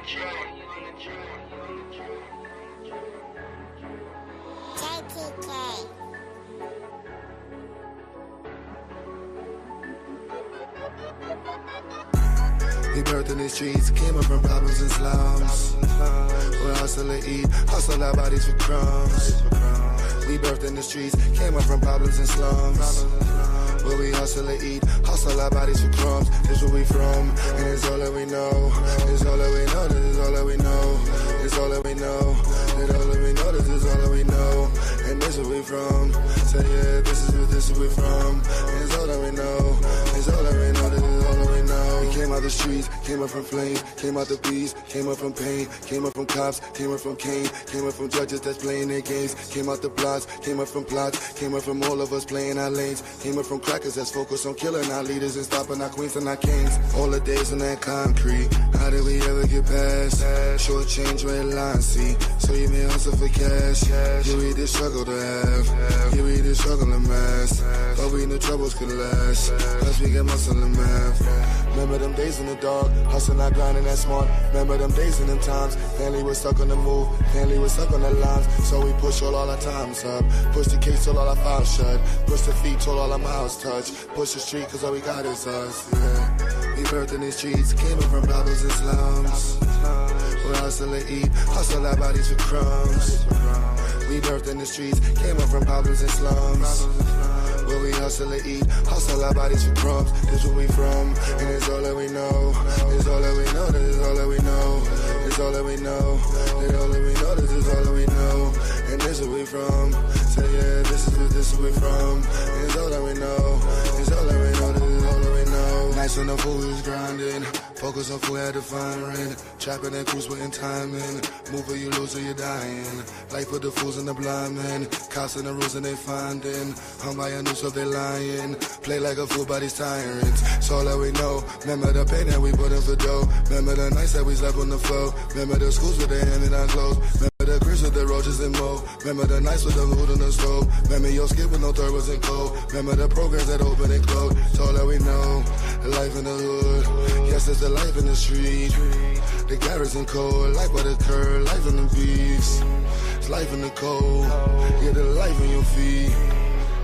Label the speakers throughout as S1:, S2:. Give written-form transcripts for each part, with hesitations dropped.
S1: We birthed in these streets, came up from problems and slums. We hustle and eat, hustle our bodies for crumbs. We birthed in the streets, came up from problems and slums. Where we hustle and eat, hustle our bodies for crumbs. This where we from, and it's all that we know. It's all that we know, this is all that we know. It's all that we know, it's all that we know, this is all that we know. And this where we from, so yeah, this is where we from. And it's all that we know, it's all that we know, this is all that we know. We came out the streets, came up from flame, came out the beast, came up from pain, came up from cops, came up from Cain, came up from judges that's playing their games, came out the plots, came up from plots, came up from all of us playing our lanes, came up from crackers that's focused on killing our leaders and stopping our queens and our kings. All the days on that concrete, how did we ever get past? Short change, red line, see, so you may hustle for cash. Yeah, we did struggle to have, yeah, we did struggle to mass, but we knew troubles could last, plus we get muscle and math. Remember them days in the dark, hustling, not grinding that smart. Remember them days and them times, family was stuck on the move, family was stuck on the lines. So we push all our times up, push the case till all our files shut, push the feet till all our miles touch, push the street cause all we got is us, yeah. We birthed in these streets, came up from problems and slums. We hustle and eat, hustle our bodies for crumbs. We birthed in the streets, came up from problems and slums. Where we hustle and eat, hustle our bodies for crumbs. This where we from, and it's all that we know. It's all that we know, this is all that we know. It's all that we know, it's all that we know, this is all that we know. And this is where we from, so yeah, this is where we from. And it's all that we know, it's all that we know, this is all that we know. Nights when the food is grinding, focus on food, had to find rent. Trapping and cruise putting time in, move or you lose or you're dying. Life for the fools and the blind men, cops and the rules and they finding. Hung by a noose of they lying, play like a fool by these tyrants. It's all that we know, remember the pain that we put in for dough. Remember the nights that we slept on the floor. Remember the schools with their hand in our clothes. Remember the cribs with the roaches and mold. Remember the nights with the food on the stove. Remember your skin with no third wasn't cold. Remember the programs that open and close. It's all that we know, the life in the hood. Yes, it's the life in the street. The garrison cold, life by the curb, life in the beats. It's life in the cold, yeah, the life in your feet.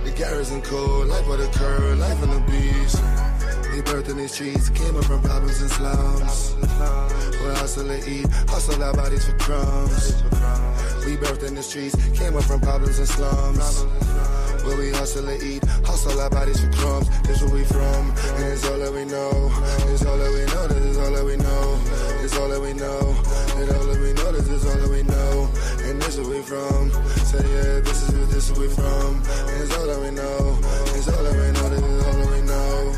S1: The garrison cold, life by the curb, life in the beast. We birthed in these streets, came up from problems and slums. We hustle and eat, hustle our bodies for crumbs. We birthed in the streets, came up from problems and slums. Where we hustle and eat, hustle our bodies for crumbs. This where we from, and it's all that we know. It's all that we know, this is all that we know. It's all that we know, it's all that we know, this is all that we know. And this is where we from, so yeah, this is where we from. And it's all that we know, it's all that we know, this is all that we know.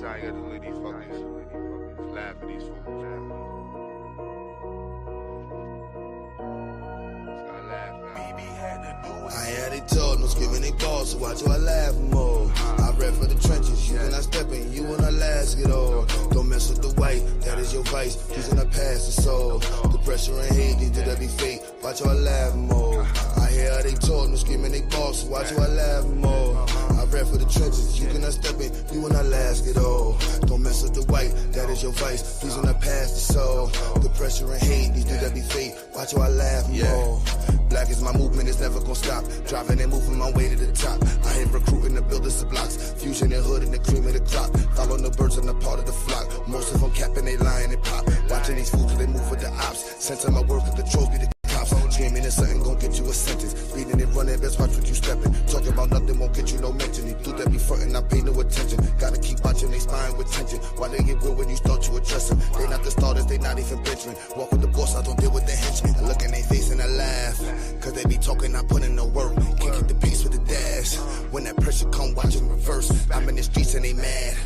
S2: Tired of these fuckers, laugh at these fools.
S1: I had it told, no screaming they balls, so watch you I laugh more. I rap for the trenches, you cannot step in, you wanna last it all. Don't mess with the white, that is your vice, using the past the soul. The pressure and hate, these do that be fake, watch you I laugh more. I hear how they told, no screaming they balls, so watch you I laugh more. I rap for the trenches, you cannot step in, you wanna last it all. Don't mess with the white, that is your vice, using the past the soul. The pressure and hate, these do that be fake, watch you I laugh more. Black is my movement, it's never gonna stop. Driving and moving my way to the top. I ain't recruiting the builders of blocks. Fusion and hood and the cream of the crop. Following the birds and the part of the flock. Most of them capping, they lying and pop. Watching these fools cause they move with the ops. Sensing my work, the trolls be the cops. Dreaming and something gon' get you a sentence. Reading and running, best watch what you stepping. Talking about nothing won't get you no mention. He do that be frontin', I pay no attention. Gotta keep watching they spine with tension. Why they get real when you start to address them? They not the starters, they not even benchman. Walk with the boss, I don't deal with the henchmen. I look in their face and I laugh. Cause they be talking, I put in the work. Can't keep the pace with the dash. When that pressure come, watch them reverse. I'm in the streets and they mad.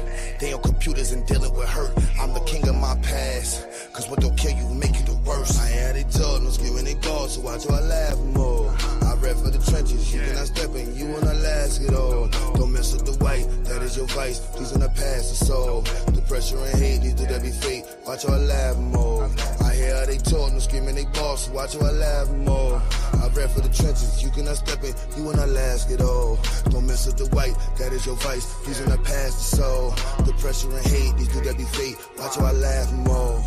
S1: They on computers and dealing with hurt. I'm the king of my past. Cause what don't kill you will make you the worst. I had it told, no screaming they balls, so watch you I laugh more. I rap for the trenches, you cannot step in, you wanna last it all. Don't mess with the white, that is is your vice, please in the past or so. The pressure and hate, these do that be fake. Watch how I laugh more. I hear how they talk, no screaming they boss, so watch how I laugh more. I rap for the trenches, you cannot step in, you will not last it all. Don't mess with the white, that is your vice, please in the past or so. The pressure and hate, these do that be fake. Watch how I laugh more.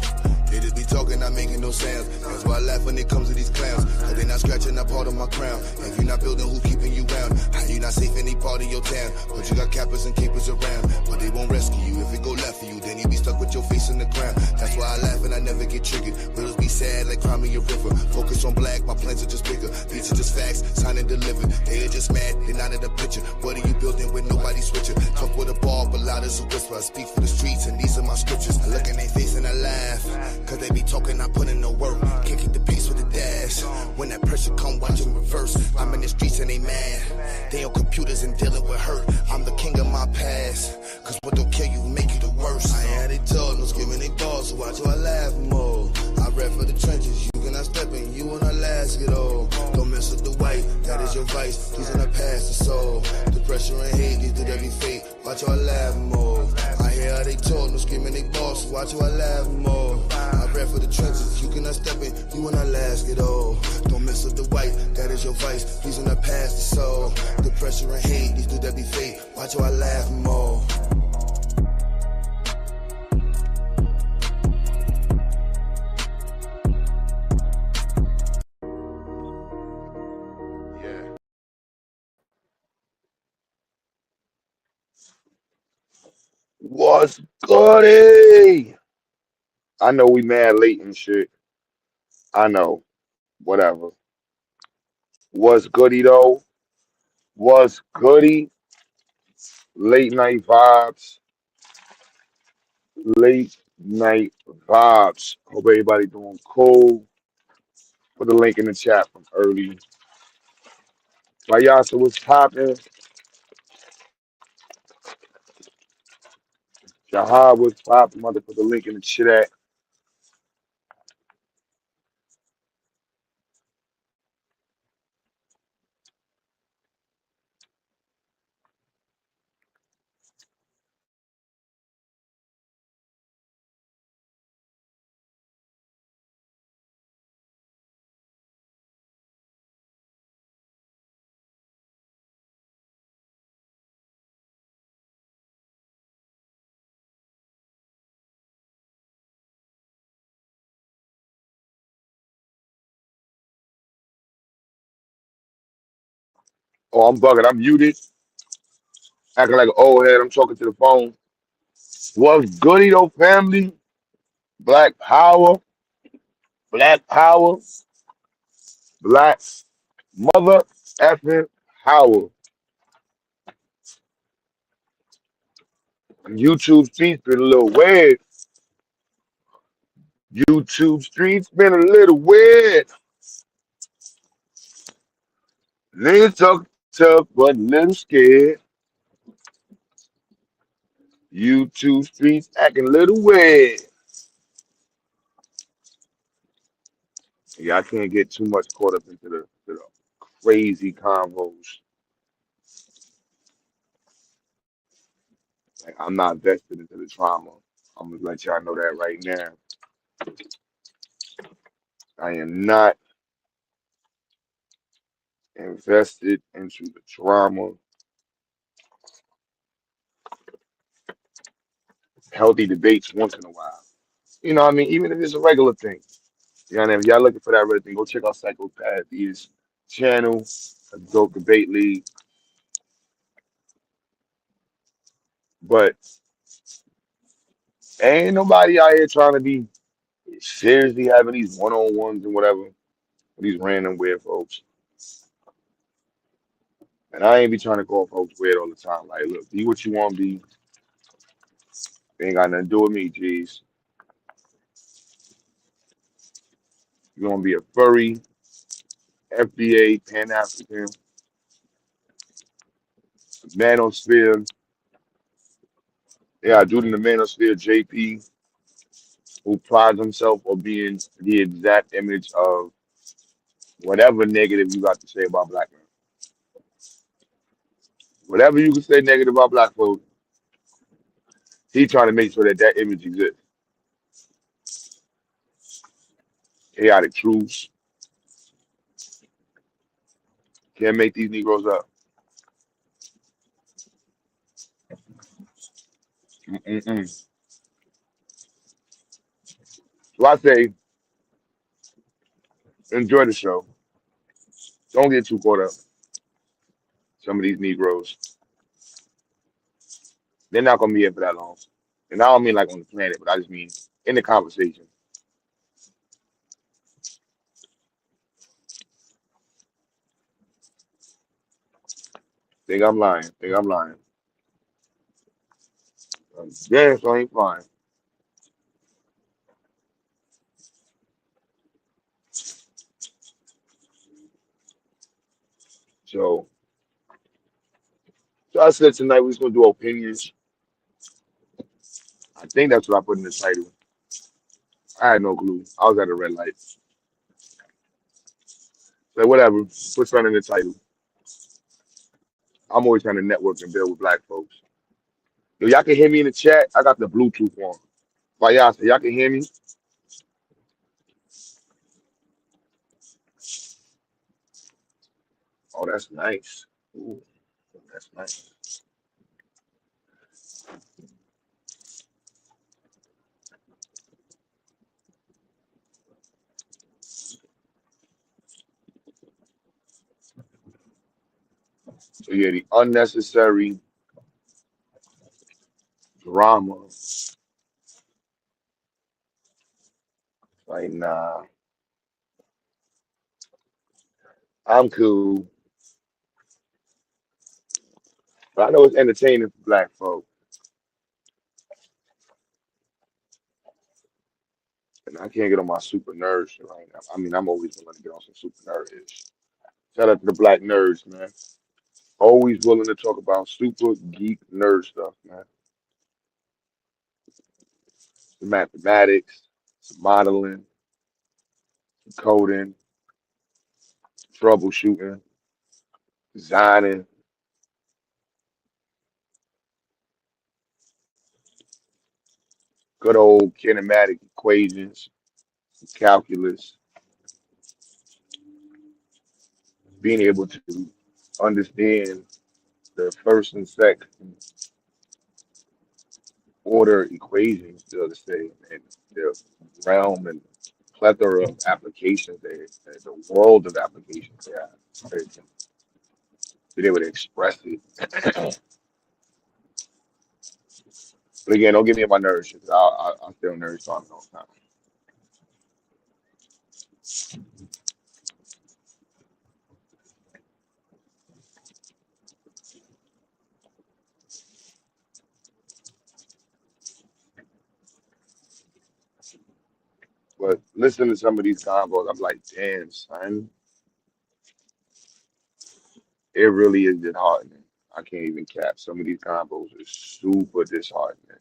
S1: They just be talking, not making no sounds. That's why I laugh when it comes to these clowns. Cause they not scratching that part of my crown. If you not building, who's keeping you round? How you not safe in any part of your town? But you got cappers and keepers around. But they won't rescue you. If it go left for you, then you be stuck with your face in the ground. That's why I laugh and I never get triggered. Riddles be sad like Crime a River. Focus on black, my plans are just bigger. These are just facts, signed and delivered. They are just mad, they not in the picture. What are you building with nobody switching? Talk with a ball, but loud as a whisper. I speak for the streets and these are my scriptures. I look in their face and I laugh. Cause they be talking, I put in no work. Can't keep the pace with the dash. When that pressure come, watch them reverse. I'm in the streets and they mad. They on computers and dealing with hurt. I'm the king of my past. Cause what don't kill you make you the worst. I had they told, no screaming they balls, so watch how I laugh more. I rap for the trenches, you cannot step in, you will not last it all. Don't mess with the white, that is your vice. He's in the past or so. The pressure and hate, these did every fate. Watch how I laugh more. I hear how they talk, no screaming they boss, so watch how I laugh more. I rap for the trenches, you cannot step in, you will not last it all. Don't mess with the white, that is your vice. He's in the past or so. The pressure and hate, these did every fate. Watch how I laugh more.
S2: Yeah.
S3: What's goody? I know we mad late and shit. I know. Whatever. What's goody though? What's goody? Late night vibes. Late night vibes. Hope everybody doing cool. Put the link in the chat from early. Mayasa, what's poppin'? Jahad, what's poppin'? Mother, put the link in the chat. Oh, I'm bugging. I'm muted. Acting like an old head. I'm talking to the phone. What's goody though, family? Black power. Black power. Black mother effing power. YouTube streets been a little weird. YouTube streets been a little weird. Niggas talk tough but a little scared. YouTube streets acting a little weird. Yeah, I can't get too much caught up into the crazy convos. Like, I'm not vested into the drama. I'm gonna let y'all know that right now. I am not invested into the drama. Healthy debates once in a while. You know what I mean? Even if it's a regular thing. You know what I mean? If y'all looking for that real thing, go check out Psychopath's channel, Adult Debate League. But ain't nobody out here trying to be seriously having these one-on-ones and whatever with these random weird folks. And I ain't be trying to call folks weird all the time. Like, look, be what you want to be. Ain't got nothing to do with me, G's. You want to be a furry, FBA, Pan-African, manosphere. Yeah, dude in the manosphere, JP, who prides himself on being the exact image of whatever negative you got to say about black men. Whatever you can say negative about black folks, He trying to make sure that that image exists. Chaotic truths can't make these Negroes up. Mm-mm-mm. So I say, enjoy the show. Don't get too caught up. Some of these Negroes, they're not gonna be here for that long. And I don't mean like on the planet, but I just mean in the conversation. Think I'm lying. Think I'm lying. Yeah, so I ain't flying. So, so I said tonight we was gonna do opinions. I think that's what I put in the title. I had no clue. I was at a red light. So whatever. Put something in the title. I'm always trying to network and build with black folks. Yo, y'all can hear me in the chat. I got the Bluetooth on. But y'all can hear me? Oh, that's nice. Ooh, that's nice. So yeah, the unnecessary drama. Like, nah, I'm cool. But I know it's entertaining for black folk. And I can't get on my super nerd shit right now. I mean, I'm always willing to get on some super nerd ish. Shout out to the black nerds, man. Always willing to talk about super geek nerd stuff, man. Some mathematics, some modeling, some coding, troubleshooting, designing, good old kinematic equations, calculus, being able to understand the first and second order equations to understand and the realm and plethora of applications there, the world of applications they have. Being able to express it. But again, don't get me on my nerves because I'll stay on nerves talking all the time. But listening to some of these combos, I'm like, damn, son, it really is disheartening. I can't even cap. Some of these combos are super disheartening.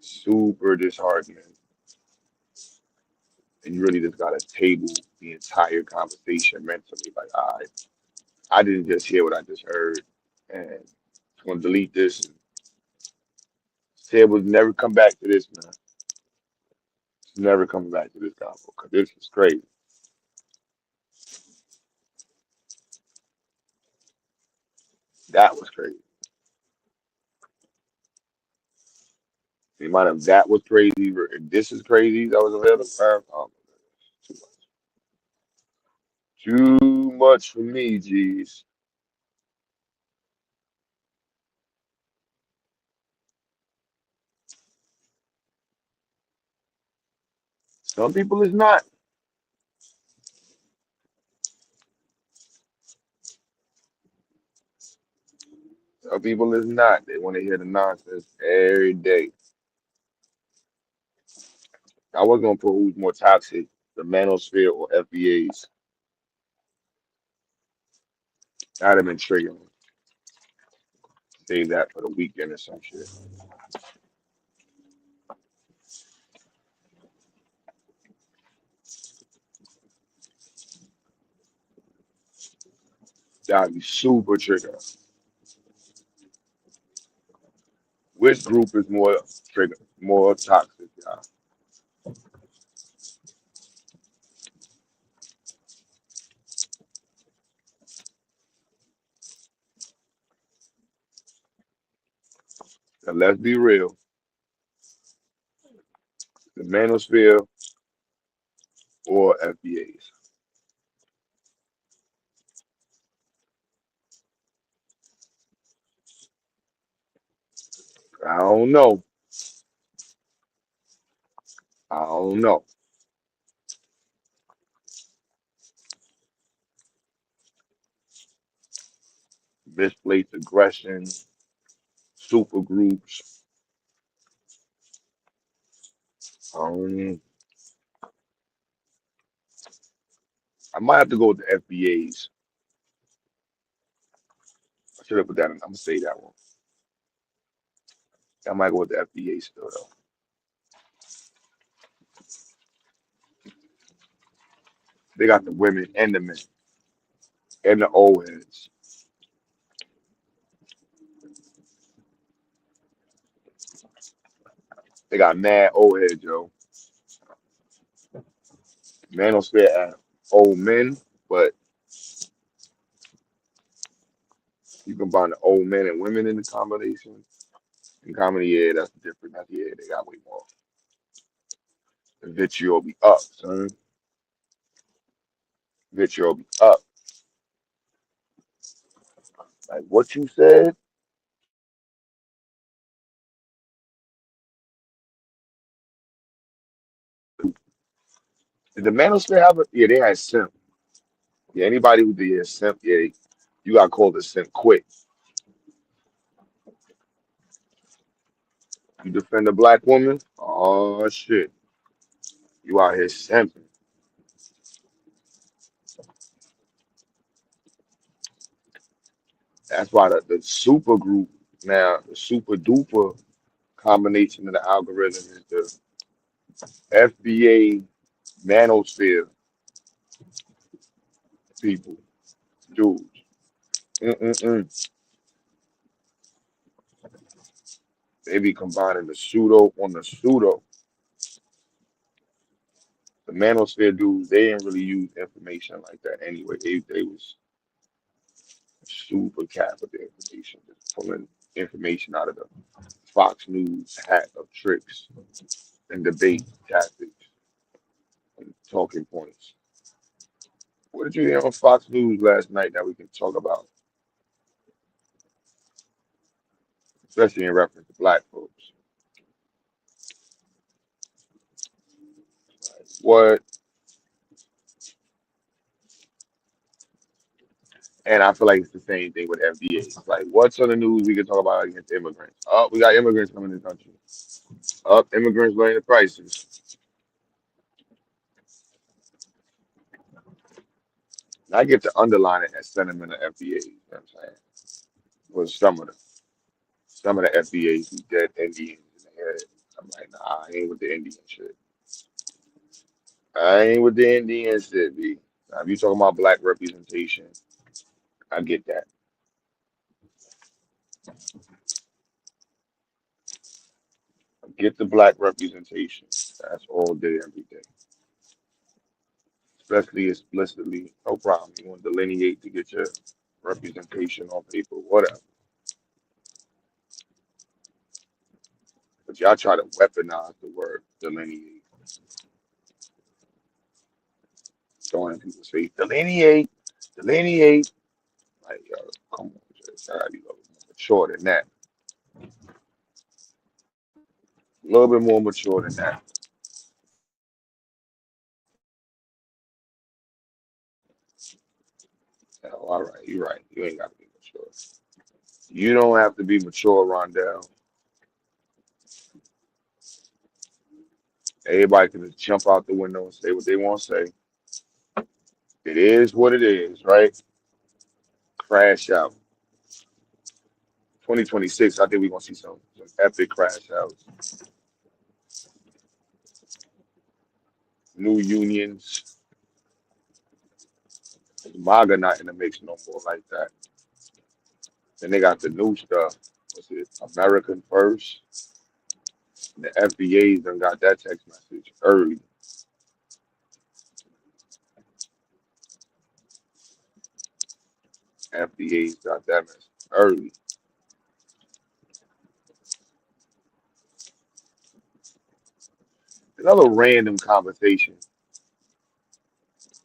S3: Super disheartening. And you really just gotta table the entire conversation mentally. Like, I didn't just hear what I just heard. And I'm gonna delete this and say we'll never come back to this, man. It's never coming back to this combo because this is crazy. That was crazy. The amount of that was crazy. This is crazy. That was available. Too much. Too much for me, G's. Some people is not. Some people is not. They want to hear the nonsense every day. I was gonna put who's more toxic, the manosphere or FBAs. I'd have been triggering. Save that for the weekend or some shit. That'd be super trigger. Which group is more toxic, y'all? And let's be real. The manosphere or FBAs. I don't know. I don't know. Misplaced aggression, super groups. Um, I might have to go with the FBAs. I should have put that in. I'm gonna say that one. I might go with the FBAs still though. They got the women and the men and the old heads. They got mad old heads, yo. Manosphere at old men, but you combine the old men and women in the combination. In comedy, yeah, that's different. That's, yeah, they got way more. The vitriol be up, son. Vitriol be up. Like what you said, did the manosphere have a, yeah, they had simp. Yeah, anybody who did simp, yeah, you got called a simp quick. You defend a black woman, oh shit, you out here simping. That's why the super group now, the super duper combination of the algorithm is the FBA manosphere people, dudes. Mm-mm-mm. They be combining the pseudo on the pseudo. The manosphere dudes, they didn't really use information like that anyway. They was super cat with the information, just pulling information out of the Fox News hat of tricks and debate tactics and talking points. What did you hear on Fox News last night that we can talk about, especially in reference to black folks? What? And I feel like it's the same thing with FBA. Like, what's on the news we can talk about against immigrants? Oh, we got immigrants coming in the country. Up, immigrants lowering the prices. And I get to underline it as sentiment of FBA. You know what I'm saying? Was some of the FBAs who dead Indians in the head. I'm like, nah, I ain't with the Indian shit. I ain't with the Indian shit, B. Now, if you talking about black representation, I get that. I get the black representation. That's all day, every day. Especially explicitly, no problem. You want to delineate to get your representation on paper, whatever. But y'all try to weaponize the word delineate, throwing in people's face. Delineate, delineate. Like, yo, come on, just gotta be a little more mature than that. A little bit more mature than that. Oh, all right, you're right. You ain't got to be mature. You don't have to be mature, Rondell. Everybody can just jump out the window and say what they want to say. It is what it is, right? Crash out. 2026, I think we're gonna see some epic crash outs. New unions. MAGA not in the mix no more like that. Then they got the new stuff. what's it, American First. The FBA's done got that text message early. FBA's got that message early. Another random conversation.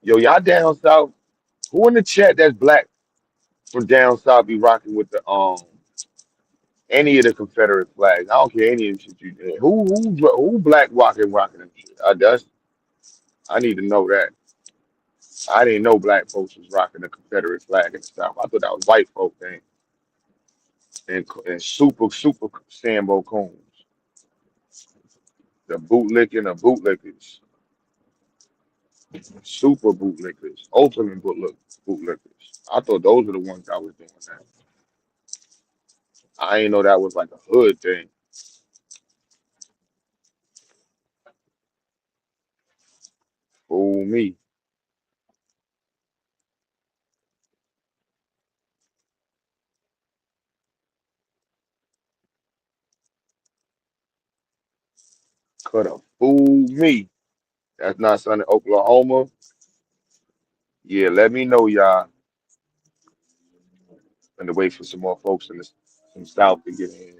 S3: Yo, y'all down south? Who in the chat that's black from down south be rocking with the any of the Confederate flags? I don't care any of the shit you did. Who black rocking them shit? I need to know that. I didn't know black folks was rocking the Confederate flag in the South. I thought that was white folk thing. And super Sambo Coons. The bootlickers. Super bootlickers. Ultimate bootlickers. I thought those were the ones that was doing that. I didn't know that was like a hood thing. Fool me. Could have fooled me. That's not something Oklahoma. Yeah, let me know, y'all. And to wait for some more folks in the some South to get in.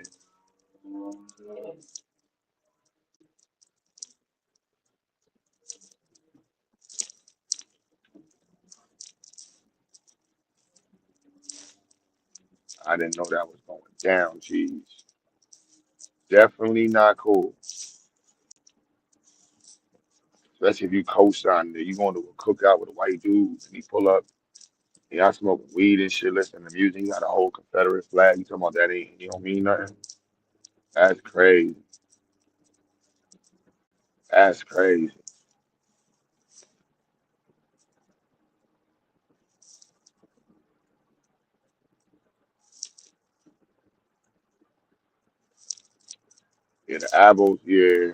S3: I didn't know that was going down. Jeez. Definitely not cool. Especially if you co-sign it. You going to a cookout with a white dude and he pull up and y'all smoking weed and shit, listening to music. You got a whole Confederate flag. You talking about that ain't you don't mean nothing? That's crazy. That's crazy. Yeah, the Abels, yeah.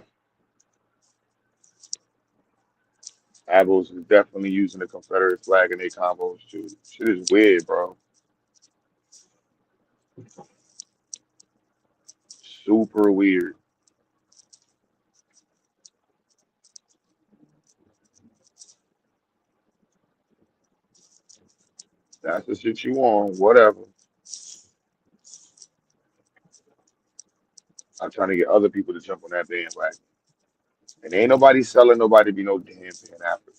S3: Abels is definitely using the Confederate flag in their combos too. Shit is weird, bro. Super weird. That's the shit you on, whatever. I'm trying to get other people to jump on that bandwagon. And ain't nobody selling nobody to be no damn Pan African.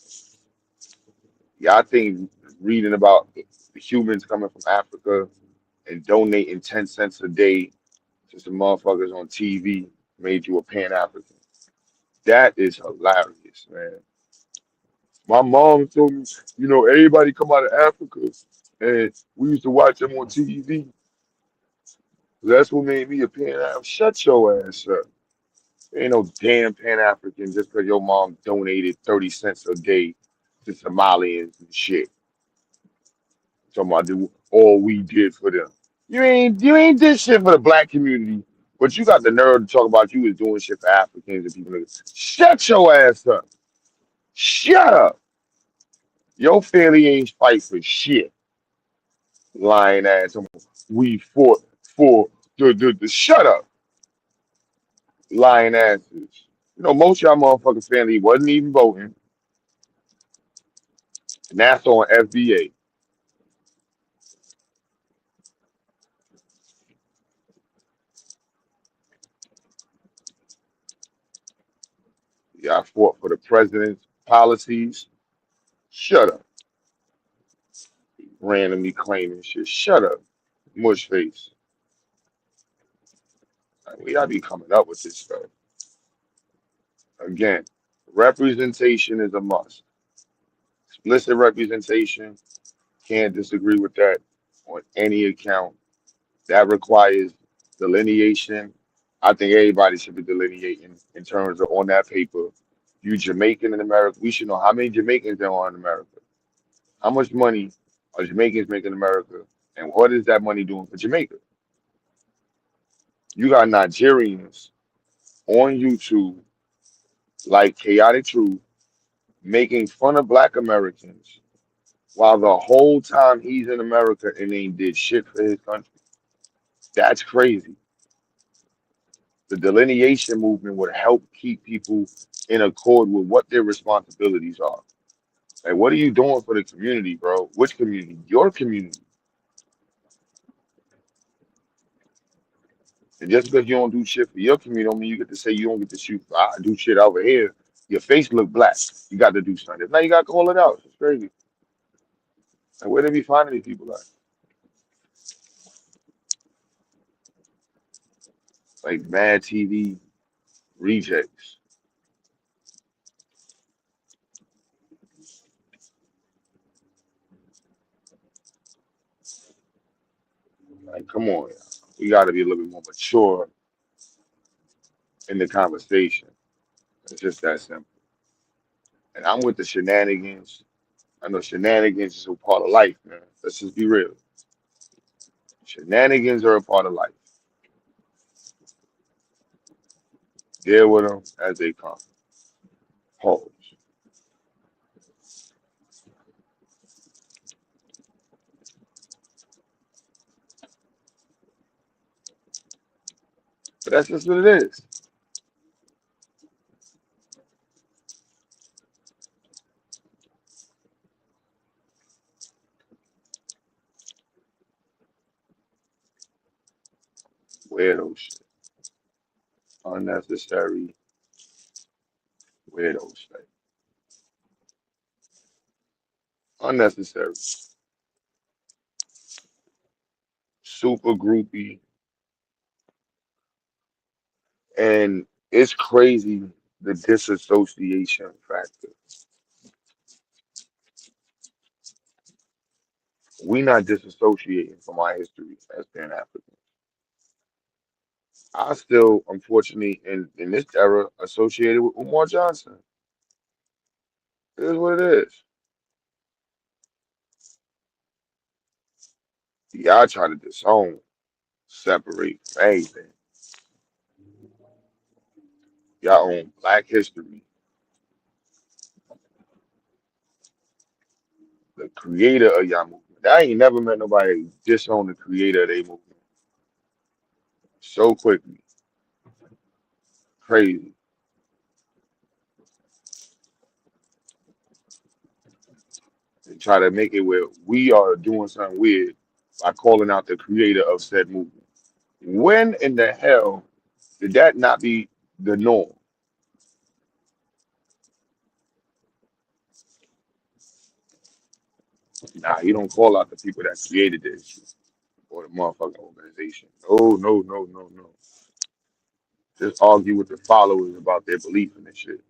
S3: Y'all think reading about the humans coming from Africa and donating 10 cents a day to some motherfuckers on TV made you a Pan African. That is hilarious, man. My mom told me, everybody come out of Africa and we used to watch them on TV. That's what made me a Pan African. Shut your ass up. Ain't no damn Pan African just because your mom donated 30 cents a day to Somalians and shit. Talking about do all we did for them. You ain't did shit for the black community, but you got the nerve to talk about you was doing shit for Africans and people. Shut your ass up. Shut up. Your family ain't fight for shit. Lying ass. We fought for the shut up. Lying asses. Most of y'all motherfucking family wasn't even voting. And that's on FBA. Y'all fought for the president's policies. Shut up. Randomly claiming shit. Shut up. Mush face. Like, we gotta be coming up with this stuff. Again, representation is a must. Explicit representation, can't disagree with that on any account. That requires delineation. I think everybody should be delineating in terms of on that paper. You Jamaican in America, we should know how many Jamaicans there are in America. How much money are Jamaicans making in America? And what is that money doing for Jamaica? You got Nigerians on YouTube like Chaotic Truth making fun of black Americans while the whole time he's in America and ain't did shit for his country. That's crazy. The delineation movement would help keep people in accord with what their responsibilities are. Like, what are you doing for the community, bro? Which community? Your community. And just because you don't do shit for your community, don't mean you get to say you don't get to shoot. I do shit over here. Your face look black. You got to do something. Now you got to call it out. It's crazy. Like, where they be finding these people at? Like Mad TV rejects. Like, come on, y'all. We got to be a little bit more mature in the conversation. It's just that simple. And I'm with the shenanigans. I know shenanigans is a part of life, man. Let's just be real. Shenanigans are a part of life. Deal with them as they come. Pause. But that's just what it is. Weirdo shit. Unnecessary weirdo shit. Unnecessary. Super groupie. And it's crazy the disassociation factor. We not disassociating from our history as being African. I still, unfortunately, in this era, associated with Umar Johnson. It is what it is. Y'all try to disown, separate from anything. Y'all own Black history. The creator of y'all movement. I ain't never met nobody disown the creator of their movement so quickly. Crazy. And try to make it where we are doing something weird by calling out the creator of said movement. When in the hell did that not be the norm? Nah, you don't call out the people that created this or the motherfucking organization. No, no, no, no, no. Just argue with the followers about their belief in this shit.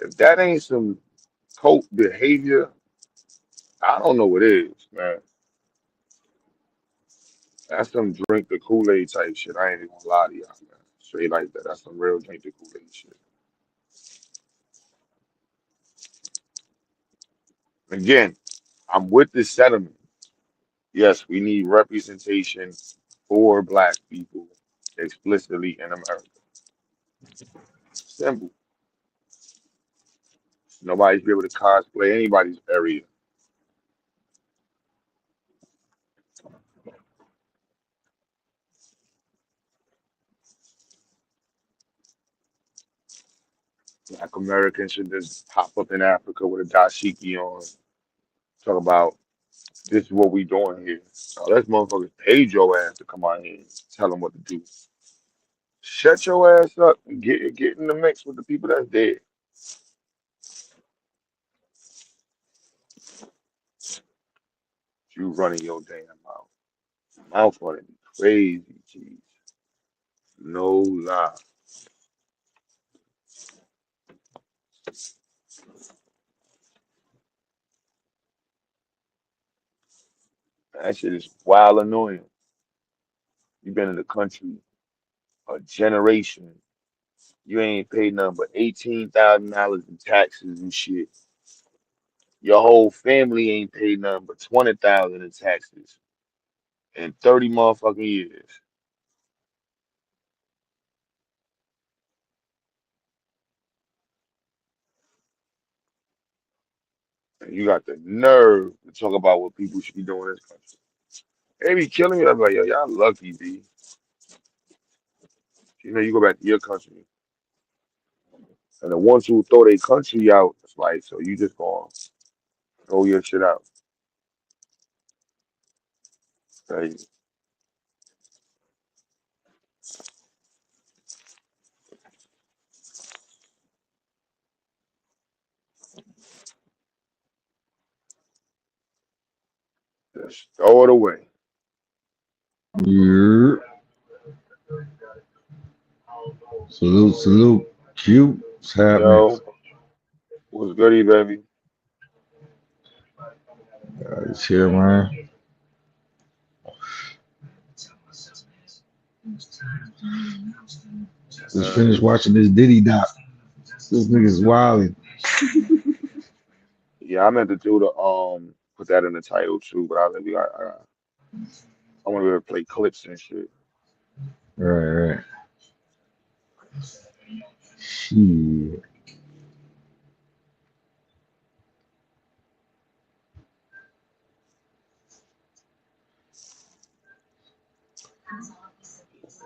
S3: If that ain't some cult behavior, I don't know what is, man. That's some drink the Kool-Aid type shit. I ain't even gonna lie to y'all, man. Straight like that. That's some real drink the Kool-Aid shit. Again, I'm with this sentiment. Yes, we need representation for black people explicitly in America. Simple. Nobody's be able to cosplay anybody's area. Black Americans should just pop up in Africa with a dashiki on. Talk about this is what we doing here. Now, let's motherfuckers paid your ass to come out here and tell them what to do. Shut your ass up and get in the mix with the people that's dead. You running your damn mouth. Mouth running crazy, jeez. No lie. That shit is wild annoying. You been in the country a generation. You ain't paid nothing but $18,000 in taxes and shit. Your whole family ain't paid nothing but 20,000 in taxes in 30 motherfucking years. And you got the nerve to talk about what people should be doing in this country. They be killing me. I'm like, yo, y'all lucky, B. You know, you go back to your country, and the ones who throw their country out, it's like, so you just gonna throw your shit out. Crazy. Just throw it away.
S4: Yeah. Salute, salute. Q. What's happening?
S3: Yo, what's goody, baby?
S4: It's here, man. Just finished watching this Diddy doc. This nigga's wilding.
S3: Yeah, I meant to do the put that in the title too, but I was like, I want to be able to play clips and shit.
S4: Right, right. Shit.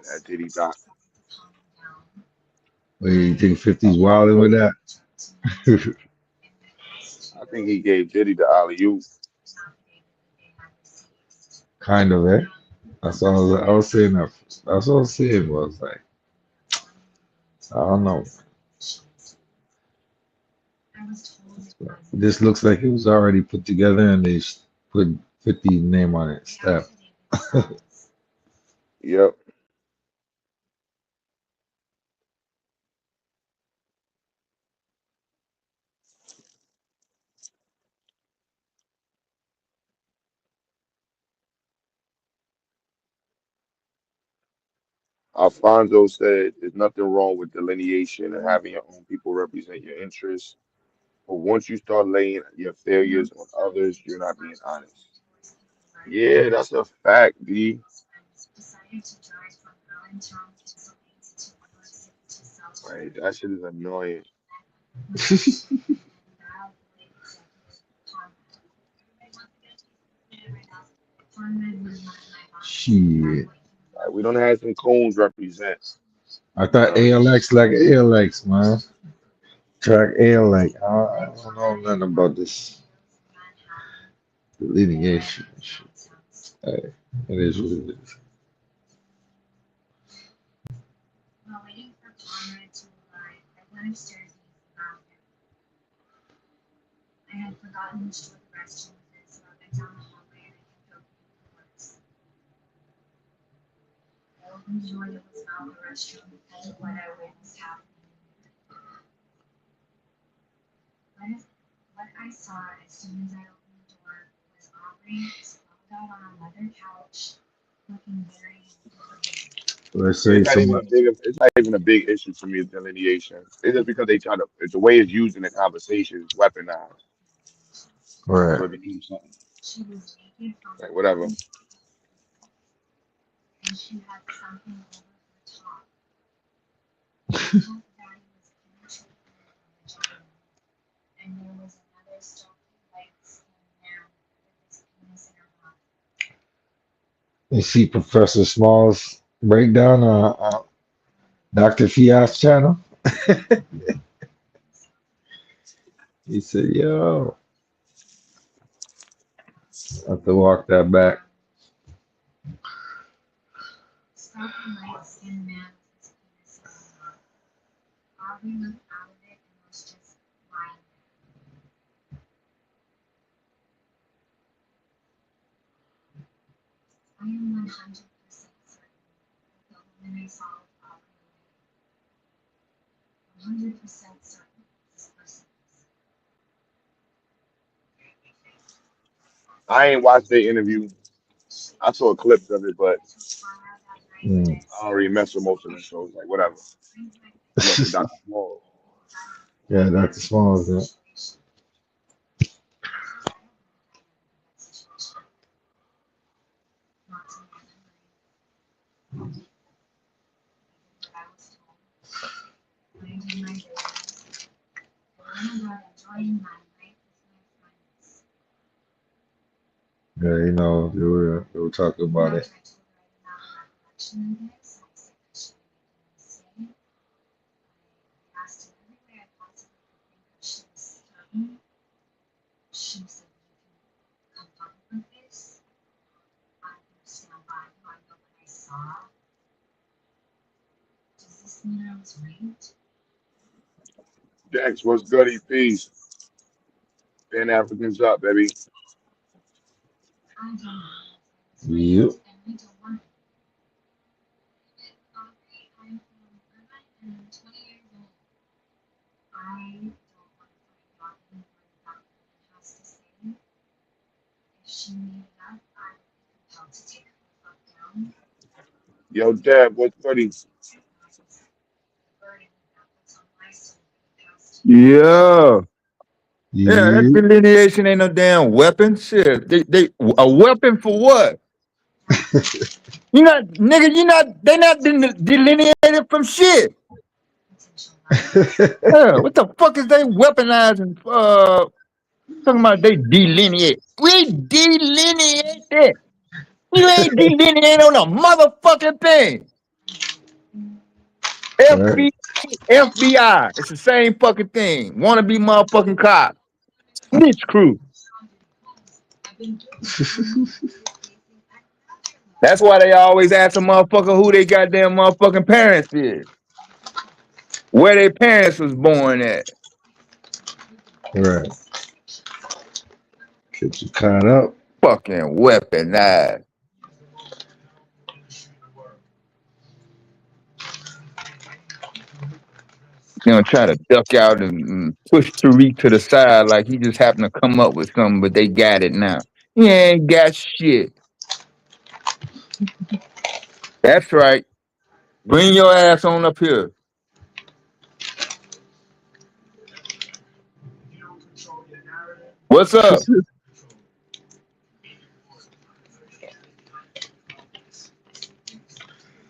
S3: That Diddy doc.
S4: Wait, you think 50's wilding with that?
S3: I think he gave Diddy the alley oop.
S4: Kind of, eh? I was saying that. That's what I was saying. Was like, I don't know. This looks like it was already put together and they put 50's name on it. Step.
S3: Yep. Alfonso said there's nothing wrong with delineation and having your own people represent your interests. But once you start laying your failures on others, you're not being honest. Yeah, that's a fact, B. Right, that shit is annoying.
S4: Shit.
S3: Like, we don't have some coons represent.
S4: I
S3: You
S4: thought
S3: know what I mean?
S4: ALX like ALX, man. Track ALX. I don't know nothing about this delineation. Shit. Hey, it is what it is. Let's say somebody.
S3: It's not even a big issue for me, delineation. It's just because they try to, it's the way it's used in the conversation is weaponized.
S4: Right.
S3: So it becomes something. Like, whatever.
S4: You see Professor Small's breakdown on Dr. Fiat's channel? He said, yo, I have to walk that back.
S3: I ain't watched the interview. I saw clips of it, but
S4: Mm.
S3: I don't really mess with most of them, so it's like, whatever. I mess with Dr. Small.
S4: Yeah, Dr. Small's that. Yeah, you know, they were talking about it.
S3: Dex, what's goody? Peace. Pan Africans up, baby.
S4: Yep.
S3: Yo, Dad, what's goody?
S5: Yeah. Yeah, that
S4: Yep.
S5: delineation ain't no damn weapon. Shit. They a weapon for what? You not nigga, they not delineated from shit. Yeah, what the fuck is they weaponizing? Talking about they delineate. We delineate that. You ain't delineate on a motherfucking thing.
S4: Right.
S5: FBI. It's the same fucking thing. Wanna be motherfucking cop. Snitch crew. That's why they always ask a motherfucker who they goddamn motherfucking parents is. Where their parents was born at.
S4: Right. Get you caught up.
S5: Fucking weaponized. You know, try to duck out and push Tariq to the side like he just happened to come up with something, but they got it now. He ain't got shit. That's right. Bring your ass on up here. What's up?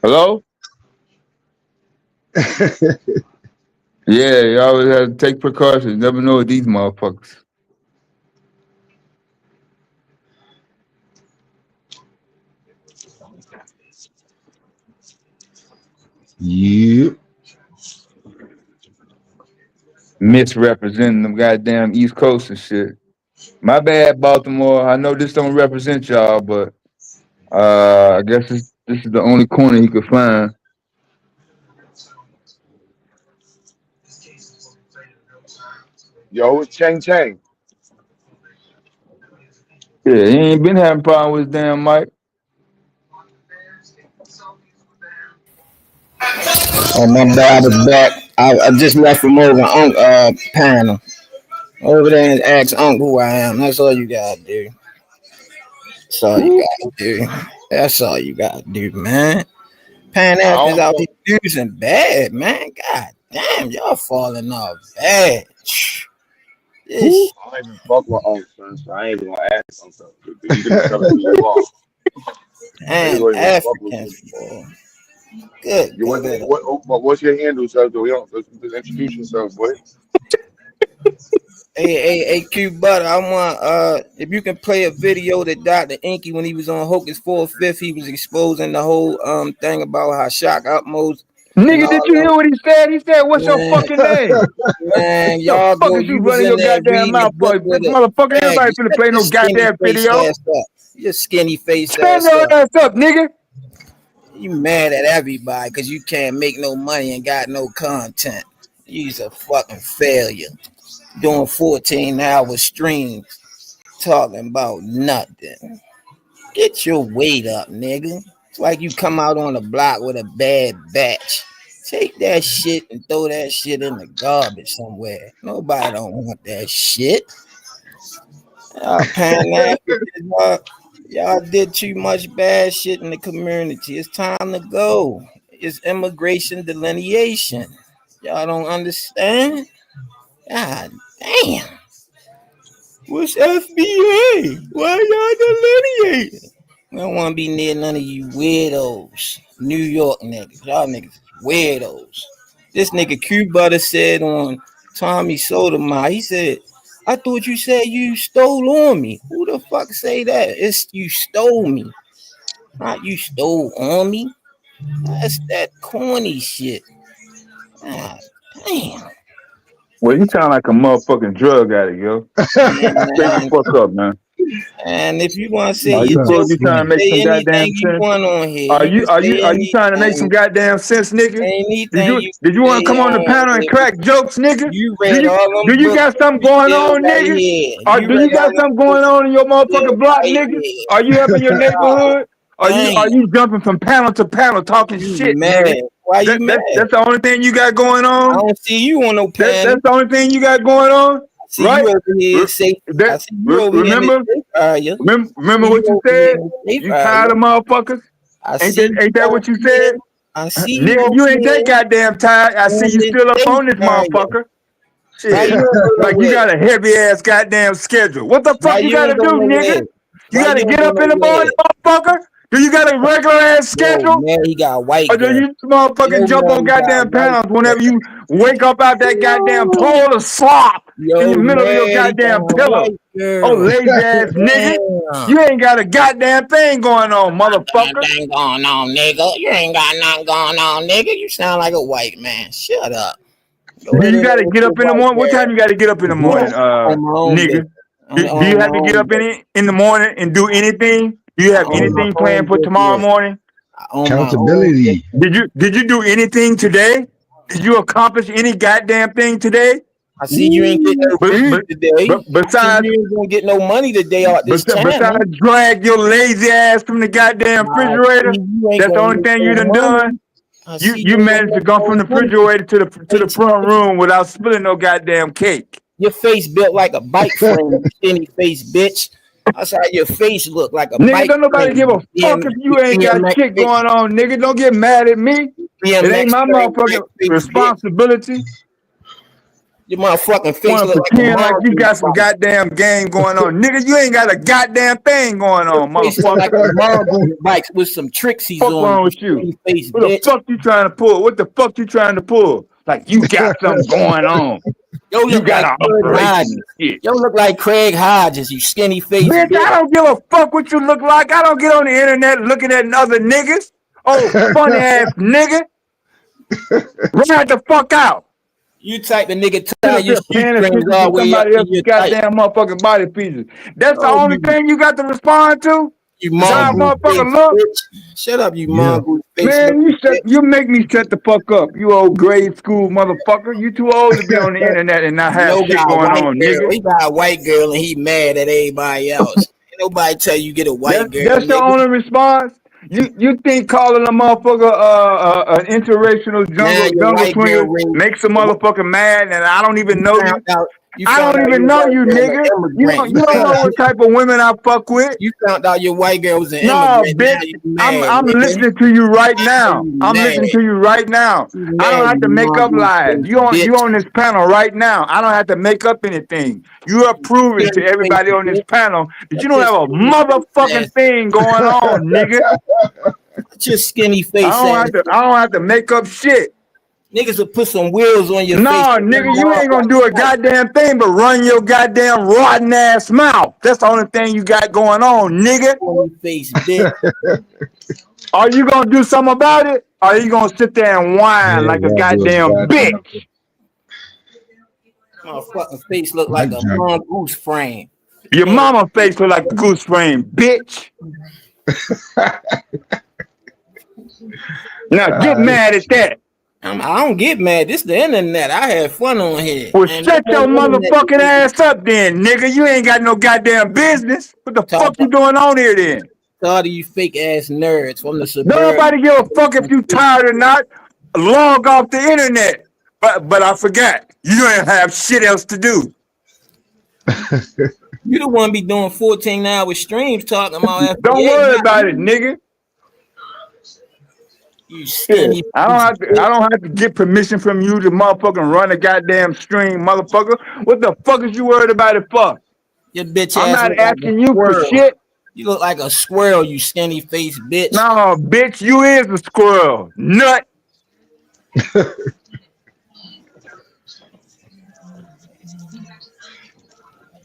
S5: Hello? Yeah, you always have to take precautions. Never know with these motherfuckers.
S4: Yep.
S5: Misrepresenting them goddamn East Coast and shit. My bad, Baltimore. I know this don't represent y'all, but I guess this is the only corner he could find.
S3: Yo, it's Chang Chang.
S5: Yeah, he ain't been having problem with his damn mic.
S6: Oh my bad, I was back. I just left from over panel. Over there and ask Unc who I am. That's all you gotta do. That's all you
S5: Who?
S6: gotta do. That's all you gotta do, man. Pan
S3: I
S6: Africans
S3: don't
S6: out
S3: fuck.
S6: here using bad, man. God damn, y'all falling off bad.
S5: Who?
S6: This
S3: I don't even fuck with Unc, son, so I ain't even gonna ask Unc stuff. You can tell it who you want. I just
S6: damn
S3: don't even fuck with
S6: Africans,
S3: you.
S6: boy. Good,
S3: You
S6: good,
S3: what?
S6: good.
S3: What's your handle, sir? So we don't just introduce yourself, boy.
S6: Hey, Q Butter, I want if you can play a video that Dr. Inky when he was on Hocus 4/5, he was exposing the whole thing about how Shock Utmost and
S5: Nigga, did
S6: all
S5: you
S6: them.
S5: hear what he said? He said, "What's your
S6: Man,
S5: fucking name?"
S6: man,
S5: The
S6: y'all
S5: fuck
S6: go.
S5: is you
S6: You was
S5: running
S6: in
S5: your
S6: there
S5: goddamn
S6: reading the
S5: mouth
S6: book
S5: for?
S6: with a
S5: Motherfucker,
S6: man.
S5: everybody
S6: You
S5: finna
S6: shut
S5: play
S6: your
S5: no
S6: skinny
S5: goddamn
S6: face
S5: video.
S6: ass up. Your skinny face
S5: Stand
S6: ass
S5: your
S6: up.
S5: ass up, nigga.
S6: You mad at everybody because you can't make no money and got no content. You's a fucking failure. Doing 14-hour streams talking about nothing. Get your weight up, nigga. It's like you come out on the block with a bad batch. Take that shit and throw that shit in the garbage somewhere. Nobody don't want that shit. Y'all Pan Africans, y'all did too much bad shit in the community. It's time to go. It's immigration delineation. Y'all don't understand? God damn. What's FBA? Why y'all delineating? I don't want to be near none of you weirdos. New York niggas. Y'all niggas is weirdos. This nigga Q Butter said on Tommy Sotomayor, he said, I thought you said you stole on me. Who the fuck say that? It's you stole me. Not you stole on me. That's that corny shit. God damn.
S5: Well, you sound like a motherfucking drug addict, yo. Straight the
S6: Man,
S5: fuck up, man.
S6: and if you want to say
S4: Nah,
S6: your
S4: you
S5: You
S6: joke,
S5: you
S6: you
S5: trying
S6: can
S5: to
S4: slim.
S5: make
S6: say
S5: some
S6: anything
S5: goddamn
S6: you
S5: sense?
S6: want on here.
S5: Are
S6: You
S5: you
S6: can
S5: are
S6: say
S5: you are you trying to make some
S6: anything.
S5: goddamn sense, nigga?
S6: Anything you
S5: Did you
S6: can
S5: want to
S6: say
S5: come on the
S6: on
S5: panel and
S6: here.
S5: crack jokes, nigga?
S6: You
S5: Do
S6: read
S5: you
S6: all them
S5: do you
S6: books.
S5: got something
S6: You
S5: going
S6: still
S5: on,
S6: right
S5: nigga?
S6: here.
S5: Or
S6: You
S5: do you
S6: read
S5: got
S6: all them
S5: something going
S6: books.
S5: on in your
S6: Still
S5: motherfucking block,
S6: right
S5: nigga?
S6: here.
S5: Are you helping your
S6: God
S5: neighborhood?
S6: damn.
S5: Are you jumping from panel to panel talking
S6: You
S5: shit,
S6: mad.
S5: nigga?
S6: Why you mad?
S5: That's the only thing you got going
S6: I
S5: on.
S6: don't see you on no
S5: That's
S6: panel.
S5: the only thing you got going on,
S6: I see
S5: right?
S6: you over here
S5: Re-
S6: safe. I
S5: that
S6: see you over here in the
S5: remember
S6: safe area.
S5: remember
S6: See you
S5: what you
S6: over here
S5: said?
S6: in the safe
S5: You tired
S6: area.
S5: of motherfuckers?
S6: I see you
S5: Ain't that
S6: over
S5: what you
S6: here.
S5: said?
S6: I see you
S5: Nigga,
S6: over
S5: you ain't that
S6: here
S5: goddamn tired. I see
S6: in
S5: you
S6: the
S5: still up
S6: safe
S5: on this
S6: area.
S5: motherfucker.
S6: How
S5: Shit.
S6: you don't go
S5: Like you
S6: nowhere?
S5: got a heavy ass goddamn schedule. What the
S6: Why
S5: fuck you
S6: you
S5: gotta
S6: don't go
S5: do,
S6: nowhere?
S5: nigga? You
S6: Why you
S5: gotta
S6: don't
S5: get
S6: go
S5: up in the morning,
S6: nowhere?
S5: motherfucker? Do you got a regular ass
S6: Yo,
S5: schedule?
S6: man, he got a
S5: Or
S6: white
S5: do
S6: girl.
S5: you
S6: Yo,
S5: motherfucking jump
S6: man,
S5: on
S6: he got a
S5: goddamn
S6: white
S5: panels
S6: girl.
S5: whenever you wake up out that goddamn
S6: Yo,
S5: pole of slop in
S6: yo,
S5: the middle of your
S6: man, he got
S5: goddamn
S6: a
S5: pillow?
S6: white
S5: Oh,
S6: girl.
S5: lazy ass nigga.
S6: Damn.
S5: You ain't got a goddamn thing going on, motherfucker.
S6: Nothing going on, nigga. You ain't got nothing going on, nigga. You sound like a white man. Shut up. Go
S5: Do
S6: ahead
S5: you
S6: and
S5: got to
S6: with
S5: get
S6: your
S5: up in the
S6: white
S5: morning? What time
S6: girl.
S5: you got to get up in the morning,
S6: On my own business.
S5: nigga? Do you
S6: On my
S5: have to get
S6: own
S5: up
S6: business.
S5: in the morning and do anything? Do you
S6: I
S5: have
S6: own my
S5: anything
S6: own
S5: planned for tomorrow
S6: business.
S5: morning?
S6: I own my own business.
S4: Accountability.
S5: Did you do anything today? Did you accomplish any goddamn thing today?
S6: I see you ain't get
S4: Ooh,
S6: no
S5: But
S6: food
S5: but
S6: today.
S5: but
S6: I see
S5: besides
S6: you ain't gonna get no money today out this channel.
S5: besides drag your lazy ass from the goddamn
S6: I
S5: refrigerator,
S6: see you ain't
S5: that's the
S6: gonna
S5: only
S6: make
S5: thing you
S6: no
S5: done
S6: money.
S5: done.
S6: I see you
S5: You
S6: ain't gonna
S5: managed to
S6: make
S5: go from
S6: no
S5: the
S6: money.
S5: refrigerator to the
S6: Face,
S5: front room without spilling no goddamn cake.
S6: your face built like a bike frame, you skinny face bitch. That's how your face look, like a
S5: Nigga,
S6: bike
S5: don't nobody give a
S6: frame.
S5: fuck if
S6: You
S5: you ain't got
S6: BMX
S5: shit
S6: face,
S5: going on, nigga. Don't get mad at me. It ain't
S6: BMX
S5: my
S6: train bike
S5: motherfucking
S6: face bitch.
S5: responsibility.
S6: Your motherfucking face
S5: Want to
S6: look like a
S5: pretend like you
S6: mongoose
S5: got some
S6: bite.
S5: goddamn game going on, nigga. You ain't got a goddamn thing going
S6: Your
S5: on,
S6: face look like
S5: motherfucker.
S6: a mongoose bike with some trixies
S5: Fuck
S6: on it,
S5: wrong
S6: you
S5: with you?
S6: skinny face
S5: What the
S6: bitch.
S5: fuck you trying to pull? What the fuck you trying to pull? Like you got something going on.
S6: Yo
S5: You
S6: look
S5: got
S6: like
S5: an
S6: Craig
S5: operation and
S6: Hodges.
S5: shit.
S6: Yo look like Craig Hodges, you skinny face
S5: Bitch,
S6: bitch.
S5: I don't give a fuck what you look like. I don't get on the internet looking at other niggas. Oh, funny ass nigga. Run the fuck out.
S6: You type of nigga
S5: Sit
S6: tie
S5: up
S6: your
S5: there paying
S6: shoestrings
S5: attention
S6: all
S5: to
S6: the way up
S5: somebody
S6: to
S5: else's
S6: your tight.
S5: goddamn motherfucking body pieces. That's the
S6: Oh,
S5: only thing you got to respond to?
S6: you
S5: Is how a
S6: mongoose
S5: motherfucker
S6: face
S5: look?
S6: bitch. Shut up, you
S4: yeah.
S6: mongoose face
S5: Man,
S6: looking bitch.
S5: you make me shut the fuck up, you old grade school motherfucker. You too old to be on the internet and not have
S6: Yo
S5: shit
S6: got a
S5: going
S6: white
S5: on,
S6: girl.
S5: nigga.
S6: He got a white girl and he mad at everybody else. Ain't nobody tell you get a white girl,
S5: That's your
S6: nigga.
S5: only response? You think calling a motherfucker an interracial
S6: Now your
S5: jungle
S6: white girl
S5: swinger
S6: ring.
S5: makes a motherfucker mad and I don't even know you?
S6: You
S5: I
S6: found
S5: don't
S6: out
S5: even
S6: your
S5: know
S6: white
S5: you,
S6: girl an
S5: nigga.
S6: immigrant.
S5: You don't know what type of women I fuck with.
S6: You found out your white girl was an
S5: No,
S6: immigrant. Now
S5: bitch.
S6: you mad,
S5: I'm
S6: nigga.
S5: listening to you right
S6: Now
S5: now.
S6: you
S5: I'm
S6: mad.
S5: listening to you right now.
S6: You
S5: I don't
S6: mad,
S5: have to
S6: you
S5: make up
S6: mongoose
S5: lies.
S6: face
S5: You
S6: bitch.
S5: on this panel right now. I don't have to make up anything. You are proving to
S6: Skinny face
S5: everybody on this
S6: bitch.
S5: panel that you
S6: That's
S5: don't
S6: your
S5: have a
S6: skinny face ass.
S5: motherfucking thing going on, nigga.
S6: That's your skinny face ass.
S5: I don't have to make up shit.
S6: Niggas will put some wheels on your face
S5: No,
S6: to run
S5: nigga, you
S6: off
S5: ain't
S6: like
S5: gonna do a
S6: a bike.
S5: goddamn thing but run your goddamn rotten ass mouth. That's the only thing you got going on, nigga.
S6: Skinny face bitch.
S5: Are you gonna do something about it? Or are you gonna sit there and whine
S4: Yeah,
S5: like a
S4: gotta do a
S5: goddamn
S4: goddamn
S5: bitch?
S6: Motherfucking face look like
S4: mic
S6: a
S4: drop.
S6: mongoose frame.
S5: Your
S6: Man,
S5: mama face look like a goose frame, bitch. Now get
S4: Uh,
S5: mad at that.
S6: I don't get mad. This the internet. I had fun on here.
S5: Well,
S6: And no
S5: shut
S6: more
S5: your
S6: internet.
S5: motherfucking ass up then, nigga. You ain't got no goddamn business. What the
S6: Talk
S5: fuck you doing on here then?
S6: all of you fake ass nerds from the
S5: Don't
S6: suburb.
S5: nobody give a fuck if you tired or not. Log off the internet. But I forgot. You don't have shit else to do.
S6: You the one be doing 14-hour streams talking about
S5: Don't
S6: FBA,
S5: worry
S6: not
S5: about it,
S6: me.
S5: nigga.
S6: You
S5: Yeah,
S6: skinny piece of
S5: I
S6: shit.
S5: don't have to get permission from you to motherfucking run a goddamn stream, motherfucker. What the fuck is you worried about it for?
S6: Your bitch
S5: I'm
S6: ass
S5: not
S6: look like a
S5: asking you for
S6: squirrel.
S5: shit.
S6: You look like a squirrel, you skinny face bitch.
S5: No, bitch, you is a squirrel. Nut.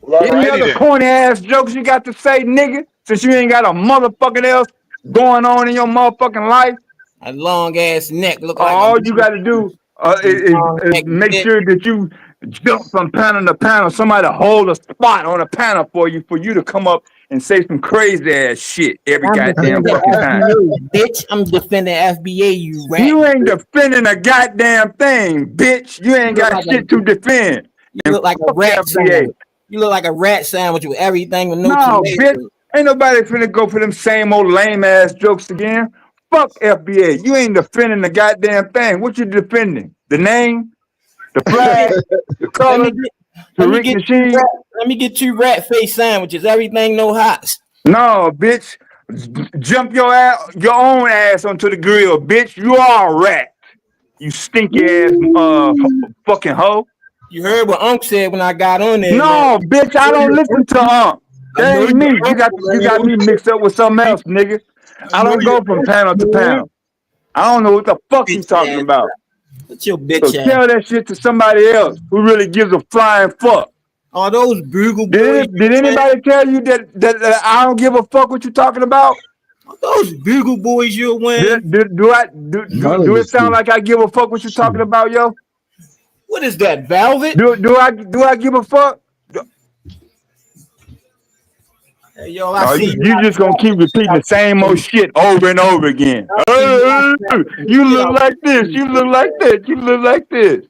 S3: Well,
S5: Any
S3: alrighty
S5: other
S3: then.
S5: corny ass jokes you got to say, nigga? Since you ain't got a motherfucking else going on in your motherfucking life,
S6: A long ass neck look like a
S5: all you got to do
S6: long
S5: is
S6: neck
S5: make
S6: bitch.
S5: sure that you jump from panel to panel. Somebody hold a spot on a panel for you to come up and say some crazy ass shit every
S6: I'm
S5: goddamn
S6: defending
S5: fucking time.
S6: FBA, bitch. I'm defending FBA, you rat.
S5: You ain't defending a goddamn thing, bitch. You
S6: You
S5: ain't
S6: look
S5: got
S6: like
S5: shit to defend.
S6: you
S5: And
S6: look like a
S5: fuck
S6: rat
S5: FBA.
S6: sandwich. You look like a rat sandwich with everything with no
S5: No, bitch.
S6: tomato.
S5: Ain't nobody finna go for them same old lame ass jokes again. Fuck FBA. You ain't defending the goddamn thing. What you defending? The name, the
S6: Let me get
S5: flag, the
S6: let me
S5: color,
S6: get let me
S5: Tariq
S6: get two
S5: Nasheed?
S6: rat let me get two rat face sandwiches. Everything no hots.
S5: No, bitch. Jump your own ass onto the grill, bitch. You are a rat. You stinky ass fucking hoe.
S6: You heard what Unc said when I got on there, man.
S5: No, bitch, I don't listen to
S6: I
S5: That
S6: know
S5: ain't
S6: you
S5: me. You got
S6: uncle,
S5: you got
S6: man.
S5: me mixed up with something else, nigga.
S6: I
S5: I
S6: know
S5: don't
S6: you
S5: go from panel to
S6: uncle, man.
S5: panel. I don't know what the fuck you
S6: Bitch
S5: talking
S6: ass.
S5: about.
S6: What's your
S5: So
S6: bitch ass?
S5: tell that shit to somebody else who really gives a flying fuck.
S6: All those bugle
S5: Did
S6: boys,
S5: did
S6: man.
S5: anybody tell you that I don't give a fuck what you talking about?
S6: All those bugle boys you're wearing.
S5: Do it sound
S4: Modesty.
S5: like I give a fuck what you talking about, yo?
S6: What is that, velvet?
S5: Do I give a fuck?
S6: Hey, yo, I
S5: No,
S6: see you
S5: you just gonna keep repeating the same old
S6: outside.
S5: shit over and over again.
S6: I see you outside.
S5: You
S6: Get
S5: look
S6: out
S5: like this.
S6: the
S5: You look
S6: face.
S5: like that. You look like this.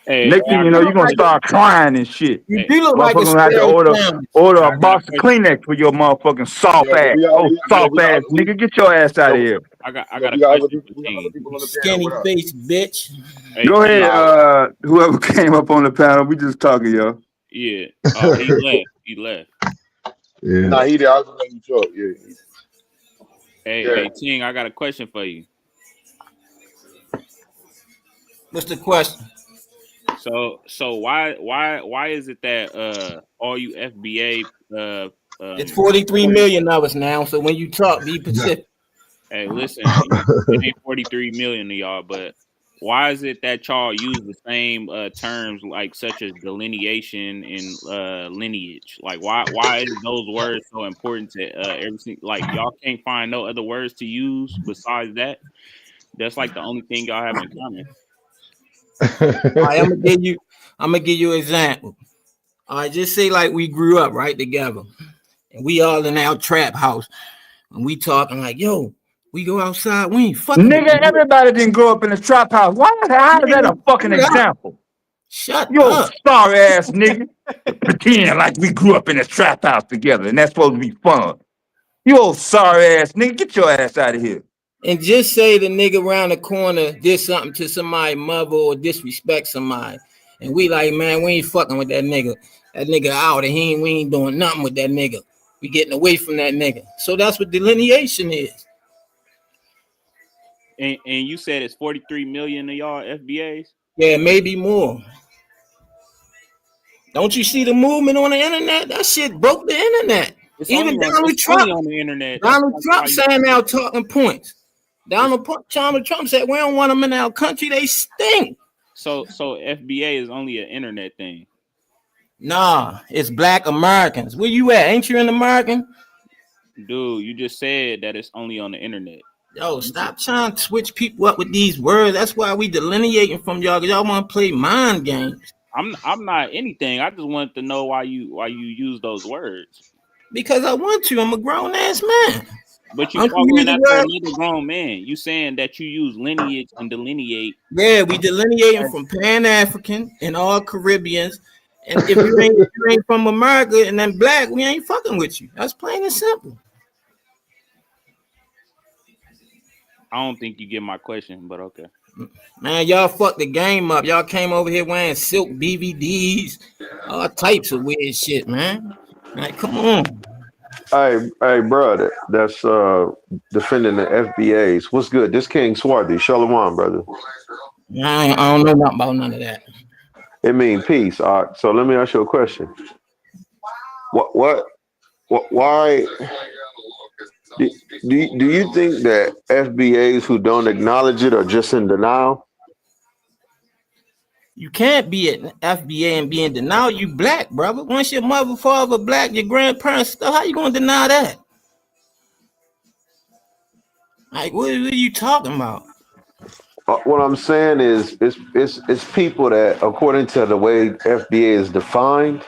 S2: Hey,
S5: Next
S2: hey,
S5: thing
S2: I
S5: you
S6: You
S5: know,
S2: got a
S5: you're
S6: look
S5: gonna
S6: like
S2: question.
S5: start crying and shit.
S6: you
S2: Hey,
S6: do look like a
S5: Motherfucker gonna have to
S6: spare
S5: order
S6: sandwich.
S5: order a
S2: I got a
S5: box of
S2: question.
S5: Kleenex for your motherfucking soft
S3: Yo, do
S5: ass.
S3: we got
S5: Oh,
S3: other
S2: Yo,
S5: soft
S3: we got
S5: ass
S3: other
S5: nigga,
S3: people?
S5: get your ass out of
S3: Yo,
S5: here.
S2: I
S3: yo,
S2: got a
S3: we got other
S2: question
S3: people.
S2: for
S3: We got other
S2: King.
S3: people on the panel.
S6: Skinny
S3: What up?
S6: face, bitch.
S2: Hey,
S5: Go ahead,
S2: King.
S3: Nah,
S5: whoever came up on the panel, we just talking, yo.
S2: Yeah. Oh, he left. He left.
S4: Yeah.
S3: nah, he did. I was just letting you talk. Yeah.
S2: Hey, King. I got a question for you.
S6: What's the question?
S2: So why is it that all you FBA
S6: It's 43
S2: 40,
S6: million of us now. So when you talk, be Pacific.
S2: hey, listen, it ain't 43 million of y'all, but why is it that y'all use the same terms like such as delineation and lineage? Like why is those words so important to everything? Like y'all can't find no other words to use besides that? That's like the only thing y'all have in common.
S6: All right, I'm gonna give you an example. All right, just say like we grew up right together, and we all in our trap house, and we talking like, yo, we go outside, we ain't fucking with
S5: Nigga,
S6: them.
S5: everybody didn't grow up in a trap house. How is that a fucking example?
S6: Shut
S5: You old
S6: up.
S5: sorry ass nigga. Pretend like we grew up in a trap house together and that's supposed to be fun. You old sorry ass nigga, get your ass out of here.
S6: And just say the nigga around the corner did something to somebody's mother or disrespect somebody. And we like, man, we ain't fucking with that nigga. That nigga out and we ain't doing nothing with that nigga. We getting away from that nigga. So that's what delineation is.
S2: And you said it's 43 million of y'all FBAs?
S6: Yeah, maybe more. Don't you see the movement on the internet? That shit broke the internet. Even
S2: It's only on the internet.
S6: Donald
S2: That's why
S6: Trump
S2: you
S6: saying now talking points.
S2: it's,
S6: Donald Trump said we don't want them in our country. They stink.
S2: so FBA is only an internet thing.
S6: Nah, it's black Americans. Where you at? Ain't you an American?
S2: Dude, you just said that it's only on the internet.
S6: Yo, stop trying to switch people up with these words. That's why we delineating from y'all, because y'all want to play mind games.
S2: I'm not anything. I just wanted to know why you use those words.
S6: Because I want to. I'm a grown ass man.
S2: But you
S6: Don't you use
S2: following
S6: the
S2: after
S6: word?
S2: another grown man. You saying that you use lineage and delineate.
S6: Yeah, we delineating
S2: As,
S6: from Pan African and all Caribbeans. And if you ain't from America and then black, we ain't fucking with you. That's plain and simple.
S2: I don't think you get my question, but okay.
S6: Man, y'all fucked the game up. Y'all came over here wearing silk BVDs, all types of weird shit, man. Like, come on.
S7: Hey, brother, that's defending the FBAs. What's good? This King Swarthy, Shalom, brother.
S6: I don't know nothing about none of that.
S7: It mean peace. All right, so let me ask you a question. Why do, do you think that FBAs who don't acknowledge it are just in denial?
S6: You can't be at FBA and be in denial. You black, brother. Once your mother, father black, your grandparents stuff, how you gonna deny that? Like, what are you talking about?
S7: What I'm saying is, it's people that, according to the way FBA is defined,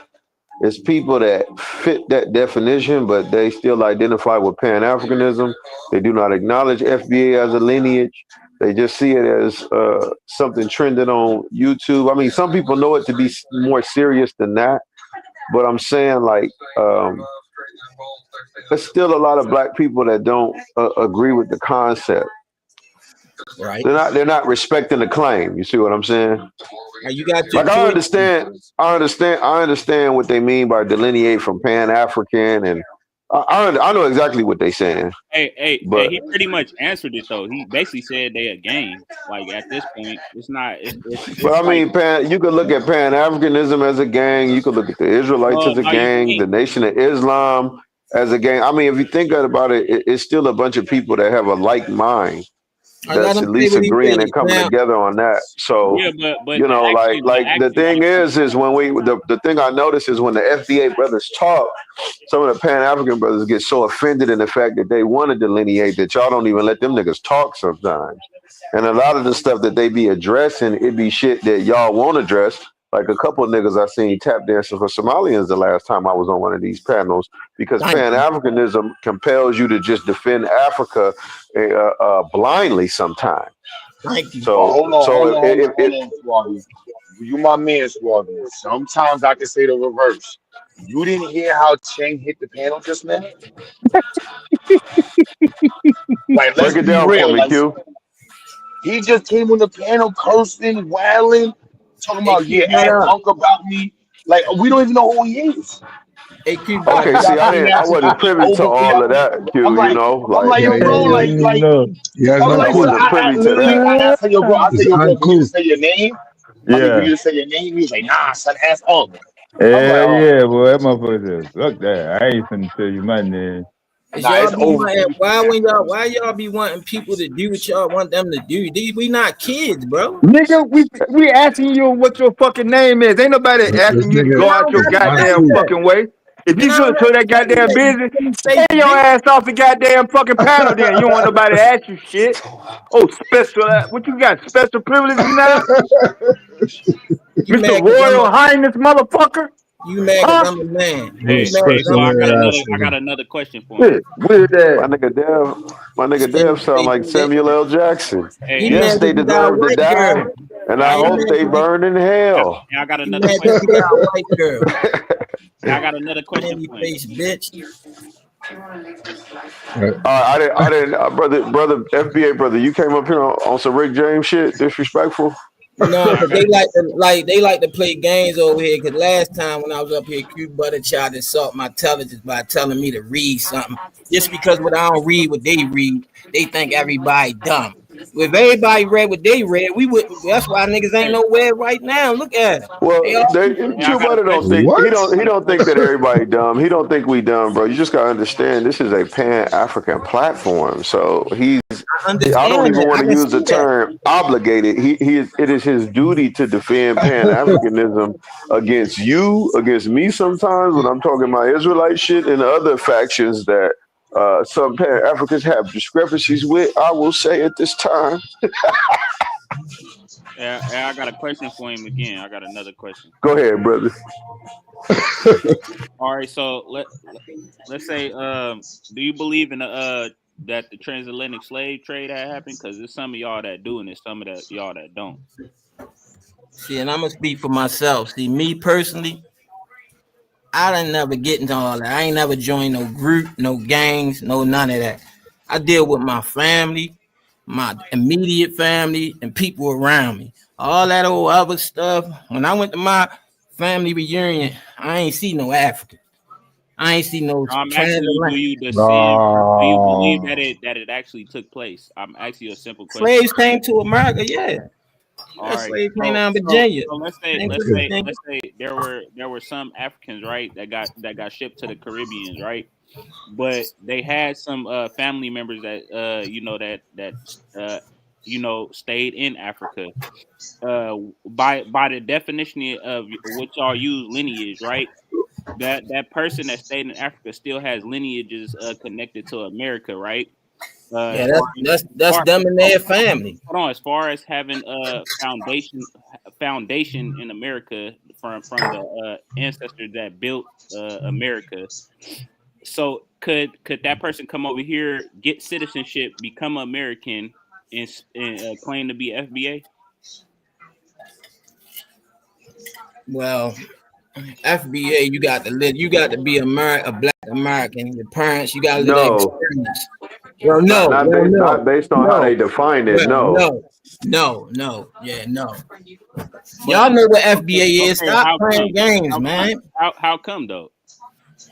S7: it's people that fit that definition, but they still identify with Pan-Africanism. They do not acknowledge FBA as a lineage. They just see it as something trending on YouTube. I mean, some people know it to be more serious than that, but I'm saying like there's still a lot of black people that don't agree with the concept.
S6: Right.
S7: They're not respecting the claim. You see what I'm saying?
S6: You got your
S7: like I understand what they mean by delineate from Pan African, and I know exactly what they're saying.
S2: Hey,
S7: but
S2: he pretty much answered it though. He basically said they a gang. Like at this point, it's not.
S7: But I mean, you could look at Pan Africanism as a gang. You could look at the Israelites as a gang, the Nation of Islam as a gang. I mean, if you think about it, it's still a bunch of people that have a like mind. That's at least agreeing and coming together on that. So
S2: yeah, but
S7: you know, the thing is when the thing I notice is when the FBA brothers talk, some of the Pan African brothers get so offended in the fact that they want to delineate that y'all don't even let them niggas talk sometimes. And a lot of the stuff that they be addressing, it be shit that y'all won't address. Like a couple of niggas I seen tap dancing for Somalians the last time I was on one of these panels, because Pan-Africanism compels you to just defend Africa blindly sometimes.
S3: So hold on, Swaggy. You my man, Swaggy. Sometimes I can say the reverse. You didn't hear how Chang hit the panel just now? Like, let's
S7: break it
S3: be
S7: down
S3: real.
S7: for me,
S3: Like,
S7: Q.
S3: he just came on the panel cursing, wailing, talking about, ask Unc about me. Like, we don't even know who he is.
S7: Okay, see, I wasn't privy to all of that, Q.
S3: I'm like,
S7: you know, like,
S3: I'm like, yo, bro, like, I'm like, so I literally, I asked her, yo, bro, I said, yo, bro, for you to say your name. I mean, for you to say your name, he was like, nah, son, ask Unc. I'm like, oh.
S5: Yeah, boy, that motherfucker said, look there. I ain't finna tell you my name.
S3: Nah, it's over.
S6: Why y'all be wanting people to do what y'all want them to do? We not kids, bro.
S5: Nigga, we asking you what your fucking name is. Ain't nobody asking you to go out your goddamn fucking way. If you should show that goddamn business, stay your ass off the goddamn fucking panel then. You don't want nobody to ask you shit. Oh, special, what you got, special privileges now? Mr. Royal Highness motherfucker?
S6: You mad because I'm a man.
S2: Hey, so I got another question for him.
S5: Weird
S7: my nigga Dev sound like Samuel L. Jackson. Yes, they deserve to die, and I hope they burn in hell.
S2: I got another question.
S6: You got a white girl.
S2: I got another question for him.
S6: Bitch.
S7: I didn't, brother, FBA brother, you came up here on some Rick James shit, disrespectful.
S6: No, but they like to play games over here. Cause last time when I was up here, Q Butter tried to insult my intelligence by telling me to read something. Just because when I don't read what they read, they think everybody dumb. If everybody read what they read, we would. That's why niggas ain't nowhere right now. Look at it.
S7: Well, Q Butter don't think he don't think that everybody dumb. He don't think we dumb, bro. You just gotta understand this is a Pan-African platform. So I don't even want to use the term obligated. It is his duty to defend Pan-Africanism against you, against me sometimes when I'm talking my Israelite shit and other factions that some Pan-Africans have discrepancies with. I will say at this time.
S2: I got a question for him again. I got another question.
S7: Go ahead, brother.
S2: All right, so let's say, do you believe in that the transatlantic slave trade had happened? Because there's some of y'all that do, and there's some of y'all that don't.
S6: See, and I'm gonna speak for myself. See, me personally, I didn't never get into all that. I ain't never joined no group, no gangs, no none of that. I deal with my family, my immediate family, and people around me. All that old other stuff. When I went to my family reunion, I ain't see no African. I ain't see no.
S2: I'm asking you, do you believe that it actually took place? I'm asking you a simple question.
S6: Slaves came to America, yeah.
S2: All right.
S6: Slaves came down Virginia.
S2: So let's say there were some Africans, right, that got shipped to the Caribbean, right? But they had some family members that stayed in Africa. By the definition of what y'all use lineage, right? That person that stayed in Africa still has lineages connected to America, right?
S6: Yeah, that's them and their family.
S2: Hold on, as far as having a foundation in America from the ancestors that built America. So could that person come over here, get citizenship, become American, and claim to be FBA?
S6: Well, FBA, you got to live. You got to be a Black American. Your parents, you got to live that experience. Well,
S7: not based on how they define it.
S6: No. Yeah, no. Y'all know what FBA is. Stop playing games, man.
S2: How come though?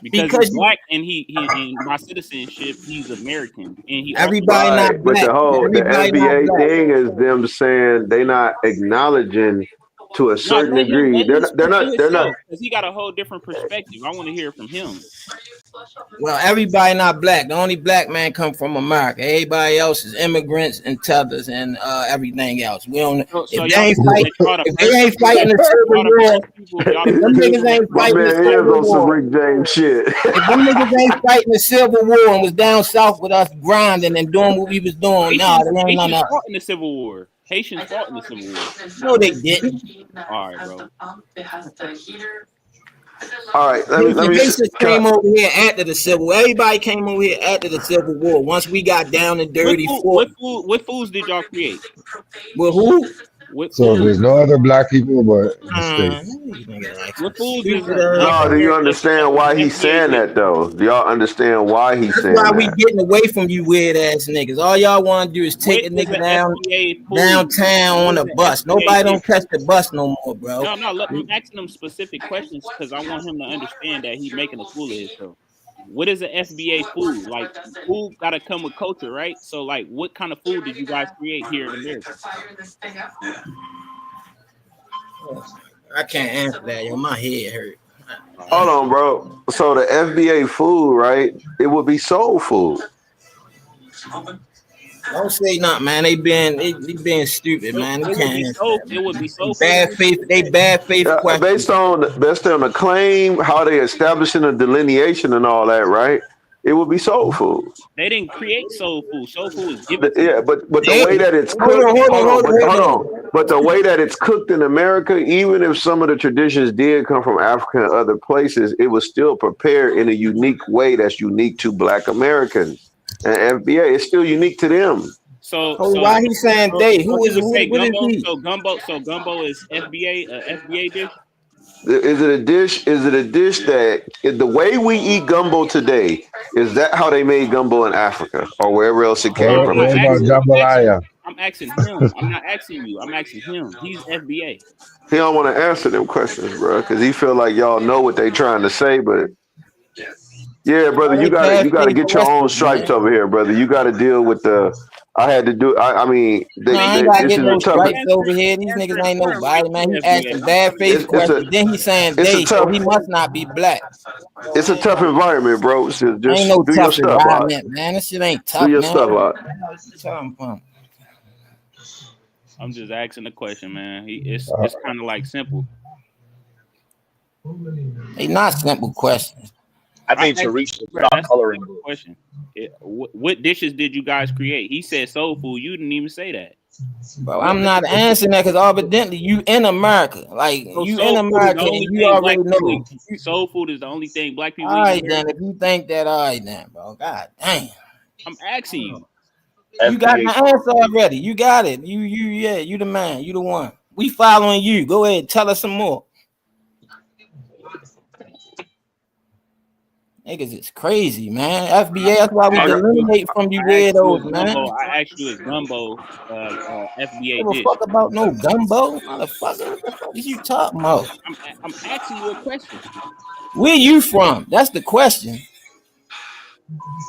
S2: Because he's black and he in my citizenship, he's American, and he
S6: everybody not black.
S7: But the FBA thing is them saying they not acknowledging to a certain degree. They're not.
S2: Because he got a whole different perspective. I want to hear from him.
S6: Well, everybody not black. The only black man come from America. Everybody else is immigrants and tethers and everything else. We don't. If they ain't fighting the Civil War, them niggas ain't fighting the Civil War.
S7: Rick James shit.
S6: If them niggas ain't fighting the Civil War and was down south with us grinding and doing what we was doing, they ain't none of
S2: fought in the Civil War. Haitians fought in the Civil War.
S6: No, they didn't.
S2: All right, bro.
S7: All right, let me
S6: came over here after the Civil War. Everybody came over here after the Civil War. Once we got down and dirty.
S2: What foods did y'all create?
S6: With who?
S4: So there's no other black people but in the States.
S2: What foods
S7: do you understand why he's saying that though? Do y'all understand why he's saying that?
S6: That's why we getting away from you weird ass niggas. All y'all want to do is take a nigga downtown on a bus. Nobody don't catch the bus no more, bro.
S2: No, look, I'm asking him specific questions because I want him to understand that he's making a fool of himself. What is an FBA food? Like, food gotta come with culture, right? So, like, what kind of food did you guys create here in America?
S6: I can't answer that, yo. My head hurt.
S7: Hold on, bro. So the FBA food, right? It would be soul food.
S6: Don't say nothing, man. They being stupid, man.
S2: It would be so
S6: bad faith. They bad faith questions.
S7: Based on the claim, how they establishing a delineation and all that, right? It would be soul food.
S2: They didn't create soul food. Soul food is given.
S7: Yeah, but the way that it's cooked. Hold on. But the way that it's cooked in America, even if some of the traditions did come from Africa and other places, it was still prepared in a unique way that's unique to Black Americans. And FBA is still unique to them.
S2: So
S6: why he saying they? Who is
S2: he?
S6: He?
S2: So gumbo is FBA, FBA dish.
S7: Is it a dish? Is it a dish that the way we eat gumbo today? Is that how they made gumbo in Africa or wherever else it came from?
S4: What about jambalaya?
S2: I'm asking him. I'm not asking you. I'm asking him. He's FBA.
S7: He don't want to answer them questions, bro, because he feel like y'all know what they trying to say, but. Yeah, brother, you gotta get your own stripes over here, brother. You gotta deal with the. I had to do. I mean,
S6: I ain't gotta get no stripes over here. These niggas ain't nobody, man. He asking bad face questions. Then he saying they, so he must not be black.
S7: It's a tough environment, bro. Just
S6: ain't no
S7: do
S6: tough
S7: your stuff,
S6: environment, man. This shit ain't tough.
S7: Do your
S6: man.
S7: stuff out.
S2: I'm just asking the question, man. It's kind of like simple.
S6: They not simple questions.
S8: I think to reach the stop coloring
S2: question. What dishes did you guys create? He said soul food. You didn't even say that.
S6: Bro, I'm not answering that because evidently you in America. Like you in America and you already know.
S2: Soul food is the only thing black people
S6: eat. All right, then. If you think that, all right, then, bro. God damn.
S2: I'm asking you.
S6: You got the answer already. You got it. You the man. You the one. We following you. Go ahead. Tell us some more. Niggas, it's crazy, man. FBA, that's why we eliminate from you weirdos, man.
S2: I asked you, is gumbo FBA dish?
S6: Fuck about no gumbo, motherfucker. What the fuck is you talking about?
S2: I'm asking you a question.
S6: Where you from? That's the question.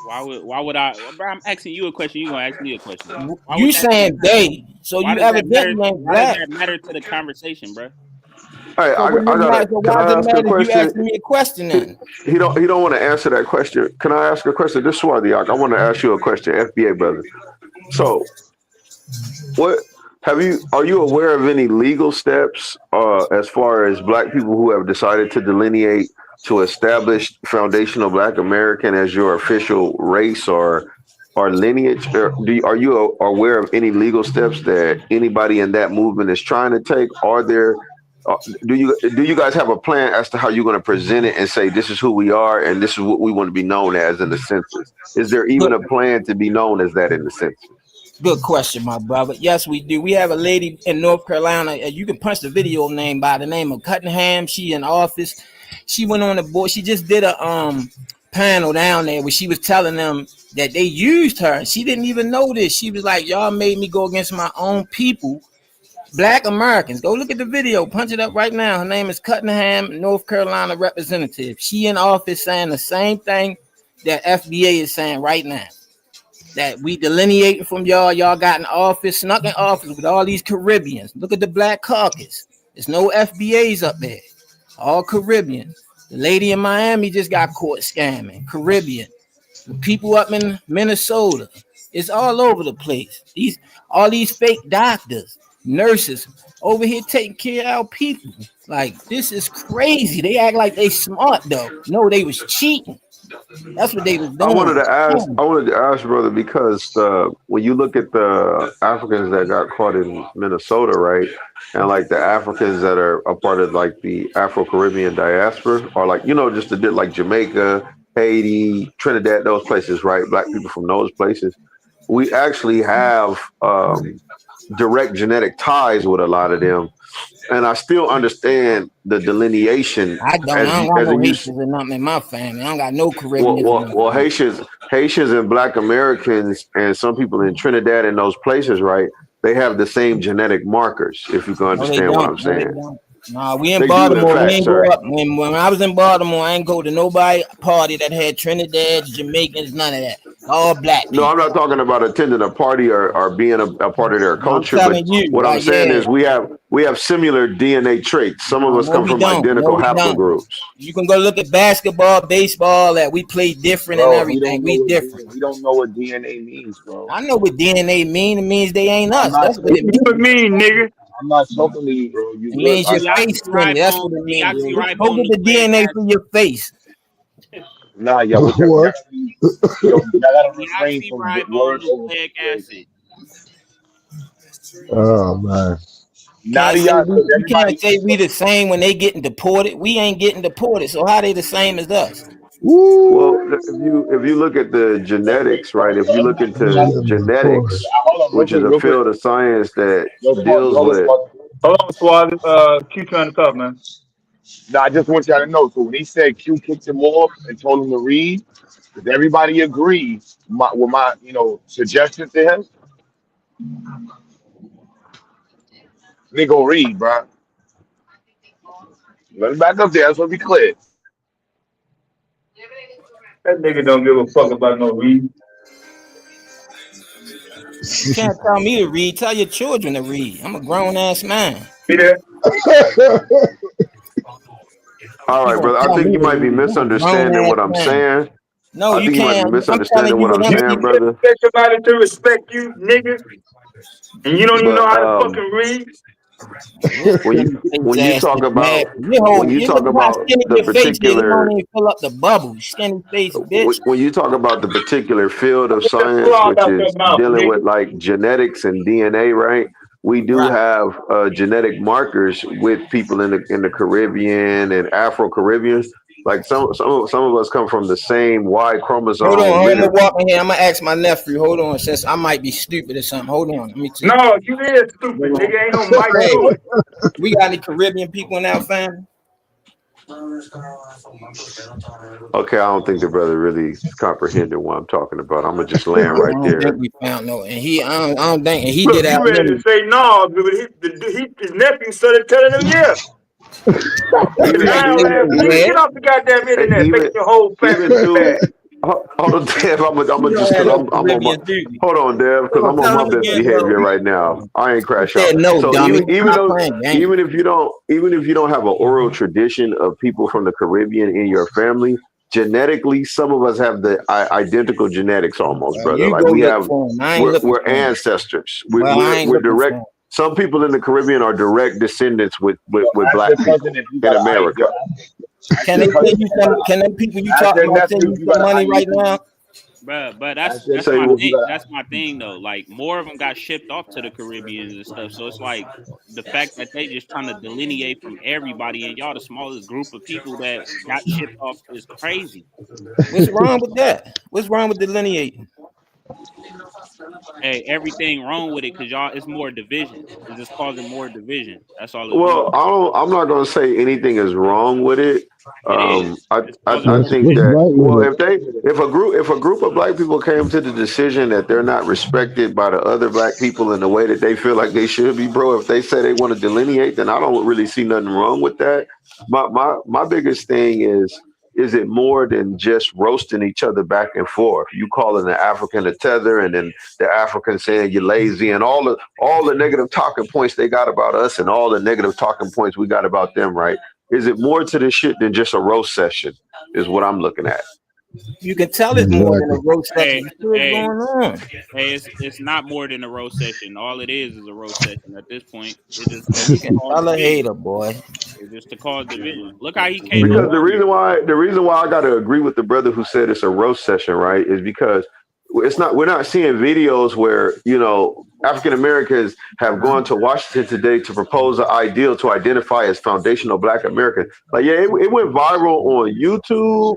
S2: Why would I? Bro, I'm asking you a question. You gonna ask me a question?
S6: You saying they? So you evidently ain't black.
S2: Why does that matter to the conversation, bro?
S7: Hey,
S6: so
S7: I ask a question?
S6: You asking me a question then?
S7: He don't want to answer that question. Can I ask a question? This Swarthy, I want to ask you a question, FBA brother. So What are you aware of any legal steps as far as black people who have decided to delineate to establish foundational Black American as your official race or lineage? Or are you aware of any legal steps that anybody in that movement is trying to take? Are there do you guys have a plan as to how you're going to present it and say this is who we are and this is what we want to be known as in the census? Is there even a plan to be known as that in the census?
S6: Good question, my brother. Yes, we do. We have a lady in North Carolina. You can punch the video name by the name of Cunningham. She in office. She went on the board. She just did a panel down there where she was telling them that they used her. And she didn't even know this. She was like, y'all made me go against my own people, Black Americans. Go look at the video. Punch it up right now. Her name is Cunningham, North Carolina representative. She in office saying the same thing that FBA is saying right now. That we delineating from y'all. Y'all got in office, snuck in office with all these Caribbeans. Look at the Black Caucus. There's no FBAs up there. All Caribbean. The lady in Miami just got caught scamming. Caribbean. The people up in Minnesota. It's all over the place. All these fake doctors, nurses over here taking care of our people. Like, this is crazy. They act like they smart though. No, they was cheating. That's what they was doing.
S7: I wanted to ask, brother, because when you look at the Africans that got caught in Minnesota, right, and like the Africans that are a part of like the Afro-Caribbean diaspora, or like just like Jamaica, Haiti, Trinidad, those places, right? Black people from those places, we actually have direct genetic ties with a lot of them. And I still understand the delineation.
S6: I don't got no Haitians and nothing in my family. I don't got no Caribbean.
S7: Well, Haitians and Black Americans and some people in Trinidad and those places, right? They have the same genetic markers, if you can understand what I'm saying.
S6: Nah, we in Baltimore. We ain't go up. When I was in Baltimore, I ain't go to nobody party that had Trinidad, Jamaicans, none of that. All black people.
S7: No, I'm not talking about attending a party or being a part of their culture. But what I'm saying is we have similar DNA traits. Some of us come from identical haplogroups.
S6: You can go look at basketball, baseball, that we play different and everything. We different.
S3: We don't know what DNA means, bro.
S6: I know what DNA means. It means they ain't us. That's what it
S5: means, nigga.
S3: I'm not talking to you, bro.
S6: It means your face skinny. That's what it means. Go get the DNA from your face.
S3: Nah, yeah. What? I gotta refrain from words.
S2: Acid.
S4: Oh man.
S6: You can't say we the same when they getting deported. We ain't getting deported. So how they the same as us?
S7: Well, if you look at the genetics, right? If you look into genetics, which is a field of science that deals with.
S5: Hold on, Squad. Q trying to talk, man.
S3: No, I just want y'all to know. So when he said Q kicked him off and told him to read, did everybody agree with my suggestion to him? They go read, bro. Let him back up there. That's what we clear.
S5: That nigga don't give a fuck about no read.
S6: You can't tell me to read. Tell your children to read. I'm a grown ass man.
S5: See that?
S7: All right, brother. I think you might be misunderstanding what I'm saying.
S6: No, you can't.
S7: You might be misunderstanding what I'm saying, brother.
S5: You expect somebody to respect you, nigga, and you don't even know how to fucking read.
S7: When you talk about the particular,
S6: fill up the bubble, skinny face, bitch.
S7: When you talk about the particular field of science, which is dealing with like genetics and DNA, right? We do have genetic markers with people in the Caribbean and Afro-Caribbean. Like some of us come from the same Y chromosome.
S6: Hold on, I'm walking here. I'm gonna ask my nephew. Hold on, since I might be stupid or something. Hold on, let me see.
S5: No, you is stupid, nigga. Ain't no Mike to it.
S6: We got any Caribbean people in our family?
S7: Okay, I don't think the brother really comprehended what I'm talking about. I'm gonna just land right there.
S6: I don't think we found no, and I don't think, and he did
S5: that. You ready to say no? His nephew started telling him yes. Get off the goddamn internet, make your whole family bad.
S7: Hold on, Dev. I'm just because I'm on my. Hold on, Dev, because I'm on my best behavior right now. I ain't crash out.
S6: No,
S7: so even if you don't have an oral tradition of people from the Caribbean in your family, genetically, some of us have the identical genetics almost, brother.
S6: You
S7: Like
S6: go
S7: we
S6: look
S7: have,
S6: for him. I ain't looking
S7: we're
S6: for him.
S7: ancestors.
S6: Well, I ain't
S7: We're
S6: looking
S7: direct.
S6: for him.
S7: Some people in the Caribbean are direct descendants with
S3: Ask
S7: black
S3: your
S7: people
S3: cousin if you
S7: in
S3: got an ID.
S7: America.
S3: Ask
S6: Can
S3: your
S6: they
S3: cousin
S6: send you
S3: if you got
S6: some?
S3: an
S6: Can
S3: ID.
S6: them people you
S3: Ask
S6: talking
S3: your
S6: about
S3: nephew
S6: send
S3: if
S6: you
S3: you
S6: some
S3: got an
S6: money right
S3: IEP.
S6: now?
S2: But
S3: Ask your
S2: that's
S7: Say
S2: my
S3: nephew if
S7: what?
S3: you
S2: thing.
S3: got
S2: That's my thing though. Like more of them got shipped off to the Caribbean and stuff. So it's like the fact that they just trying to delineate from everybody, and y'all the smallest group of people that got shipped off is crazy.
S6: What's wrong with that? What's wrong with delineating?
S2: Hey, everything wrong with it because y'all it's more division. It's just causing more division. That's all it's doing.
S7: Well, I'm not going to say anything is wrong with it.
S2: It is. It's causing
S7: I
S2: more
S7: think
S4: What's
S7: that,
S2: division.
S4: right
S7: well,
S4: with it?
S7: if a group of black people came to the decision that they're not respected by the other black people in the way that they feel like they should be, bro, if they say they want to delineate, then I don't really see nothing wrong with that. My biggest thing is it more than just roasting each other back and forth? You calling the African a tether, and then the African saying you're lazy, and all the negative talking points they got about us, and all the negative talking points we got about them, right? Is it more to this shit than just a roast session? Is what I'm looking at.
S6: You can tell it's more than a
S4: Exactly.
S6: roast session.
S2: Hey,
S6: You see what's
S2: hey,
S6: going on?
S2: hey, it's not more than a roast session. All it is a roast session at this point. It's just
S6: And you
S2: to
S6: can
S2: cause
S6: tell a
S2: division.
S6: hater, boy.
S2: It's just to cause division. Look how he came up
S7: Because
S4: Yeah.
S2: earlier.
S7: the reason why I got to agree with the brother who said it's a roast session, right, is because we're not seeing videos where African Americans have gone to Washington today to propose an ideal to identify as foundational Black Americans. Like, yeah, it went viral on YouTube.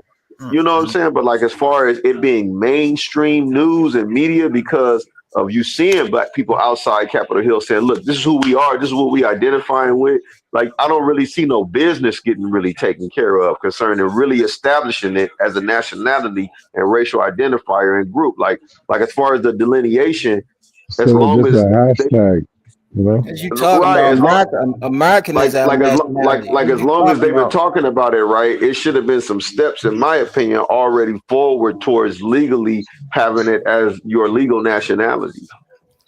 S7: You know what I'm saying? But like, as far as it being mainstream news and media, because of you seeing Black people outside Capitol Hill saying, "Look, this is who we are. This is what we identifying with." Like, I don't really see no business getting really taken care of concerning really establishing it as a nationality and racial identifier and group. Like as far as the delineation, as
S4: So
S7: long
S4: just a
S7: as they
S4: hashtag, you know?
S6: As you talking
S7: right,
S6: about
S7: as long
S6: America, American is our nationality.
S7: like
S6: What
S7: as
S6: you
S7: long as
S6: talking
S7: they've been
S6: about?
S7: talking about it, right, it should have been some steps, in my opinion, already forward towards legally having it as your legal nationality.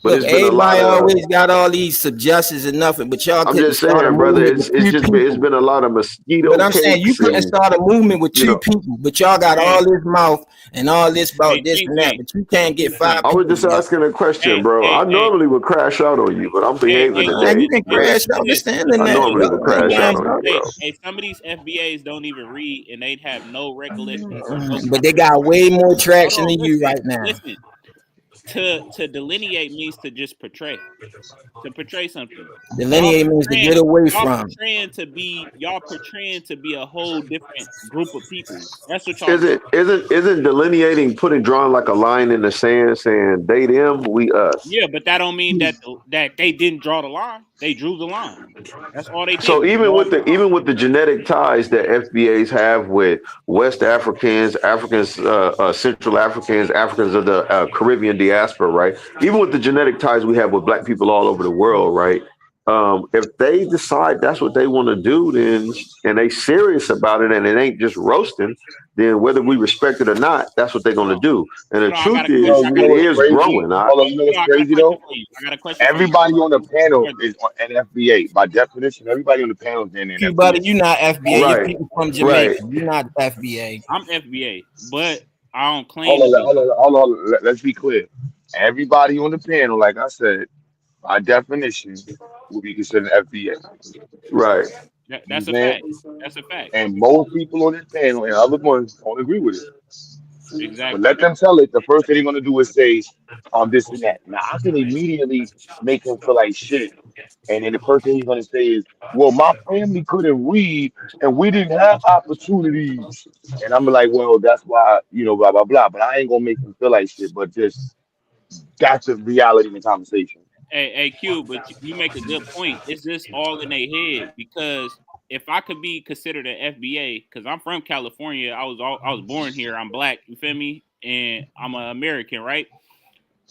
S7: But
S6: Look,
S7: it's been a lot
S6: everybody
S7: of
S6: always got all these suggestions and nothing, but y'all
S7: I'm
S6: couldn't
S7: just
S6: start a
S7: saying, brother,
S6: movement with two
S7: it's
S6: people.
S7: been a lot of
S6: But
S7: mosquito
S6: I'm saying you
S7: cakes
S6: couldn't
S7: and
S6: start a movement with
S7: you
S6: two
S7: know.
S6: people, but y'all got all
S2: Hey,
S6: this mouth and all this about
S2: hey,
S6: this
S2: King
S6: and that,
S2: King,
S6: but you can't get
S2: King
S6: five
S2: King.
S7: I was
S6: people
S7: just
S6: together.
S7: asking a question,
S2: Hey,
S7: bro.
S2: hey,
S7: I
S2: hey,
S7: normally would crash out on you, but I'm behaving
S2: hey,
S6: Man,
S7: today.
S6: you
S2: listen,
S6: can
S2: hey,
S7: So
S6: crash
S2: listen to
S6: out. Just
S2: this.
S6: stand in
S7: I
S2: Listen to
S6: there,
S2: this.
S7: normally
S6: brother.
S7: would
S6: I ain't
S7: crash
S2: Hey,
S7: out
S6: worrying
S7: on you,
S6: about
S7: bro.
S2: some of these FBAs don't even read and they'd have no recollection or no
S6: it. But they got
S2: comprehension.
S6: way more
S2: Hold
S6: traction
S2: on,
S6: than you
S2: listen,
S6: right now.
S2: listen. To delineate means to just portray. To portray something.
S6: Delineate means to get away from.
S2: Y'all portraying to be a whole different group of people. That's what y'all doing.
S7: Isn't delineating drawing like a line in the sand saying they them, we us?
S2: Yeah, but that don't mean that they didn't draw the line. They drew the line. That's all they did
S7: So
S2: was draw the line.
S7: even with the genetic ties that FBAs have with West Africans, Central Africans, Africans of the Caribbean diaspora, right? Even with the genetic ties we have with Black people all over the world, right? If they decide that's what they want to do, then and they serious about it, and it ain't just roasting, then whether we respect it or not, that's what they're going to do. And the
S2: Hold on, I got
S7: truth
S2: a
S7: is,
S2: question. I
S3: You
S2: got
S3: know
S2: a
S7: it
S3: what's
S2: question
S7: is
S2: for you.
S3: crazy?
S7: growing.
S3: Hold on, you know what's
S2: I got a
S3: crazy
S2: question
S3: though?
S2: for you. I got a question for you.
S3: Everybody on the panel
S2: Brother.
S3: is an FBA. By definition, everybody on the panel is in an
S6: Q buddy,
S3: FBA.
S6: you not FBA. You're
S7: Right,
S6: people from
S7: right.
S6: Jamaica. You're not FBA.
S2: I'm FBA, but I don't claim
S3: Hold
S2: to
S3: on,
S2: be.
S3: hold on. Let's be clear. Everybody on the panel, like I said, by definition, will be considered FBA.
S7: Right.
S3: You know
S2: That's a
S3: what I'm
S2: fact.
S3: saying?
S2: That's a fact.
S3: And most people on this panel and other ones don't agree with it. But
S2: Exactly.
S3: let them tell it. The first thing they're gonna do is say, this and that. Now I can immediately make him feel like shit. And then the first thing he's gonna say is, well, my family couldn't read and we didn't have opportunities. And I'm like, well, that's why, blah blah blah. But I ain't gonna make him feel like shit, but just that's the reality in the conversation.
S2: Hey, Q, but you make a good point. It's just all in their head because if I could be considered an FBA, because I'm from California, I was born here. I'm black. You feel me? And I'm an American, right?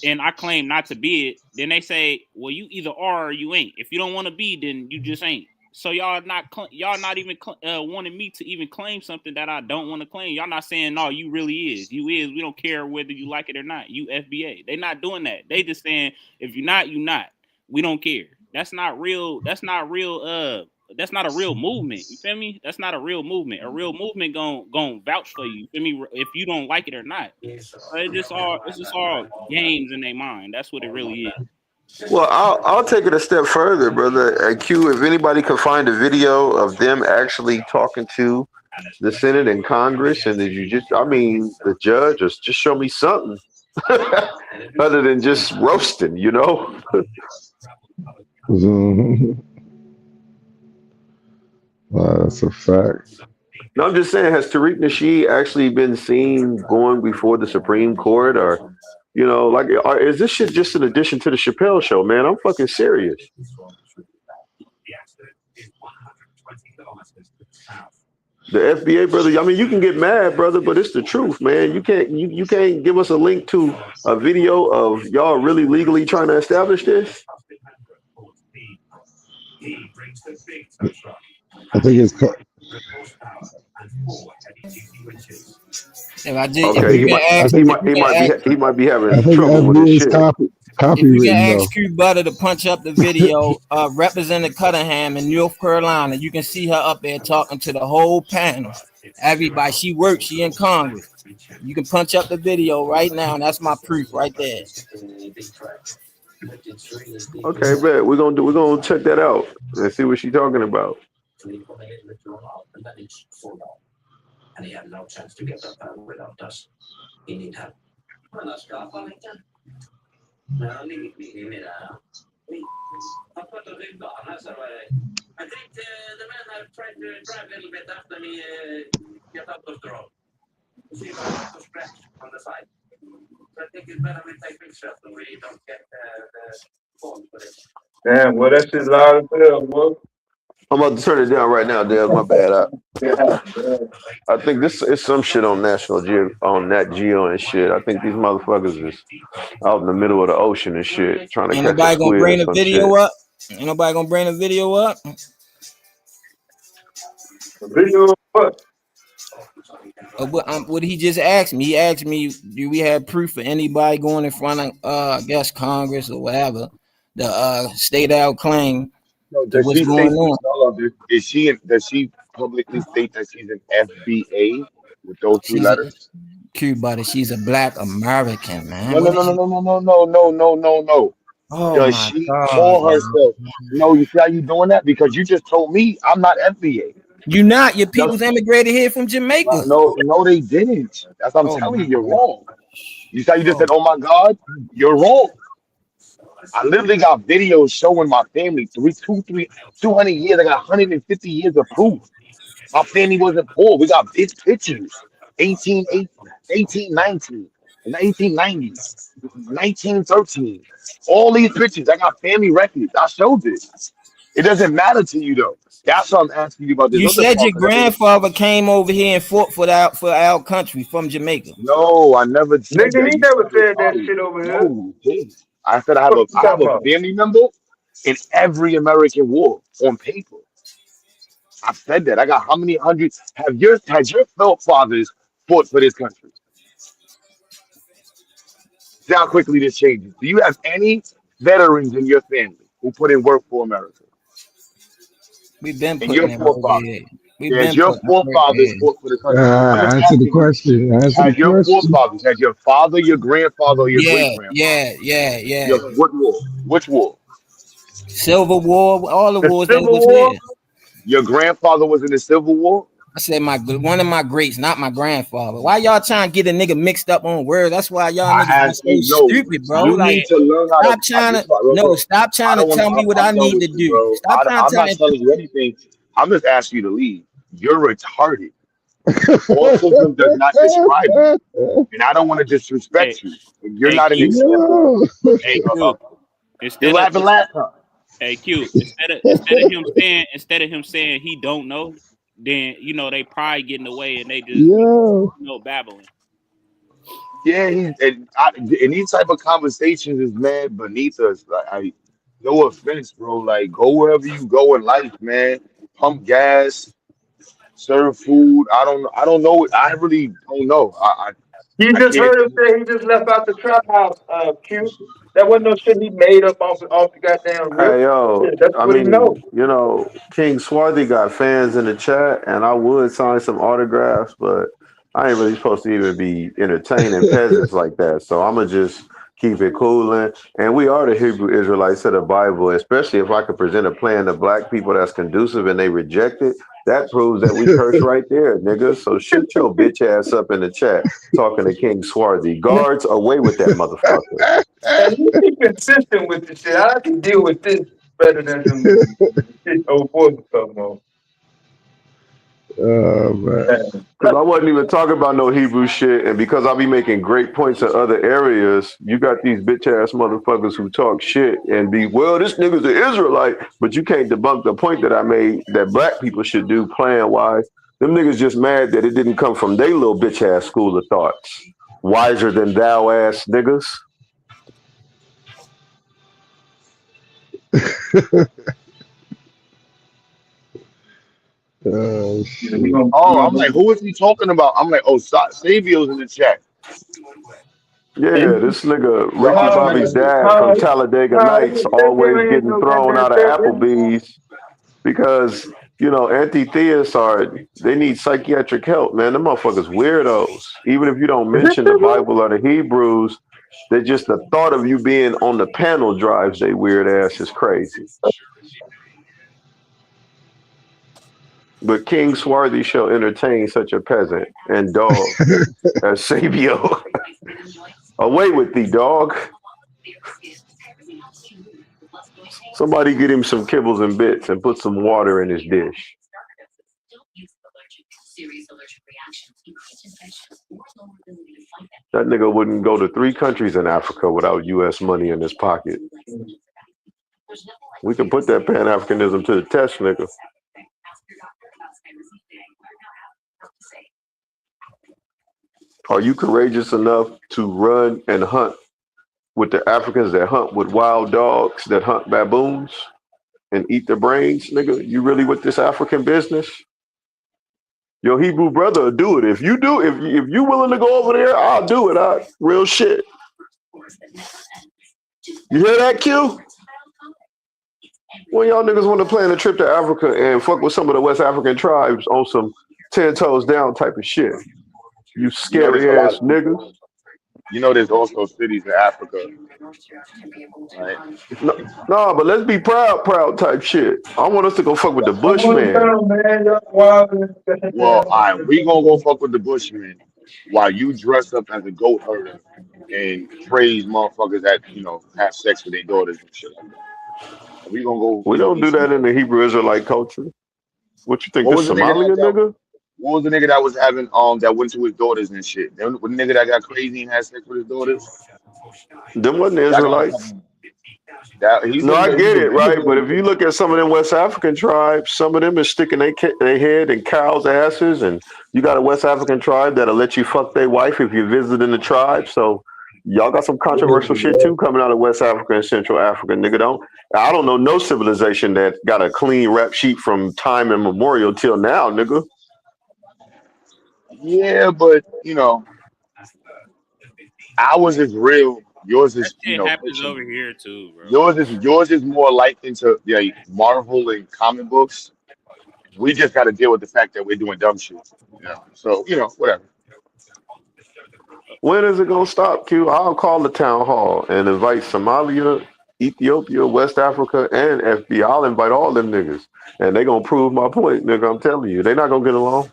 S2: And I claim not to be it. Then they say, well, you either are or you ain't. If you don't want to be, then you just ain't. So y'all not even wanting me to even claim something that I don't want to claim. Y'all not saying no, you really is. You is. We don't care whether you like it or not. You FBA. They not doing that. They just saying if you're not, you not. We don't care. That's not real. that's not a real movement. You feel me? That's not a real movement. A real movement gon' vouch for you. You feel me? If you don't like it or not. So it's just all games in their mind. That's what it really is.
S7: Well, I'll take it a step further, brother. Q, if anybody can find a video of them actually talking to the Senate and Congress, and the judge, or just show me something other than just roasting, you know.
S4: Wow, that's a fact.
S7: No, I'm just saying, has Tariq Nasheed actually been seen going before the Supreme Court, or, you know, like, is this shit just an addition to the Chappelle Show, man? I'm fucking serious. The FBA, brother. I mean, you can get mad, brother, but it's the truth, man. You can't give us a link to a video of y'all really legally trying to establish this.
S4: I think it's.
S6: If I did,
S7: Okay, he might be having trouble with his shit.
S4: Copy
S6: if you can
S4: written,
S6: ask Q Butter to punch up the video of Representative Cunningham in North Carolina, you can see her up there talking to the whole panel. Everybody, she works, she in Congress. You can punch up the video right now, and that's my proof right there.
S7: Okay, bet we're gonna check that out and see what she's talking about.
S9: And he had no chance to get up without us. He need help. I think the men have tried to drive a little bit after me get out of the road. See if I have to scratch on the side. So I think it's better we take pictures so we don't get the phone for it.
S5: Damn, well, that shit's loud as hell, boy.
S7: I'm about to turn it down right now, Dale. My bad. I think this is some shit on National Geo, on Nat Geo and shit. I think these motherfuckers is out in the middle of the ocean and shit, trying to
S6: Ain't
S7: catch
S6: nobody
S7: a
S6: gonna
S7: squid
S6: bring
S7: or
S6: the
S7: some
S6: video
S7: shit.
S6: up. Ain't nobody gonna bring the video up.
S5: The video what?
S6: What he just asked me. He asked me, do we have proof of anybody going in front of I guess Congress or whatever, the state out claim.
S3: No, does
S6: What's
S3: she
S6: going
S3: say
S6: on?
S3: does she publicly state that she's an FBA with those three
S6: She's
S3: letters?
S6: Q Buddy. She's a Black American, man.
S3: No.
S6: Oh
S3: Does
S6: my
S3: she
S6: God,
S3: call
S6: man.
S3: herself? No, you see how you doing that? Because you just told me I'm not FBA.
S6: You not. Your
S3: No,
S6: people's immigrated here from Jamaica.
S3: no, they didn't. That's what I'm
S6: Oh
S3: telling
S6: my
S3: you. You're
S6: God.
S3: wrong. You see how you just said, "Oh my God," you're wrong. I literally got videos showing my family 200 years. I got 150 years of proof. My family wasn't poor. We got big pictures. 1819, 1890, 1913. All these pictures. I got family records. I showed this. It doesn't matter to you though. That's what I'm asking you about this
S6: You
S3: other
S6: said your
S3: part.
S6: grandfather came over here and fought for our country from Jamaica.
S3: No, I never said
S5: Nigga,
S3: that.
S5: he
S3: You
S5: never
S3: said your
S5: said that
S3: father.
S5: shit over here.
S3: No, dude. I said I
S5: What you
S3: have
S5: talking
S3: a
S5: about?
S3: family member in every American war on paper. I said that. I got how many hundreds has your forefathers fought for this country? See how quickly this changes. Do you have any veterans in your family who put in work for America?
S6: We've been
S3: And your
S6: putting it over
S3: forefathers?
S6: here. We've
S3: Has
S6: been
S3: your
S6: putting it over
S3: forefathers
S6: here.
S3: fought for the country? I'm just
S4: Answer the
S3: asking you.
S4: question. Answer the
S3: Has your
S4: question.
S3: forefathers, has your father, your grandfather, or your great grandfather?
S6: Yeah.
S3: What war? Which war?
S6: Civil War, all the
S5: The
S6: wars that
S5: Civil
S6: was
S5: War?
S6: here.
S3: Your grandfather was in the Civil War?
S6: I said one of my greats, not my grandfather. Why y'all trying to get a nigga mixed up on words? That's why y'all
S3: I
S6: niggas
S3: asked
S6: be
S3: you,
S6: so
S3: no.
S6: stupid, bro.
S3: You
S6: Like,
S3: need to learn how to.
S6: stop trying to tell me what I
S3: I'm done
S6: need
S3: with
S6: to
S3: you,
S6: do.
S3: bro.
S6: Stop trying to
S3: I'm
S6: tell
S3: not
S6: me.
S3: telling you anything. I'm just asking you to leave. You're retarded. Autism does not describe you, and I don't want to
S2: Hey,
S3: disrespect you. And you're
S2: hey
S3: not an
S2: Q,
S3: example.
S4: Yo.
S2: hey
S3: Uh,
S2: Q.
S3: you
S2: Instead of
S3: happened last time.
S2: Hey Q, instead of him saying he don't know, then you know they pride getting away and they just be
S4: Yo.
S2: babbling.
S3: Yeah, and these type of conversations is mad beneath us. Like, no offense, bro. Like, go wherever you go in life, man. Pump gas, serve food. I don't know. I really don't know.
S5: You
S3: I
S5: just
S3: can't.
S5: heard him say he just left out the trap house, Q. That wasn't no shit he made up off the goddamn rip.
S7: Hey yo,
S5: Shit, that's
S7: I
S5: what he
S7: mean,
S5: knows.
S7: King Swarthy got fans in the chat, and I would sign some autographs, but I ain't really supposed to even be entertaining peasants like that. So I'ma just keep it cool. And we are the Hebrew Israelites of the Bible, especially if I could present a plan to black people that's conducive and they reject it. That proves that we curse right there, nigga. So shut your bitch ass up in the chat talking to King Swarthy. Guards, away with that motherfucker.
S5: And you be consistent with the shit. I can deal with this better than some shit old boys are talking about.
S4: Oh man.
S7: Because I wasn't even talking about no Hebrew shit, and because I be making great points in other areas, you got these bitch ass motherfuckers who talk shit and be, well, this nigga's an Israelite, but you can't debunk the point that I made that black people should do plan wise. Them niggas just mad that it didn't come from their little bitch ass school of thoughts. Wiser than thou ass niggas.
S4: Oh shit.
S3: Oh, I'm like, who is he talking about? I'm like, oh, Savio's in the chat.
S7: Yeah, this nigga
S3: Yo,
S7: Ricky
S3: I remember
S7: Bobby's
S3: this.
S7: dad from Talladega Nights always getting thrown out of Applebee's because, anti-theists they need psychiatric help, man. Them motherfuckers weirdos. Even if you don't mention the Bible or the Hebrews, they just the thought of you being on the panel drives they weird ass is crazy. But King Swarthy shall entertain such a peasant and dog as Sabio. Away with thee, dog. Somebody get him some kibbles and bits and put some water in his dish. That nigga wouldn't go to 3 countries in Africa without U.S. money in his pocket. We can put that Pan-Africanism to the test, nigga. Are you courageous enough to run and hunt with the Africans that hunt with wild dogs, that hunt baboons and eat their brains, nigga? You really with this African business? Your Hebrew brother will do it. If you willing to go over there, I'll do it. Real shit. You hear that, Q? When y'all niggas want to plan a trip to Africa and fuck with some of the West African tribes on some 10 toes down type of shit. You scary ass niggas.
S3: There's also cities in Africa. Right?
S7: No, but let's be proud type shit. I want us to go fuck with the Bushmen.
S3: Well, all right, we gonna go fuck with the Bushmen while you dress up as a goat herder and praise motherfuckers that have sex with their daughters and shit like that. We gonna go.
S7: We don't do that in the Hebrew Israelite culture. What you think?
S3: What
S7: The
S3: was the nigga
S7: Somalian nigga?
S3: What was the nigga that was having that went to his daughters and shit? The nigga that got crazy and had sex with his daughters.
S7: Them wasn't the Israelites. No, I get it, right? But if you look at some of them West African tribes, some of them is sticking their head in cows' asses, and you got a West African tribe that'll let you fuck their wife if you visit in the tribe. So y'all got some controversial shit too coming out of West Africa and Central Africa, nigga. I don't know no civilization that got a clean rap sheet from time immemorial till now, nigga.
S3: Yeah, but ours is real. Yours is
S2: It happens over here too, bro.
S3: Yours is more likened to Marvel and comic books. We just got to deal with the fact that we're doing dumb shit. So whatever.
S7: When is it gonna stop, Q? I'll call the town hall and invite Somalia, Ethiopia, West Africa, and FBA. I'll invite all them niggas, and they gonna prove my point, nigga. I'm telling you, they not gonna get along,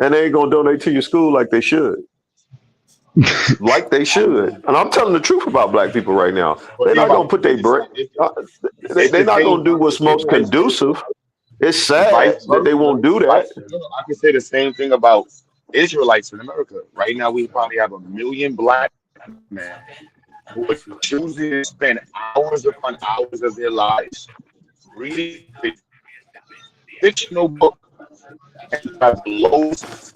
S7: and they ain't gonna donate to your school like they should. Like they should. And I'm telling the truth about black people right now. They're not gonna put their bread. They're not gonna do what's most conducive. It's sad that they won't do that.
S3: I can say the same thing about Israelites in America. Right now, we probably have 1 million black men who are choosing to spend hours upon hours of their lives reading a fictional book and have the lowest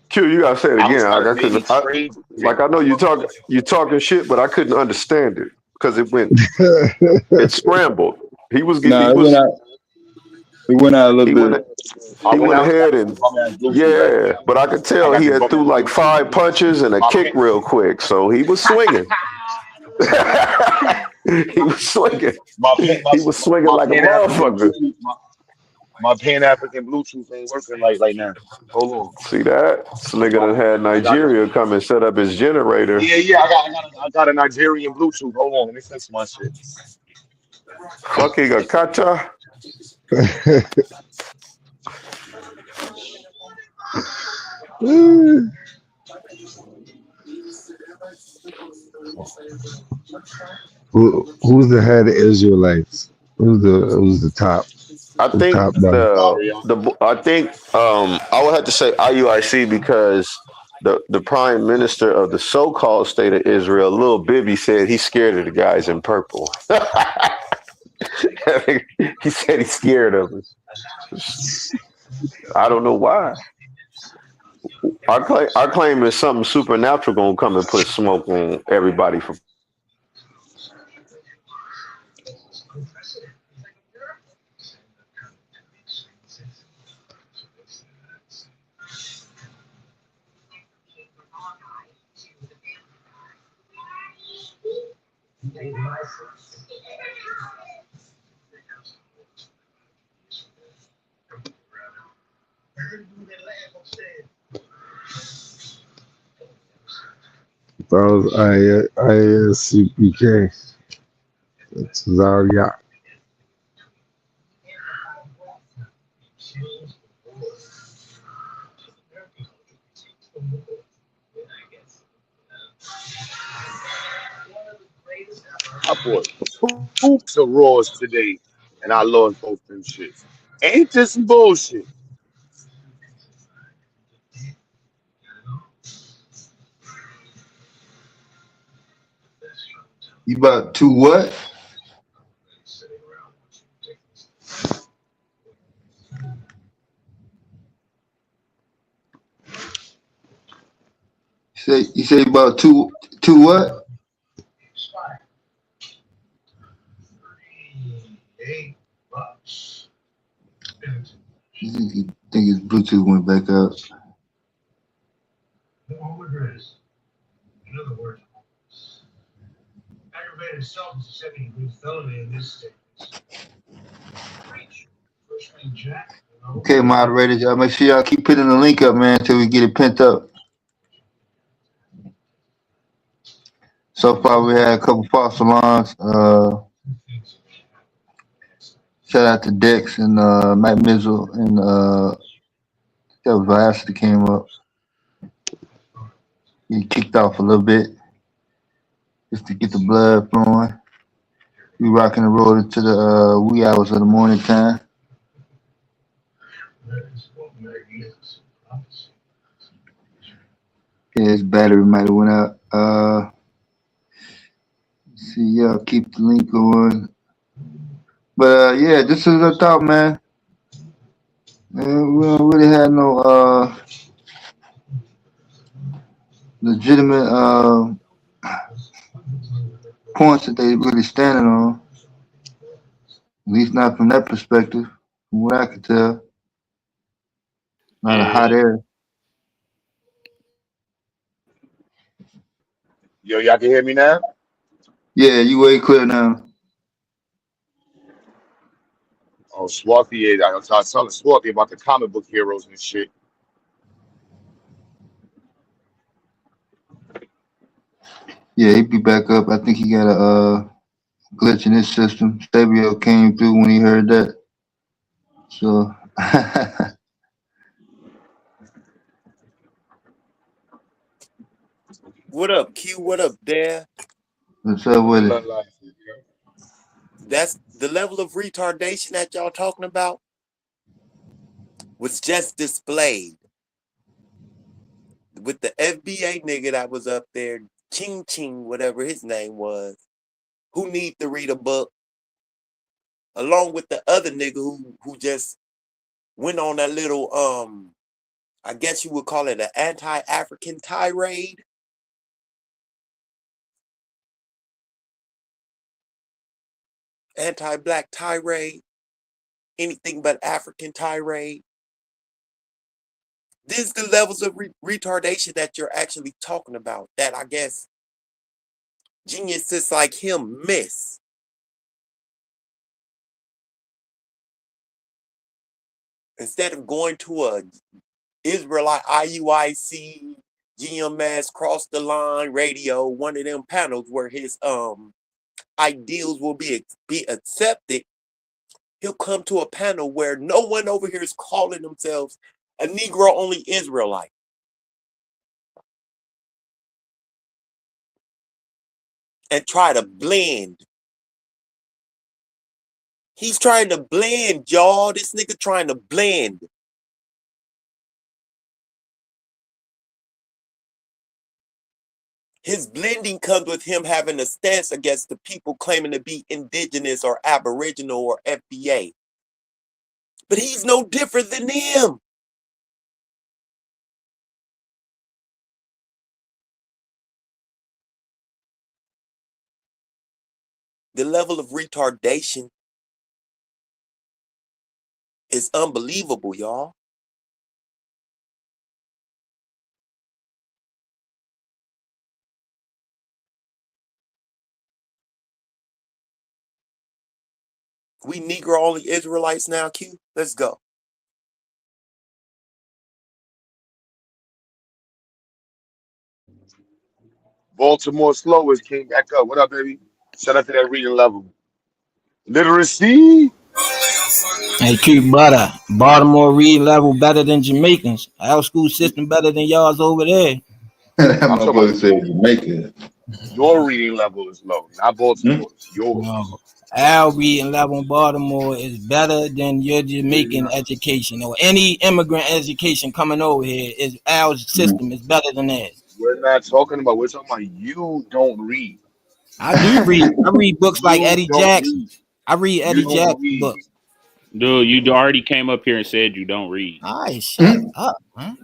S7: Q, you gotta say it again. I know you talking shit, but I couldn't understand it because it scrambled.
S5: He went out a
S7: He
S5: little
S7: went
S5: bit.
S3: I
S7: he
S3: went
S7: went
S3: out. I
S7: ahead
S3: got
S7: and
S3: some bum ass Bluetooth right
S7: yeah,
S3: there.
S7: but I could
S3: I
S7: tell
S3: got
S7: he
S3: some
S7: had
S3: bum
S7: threw
S3: ass
S7: like
S3: Bluetooth.
S7: 5 punches and a
S3: My
S7: kick
S3: pin,
S7: real quick, so he was swinging. He was swinging.
S3: my pin,
S7: He was swinging
S3: my
S7: like a
S3: Pan African
S7: motherfucker.
S3: Bluetooth. My Pan African Bluetooth ain't working right now. Hold on.
S7: See that? This nigga
S3: Hold
S7: done
S3: on.
S7: had
S3: I got.
S7: Nigeria come and set up his generator.
S3: Yeah. I got a Nigerian Bluetooth. Hold on. Let me fix my shit.
S7: Fucking a kacha.
S4: Who's the head of Israelites? Who's the top?
S7: I
S4: The
S7: think
S4: top dog.
S7: I would have to say IUIC because the prime minister of the so-called state of Israel, Lil Bibby, said he's scared of the guys in purple. He said he's scared of us. I don't know why. I claim it's something supernatural gonna come and put smoke on everybody for.
S4: That was ISCPK. That's Zarya.
S3: I bought hoops of Raws today, and I lost both them shits. Ain't this some bullshit?
S5: You about to what? You say about two what? I think his Bluetooth went back up. Okay, moderators, y'all make sure y'all keep putting the link up, man, until we get it pent up. So far, we had a couple false alarms. Shout out to Dex and Matt Mizzle and that was Viacity came up. He kicked off a little bit just to get the blood flowing. We rocking and rolling to the wee hours of the morning time. Yeah, his battery might have went out. See, y'all keep the link going. But yeah, this is a thought, man. We don't really have no legitimate points that they really standing on. At least not from that perspective, from what I could tell. Not a hot air.
S3: Yo, y'all can hear me now?
S5: Yeah, you way clear now.
S3: Oh, Swarthy, I was telling Swarthy about the comic book heroes and shit.
S5: Yeah, he be back up. I think he got a glitch in his system. Stabio came through when he heard that. So
S10: What up, Q? What up, Dare?
S5: what's up with it?
S10: That's the level of retardation that y'all talking about was just displayed with the FBA nigga that was up there, Ching Ching, whatever his name was, who need to read a book, along with the other nigga who just went on that little I guess you would call it an anti-African tirade. Anti-black tirade. anything but African tirade. This is the levels of retardation that you're actually talking about, that I guess geniuses like him miss. Instead of going to a Israelite IUIC, GMS, Cross the Line Radio, one of them panels where his ideals will be accepted, he'll come to a panel where no one over here is calling themselves a Negro-only Israelite. And try to blend. He's trying to blend, y'all. This nigga trying to blend. His blending comes with him having a stance against the people claiming to be indigenous or aboriginal or FBA. But he's no different than them. The level of retardation is unbelievable, y'all. We Negro-only Israelites now, Q. Let's go.
S3: Baltimore Slowers came back up. What up, baby? Shout out to that reading level. Literacy.
S6: Hey, Q brother, Baltimore read level better than Jamaicans. Our school system better than y'all's over there.
S4: That
S3: I'm talking about
S4: motherfucker said Jamaica.
S3: your reading level is low, not Baltimore's. Yours.
S6: No. Our reading level in Baltimore is better than your Jamaican
S3: Yeah.
S6: education or any immigrant education coming over here. Is our system is better than theirs.
S3: We're not talking about. We're talking about you don't read.
S6: I do read. I read books like
S3: You
S6: Eddie
S3: don't
S6: Jackson.
S3: read.
S6: I read
S3: You
S6: Eddie
S3: don't
S6: Jackson
S3: read.
S6: books.
S2: Dude, you already came up here and said you don't read.
S6: All right, shut up, man.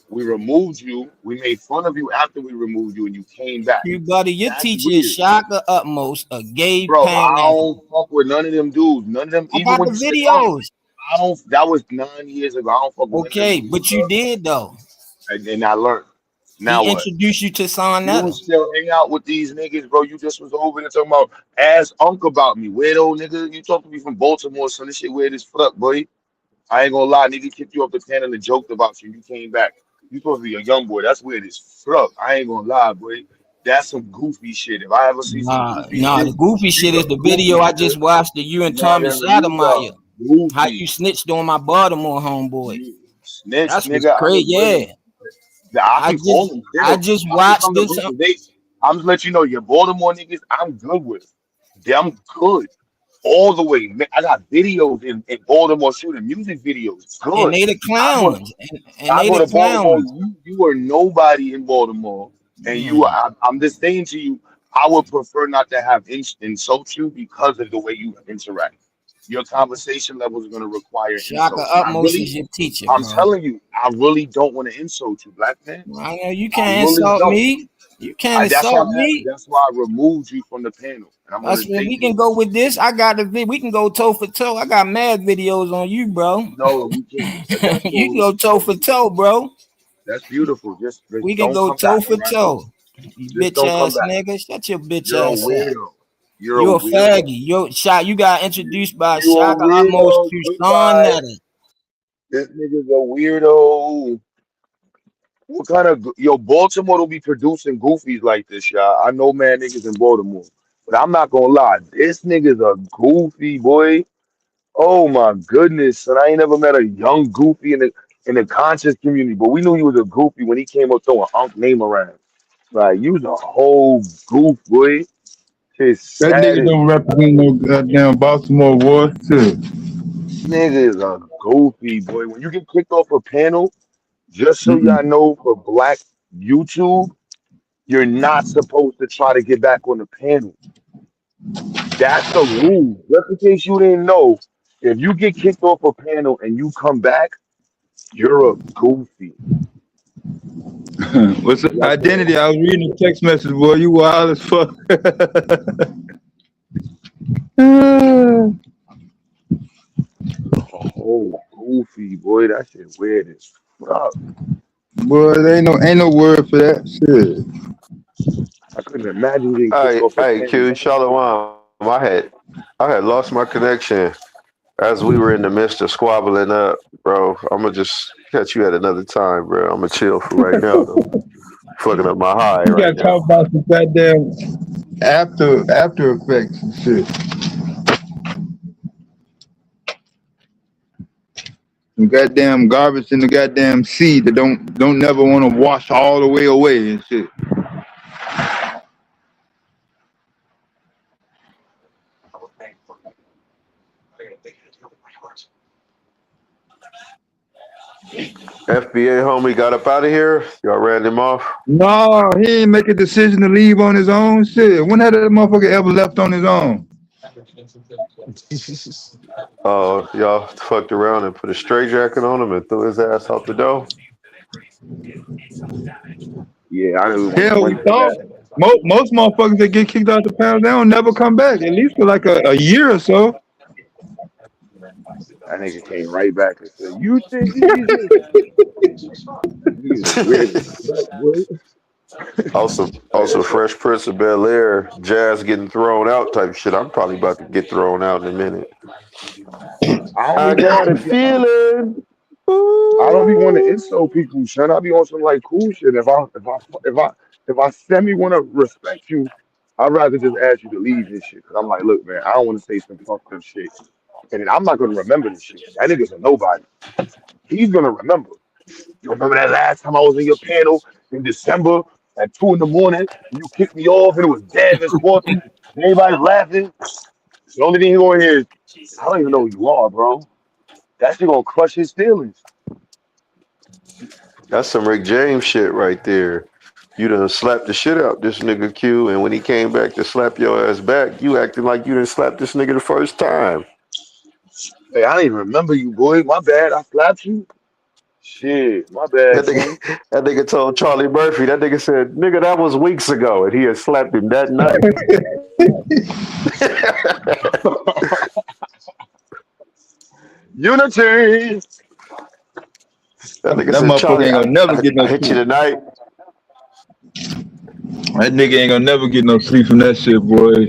S3: We removed you. We made fun of you after we removed you, and you came back.
S6: You buddy, your
S3: That's
S6: teacher
S3: weird.
S6: is Shaka Utmost, a gay
S3: Bro, I
S6: Pan-African.
S3: don't fuck with none of them dudes. None of them.
S6: I
S3: Even
S6: got
S3: when
S6: the
S3: you said
S6: videos.
S3: I don't. That was 9 years ago. I don't fuck with none of them
S6: Okay,
S3: dudes,
S6: but
S3: bro.
S6: you did though.
S3: And I learned. Now
S6: He
S3: what?
S6: introduced you to
S3: You
S6: Sonetta.
S3: still hang out with these niggas, bro. You just was over there talking about ask Unc about me. Weirdo nigga. You talking to me from Baltimore, son. This shit weird as fuck, boy. I ain't gonna lie, nigga kicked you off the panel and joked about you. You came back. You supposed to be a young boy. That's weird as fuck. I ain't gonna lie, boy. That's some goofy shit. If I ever see some goofy
S6: Nah,
S3: shit,
S6: the goofy shit
S3: you's
S6: is
S3: a
S6: the
S3: goofy
S6: video I
S3: nigga.
S6: just watched of you and Tommy
S3: You's a
S6: Sotomayor. How you
S3: goofy.
S6: snitched on my Baltimore homeboy.
S3: You snitch,
S6: That's what's
S3: nigga. I
S6: crazy.
S3: was with him.
S6: Yeah.
S3: I can call him
S6: I
S3: still.
S6: just
S3: I can
S6: watched
S3: come to
S6: this.
S3: Brooklyn. I'm just let you know, your Baltimore niggas, I'm good with. I'm good. All the way. Man, I got videos in Baltimore shooting music videos.
S6: And
S3: Good.
S6: they the
S3: I go
S6: clowns. And
S3: I
S6: they
S3: go
S6: the
S3: to Baltimore.
S6: clowns.
S3: You were nobody in Baltimore, and I'm just saying to you, I would prefer not to have insult you because of the way you interact. Your conversation levels are going to require
S6: Shaka
S3: insults.
S6: Utmost is your teacher,
S3: I'm
S6: bro.
S3: telling you, I really don't want to insult you, black man.
S6: I know you
S3: I
S6: can't
S3: really
S6: insult
S3: don't.
S6: me. You can't
S3: That's why
S6: insult me.
S3: that's why I removed you from the panel, and I'm
S6: That's
S3: gonna
S6: when
S3: say
S6: we
S3: this.
S6: can go with this. I got the we can go toe for toe. I got mad videos on you, bro.
S3: No, you can't. That's
S6: You
S3: cool.
S6: can go toe for toe, bro.
S3: That's beautiful. Just
S6: We can
S3: don't
S6: go
S3: come
S6: toe
S3: back,
S6: for
S3: all right?
S6: toe. You
S3: Just
S6: bitch
S3: don't come
S6: ass
S3: back.
S6: nigga. Shut your bitch
S3: You're a
S6: ass up.
S3: weirdo. You're a
S6: You a
S3: weirdo.
S6: faggy. You shot. You got introduced by
S3: You're a
S6: Shaka Utmost
S3: weirdo.
S6: to Sean
S3: Goodbye.
S6: Netta.
S3: This nigga's a weirdo. What kind of Baltimore don't be producing goofies like this, y'all? I know man niggas in Baltimore, but I'm not gonna lie. This nigga's a goofy boy. Oh my goodness, son. I ain't never met a young goofy in the conscious community, but we knew he was a goofy when he came up throwing Unc name around. Like you was a whole goof, boy. It's
S4: That
S3: sad
S4: nigga
S3: as
S4: don't represent no goddamn Baltimore boy, too.
S3: nigga is a goofy boy. When you get kicked off a panel, just so y'all know, for black YouTube, you're not supposed to try to get back on the panel. That's the rule. Just in case you didn't know, if you get kicked off a panel and you come back, you're a goofy.
S4: What's the
S3: That's
S4: identity? I was reading the text message, boy. You wild as fuck.
S3: Oh, goofy, boy. That shit weird as fuck.
S5: Boy, there ain't no word for that shit.
S3: I couldn't imagine getting kicked
S7: Hey,
S3: off a
S7: hey,
S3: plane.
S7: Q, Shalom. I had lost my connection as we were in the midst of squabbling up, bro. I'm gonna just catch you at another time, bro. I'm gonna chill for right now, though. Fucking up my high
S5: You
S7: right
S5: gotta talk
S7: now.
S5: about some goddamn after effects and shit. Some goddamn garbage in the goddamn sea that don't never want to wash all the way away and shit.
S7: FBA homie got up out of here. Y'all ran him off.
S5: No, he ain't make a decision to leave on his own. Shit, when had that motherfucker ever left on his own?
S7: Oh, y'all fucked around and put a straight jacket on him and threw his ass out the door.
S3: Yeah, I didn't want to
S5: Hell, we
S3: went through
S5: thought
S3: that.
S5: most motherfuckers that get kicked out the pound, they don't never come back. At least for like a year or so.
S3: That nigga came right back and said, "You think Jesus?" Niggas is weird as fuck, boy.
S7: Also, Fresh Prince of Bel Air, Jazz getting thrown out type shit. I'm probably about to get thrown out in a minute.
S3: I don't
S7: I
S3: even
S7: got a
S3: want to.
S7: feeling.
S3: I don't be want to
S7: Ooh.
S3: insult people, son. I be on some like cool shit. If I semi want to respect you, I'd rather just ask you to leave this shit. Cause I'm like, look, man, I don't want to say some fucked up shit, and then I'm not gonna remember this shit. That nigga's a nobody. He's gonna remember. You remember that last time I was in your panel in December at 2 in the morning? You kicked me off and it was dead and sporty. And everybody's laughing. The only thing he's gonna hear is, I don't even know who you are, bro. That shit gonna crush his feelings.
S7: That's some Rick James shit right there. You done slapped the shit out this nigga Q, and when he came back to slap your ass back, you acting like you done slapped this nigga the first time.
S3: Hey, I don't even remember you, boy. My bad. I slapped you. Shit, my bad,
S7: That
S3: King.
S7: nigga, that nigga told Charlie Murphy, that nigga said, nigga, that was weeks ago, and he had slapped him that night.
S3: Unity.
S7: That nigga
S5: That
S7: said,
S5: motherfucker
S7: Charlie,
S5: ain't gonna never get
S7: I
S5: no
S7: hit you
S5: sleep.
S7: tonight.
S5: That nigga ain't gonna never get no sleep from that shit, boy.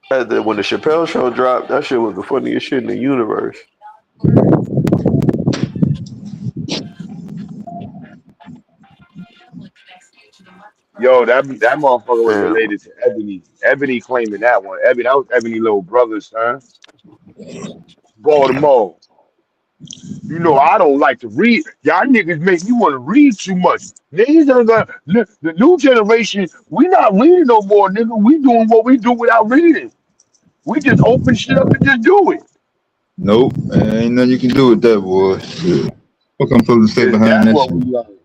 S7: When the Chappelle show dropped, that shit was the funniest shit in the universe.
S3: Yo, that motherfucker was
S7: And
S3: related to Ebony. Ebony claiming that one. Ebony, that was Ebony little brother, son. Baltimore. You know, I don't like to read. Y'all niggas make me want to read too much. Niggas are the new generation, we not reading no more, nigga. We doing what we do without reading. We just open shit up and just do it.
S5: Nope, ain't nothing you can do with that, boy. Shit. Fuck, I'm supposed to stay
S3: Is
S5: behind
S3: that
S5: that
S3: what
S5: shit.
S3: we learned?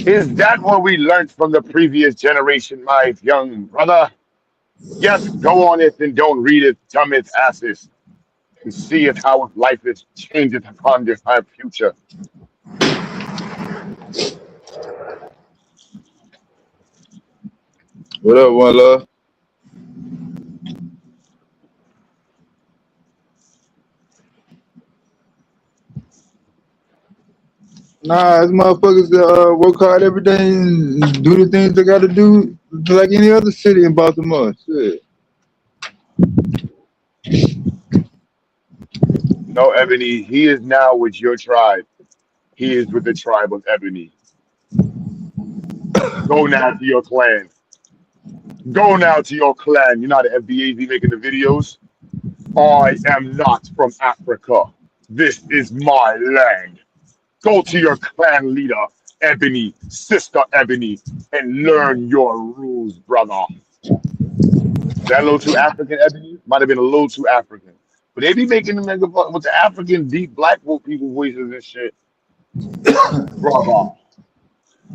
S3: Is that what we learned from the previous generation, my young brother? Yes, go on it and don't read it, dumb its asses, and see it how life is changing upon your future.
S5: What up, one love? Nah, it's motherfuckers that work hard every day and do the things they gotta do like any other city in Baltimore. Shit.
S3: No, Ebony, he is now with your tribe. He is with the tribe of Ebony. Go now to your clan. Go now to your clan. You know how the FBA be making the videos? I am not from Africa. This is my land. Go to your clan leader, Ebony, sister Ebony, and learn your rules, brother. Was that a little too African, Ebony? Might have been a little too African. But they be making them nigga with the African deep black people voices and shit. Brother,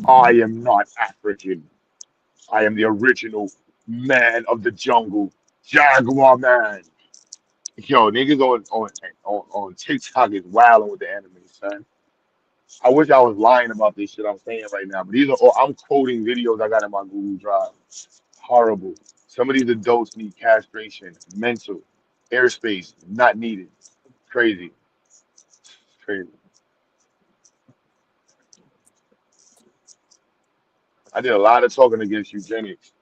S3: I am not African. I am the original man of the jungle, Jaguar man. Yo, niggas on TikTok is wilding with the anime, son. I wish I was lying about this shit I'm saying right now, but these are all I'm quoting videos I got in my Google Drive. Horrible. Some of these adults need castration, mental, airspace, not needed. Crazy. Crazy. I did a lot of talking against eugenics.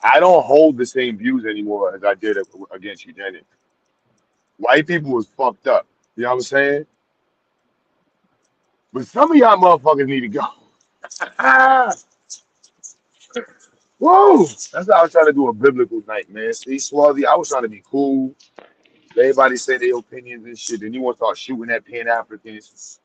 S3: I don't hold the same views anymore as I did against eugenics. White people was fucked up. You know what I'm saying? But some of y'all motherfuckers need to go. Whoa! That's how I was trying to do a biblical night, man. See, Swazi, I was trying to be cool. Let everybody say their opinions and shit. Then you want to start shooting at Pan Africans.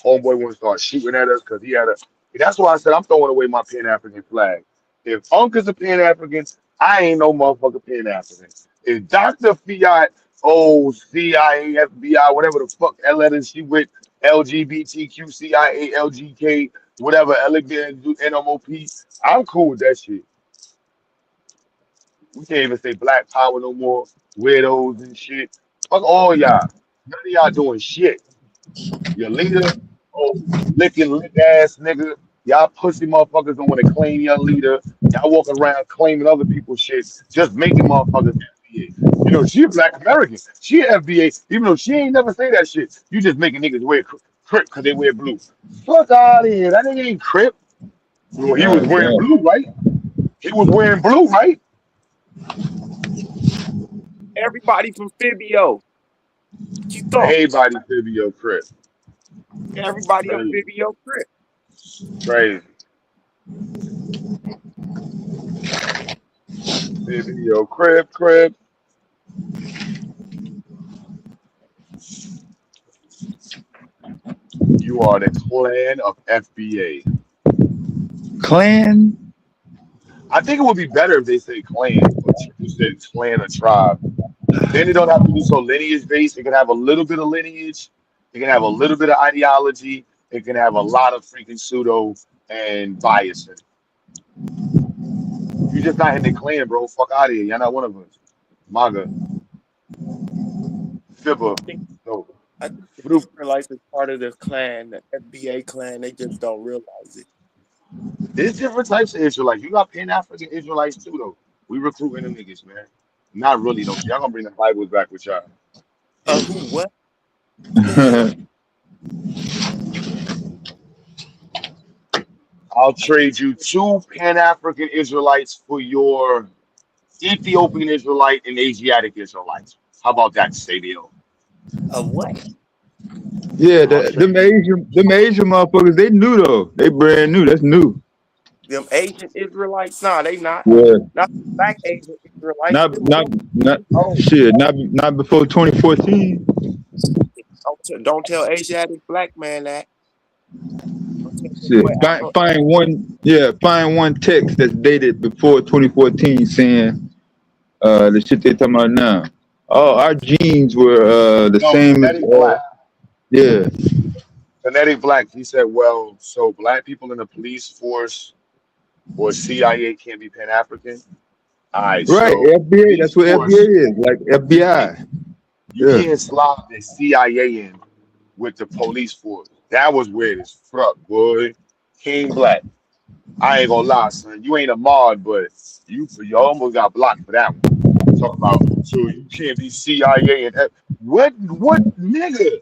S3: Homeboy want to start shooting at us because he had a. That's why I said I'm throwing away my Pan African flag. If Uncle's a Pan African, I ain't no motherfucker Pan African. If Dr. Fiat, CIA, FBI, whatever the fuck that letters she with, LGBTQ, CIA, LGK, whatever, elegant, NMOP, I'm cool with that shit. We can't even say Black Power no more, weirdos and shit. Fuck all y'all. None of y'all doing shit. Your leader, lick ass nigga. Y'all pussy motherfuckers don't want to claim your leader. Y'all walking around claiming other people's shit, just making motherfuckers FBA. You know, she a Black American. She a FBA, even though she ain't never say that shit. You just making niggas wear crip because they wear blue. Fuck out of here. That nigga ain't crip. Well, he was wearing blue, right? He was wearing blue, right?
S10: Everybody from Fibio. You thought
S3: Everybody Fibio crip.
S10: everybody on Fibio crip.
S3: Crazy. Fibio crip. You are the clan of FBA.
S5: Clan?
S3: I think it would be better if they say clan, but you said clan or tribe. Then it don't have to be so lineage based. It can have a little bit of lineage. It can have a little bit of ideology. It can have a lot of freaking pseudo and bias in it. You just not in the clan, bro. Fuck out of here. You're not one of us. MAGA. FIBA. No.
S10: I think the Israelites is part of the clan, the FBA clan. They just don't realize it.
S3: There's different types of Israelites. You got Pan-African Israelites too, though. We recruiting them niggas, man. Not really, though. Y'all gonna bring the Bibles back with y'all.
S10: Who? What?
S3: I'll trade you 2 Pan-African Israelites for your Ethiopian Israelite and Asiatic Israelites. How about that, Sadio?
S10: A what?
S5: Yeah, them Asian motherfuckers, they new though. They brand new. That's new.
S10: Them Asian Israelites? Nah, they not.
S5: Yeah.
S10: Not black Asian Israelites.
S5: Not before 2014.
S10: Don't tell Asiatic black man that.
S5: Shit. Find one text that's dated before 2014 saying the shit they talking about now. Oh, our genes were the same as
S3: black.
S5: Yeah.
S3: Kinetic black. He said, well, so black people in the police force or CIA can't be Pan-African. All right,
S5: right,
S3: so
S5: FBA, that's what FBA is, like FBI.
S3: You can't slide the CIA in with the police force. That was weird as fuck, boy. King Black. I ain't gonna lie, son. You ain't a mod, but you almost got blocked for that one. Talk about so you can't be CIA and what nigga?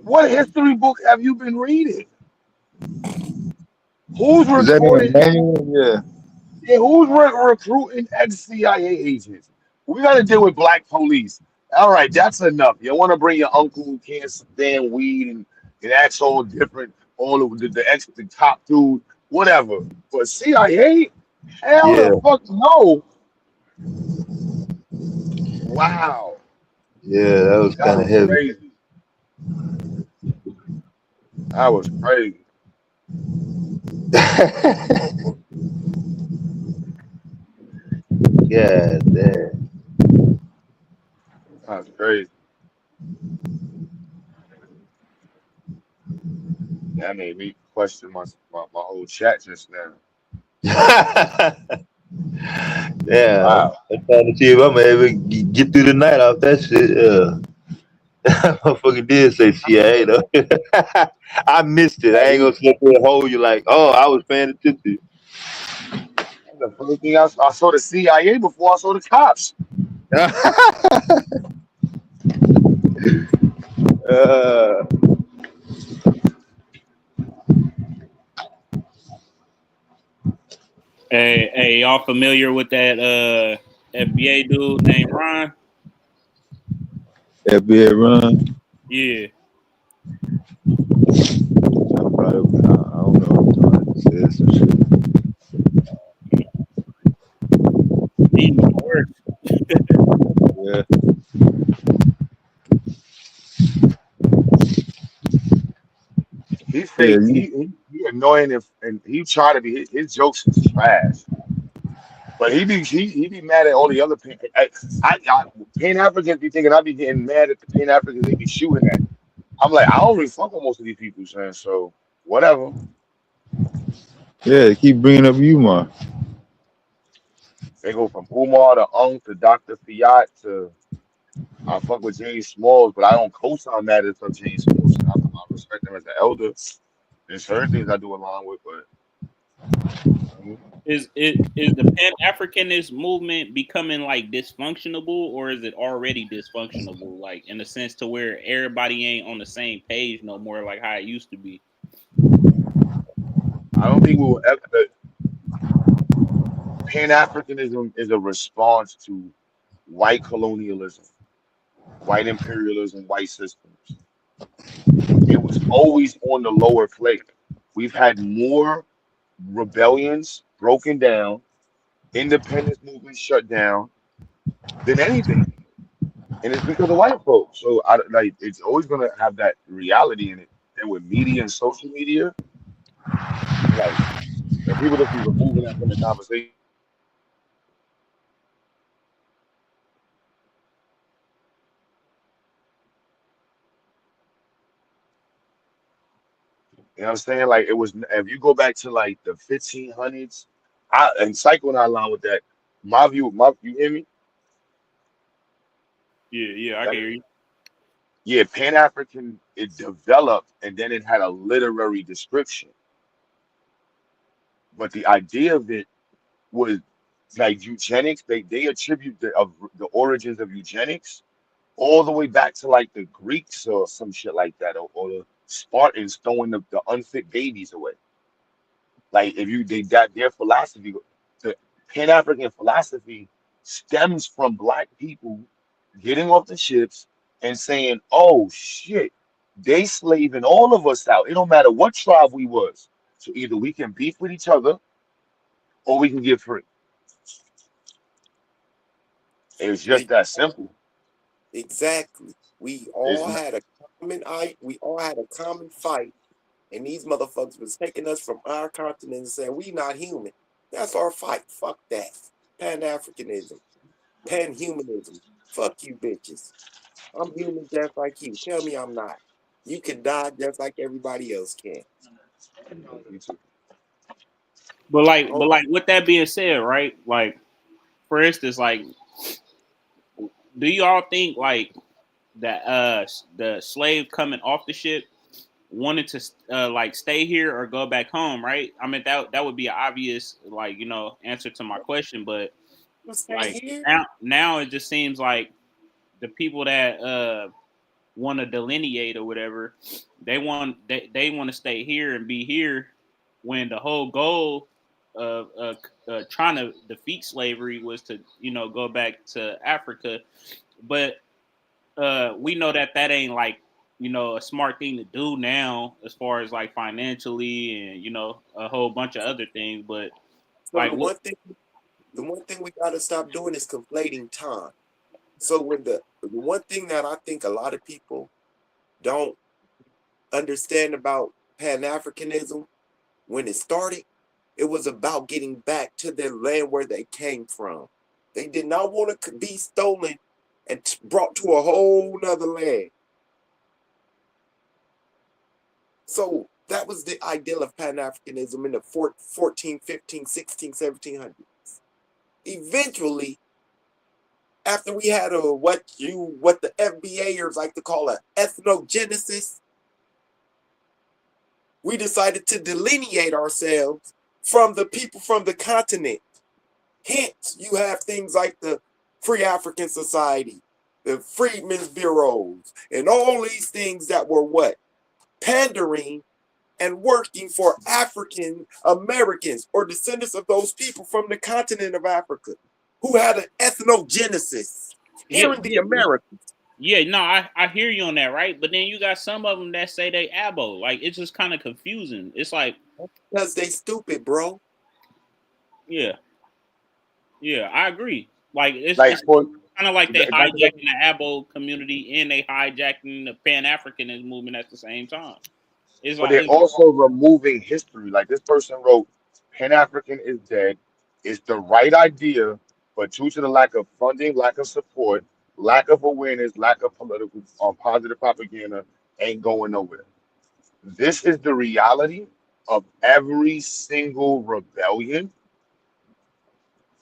S3: What history book have you been reading? Who's recruiting? Yeah, who's recruiting ex-CIA agents? We got to deal with black police. All right, that's enough. You want to bring your uncle who can't stand weed and acts all different, all of the top dude, whatever. But CIA? Hell the fuck no. Wow.
S7: Yeah, that was kind of heavy.
S3: Crazy. That was crazy.
S7: Yeah, damn.
S3: That's crazy. That made me question my whole chat just now.
S7: Yeah,
S3: Wow.
S7: I'm trying to see if I'm able to get through the night off that shit. Motherfucker did say CIA though. I missed it. I ain't gonna sit there and hold you like, oh, I was paying attention.
S3: The first thing I saw the CIA before I saw the cops.
S7: uh,
S2: Hey, y'all familiar with that FBA dude named Ron?
S4: FBA run.
S2: Yeah.
S4: I don't know. Said some shit.
S2: He was the worst.
S4: Yeah.
S3: He
S4: Yeah.
S3: fake. He annoying and he try to be his jokes is trash. But he be mad at all the other Pan Africans be thinking I be getting mad at the Pan Africans they be shooting at. I'm like I don't really fuck with most of these people, son. So whatever.
S4: Yeah. They keep bringing up Umar.
S3: They go from Umar to Unk to Dr. Fiat to I fuck with James Smalls, but I don't co-sign matters of James Smalls. I respect him as an elder. There's certain things I do along with, but
S2: Is the Pan Africanist movement becoming like dysfunctional, or is it already dysfunctional? Like in the sense to where everybody ain't on the same page no more, like how it used to be.
S3: I don't think we will ever. Pan Africanism is a response to white colonialism, white imperialism, white systems. It was always on the lower plate. We've had more rebellions broken down, independence movements shut down than anything, and it's because of white folks. So I like it's always gonna have that reality in it. And with media and social media, like and people just be removing that from the conversation. You know what I'm saying? Like it was if you go back to like the 1500s, and Psycho not along with that. My you hear me?
S2: Yeah, I can
S3: That,
S2: hear you.
S3: yeah, Pan African it developed and then it had a literary description. But the idea of it was like eugenics. They attribute the origins of eugenics all the way back to like the Greeks or some shit like that, or the Spartans throwing the unfit babies away. Like if you they got their philosophy, the Pan African philosophy stems from black people getting off the ships and saying, "Oh shit, they slaving all of us out. It don't matter what tribe we was. So either we can beef with each other or we can get free." It's just that simple.
S10: Exactly. We
S3: It's
S10: all
S3: not,
S10: had a we all had a common fight, and these motherfuckers was taking us from our continent and saying we not human. That's our fight. Fuck that. Pan-Africanism, pan-humanism. Fuck you bitches. I'm human just like you. Tell me I'm not. You can die just like everybody else can.
S2: But
S10: Oh,
S2: like with that being said, right? Like for instance, like do y'all think like that the slave coming off the ship wanted to like stay here or go back home, right? I mean that would be an obvious like answer to my question, but
S10: you stay
S2: like
S10: here?
S2: now it just seems like the people that want to delineate or whatever, they want to stay here and be here when the whole goal of trying to defeat slavery was to go back to Africa, but we know that ain't like a smart thing to do now as far as like financially and a whole bunch of other things, but
S10: So
S2: like what.
S10: the one thing we gotta stop doing is conflating time. So when the one thing that I think a lot of people don't understand about Pan-Africanism when it started, it was about getting back to their land where they came from. They did not want to be stolen and brought to a whole nother land. So that was the ideal of Pan-Africanism in the 14, 15, 16, 1700s. Eventually, After we had what the FBAers like to call an ethnogenesis, we decided to delineate ourselves from the people from the continent. Hence, you have things like the Free African Society, the Freedmen's Bureaus, and all these things that were what? Pandering and working for African Americans or descendants of those people from the continent of Africa who had an ethnogenesis here in the Americas.
S2: Yeah, no, I hear you on that, right? But then you got some of them that say they abo. Like, it's just kind of confusing. It's like,
S10: because they stupid, bro.
S2: Yeah, I agree. Like, it's kind of like they hijacking the abo community and they hijacking the Pan Africanist movement at the same time. It's
S3: but
S2: like,
S3: they're also removing history. Like this person wrote, Pan African is dead. It's the right idea, but due to the lack of funding, lack of support, lack of awareness, lack of political positive propaganda, ain't going nowhere. This is the reality of every single rebellion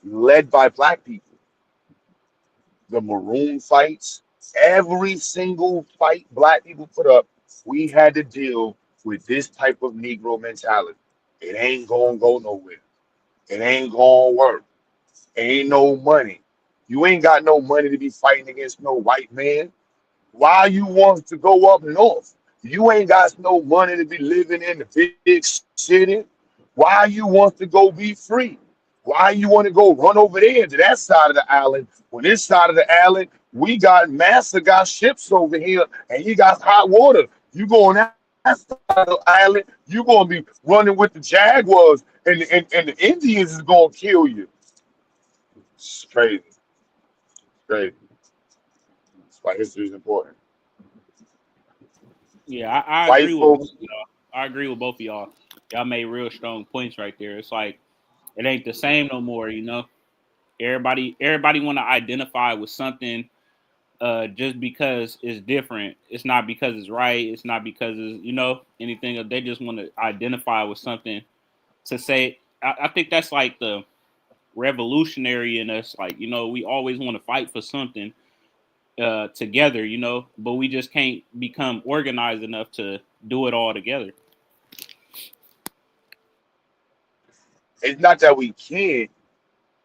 S3: led by black people. The Maroon fights, every single fight black people put up, we had to deal with this type of Negro mentality. It ain't gonna go nowhere. It ain't gonna work. Ain't no money. You ain't got no money to be fighting against no white man. Why you want to go up north? You ain't got no money to be living in the big city. Why you want to go be free? Why you want to go run over there to that side of the island? When this side of the island, we got Massa got ships over here, and he got hot water. You go on that side of the island, you gonna be running with the Jaguars, and the Indians is gonna kill you. It's crazy, crazy. That's why history is important.
S2: yeah, I
S3: White
S2: agree with both
S3: folks,
S2: of y'all. I agree with both of y'all. Y'all made real strong points right there. It's like it ain't the same no more. Everybody want to identify with something just because it's different. It's not because it's right. It's not because it's anything. They just want to identify with something to say. I think that's like the revolutionary in us. Like we always want to fight for something together. But we just can't become organized enough to do it all together.
S3: it's not that we can't.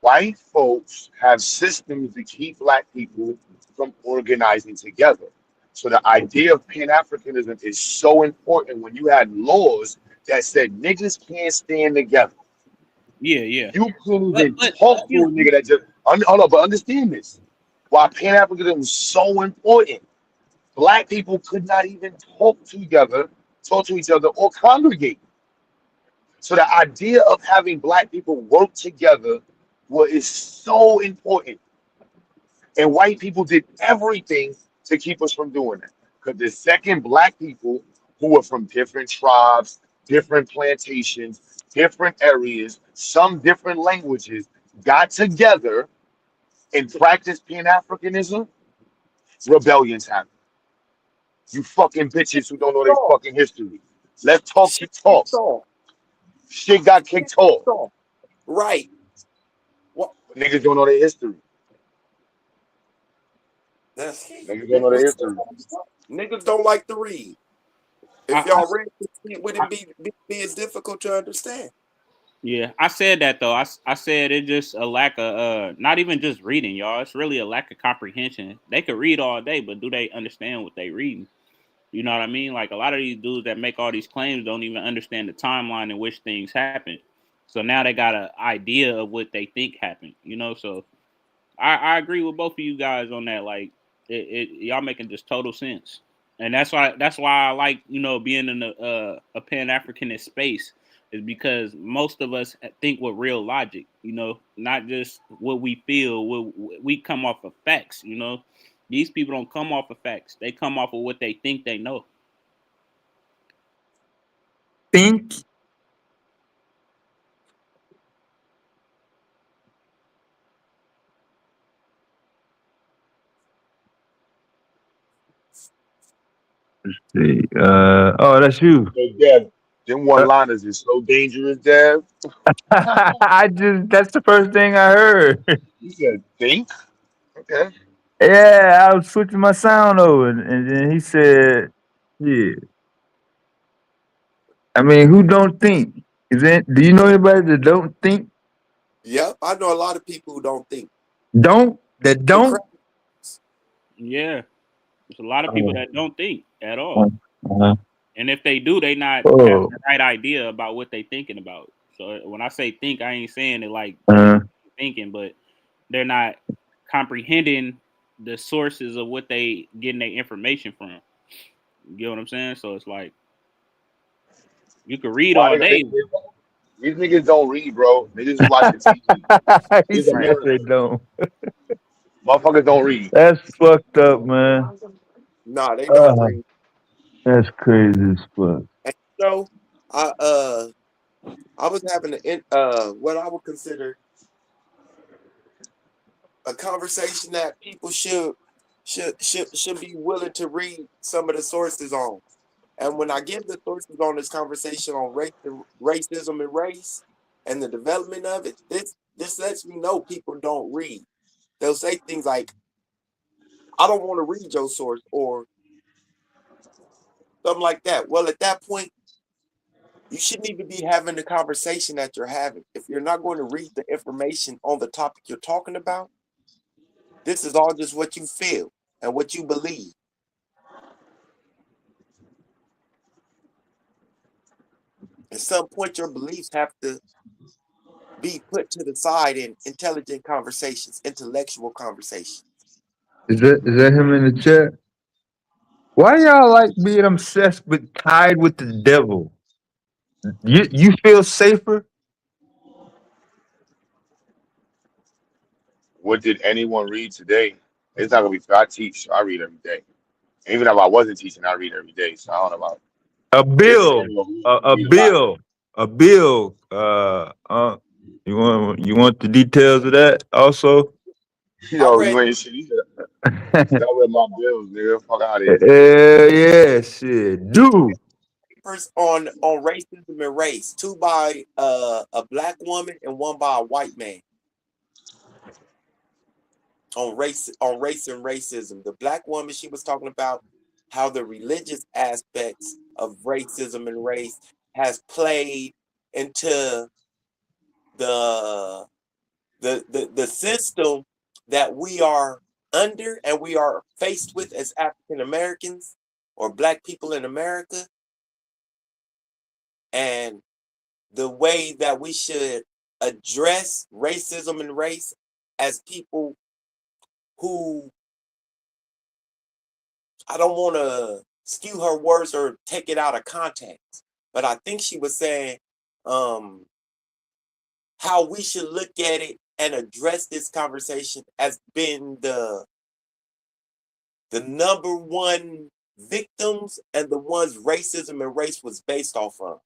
S3: White folks have systems to keep black people from organizing together. So the idea of Pan Africanism is so important when you had laws that said niggas can't stand together.
S2: Yeah.
S3: You couldn't even
S2: But
S3: talk to a nigga that just hold on, but understand this. Why Pan Africanism was so important. Black people could not even talk to each other, or congregate. So the idea of having black people work together is so important. And white people did everything to keep us from doing that. Because the second black people who were from different tribes, different plantations, different areas, some different languages, got together and practiced Pan-Africanism, rebellions happened. You fucking bitches who don't know their fucking history. Let's talk the talk. Shit got kicked off.
S10: Right. What?
S3: Niggas don't know their history. Niggas don't know their history.
S10: Niggas don't like to read. If y'all read it wouldn't be as difficult to understand.
S2: Yeah, I said that though. I said it's just a lack of not even just reading, y'all. It's really a lack of comprehension. They could read all day, but do they understand what they reading? You know what I mean? Like a lot of these dudes that make all these claims don't even understand the timeline in which things happen. So now they got an idea of what they think happened. So I agree with both of you guys on that. Like y'all making just total sense, and that's why I like being in a Pan Africanist space is because most of us think with real logic. Not just what we feel. We come off of facts. These people don't come off of facts. They come off of what they think they know.
S5: Think. Let's see. Oh, that's you.
S3: So Dev, them one-liners is so dangerous, Dev.
S5: That's the first thing I heard.
S3: You said think? Okay.
S5: Yeah, I was switching my sound over, and then he said, "Yeah." I mean, who don't think? Is it? Do you know anybody that don't think?
S10: Yep, I know a lot of people who don't think.
S5: Don't that
S10: The
S5: don't?
S2: Yeah, there's a lot of people
S5: Oh,
S2: that don't think at all,
S5: uh-huh.
S2: and if they do, they not having
S5: Oh,
S2: the right idea about what they thinking about. So when I say think, I ain't saying it like
S5: uh,
S2: thinking, but they're not comprehending the sources of what they getting their information from. You get what I'm saying? So it's like you could read
S3: Why
S2: all day,
S3: these niggas don't read, bro. They just watch the TV.
S5: he
S3: It's
S2: right?
S5: said they
S3: America.
S5: don't.
S3: Motherfuckers don't read.
S5: That's fucked up, man.
S10: nah, they don't
S5: Uh,
S10: read.
S5: that's crazy as fuck.
S10: And I I was having what I would consider a conversation that people should be willing to read some of the sources on. And when I give the sources on this conversation on racism and race and the development of it, this lets me know people don't read. They'll say things like, "I don't want to read your source," or something like that. Well, at that point, you shouldn't even be having the conversation that you're having. If you're not going to read the information on the topic you're talking about, this is all just what you feel and what you believe. At some point, your beliefs have to be put to the side in intelligent conversations, intellectual conversations.
S5: Is that him in the chat? Why y'all like being obsessed with tied with the devil? You feel safer?
S3: What did anyone read today? It's not gonna be fair. I teach, so I read every day. Even if I wasn't teaching, I read every day. So I don't know about
S5: A
S3: this
S5: bill,
S3: channel. We
S5: a
S3: read a lot.
S5: bill, a bill. You want the details of that also?
S10: I
S3: Yo,
S10: read
S3: you ain't shit either. I read my bills, nigga. Fuck out of here.
S5: Yeah, shit, dude.
S10: papers on racism and race, two by a black woman and one by a white man on race and racism. The black woman, she was talking about how the religious aspects of racism and race has played into the the system that we are under and we are faced with as African Americans or black people in America, and the way that we should address racism and race as people who, I don't want to skew her words or take it out of context, but I think she was saying um, how we should look at it and address this conversation as being the number one victims and the ones racism and race was based off of.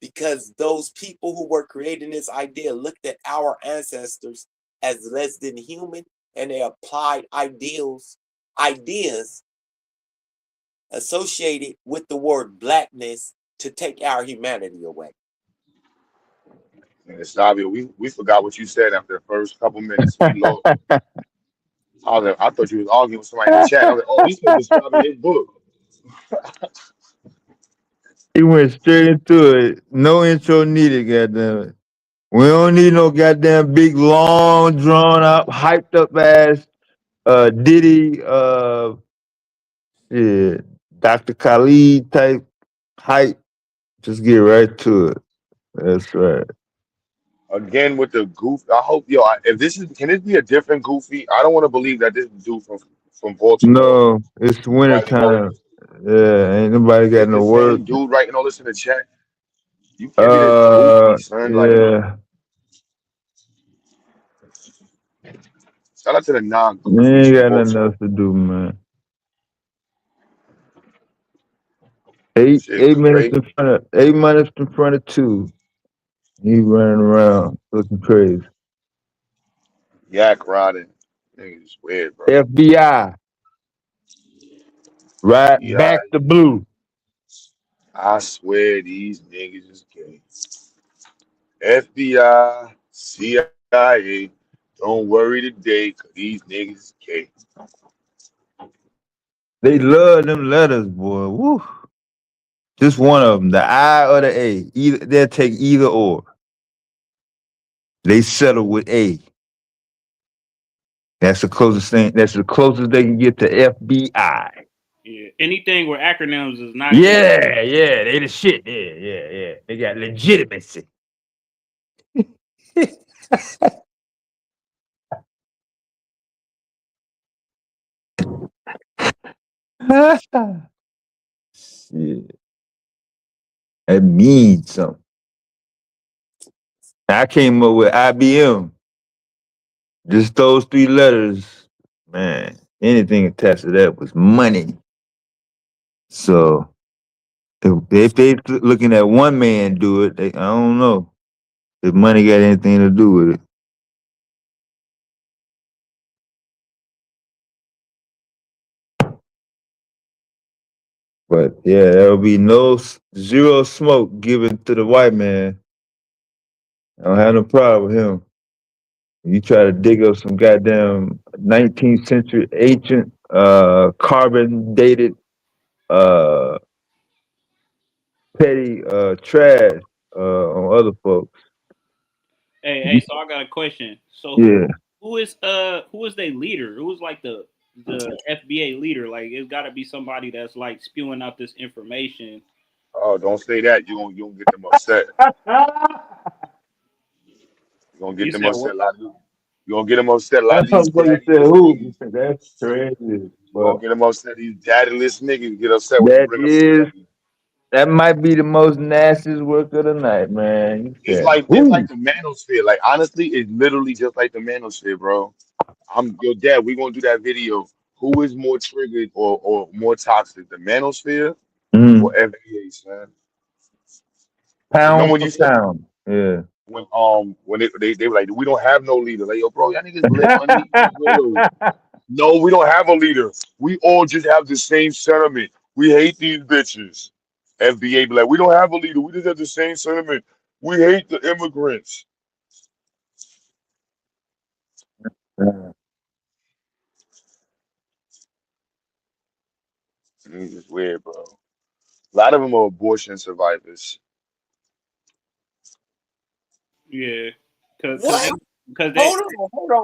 S10: Because those people who were creating this idea looked at our ancestors as less than human, and they applied ideas associated with the word blackness to take our humanity away.
S3: And Savio, we forgot what you said after the first couple minutes. We lost. I thought you was arguing with somebody in the chat. I was like, oh, he's describing his book.
S5: He went straight into it. No intro needed, goddamn it. We don't need no goddamn big, long, drawn out, hyped up ass Diddy yeah, Dr. Khalid type hype. Just get right to it. That's right.
S3: Again with the goof. I hope if this is can this be a different goofy? I don't want to believe that this dude from Baltimore
S5: No, it's
S3: writing all
S5: wintertime.
S3: this.
S5: Yeah, ain't nobody got
S3: Is
S5: no
S3: the
S5: work.
S3: same dude writing all this in the chat? You can't be this goofy, son. Like
S5: Yeah.
S3: shout out to the
S5: You
S3: non-goofies
S5: ain't
S3: from
S5: got nothing
S3: Baltimore.
S5: else to do, man. Eight
S3: Shit,
S5: eight minutes
S3: great.
S5: in front of 8 minutes in front of two. He running around looking crazy.
S3: Yak riding. Niggas weird, bro.
S5: FBI, right
S3: FBI.
S5: back to blue.
S3: I swear these niggas is gay. FBI, CIA, Don't worry today, cause these niggas can't.
S5: They love them letters, boy. Woo. Just one of them, the I or the A. Either they'll take either or. They settle with A. That's the closest thing. That's the closest they can get to FBI.
S2: Yeah. Anything with acronyms is not good.
S5: Yeah, they the shit. Yeah. They got legitimacy. Shit. That means something. I came up with IBM. Just those three letters, man. Anything attached to that was money. So if they looking at one man do it, I don't know if money got anything to do with it. But yeah, there will be zero smoke given to the white man. I don't have no problem with him. You try to dig up some goddamn 19th century ancient carbon dated uh petty trash on other folks.
S2: Hey, so I got a question. So
S5: Yeah.
S2: who is their leader? Who's like the FBA leader? Like it's gotta be somebody that's like spewing out this information.
S3: Oh, don't say that. You gonna get them upset. You gonna get
S2: You
S3: them
S2: said
S3: upset.
S2: what?
S3: A lot of you gonna get them upset. A lot
S5: That
S3: of these
S5: motherfucker said
S3: daddyless
S5: who?
S3: niggas.
S5: That's crazy.
S3: You gonna
S5: But
S3: get them upset. These daddyless niggas get upset when you
S5: that
S3: bring up shit
S5: is
S3: like this.
S5: that might be the most nastiest work of the night, man. You said
S3: It's like
S5: who?
S3: the manosphere. Like honestly, it's literally just like the manosphere, bro. I'm your dad. We gonna do that video. Who is more triggered or more toxic, the manosphere or
S5: Mm.
S3: FBA, man? Remember
S5: Pound
S3: when
S5: for
S3: you said
S5: pound. Yeah.
S3: when they were like, we don't have no leader. Like, yo, bro, y'all niggas live underneath these widows. No, we don't have a leader. We all just have the same sentiment. We hate these bitches. FBA be like, we don't have a leader. We just have the same sentiment. We hate the immigrants. It's just weird, bro. A lot of them are abortion survivors.
S2: Yeah, cause
S10: What?
S2: they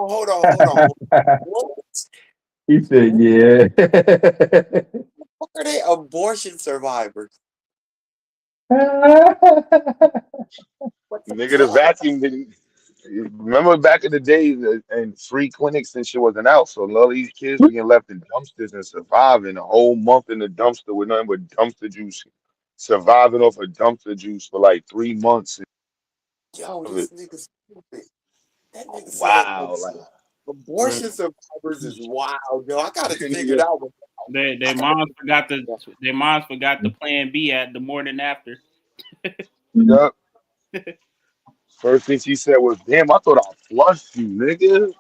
S10: Hold on. What?
S5: He said, yeah.
S10: What are they abortion survivors? What the
S3: Nigga, the
S10: fuck?
S3: vacuum didn't. Remember back in the days and free clinics and shit wasn't out, so a lot of these kids were getting left in dumpsters and surviving a whole month in the dumpster with nothing but dumpster juice, surviving off of dumpster juice for like 3 months.
S10: Yo,
S3: Of it.
S10: this nigga stupid. That nigga said
S3: Wow, like
S10: abortion survivors is wild, yo. I gotta figure it
S3: nigga,
S10: out.
S2: their moms forgot the plan B at the morning after.
S3: yeah. First thing she said was, "Damn, I thought I flushed you, nigga."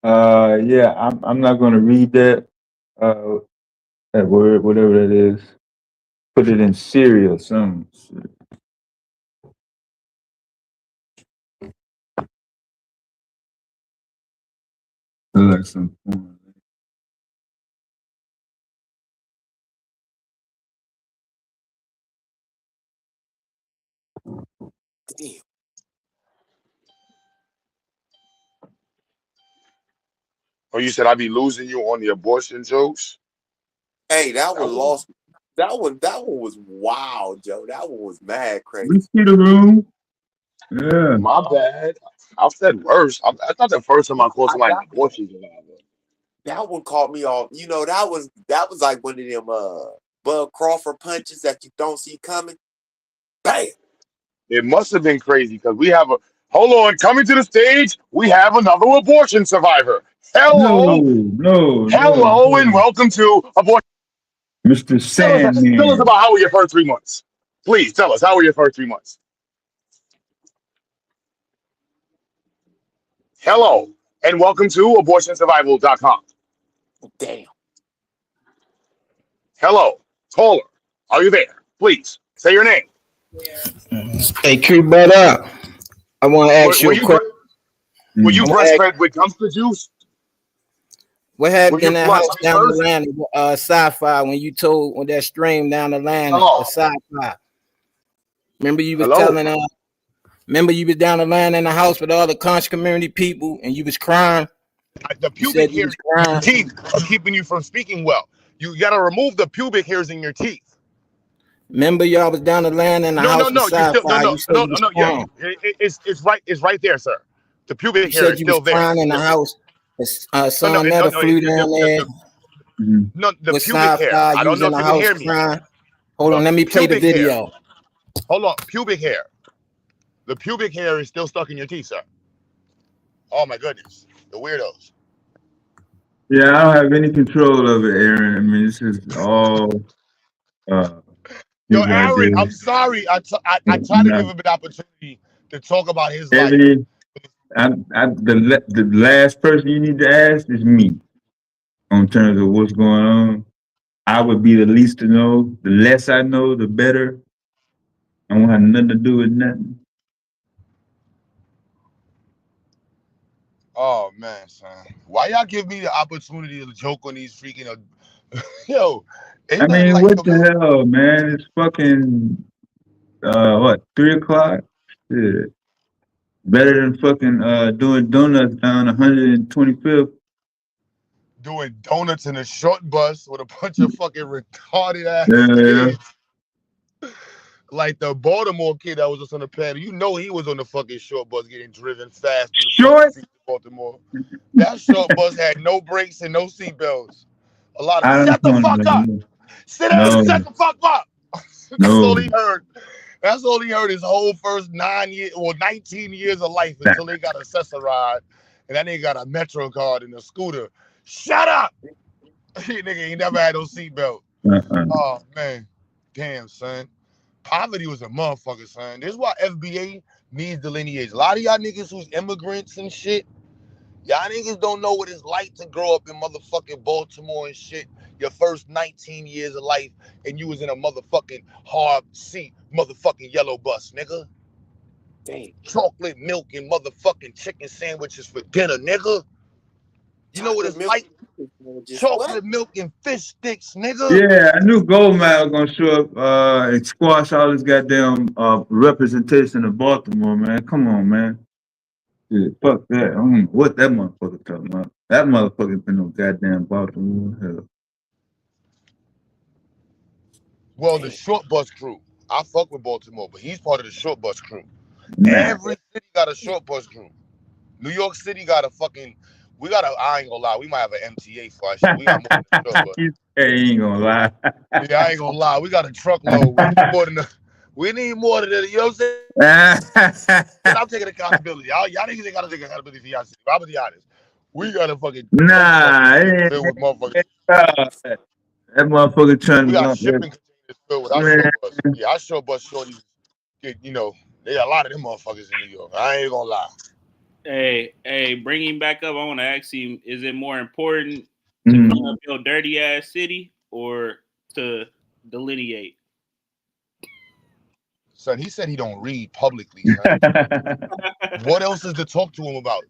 S5: Yeah, I'm not gonna read that uh that word, whatever that is. Put it in Siri or something. Like some
S10: Damn.
S3: Oh, you said I be losing you on the abortion jokes?
S10: Hey, that
S3: That
S10: one
S3: was
S10: lost. That one was wild, Joe. That one was mad crazy.
S5: we see the room. Yeah.
S3: my bad. I've said worse. That's not the first time I called somebody an
S10: That
S3: abortion survivor.
S10: that one caught me off. You know, that was like one of them Bud Crawford punches that you don't see coming. Bam.
S3: It must have been crazy because we have a hold on, coming to the stage, we have another abortion survivor. Hello, hello, and welcome to abortion.
S5: Mr.
S3: Tell us
S5: Sandman.
S3: about how were your first 3 months. Please tell us how were your first 3 months. Hello, and welcome to abortionsurvival.com.
S10: Damn.
S3: Hello, caller, are you there? Please say your name.
S6: Hey, Q, brother, I want to ask you
S3: Were
S6: a
S3: you
S6: question.
S3: were you breastfed with dumpster juice?
S6: What
S3: Were
S6: happened
S3: you
S6: in that house
S3: flushed
S6: down the
S3: first?
S6: line, sci-fi, when you told on that stream down the line,
S3: Hello,
S6: the sci-fi? Remember you was
S3: hello.
S6: telling remember you was down the line in the house with all the conscious community people and you was crying?
S3: The
S6: You
S3: pubic
S6: said you
S3: hairs
S6: was
S3: in your
S6: crying.
S3: teeth are keeping you from speaking well. You got to remove the pubic hairs in your teeth.
S6: Remember y'all was down the line in the
S3: No, no,
S6: house with
S3: no. You still
S6: sci-fi. You said you was
S3: Yeah,
S6: crying.
S3: it's right there, sir. The
S6: You
S3: pubic hair
S6: said
S3: is
S6: you was
S3: still there.
S6: crying in the house. Son
S3: No,
S6: never
S3: no.
S6: flew down there
S3: No, the
S6: with
S3: pubic hair.
S6: sci-fi.
S3: I
S6: You
S3: don't
S6: was
S3: know
S6: in
S3: if
S6: the
S3: you can
S6: house
S3: hear me.
S6: crying. Hold on,
S3: The
S6: let me play the
S3: pubic hair.
S6: video.
S3: Hold on, pubic hair. The pubic hair is still stuck in your teeth, sir. Oh my goodness, the weirdos.
S5: Yeah, I don't have any control of it, Aaron. I mean, this is all
S3: Yo,
S5: his
S3: Aaron,
S5: idea.
S3: I'm sorry. I tried to
S5: No,
S3: give him an opportunity to talk about his life.
S5: Ebony, the last person you need to ask is me on terms of what's going on. I would be the least to know. The less I know, the better. I won't have nothing to do with nothing.
S3: Oh man, son, why y'all give me the opportunity to joke on these freaking? Yo,
S5: I
S3: ain't nothing
S5: mean,
S3: like
S5: what
S3: the
S5: the hell, man? It's fucking what, 3 o'clock? Shit. Better than fucking doing donuts down 125th.
S3: doing donuts in a short bus with a bunch of fucking retarded ass
S5: Yeah.
S3: kids. Like the Baltimore kid that was just on the panel. You know he was on the fucking short bus getting driven fast through the fucking
S5: Short?
S3: streets of Baltimore. That short bus had no brakes and no seatbelts. A lot of
S5: I don't
S3: shut the
S5: want
S3: fuck up.
S5: to.
S3: Sit down and shut
S5: No,
S3: the fuck up. That's all
S5: no.
S3: he heard. That's all he heard his whole first 19 years of life until they got a Cesaride and that nigga got a Metro card and a scooter. Shut up. Nigga ain't never had no seatbelt. Oh man. Damn, son. Poverty was a motherfucker, son. This is why FBA needs delineation. A lot of y'all niggas who's immigrants and shit, y'all niggas don't know what it's like to grow up in motherfucking Baltimore and shit. Your first 19 years of life, and you was in a motherfucking hard seat, motherfucking yellow bus, nigga.
S10: Damn.
S3: Chocolate milk and motherfucking chicken sandwiches for dinner, nigga. You know what it's like? Chocolate milk and fish sticks, nigga.
S5: Yeah, I knew Goldmine was gonna show up and squash all this goddamn representation of Baltimore, man. Come on, man. Shit, fuck that. I don't know what that motherfucker talking about. That motherfucker been no goddamn Baltimore. Hell.
S3: Well, the short bus crew. I fuck with Baltimore, but he's part of the short bus crew.
S5: Nah.
S3: Every city got a short bus crew. New York City got a fucking. I ain't gonna lie. We might have an MTA for our shit. We got more than a short bus.
S5: He ain't gonna lie.
S3: Yeah, I ain't gonna lie. We got a truckload. We need more than you know what I'm saying? And I'm taking accountability. Y'all niggas ain't gotta take accountability for y'all city. I'm gonna be honest. We got a fucking
S5: Nah,
S3: filled with motherfuckers.
S5: that motherfucker trying
S3: We
S5: to
S3: got
S5: lump
S3: shipping containers filled with our
S5: man.
S3: short bus. Yeah, our short bus shorties get, they got a lot of them motherfuckers in New York. I ain't gonna lie.
S2: Hey, bringing back up, I want to ask you: is it more important to clean up your dirty ass city or to delineate?
S3: Son, he said he don't read publicly, son. What else is to talk to him about?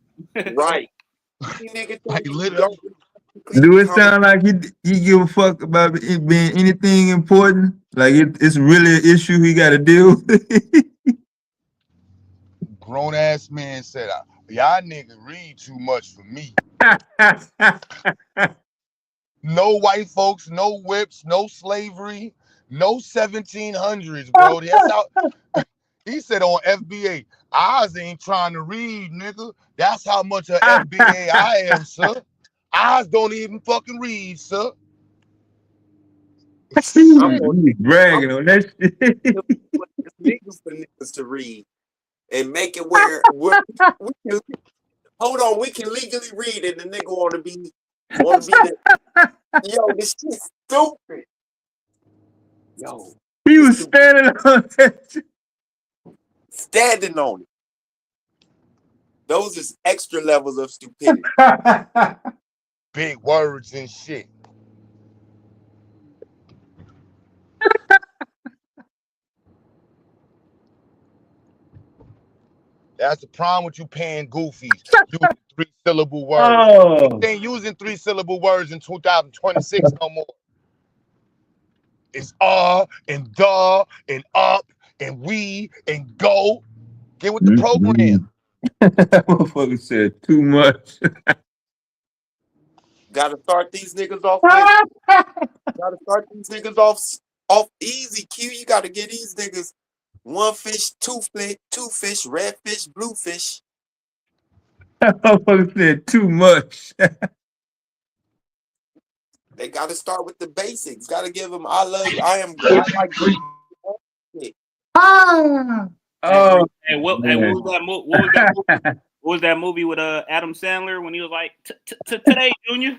S10: Right.
S3: Like literally.
S5: Do it sound like he give a fuck about it being anything important? Like it's really an issue he got to deal with?
S3: Grown ass man said, y'all nigga read too much for me. No white folks, no whips, no slavery, no 1700s, bro. That's how he said on FBA. Oz ain't trying to read, nigga. That's how much of FBA I am, sir. Oz don't even fucking read, sir.
S5: You bragging on that shit.
S10: Niggas for niggas to read and make it where we can, hold on, we can legally read and the nigga want to be the yo, this shit's stupid. Yo,
S5: he was standing on that shit.
S10: Standing on it. Those is extra levels of stupidity.
S3: Big words and shit. That's the problem with you paying goofies. Using 3-syllable words.
S5: Oh.
S3: They ain't using 3-syllable words in 2026 no more. It's and duh and up and we and go. Get with the program.
S5: That motherfucker said too much.
S10: Gotta start these niggas off with. Gotta start these niggas off easy. Q. You gotta get these niggas 1 fish, 2 fish, red fish, blue fish.
S5: That motherfucker said too much.
S10: They gotta start with the basics. Gotta give them I love you. I like you.
S2: Oh, what was that movie with Adam Sandler when he was like today, Junior?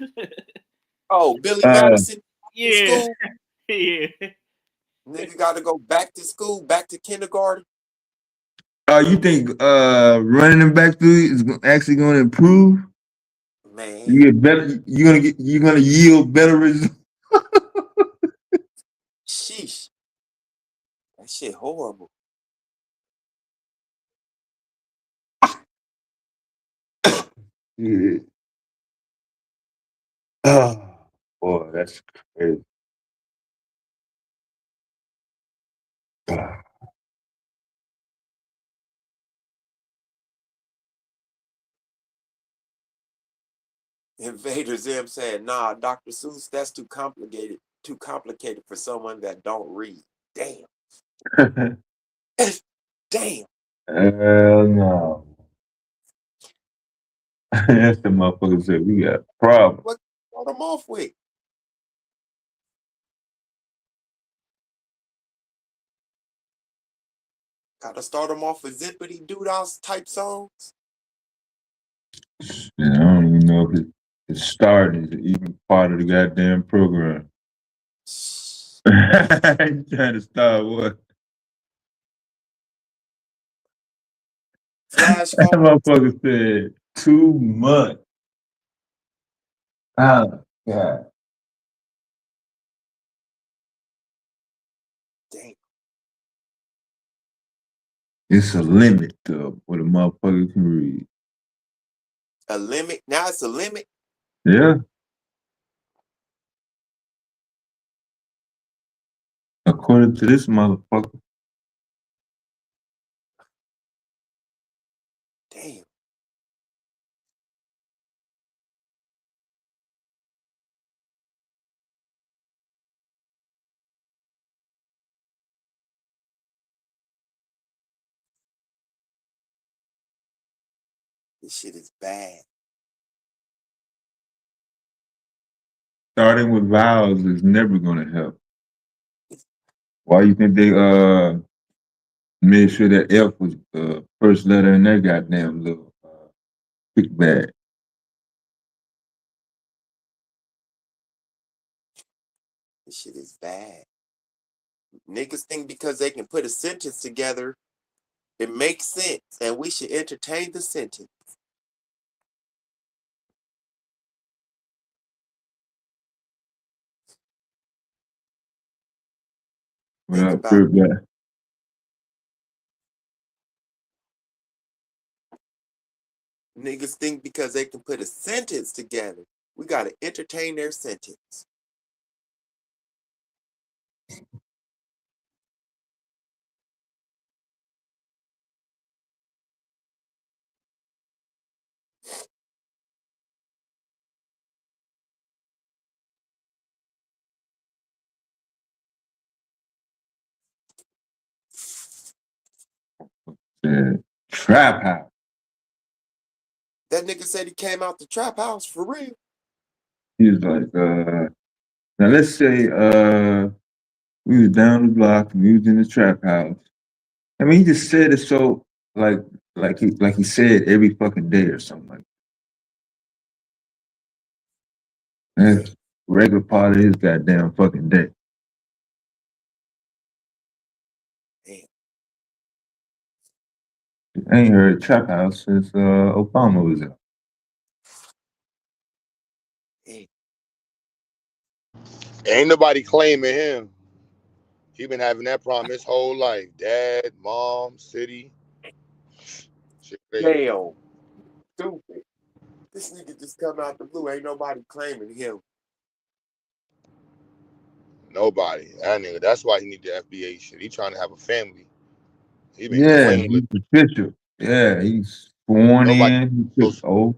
S10: Oh, Billy Madison.
S2: Yeah.
S10: School.
S2: Yeah.
S10: Nigga gotta go back to school, back to kindergarten.
S5: You think running them back through is actually going to improve?
S10: Man,
S5: you get better. You're gonna yield better results.
S10: Sheesh, that shit horrible.
S5: Yeah. Oh boy, that's crazy.
S10: Invader Zim said, "Nah, Dr. Seuss, that's too complicated. Too complicated for someone that don't read." Damn. Damn.
S5: Hell no. That's the motherfucker said we got a problem.
S10: What start them off with? Gotta start them off with Zippity Doo-Dah type songs.
S5: I don't even know if it started even part of the goddamn program. You trying to start what?
S10: That
S5: motherfucker said too much. Oh God.
S10: Damn.
S5: It's a limit to what a motherfucker can read.
S10: A limit? Now it's a limit?
S5: Yeah. According to this motherfucker.
S10: Damn. This shit is bad.
S5: Starting with vowels is never gonna help. Why you think they made sure that F was the first letter in their goddamn little quick bag?
S10: This shit is bad. Niggas think because they can put a sentence together, it makes sense, and we should entertain the sentence. Think about it. Niggas think because they can put a sentence together, we gotta entertain their sentence.
S5: Trap house.
S10: That nigga said he came out the trap house for real.
S5: He was like, now let's say We was down the block and we was in the trap house. I mean, he just said it so like he said every fucking day or something like that. That's a regular part of his goddamn fucking day.
S10: Damn.
S5: I ain't heard trap house since Obama was out.
S10: Damn.
S3: Ain't nobody claiming him. He been having that problem his whole life. Dad, mom, city. Shit crazy.
S10: Damn. Stupid. This nigga just come out the blue. Ain't nobody claiming him.
S3: Nobody. That nigga. That's why he need the FBA shit. He trying to have a family. He been
S5: Yeah,
S3: claimless.
S5: he's official. Yeah, he's sworn
S3: Nobody.
S5: in. He took oath.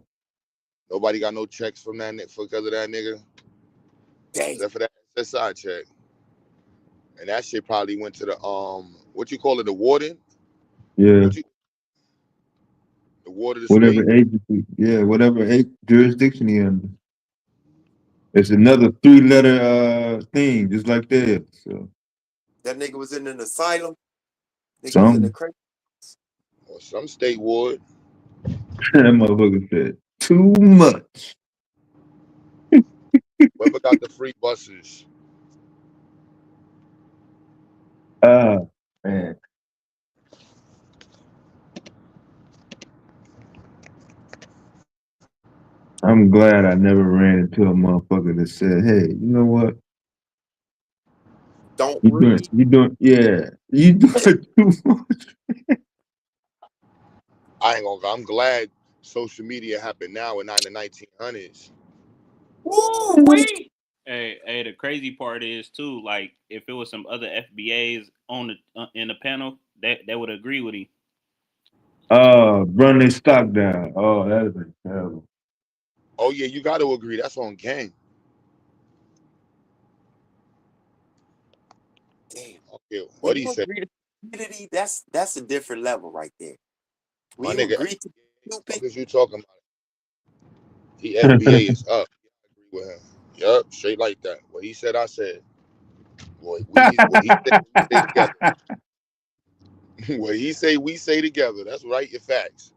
S3: Nobody got no checks from that nigga because of that nigga.
S10: Damn.
S3: Except for that SSI check. And that shit probably went to the what you call it, the warden?
S5: Yeah.
S3: The ward of the
S5: Whatever
S3: state?
S5: agency. Yeah, whatever jurisdiction he under. It's another 3-letter thing, just like that. So
S10: That nigga was in an asylum. Nigga was in a
S5: some
S10: crazy.
S3: Or some state ward.
S5: that motherfucker said too much.
S3: Whoever got the free buses.
S5: Man. I'm glad I never ran into a motherfucker that said, "Hey, you know what?
S10: Don't
S5: You
S10: read.
S5: doing too much."
S3: I ain't gonna. I'm glad social media happened now and not in the 1900s.
S10: Woo wee.
S2: Hey, the crazy part is too, like if it was some other FBAs on the in the panel, that would agree with him.
S5: Run their stock down. Oh, that is terrible.
S3: Oh yeah, you got to agree. That's on gang.
S10: Damn.
S3: Okay,
S10: When
S3: what he
S10: you
S3: said.
S10: agree to stupidity, that's a different level right there. When
S3: My
S10: you
S3: nigga,
S10: agree to
S3: what
S10: stupid,
S3: is you talking about? He FBA is up. I agree with him. Yup, straight like that. What he said, I said. What he said, we say together. What he say, we say together. That's right. Your facts.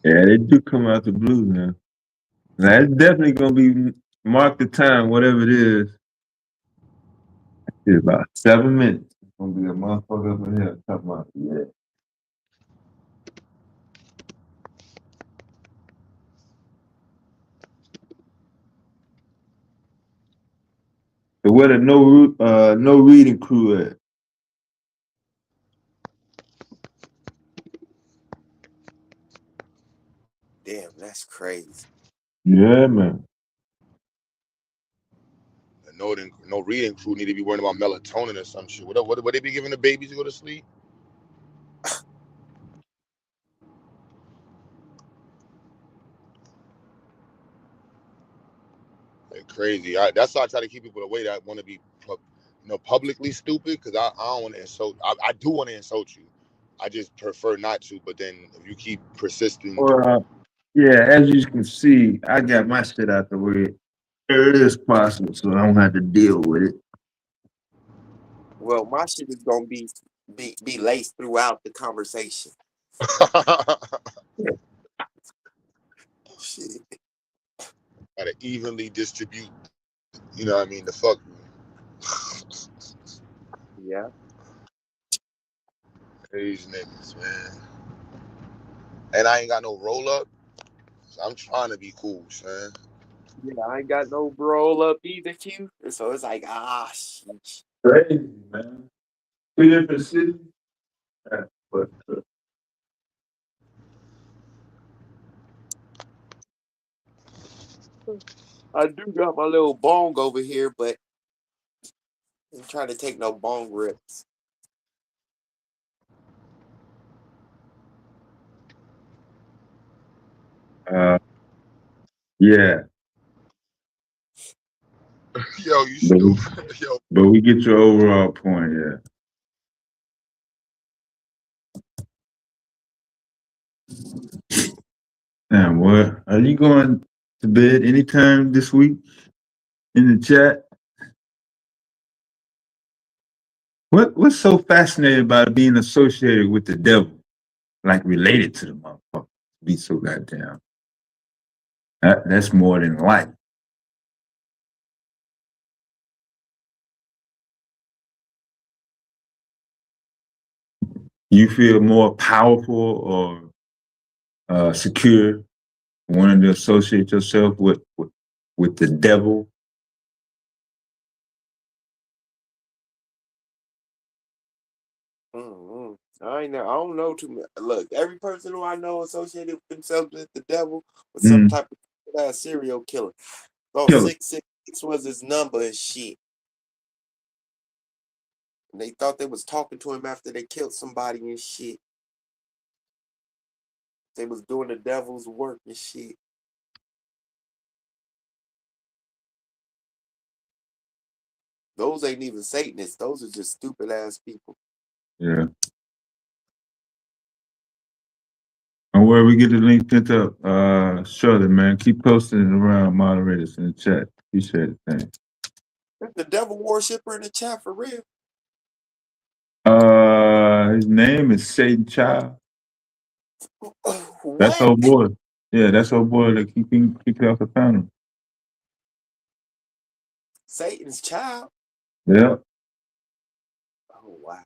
S5: Yeah, they do come out the blue now. Now it's definitely gonna be mark the time, whatever it is. It's about 7 minutes. It's gonna be a motherfucker up in here talking about yeah. So where the no reading crew at?
S10: damn, that's crazy.
S5: Yeah, man.
S3: No reading crew need to be worrying about melatonin or some shit. What they be giving the babies to go to sleep? They're crazy. That's why I try to keep people away that want to be, publicly stupid. Because I don't want to insult. I do want to insult you. I just prefer not to. But then if you keep persisting,
S5: Yeah, as you can see, I got my shit out the way early as possible, so I don't have to deal with it.
S10: Well, my shit is gonna be laced throughout the conversation. Shit.
S3: gotta evenly distribute. You know what I mean? The fuck.
S10: Yeah.
S3: These niggas, man. And I ain't got no roll up. So I'm trying to be cool, son.
S10: Yeah, I ain't got no roll up either, Q. So it's like, shit.
S5: Crazy, man. 2 different cities. But
S10: I do got my little bong over here, but I'm trying to take no bong rips.
S5: yeah.
S3: Yo, you stupid. Yo.
S5: But we get your overall point, yeah. Damn, what? Are you going to bed anytime this week in the chat?
S4: What's so fascinating about being associated with the devil, like related to the motherfucker? Be so goddamn. That's more than life. You feel more powerful or secure wanting to associate yourself with the devil?
S10: I don't know too much. Look, every person who I know associated themselves with the devil was some type of serial killer. So
S4: Killer.
S10: 666 was his number and shit. And they thought they was talking to him after they killed somebody and shit. They was doing the devil's work and shit. Those ain't even Satanists. Those are just stupid ass people.
S4: Yeah. And where we get the link sent up, Shirley, man, keep posting it around moderators in the chat. Appreciate it, thanks.
S10: The devil worshiper in the chat for real.
S4: His name is Satan Child.
S10: What?
S4: That's old boy. Yeah, that's old boy that keep off the panel.
S10: Satan's child.
S4: Yeah.
S10: Oh wow.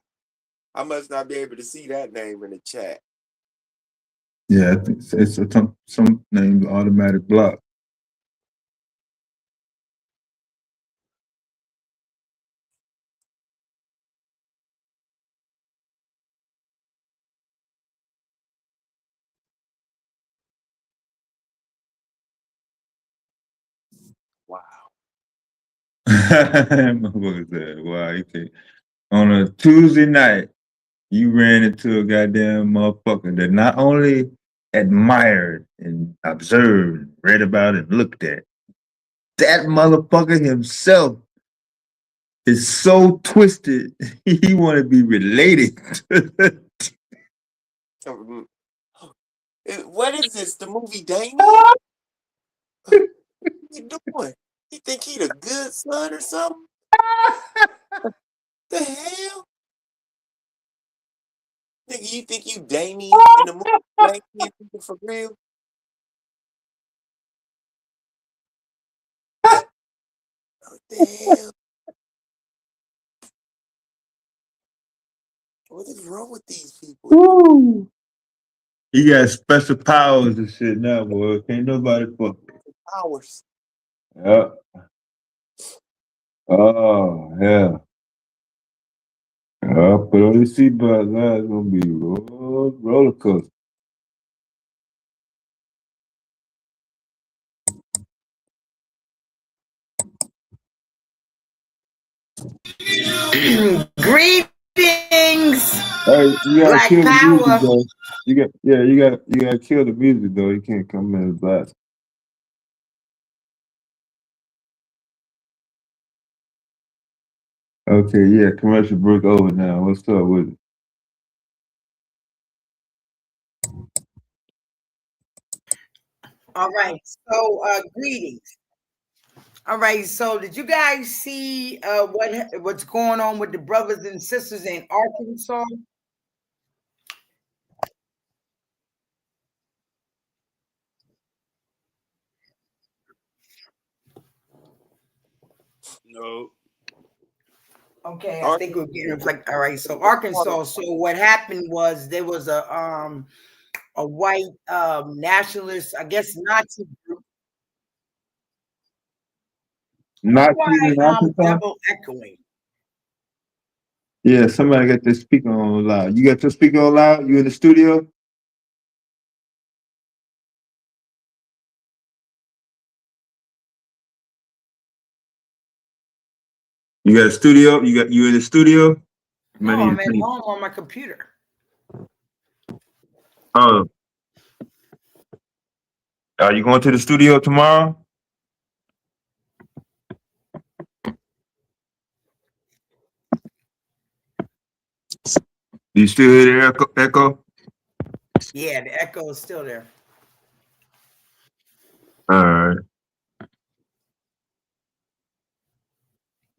S10: I must not be able to see that name in the chat.
S4: Yeah, I think it's some named automatic block.
S10: Wow.
S4: Motherfucker said, wow, you can't. On a Tuesday night, you ran into a goddamn motherfucker that not only admired and observed, read about, and looked at, that motherfucker himself is so twisted, he want to be related.
S10: What is this? The movie Damien? What you doing? You think he the good son or something? The hell? Nigga, you think you Damien in the movie Damien for real? What the hell? What is wrong with these people?
S4: Woo. He got special powers and shit now, boy. Can't nobody fuck him.
S10: Powers.
S4: Yeah. Oh, yeah. Put on your seatbelt now. It's gonna be roller coaster.
S6: Greetings,
S4: Hey, you gotta
S6: Black
S4: kill the music
S6: Power.
S4: though. You gotta kill the music though. You can't come in and blast. Okay, yeah, commercial break over now. What's up with it?
S6: All right, so greetings. All right, so did you guys see what's going on with the brothers and sisters in Arkansas?
S2: No.
S6: Okay, I think we're getting like all right. So Arkansas. So what happened was there was a white nationalist, I guess Nazi group.
S4: Nazi
S6: Why
S4: in Arkansas?
S6: double echoing?
S4: Yeah, somebody got their speaker on loud. You got your speaker on loud? You in the studio? You got a studio? You in the studio?
S6: No, I'm at home on my computer.
S4: Oh. Are you going to the studio tomorrow? Do you still hear the echo?
S6: Yeah, the echo is still there.
S4: All right.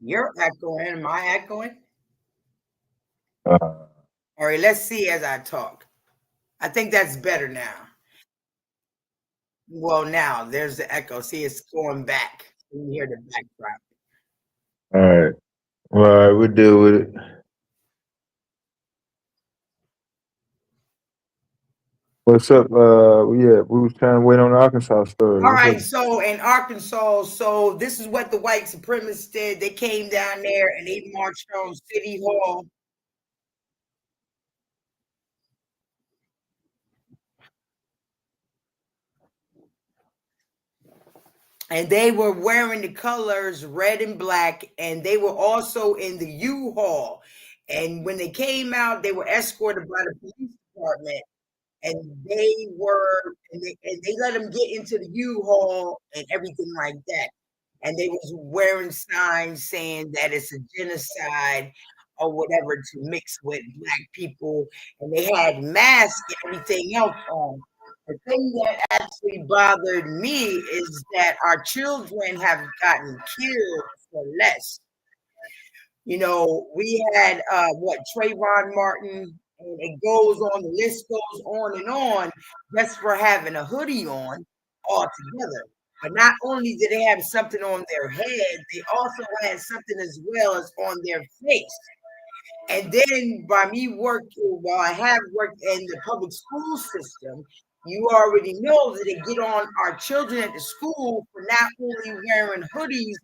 S6: You're echoing. Am I echoing? All right, let's see as I talk. I think that's better now. Well, now there's the echo. See, it's going back. You hear the backdrop.
S4: All right. All right, we'll deal with it. What's up? Yeah, we was trying to wait on the Arkansas story.
S6: All
S4: What's
S6: right,
S4: up?
S6: so in Arkansas, so this is what the white supremacists did. They came down there and they marched on City Hall. And they were wearing the colors red and black, and they were also in the U-Haul. And when they came out, they were escorted by the police department. And they let them get into the U-Haul and everything like that. And they was wearing signs saying that it's a genocide or whatever to mix with black people. And they had masks and everything else on. The thing that actually bothered me is that our children have gotten killed for less. You know, we had Trayvon Martin, and it goes on, the list goes on and on, just for having a hoodie on altogether. But not only did they have something on their head, they also had something as well as on their face. And then by me working, while I have worked in the public school system, you already know that they get on our children at the school for not only wearing hoodies,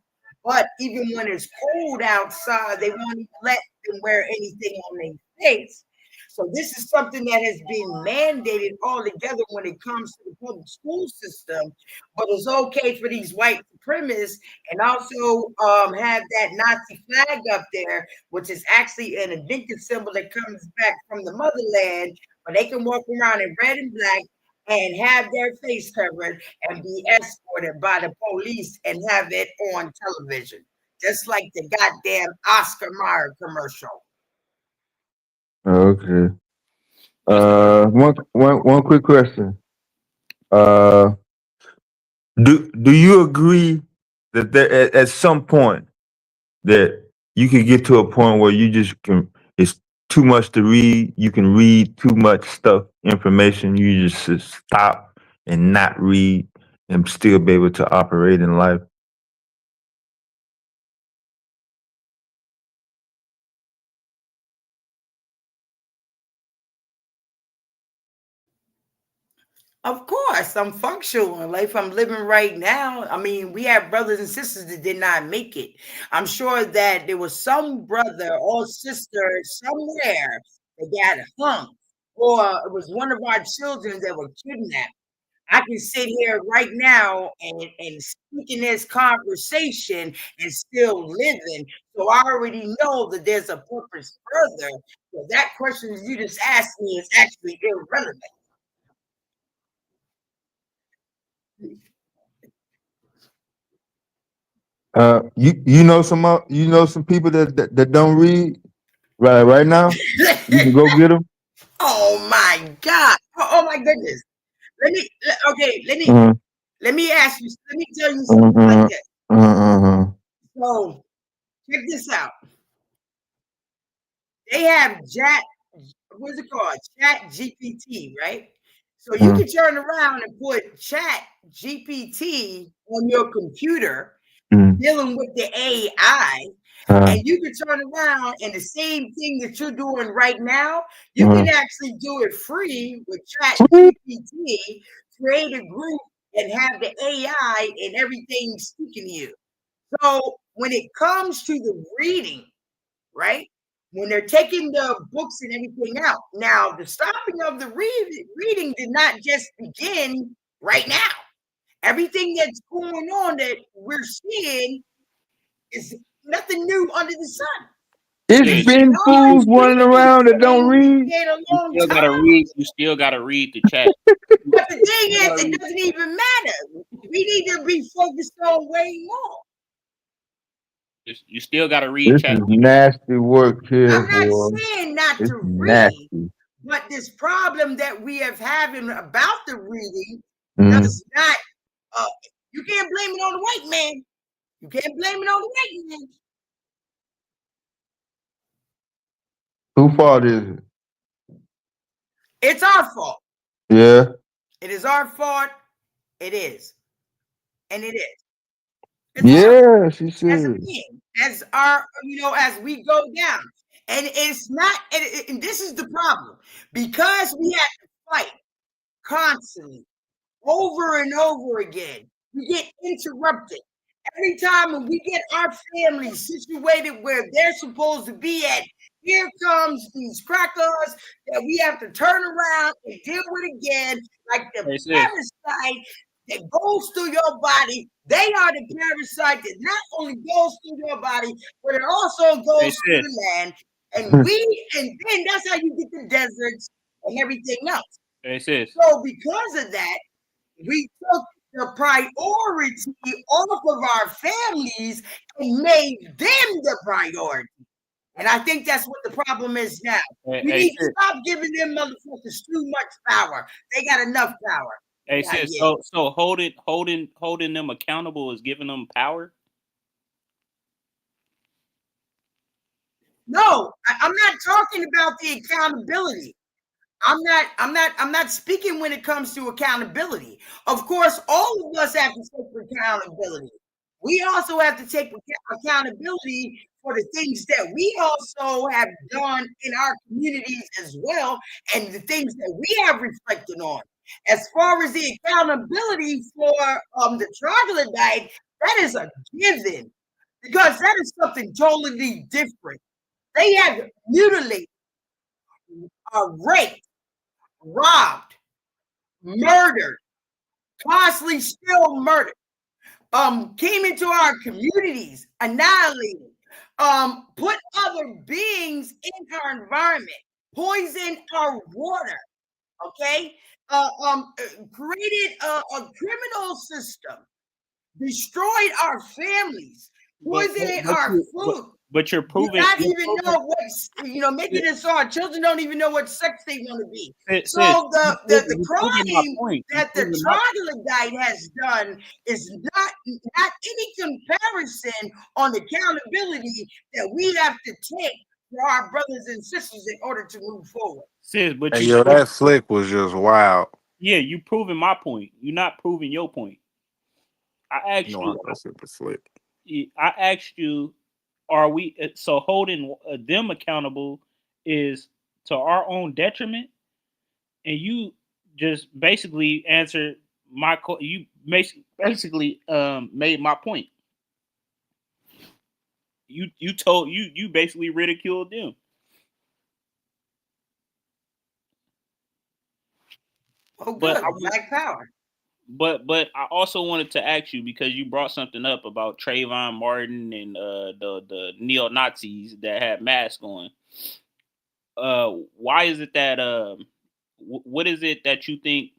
S6: but even when it's cold outside, they won't even let them wear anything on their face. So this is something that has been mandated altogether when it comes to the public school system, but it's okay for these white supremacists and also have that Nazi flag up there, which is actually an Inca symbol that comes back from the motherland, but they can walk around in red and black and have their face covered and be escorted by the police and have it on television, just like the goddamn Oscar Mayer commercial.
S4: Okay. One quick question. Do you agree that there at some point that you could get to a point where you just can, it's too much to read, you can read too much information, you just should stop and not read and still be able to operate in life?
S6: Of course, I'm functional in life. I'm living right now. I mean, we have brothers and sisters that did not make it. I'm sure that there was some brother or sister somewhere that got hung, or it was one of our children that were kidnapped. I can sit here right now and speak in this conversation and still living. So I already know that there's a purpose further. So that question you just asked me is actually irrelevant.
S4: You know some people that don't read right now. You can go get them.
S6: Oh my God! Oh my goodness! Let me let me ask you. Let me tell you something like this. So check this out. They have what's it called? Chat GPT, right? So you can turn around and put Chat GPT on your computer, dealing with the AI. And you can turn around and the same thing that you're doing right now, you can actually do it free with Chat GPT, create a group and have the AI and everything speaking to you. So when it comes to the reading, right? When they're taking the books and everything out. Now, the stopping of the reading did not just begin right now. Everything that's going on that we're seeing is nothing new under the sun.
S4: It's been fools running around that don't read.
S2: You still gotta read. You still gotta read the chat.
S6: But the thing is, it doesn't even matter. We need to be focused on way more.
S2: You still gotta read
S4: This
S2: chat.
S4: is nasty work here,
S6: I'm not
S4: boy.
S6: saying not
S4: It's
S6: to read,
S4: nasty.
S6: but this problem that we have having about the reading does not. You can't blame it on the white man. You can't blame it on the white man.
S5: Who fault is it?
S11: It's our fault.
S5: Yeah.
S11: It is our fault. It is. And it is. It's
S5: Yeah, she
S11: as a
S5: said.
S11: being, as our, as we go down. And it's not, and this is the problem. Because we have to fight constantly, over and over again, we get interrupted. Every time when we get our families situated where they're supposed to be at, here comes these crackers that we have to turn around and deal with again, like the parasite that goes through your body. They are the parasite that not only goes through your body, but it also goes through the land. And then that's how you get the deserts and everything else. So because of that, we took the priority off of our families and made them the priority. And I think that's what the problem is now. We need to stop giving them motherfuckers too much power. They got enough power.
S2: Hey, sis, so holding them accountable is giving them power?
S11: No, I'm not talking about the accountability. I'm not speaking when it comes to accountability. Of course, all of us have to take accountability. We also have to take accountability for the things that we also have done in our communities as well, and the things that we have reflected on. As far as the accountability for the troglodyte, that is a given, because that is something totally different. They have mutilated, raped, robbed, murdered, constantly still murdered, came into our communities, annihilated, put other beings in our environment, poisoned our water, okay? Created a criminal system, destroyed our families, poisoning our food.
S2: But you're proving.
S11: Not even know what, making it so our children don't even know what sex they want to be. So the crime that the troglodyte has done is not any comparison on accountability that we have to take for our brothers and sisters in order to move forward.
S2: Sis, but
S12: hey, yo, that flick was just wild.
S2: Yeah, you proving my point. You're not proving your point. I asked you, are we so holding them accountable is to our own detriment? And you just basically answered you basically made my point. You basically ridiculed them.
S11: Oh, good. Black power.
S2: But I also wanted to ask you, because you brought something up about Trayvon Martin and the neo-Nazis that had masks on. Why is it that what is it that you think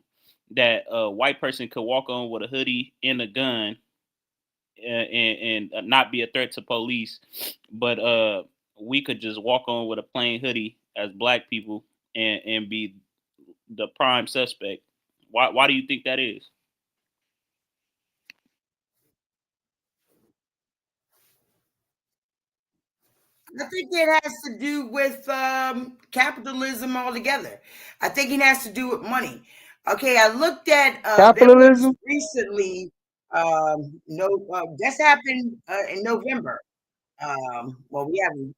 S2: that a white person could walk on with a hoodie and a gun and not be a threat to police, but we could just walk on with a plain hoodie as black people and be the prime suspect? Why do you think that is?
S11: I think it has to do with capitalism altogether. I think it has to do with money. Okay, I looked at
S5: capitalism
S11: recently. This happened in November. Well, we haven't.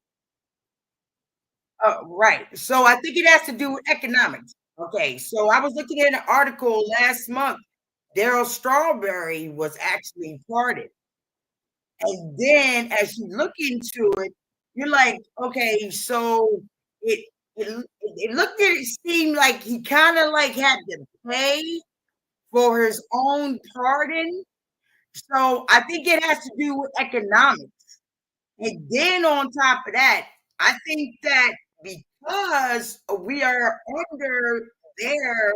S11: Right. So I think it has to do with economics. Okay, so I was looking at an article last month. Daryl Strawberry was actually pardoned. And then as you look into it, you're like, okay, so it looked at it seemed like he kind of like had to pay for his own pardon. So I think it has to do with economics. And then on top of that, I think that because we are under their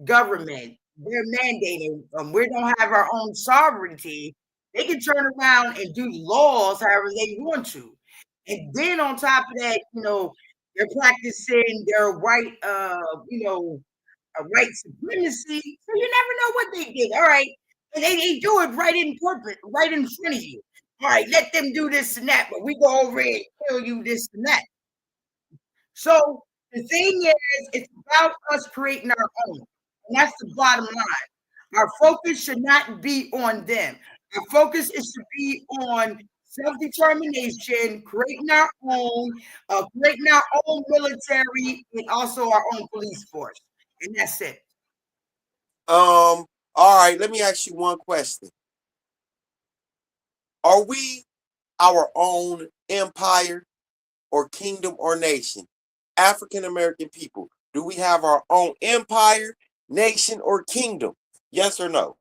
S11: government, they're mandated, we don't have our own sovereignty, they can turn around and do laws however they want to. And then on top of that, they're practicing their white, white supremacy. So you never know what they did. All right. And they do it right in corporate, right in front of you. All right, let them do this and that, but we go over and tell you this and that. So the thing is, it's about us creating our own. And that's the bottom line. Our focus should not be on them. Our focus is to be on self-determination, creating our own military, and also our own police force. And that's it.
S10: All right, let me ask you one question. Are we our own empire or kingdom or nation? African American people, do we have our own empire, nation, or kingdom? Yes or no?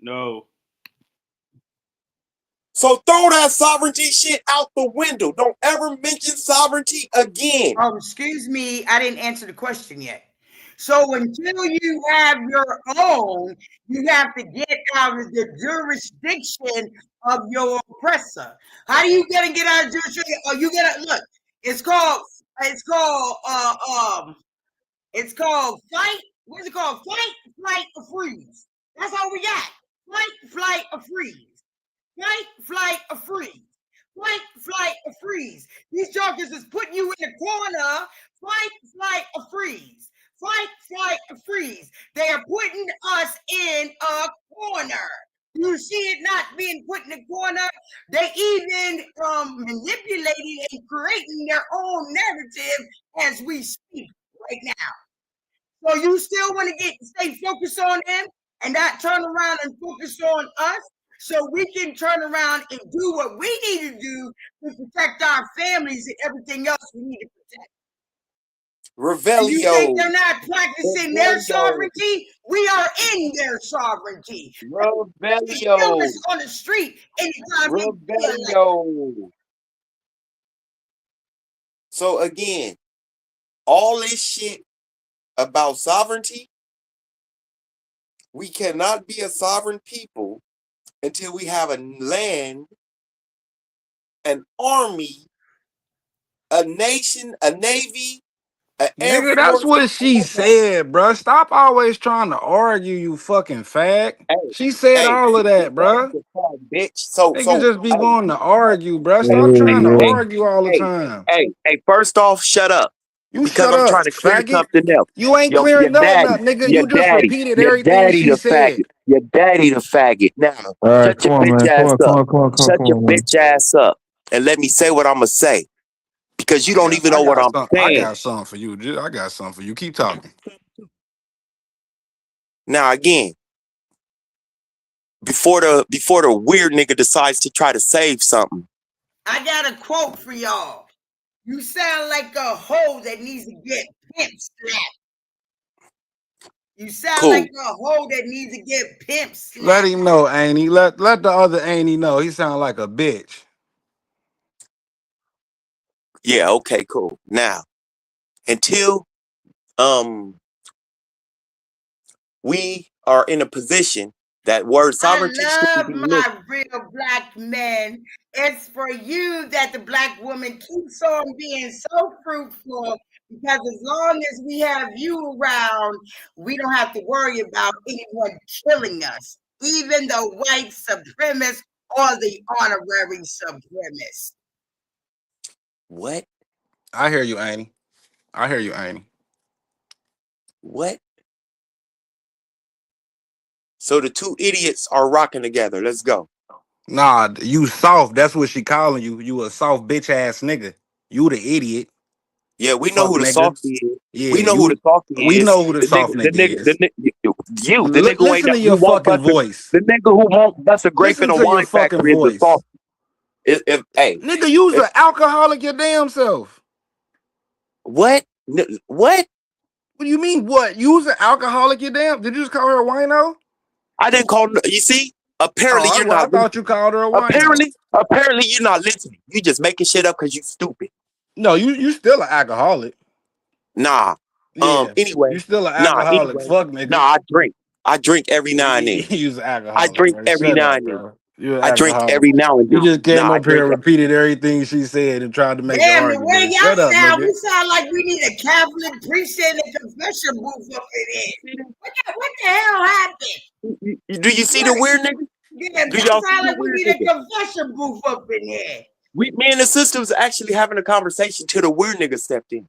S2: No.
S10: So throw that sovereignty shit out the window. Don't ever mention sovereignty again.
S11: Oh, excuse me, I didn't answer the question yet. So until you have your own, you have to get out of the jurisdiction of your oppressor. How do you get out of jurisdiction? Oh, you gotta look. It's called fight. What's it called? Fight, flight, or freeze. That's all we got. Fight, flight, or freeze. Fight, flight, or freeze. Fight, flight, or freeze. These jokers is putting you in the corner. Fight, flight, or freeze. Fight, flight, or freeze. They are putting us in a corner. You see it not being put in the corner. They even manipulating and creating their own narrative as we speak right now. So you still want to stay focused on them and not turn around and focus on us, so we can turn around and do what we need to do to protect our families and everything else we need to protect.
S10: Revelio.
S11: You think they're not practicing their sovereignty? We are in their sovereignty.
S10: Revelio.
S11: On the street anytime.
S10: Revelio. So again, all this shit about sovereignty, we cannot be a sovereign people until we have a land, an army, a nation, a navy, an air
S12: Nigga,
S10: force.
S12: that's what she said, bruh. Stop always trying to argue, you fucking fag. She said all of that, bruh.
S10: Bitch. So
S12: Niggas just be wanting to argue, bruh. Stop trying to argue all the time.
S10: Hey, first off, shut up.
S12: You
S10: Because
S12: shut
S10: I'm
S12: up,
S10: trying to clear
S12: faggot.
S10: something else.
S12: You ain't
S10: your
S12: clearing nothing
S10: daddy,
S12: up, nigga.
S10: your
S12: You just
S10: daddy,
S12: repeated
S10: your
S12: everything
S10: daddy
S12: she
S10: the
S12: said.
S10: faggot. Your daddy the faggot. Now,
S4: All right,
S10: shut
S4: come
S10: your
S4: on,
S10: bitch
S4: man.
S10: ass up. Shut your
S4: Come on,
S10: bitch ass up. And let me say what I'm going to say. Because you don't even know what I'm
S12: I
S10: saying.
S12: got something for you. I got something for you. Keep talking.
S10: Now, again, before the weird nigga decides to try to save something.
S11: I got a quote for y'all. You sound like a hoe that needs to get pimp slapped. You sound like a hoe that needs to get pimp slapped.
S12: Let him know, ain't he? Let the other ain't he know. He sound like a bitch.
S10: Yeah, okay, cool. Now, until we are in a position that word sovereignty
S11: I love my real black men. It's for you that the black woman keeps on being so fruitful, because as long as we have you around, we don't have to worry about anyone killing us, even the white supremacist or the honorary supremacist.
S10: What?
S12: I hear you, Annie. I hear you, Annie.
S10: What? So the two idiots are rocking together. Let's go.
S12: Nah, you soft. That's what she calling you. You a soft bitch ass nigga. You the idiot.
S10: Yeah, we know who the softy is.
S12: Yeah,
S10: we know who the softy is.
S12: We know who the soft nigga is.
S10: The nigga who
S12: listen to your fucking voice.
S10: The nigga who won't bust a grape in a wine factory is the soft. Hey,
S12: nigga, use an alcoholic your damn self.
S10: What? What?
S12: What do you mean? What? Use an alcoholic your damn? Did you just call her a wino?
S10: I didn't call her. You see? Apparently you're not.
S12: I thought you called her a wino.
S10: Apparently you're not listening. You just making shit up because you stupid.
S12: No, you still an alcoholic.
S10: Nah.
S12: Yeah.
S10: Anyway.
S12: You still an alcoholic. Fuck, nigga.
S10: Nah, I drink. I drink every now and then.
S12: Use alcohol.
S10: I drink every now and then.
S12: I
S10: drink every now and then.
S12: You just came up here and repeated everything she said and tried to make an argument.
S11: The way y'all sound, we sound like we need a Catholic priest in the confession booth up in here. What the hell happened?
S10: Do you see the weird nigga?
S11: Yeah, y'all sound like we need a confession booth up in here.
S10: Me and the sister was actually having a conversation till the weird nigga stepped in.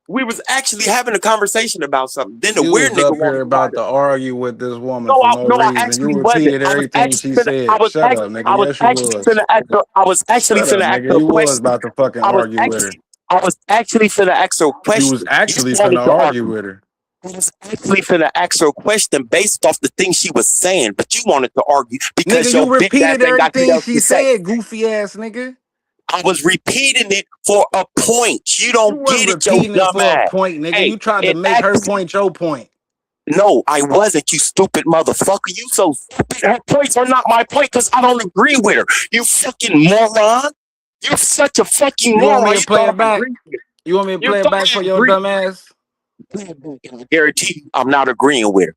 S10: We was actually having a conversation about something. Then the
S12: You
S10: weird
S12: was
S10: nigga
S12: up here
S10: wanted to try
S12: about
S10: to.
S12: to argue with this woman
S10: No,
S12: for no
S10: I
S12: reason. You
S10: actually wasn't.
S12: repeated everything she
S10: I
S12: said.
S10: was
S12: Shut up, nigga. Yes, you
S10: actually
S12: was.
S10: finna ask her. I was actually
S12: Shut up,
S10: finna ask
S12: nigga.
S10: her a
S12: You was
S10: question.
S12: about to fucking argue with her.
S10: I was actually finna ask her a
S12: You was
S10: question. You
S12: actually finna
S10: wanted to
S12: argue
S10: argue.
S12: with her.
S10: I was actually finna ask her a question based off the things she was saying, but you wanted to argue because
S12: Nigga,
S10: your
S12: you
S10: bitch ass
S12: repeated
S10: ain't got shit
S12: everything
S10: else
S12: she
S10: to say.
S12: said, goofy ass nigga.
S10: I was repeating it for a point. You
S12: You
S10: don't
S12: wasn't
S10: get it, your
S12: repeating it
S10: dumb
S12: for a
S10: ass.
S12: point, nigga.
S10: Hey,
S12: You tried to
S10: it
S12: make her
S10: actually.
S12: point your point.
S10: No, I wasn't, you stupid motherfucker. You so stupid. Her points are not my point because I don't agree with her. You fucking moron. You're such a fucking
S12: You want
S10: moron.
S12: me to
S10: You
S12: play
S10: thought
S12: it
S10: I
S12: back?
S10: agreed with her.
S12: You want me to
S10: You
S12: play it
S10: thought
S12: back
S10: I
S12: for your
S10: agreed.
S12: dumb ass?
S10: I guarantee you I'm not agreeing with her.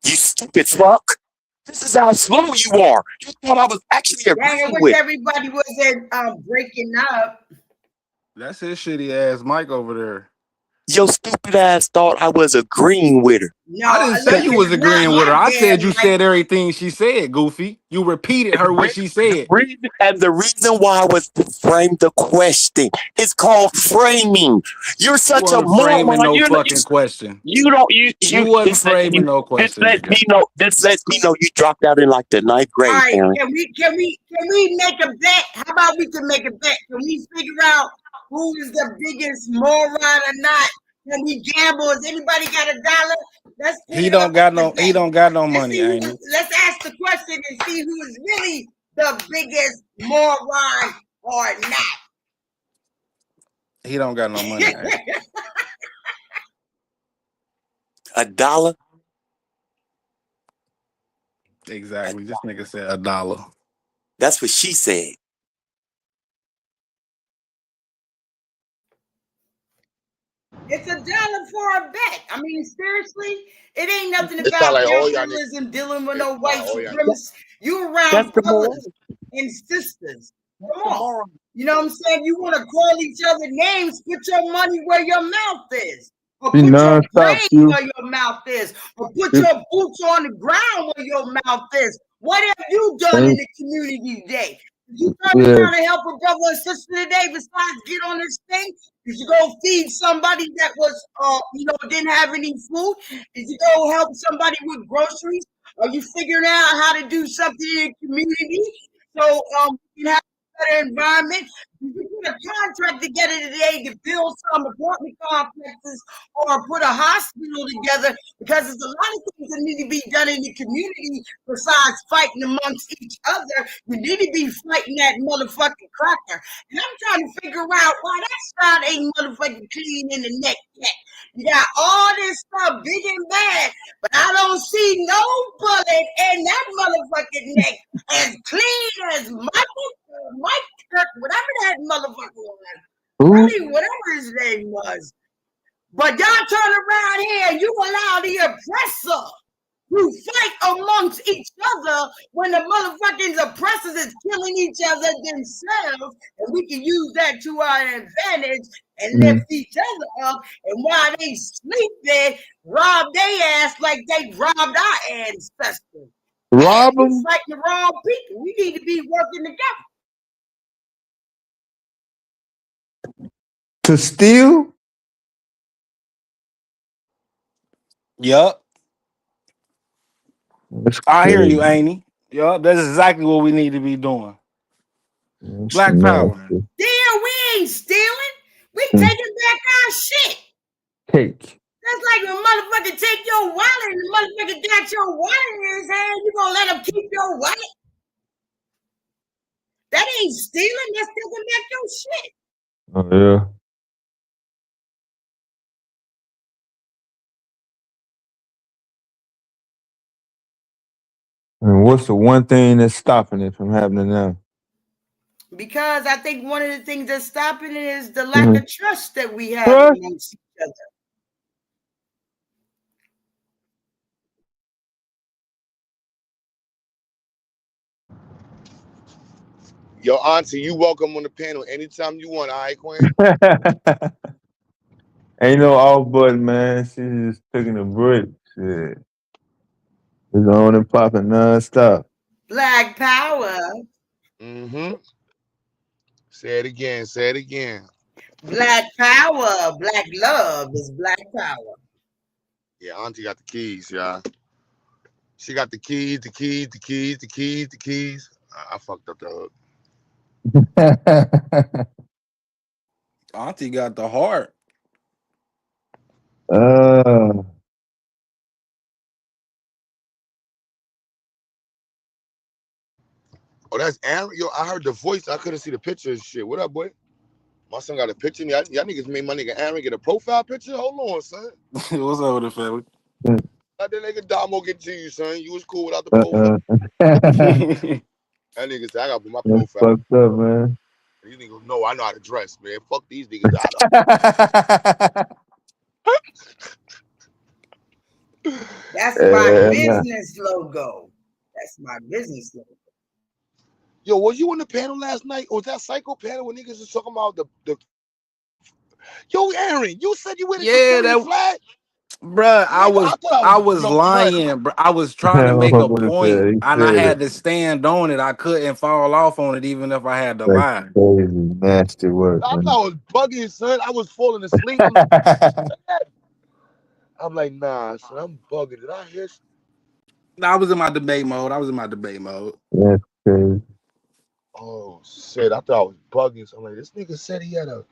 S10: You stupid fuck. This is how slow you are. You thought I was actually
S11: Dang, I
S10: agreeing
S11: wish
S10: with her.
S11: everybody wasn't breaking up.
S12: That's his shitty ass mic over there.
S10: Your stupid ass thought I was agreeing with her.
S11: No,
S12: I didn't say
S11: look,
S12: you was
S11: it's not
S12: agreeing with her.
S11: my
S12: I said
S11: damn
S12: you
S11: mic.
S12: said everything she said, goofy. You repeated her what she said.
S10: The reason why was to frame the question. It's called framing. You're such a
S12: You wasn't framing
S10: moron.
S12: no fucking question.
S10: You don't.
S12: You wasn't framing no question, nigga.
S10: This lets me know you dropped out in like the ninth
S11: All
S10: grade,
S11: right,
S10: Aaron.
S11: can we make a bet? How about we can make a bet? Can we figure out who is the biggest moron or not? Can we gamble? Has anybody got $1? Let's put
S12: He
S11: it up
S12: don't got
S11: on
S12: no.
S11: the
S12: He
S11: bet.
S12: don't got no
S11: Let's
S12: money,
S11: see who,
S12: ain't he?
S11: let's ask the question and see who is really the biggest moron or not.
S12: He don't got no money. Ain't
S10: $1?
S12: he? Exactly. This nigga said $1.
S10: That's what she said.
S11: It's $1 for a bet. I mean, seriously, it ain't nothing
S8: It sound
S11: about
S8: like all y'all
S11: capitalism dealing with
S8: niggas.
S11: no white
S8: All y'all
S11: supremacists. You around
S10: That's the moral.
S11: brothers and sisters.
S10: That's
S11: Come
S10: the
S11: on.
S10: moral.
S11: You know what I'm saying? You want to call each other names, put your money where your mouth is. Or
S5: She
S11: put your
S5: non-stop,
S11: brain
S5: you.
S11: where your mouth is. Or put your boots on the ground where your mouth is. What have you done in the community today? Did you turn around and help a brother and sister today besides get on this thing? Did you go feed somebody that was, didn't have any food? Did you go help somebody with groceries? Are you figuring out how to do something in the community so we can have a better environment? Did you put a contract together today to build some apartment complexes or put a hospital together? Because there's a lot of things that need to be done in the community besides fighting amongst each other. You need to be fighting that motherfucking cracker. And I'm trying to figure out why that side ain't motherfucking clean in the neck yet. You got all this stuff big and bad, but I don't see no bullet in that motherfucking neck as clean as Mike Kirk, whatever that motherfucker was. Really, whatever his name was. But y'all turn around here and you allow the oppressor to fight amongst each other when the motherfucking oppressors is killing each other themselves, and we can use that to our advantage and lift each other up. And while they sleep there, rob their ass like they robbed our ancestors.
S5: Rob
S11: We
S5: them?
S11: fighting the wrong people. We need to be working together.
S5: To steal?
S12: Yup.
S5: That's
S12: I hear you,
S5: crazy.
S12: ain't he? Yup. That's exactly what we need to be doing.
S5: That's
S12: Black power.
S5: nasty.
S11: Damn, we ain't stealing. We taking back our shit.
S5: Cake.
S11: That's like when a motherfucker take your wallet and the motherfucker got your wallet in his hand. You gonna let him keep your wallet? That ain't stealing. That's taking back your shit.
S5: Oh, yeah. And what's the one thing that's stopping it from happening now?
S11: Because I think one of the things that's stopping it is the lack of trust that we have amongst each other.
S3: Yo, auntie, you welcome on the panel anytime you want. All right, Queen?
S5: Ain't no off button, man. She's just taking a break. Shit. It's on and popping non-stop.
S11: Black power.
S3: Mm-hmm. Say it again. Say it again.
S11: Black power. Black love is black power.
S3: Yeah, Auntie got the keys, y'all. She got the keys, the keys, the keys, the keys, the keys. I fucked up the hook.
S12: Auntie got the heart.
S3: Uh, Oh, that's Aaron. Yo, I heard the voice. I couldn't see the picture and shit. What up, boy? My son got a picture. Y'all niggas made my nigga Aaron get a profile picture. Hold on, son.
S12: What's up with the family?
S3: Let that nigga Damo get to you, son. You was cool without the profile. That nigga said, I gotta put my
S13: That's
S3: profile.
S13: fucked up, man.
S3: These niggas know I know how to dress, man. Fuck these niggas.
S11: That's my business logo. That's my business logo.
S3: Yo, was you on the panel last night? Or was that psycho panel when niggas was talking about the Yo, Aaron, you said you wear the Confederate flag?
S12: Bruh, I was lying, bro. I was trying to make a point, and I had to stand on it. I couldn't fall off on it, even if I had to
S13: That's
S12: lie.
S13: crazy, nasty work,
S3: I
S13: man.
S3: thought I was bugging, son. I was falling asleep. I'm like, nah, son, I'm bugging. Did I hear?
S12: I was in my debate mode.
S13: That's crazy.
S3: Oh shit! I thought I was bugging. So I'm like, this nigga said he had a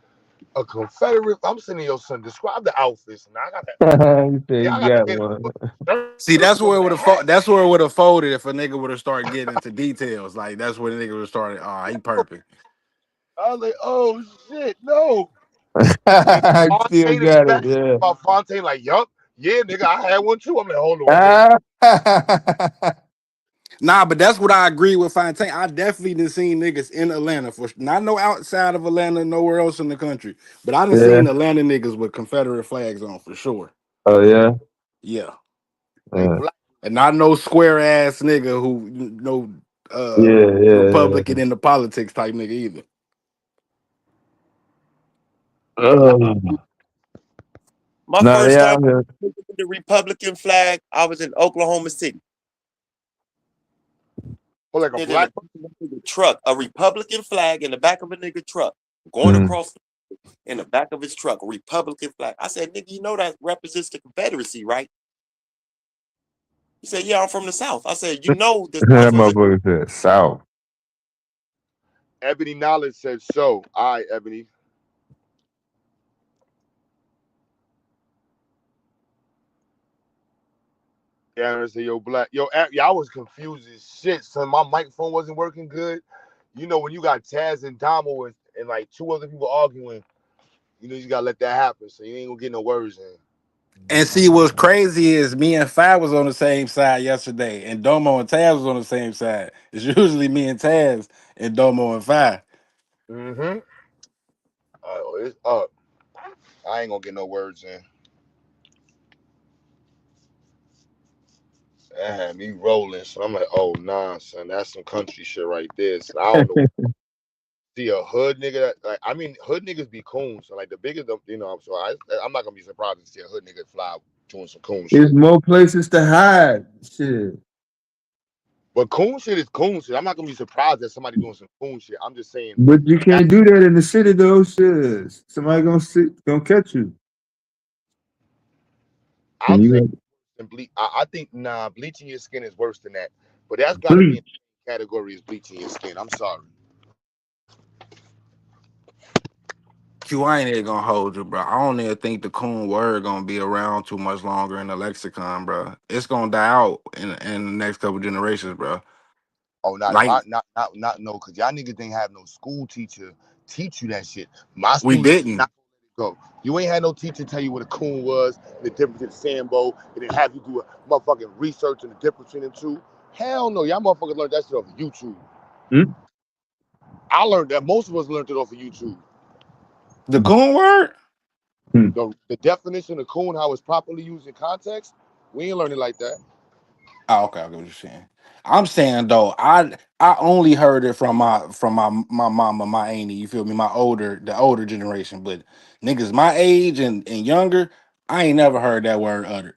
S3: Confederate. I'm sending your son. Describe the outfits. Now I got that.
S13: You say
S3: Yeah, I
S13: you
S3: got
S13: got
S3: the
S13: one.
S12: See, that's where it would have that's where it would have folded if a nigga would have started getting into details. Like that's where the nigga would have started. Oh, he perfect.
S3: I was like, oh shit, no.
S13: I still
S3: Fontaine in the
S13: got
S3: back
S13: it, yeah.
S3: about Fontaine, like, yup, yeah, nigga, I had one too. I'm like, hold on.
S12: Nah, but that's what I agree with Fontaine. I definitely done seen niggas in Atlanta for not no outside of Atlanta, nowhere else in the country. But I done
S13: Yeah.
S12: seen Atlanta niggas with Confederate flags on for sure.
S13: Oh yeah.
S12: Yeah.
S13: Yeah.
S12: And not no square ass nigga who no
S13: Yeah.
S12: Republican in the politics type nigga either.
S10: My
S13: Nah,
S10: first
S13: yeah,
S10: time with the Republican flag, I was in Oklahoma City.
S3: Oh, like a
S10: In
S3: black
S10: the truck, a Republican flag in the back of a nigga truck, going across in the back of his truck, a Republican flag. I said, nigga, you know that represents the Confederacy, right? He said, yeah, I'm from the South. I said, you know the
S13: that
S10: South was
S13: motherfucker said South.
S3: Ebony Knowledge said so. All right, Ebony. Aaron said, yo, black. Yo, I was confused as shit, son. My microphone wasn't working good. You know, when you got Taz and Damo and like two other people arguing, you know, you gotta let that happen. So you ain't gonna get no words in.
S12: And see what's crazy is me and Fi was on the same side yesterday, and Domo and Taz was on the same side. It's usually me and Taz and Domo and Fi.
S3: Mm-hmm. Oh, it's up. I ain't gonna get no words in. That had me rolling. So I'm like, oh nah, son, that's some country shit right there. So I don't know. See a hood nigga that like I mean hood niggas be coons. So like the bigger the you know, so I'm not gonna be surprised to see a hood nigga fly doing some coon shit.
S13: There's more places to hide. Shit.
S3: But coon shit is coon shit. I'm not gonna be surprised that somebody doing some coon shit. I'm just saying
S13: But you can't do that in the city though. Shit. Somebody gonna catch you.
S3: I'm saying I think bleaching your skin is worse than that. But that's gotta be in the category as bleaching your skin. I'm sorry.
S12: Q, I ain't even gonna hold you, bro. I don't even think the coon word gonna be around too much longer in the lexicon, bro. It's gonna die out in the next couple generations, bro.
S3: Oh, not
S12: Like
S3: not no, cause y'all niggas didn't have no school teacher teach you that shit. My
S12: we
S3: students did
S12: didn't.
S3: not go. You ain't had no teacher tell you what a coon was, the difference in Sambo, and then have you do a motherfucking research and the difference between them two. Hell no, y'all motherfuckers learned that shit off of YouTube. I learned that. Most of us learned it off of YouTube.
S12: The coon word?
S3: The definition of coon, how it's properly used in context, we ain't learning like that.
S12: Oh, okay, I get what you're saying. I'm saying though, I only heard it from my mama, my auntie, you feel me, the older generation. But niggas my age and younger, I ain't never heard that word uttered.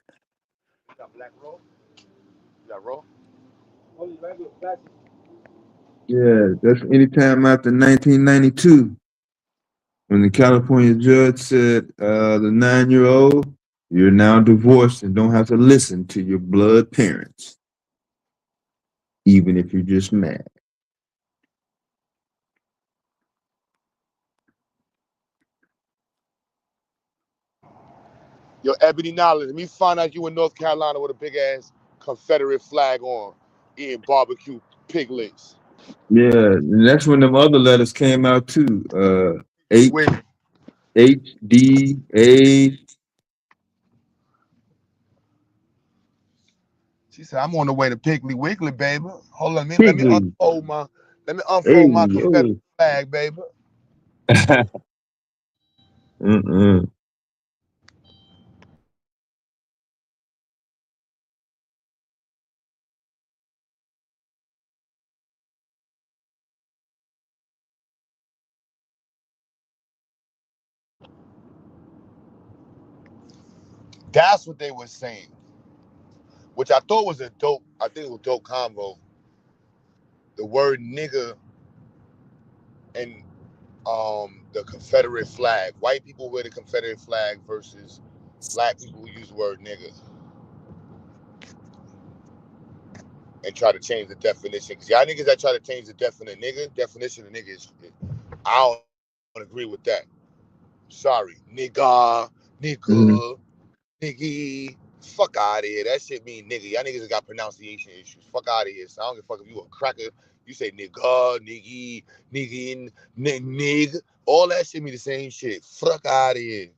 S3: You got black roll? You got roll?
S13: Yeah, that's anytime after 1992 when the California judge said the 9-year-old, you're now divorced and don't have to listen to your blood parents, even if you're just mad.
S3: Yo, Ebony Knowledge, let me find out you in North Carolina with a big ass Confederate flag on, eating barbecue piglets.
S13: Yeah, and that's when them other letters came out too. H
S3: Wait,
S13: H D A.
S3: she said, I'm on the way to Piggly Wiggly, baby. Hold on,
S13: Piggly.
S3: let me
S13: Hey,
S3: unfold my Confederate
S13: yo.
S3: flag, baby. That's what they were saying, which I thought was I think it was a dope combo. The word nigga and the Confederate flag. White people wear the Confederate flag versus black people who use the word nigga and try to change the definition. Because y'all niggas that try to change the definition of nigga is, I don't agree with that. Sorry. Nigga, niggy. Fuck out of here. That shit mean nigga. Y'all niggas got pronunciation issues. Fuck out of here. So I don't give a fuck if you a cracker. You say nigga, niggy, niggin, nig. All that shit mean the same shit. Fuck out of here.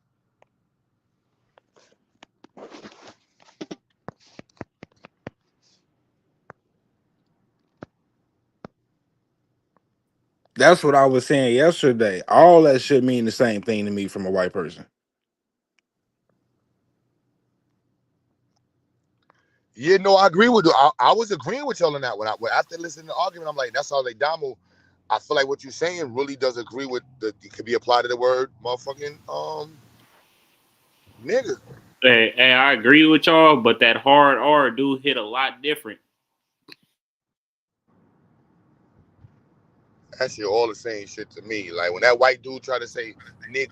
S12: That's what I was saying yesterday. All that shit mean the same thing to me from a white person.
S3: Yeah, no, I agree with you. I was agreeing with y'all on that one. After listening to the argument, I'm like, that's all they damo. I feel like what you're saying really does agree with it could be applied to the word motherfucking nigga.
S2: Hey, I agree with y'all, but that hard R do hit a lot different.
S3: That shit all the same shit to me. Like when that white dude try to say nigga,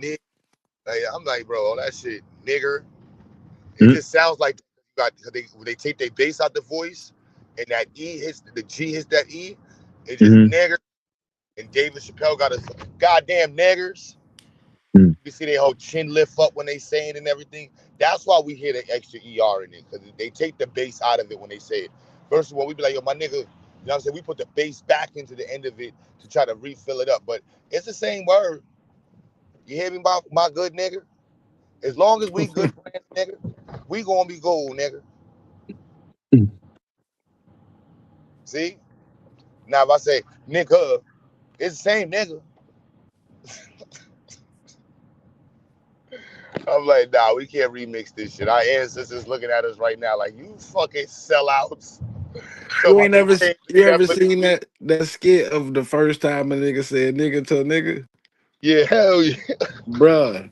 S3: nigga, like, I'm like, bro, all that shit, nigger. It just sounds like they take their bass out the voice, and that E hits the G hits that E. It just nigger. And David Chappelle got a goddamn niggers. You see their whole chin lift up when they say it and everything. That's why we hear the extra ER in it, because they take the bass out of it when they say it. Versus when we be like, yo, my nigga, you know what I'm saying? We put the bass back into the end of it to try to refill it up. But it's the same word. You hear me about my good nigga? As long as we good friends, nigga, we gonna be gold, nigga. See? Now if I say nigga, it's the same nigga. I'm like, nah, we can't remix this shit. Our ancestors looking at us right now like, you fucking sellouts. So
S12: You
S3: about
S12: ain't
S3: to
S12: never
S3: change
S12: you
S3: the
S12: ever
S3: definition.
S12: seen that skit of the first time a nigga said nigga to a nigga?
S3: Yeah, hell yeah.
S12: Bruh,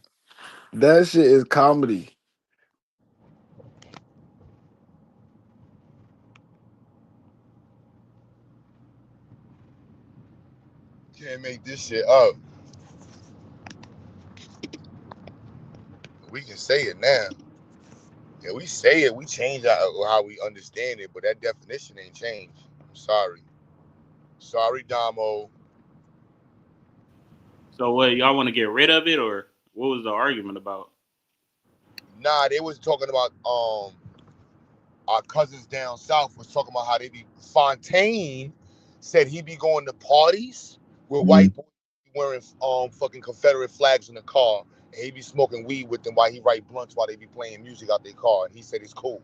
S12: that shit is comedy.
S3: Can't make this shit up. We can say it now. Yeah, we say it. We change how we understand it, but that definition ain't changed. I'm sorry. Sorry, Damo.
S2: So what, y'all want to get rid of it, or what was the argument about?
S3: Nah, they was talking about our cousins down south was talking about how they be Fontaine said he be going to parties with white boys wearing fucking Confederate flags in the car, and he be smoking weed with them while he write blunts while they be playing music out their car, and he said it's cool.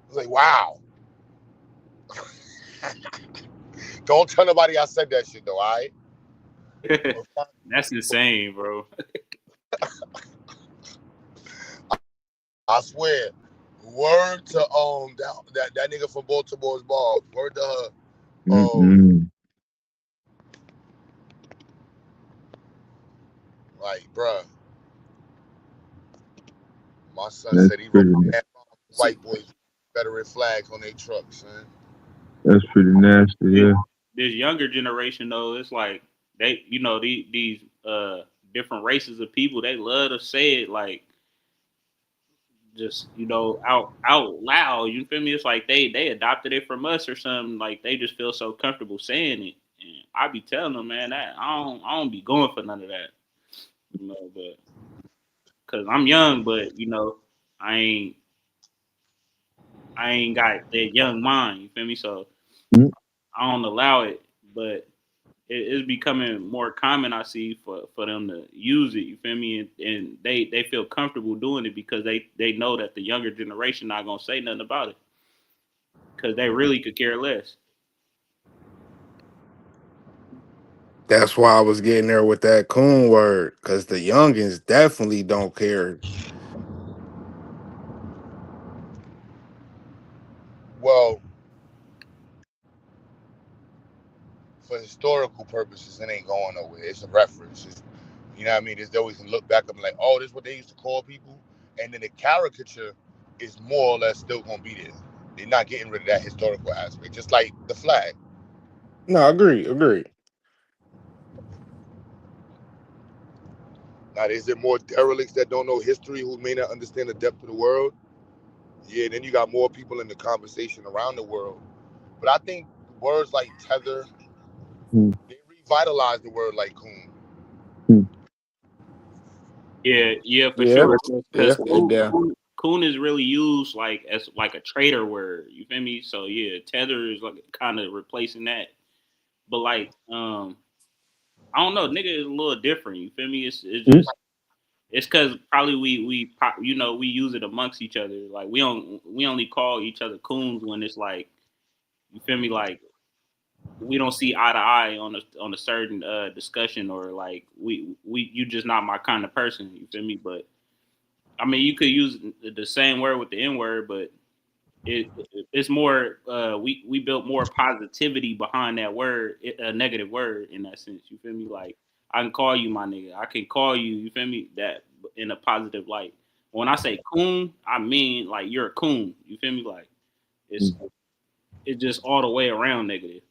S3: I was like, wow. Don't tell nobody I said that shit though, all right?
S2: That's insane, bro.
S3: I swear. Word to that nigga from Baltimore's ball. Word to her. Like, bruh. My son
S13: That's
S3: said he wrote
S13: pretty.
S3: my white boys Confederate flags on their trucks, man.
S13: That's pretty nasty. Yeah.
S2: This younger generation though, it's like they, these different races of people, they love to say it like just out loud. You feel me? It's like they adopted it from us or something. Like they just feel so comfortable saying it. And I be telling them, man, that I don't be going for none of that. But because I'm young, but I ain't I ain't got that young mind. You feel me? So
S13: Mm.
S2: I don't allow it, but it's becoming more common. I see for them to use it. You feel me? And they feel comfortable doing it because they know that the younger generation not gonna say nothing about it because they really could care less.
S12: That's why I was getting there with that coon word, because the youngins definitely don't care.
S3: Well, for historical purposes, it ain't going nowhere. It's a reference. You know what I mean? They always can look back and be like, oh, this is what they used to call people. And then the caricature is more or less still going to be there. They're not getting rid of that historical aspect, just like the flag.
S12: No, agree.
S3: Now, is there more derelicts that don't know history who may not understand the depth of the world? Yeah, then you got more people in the conversation around the world. But I think words like tether,
S13: Mm.
S3: they revitalized the word like coon.
S13: Mm.
S2: Yeah, for
S12: Yeah,
S2: sure.
S12: yeah,
S2: Because
S12: it down.
S2: coon is really used like as like a trader word. You feel me? So yeah, tether is like kind of replacing that. But like I don't know, nigga is a little different. You feel me? It's
S13: Mm.
S2: just it's because probably we use it amongst each other. Like we only call each other coons when it's like you feel me, like we don't see eye to eye on a certain discussion, or like we you just not my kind of person. You feel me? But I mean, you could use the same word with the N word, but it's more we built more positivity behind that word, a negative word in that sense. You feel me? Like I can call you my nigga. I can call you. You feel me? That in a positive light. When I say coon, I mean like you're a coon. You feel me? Like it's
S13: Mm.
S2: it's just all the way around negative.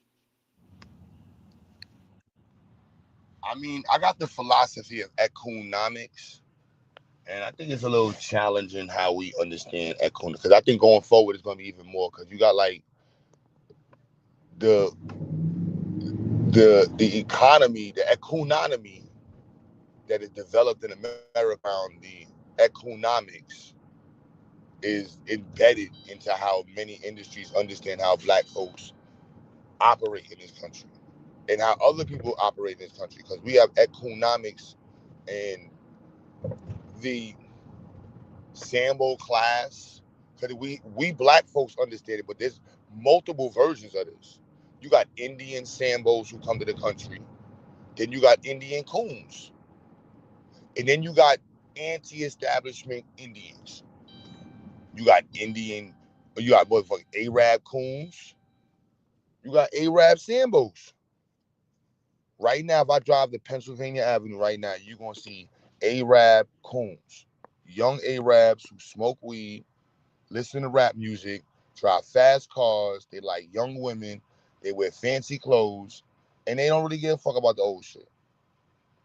S3: I mean, I got the philosophy of economics, and I think it's a little challenging how we understand economics. Because I think going forward it's going to be even more. Because you got like the the economy, the economy that is developed in America around the economics is embedded into how many industries understand how black folks operate in this country and how other people operate in this country. Because we have economics and the Sambo class. Because we black folks understand it, but there's multiple versions of this. You got Indian Sambos who come to the country. Then you got Indian coons. And then you got anti-establishment Indians. You got motherfucking Arab coons. You got Arab Sambos. Right now, if I drive to Pennsylvania Avenue right now, you're gonna see Arab coons. Young Arabs who smoke weed, listen to rap music, drive fast cars, they like young women, they wear fancy clothes, and they don't really give a fuck about the old shit.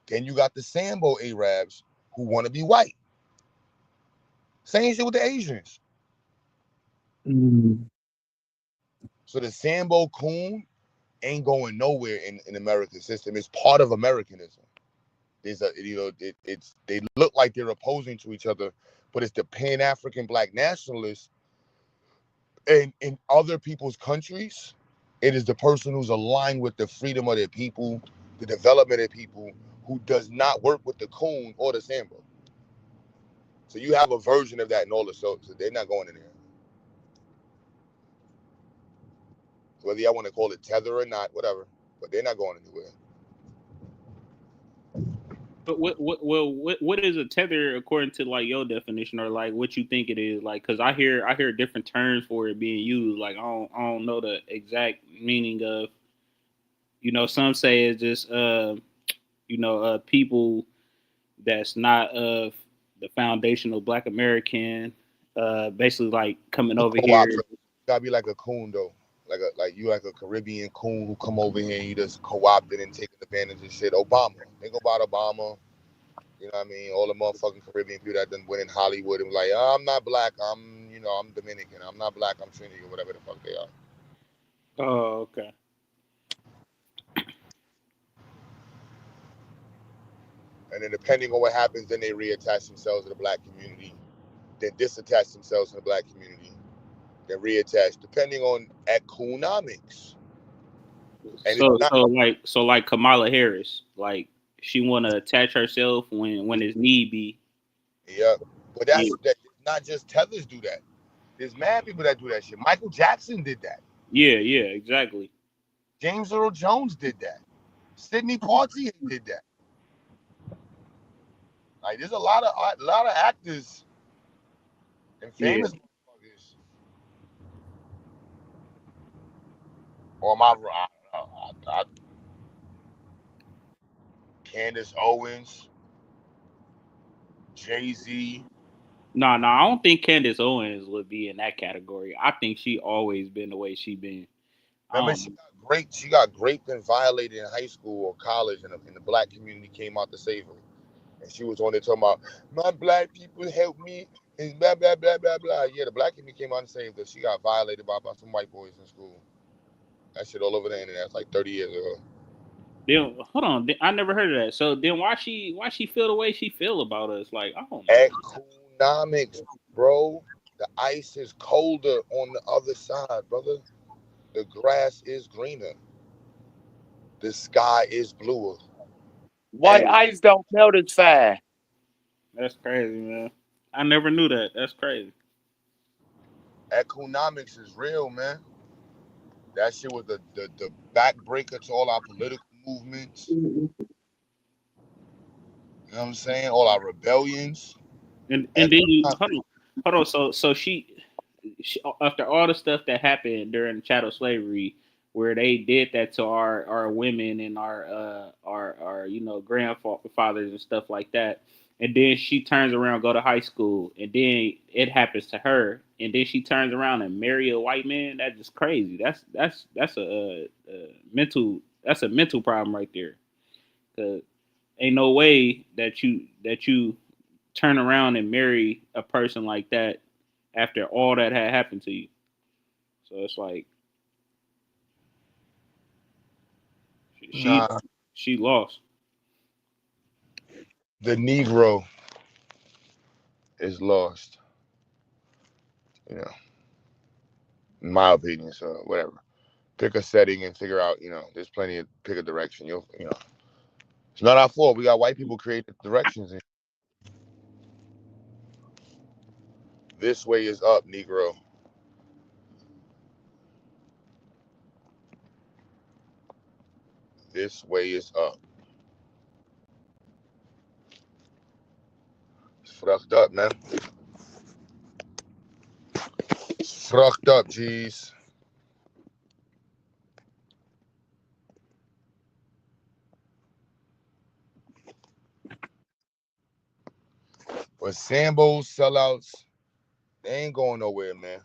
S3: Then you got the Sambo Arabs who want to be white. Same shit with the Asians.
S13: Mm.
S3: So the Sambo coon ain't going nowhere in American system. It's part of Americanism. There's it's they look like they're opposing to each other, but it's the Pan-African black nationalists in other people's countries. It is the person who's aligned with the freedom of their people, the development of people, who does not work with the coon or the Sambo. So you have a version of that in all the so they're not going in there. Whether y'all want to call it tether or not, whatever, but they're not going anywhere.
S2: But what is a tether according to like your definition, or like what you think it is? Like, because I hear different terms for it being used. Like I don't know the exact meaning of. Some say it's just people that's not of the foundational Black American basically like coming
S3: You
S2: over
S3: co-op.
S2: here.
S3: You gotta be like a coon though. Like you like a Caribbean coon who come over here and you just co-opted and taking advantage of shit. Obama. Think about Obama. You know what I mean? All the motherfucking Caribbean people that done went in Hollywood and like, oh, I'm not black. I'm Dominican. I'm not black. I'm Trinity or whatever the fuck they are.
S2: Oh, okay.
S3: And then depending on what happens, then they reattach themselves to the black community. Then disattach themselves to the black community. Then reattach, depending on economics. And it's not.
S2: So like Kamala Harris, like she want to attach herself when it's need be.
S3: Yeah. But
S2: Yeah,
S3: that's not just tethers do that. There's mad people that do that shit. Michael Jackson did that.
S2: yeah, exactly.
S3: James Earl Jones did that. Sidney Poitier did that. Like there's a lot of actors and
S2: Yeah.
S3: famous motherfuckers. Or my Candace Owens, Jay-Z.
S2: No, I don't think Candace Owens would be in that category. I think she always been the way she been.
S3: Remember, she got raped and violated in high school or college, and the black community came out to save her. And she was on there talking about, my black people help me, and blah, blah, blah, blah, blah. Yeah, the black community came out and saved her. She got violated by some white boys in school. That shit all over the internet. That's like 30 years ago.
S2: Then hold on, I never heard of that. So then why she feel the way she feel about us? Like I don't know.
S3: Economics, bro. The ice is colder on the other side, brother. The grass is greener. The sky is bluer.
S8: White ice don't melt as fast.
S2: That's crazy, man. I never knew that. That's crazy.
S3: Economics is real, man. That shit was the backbreaker to all our political movements. You know what I'm saying? All our rebellions.
S2: And then you hold on. So she after all the stuff that happened during chattel slavery, where they did that to our women and our grandfathers and stuff like that, and then she turns around, go to high school, and then it happens to her, and then she turns around and marry a white man. That's just crazy. That's a mental problem right there. 'Cause ain't no way that you turn around and marry a person like that after all that had happened to you. So it's like
S3: Nah.
S2: she lost.
S3: The Negro is lost. You know, in my opinion. So whatever. Pick a setting and figure out. There's plenty of pick a direction. It's not our fault. We got white people create the directions. And this way is up, Negro. This way is up. It's fucked up, man. It's fucked up, G's. But Sambo's sellouts, they ain't going nowhere, man.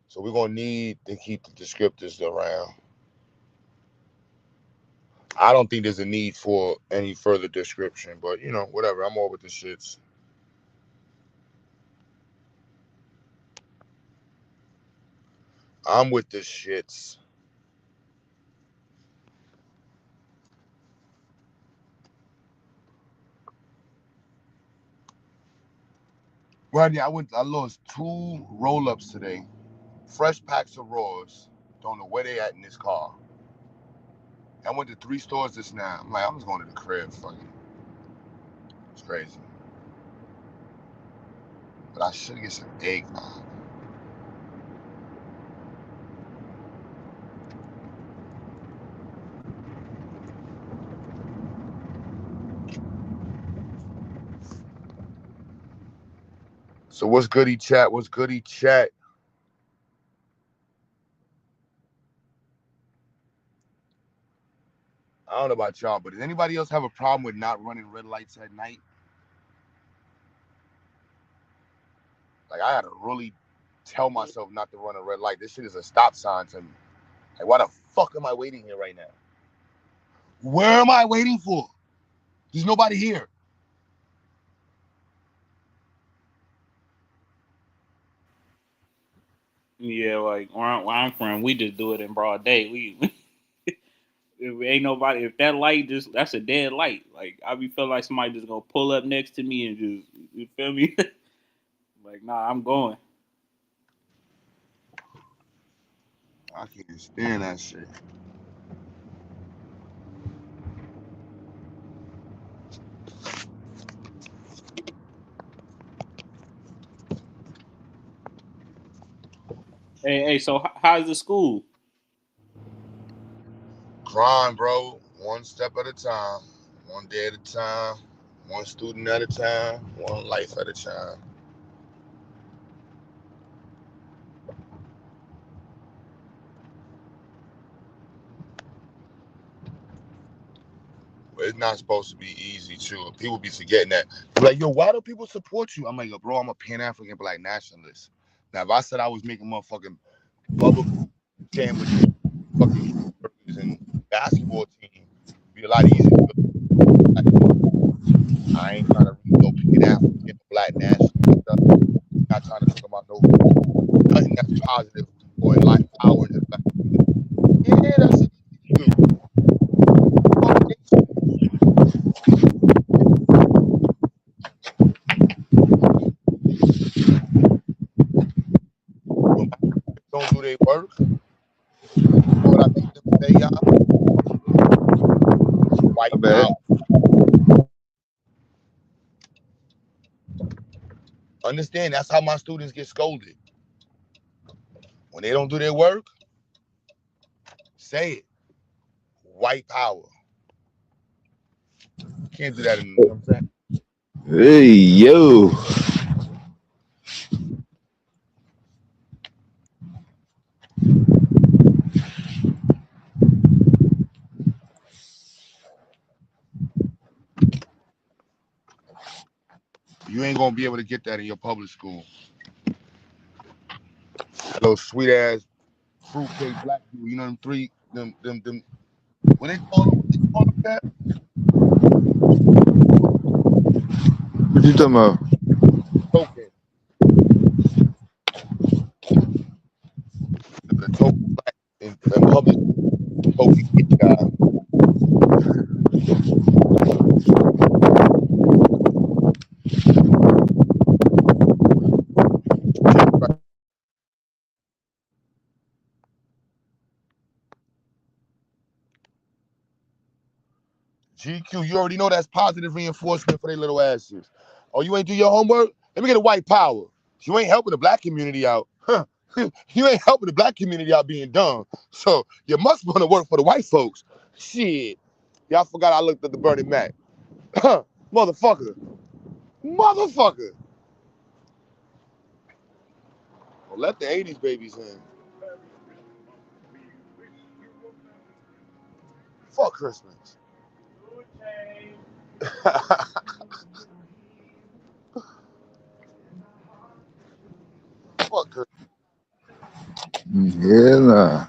S3: So we're gonna need to keep the descriptors around. I don't think there's a need for any further description, but whatever. I'm all with the shits. I'm with the shits. Well, yeah, I lost 2 roll-ups today. Fresh packs of raws. Don't know where they at in this car. I went to 3 stores just now. I'm like, I'm just going to the crib. Fucking, it's crazy. But I should get some eggnog. So what's goody chat? What's goody chat? I don't know about y'all, but does anybody else have a problem with not running red lights at night? Like I had to really tell myself not to run a red light. This shit is a stop sign to me. Like why the fuck am I waiting here right now? Where am I waiting for? There's nobody here.
S2: Yeah, like where I'm from, we just do it in broad day. We if ain't nobody. If that light just that's a dead light. Like I be feel like somebody just gonna pull up next to me and just you feel me? Like nah, I'm going.
S3: I can't stand that shit.
S2: Hey, so how's the school?
S3: Grind, bro. One step at a time. One day at a time. One student at a time. One life at a time. But it's not supposed to be easy, too. People be forgetting that. They're like, yo, why do people support you? I'm like, yo, bro, I'm a Pan-African black nationalist. Now, if I said I was making motherfucking bubble sandwiches, fucking burgers, and basketball team, it'd be a lot easier. I ain't trying to read no Pan-African black nationalist stuff. Not trying to talk about nothing that's positive or in life power. Just like, yeah, that's it. Don't do their work. You know what I make them say, y'all? White power. Understand, that's how my students get scolded. When they don't do their work, say it. White power. Can't do that in, you know what I'm saying?
S13: Hey, yo.
S3: You ain't gonna be able to get that in your public school. Those sweet ass fruitcake black people, you know them three, them. What they call that?
S13: What you talking about?
S3: Token. The token black in public token guy. GQ, you already know that's positive reinforcement for their little asses. Oh, you ain't do your homework? Let me get a white power. You ain't helping the black community out. Huh. You ain't helping the black community out being dumb. So you must want to work for the white folks. Shit. Y'all forgot I looked at the Bernie Mac. Motherfucker. Motherfucker. Well, let the 80s babies in. Fuck Christmas. Fuck Christmas.
S13: Yeah, nah.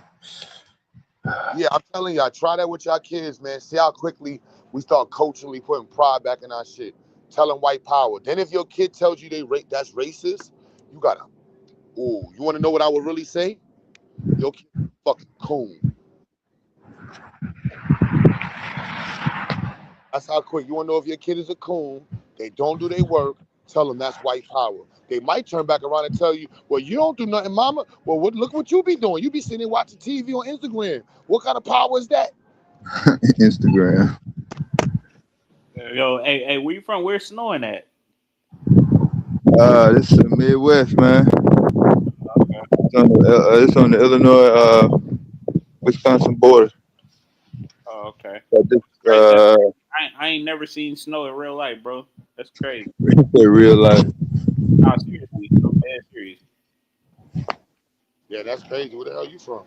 S3: Yeah, I'm telling y'all, try that with y'all kids, man. See how quickly we start culturally putting pride back in our shit. Tell them white power. Then if your kid tells you that's racist, you gotta, ooh, you wanna know what I would really say? Your kid fucking coon. That's how quick. You wanna know if your kid is a coon, they don't do their work, tell them that's white power. They might turn back around and tell you, well, you don't do nothing, mama. Well, look what you be doing. You be sitting there watching TV on Instagram. What kind of power is that?
S13: Instagram.
S2: Yo, hey, where you from? Where's snowing at?
S13: This is the Midwest, man.
S2: Okay.
S13: It's on the Illinois, Wisconsin border.
S2: Oh, okay.
S13: I
S2: ain't never seen snow in real life, bro. That's crazy.
S13: real life.
S2: Nah, seriously, I'm dead serious.
S3: Yeah, that's crazy. Where the hell you from?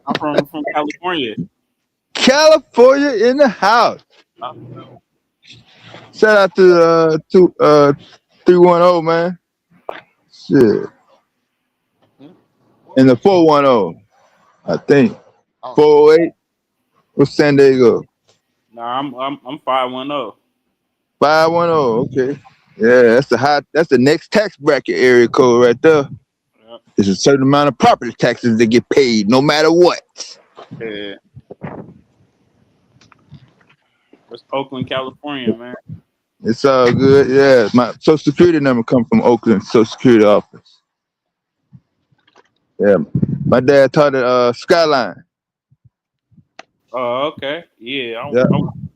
S2: I'm from California.
S13: California in the house. Shout out to 310, man. Shit. And the 410, I think.
S3: I don't know.
S13: 408. What's San Diego?
S2: Nah, I'm 510.
S13: 510. Okay. Yeah, that's the next tax bracket area code right there.
S2: Yep.
S13: There's a certain amount of property taxes that get paid no matter what.
S2: Yeah. That's Oakland, California, man.
S13: It's all good. Yeah, my social security number come from Oakland Social Security office. Yeah, my dad taught at Skyline.
S2: Oh, okay. Yeah,
S13: Yeah.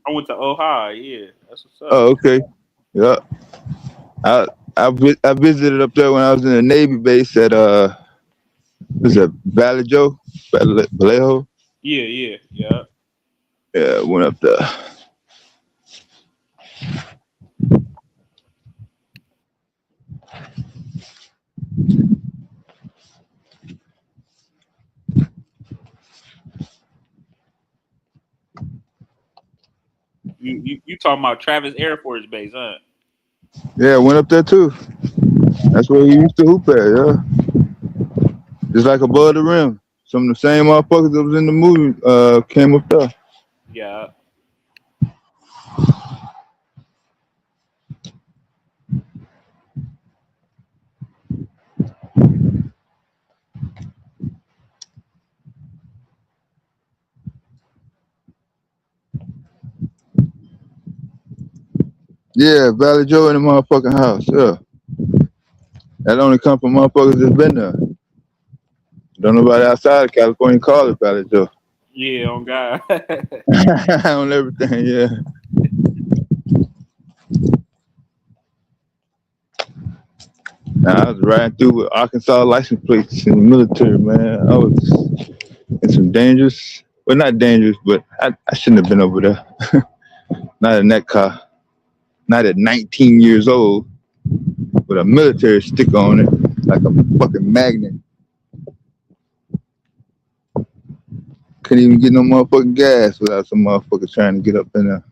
S2: I went to Ohio. Yeah, that's what's up.
S13: Oh, okay. Yeah. I I visited up there when I was in the Navy base at was it Valley Joe? Vallejo?
S2: Yeah.
S13: Yeah, went up there.
S2: You talking about Travis Air Force Base, huh?
S13: Yeah, went up there too. That's where we used to hoop at, yeah. Just like above the rim. Some of the same motherfuckers that was in the movie came up there.
S2: Yeah.
S13: Yeah, Valley Joe in the motherfucking house, yeah. That only come from motherfuckers that's been there. Don't nobody outside of California call it Valley Joe.
S2: Yeah, on God.
S13: On everything, yeah. Nah, I was riding through with Arkansas license plates in the military, man. I was in some dangerous, well, not dangerous, but I shouldn't have been over there. Not in that car. Not at 19 years old with a military sticker on it, like a fucking magnet. Couldn't even get no motherfucking gas without some motherfucker trying to get up in there.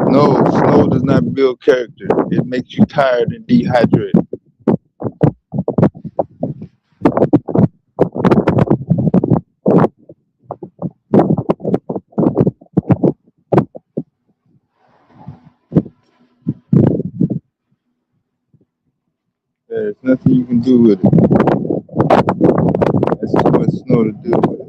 S13: No, snow does not build character. It makes you tired and dehydrated. There's nothing you can do with it. That's too much snow to deal with.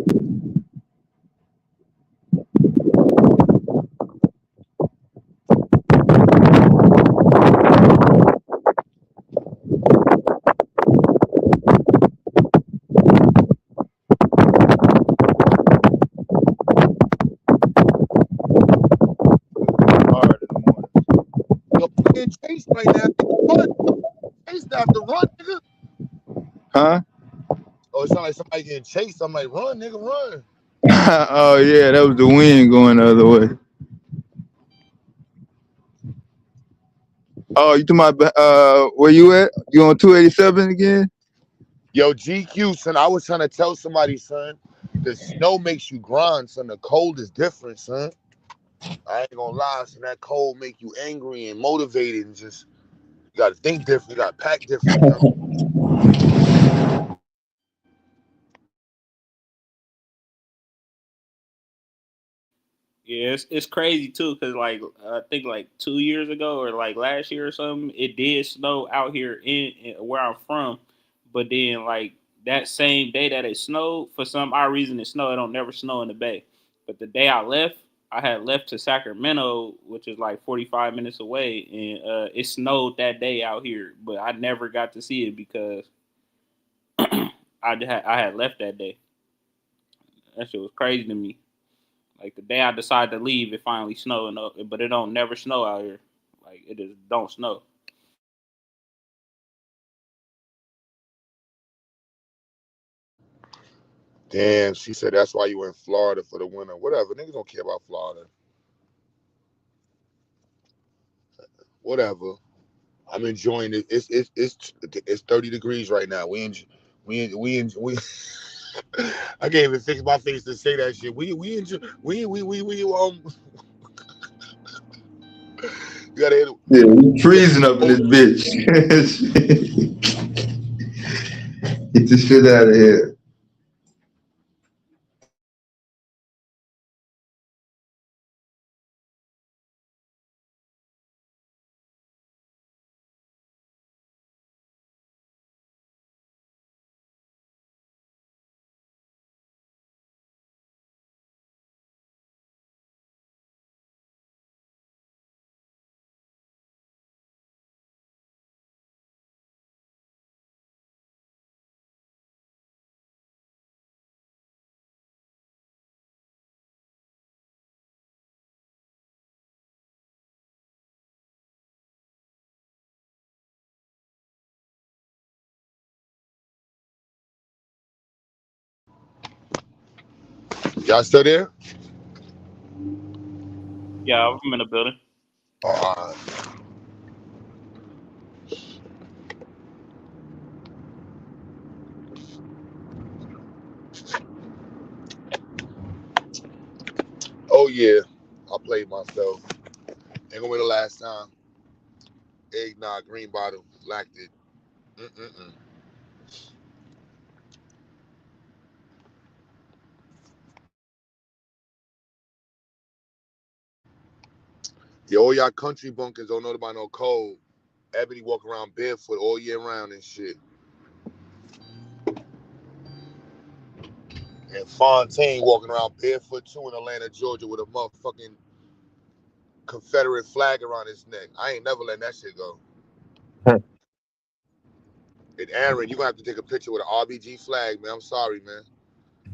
S13: Hard in the morning.
S3: Yo, we getting chased right now. Run. Chased after run, nigga.
S13: Huh?
S3: Oh, it sound like somebody getting chased. I'm like, run, nigga, run.
S13: Oh yeah, that was the wind going the other way. Oh, you talking about where you at? You on 287 again?
S3: Yo, GQ, son, I was trying to tell somebody, son, the snow makes you grind, son. The cold is different, son. I ain't gonna lie, son. That cold make you angry and motivated and just, you gotta think different. You gotta pack different, you know?
S2: Yeah, it's crazy too, cause like I think like 2 years ago or like last year or something, it did snow out here in where I'm from, but then like that same day that it snowed, for some odd reason it snowed. It don't never snow in the Bay, but the day I left, I had left to Sacramento, which is like 45 minutes away, and it snowed that day out here, but I never got to see it because I had left that day. That shit was crazy to me. Like the day I decided to leave, it finally snowed, but it don't never snow out here. Like it just don't snow.
S3: Damn, she said that's why you were in Florida for the winter. Whatever, niggas don't care about Florida. Whatever. I'm enjoying it. It's 30 degrees right now. We I can't even fix my face to say that shit. We you gotta hit
S13: Yeah, we freezing up in this bitch. Get the shit out of here.
S3: y'all still there?
S2: Yeah, I'm in the building.
S3: Oh yeah, I played myself. Ain't gonna be the last time. Eggnog, green bottle, lacted. Mm-mm-mm. Yeah, all y'all country bunkers don't know about no cold. Ebony walk around barefoot all year round and shit. And Fontaine walking around barefoot too in Atlanta, Georgia with a motherfucking Confederate flag around his neck. I ain't never letting that shit go. And Aaron, you gonna have to take a picture with an RBG flag, man. I'm sorry, man.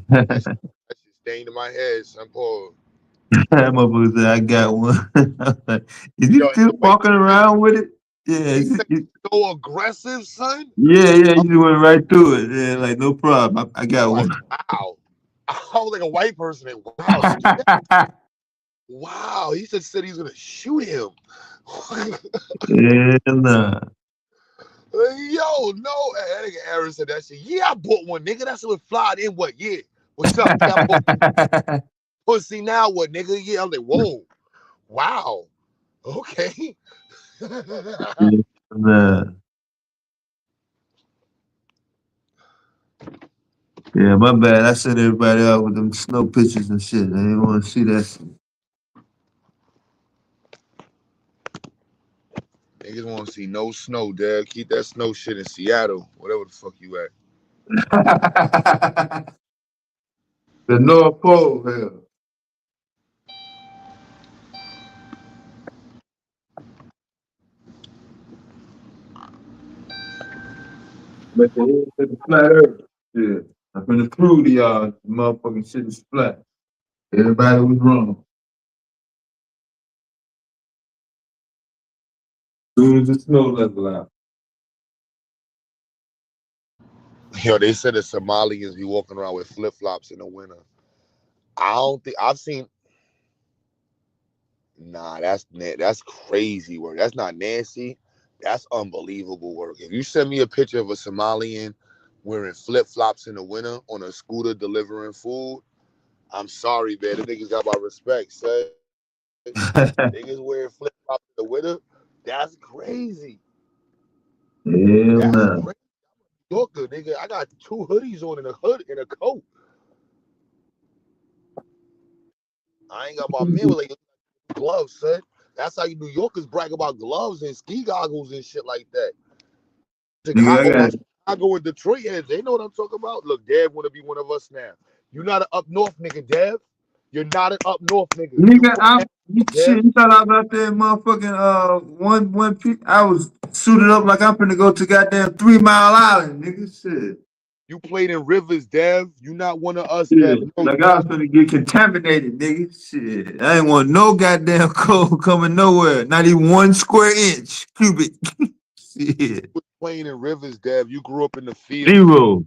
S3: That shit stained in my head, son. Paul.
S13: That motherfucker said, I got one. Is he
S3: Yo,
S13: still walking around with it? Yeah.
S3: he said so aggressive, son.
S13: Yeah, he just went right through it. Yeah, like, no problem. I got
S3: Like,
S13: one.
S3: wow. I was like a white person. Wow, did you do that? Wow. He said he's gonna shoot him.
S13: Yeah, nah.
S3: Yo, no. That nigga Aaron said that shit. Yeah, I bought one, nigga. That shit was flying in what year? What's up? Yeah, I bought pussy now what, nigga? Yeah, I'm like, whoa. Wow. Okay.
S13: Yeah, nah. Yeah, my bad. I set everybody out with them snow pictures and shit. I didn't want to see that shit.
S3: Niggas want to see no snow, Dad. Keep that snow shit in Seattle, whatever the fuck you at.
S13: The North Pole, hell. But the head to the flat earth. Yeah. I'm gonna prove to y'all the motherfucking shit is flat. Everybody was wrong. As soon as the snow level out.
S3: Yo, they said the Somalians be walking around with flip flops in the winter. I don't think I've seen. Nah, that's crazy work. That's not nasty. That's unbelievable work. If you send me a picture of a Somalian wearing flip flops in the winter on a scooter delivering food, I'm sorry, man. The niggas got my respect, son. Niggas wearing flip flops in the winter, that's crazy.
S13: Hell
S3: That's
S13: no.
S3: crazy. Yorker, nigga. I got 2 hoodies on and a hood and a coat. I ain't got my man with like gloves, son. That's how you New Yorkers brag about gloves and ski goggles and shit like that.
S13: Nigga, I got
S3: Chicago and Detroit heads, they know what I'm talking about. Look, Dev want to be one of us now. You're not an up north nigga, Dev. You're not an up north nigga.
S13: shit, you thought I was out there motherfucking one piece. I was suited up like I'm finna go to goddamn 3 Mile Island, nigga. Shit.
S3: You played in Rivers, Dev. You not one of us,
S13: Yeah,
S3: Dev. No,
S13: like I was finna get contaminated, nigga. Shit. I ain't want no goddamn cold coming nowhere. Not even 1 square inch cubic. Shit.
S3: you was playing in Rivers, Dev. You grew up in the field.
S13: 0.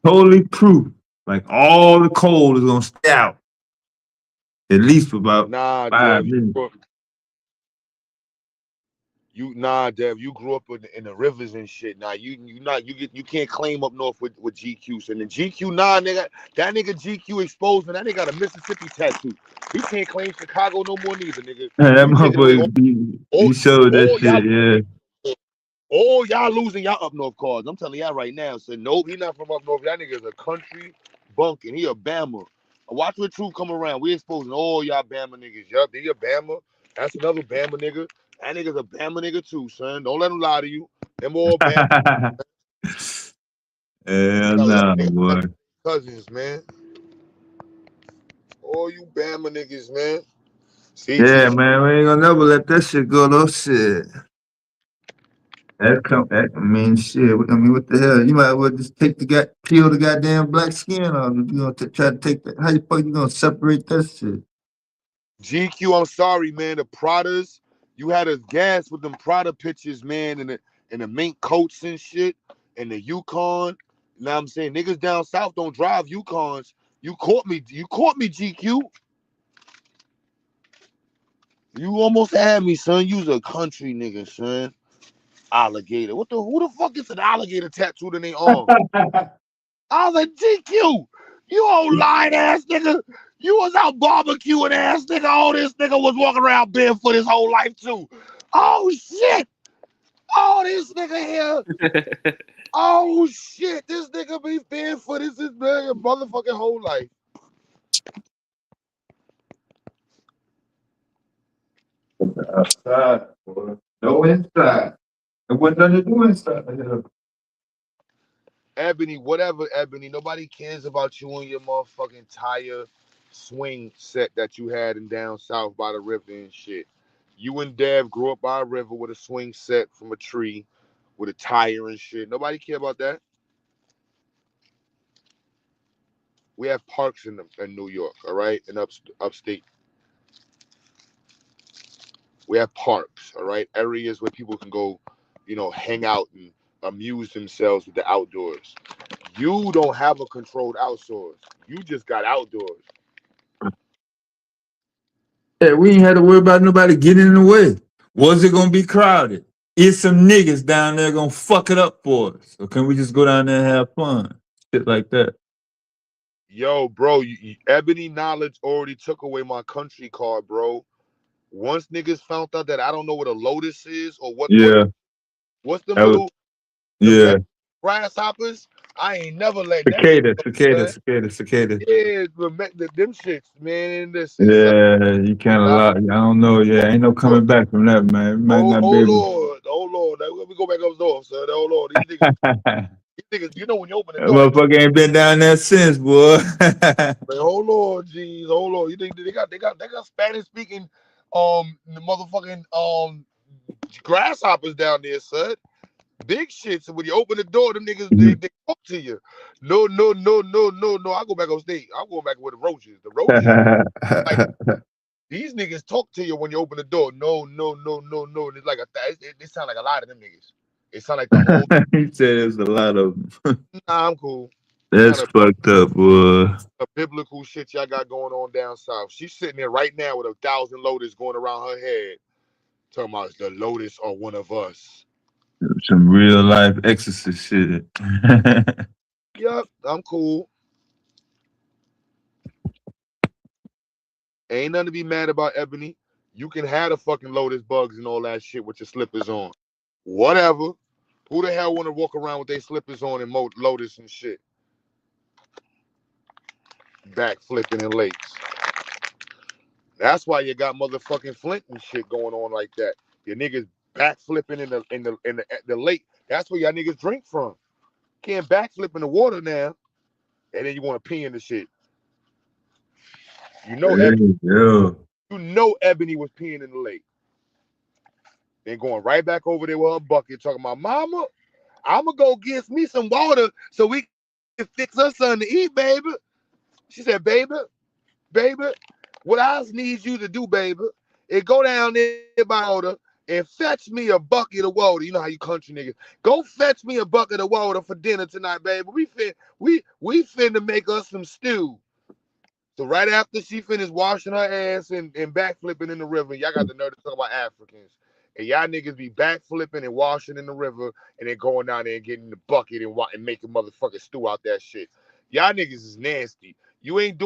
S13: Totally proof. Like all the cold is gonna stay out. At least for about
S3: Nah,
S13: 5
S3: Dev.
S13: minutes.
S3: Dev, you grew up in the rivers and shit. Nah, you can't claim up north with GQ. So the GQ, nigga, that nigga GQ exposed, man. That nigga got a Mississippi tattoo. He can't claim Chicago no more neither, nigga.
S13: Man, that
S3: You taking away
S13: motherfucker, he showed that shit, yeah.
S3: y'all losing y'all up north cards. I'm telling y'all right now. So nope, he not from up north. That nigga's a country bunkin'. He a Bama. Watch what Truth come around. We exposing all y'all Bama niggas. Yup, they a Bama. That's another Bama nigga. That nigga's a Bama nigga too, son. Don't let him lie to you. Them all Bama.
S13: Hell
S3: Yo,
S13: nah,
S3: y'all
S13: boy.
S3: cousins, man. All you Bama niggas, man.
S13: Yeah, man, we ain't gonna never let that shit go, though. Shit. I mean, shit. I mean, what the hell? You might as well just peel the goddamn black skin off. You know, try to take that. How the fuck you gonna separate that shit?
S3: GQ, I'm sorry, man. The Pradas, you had us gas with them Prada pictures, man, and the mink coats and shit, and the Yukon. You know what I'm saying? Niggas down south don't drive Yukons. You caught me, GQ. You almost had me, son. You's a country nigga, son. Alligator. Who the fuck is an alligator tattooed in their arm? I was like, GQ, you old lying ass nigga. You was out barbecuing ass nigga. All this nigga was walking around barefoot his whole life too. Oh shit. Oh, this nigga here. Oh shit. This nigga be barefoot his motherfucking whole life.
S13: Outside, boy. No inside. It wasn't nothing to do inside.
S3: Ebony, whatever, Ebony. Nobody cares about you and your motherfucking tire swing set that you had in down south by the river and shit. You and Dev grew up by a river with a swing set from a tree with a tire and shit. Nobody care about that. We have parks in New York, all right, in upstate. We have parks, all right, areas where people can go, hang out and amuse themselves with the outdoors. You don't have a controlled outdoors. You just got outdoors.
S13: Yeah, we ain't had to worry about nobody getting in the way. Was it gonna be crowded? Is some niggas down there gonna fuck it up for us? Or can we just go down there and have fun? Shit like that.
S3: Yo, bro, Ebony knowledge already took away my country card, bro. Once niggas found out that I don't know what a lotus is or what's them
S13: That was,
S3: little
S13: yeah.
S3: grasshoppers, I ain't never let that
S13: Cicada.
S3: Yeah, them shits, man. Listen, son.
S13: Yeah, you kind of lot. I don't know. Yeah, ain't no coming back from that, man. We might not be able.
S3: Oh Lord, let me go back up north, son. Oh Lord, these niggas, when you open the
S13: That
S3: door,
S13: motherfucker ain't been down there since, boy.
S3: oh Lord, jeez, oh Lord, you think they got Spanish speaking, the motherfucking grasshoppers down there, son. Big shit. So when you open the door, them niggas they talk to you. No. I go back upstate. I'm going back with the roaches. The roaches, like these niggas talk to you when you open the door. No. It's like it sound like a lot of them niggas. It sound like the whole.
S13: He said there's a lot of them.
S3: Nah, I'm cool.
S13: That's fucked up, boy.
S3: A biblical shit y'all got going on down south. She's sitting there right now with 1,000 lotus going around her head, talking about the lotus are one of us.
S13: Some real life exorcist shit.
S3: Yup, I'm cool. Ain't nothing to be mad about, Ebony. You can have the fucking lotus bugs and all that shit with your slippers on. Whatever. Who the hell want to walk around with their slippers on and lotus and shit? Back flipping in lakes. That's why you got motherfucking Flint and shit going on like that. Your niggas back flipping in the lake. That's where y'all niggas drink from. Can't backflip in the water now, and then you want to pee in the shit. You know, Ebony was peeing in the lake. Then going right back over there with her bucket, talking about, Mama, I'ma go get me some water so we can fix us something to eat, baby. She said, baby, what I need you to do, baby, is go down there by water and fetch me a bucket of water. You know how you country niggas. Go fetch me a bucket of water for dinner tonight, baby. We finna make us some stew. So right after she finished washing her ass and backflipping in the river, y'all got the nerve to talk about Africans. and y'all niggas be backflipping and washing in the river, and then going down there and getting in the bucket and making motherfucking stew out that shit. Y'all niggas is nasty. You ain't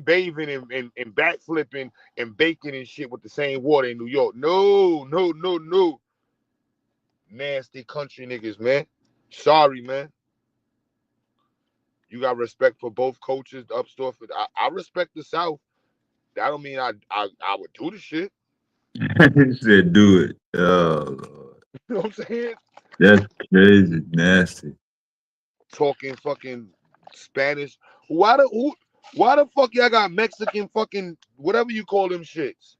S3: bathing and backflipping and baking and shit with the same water in New York. No, no, no, no. Nasty country niggas, man. Sorry, man. You got respect for both cultures, the upstart. I respect the South. That don't mean I would do the shit.
S4: He said, "Do it." Oh Lord,
S3: You know what I'm saying?
S4: that's crazy, nasty.
S3: Talking fucking Spanish. Why the fuck y'all got Mexican fucking whatever you call them shits?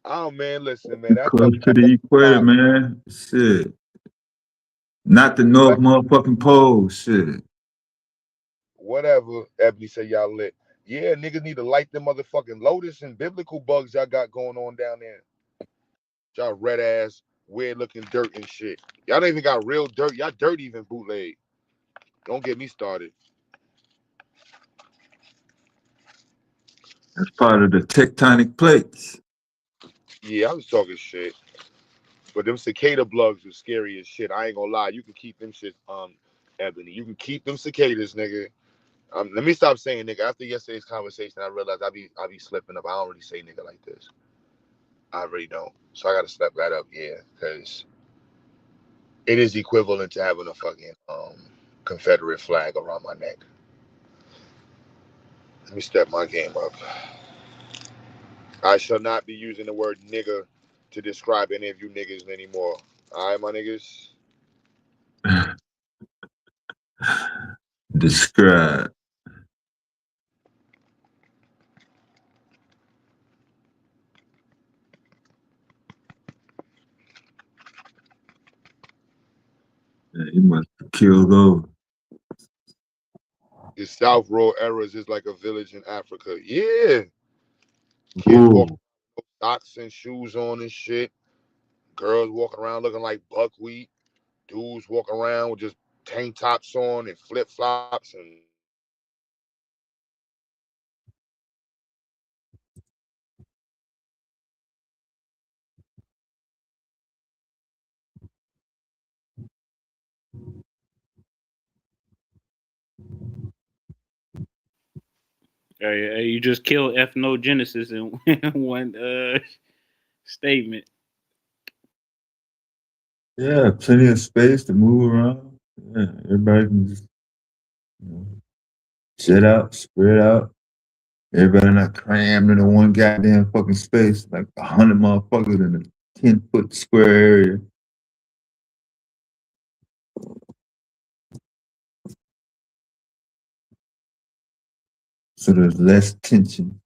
S3: Oh man, listen, man. That
S4: Close
S3: stuff
S4: to the equator, man. Shit, not the North motherfucking pole. Shit.
S3: whatever. Ebony say y'all lit. Yeah, niggas need to light them motherfucking lotus and biblical bugs y'all got going on down there. Y'all red ass, weird looking dirt and shit. Y'all don't even got real dirt. Y'all dirt even bootleg. Don't get me started.
S4: That's part of the tectonic plates.
S3: Yeah, I was talking shit. But them cicada bugs are scary as shit. I ain't gonna lie. You can keep them shit, Ebony. You can keep them cicadas, nigga. Let me stop saying nigga. After yesterday's conversation, I realized I be slipping up. I don't really say nigga like this. I really don't. So I gotta step that up, yeah, because it is equivalent to having a fucking Confederate flag around my neck. Let me step my game up. I shall not be using the word nigga to describe any of you niggas anymore. All right, my niggas.
S4: Describe. Yeah, he must have killed over.
S3: The South Road Errors is like a village in Africa. Yeah. Kids
S4: Ooh.
S3: walking with socks and shoes on and shit. Girls walking around looking like buckwheat. Dudes walking around with just tank tops on and flip flops and
S2: Hey, you just killed ethnogenesis in one statement.
S4: Yeah, plenty of space to move around. Yeah, everybody can just jet out, spread out. Everybody not crammed into one goddamn fucking space, like 100 motherfuckers in a 10-foot square area. So there's less tension.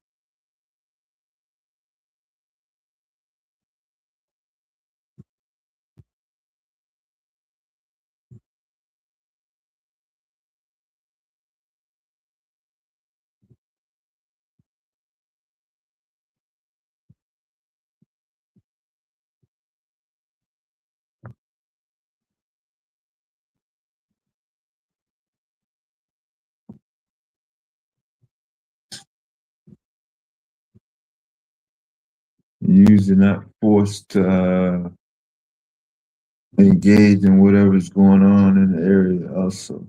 S4: You're usually not forced to engage in whatever's going on in the area also.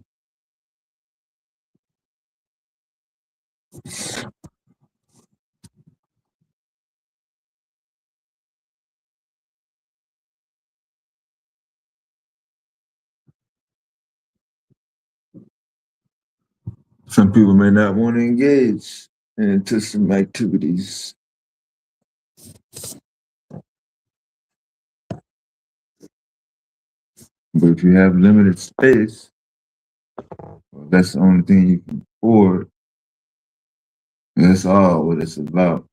S4: Some people may not want to engage into some activities. But if you have limited space, well, that's the only thing you can afford. That's all what it's about.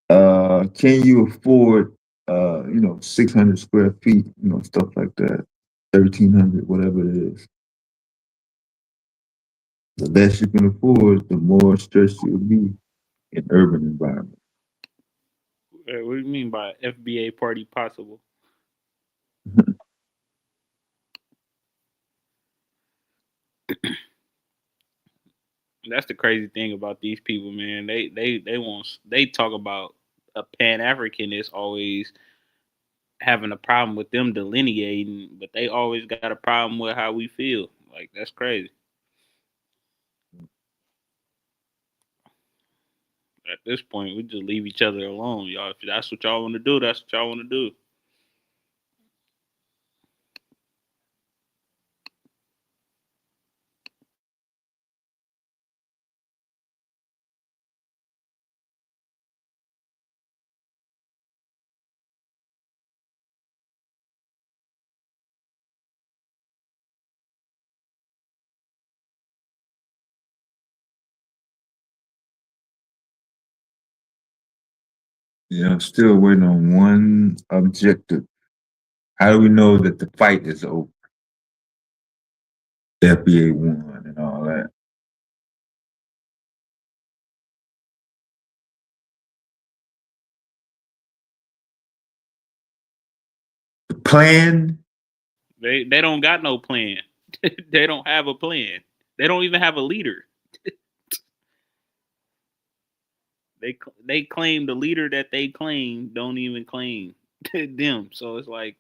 S4: Can you afford, 600 square feet, stuff like that, 1,300, whatever it is. The less you can afford, the more stressed you'll be in urban environment.
S2: What do you mean by FBA party possible? That's the crazy thing about these people, man. They talk about a Pan Africanist always having a problem with them delineating, but they always got a problem with how we feel. Like that's crazy. At this point, we just leave each other alone, y'all. If that's what y'all want to do, that's what y'all want to do.
S4: Yeah, I'm still waiting on one objective. How do we know that the fight is over? The FBA won and all that. The plan?
S2: They don't got no plan. They don't have a plan. They don't even have a leader. They claim the leader that they claim don't even claim them. So it's like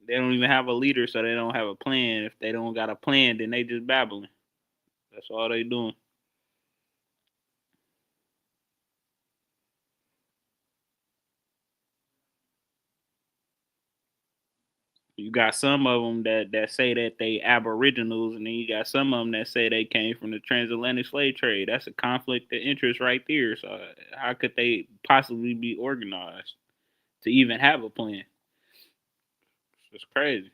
S2: they don't even have a leader, so they don't have a plan. If they don't got a plan, then they just babbling. That's all they doing. You got some of them that say that they aboriginals, and then you got some of them that say they came from the transatlantic slave trade. That's a conflict of interest right there. So how could they possibly be organized to even have a plan? It's crazy.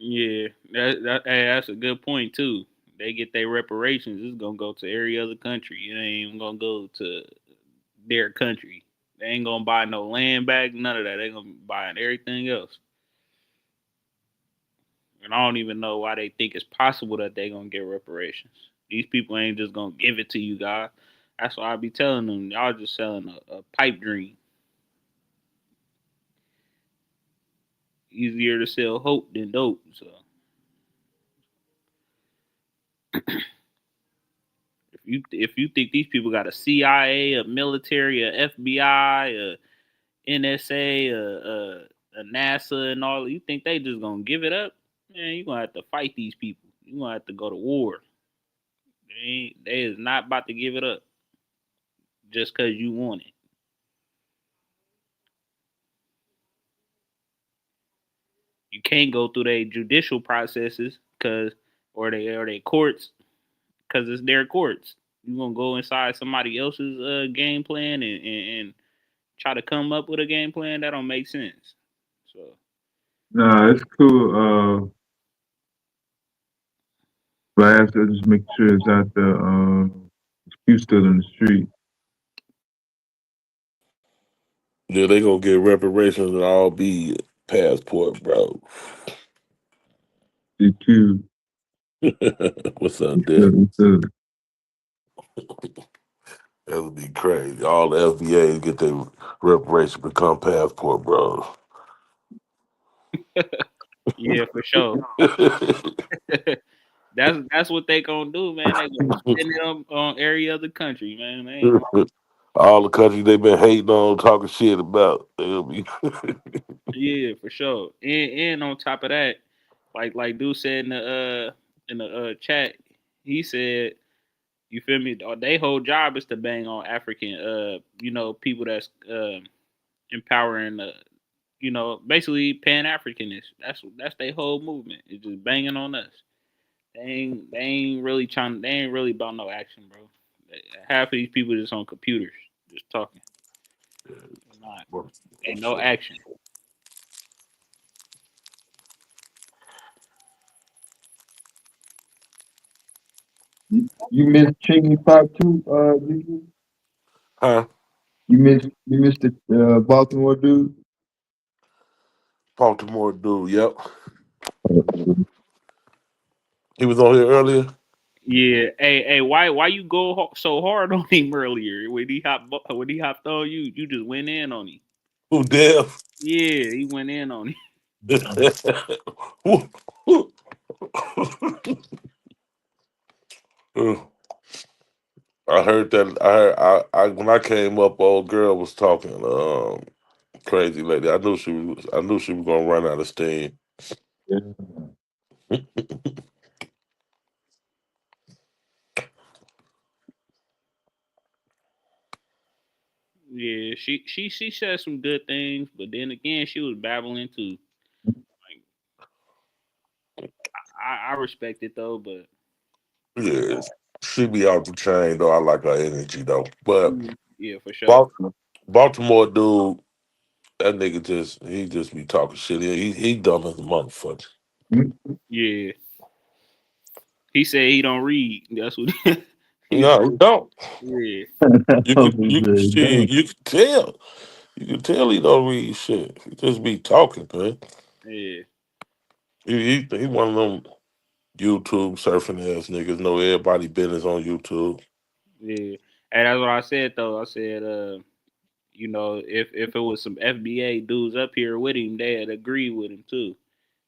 S2: Yeah, that's a good point too. They get their reparations. It's gonna go to every other country. It ain't even gonna go to their country. They ain't gonna buy no land back. None of that. They gonna buy everything else. And I don't even know why they think it's possible that they gonna get reparations. These people ain't just gonna give it to you, guys. That's why I be telling them, y'all just selling a pipe dream. Easier to sell hope than dope. So if you think these people got a CIA, a military, a FBI, a NSA, a NASA, and all, you think they just gonna give it up? Man, you gonna have to fight these people. You gonna have to go to war. They is not about to give it up just cause you want it. You can't go through their judicial processes cause or they courts because it's their courts. You gonna go inside somebody else's game plan and try to come up with a game plan that don't make sense. So
S13: Nah, it's cool. But I have to just make sure it's out there. You still in the street.
S14: Yeah, they gonna get reparations and all be passport, bro.
S13: GQ.
S14: What's up, Dick?
S13: What's up?
S14: That would be crazy. All the FBA get their reparation become passport, bro.
S2: yeah, for sure. That's what they gonna do, man. They gonna spend it on every other country, man. They ain't gonna,
S14: All the countries they been hating on, talking shit about. They'll be
S2: yeah, for sure. And on top of that, like dude said in the chat, he said, you feel me? Their whole job is to bang on African people that's empowering basically Pan Africanists. That's their whole movement. It's just banging on us. They ain't really trying. They ain't really about no action, bro. Half of these people just on computers, just talking. Not ain't no action.
S13: You missed Chingy Pop too, Gigi?
S14: Huh?
S13: You missed the Baltimore dude.
S14: Baltimore dude, yep. He was on here earlier.
S2: Yeah. Hey. Why you go so hard on him earlier when he hopped on you? You just went in on him.
S14: Who Dev?
S2: Yeah, he went in on him.
S14: I heard that. I when I came up, old girl was talking. Crazy lady. I knew she was. I knew she was gonna run out of steam.
S2: Yeah, she said some good things, but then again, she was babbling too. Like I respect it though, but
S14: Yeah, she be off the chain though. I like her energy though. But
S2: yeah, for sure.
S14: Baltimore dude, that nigga he just be talking shit. He dumb as a motherfucker.
S2: Yeah, he said he don't read. That's what he
S14: No, he
S2: said.
S14: don't.
S2: Yeah,
S14: You can tell. You can tell he don't read shit. He just be talking, man.
S2: yeah,
S14: He one of them YouTube surfing ass niggas. Know everybody business on YouTube.
S2: yeah. And that's what I said though. I said, if it was some FBA dudes up here with him, they'd agree with him too.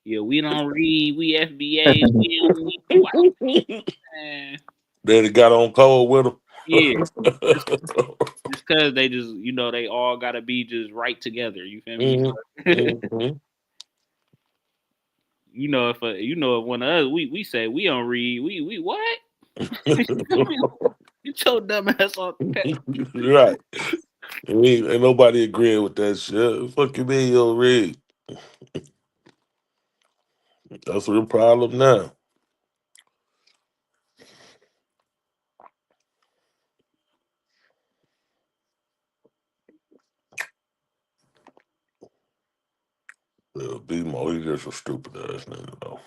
S2: Yeah, we don't read. We FBAs. We don't need no man.
S14: Then he got on cold with him.
S2: Yeah, just because they just they all gotta be just right together. You feel me?
S14: Mhm.
S2: If one of us we say we don't read. We what? Get your dumb ass off the pet.
S14: Right. Ain't nobody agreeing with that shit. Fuck you mean you don't read? That's the problem now. Yeah, B-Mo, he just a stupid ass nigga though.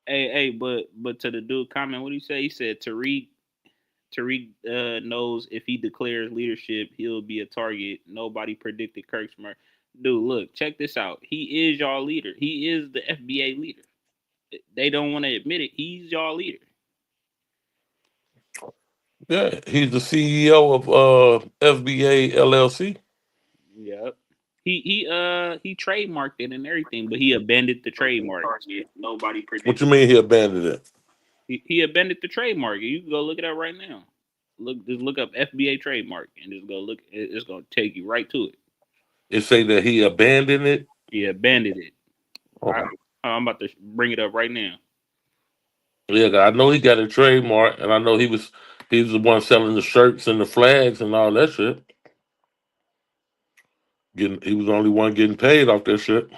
S2: Hey, but to the dude comment, what he say? He said Tariq knows if he declares leadership, he'll be a target. Nobody predicted Kirk's murder. Dude, look, check this out. He is y'all leader. He is the FBA leader. They don't want to admit it. He's y'all leader.
S14: Yeah, he's the CEO of FBA LLC.
S2: Yep. He trademarked it and everything, but he abandoned the trademark. Nobody
S14: What you
S2: predicted.
S14: mean he abandoned it?
S2: He abandoned the trademark. You can go look it up right now. Just look up FBA trademark and just go look. It's gonna take you right to it.
S14: It say that he abandoned it.
S2: He abandoned it.
S14: Oh.
S2: I'm about to bring it up right now.
S14: Yeah, I know he got a trademark, and I know he was the one selling the shirts and the flags and all that shit. He was the only one getting paid off that shit.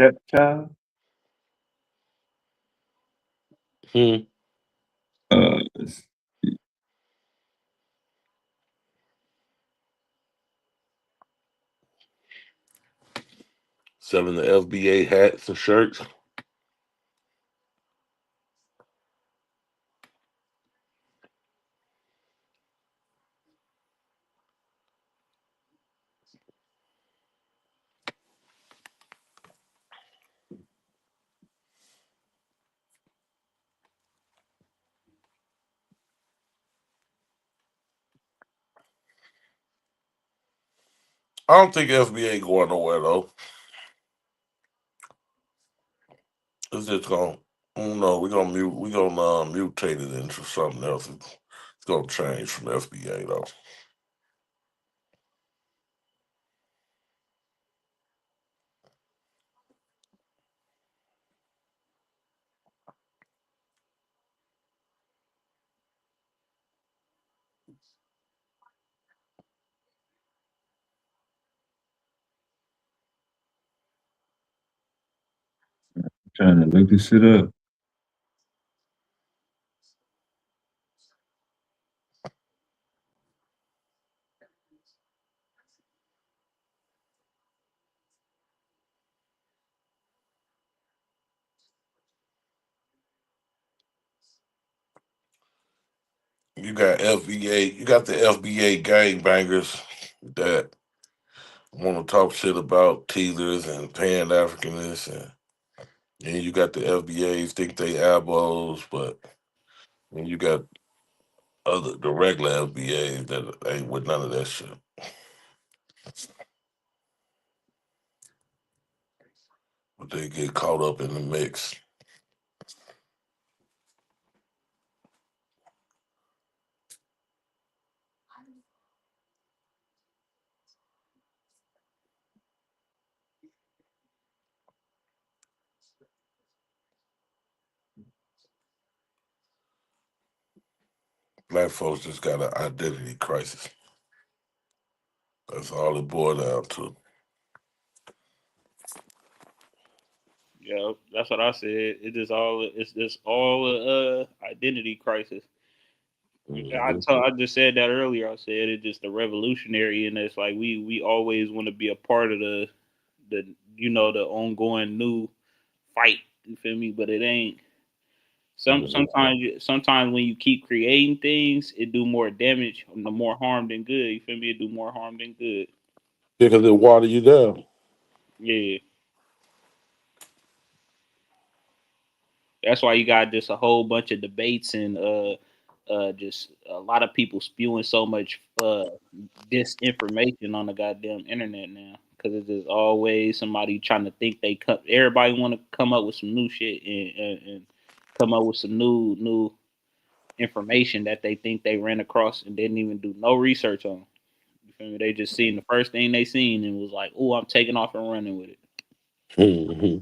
S13: Stepchild.
S14: Hmm.
S13: Uh,
S14: Selling the FBA hats and shirts. I don't think FBA going nowhere though. It's just gonna, I don't know. We gonna mutate it into something else. It's gonna change from FBA though.
S13: Trying to look this shit up.
S14: You got FBA. You got the FBA gangbangers that want to talk shit about teasers and Pan Africanists, and then you got the FBAs think they abos, but then you got the regular FBAs that ain't with none of that shit. But they get caught up in the mix. Black folks just got an identity crisis. That's all it boiled down to.
S2: Yeah, that's what I said. It's just all identity crisis. I just said that earlier. I said it's just a revolutionary, and it's like we always want to be a part of the the ongoing new fight. You feel me? But it ain't. Sometimes when you keep creating things, it do more damage, the more harm than good. You feel me? It do more harm than good.
S14: Yeah, because it water you down.
S2: Yeah. That's why you got just a whole bunch of debates and just a lot of people spewing so much disinformation on the goddamn internet now. Because it's just always somebody trying to think they come. Everybody want to come up with some new shit and come up with some new information that they think they ran across and didn't even do no research on. You feel me? They just seen the first thing they seen and was like, "Oh, I'm taking off and running with it."
S14: Mm-hmm.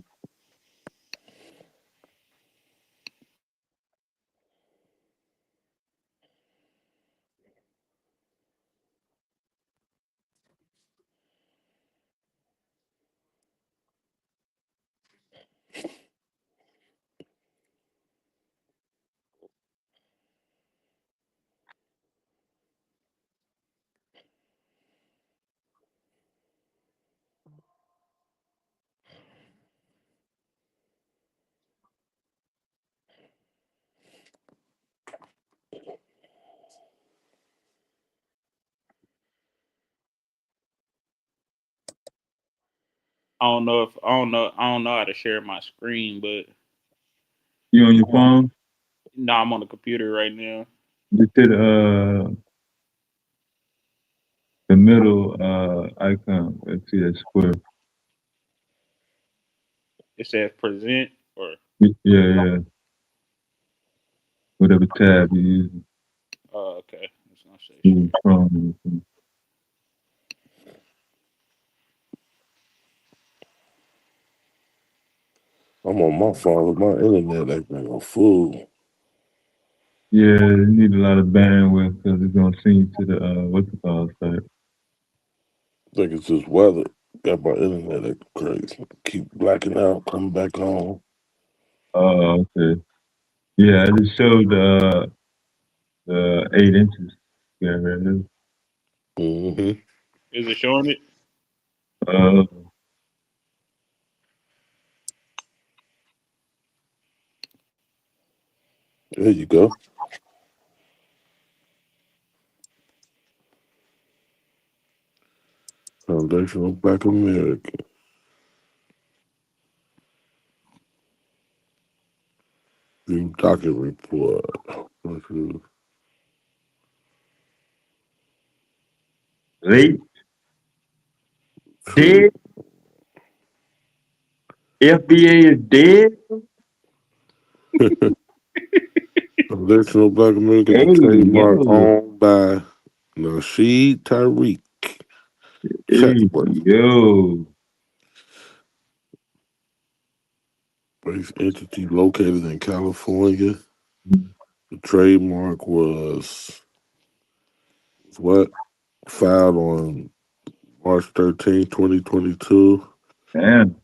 S2: I don't know how to share my screen, but
S13: You on your phone?
S2: no, I'm on the computer right now.
S13: Just hit the middle icon. Let's see that square.
S2: It says present or
S13: Yeah. Whatever tab you use.
S2: okay. It's gonna say
S13: Chrome.
S14: I'm on my phone with my internet acting a fool.
S13: Yeah, you need a lot of bandwidth because it's gonna send you to the what's it called site.
S14: I think it's just weather. Got my internet acting crazy. Keep blacking out, coming back on.
S13: Oh, okay. Yeah, I just showed the 8 inches. Yeah, right.
S14: Mm-hmm.
S2: Is it showing it?
S13: Uh,
S14: There you go. Foundational Black America. New docket report.
S13: late,
S14: True.
S13: dead. FBA is dead.
S14: Foundational Black America is
S13: Hey,
S14: a trademark
S13: yo.
S14: owned by Nasheed Tariq.
S13: Hey,
S14: Chatworth.
S13: yo.
S14: Base entity located in California. The trademark was what? Filed on March 13, 2022.
S13: Damn.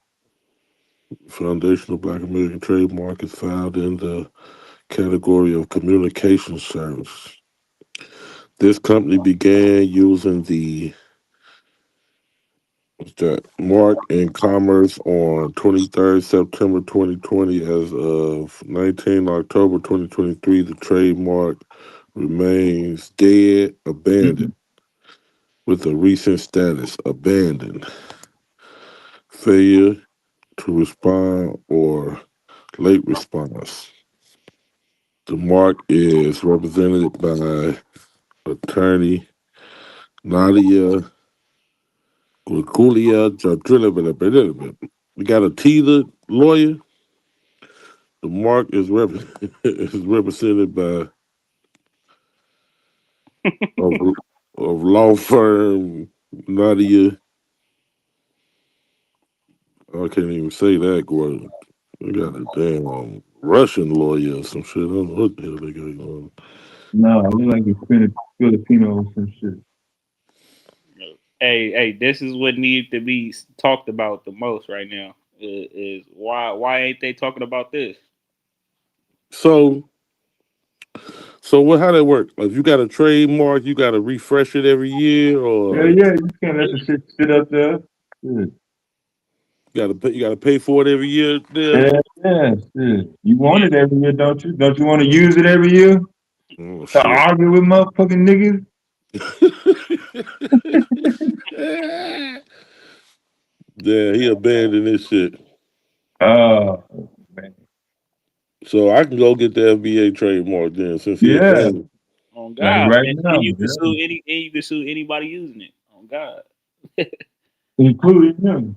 S14: Foundational Black American trademark is found in the category of communication service. This company began using the mark in commerce on 23rd September 2020. As of 19 October 2023, the trademark remains dead, abandoned, with a recent status abandoned, failure to respond, or late response. The mark is represented by attorney Nadia Gugulia Jadrilla. We got a teaser lawyer. The mark is, is represented by of, of law firm Nadia. I can't even say that word. We got a damn Russian lawyer or some shit. I don't know what the hell they got going on.
S13: No, I look like a Filipino or some shit.
S2: Hey, this is what needs to be talked about the most right now. Is why ain't they talking about this?
S14: So what? How that work? If you got a trademark, you got to refresh it every year,
S13: Yeah,
S14: or
S13: yeah, you just can't let the shit sit up there. Shit.
S14: you got to pay. You got to pay for it every year. There.
S13: Yeah, yeah, shit. You want it every year, don't you? Don't you want to use it every year?
S14: Oh
S13: To
S14: shit.
S13: argue with motherfucking niggas?
S14: Yeah, he abandoned this shit.
S13: Oh, man.
S14: So I can go get the FBA trademark then, since he
S13: Yeah,
S14: abandoned.
S2: On
S13: like
S2: God,
S13: right
S2: and
S13: now,
S2: you can
S13: yeah.
S2: sue anybody using it. On God.
S13: Including him.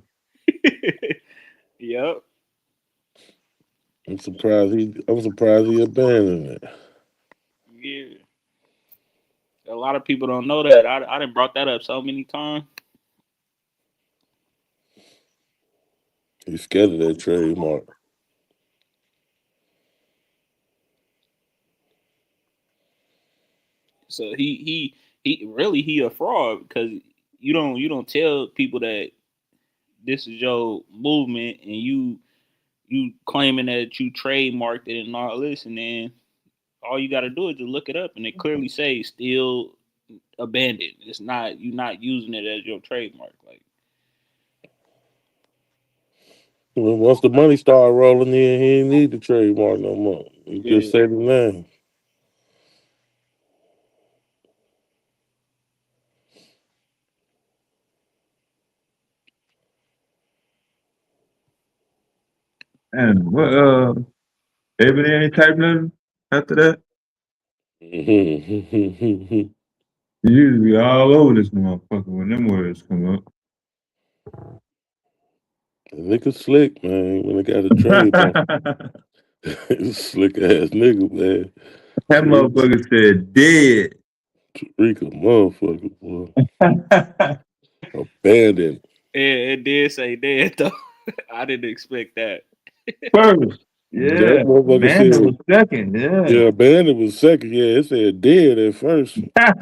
S2: Yep.
S14: I'm surprised he abandoned it.
S2: Yeah. A lot of people don't know that. I done brought that up so many times.
S14: He's scared of that trademark.
S2: So he really he a fraud because you don't tell people that this is your movement and you claiming that you trademarked it and all this, and then all you got to do is just look it up and it clearly say still abandoned. It's not you not using it as your trademark. Like
S14: Well, once the money started rolling in, he didn't need the trademark no more. He just
S2: yeah,
S14: said the name.
S13: And what, David ain't type nothing after that?
S14: The
S13: You usually be all over this motherfucker when them words come up.
S14: nigga slick, man, when they got a trademark. Slick ass nigga, man.
S13: That motherfucker said dead.
S14: Tariq a motherfucker, boy. Abandoned.
S2: it did say dead though. I didn't expect that.
S13: First.
S14: That
S13: Yeah.
S14: motherfucker
S13: Amanda was
S14: said,
S13: second. Yeah.
S14: yeah, abandoned was second. Yeah, it said dead at first.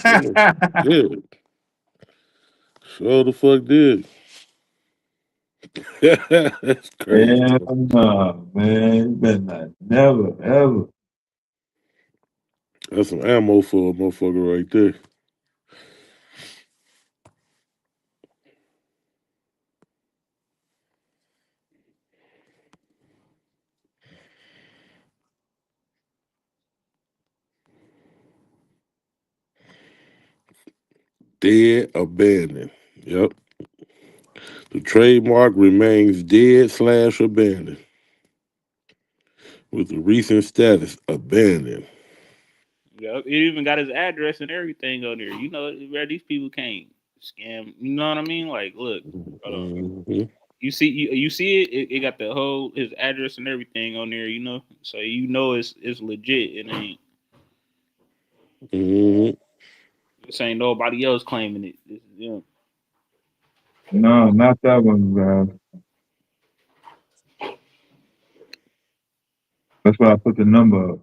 S14: Yeah, yeah. Sure the fuck did. That's crazy.
S13: Yeah, no, man. You better not. Never, ever.
S14: That's some ammo for a motherfucker right there. Dead, abandoned. Yep. The trademark remains dead slash abandoned with the recent status abandoned.
S2: Yep. It even got his address and everything on there. You know where these people can't scam. You know what I mean? Like, look, hold on.
S14: Mm-hmm.
S2: You see it got the whole his address and everything on there, you know. So you know it's legit. It ain't
S14: Mm-hmm.
S2: this ain't nobody else claiming it. This is them.
S13: No, not that one, bro. That's why I put the number up.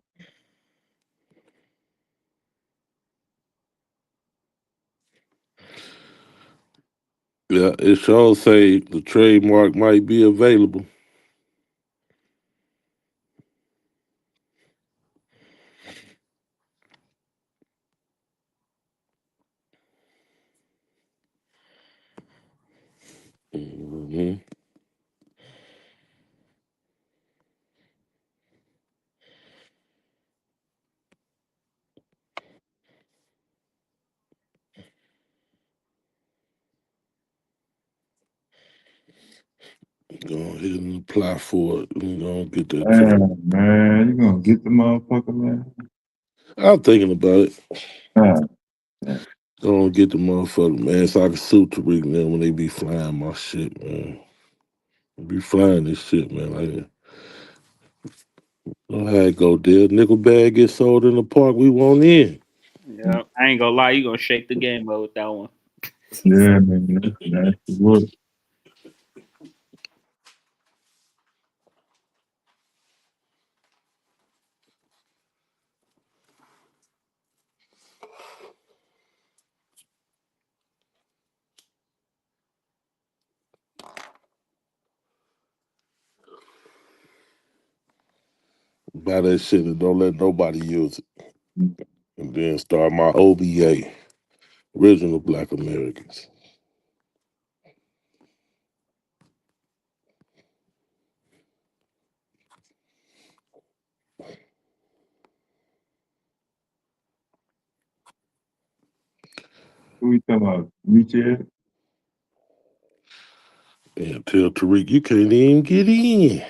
S14: Yeah, it sure say the trademark might be available. go ahead and apply for it. You know, get that job.
S13: Damn, man, you gonna get the motherfucker, man?
S14: I'm thinking about it.
S13: Ah, damn.
S14: Go and get the motherfucker, man, so I can sue Tariq now when they be flying my shit, man. They be flying this shit, man. Like, know how it go, deal. Nickel bag gets sold in the park, we won't in.
S2: Yeah, I ain't gonna lie, you gonna shake the game up with that one.
S13: Yeah, man, that's the work.
S14: Buy that shit and don't let nobody use it. And then start my OBA, Original Black Americans.
S13: Who we talking about? Richard?
S14: And tell Tariq you can't even get in.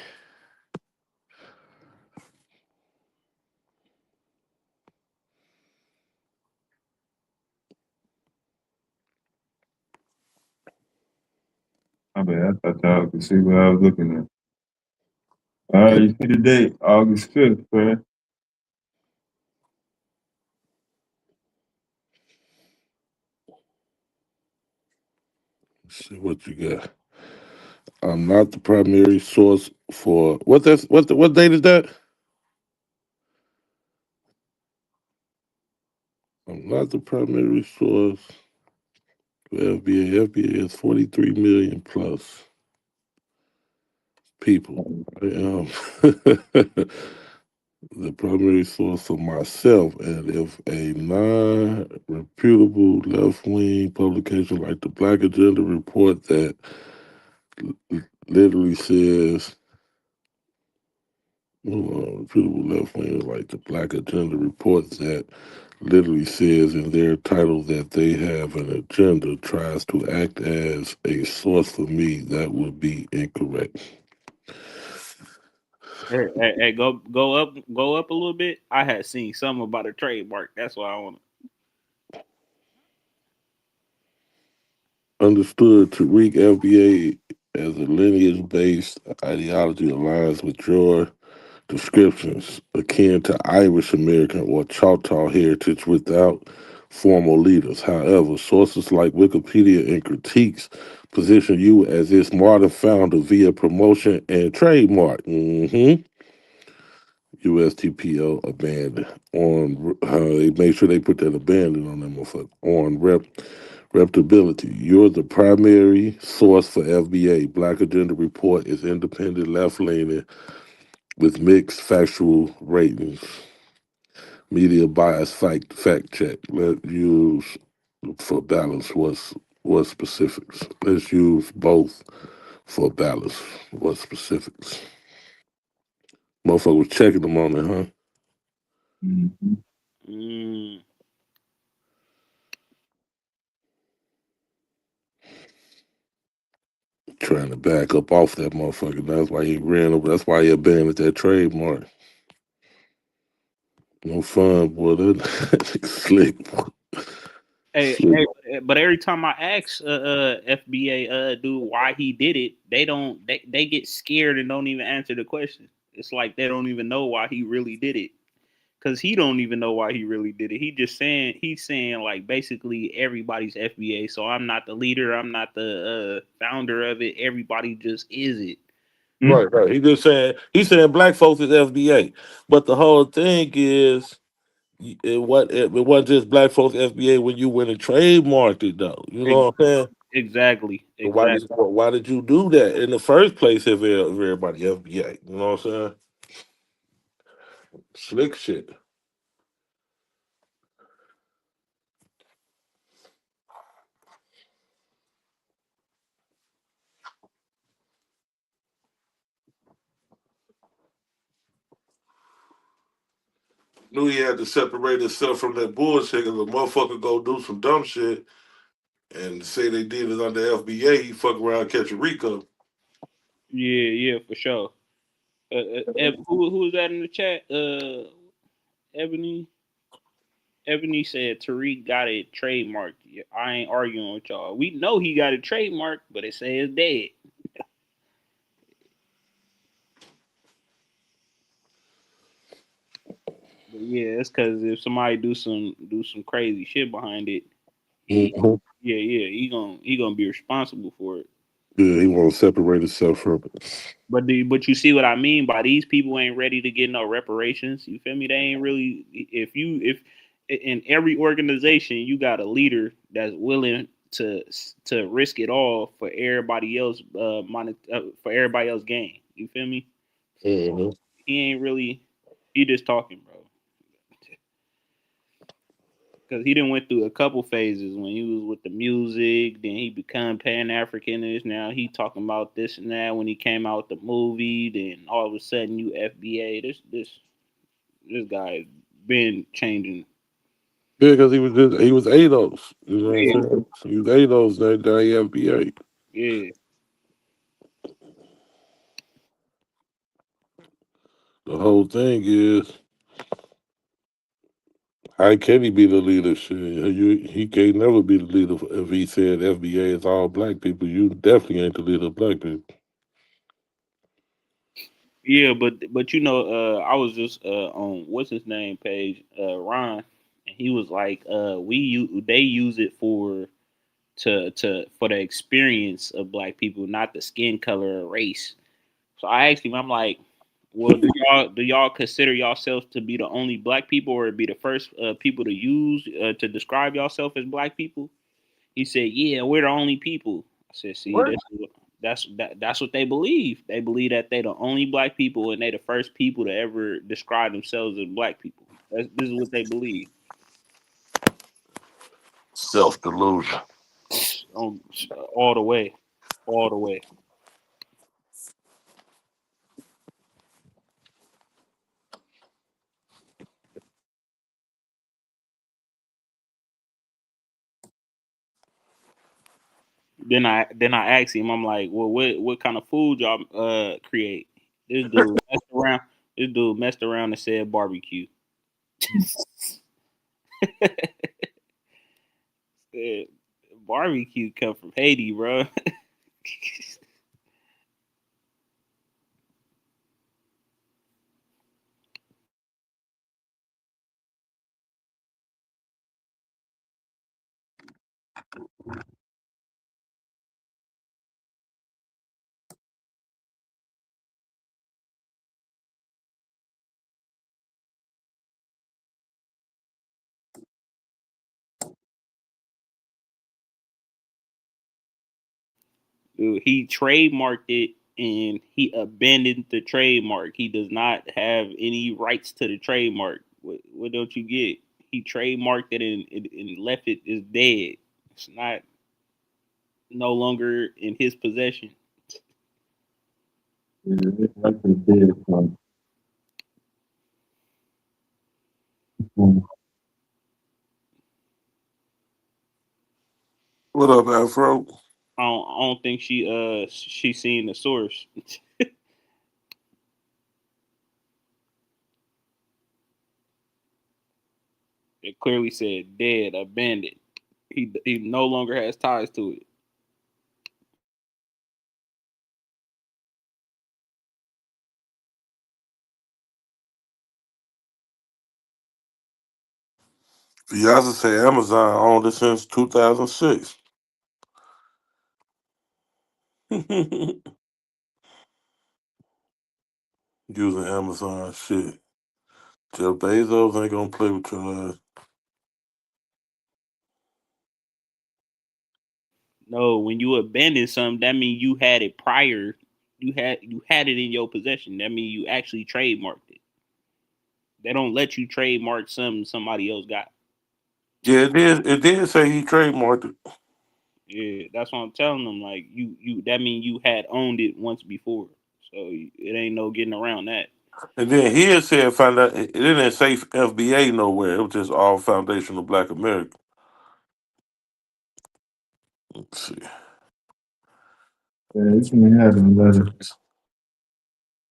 S13: I mean, I thought y'all could see what I was looking at. All right, you see the date, August 5th, man.
S14: Let's see what you got. I'm not the primary source for what date is that? I'm not the primary source for FBA. FBA is 43 million plus people. I am the primary source for myself, and if a non-reputable left-wing publication like the Black Agenda report that literally says, reputable left-wing like the Black Agenda report that literally says in their title that they have an agenda, tries to act as a source for me, that would be incorrect.
S2: Hey, go up a little bit. I had seen something about a trademark. That's why I want to.
S14: Understood, Tariq FBA as a lineage-based ideology aligns with your descriptions, akin to Irish American or Choctaw heritage without formal leaders. However, sources like Wikipedia and critiques position you as its modern founder via promotion and trademark. USTPO abandoned on. They make sure they put that abandoned on them motherfucker on reputability. You're the primary source for FBA. Black Agenda Report is independent, left leaning, with mixed factual ratings. Media bias fact check. Let's use for balance what's specifics. Let's use both for balance. What specifics? Motherfucker was checking them on it, huh?
S13: Mm-hmm.
S2: Mm.
S14: Trying to back up off that motherfucker. That's why he ran over. That's why he abandoned that trademark. No fun, boy. That slick. Slick.
S2: But every time I ask FBA dude why he did it, they get scared and don't even answer the question. It's like they don't even know why he really did it. Cause he don't even know why he really did it. He's saying like basically everybody's FBA. So I'm not the leader. I'm not the founder of it. Everybody just is it.
S14: Right. He's saying black folks is FBA, but the whole thing is it wasn't just black folks FBA when you went and trademarked it though. You know what I'm saying?
S2: Exactly.
S14: So why did you do that in the first place if everybody FBA? You know what I'm saying? Slick shit. Knew he had to separate himself from that bullshit because a motherfucker go do some dumb shit and say they did it under FBA, he fuck around and catch a RICO.
S2: Yeah, for sure. Who was that in the chat? Ebony. Ebony said Tariq got it trademarked. Yeah, I ain't arguing with y'all. We know he got it trademarked, but it says dead. But yeah, it's because if somebody do some crazy shit behind it, he
S14: Mhm.
S2: he gonna be responsible for it.
S14: Yeah, he want to separate himself from it.
S2: But you see what I mean by these people ain't ready to get no reparations. You feel me? They ain't really. If in every organization you got a leader that's willing to risk it all for everybody else for everybody else gain. You feel me?
S14: hmm
S2: He ain't really. He just talking, bro. Because he done went through a couple phases when he was with the music, then he become Pan Africanist. Now he talking about this and that. When he came out with the movie, then all of a sudden you FBA. This guy been changing.
S14: Yeah, because he was ADOS. You know what I'm
S2: Yeah,
S14: saying? He was ADOS, that FBA.
S2: yeah,
S14: The whole thing is, how can he be the leader? Shit, he can't never be the leader if he said FBA is all black people. You definitely ain't the leader of black people.
S2: yeah. But you know, I was just on what's his name page, Ron, and he was like, they use it to for the experience of black people, not the skin color or race. So I asked him, I'm like, well, do y'all consider yourselves to be the only black people, or be the first people to use to describe yourself as black people? He said, yeah, we're the only people. I said, see,
S8: What?
S2: that's what they believe. They believe that they the only black people and they the first people to ever describe themselves as black people. This is what they believe.
S14: Self delusion.
S2: On all the way, all the way. Then I asked him, I'm like, well, what kind of food y'all create? This dude messed around. This dude messed around and said barbecue. Said, barbecue come from Haiti, bro. Dude, he trademarked it and he abandoned the trademark. He does not have any rights to the trademark. What don't you get? He trademarked it and left it as dead. It's not no longer in his possession.
S13: Yeah, that's a dead one.
S14: What up, Afro?
S2: I don't think she seen the source. It clearly said dead, abandoned. He no longer has ties to it.
S14: Beyonce say Amazon owned it since 2006. Using Amazon shit. Jeff Bezos ain't gonna play with your ass.
S2: No, when you abandon something, that means you had it prior. You had it in your possession. That means you actually trademarked it. They don't let you trademark something somebody else got.
S14: Yeah, it did say he trademarked it.
S2: Yeah, that's what I'm telling them. Like you that means you had owned it once before. So it ain't no getting around that.
S14: And then he had said find out it didn't say FBA nowhere. It was just all foundational black America. Let's see.
S13: Yeah, you can have them letters.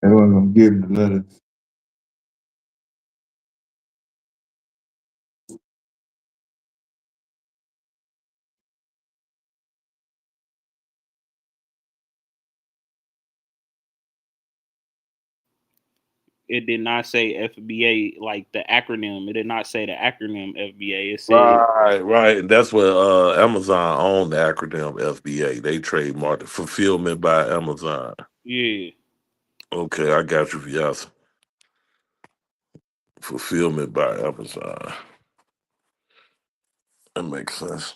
S13: They wasn't gonna give him the letters.
S2: It did not say FBA like the acronym. It did not say the acronym FBA. It said
S14: Right. And that's what Amazon owned the acronym FBA. They trademarked it, Fulfillment by Amazon.
S2: yeah.
S14: Okay, I got you, yes. Fulfillment by Amazon. That makes sense.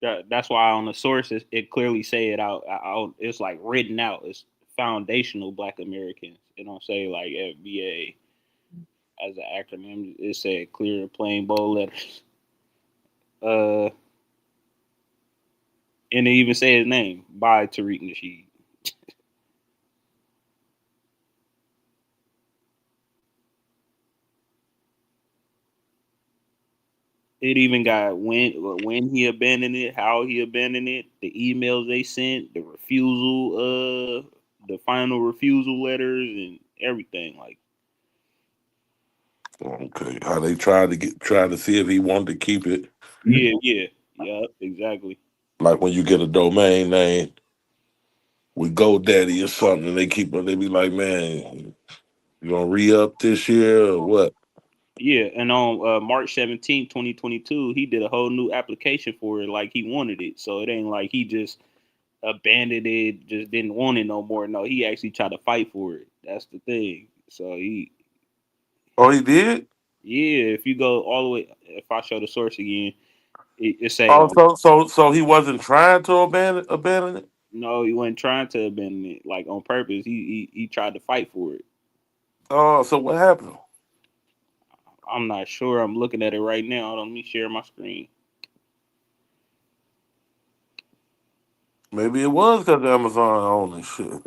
S2: That's why on the sources it clearly say it out. It's like written out. It's foundational Black Americans. It don't say like FBA as an acronym. It said clear, plain, bold letters. Uh, and it even say his name by Tariq Nasheed. It even got when he abandoned it, how he abandoned it, the emails they sent, the refusal, the final refusal letters, and everything. Like,
S14: Okay. How they try to see if he wanted to keep it.
S2: yeah, exactly.
S14: Like when you get a domain name with GoDaddy or something, and they be like, man, you gonna re-up this year or what?
S2: Yeah, and on March 17th, 2022, he did a whole new application for it like he wanted it. So it ain't like he just abandoned it, just didn't want it no more. No, he actually tried to fight for it. That's the thing. So
S14: Oh, he did?
S2: yeah, if you go all the way, if I show the source again, it say
S14: Oh,
S2: like,
S14: so he wasn't trying to abandon it?
S2: no, he wasn't trying to abandon it like on purpose. He tried to fight for it.
S14: Oh, so what happened?
S2: I'm not sure. I'm looking at it right now. Let me share my screen.
S14: Maybe it was because Amazon owned this shit.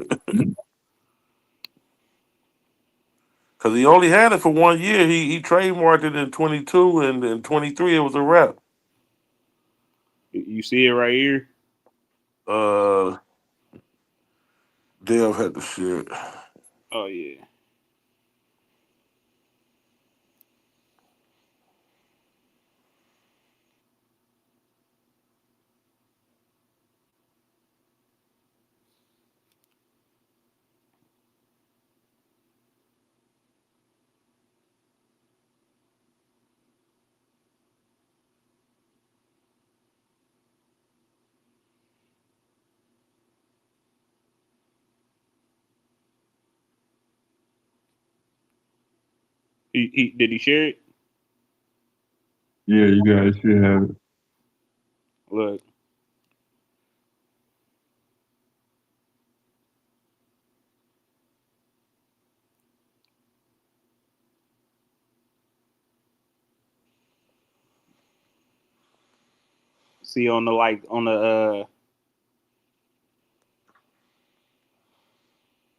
S14: Because he only had it for 1 year. He trademarked it in 22, and in 23 it was a wrap.
S2: You see it right here.
S14: Uh, Dev had to share it.
S2: Oh yeah. He did he share it?
S13: Yeah, you guys should have it.
S2: Look. See on the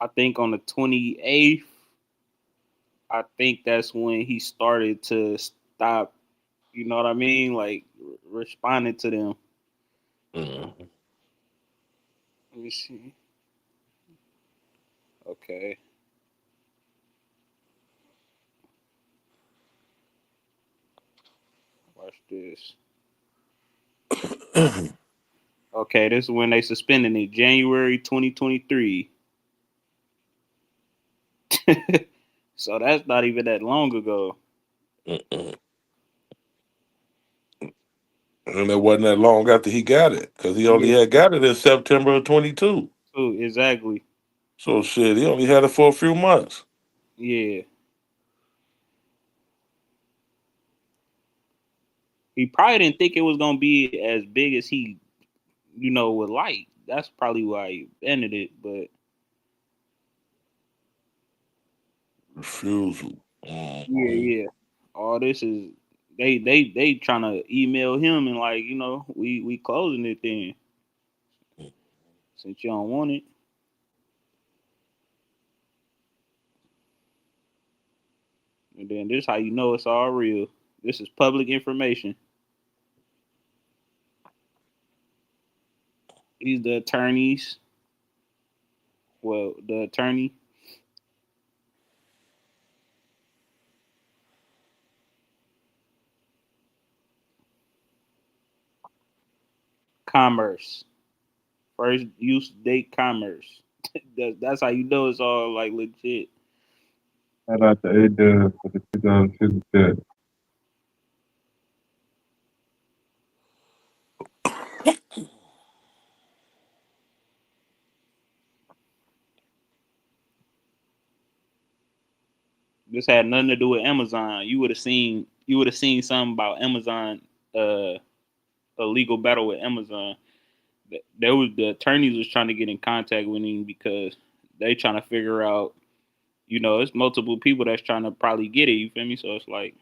S2: I think on the 28th, I think that's when he started to stop, you know what I mean? Like responding to them.
S14: Mm.
S2: Let me see. Okay. Watch this. Okay, this is when they suspended it, January 2023. So that's not even that long ago.
S14: Mm-mm. And it wasn't that long after he got it, because he only
S2: Yeah,
S14: had got it in September of 22.
S2: too, exactly.
S14: So shit, he only had it for a few months.
S2: Yeah. He probably didn't think it was gonna be as big as he, would like. That's probably why he ended it, but
S14: Refusal.
S2: yeah,
S14: Mhm.
S2: yeah. All this is they trying to email him and like we closing it then. since you don't want it. And then this how you know it's all real. This is public information. These the attorneys. Well, the attorney. Commerce. First use date commerce. That's how you know it's all like legit.
S13: Shout out to A-Dub for the 2050 chat.
S2: This had nothing to do with Amazon. You would have seen something about Amazon a legal battle with Amazon. There was the attorneys was trying to get in contact with him because they trying to figure out, it's multiple people that's trying to probably get it. You feel me? So it's like,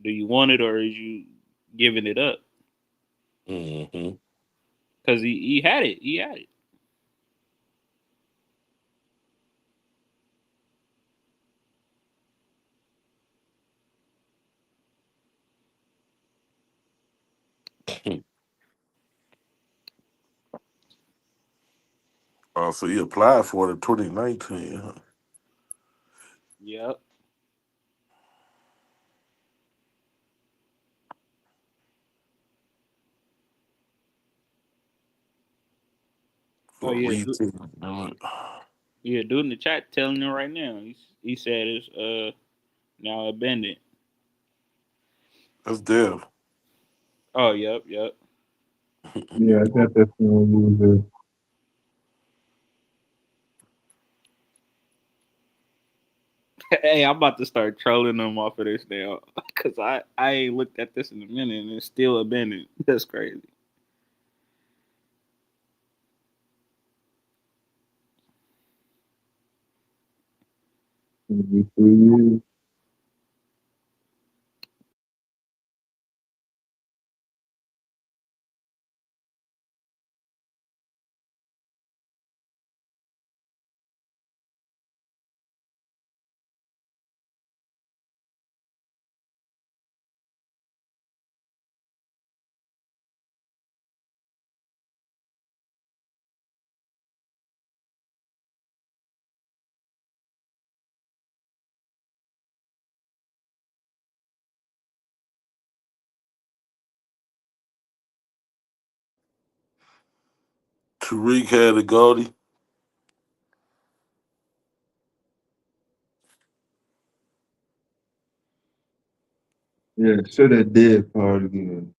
S2: do you want it or is you giving it up?
S14: Mm-hmm.
S2: Because he had it. He had it.
S14: Oh, so you applied for it in 2019, huh?
S2: Yep. Oh
S14: For
S2: yeah,
S14: retail.
S2: dude in the chat telling him right now. He said it's now abandoned.
S14: That's Dev.
S2: Oh yep.
S13: Yeah, I got that from you.
S2: Hey, I'm about to start trolling them off of this now because I ain't looked at this in a minute and it's still abandoned. That's crazy.
S13: Maybe 3 years.
S14: Tariq had a Goldie.
S13: Yeah, show that dead part again.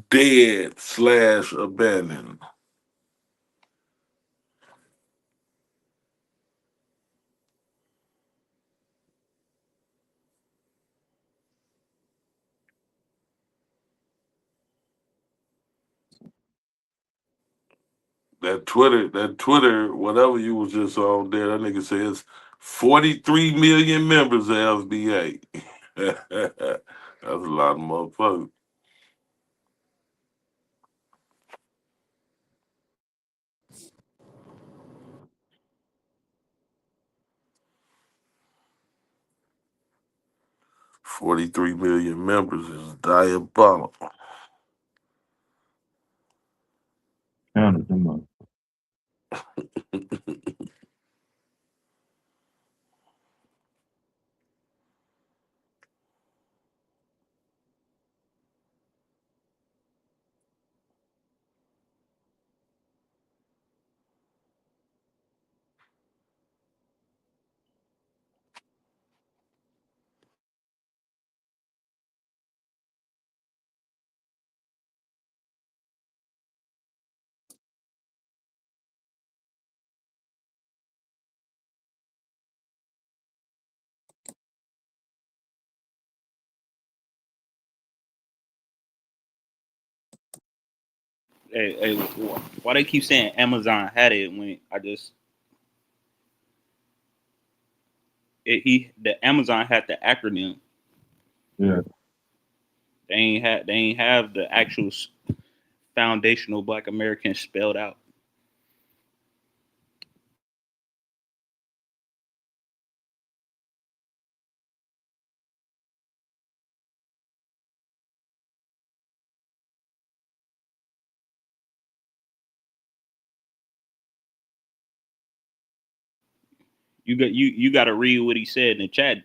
S14: Dead/abandoned. That Twitter, whatever you was just on there, that nigga says 43 million members of FBA. That's a lot of motherfuckers. 43 million members is diabolical.
S13: Counted them up.
S2: Hey, why they keep saying Amazon had it when I just The Amazon had the acronym.
S13: Yeah.
S2: They ain't have the actual foundational Black Americans spelled out. You got to read what he said in the chat.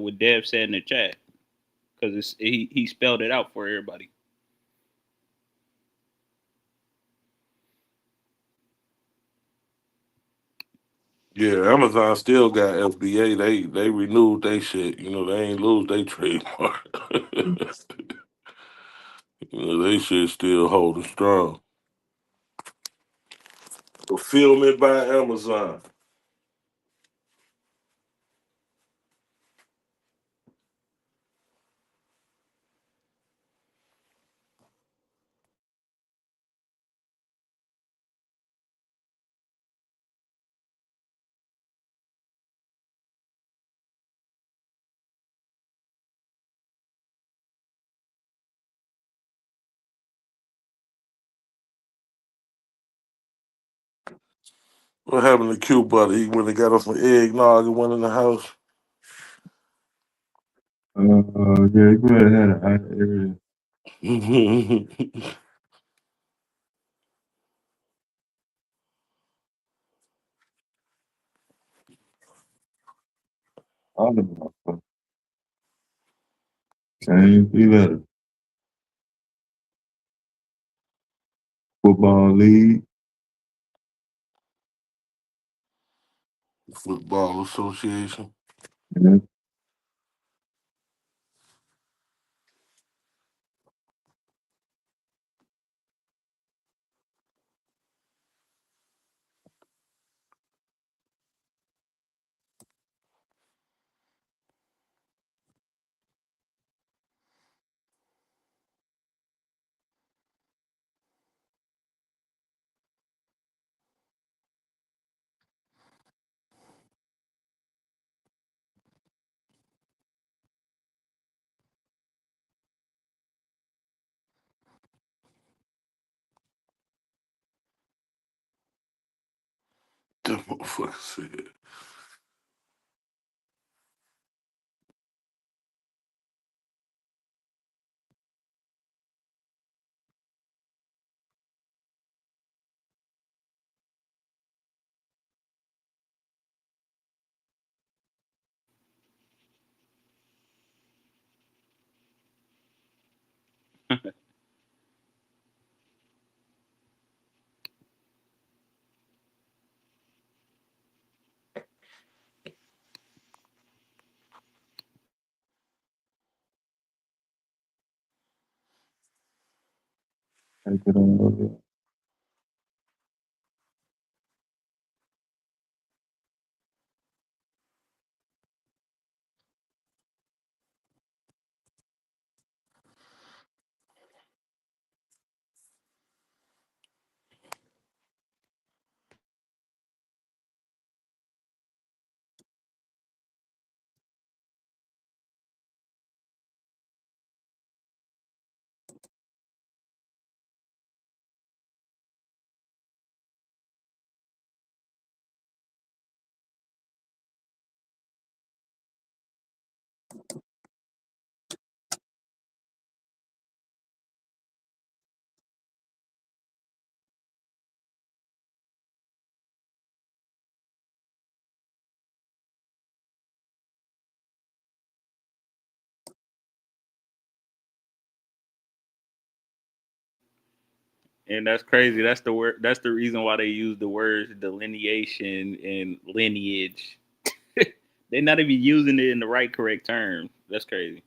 S2: What Dev said in the chat, because he spelled it out for everybody.
S14: Yeah, Amazon still got FBA. They renewed they shit. You know, they ain't lose their trademark. You know, they shit still holding strong. Fulfillment by Amazon. What happened to Q Buddy? He went and got us some eggnog and went in the house.
S13: Yeah, go ahead. Everything. All the motherfuckers. Same 3 letters. Football league.
S14: Football Association.
S13: Yeah.
S14: That motherfucker said.
S13: Take it on.
S2: And that's crazy. That's the word. That's the reason why they use the words delineation and lineage. They're not even using it in the right, correct term. That's crazy.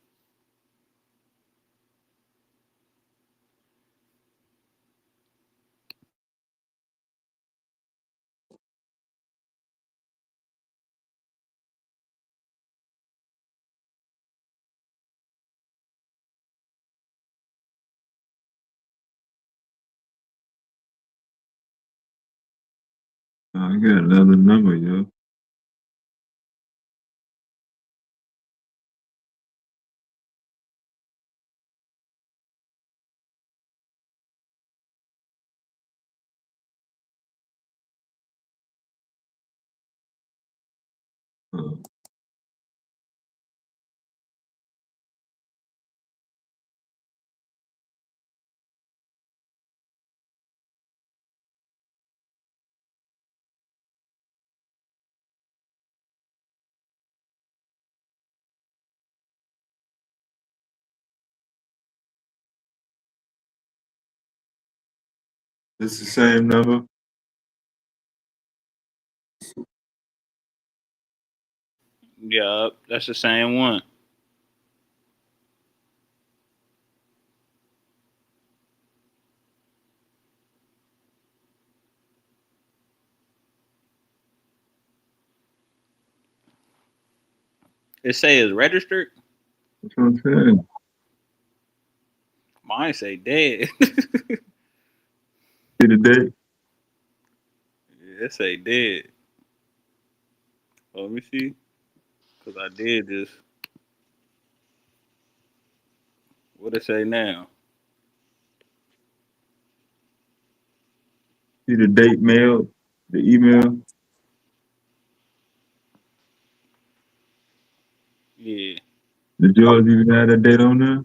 S13: I got another number, yo. It's the same number.
S2: Yup, that's the same one. It say it's registered.
S13: That's what I'm saying.
S2: Mine say dead.
S13: See the date?
S2: It say dead. Let me see, cause I did this. What it say now?
S13: See the date mail, the email.
S2: Yeah.
S13: Did yours even have that date on there?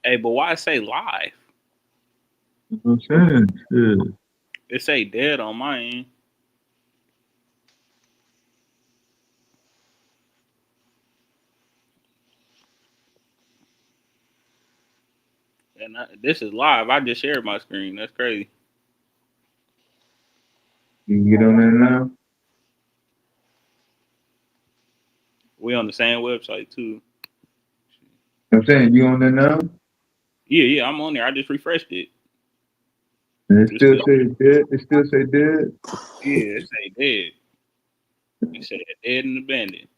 S2: Hey, but why it say live?
S13: That's what I'm saying. Shit.
S2: It say dead on my end. And this is live. I just shared my screen. That's crazy.
S13: You can get on there now.
S2: We on the same website too.
S13: I'm saying you on there now,
S2: Yeah, I'm on there. I just refreshed it.
S13: and it
S2: It's
S13: still
S2: still,
S13: say dead. It still say dead.
S2: yeah, it say dead. It say dead and abandoned.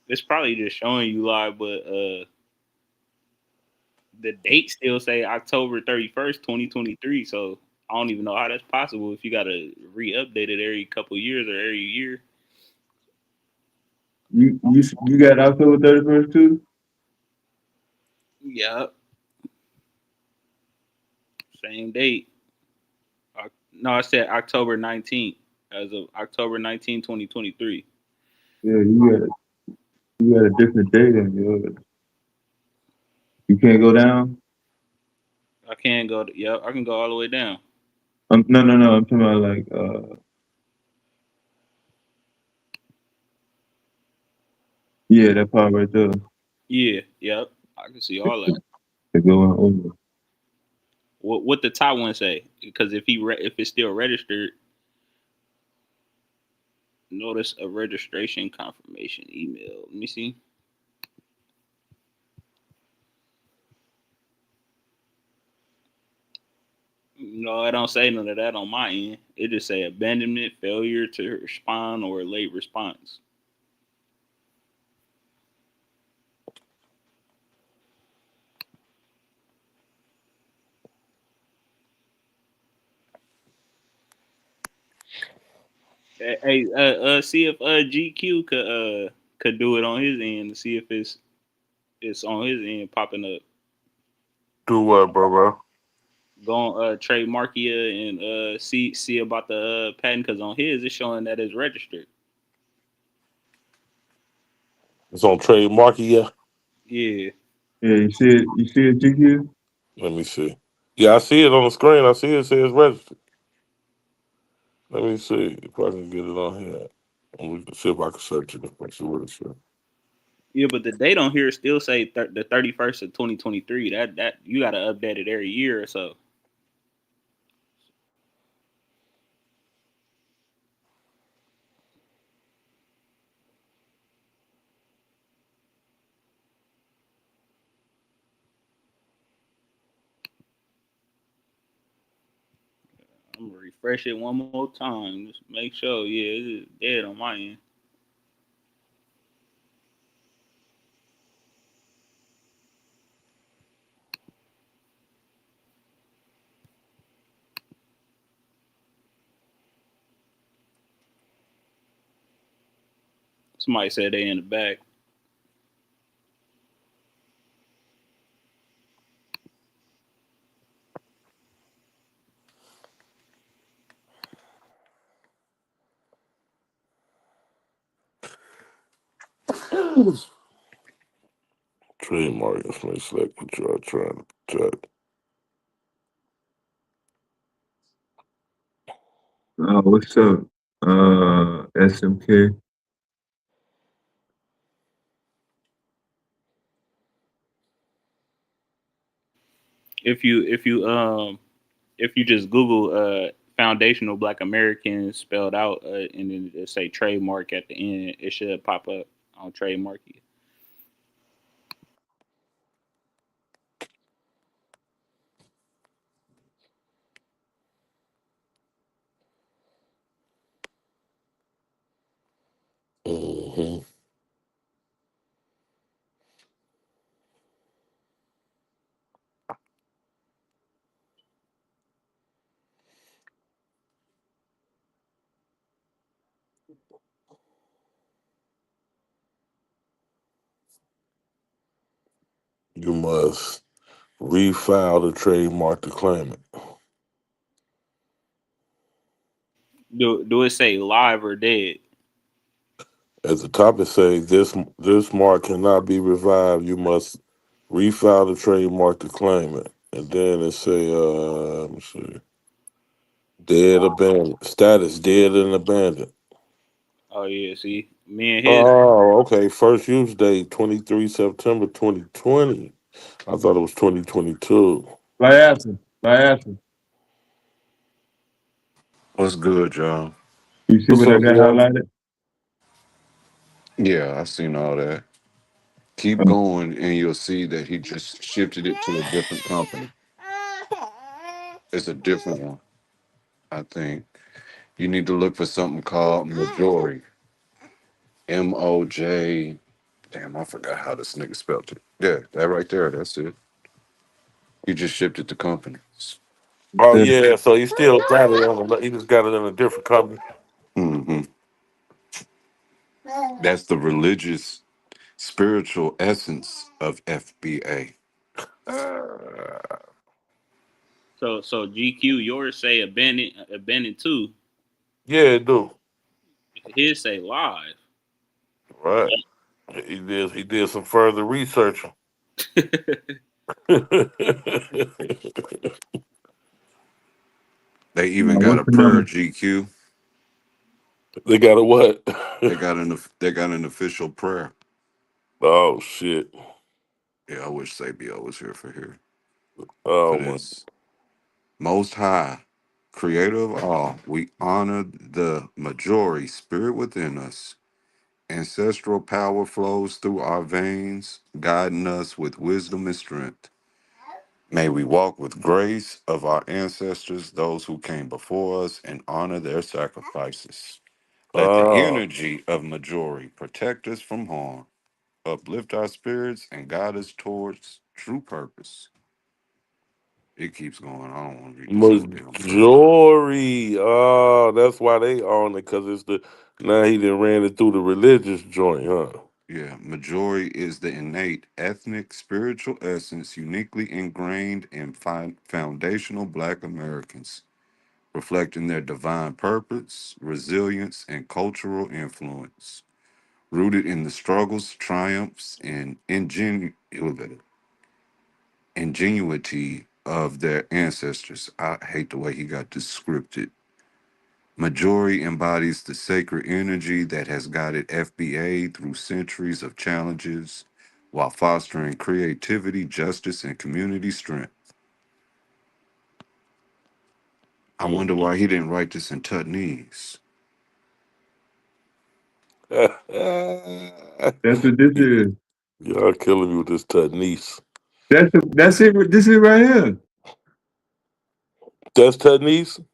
S2: It's probably just showing you live, but the date still say October 31st, 2023. So I don't even know how that's possible if you gotta re-update it every couple years or every year.
S13: You got October 31st too.
S2: Yeah, same date. No, I said October 19th as of October 19th, 2023.
S13: Yeah, you got a different date on yours. You can't go down.
S2: I can go. Yep, I can go all the way down.
S13: No. I'm talking about like yeah, that part right there.
S2: Yeah, yep, I can see all that.
S13: They're going over.
S2: What the top one say? Because if it's still registered, notice a registration confirmation email. Let me see. No, I don't say none of that on my end. It just say abandonment, failure to respond, or late response. Hey, see if GQ could do it on his end to see if it's on his end popping up.
S14: Do what, bro?
S2: Go on Trademarkia and see about the patent because on his it's showing that it's registered.
S14: It's on trademark, yeah.
S2: Yeah.
S13: Yeah, you see it. You see it, GQ.
S14: Let me see. Yeah, I see it on the screen. I see it says registered. Let me see if I can get it on here. We can see if I can search it and see what it says.
S2: Yeah, but the date on here still say the 31st of 2023. That you got to update it every year or so. I'm gonna refresh it one more time. Just make sure. Yeah, it's dead on my end. Somebody said they in the back.
S14: Trademark information select what you are trying to protect.
S13: What's up? SMK.
S2: If you just Google foundational Black Americans spelled out and then just say trademark at the end, it should pop up on trademark.
S14: Mm-hmm. You must refile the trademark to claim it.
S2: Do it say live or dead?
S14: At the top it says this mark cannot be revived. You must refile the trademark to claim it. And then it say let me see. Dead abandoned. Status dead and abandoned.
S2: Oh yeah, see, me and his.
S14: Oh, okay. First use date 23 September 2020. I thought it was 2022.
S13: Liasson.
S15: What's good, y'all?
S13: You see
S14: What's
S13: what I
S14: up,
S13: got
S14: Jeff?
S13: highlighted?
S15: Yeah, I seen all that. Keep going, and you'll see that he just shifted it to a different company. It's a different one, I think. You need to look for something called Majori. MOJ. Damn, I forgot how this nigga spelled it. Yeah, that right there. That's it. He just shifted the companies.
S14: Oh yeah, so he still got it he just got it in a different company.
S15: hmm That's the religious, spiritual essence of FBA.
S2: So GQ, yours say abandoned too.
S14: Yeah, it do.
S2: His say live.
S14: Right. He did some further research. They
S15: They even got a prayer, GQ.
S14: got a what?
S15: They got an official prayer.
S14: Oh shit.
S15: Yeah, I wish Sabio was here for
S14: Oh my.
S15: this. Most High, Creator of all, we honor the majority spirit within us. Ancestral power flows through our veins, guiding us with wisdom and strength. May we walk with grace of our ancestors, those who came before us, and honor their sacrifices. Let the
S14: Oh.
S15: energy of majority protect us from harm, uplift our spirits, and guide us towards true purpose. It keeps going. I don't want to read this whole damn book.
S14: Majority. Oh, that's why they own it, because it's the now he done ran it through the religious joint, huh?
S15: Yeah, majority is the innate ethnic spiritual essence uniquely ingrained in foundational Black Americans, reflecting their divine purpose, resilience, and cultural influence. Rooted in the struggles, triumphs, and ingenuity of their ancestors. I hate the way he got this scripted. Majori embodies the sacred energy that has guided FBA through centuries of challenges while fostering creativity, justice, and community strength. I wonder why he didn't write this in Tutnese.
S13: That's what this is.
S14: Y'all killing me with this Tutnese.
S13: That's it. This is right here.
S14: That's Tutnese?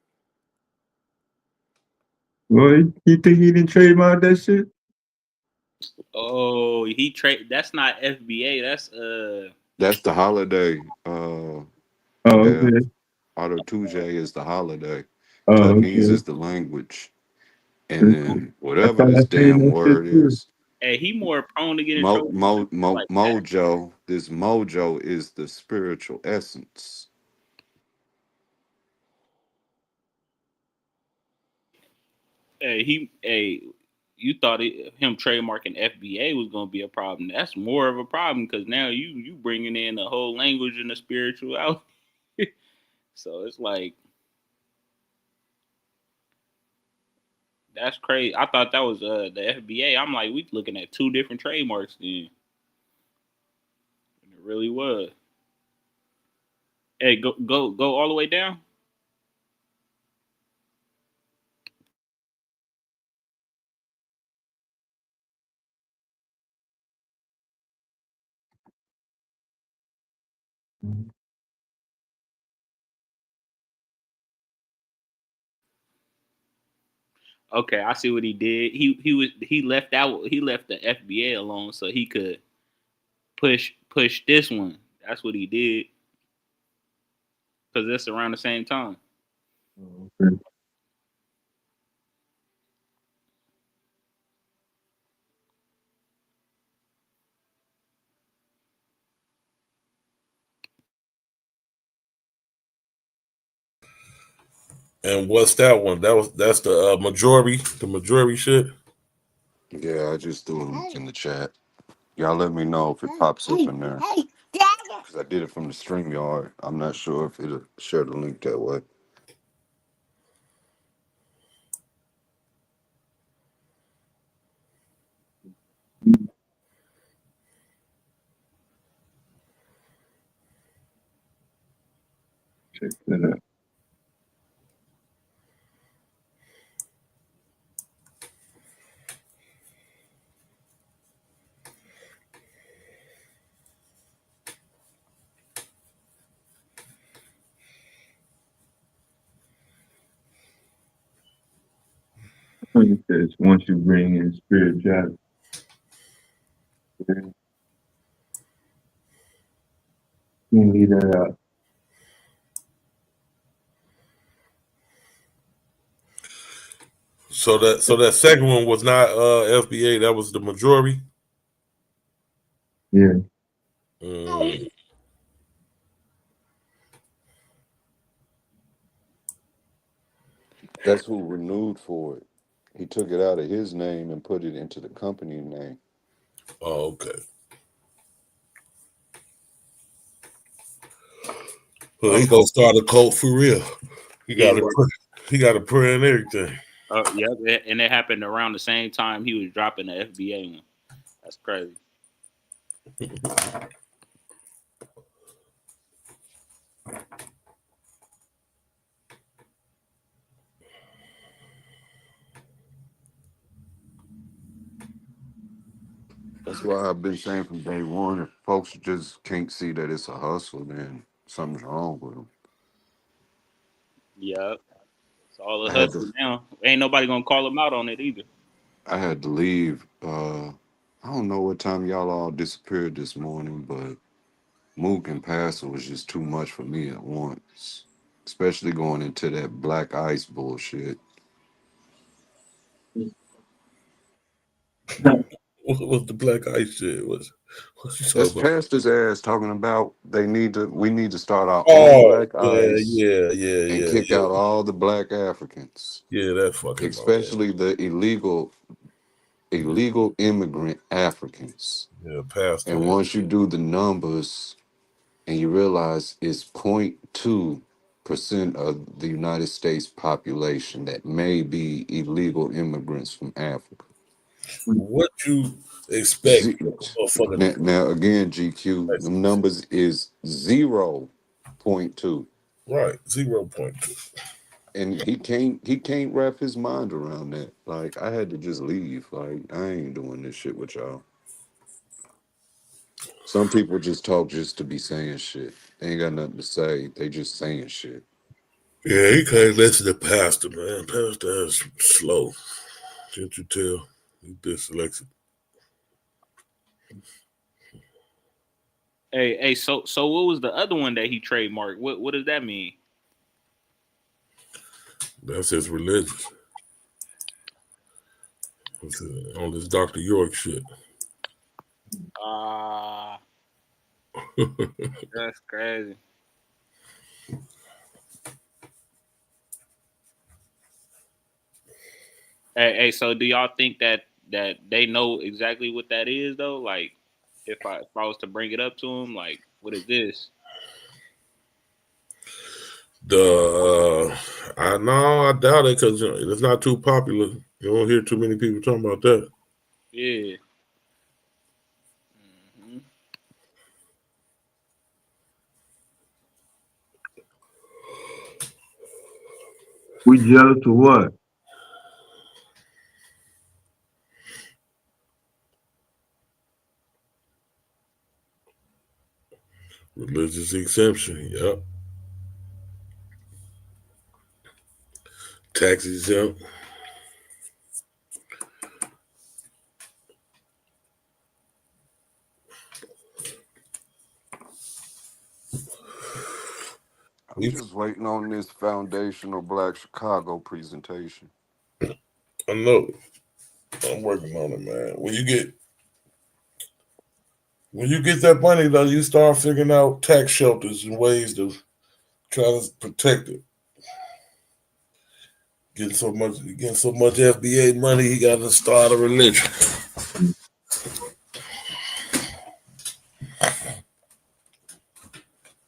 S13: Well, you think he didn't trademark that shit?
S2: Oh, he trade. That's not FBA. That's.
S15: That's the holiday.
S13: Oh,
S15: Dev.
S13: okay.
S15: Auto Tuesday is the holiday.
S13: Oh,
S15: Tutnese
S13: okay.
S15: is the language. And then
S13: I
S15: whatever
S13: thought I
S15: this
S13: seen
S15: damn
S13: that shit
S15: word
S13: too.
S15: is,
S2: Hey, he more prone to get in trouble like that.
S15: mojo, this mojo is the spiritual essence.
S2: Hey, you thought him trademarking FBA was gonna be a problem. That's more of a problem because now you bringing in the whole language and the spirituality. So it's like that's crazy. I thought that was the FBA. I'm like, we looking at two different trademarks then. And it really was. Hey, go all the way down. Okay, I see what he did. He left the FBA alone so he could push this one. That's what he did because it's around the same time.
S13: Okay.
S14: And what's that one? That's the majority shit.
S15: Yeah, I just threw a link in the chat. Y'all let me know if it pops up in there. Because I did it from the StreamYard. I'm not sure if it'll share the link that way.
S13: Check that out. I think it says once you bring in spirituality, you can leave that out.
S14: So that second one was not FBA. That was the majority.
S13: Yeah.
S15: That's who renewed for it. He took it out of his name and put it into the company name.
S14: Oh, okay. Well, he gonna start a cult for real. He got a prayer and everything.
S2: Yeah, and it happened around the same time he was dropping the FBA one. That's crazy.
S15: That's why I've been saying from day one, if folks just can't see that it's a hustle, then something's wrong with them.
S2: Yep. It's all a
S15: I had to,
S2: hustle now. Ain't nobody gonna call him out on it either.
S15: I had to leave. I don't know what time y'all all disappeared this morning, but Mook and Pastor was just too much for me at once, especially going into that black ice bullshit.
S14: What was the black ice shit? What you
S15: That's
S14: talking about?
S15: Pastor's ass talking about we need to start our own
S14: Oh,
S15: black ice and kick
S14: yeah.
S15: out all the black Africans,
S14: Yeah, that fucking my bad.
S15: especially the illegal immigrant Africans.
S14: Yeah, Pastor.
S15: And once you do the numbers and you realize it's 0.2% of the United States population that may be illegal immigrants from Africa.
S14: What you expect?
S15: Now again, GQ, the numbers is 0.2.
S14: Right, 0.2.
S15: And he can't wrap his mind around that. Like, I had to just leave. Like, I ain't doing this shit with y'all. Some people just talk just to be saying shit. They ain't got nothing to say. They just saying shit.
S14: Yeah, he can't listen to Pastor, man. Pastor is slow. Can't you tell? He's dyslexic.
S2: Hey, so what was the other one that he trademarked? What does that mean?
S14: That's his religion. On this Dr. York shit.
S2: That's crazy. Hey, so do y'all think that they know exactly what that is though? Like, if I was to bring it up to them, like, what is this?
S14: I doubt it because it's not too popular. You don't hear too many people talking about that.
S2: Yeah. Mm-hmm.
S13: We jealous of what?
S14: Religious exemption, yep. Tax exempt.
S15: I'm just waiting on this foundational Black Chicago presentation.
S14: I know. I'm working on it, man. When you get that money though, you start figuring out tax shelters and ways to try to protect it. Getting so much FBA money, he got to start a religion.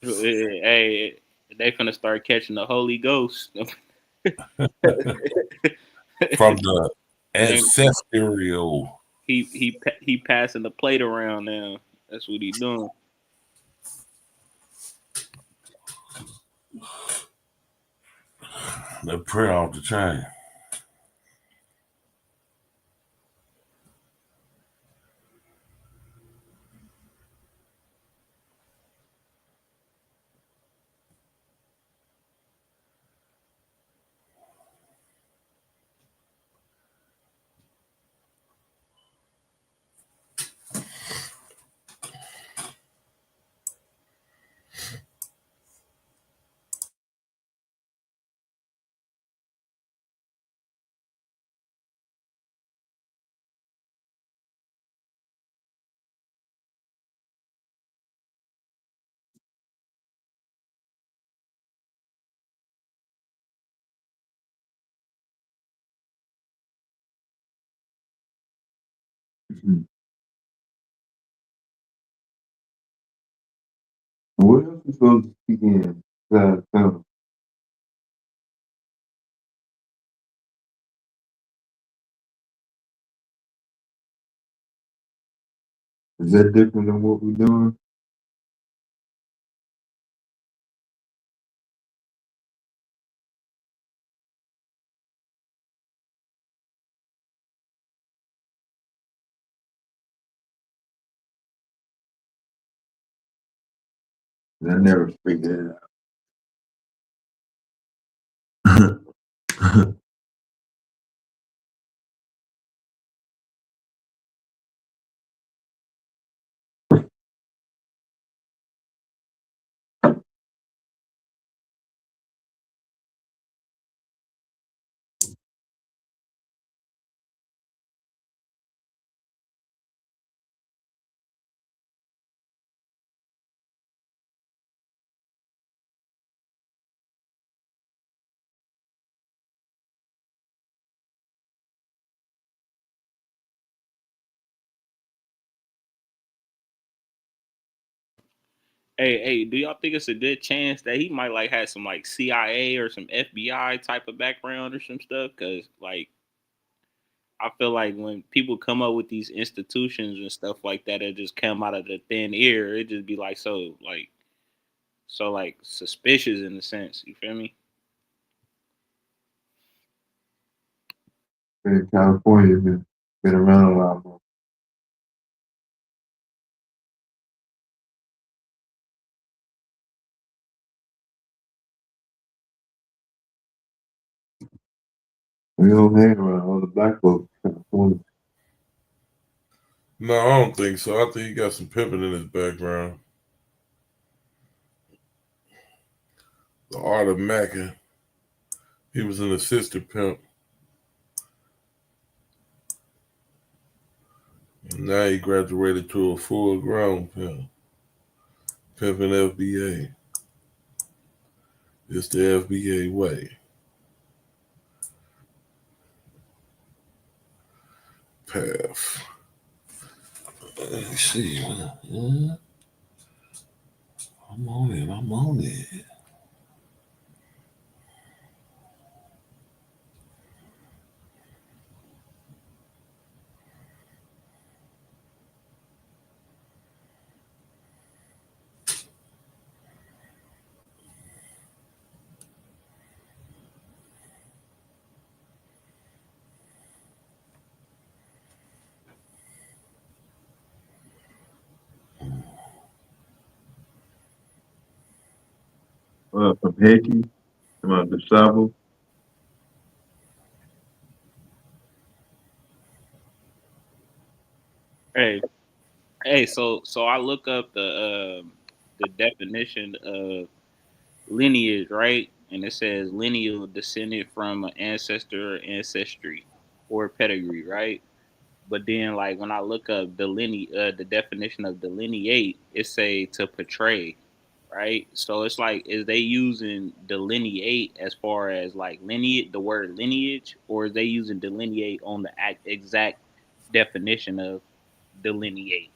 S2: Hey, they finna start catching the Holy Ghost.
S14: From the
S2: And
S14: ancestral.
S2: he passing the plate around now. That's what he doing.
S14: The prayer off the chain.
S13: What else is supposed to speak in? Is that different than what we're doing? I never figured it out.
S2: Hey, do y'all think it's a good chance that he might like have some like CIA or some FBI type of background or some stuff? Cause like I feel like when people come up with these institutions and stuff like that, it just come out of the thin air. It just be like so suspicious in a sense. You feel me?
S13: In California, been around a lot more. We don't hang around all the black folks in California.
S14: No, I don't think so. I think he got some pimping in his background. The art of macking. He was an assistant pimp. And now he graduated to a full grown pimp. Pimping FBA. It's the FBA way. path. Let me see. I'm on it.
S13: From Haiti, from Gustavo.
S2: Hey, so I look up the definition of lineage, right? And it says lineal descended from an ancestor or ancestry or pedigree, right? But then like when I look up the definition of delineate, it say to portray, right? So it's like is they using delineate as far as like lineage, the word lineage, or is they using delineate on the exact definition of delineate?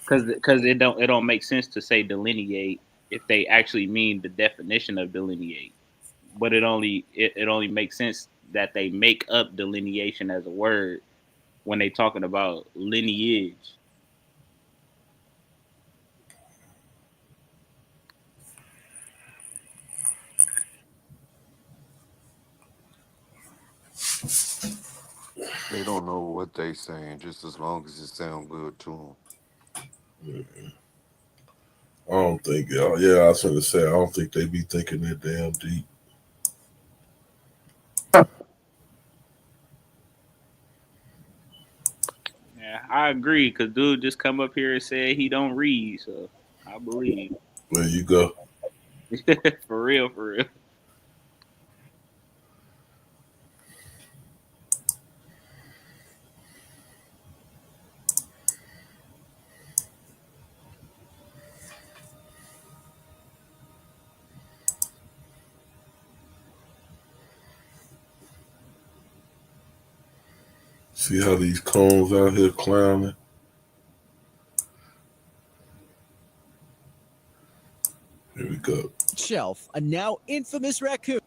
S2: Because it don't make sense to say delineate if they actually mean the definition of delineate, but it only makes sense that they make up delineation as a word when they talking about lineage.
S15: They don't know what they saying, just as long as it sounds good to them.
S14: I don't think. Yeah, I was going to say. I don't think they be thinking that damn deep.
S2: Yeah, I agree. Cause dude just come up here and said he don't read, so I believe.
S14: There you go.
S2: For real, for real.
S14: See how these cones out here clowning? Here we go.
S16: Shelf, a now infamous raccoon.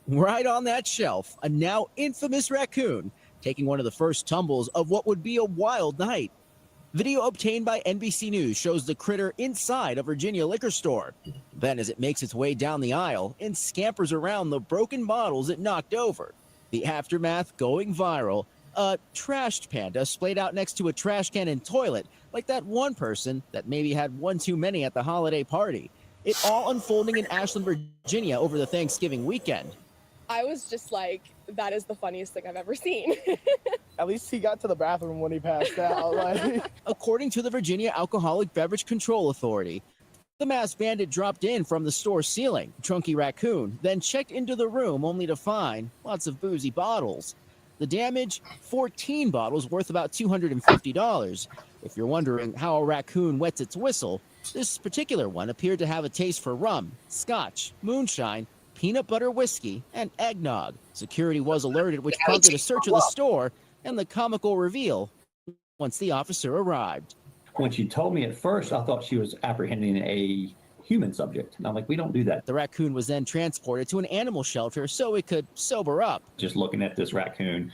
S16: Right on that shelf, a now infamous raccoon, taking one of the first tumbles of what would be a wild night. Video obtained by NBC News shows the critter inside a Virginia liquor store. Then as it makes its way down the aisle and scampers around the broken bottles it knocked over. The aftermath going viral. A trashed panda splayed out next to a trash can and toilet, like that one person that maybe had one too many at the holiday party. It all unfolding in Ashland, Virginia over the Thanksgiving weekend.
S17: I was just like, that is the funniest thing I've ever seen.
S18: At least he got to the bathroom when he passed out. Like.
S16: According to the Virginia Alcoholic Beverage Control Authority, the masked bandit dropped in from the store ceiling, Trunky Raccoon, then checked into the room only to find lots of boozy bottles. The damage, 14 bottles worth about $250. If you're wondering how a raccoon wets its whistle, this particular one appeared to have a taste for rum, scotch, moonshine, peanut butter whiskey, and eggnog. Security was alerted, which prompted a search of the store and the comical reveal once the officer arrived.
S19: When she told me at first, I thought she was apprehending a human subject. And I'm like, we don't do that.
S16: The raccoon was then transported to an animal shelter so it could sober up.
S19: Just looking at this raccoon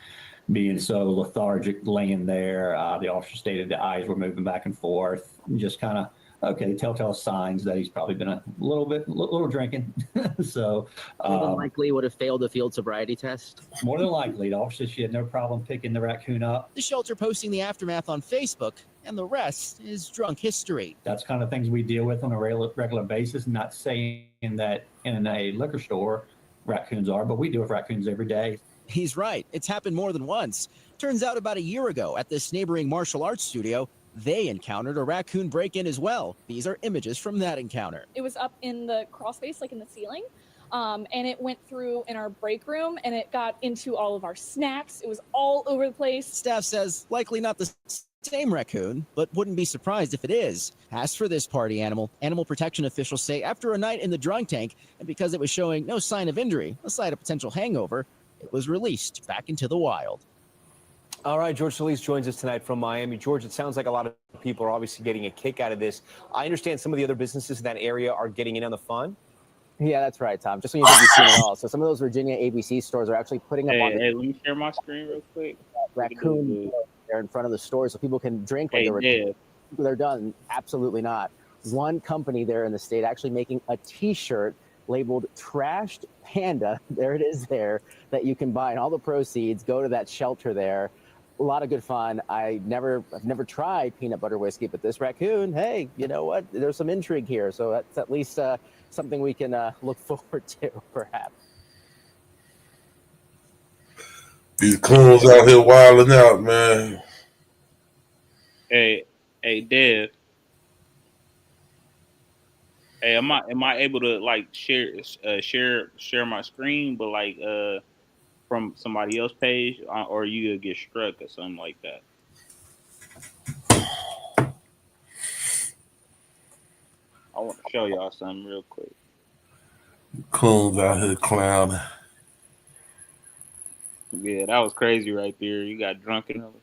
S19: being so lethargic, laying there, the officer stated the eyes were moving back and forth, and just kind of, okay, telltale signs that he's probably been a little drinking. So
S20: more than likely would have failed the field sobriety test.
S19: More than likely, the officer, she had no problem picking the raccoon up.
S16: The shelter posting the aftermath on Facebook, and the rest is drunk history.
S19: That's kind of things we deal with on a regular basis. Not saying that in a liquor store raccoons are, but we deal with raccoons every day.
S16: He's right. It's happened more than once. Turns out about a year ago at this neighboring martial arts studio, they encountered a raccoon break-in as well. These are images from that encounter.
S17: It was up in the crawl space, like in the ceiling, and it went through in our break room, and it got into all of our snacks. It was all over the place.
S16: Staff says likely not the same raccoon, but wouldn't be surprised if it is. As for this party animal protection officials say after a night in the drunk tank, and because it was showing no sign of injury, aside a potential hangover, it was released back into the wild.
S21: All right, George Solis joins us tonight from Miami. George, it sounds like a lot of people are obviously getting a kick out of this. I understand some of the other businesses in that area are getting in on the fun.
S22: Yeah, that's right, Tom. Just when you think you've seen it all. So some of those Virginia ABC stores are actually putting up on the
S2: Hey, let me share my screen real quick.
S22: raccoon there in front of the store so people can drink when they're done. Absolutely not. One company there in the state actually making a T-shirt labeled "Trashed Panda." There it is there that you can buy, and all the proceeds go to that shelter there. A lot of good fun. I've never tried peanut butter whiskey, but this raccoon, hey, you know what? There's some intrigue here, so that's at least something we can look forward to, perhaps.
S14: These coons out here wilding out, man.
S2: Hey, Dev. Hey, am I able to like share my screen, but like from somebody else's page, or you get struck or something like that? I want to show y'all something real quick.
S14: Coons out here clowning.
S2: Yeah, that was crazy right there. You got drunk and all.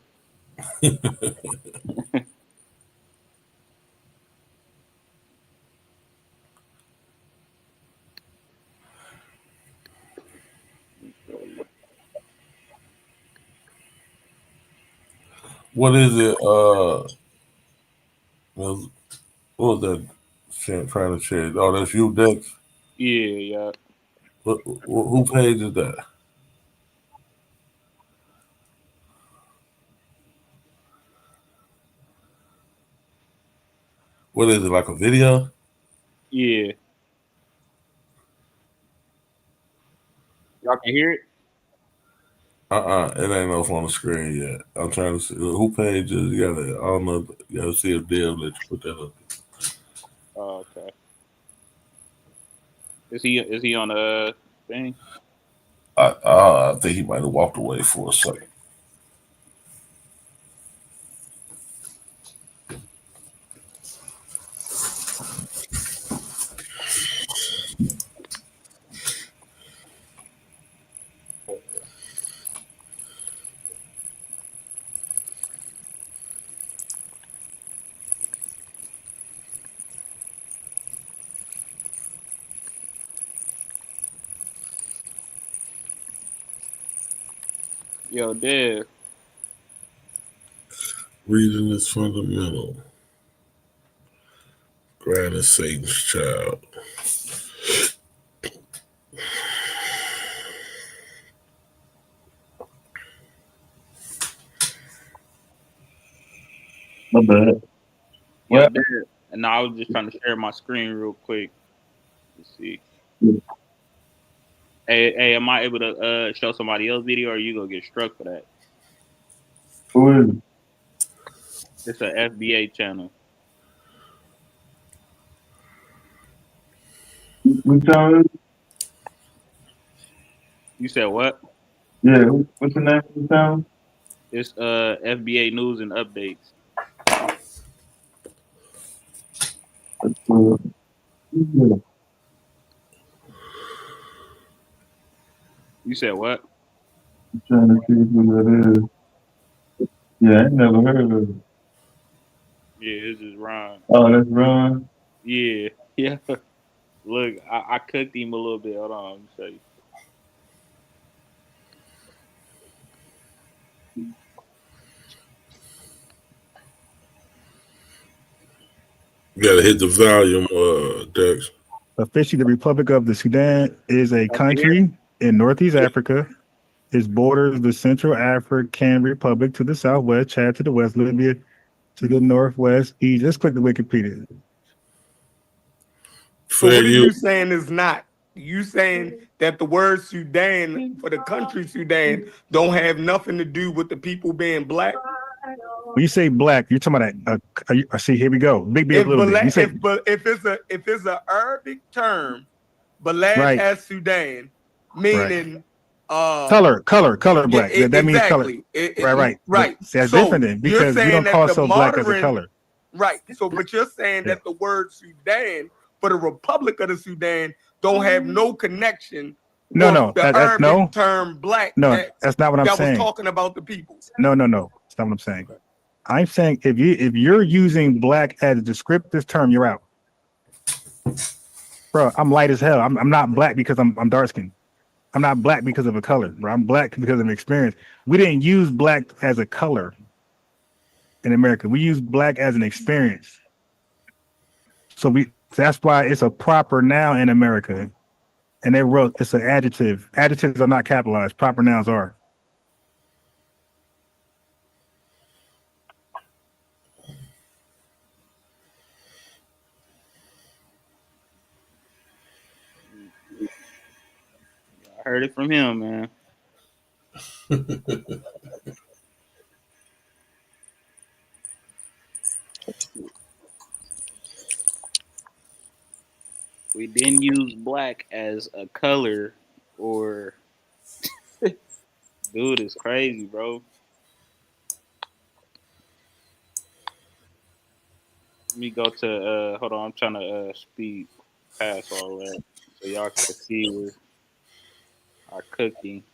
S14: What is it? What was that trying to share? Oh, that's you, Dex?
S2: Yeah.
S14: Who page is that? What is it, like a video?
S2: Yeah. Y'all can hear it?
S14: It ain't up on the screen yet. I'm trying to see who page is. You gotta, I don't know. You gotta see if Dale let you put that up.
S2: Oh, okay. Is he on the thing?
S14: I think he might have walked away for a second.
S2: Yo, Dev.
S14: Reading is fundamental. God is Satan's child. My bad.
S2: Yo, Dev. And I was just trying to share my screen real quick. Let's see. Hey, am I able to show somebody else's video, or you gonna get struck for that?
S14: Who is it?
S2: It's an FBA channel.
S14: What channel?
S2: You said what?
S14: Yeah, what's the name of the channel?
S2: It's FBA News and Updates. You said what?
S14: I'm trying to see who that is. Yeah, I ain't never heard of it.
S2: Yeah, this is Ron.
S14: Oh, that's Ron?
S2: Yeah. Look, I cooked him a little bit. Hold on, let me show you.
S14: You gotta hit the volume, Dex.
S23: Officially, the Republic of the Sudan is a country in Northeast Africa. It borders the Central African Republic to the southwest, Chad to the west, Libya to the northwest. Just click the Wikipedia.
S5: So what are you saying is not? You saying that the word Sudan for the country Sudan don't have nothing to do with the people being black?
S23: When you say black, you're talking about see, here we go. Big a little bit. You say,
S5: if it's a Arabic term, Balad
S23: Right.
S5: as Sudan, meaning
S23: color black.
S5: Yeah,
S23: that means color. Right. See, that's different then, because we don't call so black as a color.
S5: Right. So, but you're saying that the word Sudan for the Republic of the Sudan don't have no connection
S1: was the Arabic term black
S23: that's not what I'm
S1: that was
S23: saying.
S1: talking about the people.
S23: No, that's not what I'm saying. I'm saying if you're using black as a descriptive term, you're out. Bro, I'm light as hell. I'm not black because I'm dark skinned. I'm not black because of a color, bro. I'm black because of experience. We didn't use black as a color in America. We use black as an experience. So that's why it's a proper noun in America. And they wrote it's an adjective. Adjectives are not capitalized. Proper nouns are.
S2: I heard it from him, man. We didn't use black as a color or dude, it's crazy, bro. Let me go to hold on, I'm trying to speed past all that so y'all can see where our cooking.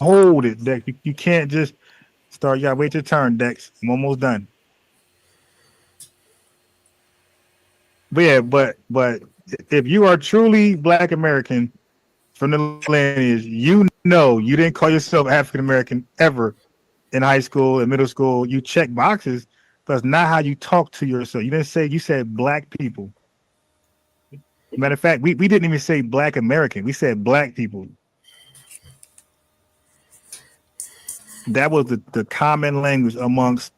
S23: Hold it, Dex. You can't just start. You gotta wait your turn, Dex. I'm almost done. But yeah, but if you are truly Black American from the lineage, you know you didn't call yourself African American ever in high school and middle school. You check boxes, but it's not how you talk to yourself. You said Black people. Matter of fact, we didn't even say Black American. We said Black people. That was the common language amongst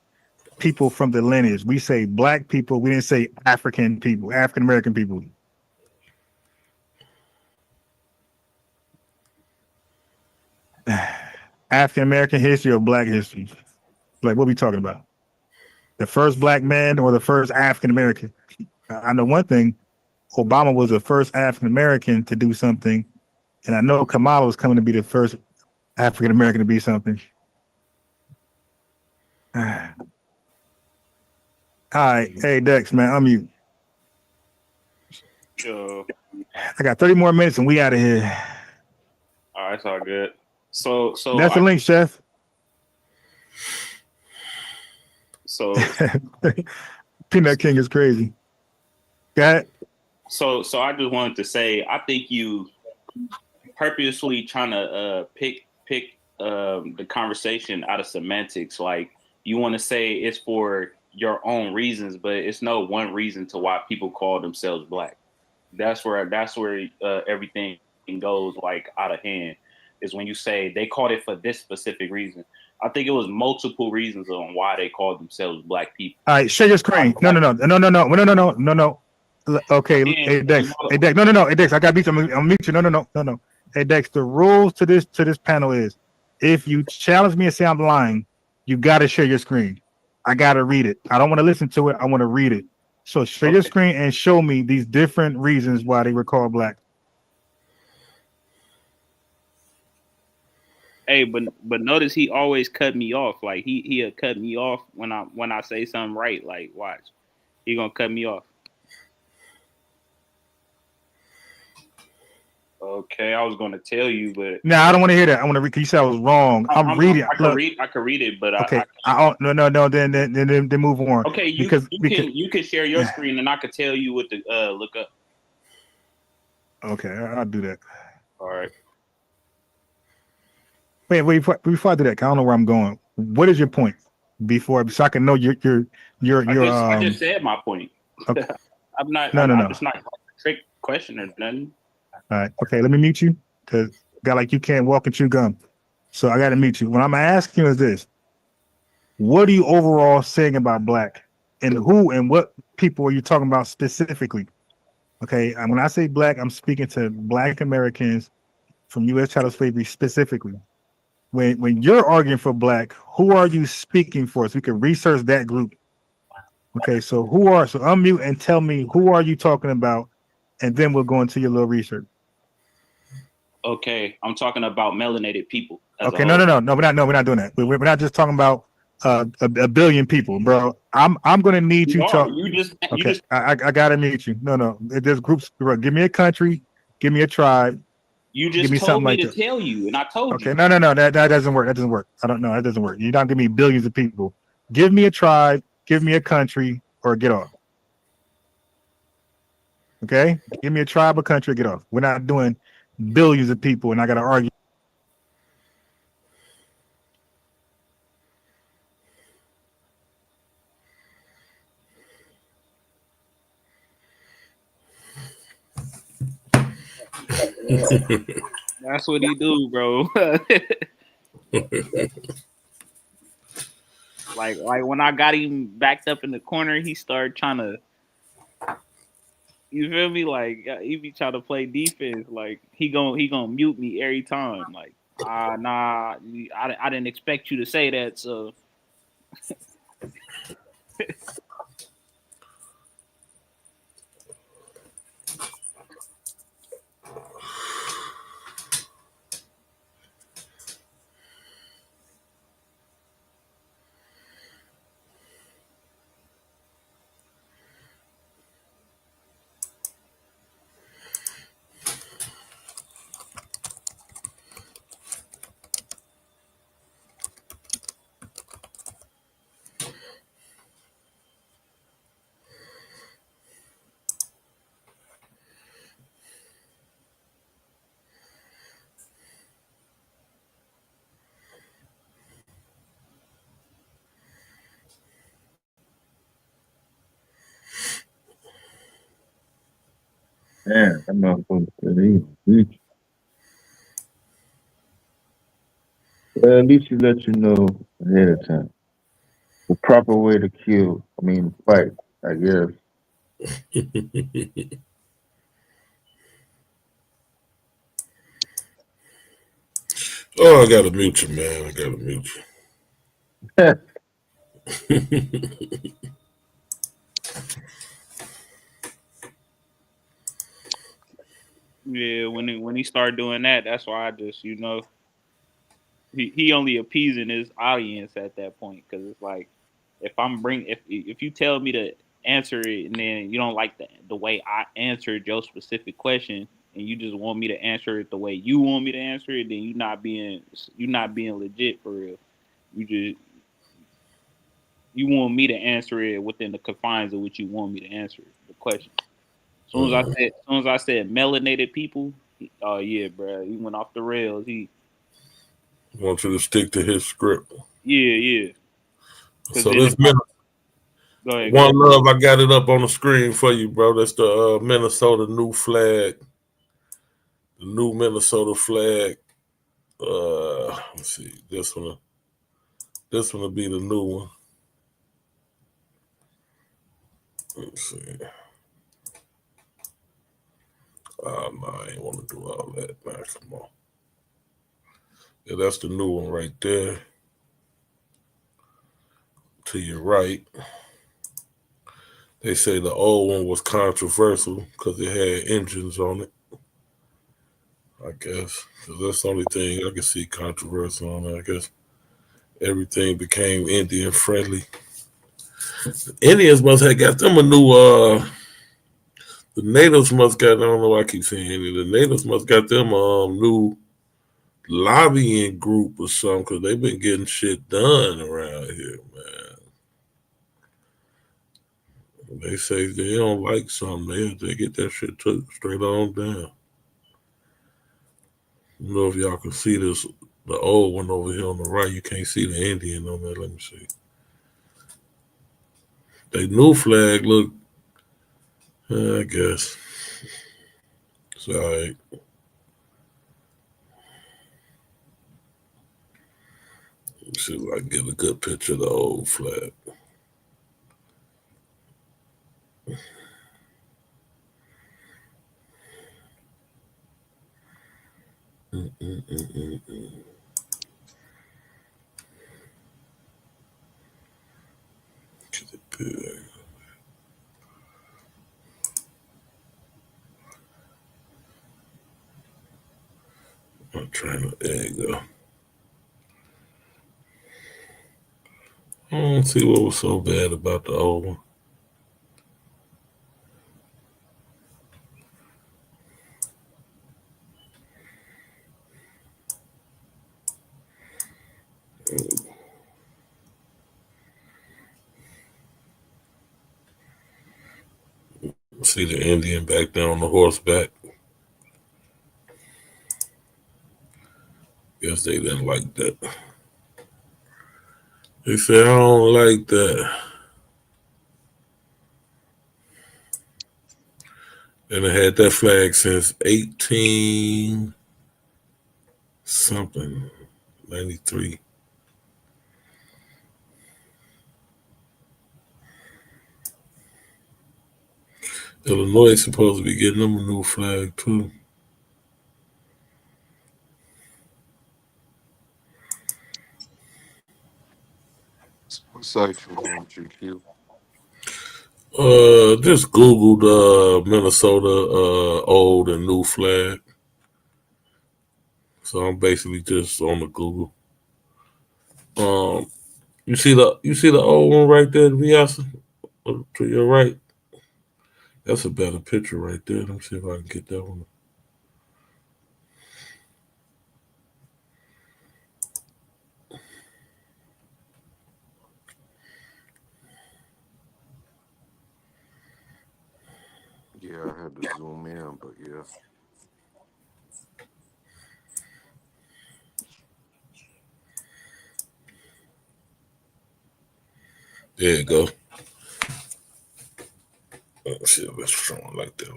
S23: people from the lineage. We say Black people. We didn't say African people, African American people. African American history or Black history? Like, what are we talking about? The first Black man or the first African American? I know one thing. Obama was the first African American to do something, and I know Kamala was coming to be the first African American to be something. All right, hey Dex, man, I'm you.
S2: Sure.
S23: I got 30 more minutes and we out of here.
S2: All right, it's all good. So
S23: that's the link, Chef.
S2: So
S23: Peanut King is crazy. Go ahead.
S2: So I just wanted to say, I think you purposely trying to pick the conversation out of semantics. Like, you want to say it's for your own reasons, but it's no one reason to why people call themselves Black. That's where everything goes like out of hand, is when you say they called it for this specific reason. I think it was multiple reasons on why they called themselves Black people.
S23: All right, share your screen. No. Okay, hey Dex. Hey Dex. No. Hey Dex, I got beat. I'm gonna meet you. No. Hey Dex, the rules to this panel is, if you challenge me and say I'm lying, you gotta share your screen. I gotta read it. I don't want to listen to it. I want to read it. So share your screen and show me these different reasons why they were called Black.
S2: Hey, but notice he always cut me off. Like he'll cut me off when I say something right. Like, watch, he gonna cut me off. Okay, I was gonna tell you, but
S23: no, I don't want to hear that. I want to read. You said I was wrong. I'm reading.
S2: I can read it, but
S23: okay. No. Then move on.
S2: Okay, you can share your screen, and I can tell you what to look up.
S23: Okay, I'll do that.
S2: All right.
S23: Wait. Before I do that, I don't know where I'm going. What is your point? So I can know your.
S2: I just said my point.
S23: Okay.
S2: I'm not.
S23: No.
S2: It's not a trick question or nothing.
S23: All right. Okay. Let me mute you, because guy like you can't walk and chew gum. So I got to mute you. What I'm asking you is this: what are you overall saying about Black, and who and what people are you talking about specifically? Okay. When I say Black, I'm speaking to Black Americans from U.S. chattel slavery specifically. When you're arguing for Black, who are you speaking for? So we can research that group. Okay. So unmute and tell me, who are you talking about? And then we'll go into your little research.
S2: Okay, I'm talking about melanated people.
S23: Okay, no, we're not doing that. We're not just talking about a billion people, bro. I'm gonna need you to. Okay, I gotta meet you. No, there's groups. Bro, give me a country, give me a tribe,
S2: You
S23: give
S2: just
S23: me
S2: told
S23: something
S2: me
S23: like
S2: to
S23: that.
S2: tell you, and I told
S23: Okay,
S2: you.
S23: no, that doesn't work. That doesn't work. I don't know. That doesn't work. You're not gonna be billions of people. Give me a tribe, give me a country, or get off. Okay, give me a tribe, or country, or get off. We're not doing billions of people, and I gotta argue.
S2: That's what he do, bro. like when I got him backed up in the corner, he started trying to. You feel me? Like he be trying to play defense. Like he gonna mute me every time. Like nah, I didn't expect you to say that. So.
S13: Damn, that motherfucker said he beat you. Well, at least he let you know ahead of time. The proper way to fight, I guess.
S14: Oh, I gotta mute you, man. I gotta mute you.
S2: Yeah, when he started doing that, that's why I just he only appeasing his audience at that point, because it's like if you tell me to answer it and then you don't like the way I answered your specific question and you just want me to answer it the way you want me to answer it, then you're not being legit for real. You want me to answer it within the confines of which you want me to answer the question. As soon as I said melanated people, oh yeah, bro, he went off the rails. He
S14: want you to stick to his script.
S2: Yeah.
S14: So this Minnesota, One Love, I got it up on the screen for you, bro. That's the Minnesota new flag. The new Minnesota flag. Let's see. This one will be the new one. Let's see. Oh, no, I ain't want to do all that. Man, come on. Yeah, that's the new one right there. To your right. They say the old one was controversial because it had engines on it. I guess. Because that's the only thing I can see controversial on it. I guess everything became Indian friendly. The Indians must have got them a new the natives must got, I don't know why I keep saying Indian. The natives must got them a new lobbying group or something, because they've been getting shit done around here, man. They say they don't like something, they get that shit took straight on down. I don't know if y'all can see this, the old one over here on the right. You can't see the Indian on there. Let me see. They new flag look, I guess. It's all right. Let's see if I can get a good picture of the old flag. There you go. I don't see what was so bad about the old one. See the Indian back there on the horseback. Guess they didn't like that. They said, I don't like that. And I had that flag since 18 something, 93. Illinois is supposed to be getting them a new flag too.
S15: What site you on, GQ?
S14: Just Googled Minnesota old and new flag. So I'm basically just on the Google. You see the old one right there, Viasa? To your right. That's a better picture right there. Let me see if I can get that one.
S15: Yeah, I had to zoom in, but yeah.
S14: There you go. Let's see if it's showing like that.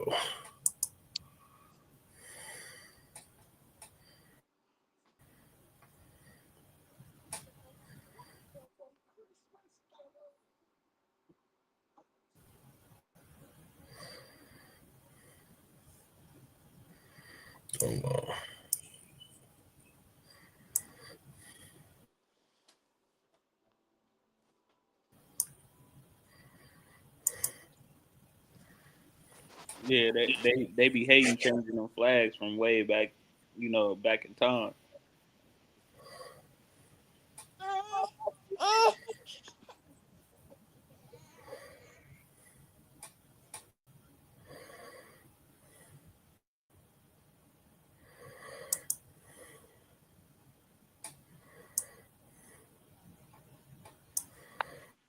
S2: Yeah, they be hating changing them flags from way back, back in time.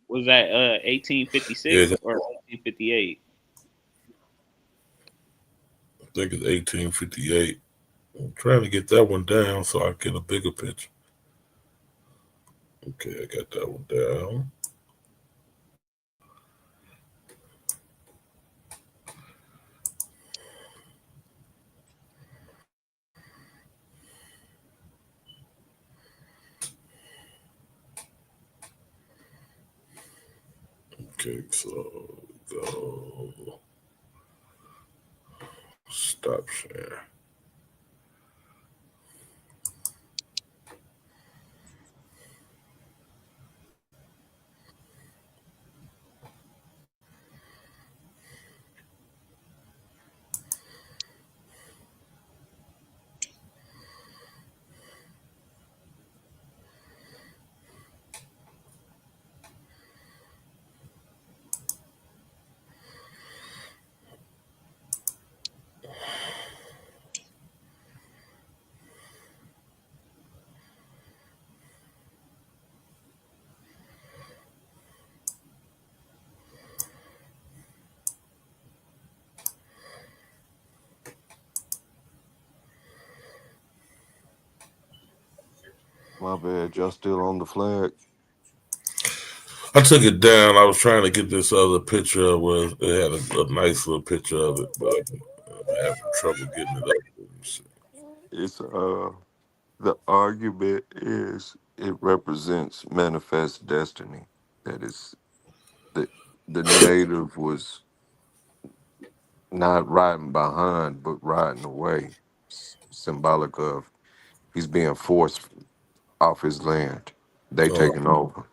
S2: Was that 1856
S14: Yeah,
S2: or 1858?
S14: I think it's 1858. I'm trying to get that one down so I get a bigger picture. Okay, I got that one down. Okay, so go stop share.
S15: My bad. Y'all still on the flag?
S14: I took it down. I was trying to get this other picture where it had a nice little picture of it, but I'm having trouble getting it up.
S15: It's the argument is it represents manifest destiny. That is the native was not riding behind, but riding away. Symbolic of he's being forced off his land. They taking over.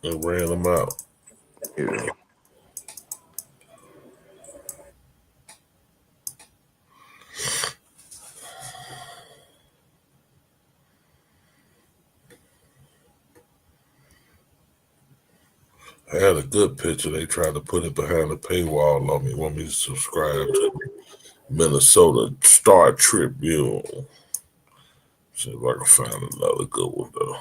S14: And ran them out.
S15: Yeah.
S14: I had a good picture. They tried to put it behind the paywall on me. Want me to subscribe to Minnesota Star Tribune. See if I can find another good one though.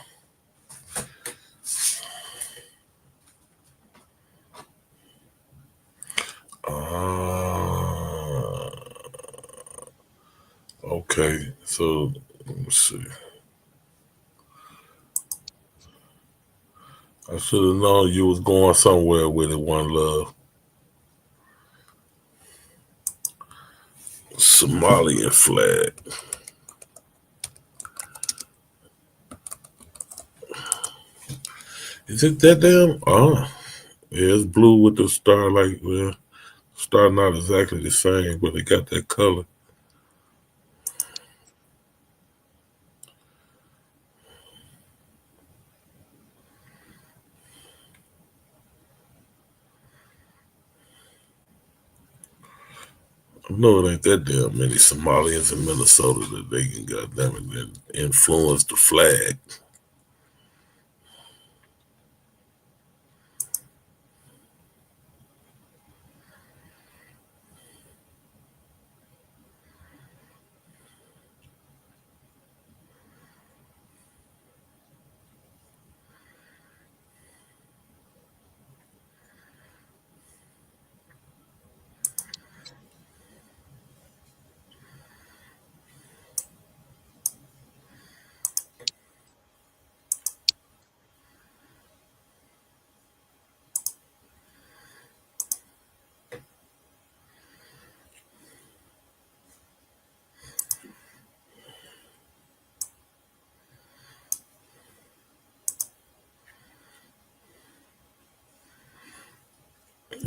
S14: Okay, so let me see. I should have known you was going somewhere with it. One Love. Somalian flag. Is it that damn? Oh, yeah, it's blue with the star. Like, well, star not exactly the same, but it got that color. I know it ain't that damn many Somalians in Minnesota that they can goddamn it and influence the flag.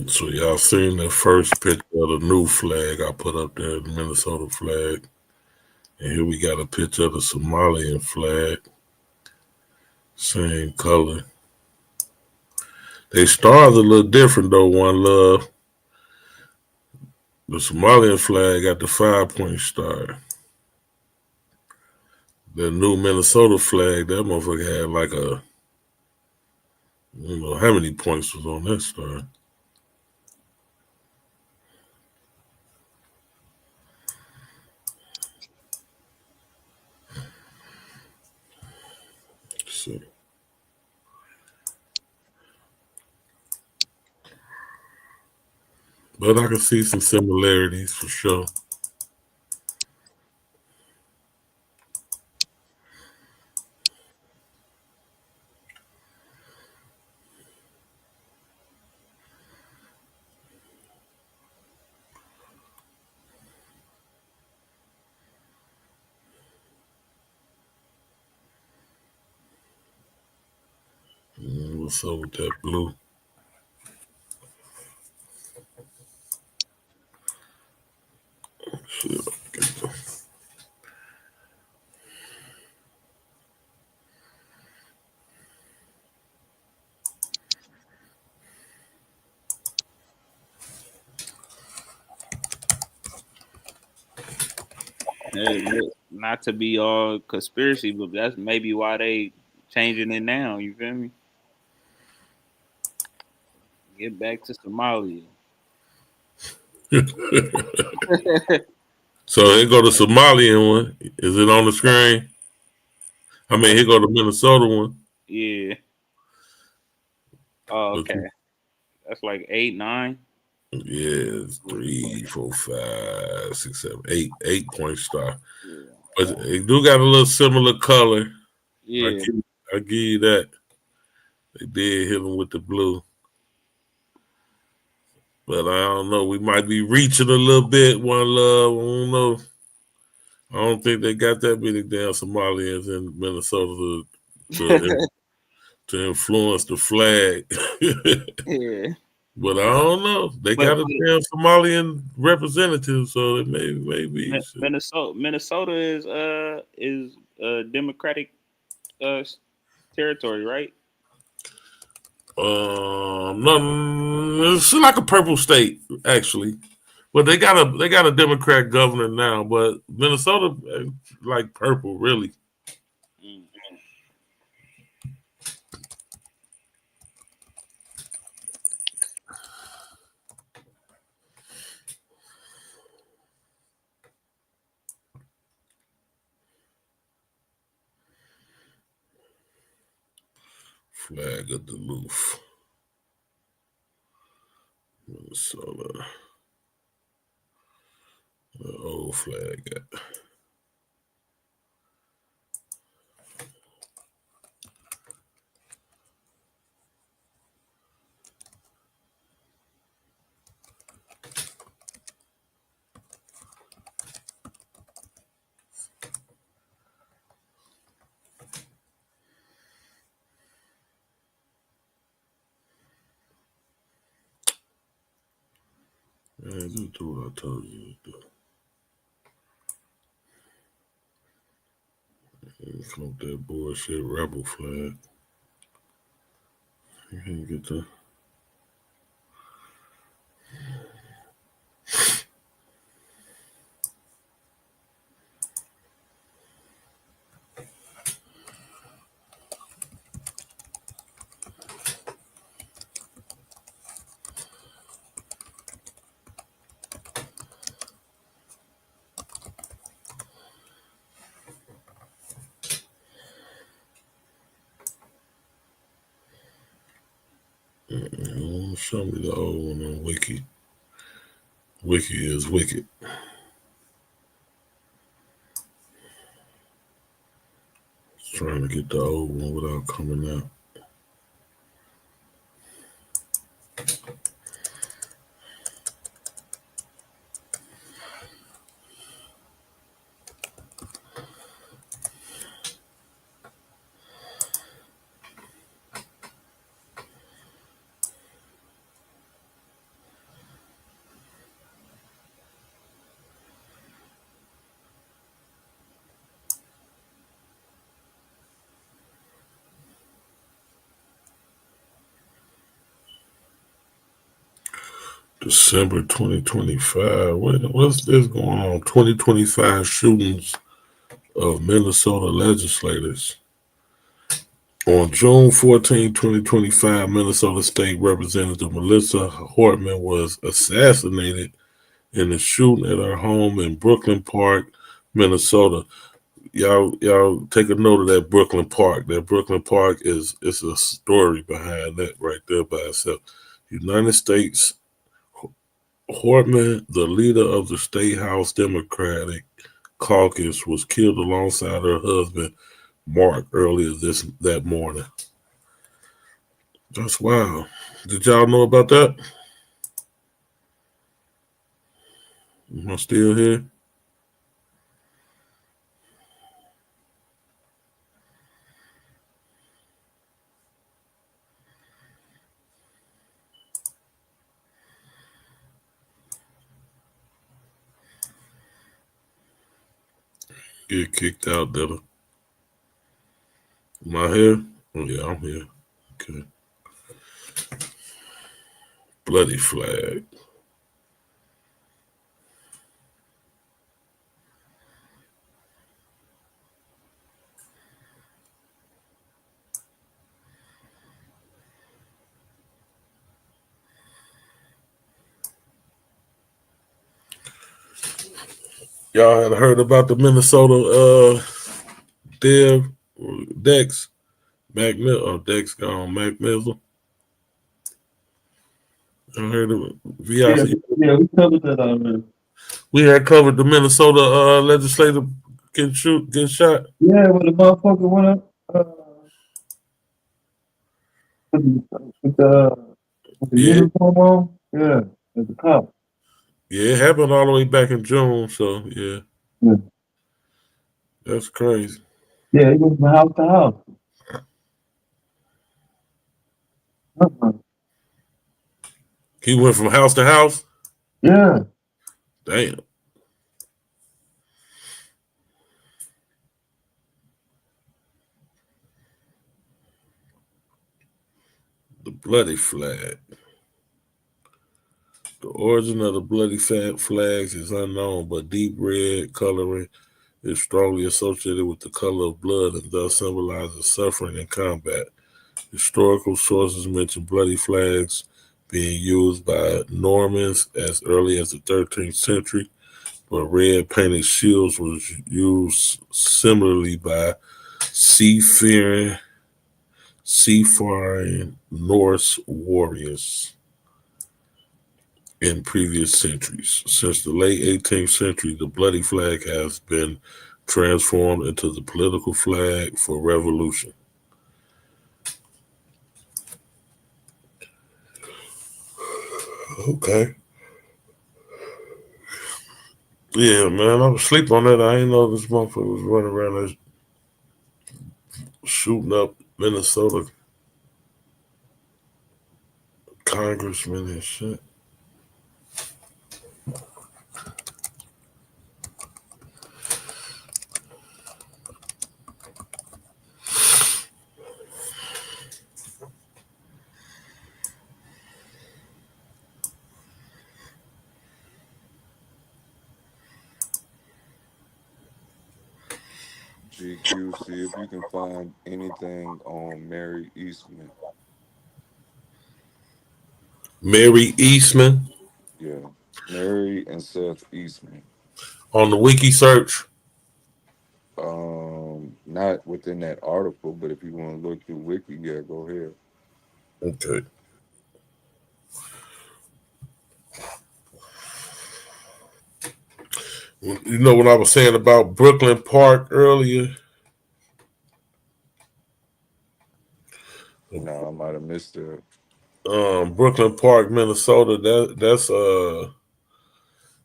S14: So y'all seen the first picture of the new flag I put up there, the Minnesota flag. And here we got a picture of the Somalian flag. Same color. They stars a little different though, One Love. The Somalian flag got the 5-point star. The new Minnesota flag, that motherfucker had like a, I don't know how many points was on that star. Let's see. But I can see some similarities for sure. What's up with that blue? Shit.
S2: Not to be all conspiracy, but that's maybe why they changing it now. You feel me? Get back to Somalia.
S14: So here go the Somalian one. Is it on the screen? I mean, here go the Minnesota one.
S2: Yeah. Oh, okay. That's like 8, 9.
S14: Yeah, it's 3, 4, 5, 6, 7, 8. 8-point star. Yeah. But it do got a little similar color.
S2: Yeah.
S14: I give you that. They did hit them with the blue. But I don't know. We might be reaching a little bit, One Love. I don't know. I don't think they got that many damn Somalians in Minnesota to influence the flag.
S2: Yeah.
S14: But I don't know. They got a damn Somalian representative, so it may be.
S2: Minnesota is Democratic territory, right?
S14: No, it's like a purple state actually, but they got a Democrat governor now. But Minnesota, like purple, really. Flag of Duluth, Minnesota. The old flag at. Man, just do what I told you to do. Come up that bullshit rebel flag. You can't get the. Show me the old one on Wiki. Wiki is wicked. Trying to get the old one without coming out. December 2025. What's this going on? 2025 shootings of Minnesota legislators. On June 14, 2025, Minnesota State Representative Melissa Hortman was assassinated in a shooting at her home in Brooklyn Park, Minnesota. Y'all take a note of that Brooklyn Park. That Brooklyn Park it's a story behind that right there by itself. United States Hortman, the leader of the State House Democratic Caucus, was killed alongside her husband, Mark, earlier that morning. That's wild. Did y'all know about that? Am I still here? Get kicked out, did I? Am I here? Oh, yeah, I'm here. Okay. Bloody flag. Y'all had heard about the Minnesota Dex Dex gone Mac Mizzle. I heard of it.
S4: Yeah, we covered that already.
S14: We had covered the Minnesota legislator getting shot.
S4: Yeah, when the motherfucker went up with the uniform on. Yeah, as a cop.
S14: Yeah, it happened all the way back in June, so yeah. That's crazy.
S4: Yeah, he went from house to house.
S14: He went from house to house?
S4: Yeah.
S14: Damn. The bloody flag. The origin of the bloody flags is unknown, but deep red coloring is strongly associated with the color of blood and thus symbolizes suffering in combat. Historical sources mention bloody flags being used by Normans as early as the 13th century, but red painted shields was used similarly by seafaring
S6: seafaring Norse warriors in previous centuries. Since the late 18th century, the bloody flag has been transformed into the political flag for revolution. Okay. Yeah, man, I was asleep on that. I didn't know this motherfucker was running around there shooting up Minnesota congressmen and shit.
S15: GQ, see if you can find anything on Mary Eastman.
S6: Mary Eastman?
S15: Yeah, Mary and Seth Eastman.
S6: On the wiki search?
S15: Not within that article, but if you want to look through wiki, yeah, go ahead.
S6: Okay. You know what I was saying about Brooklyn Park earlier?
S15: No, I might have missed it.
S6: Brooklyn Park, Minnesota. That's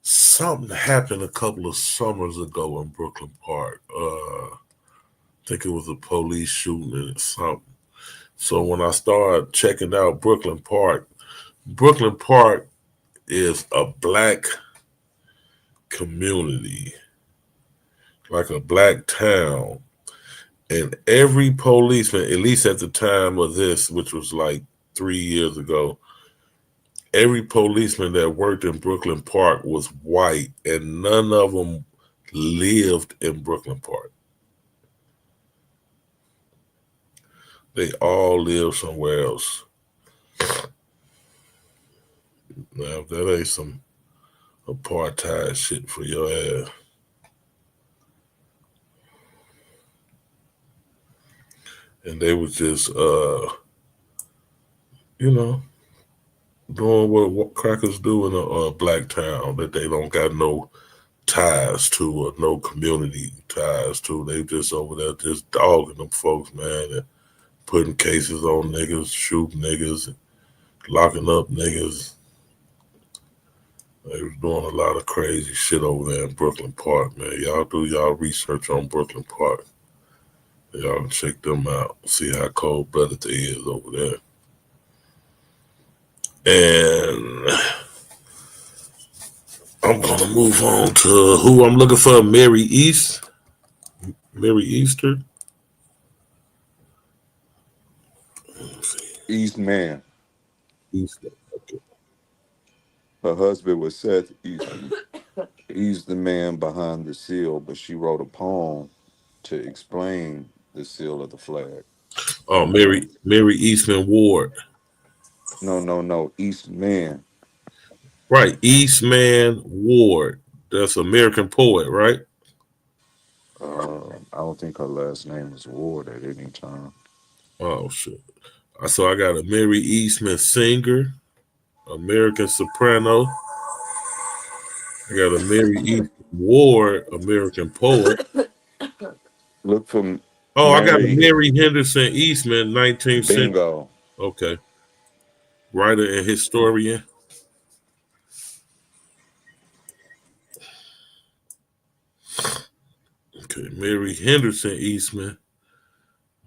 S6: something happened a couple of summers ago in Brooklyn Park. I think it was a police shooting or something. So when I started checking out Brooklyn Park is a black community, like a black town. And every policeman, at least at the time of this, which was like 3 years ago, every policeman that worked in Brooklyn Park was white, and none of them lived in Brooklyn Park. They all live somewhere else. Now, that ain't some apartheid shit for your ass. And they was just, doing what crackers do in a black town that they don't got no ties to or no community ties to. They just over there just dogging them folks, man, and putting cases on niggas, shooting niggas, and locking up niggas. They was doing a lot of crazy shit over there in Brooklyn Park, man. Y'all do y'all research on Brooklyn Park. Y'all can check them out, see how cold-blooded they is over there. And I'm gonna move on to who I'm looking for. Mary Easter.
S15: Eastman.
S6: Eastman. Okay.
S15: Her husband was Seth Eastman. He's the man behind the seal, but she wrote a poem to explain the seal of the flag.
S6: Oh, Mary Eastman Ward.
S15: No. Eastman.
S6: Right, Eastman Ward. That's American poet, right?
S15: I don't think her last name is Ward at any time.
S6: Oh shit. So I got a Mary Eastman singer, American soprano. I got a Mary Eastman Ward, American poet.
S15: Look for
S6: Oh, I got a
S15: Mary.
S6: Mary Henderson Eastman, 19th century.
S15: Bingo.
S6: Okay. Writer and historian. Okay, Mary Henderson Eastman,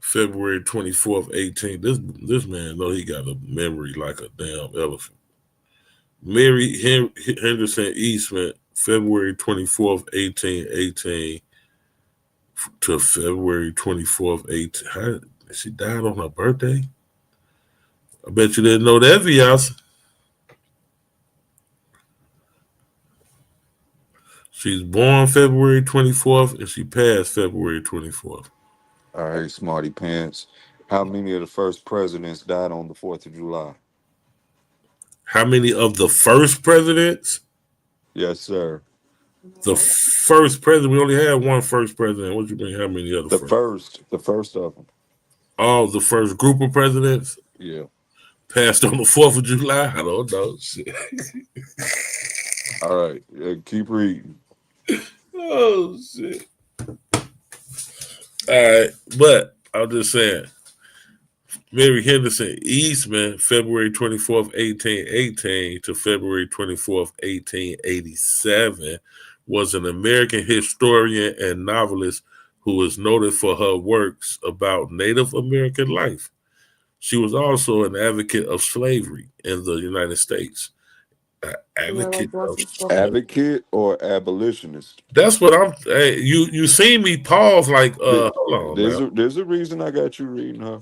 S6: February 24th, 18. This man know he got a memory like a damn elephant. Mary Henderson Eastman, February 24th, 1818 to February 24th, 18. She died on her birthday? I bet you didn't know that, Vias. She's born February 24th and she passed February 24th.
S15: All right, smarty pants. How many of the first presidents died on the 4th of July?
S6: How many of the first presidents?
S15: Yes, sir.
S6: The first president, we only had one first president. What do you mean? How many other
S15: The first of them.
S6: Oh, the first group of presidents
S15: Yeah.
S6: passed on the 4th of July? I don't know. Shit.
S15: All right. Keep reading.
S6: Oh, shit. All right. But I'm just saying, Mary Henderson Eastman, February 24th, 1818 to February 24th, 1887, was an American historian and novelist who is noted for her works about Native American life. She was also an advocate of slavery in the United States.
S15: Advocate or abolitionist?
S6: That's what I'm. Hey, you seen me pause like hold on now.
S15: There's a reason I got you reading her.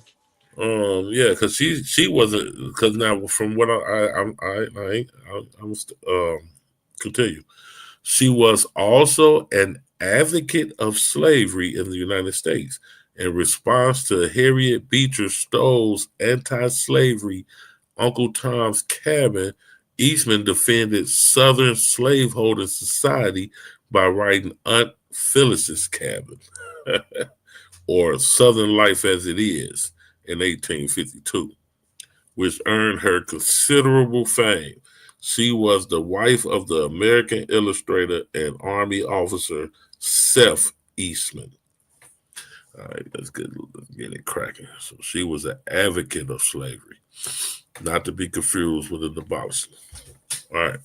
S6: Yeah, because she wasn't, because now from what I'm continue. She was also an advocate of slavery in the United States. In response to Harriet Beecher Stowe's anti-slavery Uncle Tom's Cabin, Eastman defended Southern slaveholding society by writing Aunt Phyllis's Cabin, or Southern Life as It Is, in 1852, which earned her considerable fame. She was the wife of the American illustrator and Army officer Seth Eastman. All right, let's get it cracking. So she was an advocate of slavery, not to be confused with an abolitionist. All right.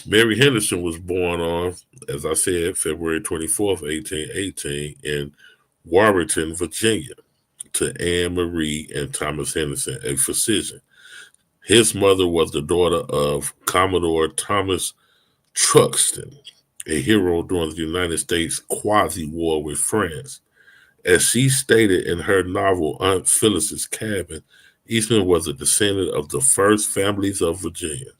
S6: Mary Henderson was born on, as I said, February 24th, 1818 in Warrenton, Virginia, to Anne Marie and Thomas Henderson, a physician. His mother was the daughter of Commodore Thomas Truxton, a hero during the United States quasi-war with France. As she stated in her novel Aunt Phyllis's Cabin, Eastman was a descendant of the first families of Virginia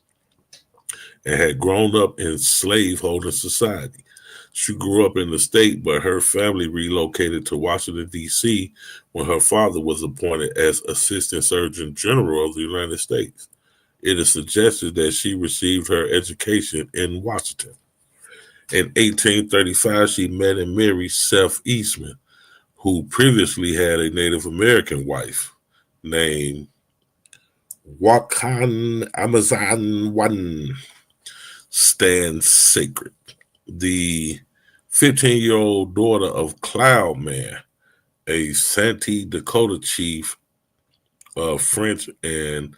S6: and had grown up in slaveholding society. She grew up in the state, but her family relocated to Washington, D.C. when her father was appointed as Assistant Surgeon General of the United States. It is suggested that she received her education in Washington. In 1835, she met and married Seth Eastman, who previously had a Native American wife named Wakan Amazon One Stands Sacred. The 15-year-old daughter of Cloudman, a Santee Dakota chief of French and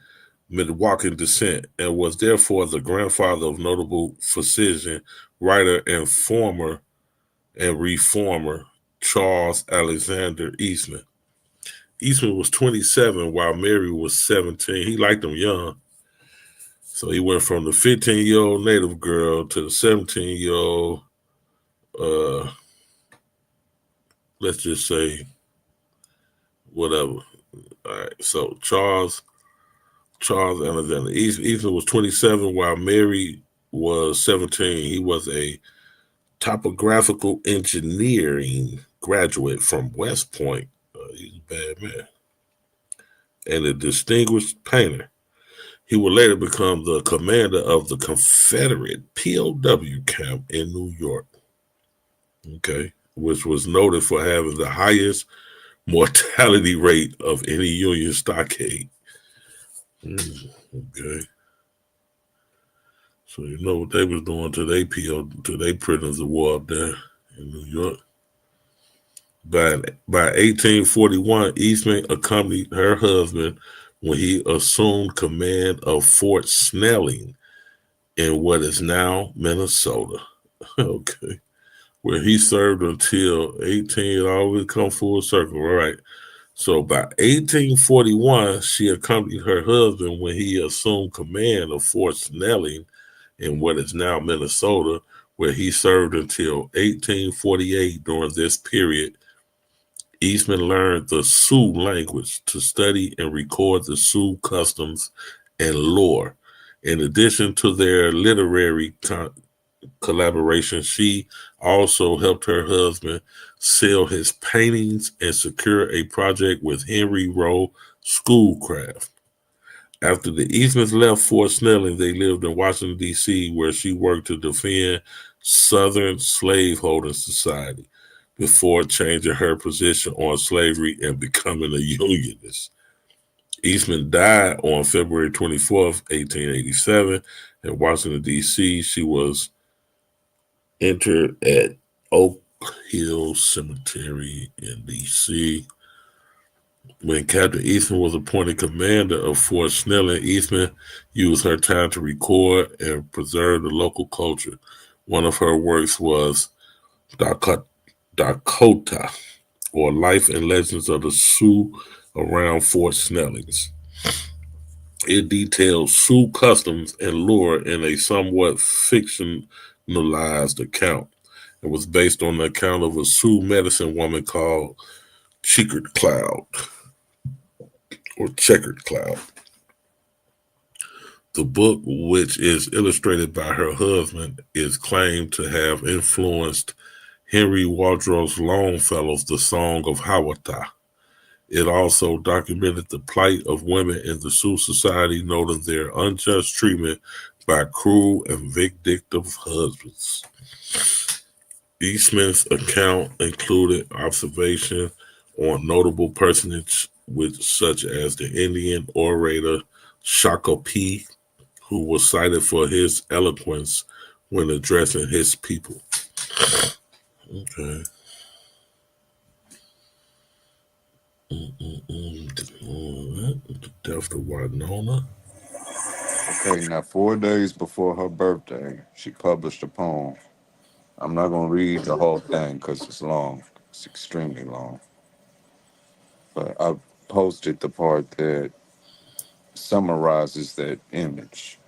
S6: Milwaukee descent, and was therefore the grandfather of notable physician, writer, and reformer Charles Alexander Eastman. Eastman was 27 while Mary was 17. He liked them young. So he went from the 15-year-old native girl to the 17-year-old, let's just say, whatever. All right. So Charles Alexander Eastman was 27 while Mary was 17. He was a topographical engineering graduate from West Point. He's a bad man. And a distinguished painter. He would later become the commander of the Confederate POW camp in New York, okay, which was noted for having the highest mortality rate of any Union stockade. Okay. So you know what they was doing to their prisoners of war up there in New York. By 1841, Eastman accompanied her husband when he assumed command of Fort Snelling in what is now Minnesota. Okay. Where he served until 18, always come full circle, right? So by 1841, she accompanied her husband when he assumed command of Fort Snelling in what is now Minnesota, where he served until 1848. During this period, Eastman learned the Sioux language to study and record the Sioux customs and lore. In addition to their literary collaboration, she also helped her husband sell his paintings and secure a project with Henry Rowe Schoolcraft. After the Eastmans left Fort Snelling, they lived in Washington, D.C., where she worked to defend Southern slaveholding society. before changing her position on slavery and becoming a Unionist. Eastman died on February 24th, 1887 in Washington, D.C. She was interred at Oak Hill Cemetery in D.C. When Captain Eastman was appointed commander of Fort Snelling, Eastman used her time to record and preserve the local culture. One of her works was Dakota, or Life and Legends of the Sioux around Fort Snellings. It details Sioux customs and lore in a somewhat fictionalized account. It was based on the account of a Sioux medicine woman called Checkered Cloud. The book, which is illustrated by her husband, is claimed to have influenced Henry Wadsworth Longfellow's The Song of Hiawatha. It also documented the plight of women in the Sioux society, noting their unjust treatment by cruel and vindictive husbands. Eastman's account included observation on notable personages such as the Indian orator Shakopee, who was cited for his eloquence when addressing his people. Okay. The death of Winona.
S15: Okay, now 4 days before her birthday, she published a poem. I'm not going to read the whole thing because it's long. It's extremely long. But I posted the part that summarizes that image.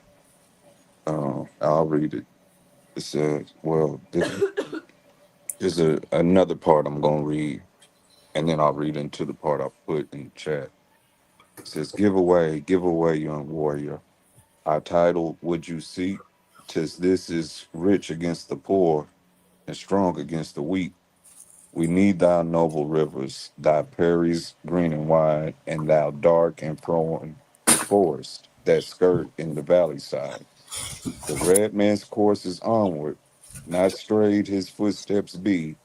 S15: I'll read it. It says, well, this is another part I'm going to read, and then I'll read into the part I put in the chat. It says, give away, young warrior. Our title, would you seek? 'Tis this is rich against the poor and strong against the weak. We need thy noble rivers, thy prairies green and wide, and thou dark and flowing forest that skirt in the valley side. The red man's course is onward, not strayed his footsteps be,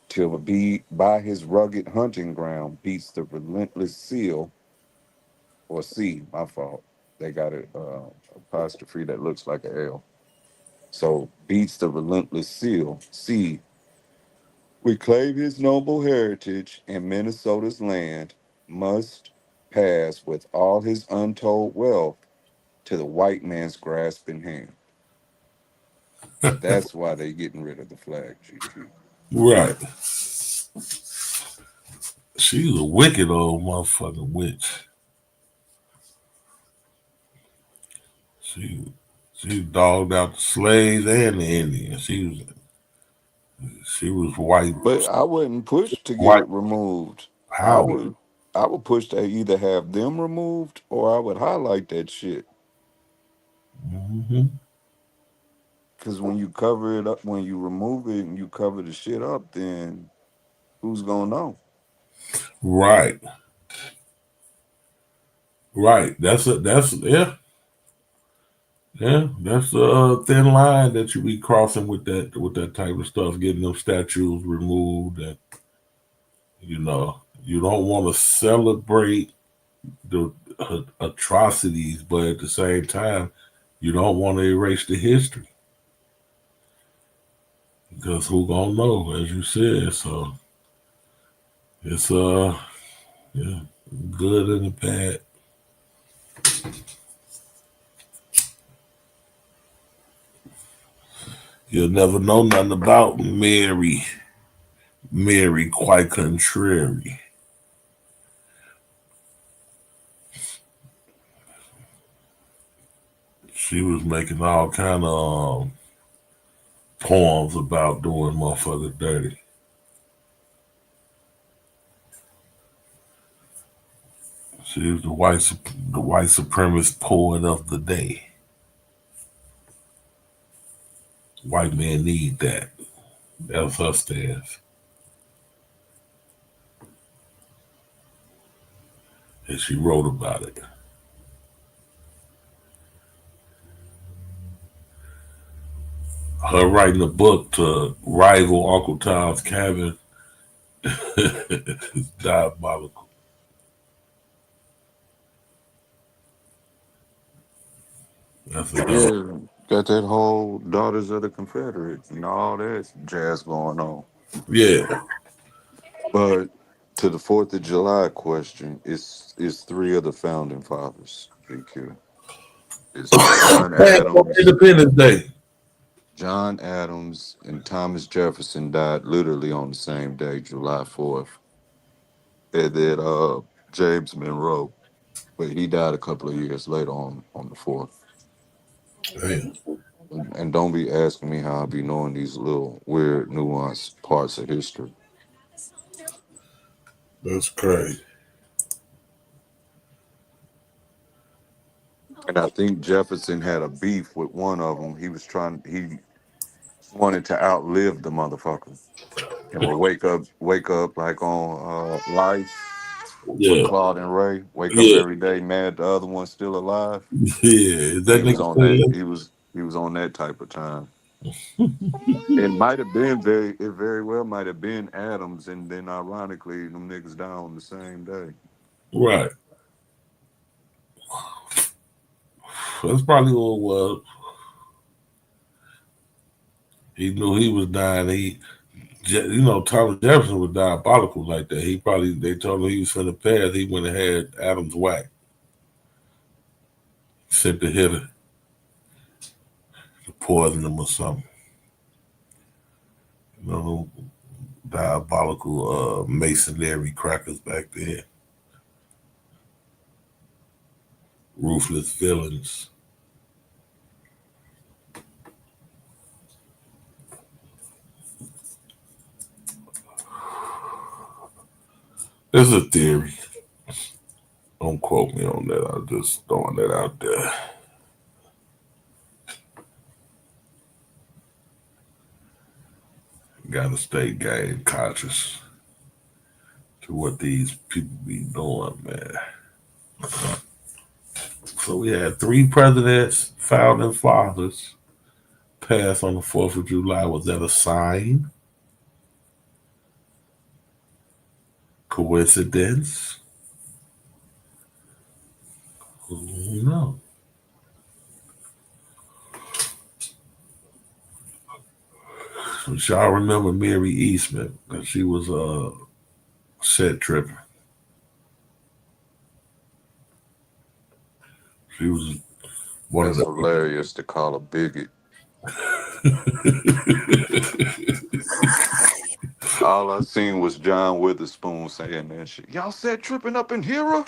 S15: till be by his rugged hunting ground beats the relentless seal, or sea, my fault. They got an apostrophe that looks like an L. So beats the relentless seal, sea. We claim his noble heritage in Minnesota's land, must pass with all his untold wealth to the white man's grasping hand. That's why they getting rid of the flag, GG.
S6: Right. She's a wicked old motherfucking witch. She dogged out the slaves and the Indians. She was white.
S15: But I wouldn't push to get
S6: White
S15: it removed. I
S6: power.
S15: would I would push to either have them removed or I would highlight that shit.
S6: Mm-hmm.
S15: Because when you cover it up, when you remove it and you cover the shit up, then who's gonna know?
S6: Right. Right. That's yeah. Yeah, that's a thin line that you be crossing with that type of stuff, getting those statues removed, and you don't want to celebrate the atrocities, but at the same time, you don't want to erase the history because who gonna know, as you said. So it's yeah, good and the bad. You'll never know nothing about Mary. Mary, quite contrary. She was making all kind of poems about doing motherfuckers dirty. She was the white supremacist poet of the day. White men need that. That was her stance. And she wrote about it. Her writing a book to rival Uncle Tom's Cabin is diabolical. That's
S15: Yeah, got that whole Daughters of the Confederates and all that jazz going on.
S6: Yeah.
S15: But to the 4th of July question, it's three of the founding fathers, GQ. It's John Adams.
S6: Independence Day.
S15: John Adams and Thomas Jefferson died literally on the same day, July 4th. And then James Monroe, but he died a couple of years later on the 4th.
S6: Damn.
S15: And don't be asking me how I be knowing these little weird, nuanced parts of history.
S6: That's crazy.
S15: And I think Jefferson had a beef with one of them. He wanted to outlive the motherfucker and would wake up like on Life with
S6: Yeah.
S15: Claude and Ray. Wake up
S6: Yeah.
S15: every day mad the other one's still alive.
S6: Yeah. Is that
S15: He was
S6: nigga
S15: on
S6: still
S15: that.
S6: there?
S15: He was on that type of time. It might have been it very well might have been Adams, and then ironically, them niggas died on the same day.
S6: Right. That's probably what it was. He knew he was dying. Thomas Jefferson was diabolical like that. They told him he was finna pass. He went and had Adams whack. Sent the hitter to poison him or something. Diabolical masonry crackers back then. Ruthless villains. There's a theory. Don't quote me on that. I'm just throwing that out there. Gotta stay game conscious to what these people be doing, man. So we had 3 presidents, founding fathers, pass on the 4th of July. Was that a sign? Coincidence? Who knows? So y'all remember Mary Eastman, because she was a set tripper. She was one
S15: That's
S6: of
S15: hilarious to call a bigot. All I seen was John Witherspoon saying that shit. Y'all said tripping up in here?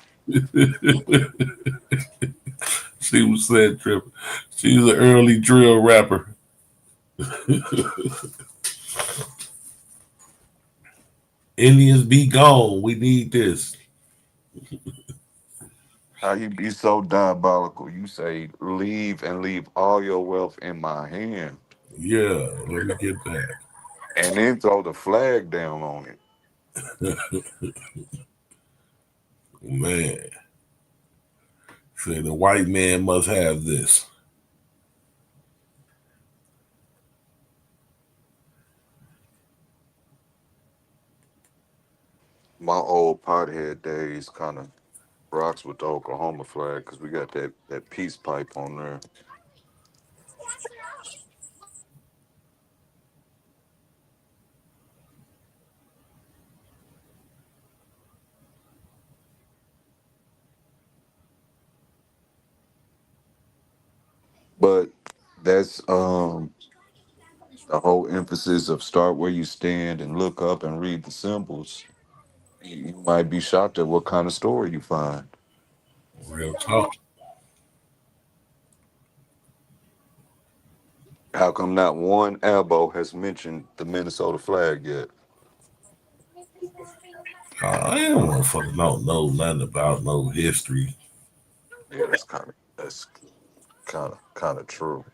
S6: She was set tripper. She's an early drill rapper. Indians be gone. We need this.
S15: How you be so diabolical? You say leave and leave all your wealth in my hand.
S6: Yeah, let me get that.
S15: And then throw the flag down on it.
S6: Man. Say the white man must have this.
S15: My old pothead days kind of rocks with the Oklahoma flag because we got that peace pipe on there. But that's the whole emphasis of start where you stand and look up and read the symbols. You might be shocked at what kind of story you find.
S6: Real talk.
S15: How come not one elbow has mentioned the Minnesota flag yet?
S6: I don't want to fucking know nothing about no history.
S15: Yeah, that's kind of true.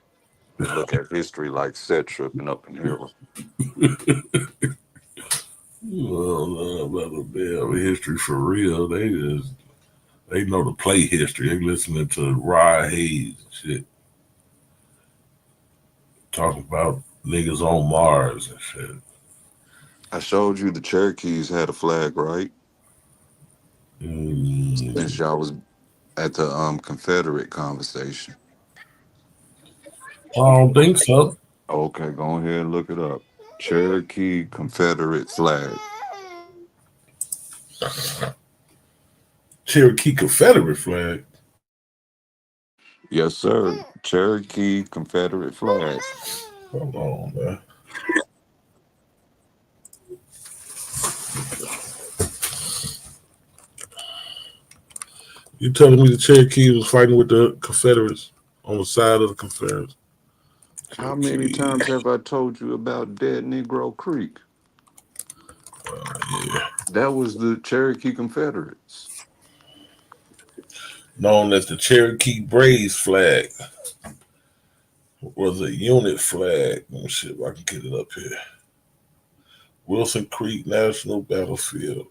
S15: They look at history like set tripping up in here.
S6: Well, about a damn history for real. They know to play history. They listening to Rod Hayes and shit. Talking about Niggas on Mars and shit.
S15: I showed you the Cherokees had a flag, right? Since y'all was at the Confederate conversation.
S6: I don't think so.
S15: Okay, go ahead and look it up. Cherokee Confederate flag.
S6: Cherokee Confederate flag.
S15: Yes, sir. Cherokee Confederate flag.
S6: Hold on, man. You telling me the Cherokee was fighting with the Confederates on the side of the Confederates?
S15: How many times have I told you about Dead Negro Creek?
S6: Yeah.
S15: That was the Cherokee Confederates.
S6: Known as the Cherokee Braves flag. Was a unit flag. Let me see if I can get it up here. Wilson Creek National Battlefield.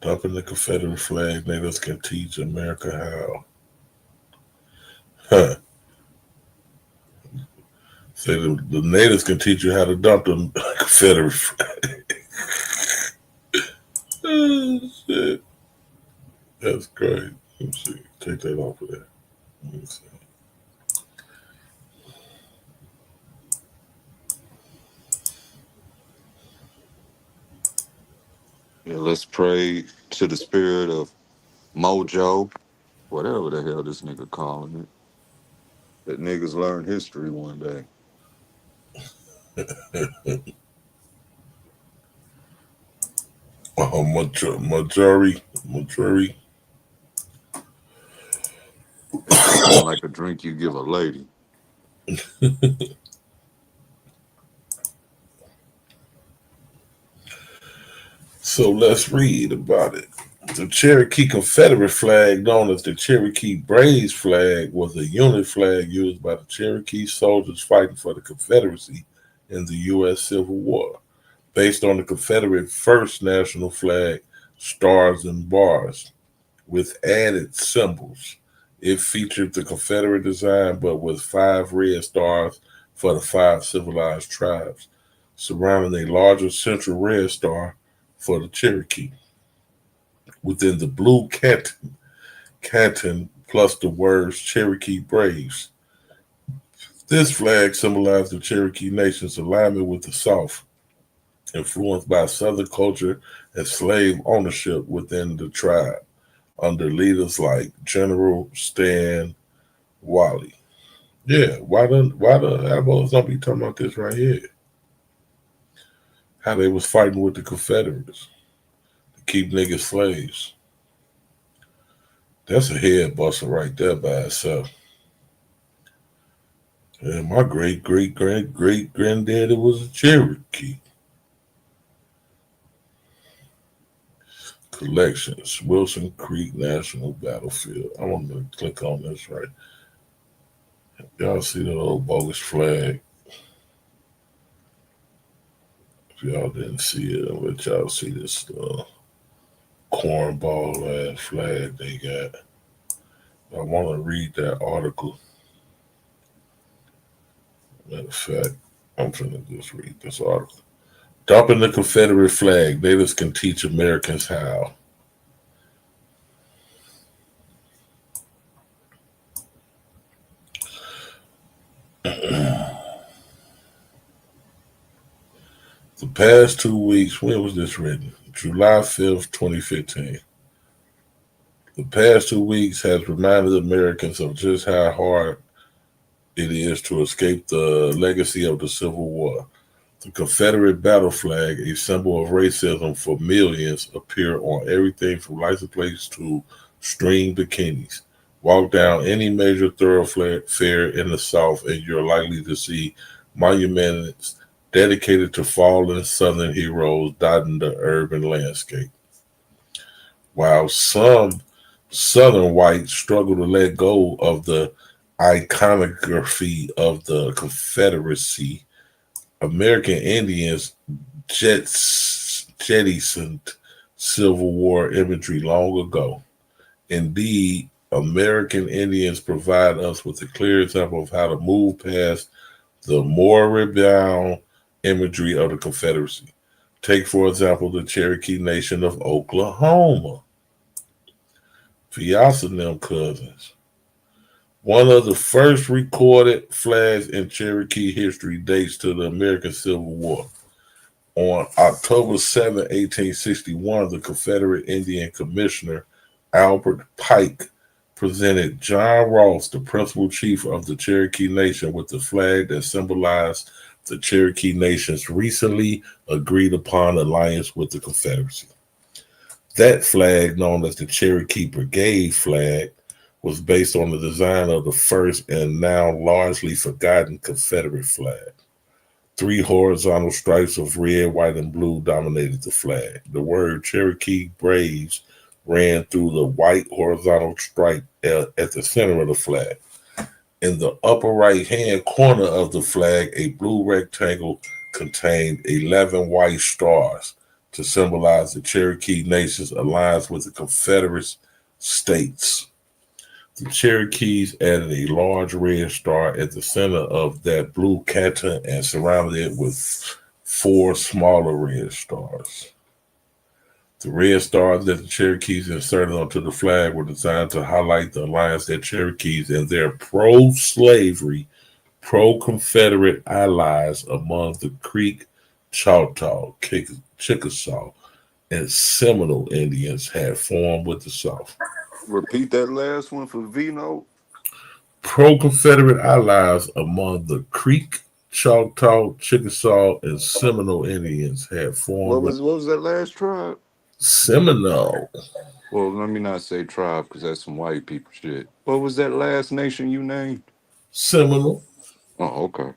S6: Dumping the Confederate flag, natives can teach America how. Huh. Say the natives can teach you how to dump the Confederate flag. Oh, shit. That's great. Let me see. Take that off of there. Let me see.
S15: Yeah, let's pray to the spirit of Mojo, whatever the hell this nigga calling it. That niggas learn history one day.
S6: Majority.
S15: That sound like a drink you give a lady.
S6: So let's read about it. The Cherokee Confederate flag, known as the Cherokee Braves flag, was a unit flag used by the Cherokee soldiers fighting for the Confederacy in the U.S. Civil War. Based on the Confederate First National Flag, stars and bars, with added symbols. It featured the Confederate design, but with 5 red stars for the 5 civilized tribes, surrounding a larger central red star for the Cherokee. Within the blue canton plus the words Cherokee Braves. This flag symbolized the Cherokee Nation's alignment with the South, influenced by Southern culture and slave ownership within the tribe, under leaders like General Stan Wally. Yeah, why the Abos don't be talking about this right here? How they was fighting with the Confederates to keep niggas slaves. That's a head buster right there by itself. And my great granddaddy was a Cherokee. Collections, Wilson Creek National Battlefield. I want to click on this right. Y'all see the old bogus flag? If y'all didn't see it, I'll let y'all see this cornball ass flag they got. I want to read that article. Matter of fact, I'm finna just read this article. Dumping the Confederate flag, natives can teach Americans how. The past 2 weeks, when was this written? July 5th, 2015. The past 2 weeks has reminded Americans of just how hard it is to escape the legacy of the Civil War. The Confederate battle flag, a symbol of racism for millions, appear on everything from license plates to string bikinis. Walk down any major thoroughfare in the South, and you're likely to see monuments dedicated to fallen Southern heroes dotting the urban landscape. While some Southern whites struggle to let go of the iconography of the Confederacy, American Indians jettisoned Civil War imagery long ago. Indeed, American Indians provide us with a clear example of how to move past the moribund imagery of the Confederacy. Take, for example, the Cherokee Nation of Oklahoma. Vyasa and them cousins. One of the first recorded flags in Cherokee history dates to the American Civil War. On October 7, 1861, the Confederate Indian Commissioner Albert Pike presented John Ross, the principal chief of the Cherokee Nation, with the flag that symbolized the Cherokee Nation's recently agreed upon alliance with the Confederacy. That flag, known as the Cherokee Brigade flag, was based on the design of the first and now largely forgotten Confederate flag. 3 horizontal stripes of red, white, and blue dominated the flag. The word Cherokee Braves ran through the white horizontal stripe at the center of the flag. In the upper right-hand corner of the flag, a blue rectangle contained 11 white stars to symbolize the Cherokee Nation's alliance with the Confederate States. The Cherokees added a large red star at the center of that blue canton and surrounded it with 4 smaller red stars. The red stars that the Cherokees inserted onto the flag were designed to highlight the alliance that Cherokees and their pro-slavery, pro-Confederate allies among the Creek, Choctaw, Chickasaw, and Seminole Indians had formed with the South.
S15: Repeat that last one for Vino.
S6: Pro-Confederate allies among the Creek, Choctaw, Chickasaw, and Seminole Indians had formed.
S15: What was that last tribe?
S6: Seminole.
S15: Well, let me not say tribe because that's some white people shit. What was that last nation you named?
S6: Seminole.
S15: Oh, okay.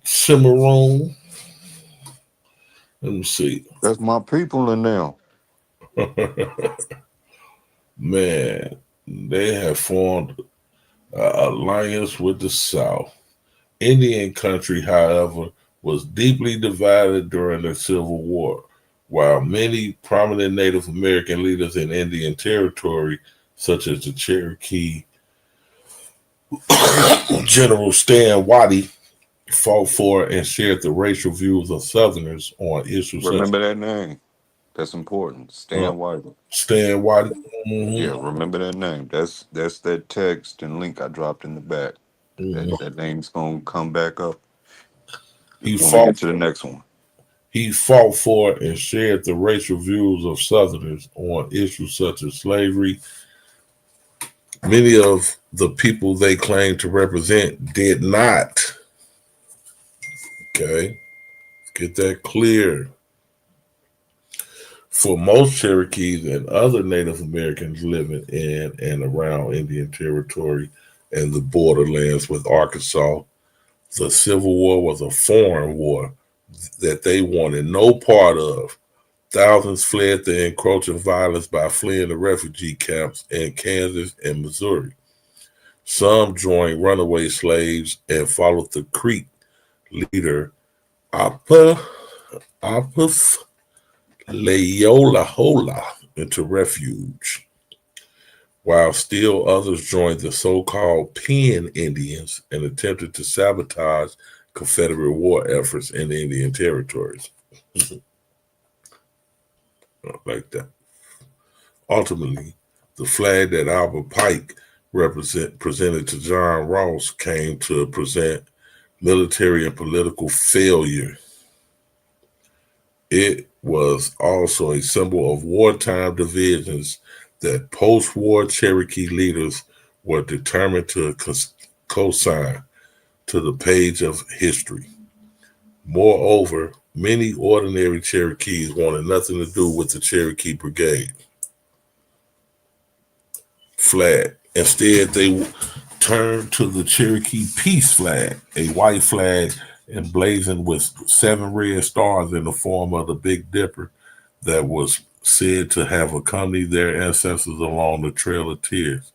S6: Cimarron. Let me see.
S15: That's my people in there.
S6: Man, they have formed an alliance with the South. Indian country, however, was deeply divided during the Civil War. While many prominent Native American leaders in Indian Territory, such as the Cherokee General Stan Waddy, fought for and shared the racial views of Southerners on issues.
S15: Remember that name. That's important. Stan White.
S6: Stan Waddy. Mm-hmm.
S15: Yeah, remember that name. That's that text and link I dropped in the back.
S6: Mm-hmm.
S15: That name's gonna come back up.
S6: He
S15: when
S6: fought
S15: we get to the next one.
S6: He fought for and shared the racial views of Southerners on issues such as slavery. Many of the people they claimed to represent did not. Okay, get that clear. For most Cherokees and other Native Americans living in and around Indian Territory and the borderlands with Arkansas, the Civil War was a foreign war that they wanted no part of. Thousands fled the encroaching violence by fleeing the refugee camps in Kansas and Missouri. Some joined runaway slaves and followed the Creek leader Apuf Leolahola into refuge, while still others joined the so-called Penn Indians and attempted to sabotage Confederate war efforts in the Indian territories. Like that. Ultimately, the flag that Albert Pike presented to John Ross came to present military and political failure. It was also a symbol of wartime divisions that post-war Cherokee leaders were determined to co-sign to the page of history. Moreover, many ordinary Cherokees wanted nothing to do with the Cherokee Brigade flag. Instead, they turned to the Cherokee Peace flag, a white flag emblazoned with 7 red stars in the form of the Big Dipper that was said to have accompanied their ancestors along the Trail of Tears.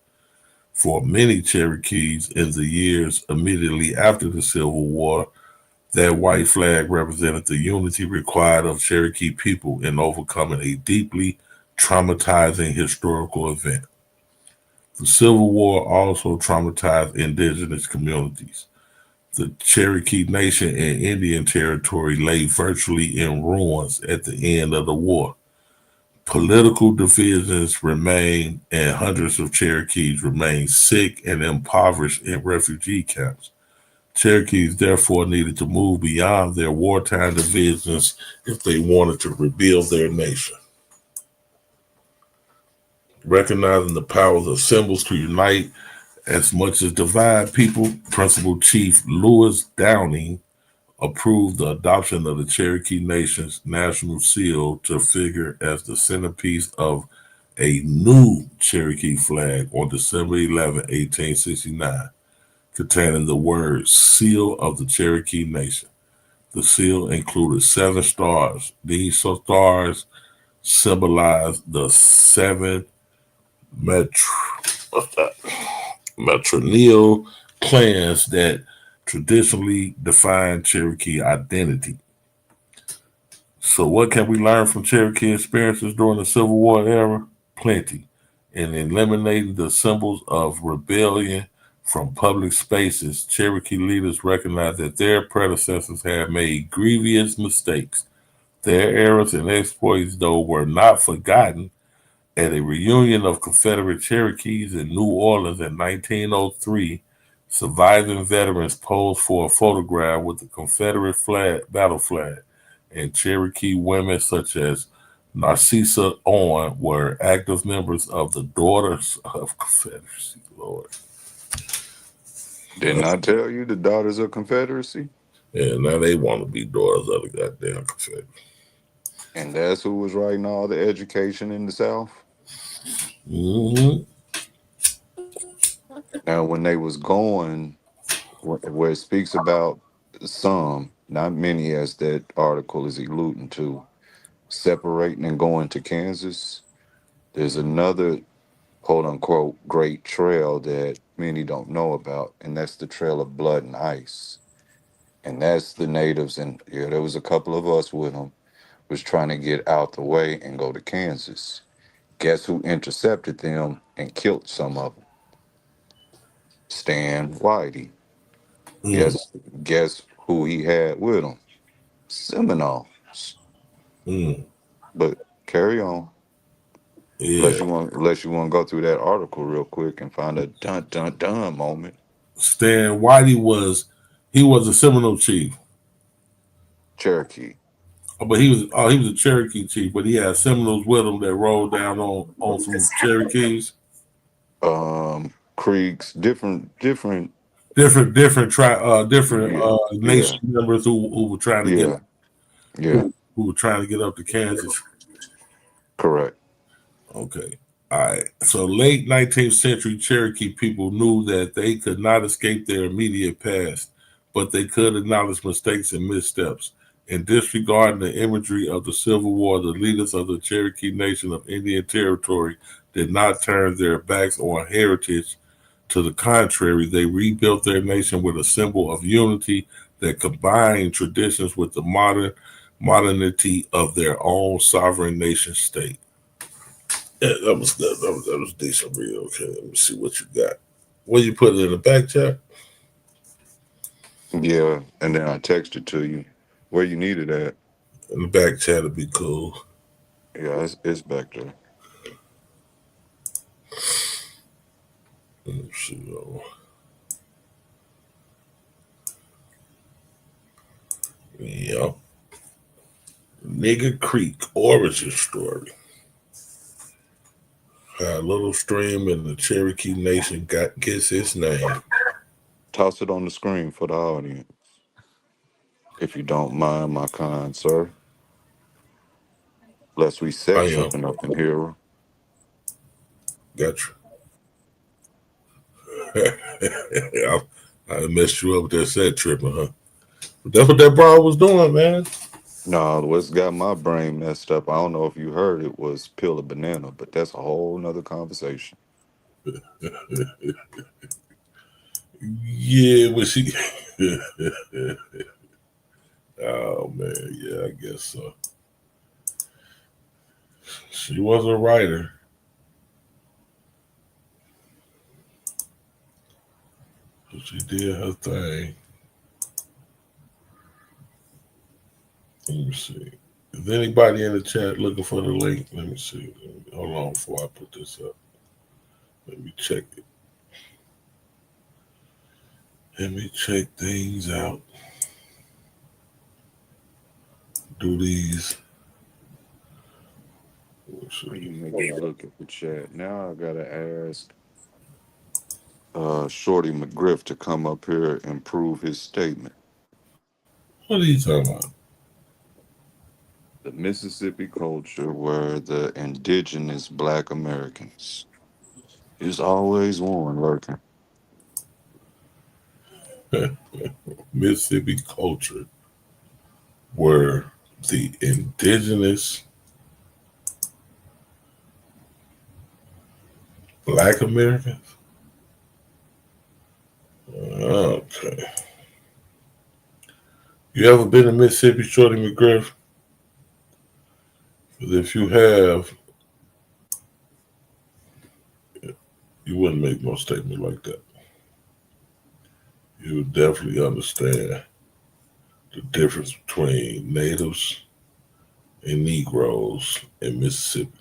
S6: For many Cherokees in the years immediately after the Civil War, that white flag represented the unity required of Cherokee people in overcoming a deeply traumatizing historical event. The Civil War also traumatized indigenous communities. The Cherokee Nation and Indian Territory lay virtually in ruins at the end of the war. Political divisions remained, and hundreds of Cherokees remained sick and impoverished in refugee camps. Cherokees therefore needed to move beyond their wartime divisions if they wanted to rebuild their nation. Recognizing the powers of symbols to unite as much as divide people, Principal Chief Lewis Downing approved the adoption of the Cherokee Nation's national seal to figure as the centerpiece of a new Cherokee flag on December 11, 1869, containing the words Seal of the Cherokee Nation. The seal included 7 stars. These stars symbolize the 7 matrilineal clans that traditionally define Cherokee identity. So what can we learn from Cherokee experiences during the Civil War era? Plenty. In eliminating the symbols of rebellion from public spaces, Cherokee leaders recognized that their predecessors had made grievous mistakes. Their errors and exploits, though, were not forgotten. At a reunion of Confederate Cherokees in New Orleans in 1903, surviving veterans posed for a photograph with the Confederate battle flag, and Cherokee women such as Narcissa Owen were active members of the Daughters of Confederacy. Lord.
S15: Didn't I tell you the Daughters of Confederacy?
S6: Yeah, now they want to be daughters of the goddamn Confederacy.
S15: And that's who was writing all the education in the South?
S6: Mm-hmm.
S15: Now, when they was going, where it speaks about some, not many, as that article is alluding to, separating and going to Kansas, there's another quote unquote great trail that many don't know about, and that's the Trail of Blood and Ice. And that's the natives, and yeah, there was a couple of us with them, was trying to get out the way and go to Kansas. Guess who intercepted them and killed some of them? Stan Whitey. Guess who he had with him? Seminoles. But carry on.
S6: Yeah.
S15: Unless you want to go through that article real quick and find a dun dun dun moment.
S6: Stan Whitey was a Seminole chief.
S15: Cherokee.
S6: But he was a Cherokee chief, but he had Seminoles with him that rolled down on some Cherokees.
S15: Creeks, different
S6: nation members who were trying to who were trying to get up to Kansas.
S15: Correct.
S6: Okay. All right. So late 19th century Cherokee people knew that they could not escape their immediate past, but they could acknowledge mistakes and missteps. In disregarding the imagery of the Civil War, the leaders of the Cherokee Nation of Indian Territory did not turn their backs on heritage. To the contrary, they rebuilt their nation with a symbol of unity that combined traditions with the modernity of their own sovereign nation state. Yeah, that was decent, real. Okay, let me see what you got. What you put it in the back chat?
S15: Yeah, and then I texted to you where you need it at.
S6: In the back chat would be cool.
S15: Yeah, it's back there.
S6: Let's see. Yep. Nigger Creek origin story. How a little stream in the Cherokee Nation gets its name.
S15: Toss it on the screen for the audience, if you don't mind, my kind sir. Lest we set tripping up in here.
S6: Gotcha. I messed you up with that set tripping, huh? But that's what that bra was doing, man.
S15: No, what's got my brain messed up, I don't know if you heard it, was peel a banana, but that's a whole nother conversation.
S6: Yeah, but she. Oh man, yeah, I guess so. She was a writer. She did her thing. Let me see. Is anybody in the chat looking for the link? Let me see. Hold on before I put this up. Let me check it. Let me check things out. Do these.
S15: You make me look at the chat. Now I gotta ask Shorty McGriff to come up here and prove his statement.
S6: What are you talking about?
S15: The Mississippi culture were the indigenous Black Americans. There's always one lurking.
S6: Mississippi culture were the indigenous Black Americans? Okay. You ever been to Mississippi, Shorty McGriff? Because if you have, you wouldn't make no statement like that. You would definitely understand the difference between natives and Negroes in Mississippi.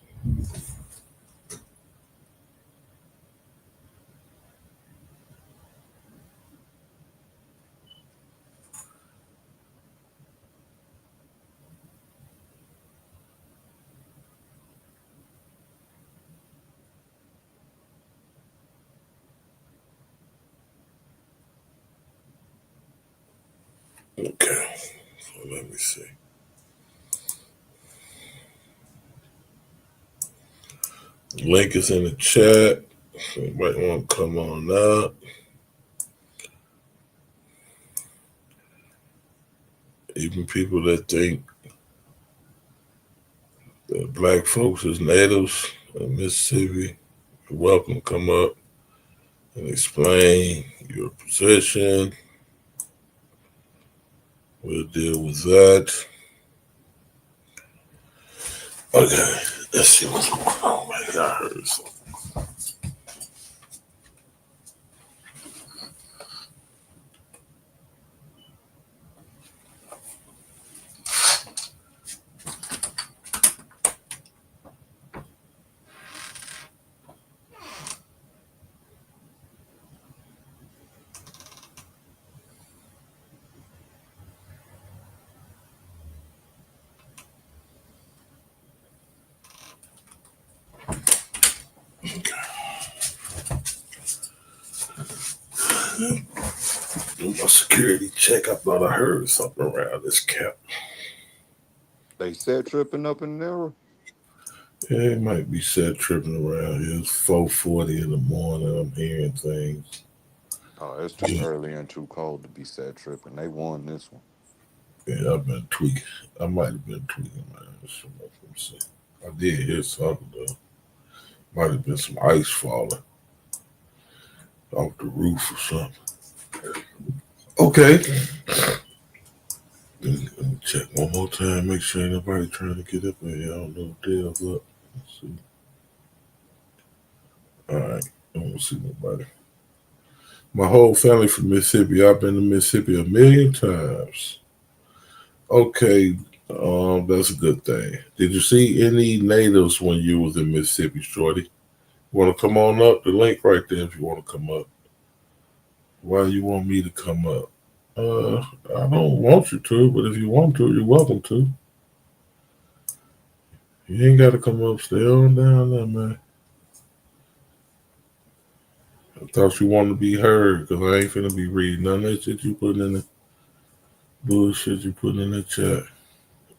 S6: Okay, so let me see. Link is in the chat. So you might want to come on up. Even people that think that Black folks is natives in Mississippi, you're welcome to come up and explain your position. We'll deal with that. Okay, let's see what's going on. Man, I heard something. Do my security check. I thought I heard something around this cap.
S15: They said tripping up in there.
S6: Yeah, it might be set tripping around here. It's 4:40 in the morning. I'm hearing things.
S15: Oh, it's too early and too cold to be set tripping. They won this one.
S6: Yeah, I've been tweaking. I might have been tweaking, man. Let me see. I did hear something, though. Might have been some ice falling off the roof or something. Okay. Let me check one more time. Make sure ain't nobody trying to get up in here. I don't know what the hell's up. Let's see. All right. I don't see nobody. My whole family from Mississippi. I've been to Mississippi 1,000,000 times. Okay. That's a good thing. Did you see any natives when you was in Mississippi, Shorty? Want to come on up? The link right there if you want to come up. Why you want me to come up? I don't want you to, but if you want to, you're welcome to. You ain't got to come up. Stay on down there, man. I thought you wanted to be heard because I ain't finna be reading none of that shit you putting in the bullshit you putting in the chat.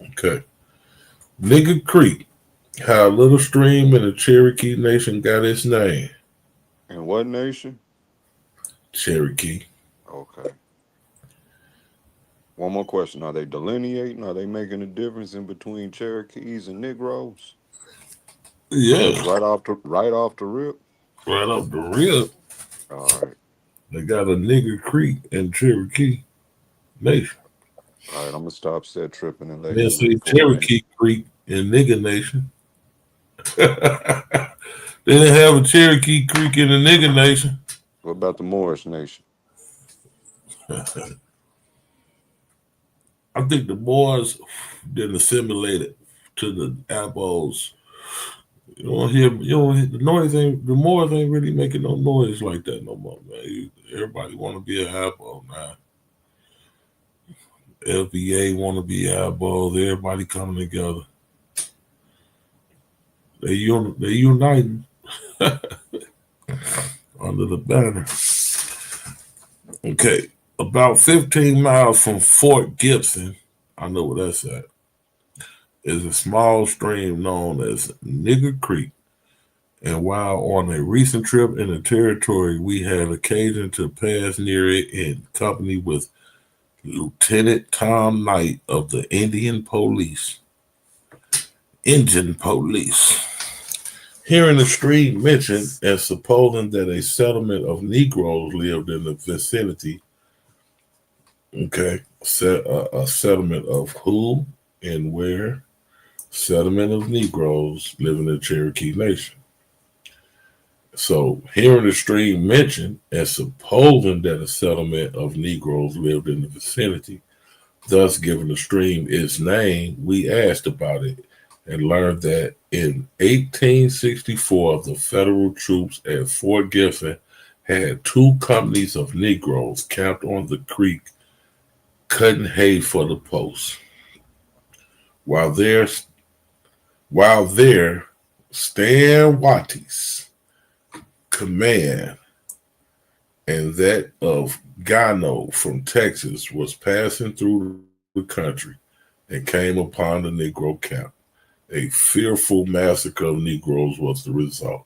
S6: Okay. Nigga Creek, how a little stream in the Cherokee Nation got its name.
S15: In what nation?
S6: Cherokee.
S15: Okay. One more question. Are they delineating? Are they making a difference in between Cherokees and Negroes?
S6: Yeah.
S15: Right off the rip?
S6: Right off the rip.
S15: All right.
S6: They got a Nigger Creek in Cherokee Nation.
S15: All right, I'm gonna stop set tripping and let
S6: Then
S15: him
S6: say
S15: read for a minute.
S6: Cherokee Creek in Nigger Nation. They didn't have a Cherokee Creek in the Nigger Nation.
S15: What about the Morris Nation?
S6: I think the Moors didn't assimilate it to the Abos. You don't hear the noise the Moors ain't really making no noise like that no more, man. Everybody want to be an Abo now. FBA want to be Abos. Everybody coming together. They uniting under the banner. Okay, about 15 miles from Fort Gibson, I know where that's at, is a small stream known as Nigger Creek. And while on a recent trip in the territory, we had occasion to pass near it in company with Lieutenant Tom Knight of the Indian Police. Hearing the stream mentioned and supposing that a settlement of Negroes lived in the vicinity. Okay, a settlement of who and where? Settlement of Negroes living in Cherokee Nation. So, hearing the stream mentioned and supposing that a settlement of Negroes lived in the vicinity, thus giving the stream its name, we asked about it and learned that in 1864, the federal troops at Fort Gibson had 2 companies of Negroes camped on the creek cutting hay for the post. While there, Stan Watty's command and that of Gano from Texas was passing through the country and came upon the Negro camp. A fearful massacre of Negroes was the result.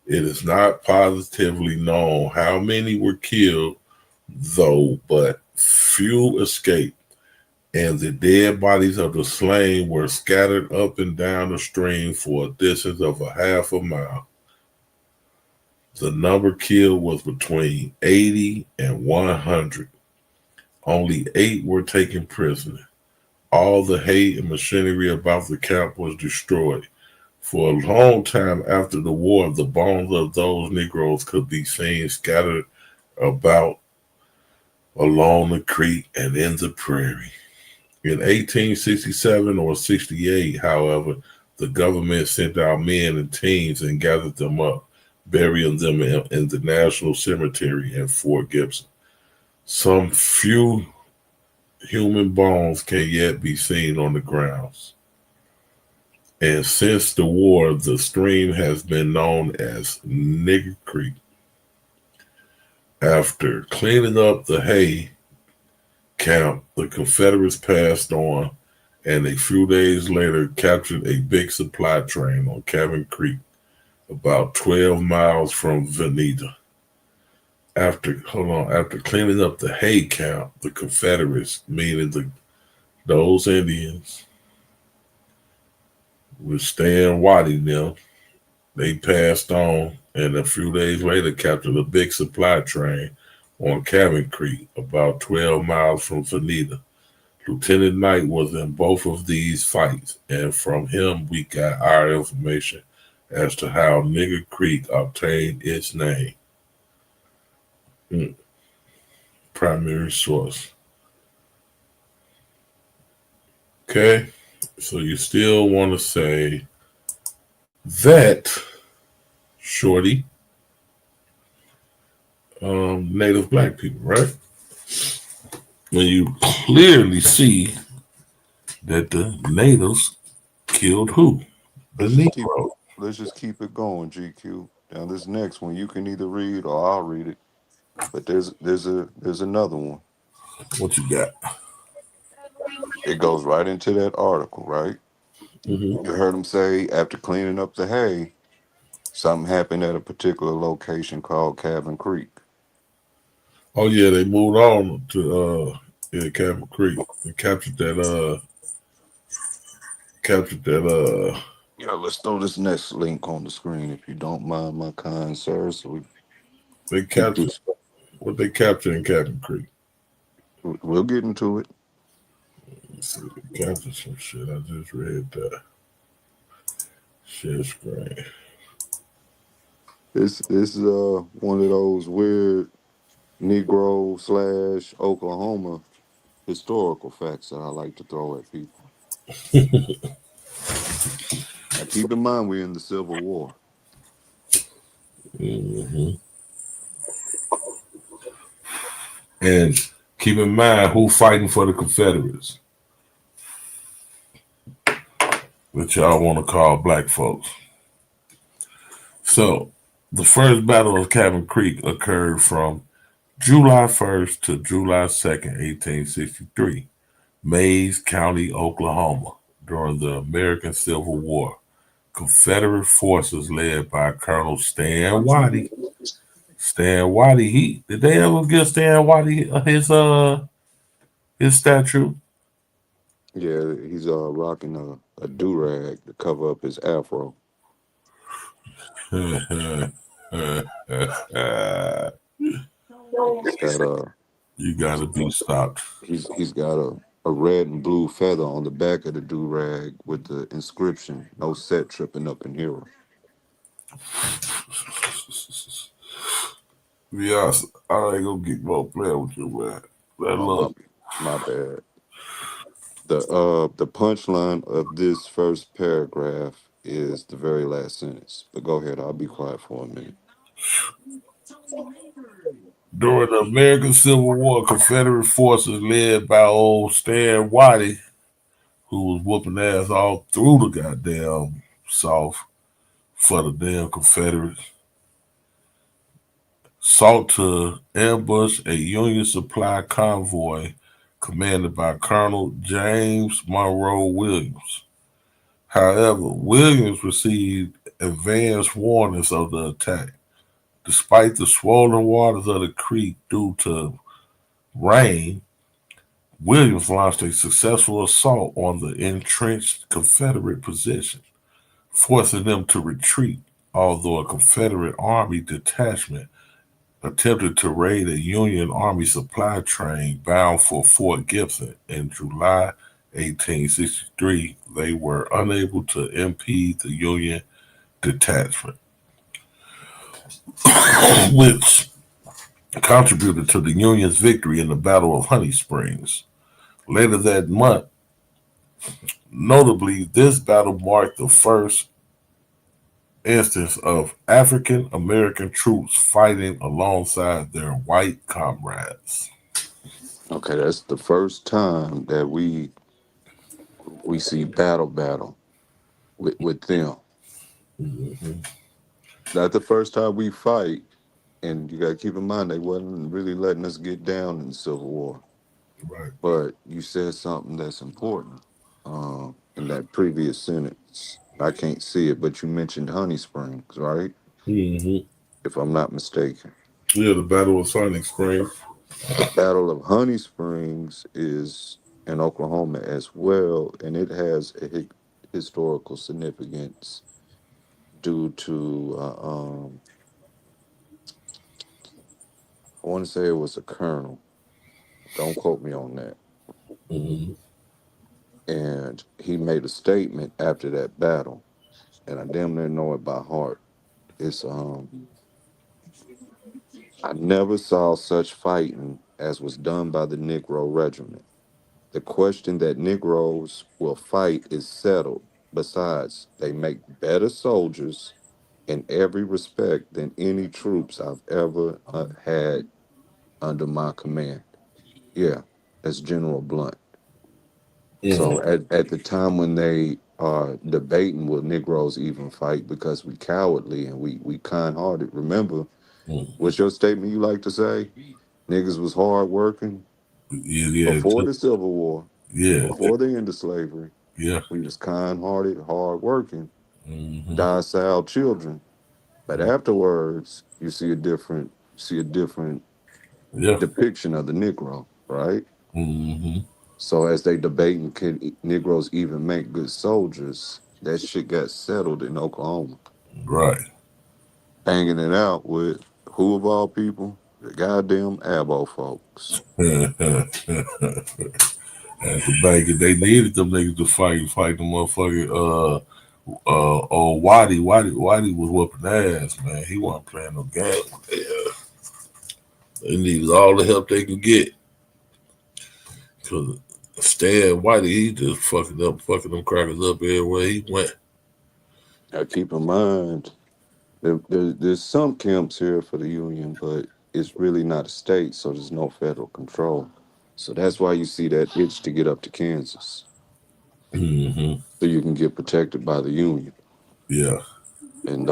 S6: It is not positively known how many were killed, though, but few escaped, and the dead bodies of the slain were scattered up and down the stream for a distance of a half a mile. The number killed was between 80 and 100. Only 8 were taken prisoner. All the hay and machinery about the camp was destroyed. For a long time after the war, the bones of those Negroes could be seen scattered about along the creek and in the prairie. In 1867 or 68, however, the government sent out men and teams and gathered them up, burying them in the National Cemetery in Fort Gibson. Some few human bones can yet be seen on the grounds. And since the war, the stream has been known as Nigger Creek. After cleaning up the hay camp, the Confederates passed on, and a few days later captured a big supply train on Cabin Creek, about 12 miles from Veneta. After cleaning up the hay camp, the Confederates, meaning those Indians, with Stan Watty them, they passed on, and a few days later captured a big supply train on Cabin Creek, about 12 miles from Veneta. Lieutenant Knight was in both of these fights, and from him we got our information as to how Nigger Creek obtained its name. Primary source. Okay, so you still want to say that, Shorty, Native Black people, right? When you clearly see that the natives killed who? The Negro.
S15: Let's just keep it going, GQ. Now this next one you can either read or I'll read it. But there's another one.
S6: What you got?
S15: It goes right into that article, right?
S6: Mm-hmm.
S15: You heard him say after cleaning up the hay, something happened at a particular location called Cabin Creek.
S6: Oh yeah, they moved on to Cabin Creek and captured that.
S15: Yeah, let's throw this next link on the screen if you don't mind, my kind sir. So
S6: they captured what they captured in Cabin Creek.
S15: We'll get into it.
S6: Let's see, they captured some shit. I just read that. Share screen.
S15: This is one of those weird Negro / Oklahoma historical facts that I like to throw at people. Now, keep in mind, we're in the Civil War.
S6: And keep in mind who fighting for the Confederates, which y'all want to call black folks. So the first battle of Cabin Creek occurred from July 1st to July 2nd, 1863, Mays County, Oklahoma, during the American Civil War. Confederate forces led by Colonel Stan Waddy. Stan Waddy, did they ever give Stan Waddy his statue?
S15: Yeah, he's rocking a do-rag to cover up his afro. He's got
S6: You gotta be stopped.
S15: He's got a red and blue feather on the back of the do-rag with the inscription, "No set tripping up in here."
S6: Yes, I ain't gonna get more playing with you, man.
S15: My bad. The punchline of this first paragraph is the very last sentence. But go ahead, I'll be quiet for a minute.
S6: During the American Civil War, Confederate forces led by old Stan Waddy, who was whooping ass all through the goddamn South for the damn Confederates, sought to ambush a Union supply convoy commanded by Colonel James Monroe Williams. However, Williams received advance warnings of the attack. Despite the swollen waters of the creek due to rain, Williams launched a successful assault on the entrenched Confederate position, forcing them to retreat, although a Confederate Army detachment attempted to raid a Union Army supply train bound for Fort Gibson in July 1863. They were unable to impede the Union detachment, which contributed to the Union's victory in the Battle of Honey Springs. Later that month, notably, this battle marked the first instance of African American troops fighting alongside their white comrades.
S15: Okay, that's the first time that we see battle with them. Not the first time we fight, and you got to keep in mind they wasn't really letting us get down in the Civil War.
S6: Right.
S15: But you said something that's important in that previous sentence. I can't see it, but you mentioned Honey Springs, right?
S6: Mm-hmm.
S15: If I'm not mistaken.
S6: Yeah, the Battle of Honey Springs.
S15: The Battle of Honey Springs is in Oklahoma as well, and it has a historical significance due to I want to say it was a colonel. Don't quote me on that.
S6: Mm-hmm.
S15: And he made a statement after that battle, and I damn near know it by heart. It's I never saw such fighting as was done by the Negro Regiment. The question that Negroes will fight is settled. Besides, they make better soldiers in every respect than any troops I've ever had under my command. Yeah, that's General Blunt. So at the time when they are debating will Negroes even fight because we cowardly and we kind-hearted. Remember, what's your statement you like to say? Niggas was hard working before the Civil War, before the end of slavery.
S6: Yeah.
S15: We was kind-hearted, hard working, docile children. But afterwards, you see a different depiction of the Negro, right?
S6: Mm-hmm.
S15: So as they debating can Negroes even make good soldiers, that shit got settled in Oklahoma.
S6: Right.
S15: Banging it out with who of all people? The goddamn Abo folks.
S6: And the bank, they needed them niggas to fight the motherfucking old Waddy was whooping ass, man. He wasn't playing no game. Yeah. They needed all the help they could get. Cause Stan Whitey, he just fucking them crackers up everywhere he went.
S15: Now keep in mind, there's some camps here for the Union, but it's really not a state, so there's no federal control. So that's why you see that itch to get up to Kansas.
S6: Mm-hmm.
S15: So you can get protected by the Union.
S6: Yeah.
S15: And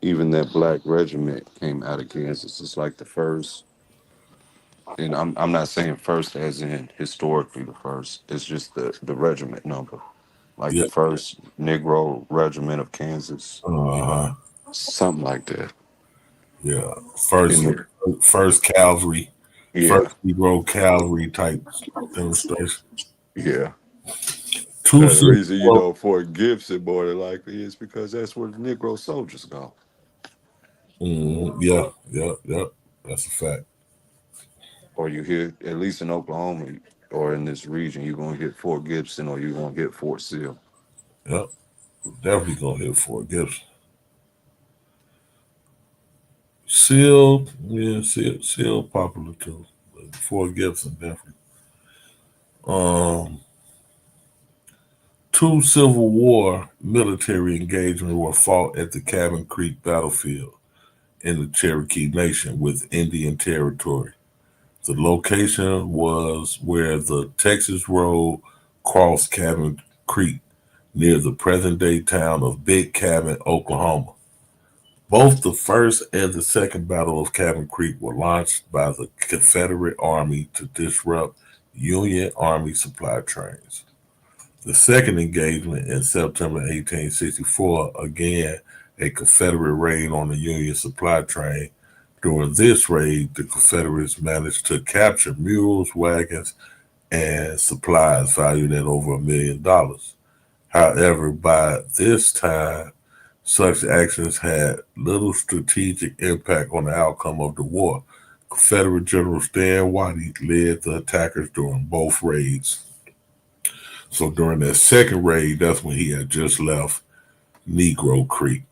S15: even that black regiment came out of Kansas. It's like the first, and I'm not saying first as in historically the first. It's just the regiment number, like
S6: Yeah.
S15: the first Negro regiment of Kansas,
S6: Uh-huh.
S15: something like that.
S6: Yeah.
S15: In
S6: First cavalry,
S15: yeah,
S6: first Negro cavalry type demonstration.
S15: yeah.
S6: Two
S15: The reason you
S6: Civil
S15: know Fort Gibson more than likely is because that's where the Negro soldiers go.
S6: Yeah. That's a fact.
S15: Or you hear, at least in Oklahoma or in this region, you're gonna hit Fort Gibson or you're gonna hit Fort Sill.
S6: Yep. Definitely gonna hit Fort Gibson. Seal, yeah, Seal popular too. But Fort Gibson definitely. Um, Two Civil War military engagements were fought at the Cabin Creek battlefield in the Cherokee Nation with Indian Territory. The location was where the Texas Road crossed Cabin Creek near the present-day town of Big Cabin, Oklahoma. Both the first and the second Battle of Cabin Creek were launched by the Confederate Army to disrupt Union Army supply trains. The second engagement in September 1864, again a Confederate raid on the Union supply train. During this raid, the Confederates managed to capture mules, wagons, and supplies valued at over $1 million. However, by this time, such actions had little strategic impact on the outcome of the war. Confederate General Stan Whitey led the attackers during both raids. So during that second raid, that's when he had just left Negro Creek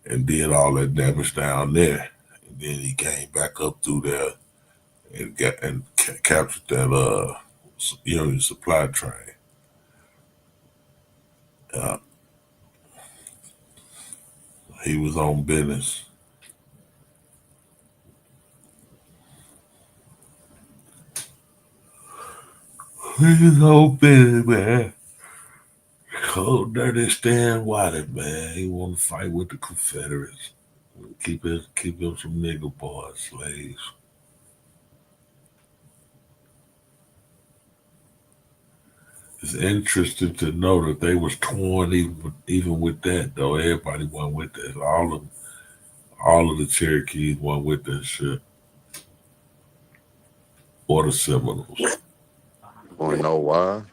S6: and did all that damage down there. And then he came back up through there and captured that Union supply train. He was on business. He was on business, man. Cold dirty Stan Whitey, man. He want to fight with the Confederates. Keep him some nigger boys, slaves. It's interesting to know that they was torn even with that though. Everybody wasn't with that. All of the Cherokees weren't with that shit. Or the Seminoles.
S15: Want to know why?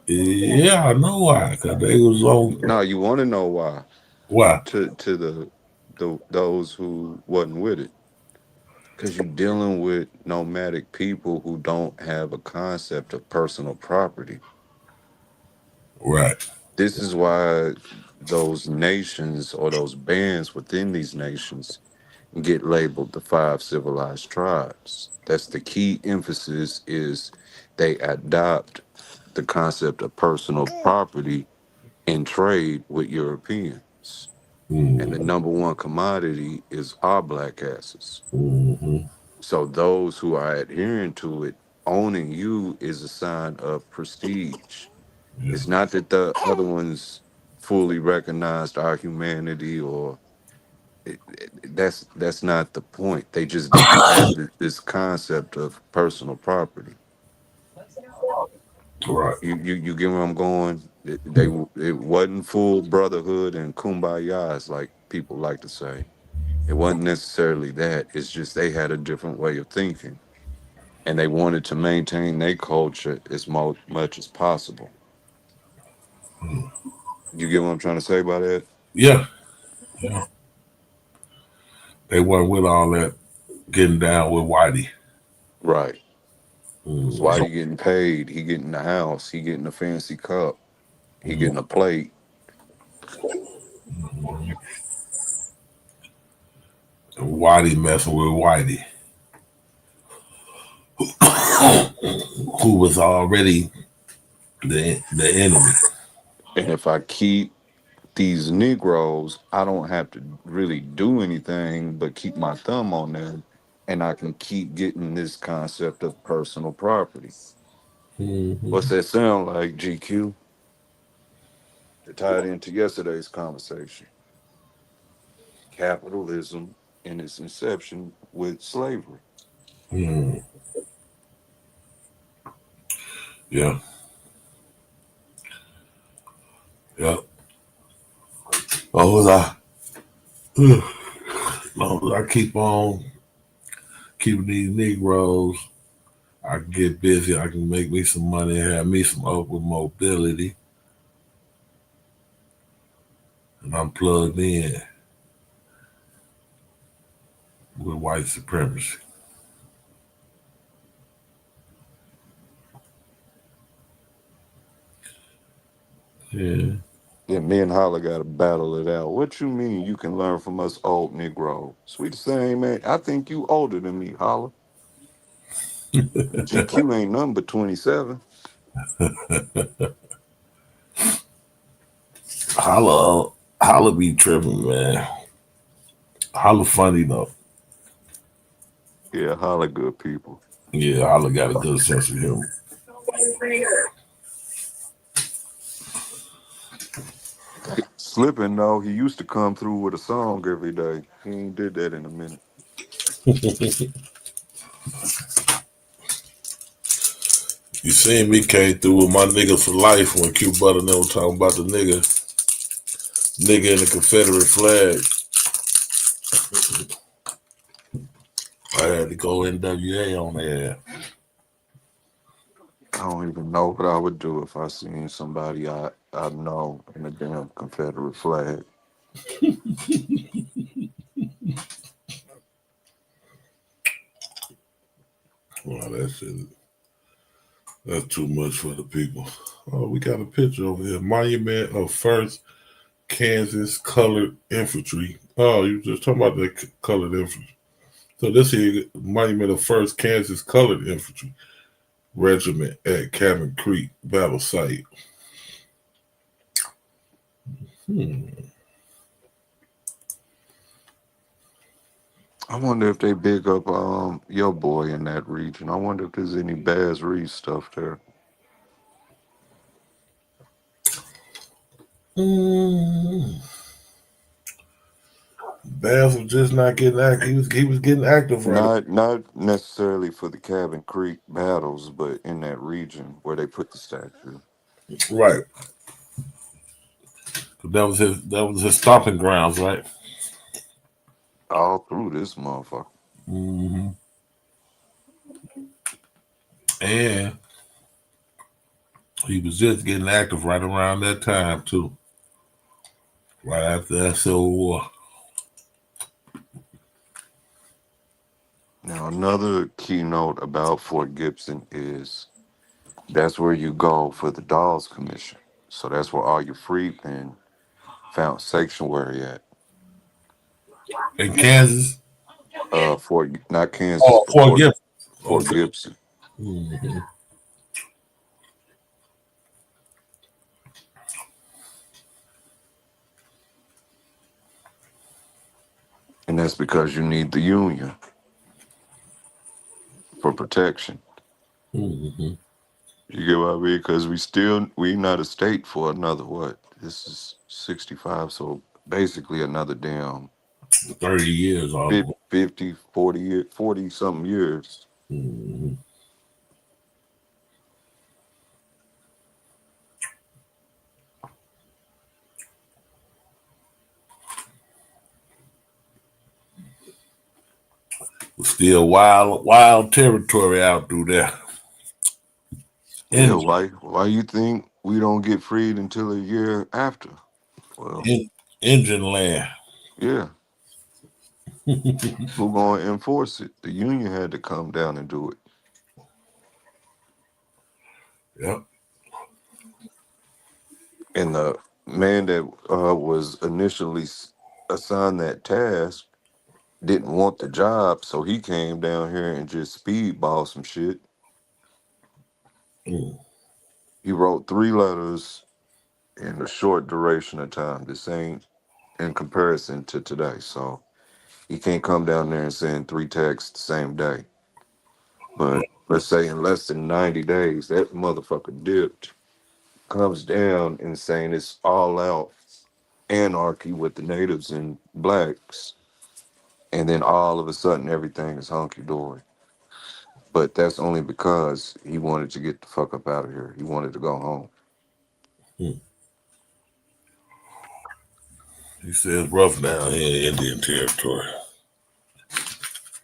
S6: Yeah, I know why. Cause they was on.
S15: No, you want to know why?
S6: Why?
S15: To those who wasn't with it, because you're dealing with nomadic people who don't have a concept of personal property.
S6: Right.
S15: This is why those nations or those bands within these nations get labeled the five civilized tribes. That's the key emphasis is they adopt the concept of personal property and trade with Europeans. And the number one commodity is our black asses.
S6: Mm-hmm.
S15: So those who are adhering to it, owning you is a sign of prestige.
S6: Yeah.
S15: It's not that the other ones fully recognized our humanity or that's not the point. They just didn't have this concept of personal property.
S6: Right.
S15: You get where I'm going? It wasn't full brotherhood and kumbaya, as like people like to say. It wasn't necessarily that. It's just they had a different way of thinking, and they wanted to maintain their culture as much as possible. You get what I'm trying to say by that?
S6: Yeah. Yeah. They weren't with all that getting down with Whitey.
S15: Right. So why
S6: Mm-hmm.
S15: he getting paid? He getting the house. He getting a fancy cup. He getting a plate.
S6: And Whitey messing with Whitey, who was already the enemy.
S15: And if I keep these Negroes, I don't have to really do anything but keep my thumb on them, and I can keep getting this concept of personal property. What's that sound like, GQ? To tie it into yesterday's conversation. Capitalism in its inception with slavery.
S6: Mm. Yeah. Yeah. Long as I keep on keeping these Negroes, I can get busy. I can make me some money, have me some upward mobility, and I'm plugged in with white supremacy. Yeah.
S15: Yeah, me and Holla got to battle it out. What you mean you can learn from us old Negroes? We the same, man. I think you older than me, Holla. GQ ain't nothing but 27.
S6: Holla be tripping, man. Holla funny though.
S15: Yeah, Holla good people.
S6: Yeah, Holla got a good sense of humor.
S15: Slipping though, he used to come through with a song every day. He ain't did that in a minute.
S6: You seen me came through with my niggas for life when Q Butter and them were talking about the nigga in the Confederate flag. I had to go NWA on there.
S15: I don't even know what I would do if I seen somebody I know in a damn Confederate flag.
S6: Wow, that's too much for the people. Oh, we got a picture over here. Monument of First Kansas Colored Infantry. Oh, you just talking about the colored infantry. So this here, Monument of First Kansas Colored Infantry Regiment at Cabin Creek Battle Site.
S15: I wonder if they big up your boy in that region. I wonder if there's any Baz Reed stuff there.
S6: Baz was just not getting active. He was getting active right.
S15: Not necessarily for the Cabin Creek battles, but in that region where they put the statue.
S6: Right. That was his stomping grounds, right?
S15: All through this motherfucker.
S6: Mm-hmm. And he was just getting active right around that time too. Right after that Civil War.
S15: Now another keynote about Fort Gibson is that's where you go for the Dawes Commission. So that's where all your freedmen found sanctuary at.
S6: In Kansas?
S15: Not Kansas, but
S6: Fort Gibson.
S15: Fort Gibson.
S6: Mm-hmm.
S15: And that's because you need the Union for protection.
S6: Mm-hmm.
S15: You get what I mean? Because we not a state for another what? This is 65, so basically another damn
S6: 30 years almost.
S15: 50, 40 something years.
S6: Mm-hmm. Still wild territory out through there.
S15: Yeah, why you think we don't get freed until a year after? Well,
S6: Indian land.
S15: Yeah. Who gonna enforce it? The Union had to come down and do it.
S6: Yep.
S15: And the man that was initially assigned that task didn't want the job, so he came down here and just speedball some shit. He wrote 3 letters in a short duration of time. This ain't in comparison to today. So he can't come down there and send 3 texts the same day. But let's say in less than 90 days, that motherfucker dipped, comes down and saying it's all out anarchy with the natives and blacks. And then all of a sudden everything is hunky dory. But that's only because he wanted to get the fuck up out of here. He wanted to go home.
S6: He says rough down here in Indian Territory.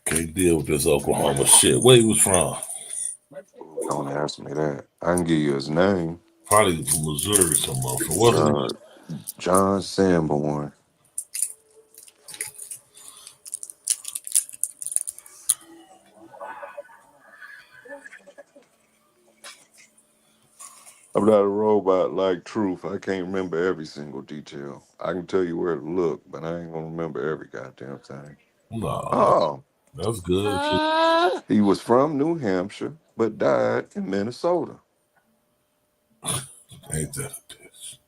S6: Can't deal with this Oklahoma shit. Where he was from?
S15: Don't ask me that. I can give you his name.
S6: Probably from Missouri somewhere. From what?
S15: John Sanborn. I'm not a robot like Truth. I can't remember every single detail. I can tell you where to look, but I ain't gonna remember every goddamn thing.
S6: No, that's good.
S15: He was from New Hampshire, but died in Minnesota.
S6: Ain't that a bitch?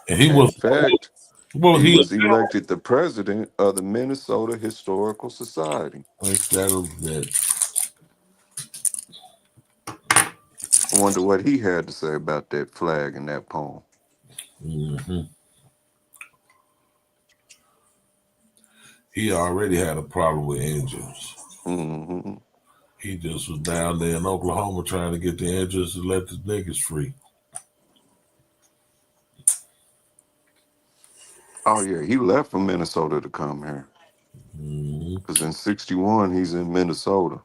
S6: And he was,
S15: In fact,
S6: well,
S15: he
S6: he
S15: was elected the president of the Minnesota Historical Society.
S6: ain't that a bitch?
S15: I wonder what he had to say about that flag and that poem.
S6: He already had a problem with Indians. He just was down there in Oklahoma trying to get the Indians to let the niggas free.
S15: Oh yeah, he left from Minnesota to come here. Because in '61 he's in Minnesota.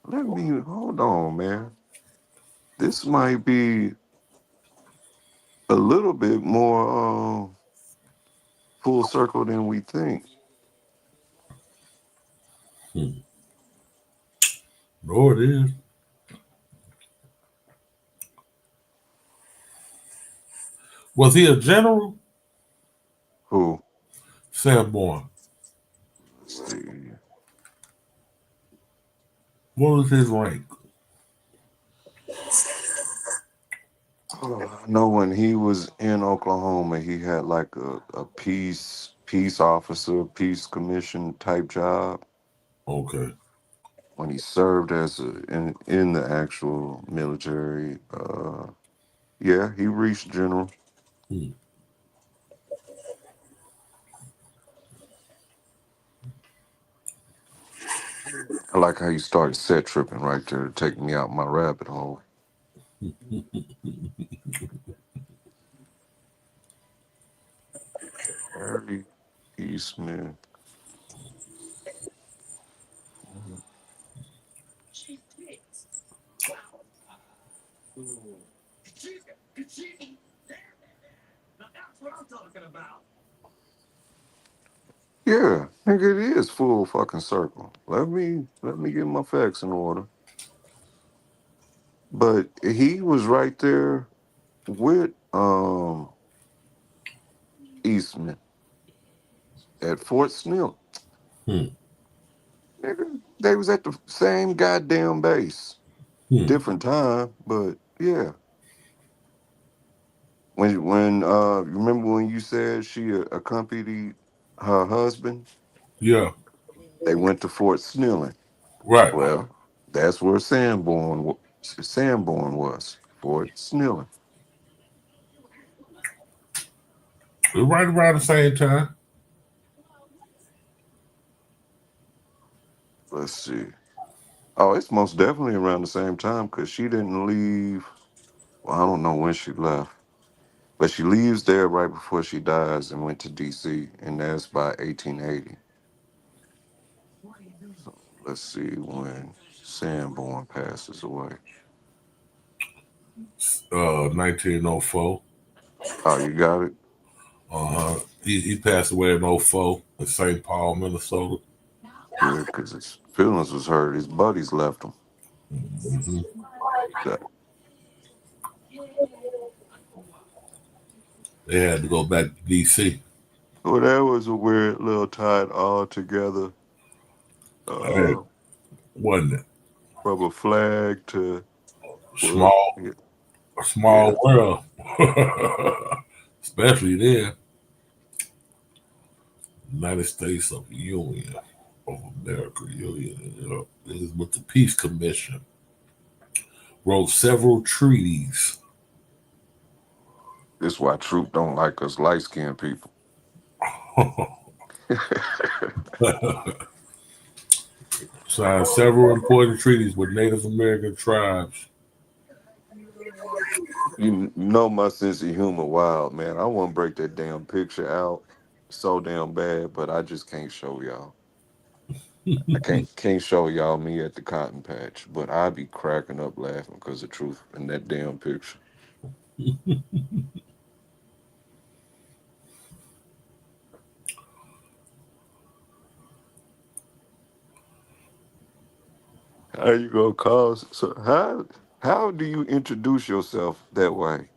S15: Let me hold on, man. This might be a little bit more full circle than we think.
S6: No, it is. Was he a general?
S15: Who?
S6: Sanborn.
S15: Let's see.
S6: What was his rank?
S15: I know when he was in Oklahoma, he had like a peace officer, peace commission type job.
S6: Okay.
S15: When he served as in the actual military, yeah, he reached general. I like how you started set tripping right there to take me out my rabbit hole. Harry Eastman. Yeah, nigga, it is full fucking circle. Let me get my facts in order. But he was right there with Eastman at Fort Snell. Nigga, they was at the same goddamn base. Different time, but yeah. When you remember when you said she accompanied her husband?
S6: Yeah.
S15: They went to Fort Snelling.
S6: Right.
S15: Well, that's where Sanborn was. Fort Snelling.
S6: We're right around the same time.
S15: Let's see. Oh, it's most definitely around the same time because she didn't leave. Well, I don't know when she left, but she leaves there right before she dies and went to D.C., and that's by 1880. So let's see when Sanborn passes away.
S6: 1904.
S15: Oh, you got it?
S6: He passed away in 04 in St. Paul, Minnesota.
S15: Yeah, because his feelings was hurt. His buddies left him.
S6: Mhm.
S15: That-
S6: They had to go back to DC.
S15: Well, that was a weird little tie all together.
S6: Hey,
S15: Uh,
S6: wasn't it?
S15: from a flag to well,
S6: Small,
S15: yeah,
S6: a
S15: yeah.
S6: small world. Especially then, United States of Union of America Union. You know, it is with the Peace Commission. Wrote several treaties.
S15: This why Troop don't like us light skinned people.
S6: Signed several important treaties with Native American tribes.
S15: You know my sense of humor wild, man. I want to break that damn picture out so damn bad, but I just can't show y'all. I can't show y'all me at the cotton patch, but I be cracking up laughing because of Truth in that damn picture. How you gonna cause? So how do you introduce yourself that way?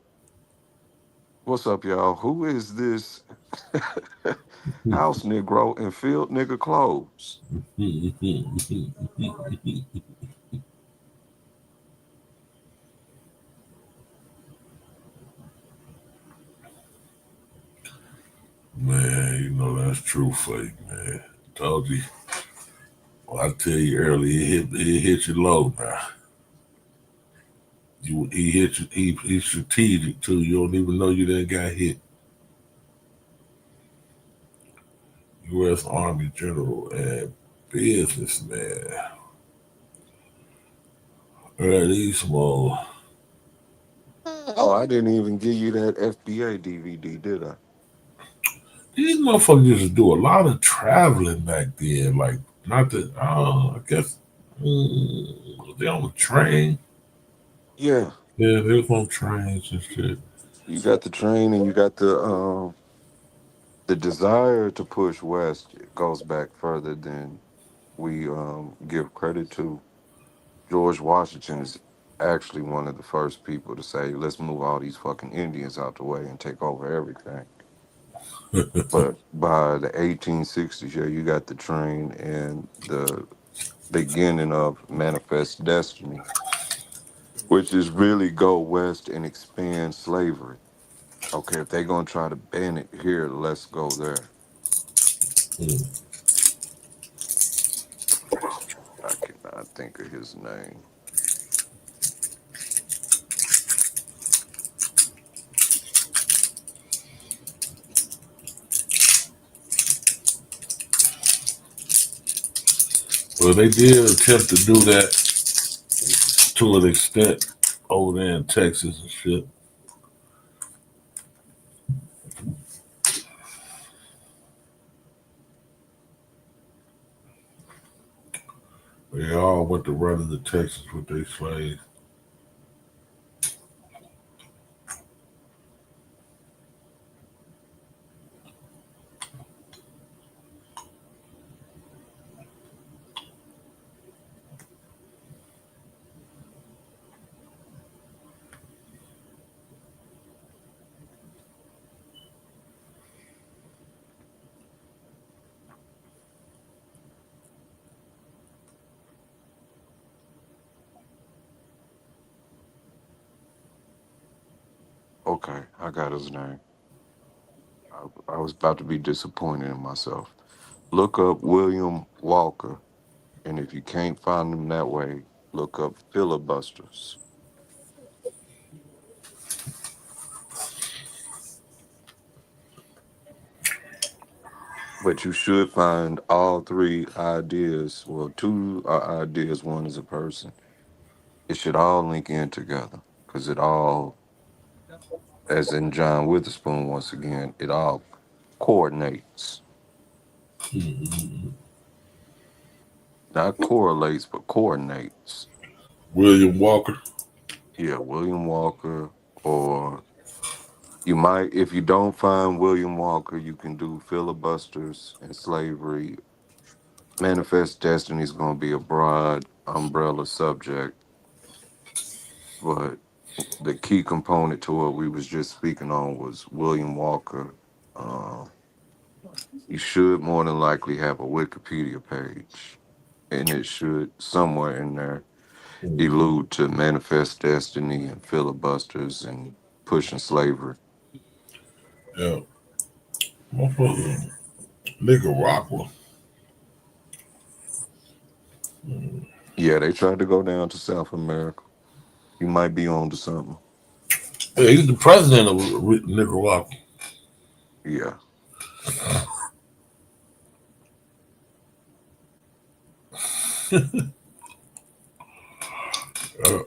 S15: What's up, y'all? Who is this house Negro in field nigga clothes?
S6: Man, you know that's true fake, man. Told you. Well, I tell you earlier, he hit you low now. He hit you. He's strategic too. You don't even know you done got hit. U.S. Army General and businessman. Early small.
S15: Oh, I didn't even give you that FBA DVD, did I?
S6: These motherfuckers used to do a lot of traveling back then. Like, not that, I guess, they on the train.
S15: Yeah.
S6: Yeah, they was on trains and shit.
S15: You got the train and you got the desire to push west goes back further than we give credit to. George Washington is actually one of the first people to say, let's move all these fucking Indians out the way and take over everything. But by the 1860s, yeah, you got the train and the beginning of Manifest Destiny, which is really go west and expand slavery. Okay, if they're gonna try to ban it here, let's go there. I cannot think of his name.
S6: Well, they did attempt to do that to an extent over there in Texas and shit. They all went to run into Texas with their slaves.
S15: Okay, I got his name. I was about to be disappointed in myself. Look up William Walker, and if you can't find him that way, look up filibusters. But you should find all three ideas. Well, two are ideas, one is a person. It should all link in together because it all, as in John Witherspoon, once again, it all coordinates. Not correlates, but coordinates.
S6: William Walker.
S15: Yeah, William Walker, or you might, if you don't find William Walker, you can do filibusters and slavery, Manifest Destiny is going to be a broad umbrella subject, but the key component to what we was just speaking on was William Walker. Uh, you should more than likely have a Wikipedia page, and it should somewhere in there allude to Manifest Destiny and filibusters and pushing slavery.
S6: Yeah. Motherfucker, Nicaragua.
S15: Yeah, they tried to go down to South America. You might be on to something.
S6: Yeah, he's the president of Nicaragua.
S15: Yeah.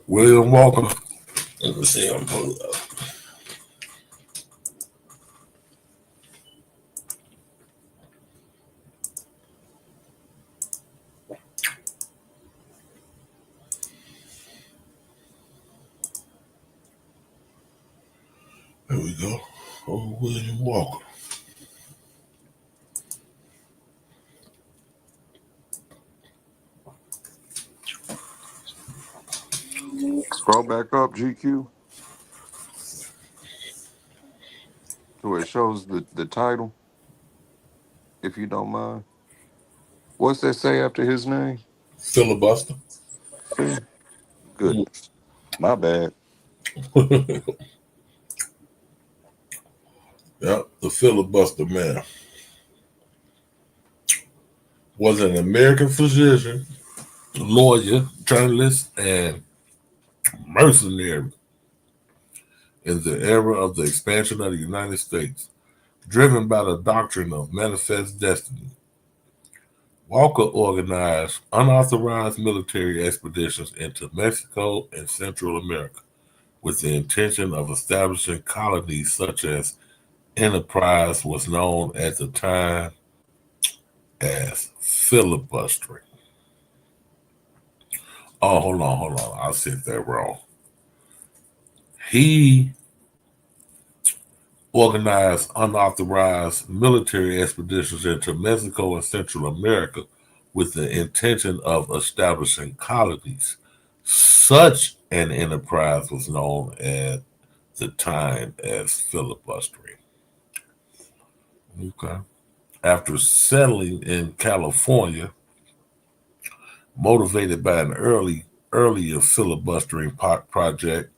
S6: William Walker. Let me see. I'm pulling up. There we go. Oh, William Walker.
S15: Scroll back up, GQ, to where it shows the title, if you don't mind. What's that say after his name?
S6: Filibuster.
S15: See? Goodness. My bad.
S6: Yeah, the filibuster man was an American physician, lawyer, journalist, and mercenary in the era of the expansion of the United States, driven by the doctrine of manifest destiny. Walker organized unauthorized military expeditions into Mexico and Central America with the intention of establishing colonies such as enterprise was known at the time as filibustering. Oh, hold on. I said that wrong. He organized unauthorized military expeditions into Mexico and Central America with the intention of establishing colonies. Such an enterprise was known at the time as filibustering. Okay. After settling in California, motivated by an earlier filibustering project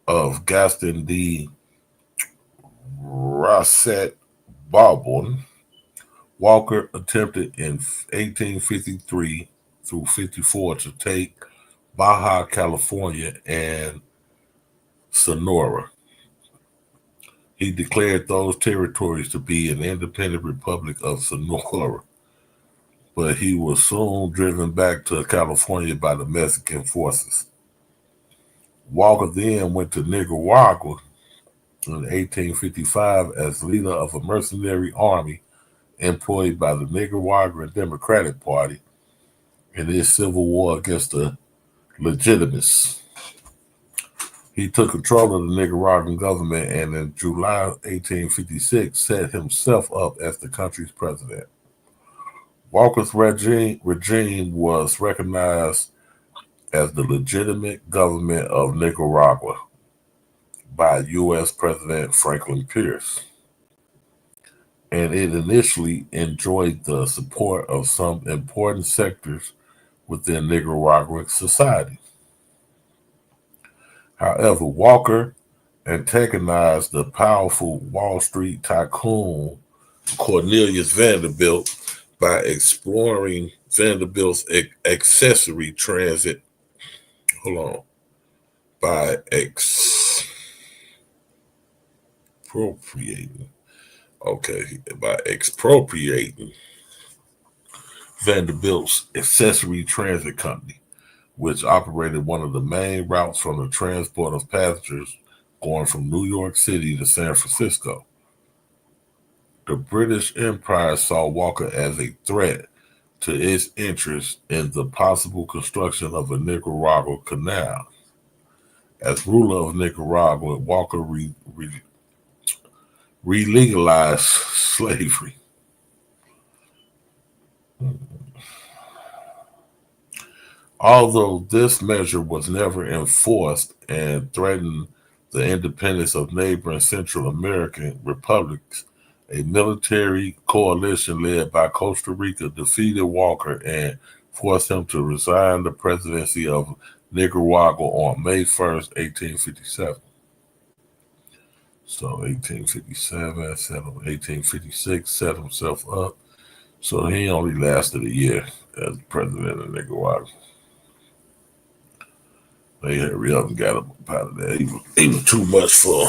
S6: of Gaston de Rosset Bourbon, Walker attempted in 1853 through 54 to take Baja California and Sonora. He declared those territories to be an independent republic of Sonora, but he was soon driven back to California by the Mexican forces. Walker then went to Nicaragua in 1855 as leader of a mercenary army employed by the Nicaraguan Democratic Party in his civil war against the Legitimists. He took control of the Nicaraguan government and in July 1856 set himself up as the country's president. Walker's regime was recognized as the legitimate government of Nicaragua by U.S. President Franklin Pierce, and it initially enjoyed the support of some important sectors within Nicaraguan society. However, Walker antagonized the powerful Wall Street tycoon Cornelius Vanderbilt by exploring Vanderbilt's accessory transit. Hold on. By expropriating. Okay, by expropriating Vanderbilt's accessory transit company, which operated one of the main routes from the transport of passengers going from New York City to San Francisco. The British Empire saw Walker as a threat to its interest in the possible construction of a Nicaragua canal. As ruler of Nicaragua, Walker re-legalized slavery. Although this measure was never enforced and threatened the independence of neighboring Central American republics, a military coalition led by Costa Rica defeated Walker and forced him to resign the presidency of Nicaragua on May 1st, 1857. So 1857, 1856, set himself up. So he only lasted a year as president of Nicaragua. They hurry up and got him up out of there. He was too much for.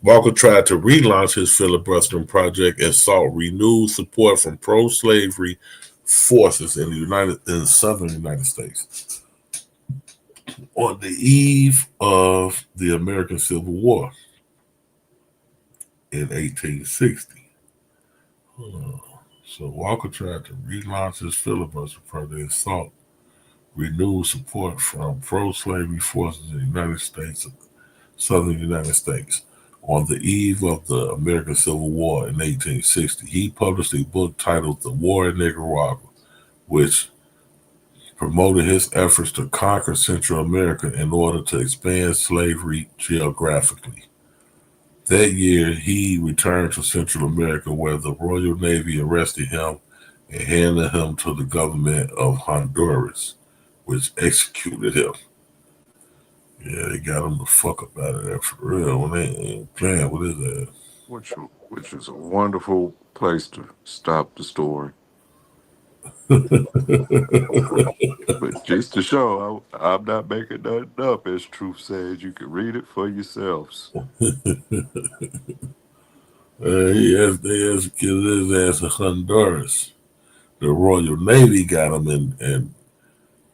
S6: Walker tried to relaunch his filibustering project and sought renewed support from pro-slavery forces in the southern United States. On the eve of the American Civil War in 1860. So Walker tried to relaunch his filibuster project and sought renewed support from pro-slavery forces in the United States, southern United States. On the eve of the American Civil War in 1860, he published a book titled The War in Nicaragua, which promoted his efforts to conquer Central America in order to expand slavery geographically. That year, he returned to Central America, where the Royal Navy arrested him and handed him to the government of Honduras, which executed him. Yeah, they got him the fuck up out of there for real when they ain't playing with his ass.
S15: Which is a wonderful place to stop the story. But just to show, I'm not making nothing up, as Truth says. You can read it for yourselves.
S6: They executed his ass in Honduras. The Royal Navy got him and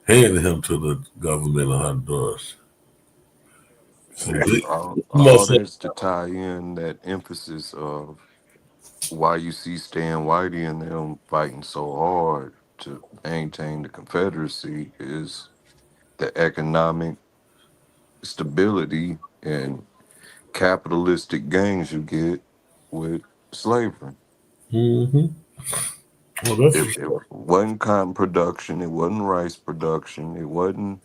S6: handed him to the government of Honduras. So
S15: all this to tie in that emphasis of why you see Stan Whitey and them fighting so hard to maintain the Confederacy is the economic stability and capitalistic gains you get with slavery.
S6: Mm-hmm. Well,
S15: It wasn't cotton production, it wasn't rice production, it wasn't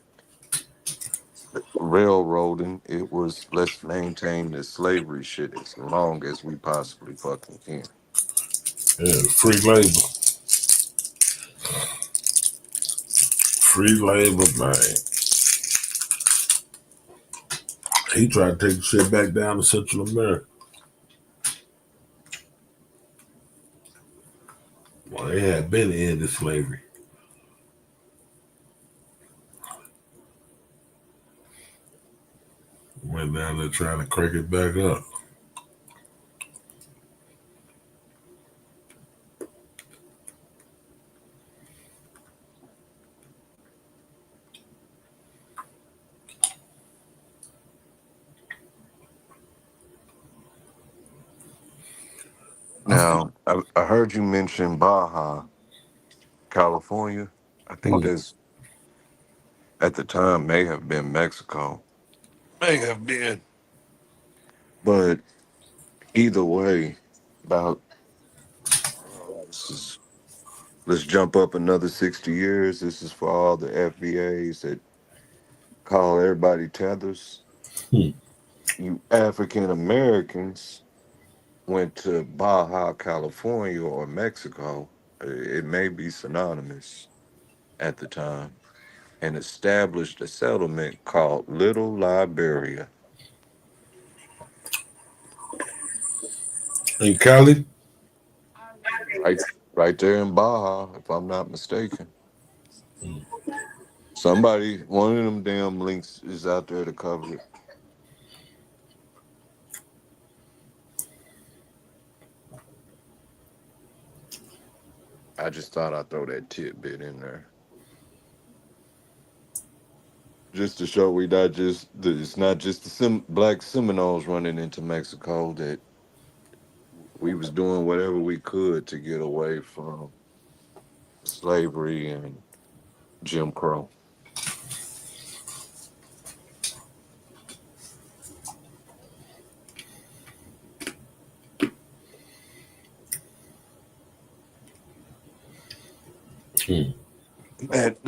S15: railroading. It was, let's maintain this slavery shit as long as we possibly fucking can.
S6: Yeah, free labor. Free labor, man. He tried to take the shit back down to Central America. Well, they had been ended slavery. Went down there trying to crank it back up.
S15: Now, I heard you mention Baja, California. I think that's at the time may have been Mexico. May have been. But either way, about let's jump up another 60 years. This is for all the FBAs that call everybody tethers. You African Americans went to Baja, California or Mexico. It may be synonymous at the time, and established a settlement called Little Liberia.
S6: In Cali?
S15: Right there in Baja, if I'm not mistaken. Somebody, one of them damn links is out there to cover it. I just thought I'd throw that tidbit in there. Just to show it's not just the black Seminoles running into Mexico, that we was doing whatever we could to get away from slavery and Jim Crow. that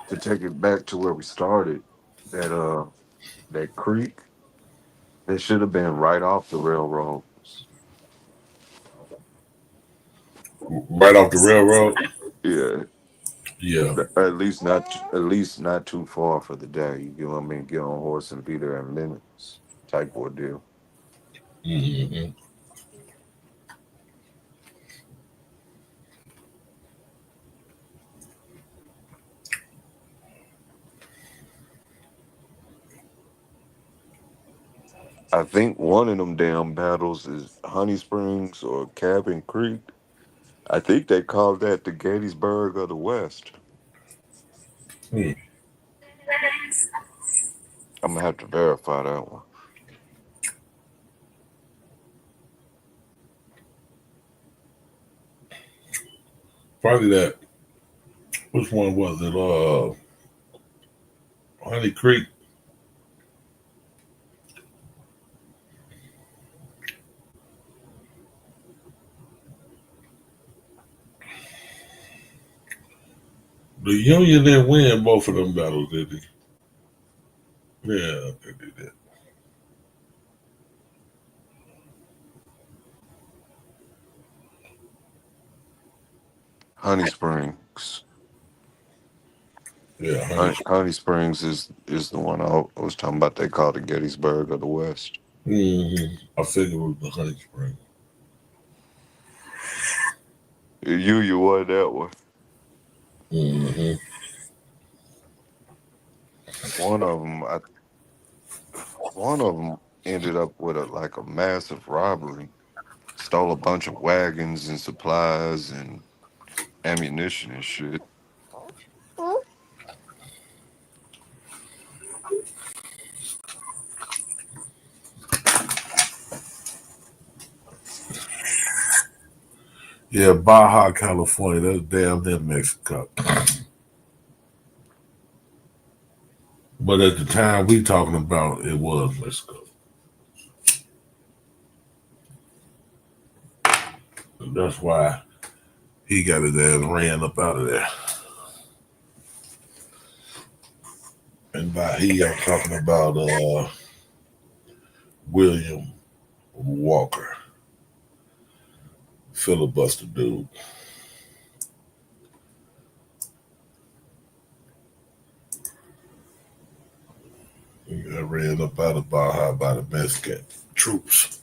S15: to take it back to where we started, that creek, that should have been right off the railroads.
S6: Right off the railroad.
S15: Yeah.
S6: Yeah.
S15: At least not too far for the day. You get what I mean? Get on a horse and be there in minutes type ordeal.
S6: Mm-hmm.
S15: I think one of them damn battles is Honey Springs or Cabin Creek. I think they call that the Gettysburg of the West.
S6: Hmm.
S15: I'm gonna have to verify that one.
S6: Probably that. Which one was it? Honey Creek. The Union didn't win both of them battles, did they? Yeah, I think they did.
S15: Honey Springs.
S6: Yeah,
S15: Honey Springs is the one I was talking about. They call the Gettysburg of the West.
S6: Mm-hmm. I figured it was the Honey Spring.
S15: You won that one.
S6: Mm-hmm.
S15: One of them ended up with a massive robbery. Stole a bunch of wagons and supplies and ammunition and shit.
S6: Yeah, Baja, California. That's damn near Mexico. But at the time we talking about, it was Mexico. And that's why he got his ass ran up out of there. And by he, I'm talking about William Walker, filibuster dude. He got ran up out of Baja by the Mexican troops.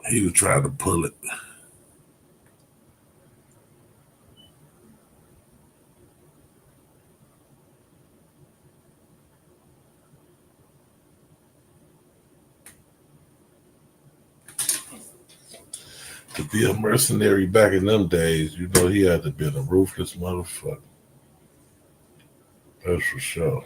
S6: He was trying to pull it. To be a mercenary back in them days, you know, he had to be a ruthless motherfucker. That's for sure.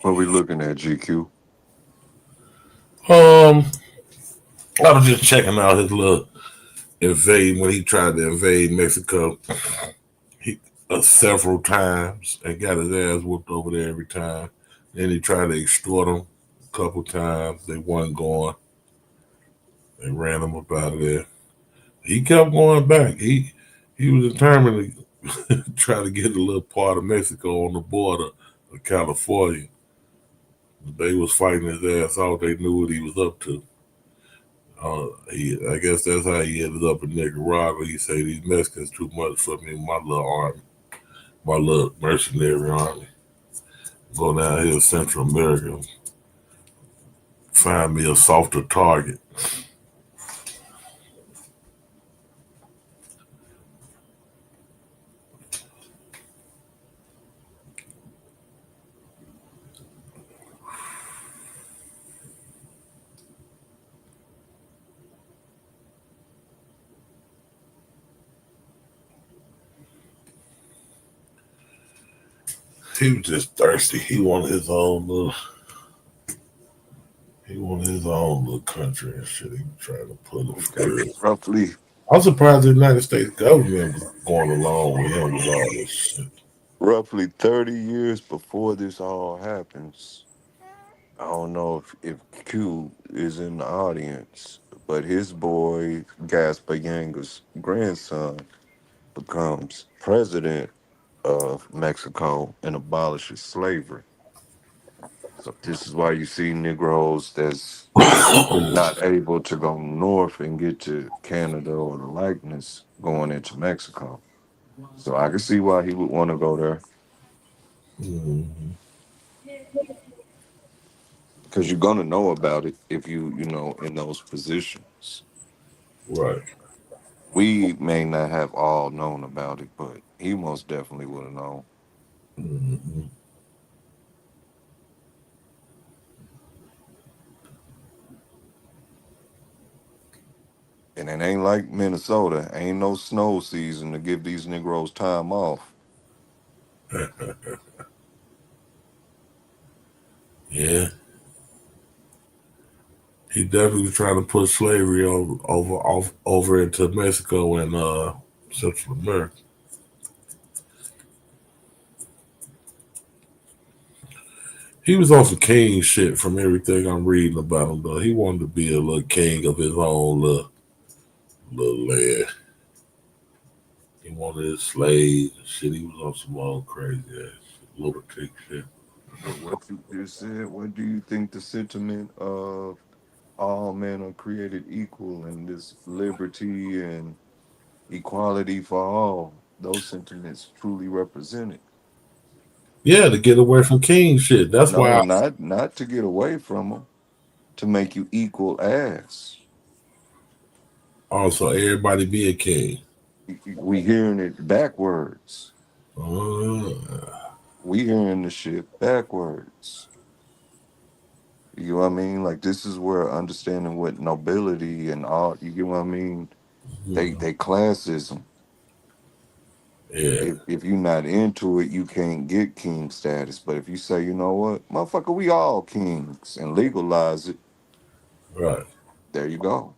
S15: What we looking at, GQ?
S6: I was just checking out his little invade when he tried to invade Mexico. He several times and got his ass whooped over there every time. Then he tried to extort him a couple times. They wasn't going. They ran him up out of there. He kept going back. He was determined to try to get a little part of Mexico on the border of California. They was fighting his ass off. They knew what he was up to. I guess that's how he ended up in Nicaragua. He said these Mexicans too much for me, my little army, my little mercenary army. Go down here to Central America, find me a softer target. He was just thirsty. He wanted his own little. He wanted his own little country and shit. He was trying to put it for
S15: Okay,
S6: good.
S15: roughly
S6: I'm surprised the United States government was going along with him with all this shit.
S15: roughly 30 years before this all happens. I don't know if Q is in the audience, but his boy Gaspar Yanga's grandson becomes president of Mexico and abolishes slavery. So this is why you see Negroes that's not able to go north and get to Canada or the likeness going into Mexico. So I can see why he would want to go there
S6: Mhm.
S15: because you're gonna know about it if you know in those positions.
S6: Right.
S15: We may not have all known about it, but he most definitely would have known.
S6: Mm-hmm.
S15: And it ain't like Minnesota. Ain't no snow season to give these Negroes time off.
S6: Yeah. He definitely was trying to put slavery over into Mexico and Central America. He was on some king shit from everything I'm reading about him, though. He wanted to be a little king of his own little land. He wanted his slaves and shit. He was on some old crazy ass lunatic shit.
S15: But what you just said, what do you think the sentiment of all men are created equal and this liberty and equality for all, those sentiments truly represented?
S6: Yeah, to get away from king shit. That's why
S15: No, not to get away from them, to make you equal ass.
S6: also everybody be a king.
S15: We hearing it backwards.
S6: Uh,
S15: We hearing the shit backwards. You know what I mean? Like this is where understanding what nobility and all, you get what I mean? They classism.
S6: yeah,
S15: If you're not into it, you can't get king status. But if you say, you know what, motherfucker, we all kings and legalize it,
S6: right.
S15: there you go.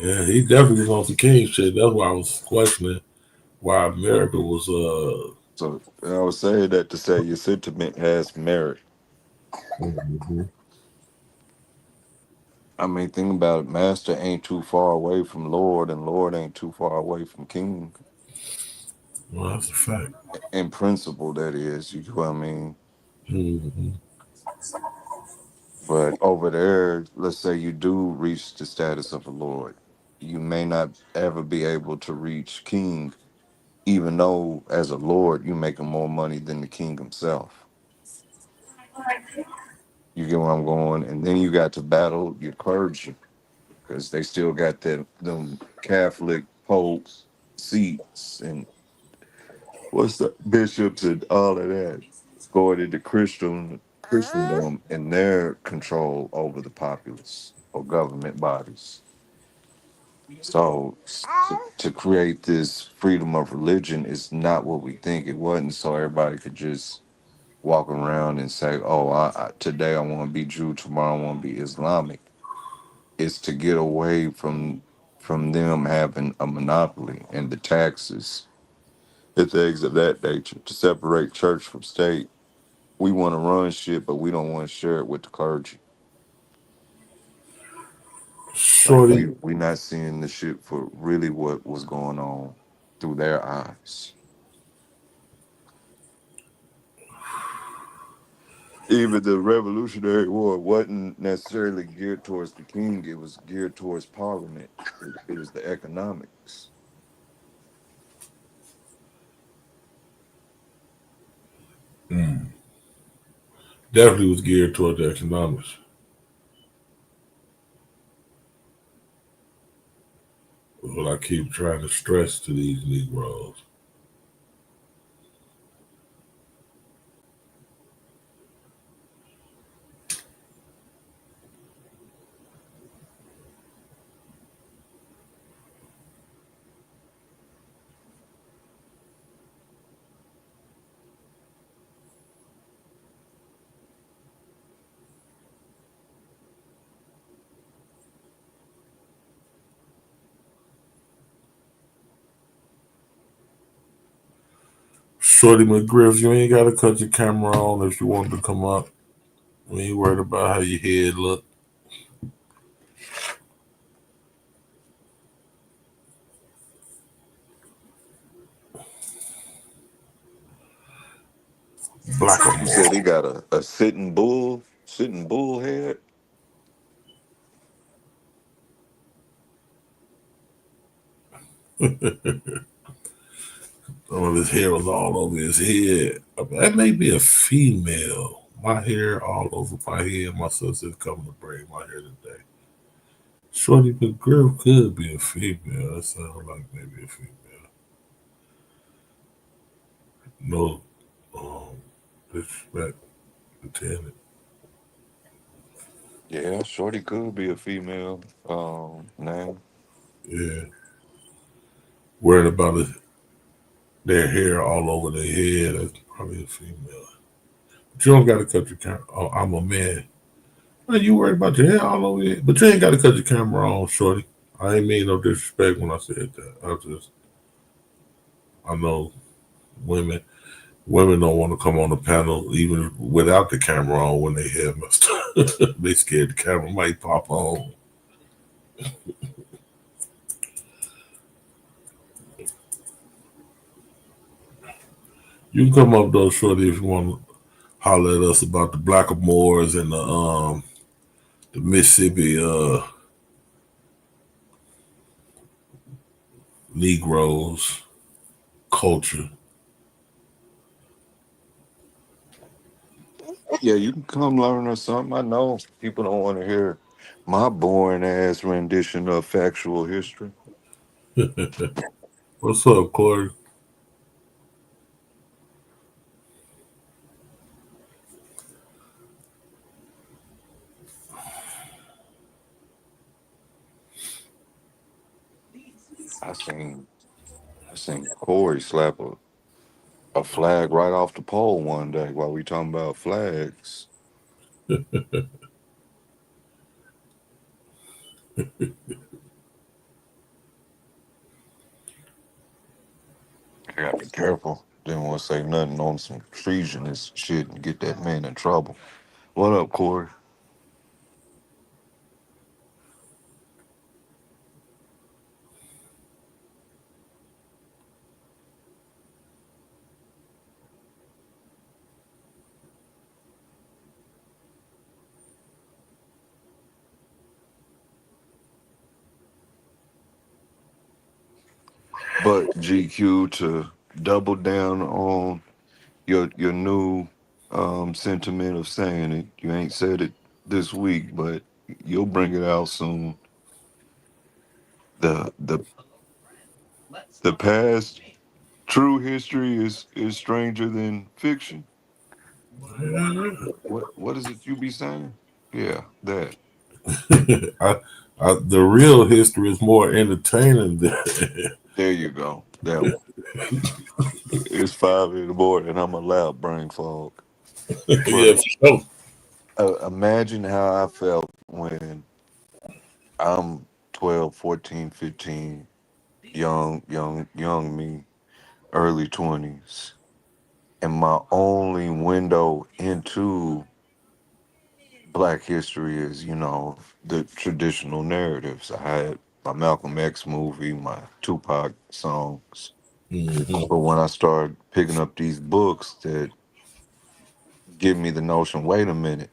S6: Yeah, he definitely was on some king shit. That's why I was questioning why America was
S15: So I would say that to say your sentiment has merit.
S6: mhm.
S15: I mean, think about it. Master ain't too far away from Lord, and Lord ain't too far away from King.
S6: Well, that's a fact.
S15: In principle, that is. You know what I mean?
S6: Mm-hmm.
S15: But over there, let's say you do reach the status of a Lord, you may not ever be able to reach King, even though as a Lord you're making more money than the King himself. You get where I'm going? And then you got to battle your clergy because they still got them Catholic popes seats and what's the bishops and all of that going into Christendom and their control over the populace or government bodies. So to create this freedom of religion is not what we think. It wasn't so everybody could just walk around and say, "Oh, today I want to be Jew, tomorrow I want to be Islamic." It's to get away from them having a monopoly and the taxes and things of that nature to separate church from state. We want to run shit, but we don't want to share it with the clergy. Like
S6: Shorty,
S15: we not seeing the shit for really what was going on through their eyes. Even the Revolutionary War wasn't necessarily geared towards the king; it was geared towards Parliament. It was the economics.
S6: Definitely was geared toward the economics. What I keep trying to stress to these Negroes. Shorty McGriff, you ain't got to cut your camera on if you want to come up. We ain't worried about how your head look.
S15: You said he got a sitting bull head.
S6: All his hair was all over his head. That may be a female. My hair all over my head. My sister's coming to braid my hair today. Shorty McGriff could be a female. That sounds like maybe a female. No disrespect intended.
S15: Yeah, Shorty could be a female name.
S6: Yeah. Worried about their hair all over their head. That's probably a female. But you don't got to cut your camera. Oh, I'm a man. Well, you worried about your hair all over your head? But you ain't got to cut your camera on, Shorty. I ain't mean no disrespect when I said that. I know women don't want to come on the panel even without the camera on when they hair messed up. They scared the camera might pop on. You can come up though, Shorty, if you want to holler at us about the Blackamoors and the Mississippi Negroes culture.
S15: Yeah, you can come learn or something. I know people don't want to hear my boring ass rendition of factual history.
S6: What's up, Corey?
S15: I seen Corey slap a flag right off the pole one day while we talking about flags. I gotta be careful. Didn't want to say nothing on some treasonous shit and get that man in trouble. What up, Corey? But GQ, to double down on your new sentiment of saying it. You ain't said it this week, but you'll bring it out soon. The the the past true history is stranger than fiction. What is it you be saying? Yeah, that.
S6: I, the real history is more entertaining than.
S15: There you go. That one. It's 5 in the morning and I'm a loud brain fog.
S6: Yeah,
S15: But
S6: for sure.
S15: imagine how I felt when I'm 12, 14, 15, young me, early 20s. And my only window into Black history is, the traditional narratives. I had my Malcolm X movie, my Tupac songs.
S6: Mm-hmm.
S15: But when I started picking up these books that give me the notion, wait a minute,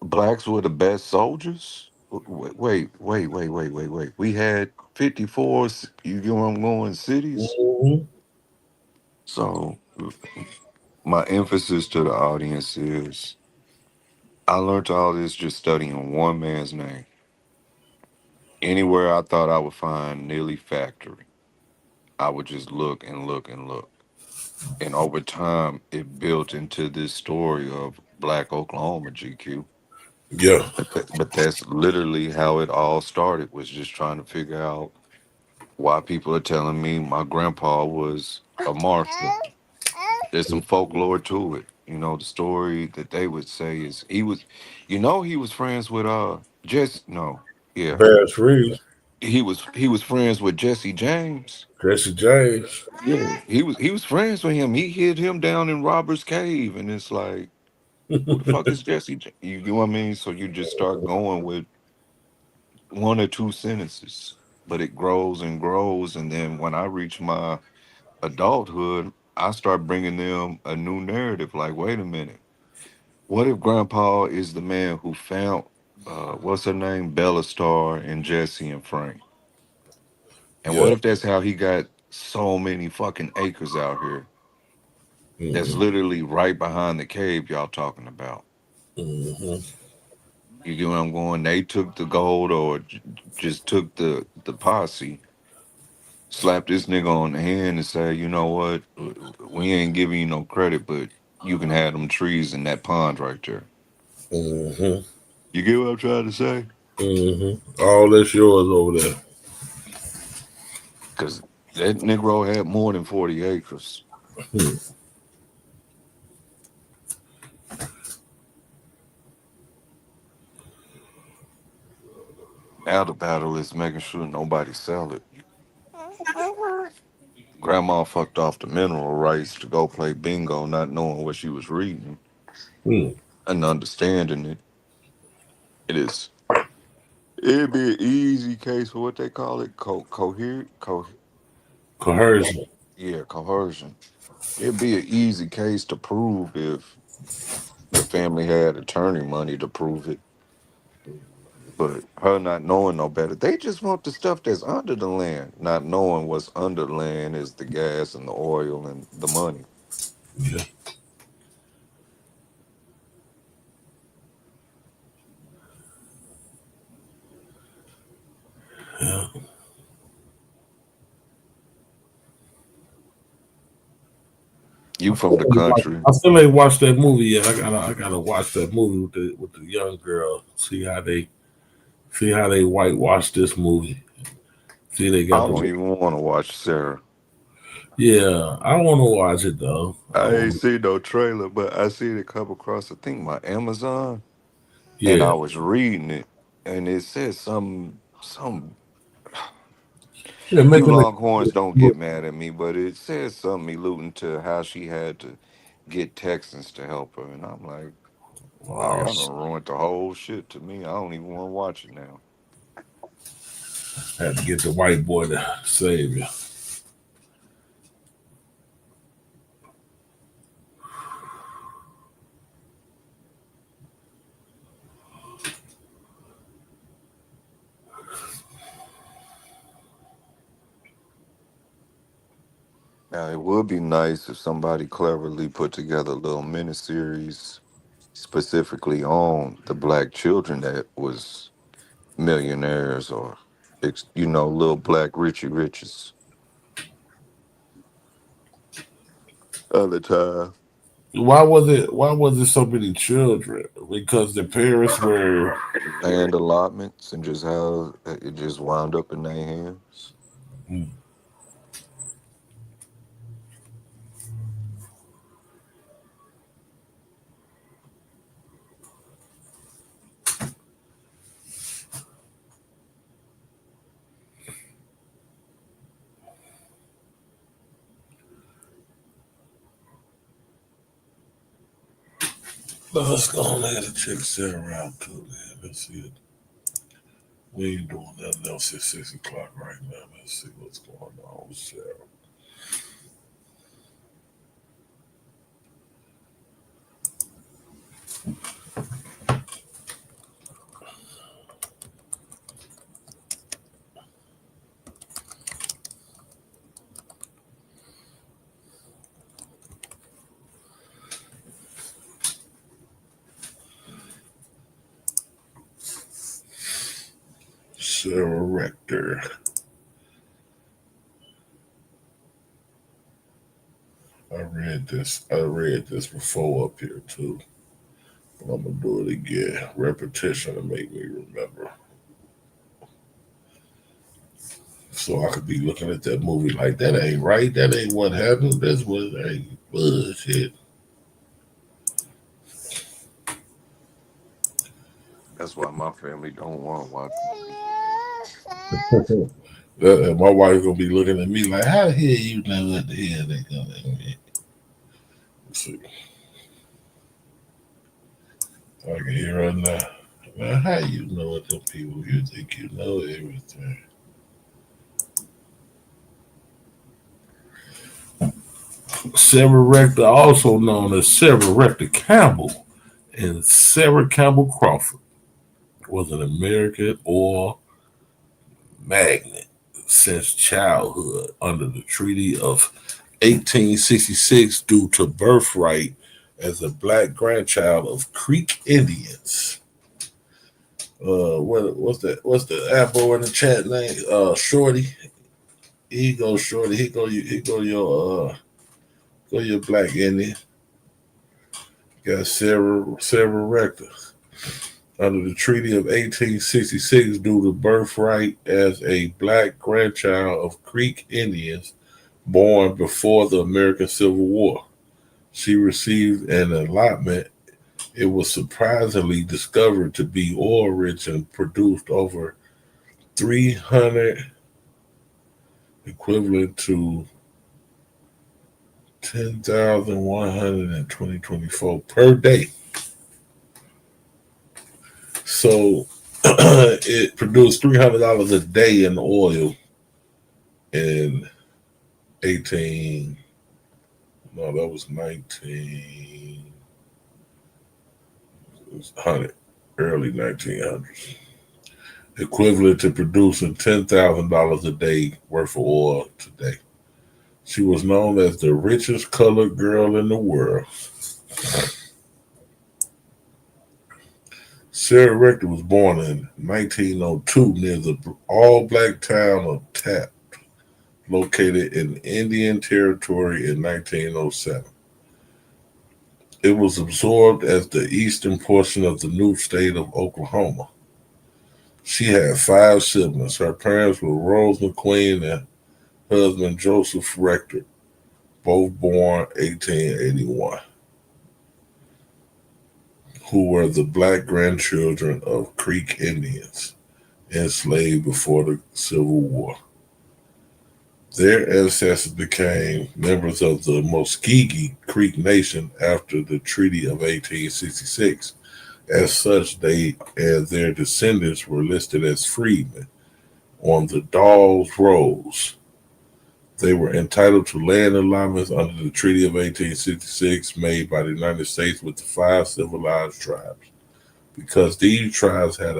S15: blacks were the best soldiers? Wait. We had 54, you get where I'm going, cities.
S6: Mm-hmm.
S15: So My emphasis to the audience is I learned all this just studying one man's name. Anywhere I thought I would find Neely Factory, I would just look and look and look. And over time, it built into this story of Black Oklahoma, GQ.
S6: Yeah.
S15: But that's literally how it all started, was just trying to figure out why people are telling me my grandpa was a marshal. There's some folklore to it. You know, the story that they would say is he was friends with yeah.
S6: Paris Reed.
S15: He was friends with Jesse James.
S6: Jesse James.
S15: Yeah. He was friends with him. He hid him down in Robert's Cave, and it's like, who the fuck is Jesse? You know what I mean? So you just start going with one or two sentences, but it grows and grows, and then when I reach my adulthood, I start bringing them a new narrative. Like, wait a minute, what if Grandpa is the man who found what's her name, Bella Star and Jesse and Frank? And
S6: Yeah.
S15: what if that's how he got so many fucking acres out here? That's literally right behind the cave y'all talking about.
S6: Mm-hmm.
S15: You get where I'm going? They took the gold, or just took the posse, slapped this nigga on the hand and say, you know what, we ain't giving you no credit, but you can have them trees in that pond right there.
S6: Mm-hmm.
S15: You get what I'm trying to say?
S6: Mm-hmm. All that's yours over there.
S15: Because that Negro had more than 40 acres. Now the battle is making sure nobody sell it. Grandma fucked off the mineral rights to go play bingo, not knowing what she was reading and understanding it. It is. It'd be an easy case for what they call it,
S6: Coercion.
S15: yeah, coercion. It'd be an easy case to prove if the family had attorney money to prove it. But her not knowing no better, they just want the stuff that's under the land, not knowing what's under the land is the gas and the oil and the money.
S6: Yeah. Yeah.
S15: You from the country.
S6: I still ain't watched that movie yet. I gotta watch that movie with the young girl. See how they whitewash this movie. See they
S15: I
S6: got
S15: don't
S6: the
S15: even want to watch Sarah.
S6: yeah. I want to watch it though.
S15: I ain't seen no trailer, but I seen it come across, I think, my Amazon, and
S6: Yeah.
S15: I was reading it, and it said some.
S6: Yeah,
S15: You
S6: making
S15: Longhorns don't
S6: it.
S15: get mad at me, but it says something alluding to how she had to get Texans to help her, and I'm like, oh,
S6: Wow.
S15: y'all done ruined the whole shit to me. I don't even want to watch it now.
S6: Had to get the white boy to save you.
S15: Now, it would be nice if somebody cleverly put together a little miniseries specifically on the black children that was millionaires or, little black Richie Riches. Other time,
S6: Why was it so many children? Because the parents were
S15: land allotments and just how it just wound up in their hands.
S6: let's go on ahead and check Sarah out too, man. Let's see it. We ain't doing nothing else at 6 o'clock right now. Let's see what's going on with Sarah. Sarah Rector. I read this before up here too. But I'm gonna do it again. Repetition to make me remember. So I could be looking at that movie like that ain't right. That ain't what happened. That's what ain't bullshit.
S15: That's why my family don't want to watch.
S6: My wife gonna be looking at me like, how the hell you know what the hell they gonna do? Let's see. I can hear her now. Now, how you know what them people? You think you know everything? Sarah Rector, also known as Sarah Rector Campbell, and Sarah Campbell Crawford, was an American oil magnate since childhood under the Treaty of 1866 due to birthright as a black grandchild of Creek Indians. What's the apple in the chat name? Shorty. Here you go, Shorty. Here go your black Indian. Got Sarah Rector. Under the Treaty of 1866, due to birthright as a black grandchild of Creek Indians born before the American Civil War. She received an allotment. It was surprisingly discovered to be oil-rich and produced over 300, equivalent to 10,124 per day. So it produced $300 a day in oil in 1900, early 1900s, equivalent to producing $10,000 a day worth of oil today. She was known as the richest colored girl in the world. Sarah Rector was born in 1902 near the all-black town of Taft, located in Indian Territory in 1907. It was absorbed as the eastern portion of the new state of Oklahoma. She had 5 siblings. Her parents were Rose McQueen and husband Joseph Rector, both born 1881, who were the black grandchildren of Creek Indians enslaved before the Civil War. Their ancestors became members of the Muskogee Creek Nation after the Treaty of 1866. As such, they and their descendants were listed as freedmen on the Dawes Rolls. They were entitled to land allotments under the Treaty of 1866 made by the United States with the 5 civilized tribes. Because these tribes had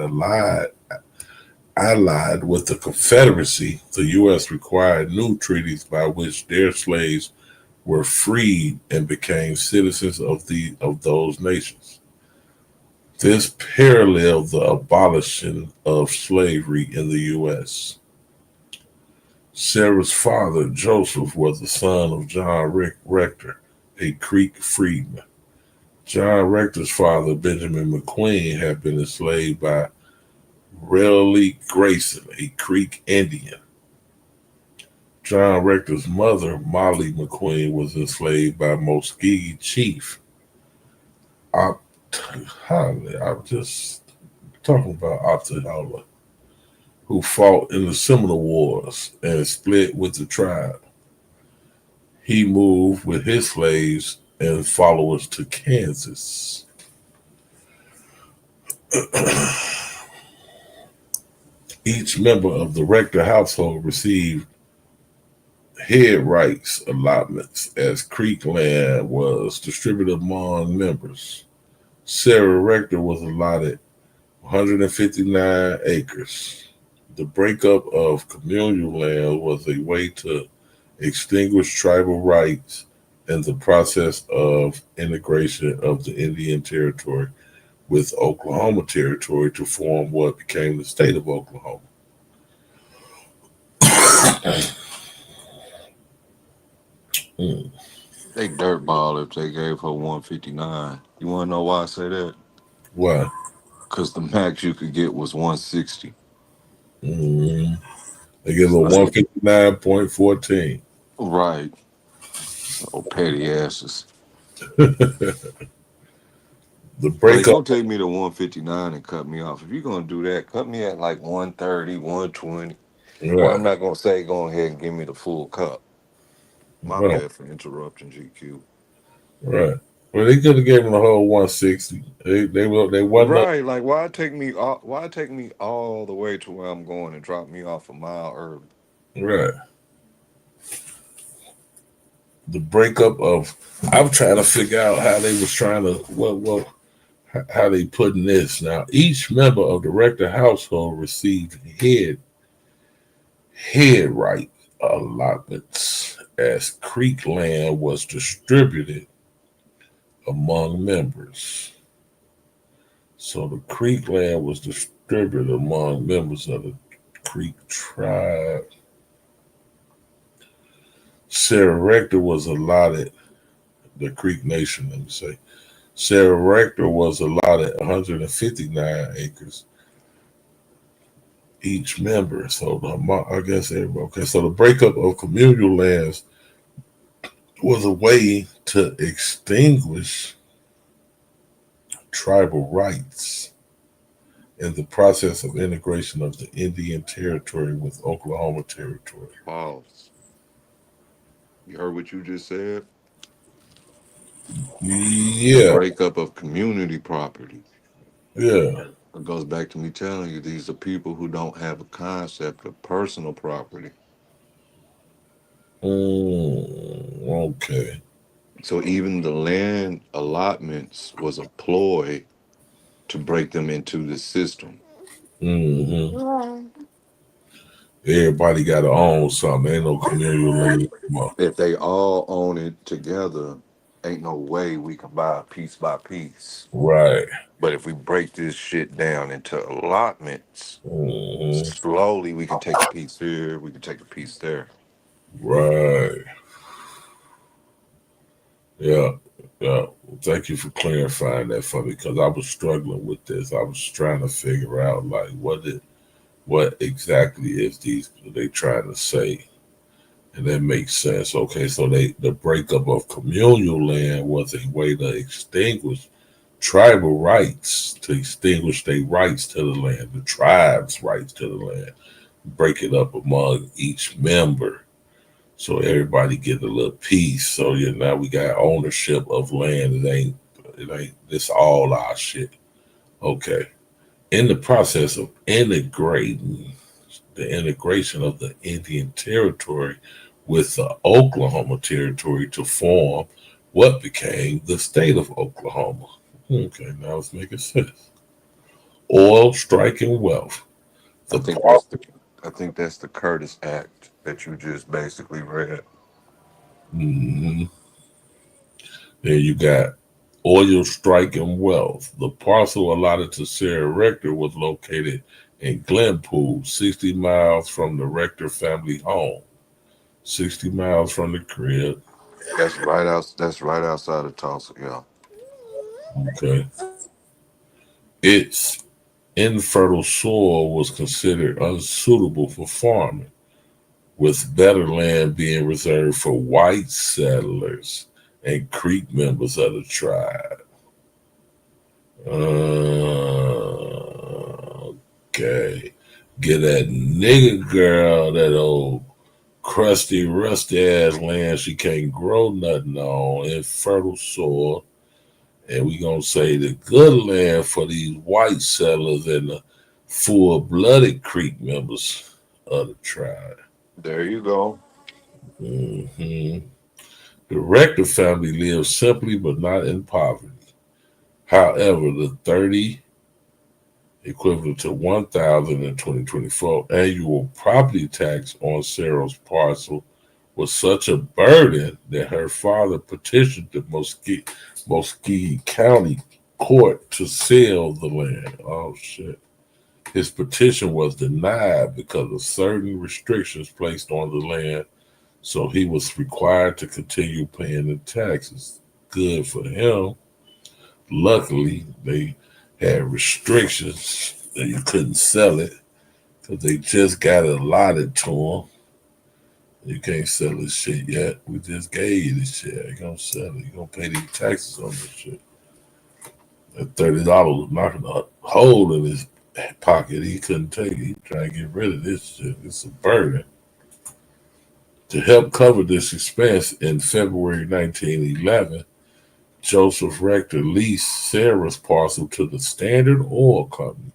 S6: allied with the Confederacy, the U.S. required new treaties by which their slaves were freed and became citizens of those nations. This paralleled the abolition of slavery in the U.S. Sarah's father, Joseph, was the son of John Rector, a Creek freedman. John Rector's father, Benjamin McQueen, had been enslaved by Raleigh Grayson, a Creek Indian. John Rector's mother, Molly McQueen, was enslaved by Muskogee chief. I'm just talking about Optahala, who fought in the Seminole Wars and split with the tribe. He moved with his slaves and followers to Kansas. Each member of the Rector household received head rights allotments as Creek land was distributed among members. Sarah Rector was allotted 159 acres. The breakup of communal land was a way to extinguish tribal rights and the process of integration of the Indian Territory with Oklahoma Territory to form what became the state of Oklahoma.
S15: They dirtball if they gave her 159. You want to know why I say that?
S6: Why?
S15: Because the max you could get was 160.
S6: Mm. They give her
S15: So they
S6: 159.14.
S15: right. Oh, petty asses.
S6: The
S15: Well, they're
S6: breakup.
S15: gonna take me to 159 and cut me off. If you're gonna do that, cut me at like 130, 120. Or
S6: Right.
S15: I'm not gonna say go ahead and give me the full cup. My
S6: Right.
S15: bad for interrupting, GQ.
S6: Right. Well, they could have gave him the whole 160. They wasn't up.
S15: Right, like why take me all the way to where I'm going and drop me off a mile early?
S6: Right. The breakup of. I'm trying to figure out how they was trying to how they putting this. Now, each member of the rector household received head right allotments as creek land was distributed among members. So the creek land was distributed among members of the Creek tribe. Sarah Rector was allotted the Creek Nation, let me say. Sarah Rector was allotted 159 acres each member. So I guess everybody. Okay, so the breakup of communal lands was a way to extinguish tribal rights in the process of integration of the Indian Territory with Oklahoma Territory.
S15: Pause. You heard what you just said? The
S6: Yeah,
S15: breakup of community property.
S6: yeah.
S15: It goes back to me telling you these are people who don't have a concept of personal property.
S6: Okay.
S15: So even the land allotments was a ploy to break them into the system.
S6: Mm-hmm. Everybody got to own something. Ain't no communal land.
S15: If they all own it together, ain't no way we can buy piece by piece.
S6: Right.
S15: But if we break this shit down into allotments,
S6: Mm-hmm.
S15: slowly we can take a piece here, we can take a piece there.
S6: Right. Yeah. Yeah. Thank you for clarifying that for me because I was struggling with this. I was trying to figure out like what exactly is they trying to say. And that makes sense. Okay, so the breakup of communal land was a way to extinguish tribal rights, to extinguish their rights to the land, the tribe's rights to the land, break it up among each member. So everybody get a little piece. So now we got ownership of land. It ain't this all our shit. Okay. In the process of integrating the integration of the Indian Territory with the Oklahoma Territory to form what became the state of Oklahoma. Okay, now it's making sense. Oil striking wealth.
S15: I think that's the Curtis Act that you just basically read.
S6: Mm-hmm. Then you got oil striking wealth. The parcel allotted to Sarah Rector was located in Glenpool, 60 miles from the Rector family home. 60 miles from the crib.
S15: That's right outside of Tulsa, yeah.
S6: Okay. Its infertile soil was considered unsuitable for farming, with better land being reserved for white settlers and Creek members of the tribe. Okay. Get that nigga girl that old crusty, rusty ass land she can't grow nothing on, infertile soil. And we gonna say the good land for these white settlers and the full-blooded Creek members of the tribe.
S15: There you go.
S6: Mm-hmm. The Rector family lived simply but not in poverty. However, the 30 equivalent to 1,000 in 2024 annual property tax on Sarah's parcel was such a burden that her father petitioned the Muscogee County Court to sell the land. Oh shit! His petition was denied because of certain restrictions placed on the land, so he was required to continue paying the taxes. Good for him. Luckily, they had restrictions that you couldn't sell it because they just got it allotted to him. You can't sell this shit yet. We just gave you this shit. You're going to sell it. You're going to pay these taxes on this shit. That $30 was knocking a hole in his pocket. He couldn't take it. He trying to get rid of this shit. It's a burden. To help cover this expense in February 1911, Joseph Rector leased Sarah's parcel to the Standard Oil Company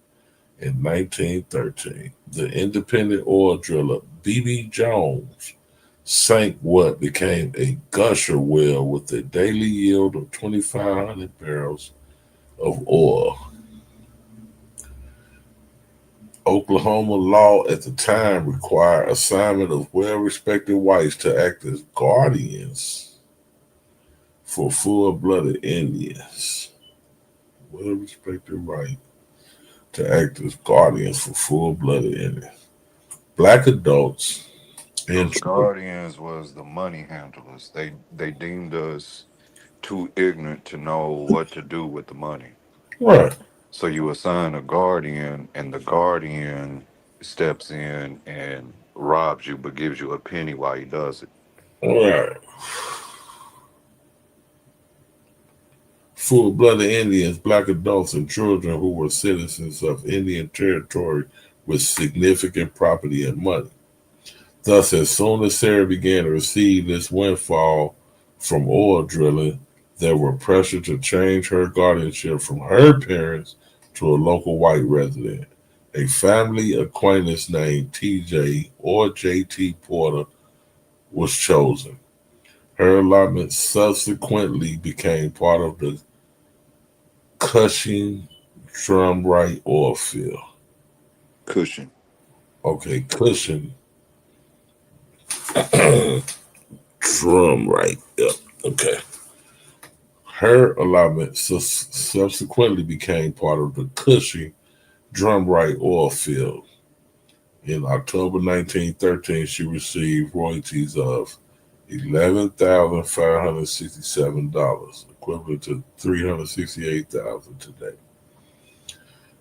S6: in 1913. The independent oil driller B.B. Jones sank what became a gusher well with a daily yield of 2,500 barrels of oil. Oklahoma law at the time required assignment of well-respected whites to act as guardians for full-blooded Indians. Well-respected right to act as guardians for full-blooded Indians. Black adults and
S15: Those guardians was the money handlers. They deemed us too ignorant to know what to do with the money.
S6: right.
S15: So you assign a guardian, and the guardian steps in and robs you, but gives you a penny while he does it.
S6: Right. Full-blooded Indians, black adults, and children who were citizens of Indian territory with significant property and money. Thus, as soon as Sarah began to receive this windfall from oil drilling, there were pressure to change her guardianship from her parents to a local white resident. A family acquaintance named TJ or JT Porter was chosen. Her allotment subsequently became part of the Cushing Drumright oil field.
S15: Cushion.
S6: Okay, Cushing Drumright. Yep. Okay. Her allotment subsequently became part of the Cushing Drumright oil field. In October 1913, she received royalties of $11,567, equivalent to $368,000 today.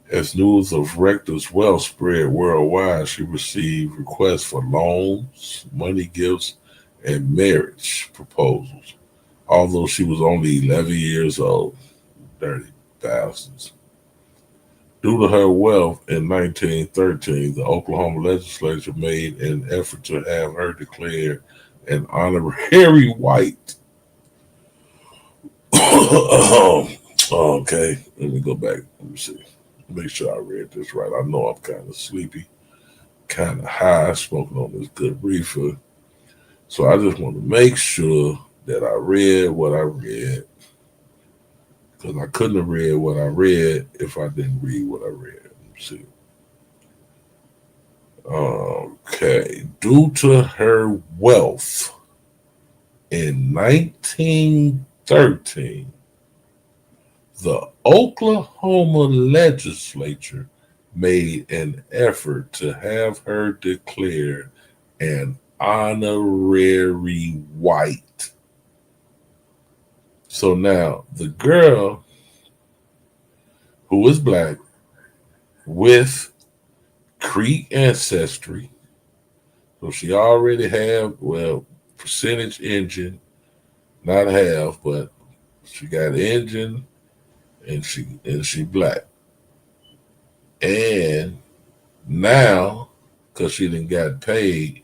S6: As news of Rector's wealth spread worldwide, she received requests for loans, money gifts, and marriage proposals, although she was only 11 years old. Dirty bastards. Due to her wealth in 1913, the Oklahoma legislature made an effort to have her declared an honorary white. Okay, let me go back. Let me see. Make sure I read this right. I know I'm kind of sleepy, kind of high, smoking on this good reefer. So I just want to make sure that I read what I read, because I couldn't have read what I read if I didn't read what I read. Let me see. Okay. Due to her wealth in 1913, the Oklahoma legislature made an effort to have her declared an honorary white. So now the girl who is black with Creek ancestry, so she already have, well, percentage Indian, not half, but she got Indian and she black. And now, because she didn't got paid,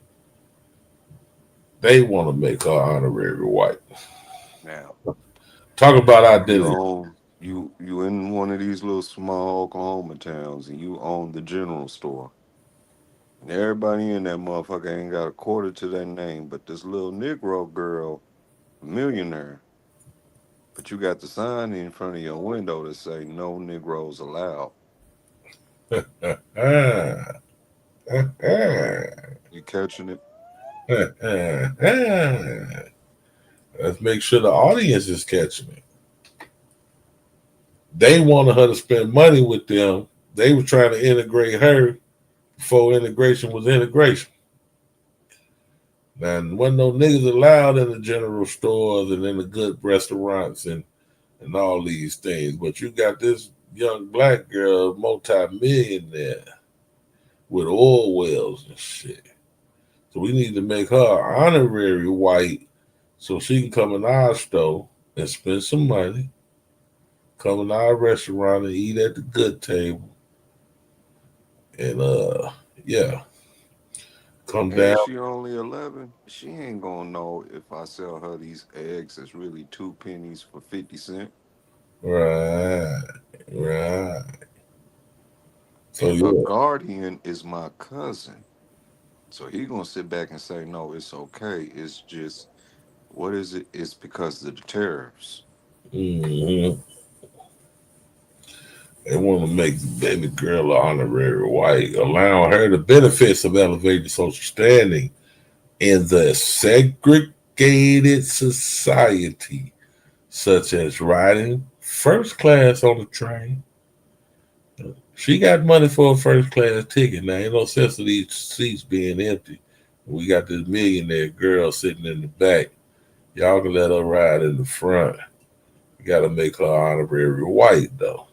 S6: they want to make her honorary white.
S15: Now,
S6: talk about identity.
S15: You in one of these little small Oklahoma towns, and you own the general store. And everybody in that motherfucker ain't got a quarter to their name, but this little Negro girl, millionaire. But you got the sign in front of your window that say no Negroes allowed. You catching it?
S6: Let's make sure the audience is catching it. They wanted her to spend money with them they were trying to integrate her before integration was integration. Now, wasn't no niggas allowed in the general stores and in the good restaurants and all these things. But you got this young black girl, multi-millionaire, with oil wells and shit. So we need to make her honorary white so she can come in our store and spend some money, come in our restaurant and eat at the good table. And yeah, come
S15: And
S6: down.
S15: she only 11. She ain't gonna know if I sell her these eggs that's really 2 pennies for 50 cents.
S6: Right. So
S15: And her
S6: yeah.
S15: guardian is my cousin. So he gonna sit back and say, no, it's okay. It's just what is it? It's because of the tariffs.
S6: Mm-hmm. They want to make the baby girl an honorary white, allowing her the benefits of elevated social standing in the segregated society, such as riding first class on the train. She got money for a first class ticket. Now, ain't no sense of these seats being empty. We got this millionaire girl sitting in the back. Y'all can let her ride in the front. You got to make her honorary white, though.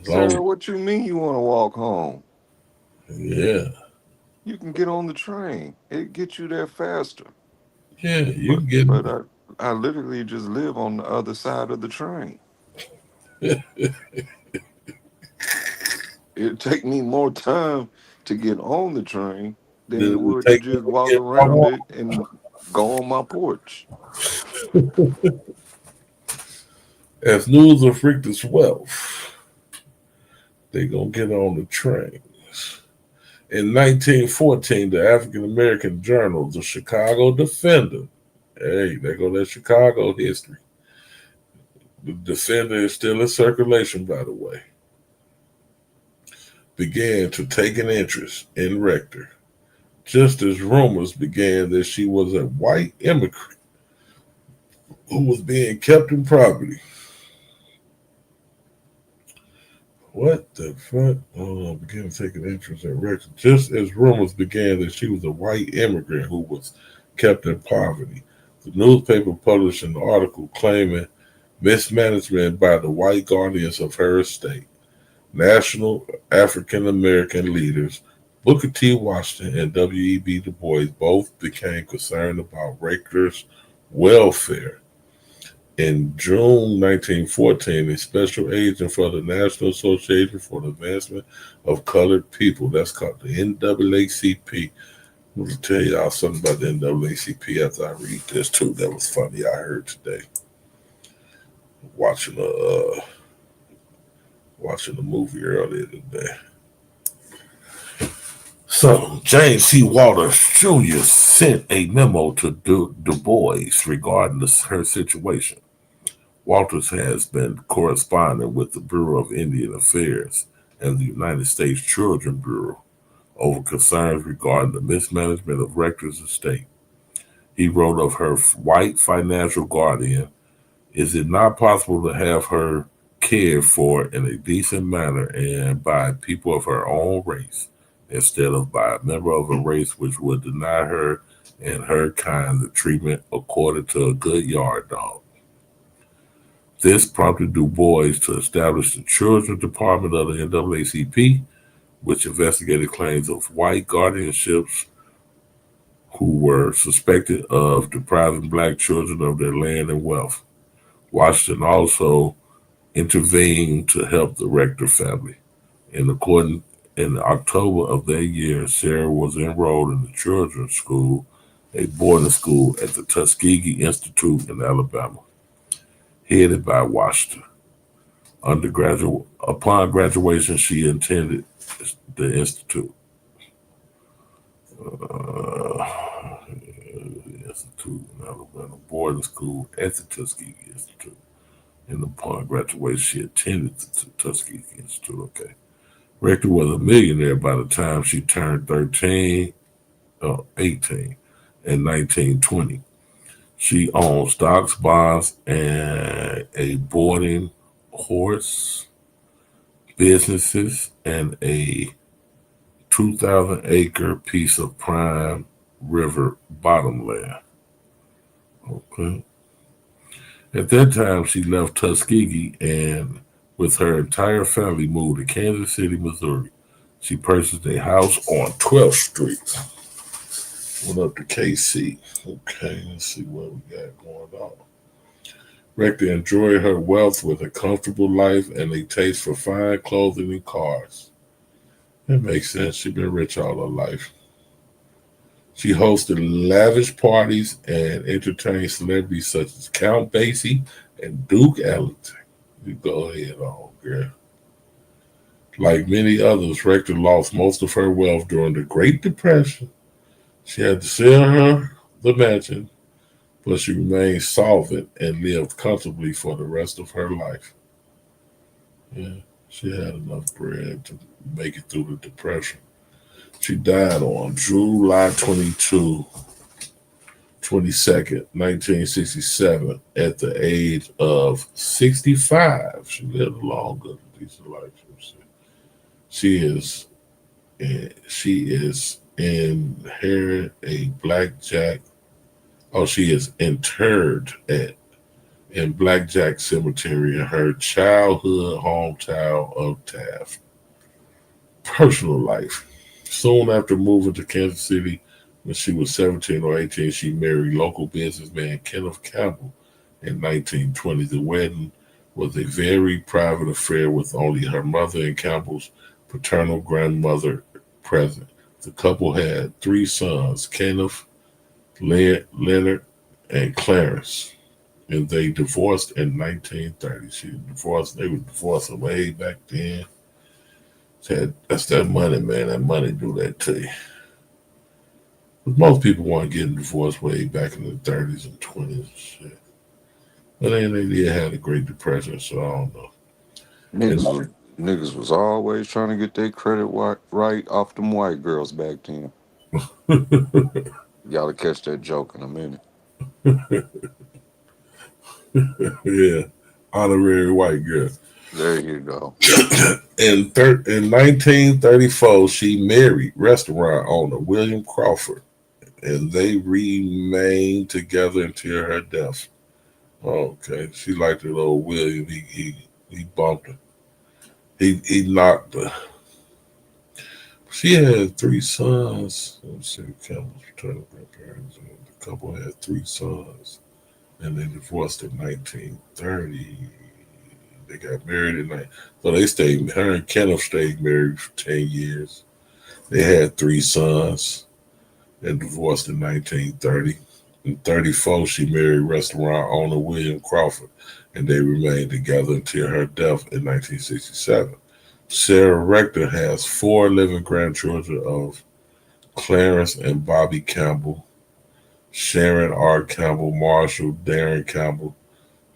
S15: Sarah, what you mean you want to walk home?
S6: Yeah.
S15: You can get on the train. It gets you there faster.
S6: Yeah, you can get.
S15: But I literally just live on the other side of the train. It'd take me more time to get on the train than it would to just walk around it and go on my porch.
S6: As news of Richter's wealth, they gonna get on the trains. In 1914, the African American journal, the Chicago Defender, hey, there go that Chicago history. The Defender is still in circulation, by the way, began to take an interest in Rector, just as rumors began that she was a white immigrant who was being kept in poverty. What the fuck? Oh, began to take an interest in Rector, just as rumors began that she was a white immigrant who was kept in poverty. The newspaper published an article claiming mismanagement by the white guardians of her estate. National African American leaders Booker T. Washington and W.E.B. Du Bois both became concerned about Rector's welfare. In June 1914, a special agent for the National Association for the Advancement of Colored People, that's called the NAACP. I'm going to tell y'all something about the NAACP after I read this too. That was funny. I heard today watching a movie earlier today. So, James C. Walters Jr. sent a memo to Du Bois regarding her situation. Walters has been corresponding with the Bureau of Indian Affairs and the United States Children Bureau over concerns regarding the mismanagement of Rector's estate. He wrote of her white financial guardian, "Is it not possible to have her cared for in a decent manner and by people of her own race, instead of by a member of a race which would deny her and her kind the treatment accorded to a good yard dog?" This prompted Du Bois to establish the Children's Department of the NAACP, which investigated claims of white guardianships who were suspected of depriving black children of their land and wealth. Washington also intervened to help the Rector family. In October of that year, Sarah was enrolled in the children's school, a boarding school at the Tuskegee Institute in Alabama, headed by Washington. Upon graduation, she attended the institute. Institute in Alabama, boarding school at the Tuskegee Institute. And upon graduation, she attended the Tuskegee Institute. Okay. Rector was a millionaire by the time she turned 18 in 1920. She owned stocks, bonds, and a boarding horse businesses, and a 2,000-acre piece of prime river bottomland. Okay. At that time, she left Tuskegee and, with her entire family, moved to Kansas City, Missouri. She purchased a house on 12th Street. Went up to KC. Okay, let's see what we got going on. Rector enjoyed her wealth with a comfortable life and a taste for fine clothing and cars. That makes sense. She's been rich all her life. She hosted lavish parties and entertained celebrities such as Count Basie and Duke Ellington. You go ahead on, girl. Like many others, Rector lost most of her wealth during the Great Depression. She had to sell the mansion, but she remained solvent and lived comfortably for the rest of her life. Yeah, she had enough bread to make it through the Depression. She died on July 22nd, 1967, at the age of 65. She lived a long, good, decent life. She is inherited a blackjack. Oh, she is interred in Blackjack Cemetery in her childhood hometown of Taft. Personal life. Soon after moving to Kansas City, when she was 17 or 18, she married local businessman Kenneth Campbell in 1920. The wedding was a very private affair with only her mother and Campbell's paternal grandmother present. The couple had 3 sons, Kenneth, Leonard, and Clarence, and they divorced in 1930. They were divorcing way back then. That's that money, man. That money do that to you. But most people weren't getting divorced way back in the 30s and 20s and shit. But then they did have the Great Depression, so I don't know.
S15: Niggas was always trying to get their credit right off them white girls back then. Y'all will catch that joke in a minute.
S6: Yeah, honorary white girl.
S15: There you go.
S6: In 1934, she married restaurant owner William Crawford, and they remained together until her death. Okay, she liked that old William. He bumped her. He knocked her. She had 3 sons. Let's see, Campbell's paternal grandparents. The couple had 3 sons, and they divorced in 1930. They got married so they stayed. Her and Kenneth stayed married for 10 years. They had 3 sons and divorced in 1930. In 1934, she married restaurant owner William Crawford, and they remained together until her death in 1967. Sarah Rector has 4 living grandchildren of Clarence and Bobby Campbell, Sharon R. Campbell, Marshall, Darren Campbell,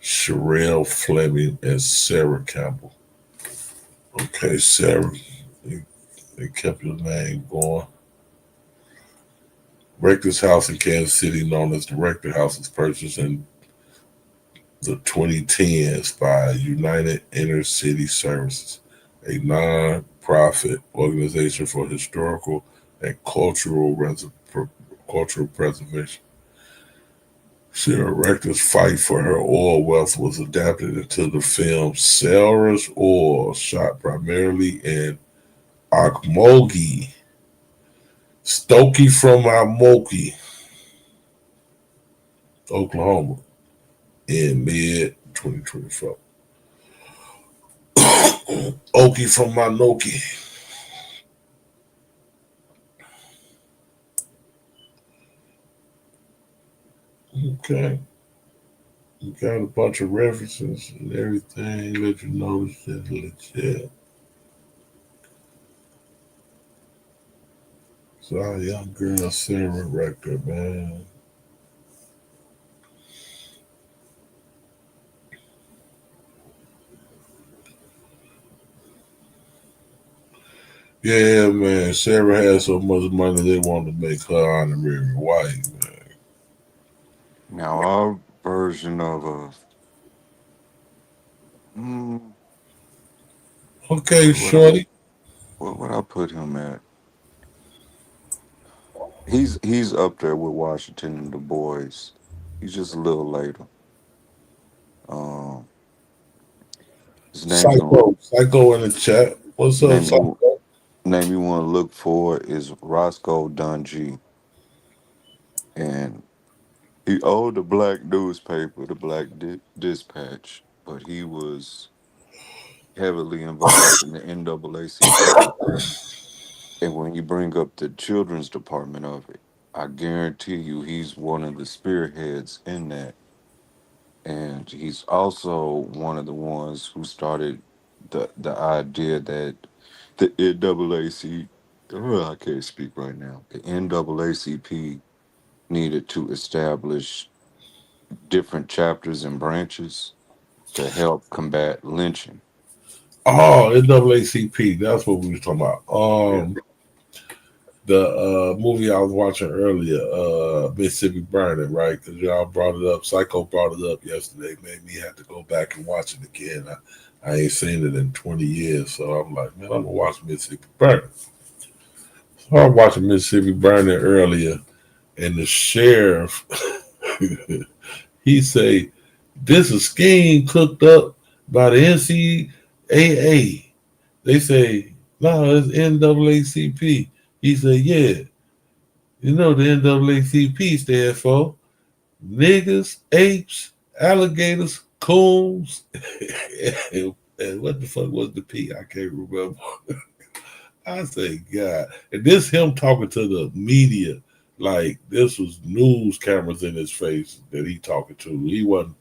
S6: Sherelle Fleming, and Sarah Campbell. Okay, Sarah, they kept your name going. Rector's house in Kansas City, known as the Rector House, was purchased in the 2010s by United Inner City Services, a non-profit organization for historical and cultural preservation. Sarah Rector's fight for her oil wealth was adapted into the film Sarah's Oil, shot primarily in Okmulgee, Stokey from Okmulgee, Oklahoma, in mid-2024. Okie from Manoki. Okay. You got a bunch of references and everything. Let you know it's legit. So our young girl Sarah Rector, man. Yeah, man. Sarah had so much money they wanted to make her honorary white, man.
S15: Now our version of
S6: Okay,
S15: What would I,
S6: shorty.
S15: what would I put him at? He's up there with Washington and Du Bois. He's just a little later. Um, his
S6: Psycho in the chat. What's up,
S15: name you
S6: Psycho?
S15: name you want to look for is Roscoe Dungy, and he owned the black newspaper, the Black Dispatch, but he was heavily involved in the NAACP. And when you bring up the children's department of it, I guarantee you he's one of the spearheads in that. And he's also one of the ones who started the idea that the NAACP, I can't speak right now. The NAACP needed to establish different chapters and branches to help combat lynching.
S6: Oh, NAACP. That's what we was talking about.
S15: Yeah.
S6: The movie I was watching earlier, Mississippi Burning, right? Because y'all brought it up. Psycho brought it up yesterday. Made me have to go back and watch it again. I ain't seen it in 20 years, so I'm like, man, I'm gonna watch Mississippi Burning. So I was watching Mississippi Burning earlier, and the sheriff, he say, this is a scheme cooked up by the NCAA. They say, no, it's NAACP. He said, yeah. You know the NAACP stands for niggas, apes, alligators, coons, and what the fuck was the P? I can't remember. I say, God. And this him talking to the media, like this was news cameras in his face that he talking to. He wasn't,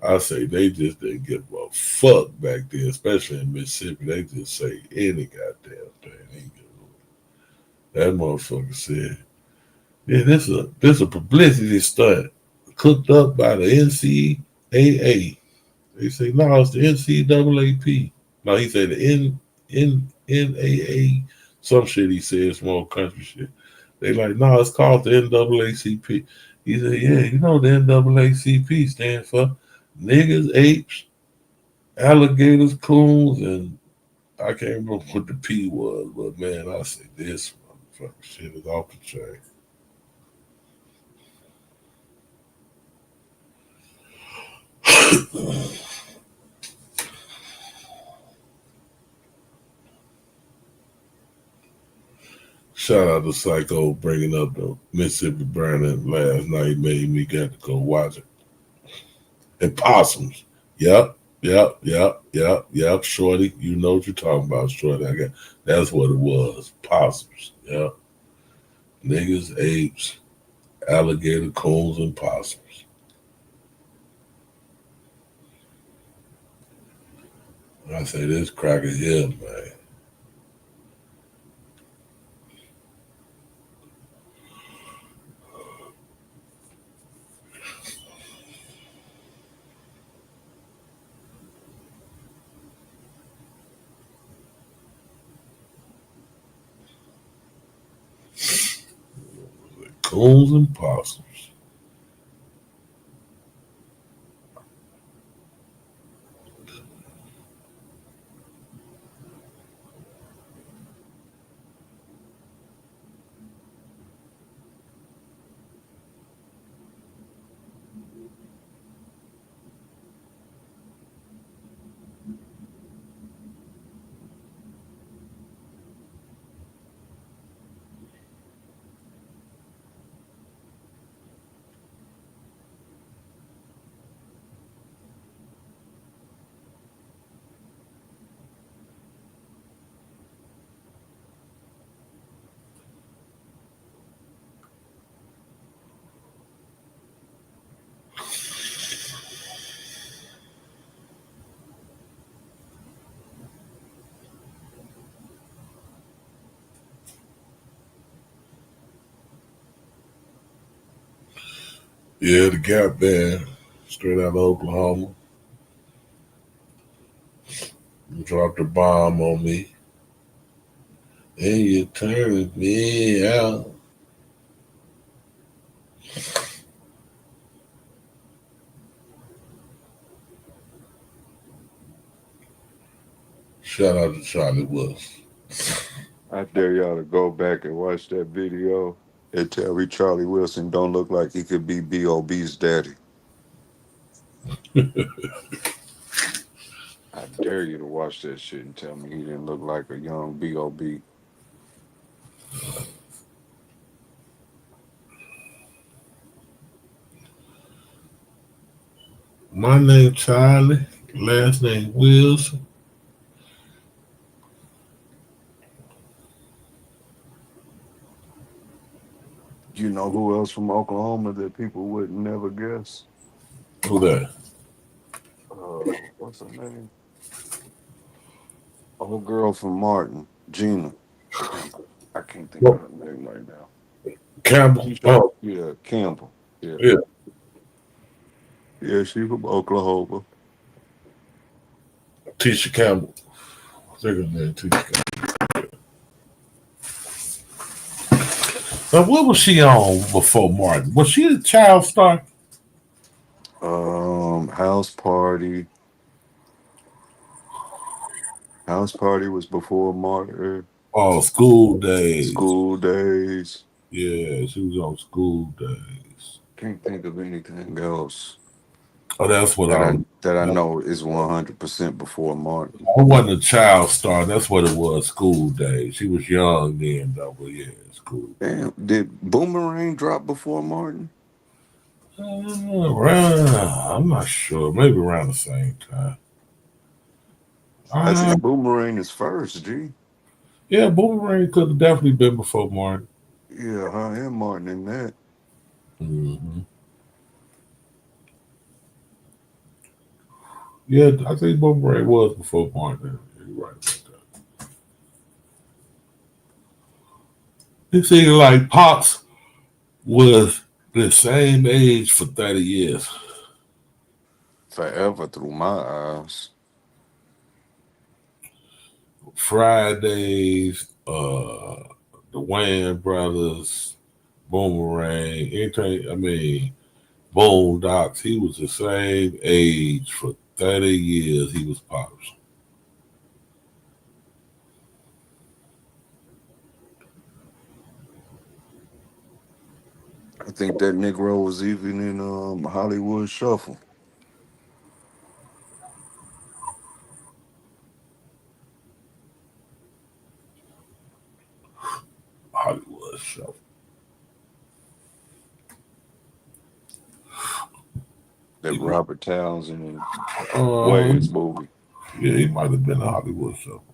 S6: I say they just didn't give a fuck back then, especially in Mississippi. They just say any goddamn thing. That motherfucker said, yeah, this a publicity stunt cooked up by the NCAA. They say, no, it's the NCAAP. No, he said the NAA, some shit he said, small country shit. They like, no, it's called the NAACP. He said, yeah, you know the NAACP stands for niggas, apes, alligators, coons, and I can't remember what the P was, but man, I say this motherfucking shit is off the chain. Shout out to Psycho bringing up the Mississippi Burning last night. Made me get to go watch it. And possums. Yep. Shorty, you know what you're talking about, Shorty. That's what it was. Possums. Yep. Niggas, apes, alligator, coons, and possums. I say this cracker here, man. Coons and possums. Yeah, the Gap Band, straight out of Oklahoma. Dropped a bomb on me. And you turned me out. Shout out to Charlie Wilson.
S15: I dare y'all to go back and watch that video and tell me Charlie Wilson don't look like he could be B.O.B.'s daddy. I dare you to watch that shit and tell me he didn't look like a young B.O.B.
S6: My name Charlie, last name Wilson.
S15: You know who else from Oklahoma that people would never guess?
S6: Who that?
S15: What's her name? Old girl from Martin, Gina. Damn, I can't think of her name right now.
S6: Campbell. Oh,
S15: yeah, Campbell. Yeah.
S6: Yeah.
S15: Yeah, she from Oklahoma.
S6: Tisha Campbell. I think her name Tisha Campbell. Now, what was she on before Martin? Was she a child star?
S15: House Party. House Party was before Martin.
S6: Oh, School Days.
S15: School Days.
S6: Yeah, she was on School Days.
S15: Can't think of anything else.
S6: Oh, that's what
S15: I know is 100% before Martin.
S6: I wasn't a child star. That's what it was. School Days. She was young then, though. But yeah, School.
S15: Damn, did Boomerang drop before Martin?
S6: I'm not sure. Maybe around the same time.
S15: I think Boomerang is first, G.
S6: Yeah, Boomerang could have definitely been before Martin.
S15: Yeah, I am Martin in that.
S6: Mm-hmm. Yeah, I think Boomerang was before Martin. You're right about that. It seemed like Pops was the same age for 30 years.
S15: Forever through my eyes.
S6: Fridays, the Wayans brothers, Boomerang, anything, Boondocks, he was the same age for 30 years. He was Pops.
S15: I think that Negro was even in Hollywood Shuffle.
S6: Hollywood Shuffle.
S15: That Robert Townsend and Wayans movie.
S6: Yeah, he might have been a Hollywood Shuffle.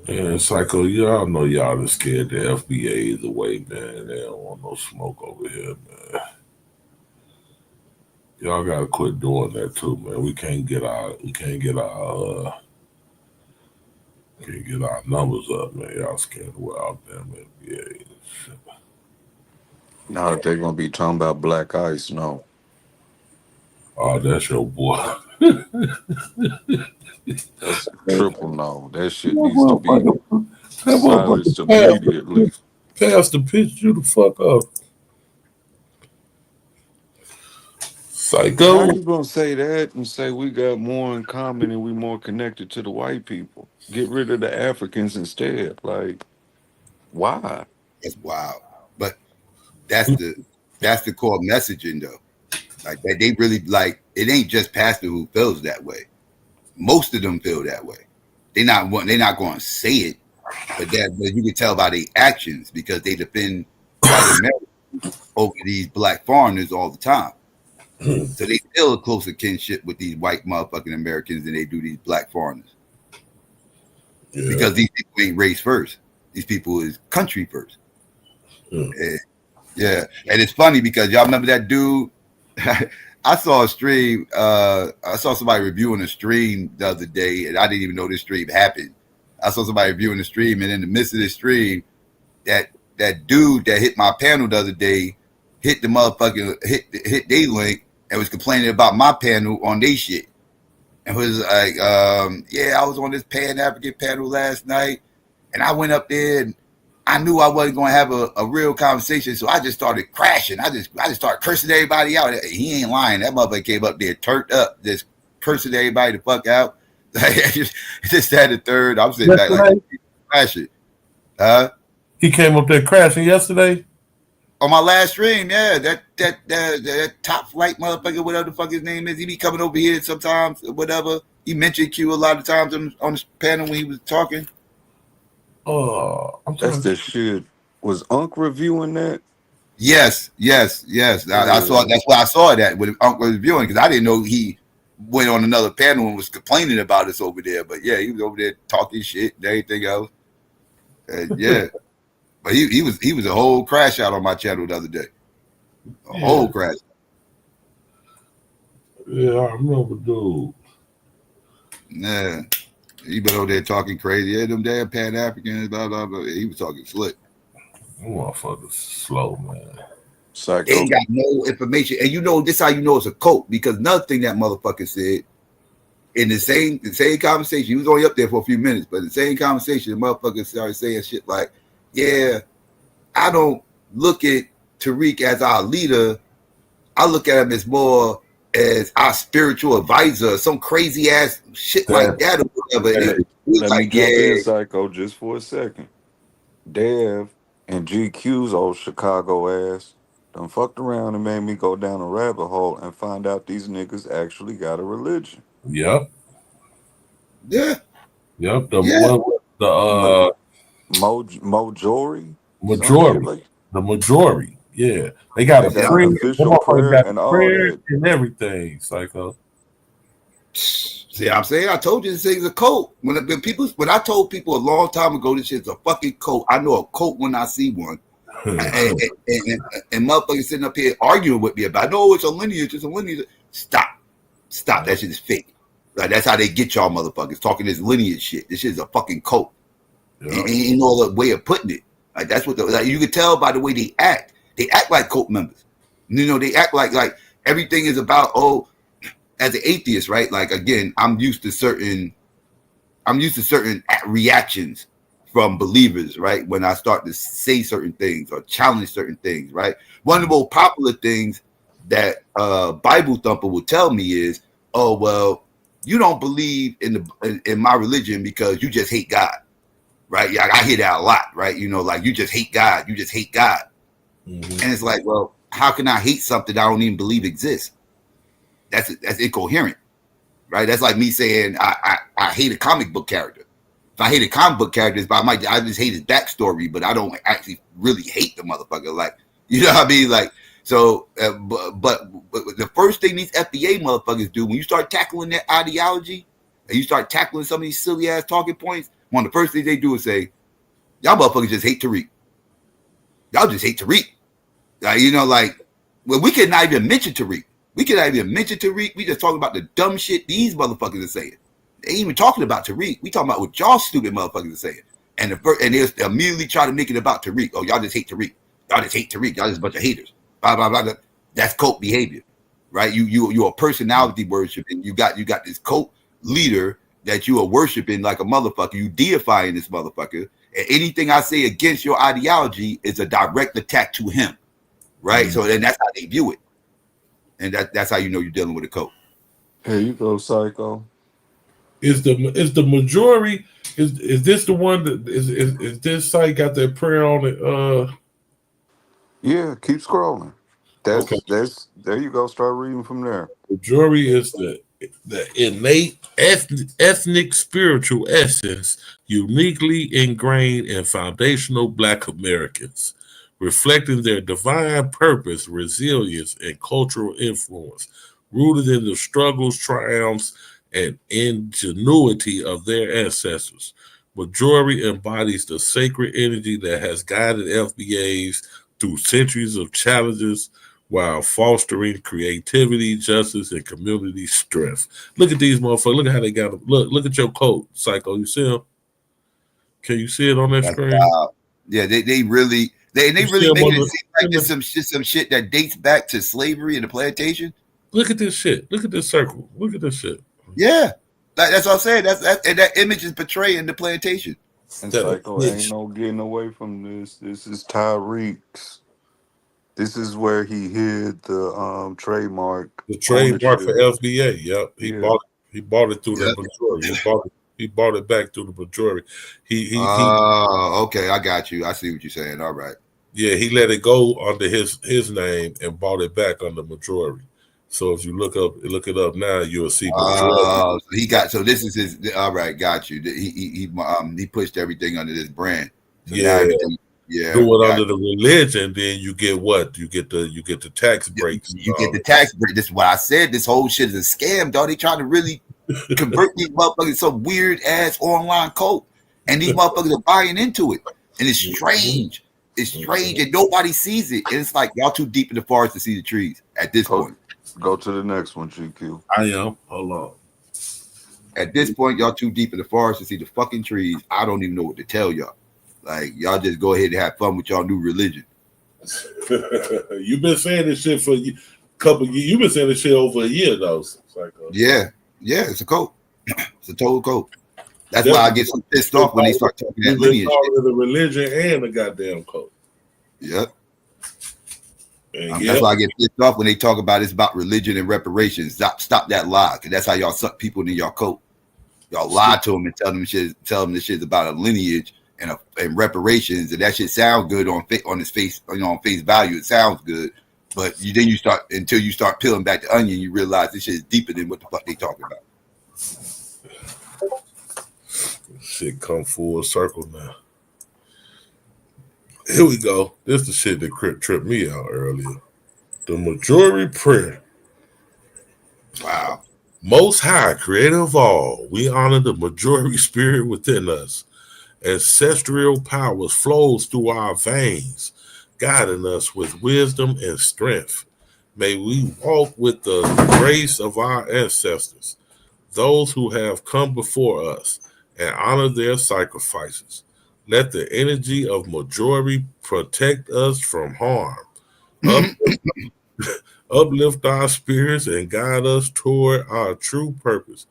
S6: Yeah, Psycho, y'all know y'all are scared the FBA is away, man. They don't want no smoke over here, man. Y'all gotta quit doing that too, man. We can't get our numbers up, man. Y'all scared well out there, man. FBA.
S15: Now that they're gonna be talking about Black Ice, no.
S6: Oh, that's your boy.
S15: That's a triple no. That shit needs to be silenced immediately.
S6: Pastor pitched you the fuck up. Psycho.
S15: How you gonna say that and say we got more in common and we more connected to the white people? Get rid of the Africans instead. Like, why?
S7: That's wild. But that's the core messaging though. Like that they really like it ain't just Pastor who feels that way. Most of them feel that way. They're not going to say it, but you can tell by their actions because they defend white Americans over these black foreigners all the time. So they feel a closer kinship with these white motherfucking Americans than they do these black foreigners. Yeah. Because these people ain't race first. These people is country first. Yeah. And it's funny because y'all remember that dude? I saw a stream. I saw somebody reviewing a stream the other day, and I didn't even know this stream happened. I saw somebody reviewing the stream, and in the midst of the stream, that dude that hit my panel the other day hit the motherfucking hit they link and was complaining about my panel on they shit, and was like, yeah, I was on this Pan African panel last night, and I went up there and I knew I wasn't going to have a real conversation, so I just started crashing. I just started cursing everybody out. He ain't lying. That motherfucker came up there, turned up, just cursing everybody the fuck out. just had the third. I'm sitting back like crashing.
S6: He came up there crashing yesterday.
S7: On my last stream, yeah, that top flight motherfucker, whatever the fuck his name is, he be coming over here sometimes, whatever. He mentioned Q a lot of times on the panel when he was talking.
S6: Oh,
S15: that's the shit. Was Unc reviewing that?
S7: Yes. I saw. That's why I saw that when Unc was reviewing, because I didn't know he went on another panel and was complaining about us over there. But yeah, he was over there talking shit and everything else. And yeah. But he was a whole crash out on my channel the other day. A whole crash.
S6: Yeah, I remember, dude.
S7: Yeah. He been over there talking crazy. Yeah, them damn Pan-Africans, blah, blah, blah. He was talking slick.
S6: Motherfuckers slow, man.
S7: Psycho. They ain't got no information. And you know, this how you know it's a cult, because another thing that motherfucker said in the same conversation, he was only up there for a few minutes, but the same conversation, the motherfucker started saying shit like, yeah, I don't look at Tariq as our leader. I look at him as more as our spiritual advisor, some crazy ass shit like that or whatever.
S15: Let me jump in, Psycho, just for a second. Dev and GQ's old Chicago ass done fucked around and made me go down a rabbit hole and find out these niggas actually got a religion.
S6: Yep.
S7: Yeah.
S6: Yep.
S15: Mojori?
S6: Majority. The majority. Yeah. They got
S15: They got an official prayer and all that.
S6: And everything, Psycho.
S7: See, I'm saying, I told you this thing's a cult. When I told people a long time ago this shit's a fucking cult, I know a cult when I see one. and motherfuckers sitting up here arguing with me about, no, it's a lineage, Stop. That shit is fake. Like, that's how they get y'all motherfuckers talking this lineage shit. This shit is a fucking cult. Yeah. Ain't no other way of putting it. Like, that's what you can tell by the way they act. They act like cult members. You know, they act like everything is about, as an atheist, right? Like, again, I'm used to certain reactions from believers, right? When I start to say certain things or challenge certain things, right? One of the most popular things that Bible thumper will tell me is, oh, well, you don't believe in my religion because you just hate God, right? Yeah, I hear that a lot, right? You know, like, you just hate God. You just hate God. Mm-hmm. And it's like, well, how can I hate something I don't even believe exists? That's incoherent, right? That's like me saying I hate a comic book character. If I hate a comic book character, I just hate his backstory, but I don't actually really hate the motherfucker. Like, you know what I mean? Like, so, but the first thing these FBA motherfuckers do when you start tackling their ideology and you start tackling some of these silly ass talking points, one of the first things they do is say, y'all motherfuckers just hate Tariq. Y'all just hate Tariq. You know, like, well, we could not even mention Tariq. We just talking about the dumb shit these motherfuckers are saying. They ain't even talking about Tariq. We talking about what y'all stupid motherfuckers are saying. And they immediately try to make it about Tariq. Oh, y'all just hate Tariq. Y'all just hate Tariq. Y'all just a bunch of haters. Blah, blah, blah, blah. That's cult behavior, right? You're a personality worshiping. You got this cult leader that you are worshiping like a motherfucker. You deifying this motherfucker. And anything I say against your ideology is a direct attack to him, right? Mm-hmm. So then that's how they view it. And that's how you know you're dealing with a cult.
S15: Here you go, Psycho.
S6: Is the majority? Is this the one that is this site got that prayer on it?
S15: Yeah, keep scrolling. That's there you go. Start reading from there.
S6: Majority is the innate ethnic spiritual essence uniquely ingrained in foundational Black Americans, reflecting their divine purpose, resilience, and cultural influence, rooted in the struggles, triumphs, and ingenuity of their ancestors. Majority embodies the sacred energy that has guided FBAs through centuries of challenges while fostering creativity, justice, and community strength. Look at these motherfuckers. Look at how they got them. Look at your coat, Psycho. You see them? Can you see it on that screen?
S7: Yeah, they really make it seem like there's some shit that dates back to slavery and the plantation.
S6: Look at this shit. Look at this circle. Look at this shit.
S7: Yeah, that's what I'm saying. And that image is portraying the plantation.
S15: And Psycho, ain't no getting away from this. This is Tyreek's. This is where he hid the trademark.
S6: The trademark for
S15: ownership.
S6: FBA. Yep. He bought it through the majority. He bought it back through the majority.
S7: Okay, I got you. I see what you're saying. All right.
S6: Yeah, he let it go under his name and bought it back under majority. So if you look it up now, you'll see majority.
S7: So he got, so this is his. All right, got you. He pushed everything under this brand. So now everything. Yeah,
S6: do it under the religion, then you get what? You get the tax breaks.
S7: You get the tax break. This is what I said. This whole shit is a scam, dog. They trying to really convert these motherfuckers to some weird ass online cult, and these motherfuckers are buying into it, and it's strange. It's strange, and nobody sees it. And it's like y'all too deep in the forest to see the trees at this point.
S15: Go to the next one, GQ.
S6: I am. Hold on.
S7: At this point, y'all too deep in the forest to see the fucking trees. I don't even know what to tell y'all. Like, y'all just go ahead and have fun with y'all new religion.
S6: You've been saying this shit for a couple years. You've been saying this shit over a year, though.
S7: Yeah, it's a cult. It's a total cult. That's why I get so pissed off when they start talking that lineage.
S6: The religion and the goddamn cult.
S7: Yep. That's why I get pissed off when they talk about it's about religion and reparations. Stop that lie, because that's how y'all suck people in your cult. Y'all lie to them and tell them this shit's about a lineage and reparations, and that shit sounds good on its face, on face value. It sounds good, but until you start peeling back the onion, you realize this shit is deeper than what the fuck they talking about.
S6: Shit come full circle now. Here we go. This is the shit that tripped me out earlier. The majority prayer.
S7: Wow.
S6: Most High, creator of all, we honor the majority spirit within us. Ancestral powers flows through our veins, guiding us with wisdom and strength. May we walk with the grace of our ancestors, those who have come before us, and honor their sacrifices. Let the energy of majority protect us from harm. Uplift our spirits and guide us toward our true purpose.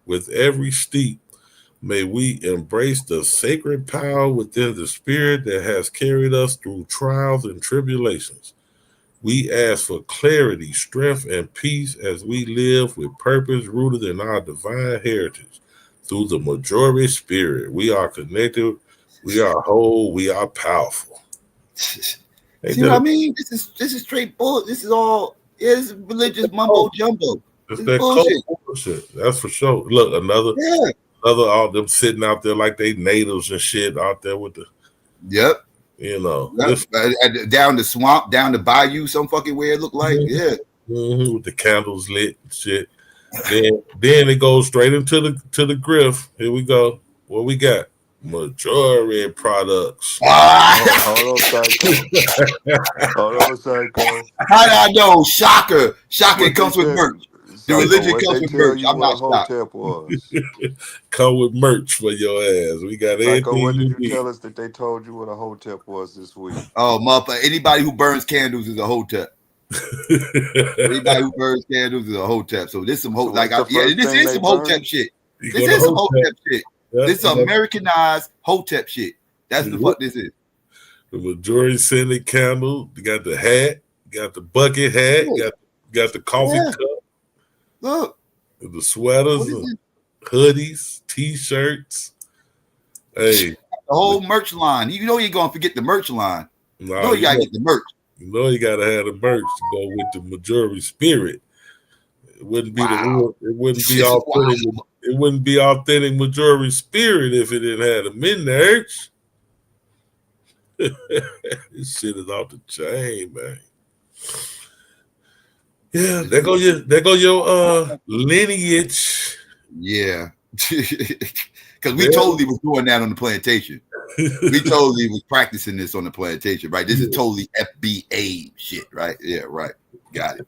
S6: With every step, may we embrace the sacred power within the spirit that has carried us through trials and tribulations. We ask for clarity, strength, and peace as we live with purpose rooted in our divine heritage. Through the majority spirit, we are connected, we are whole, we are powerful.
S7: See what I mean? This is straight bull. This is all this religious mumbo jumbo.
S6: It's that bullshit. That's for sure. Look, another all them sitting out there like they natives and shit out there with the
S7: down the swamp, down the bayou, some fucking way it looked like.
S6: With the candles lit and shit. Then it goes straight into the griff. Here we go. What we got? Majority products.
S15: Hold on, Psycho.
S7: How did I know? Shocker comes with merch. The religion comes with merch. I'm not shocked.
S6: Come with merch for your ass. We got
S15: Psycho, what did you tell us that they told you what a hotep was this week?
S7: Oh, motherfucker. Anybody who burns candles is a hotep. Anybody who burns candles is a hotep. So this some this is some hotep shit. This is some hotep shit. This is Americanized hotep shit. That's the fuck this is.
S6: The majority scented candle. You got the hat. You got the bucket hat. Got the coffee cup.
S7: Look.
S6: The sweaters, hoodies, t-shirts. Hey.
S7: The whole merch line. You know you ain't gonna forget the merch line. You gotta get the merch.
S6: You know you gotta have the merch to go with the majority spirit. It wouldn't be it wouldn't be authentic majority spirit if it didn't have the merch. This shit is off the chain, man. Yeah, there go your lineage.
S7: Yeah. Because we totally was doing that on the plantation. We totally was practicing this on the plantation, right? This is totally FBA shit, right? Yeah, right. Got it.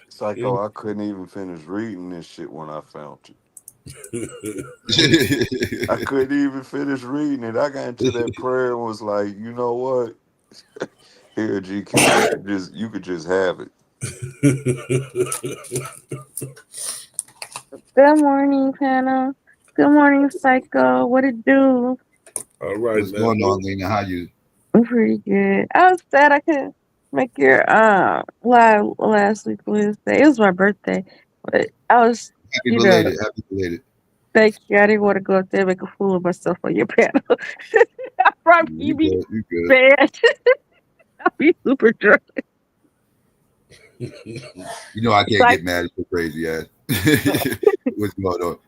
S15: Psycho, I couldn't even finish reading this shit when I found it. I couldn't even finish reading it. I got into that prayer and was like, you know what? Here, GQ, you could just have it.
S9: Good morning, panel. Good morning, Psycho. What it do?
S6: All right,
S7: What's going on, Lena? How you?
S9: I'm pretty good. I was sad I couldn't make your live last week Wednesday. It was my birthday, but I was,
S7: Happy
S9: you know,
S7: belated. Happy belated.
S9: thank you. I didn't want to go up there and make a fool of myself on your panel. I probably
S7: You
S9: be
S7: good? You good?
S9: bad. I'll be super drunk.
S7: You know I can't get mad at your crazy ass. What's going on?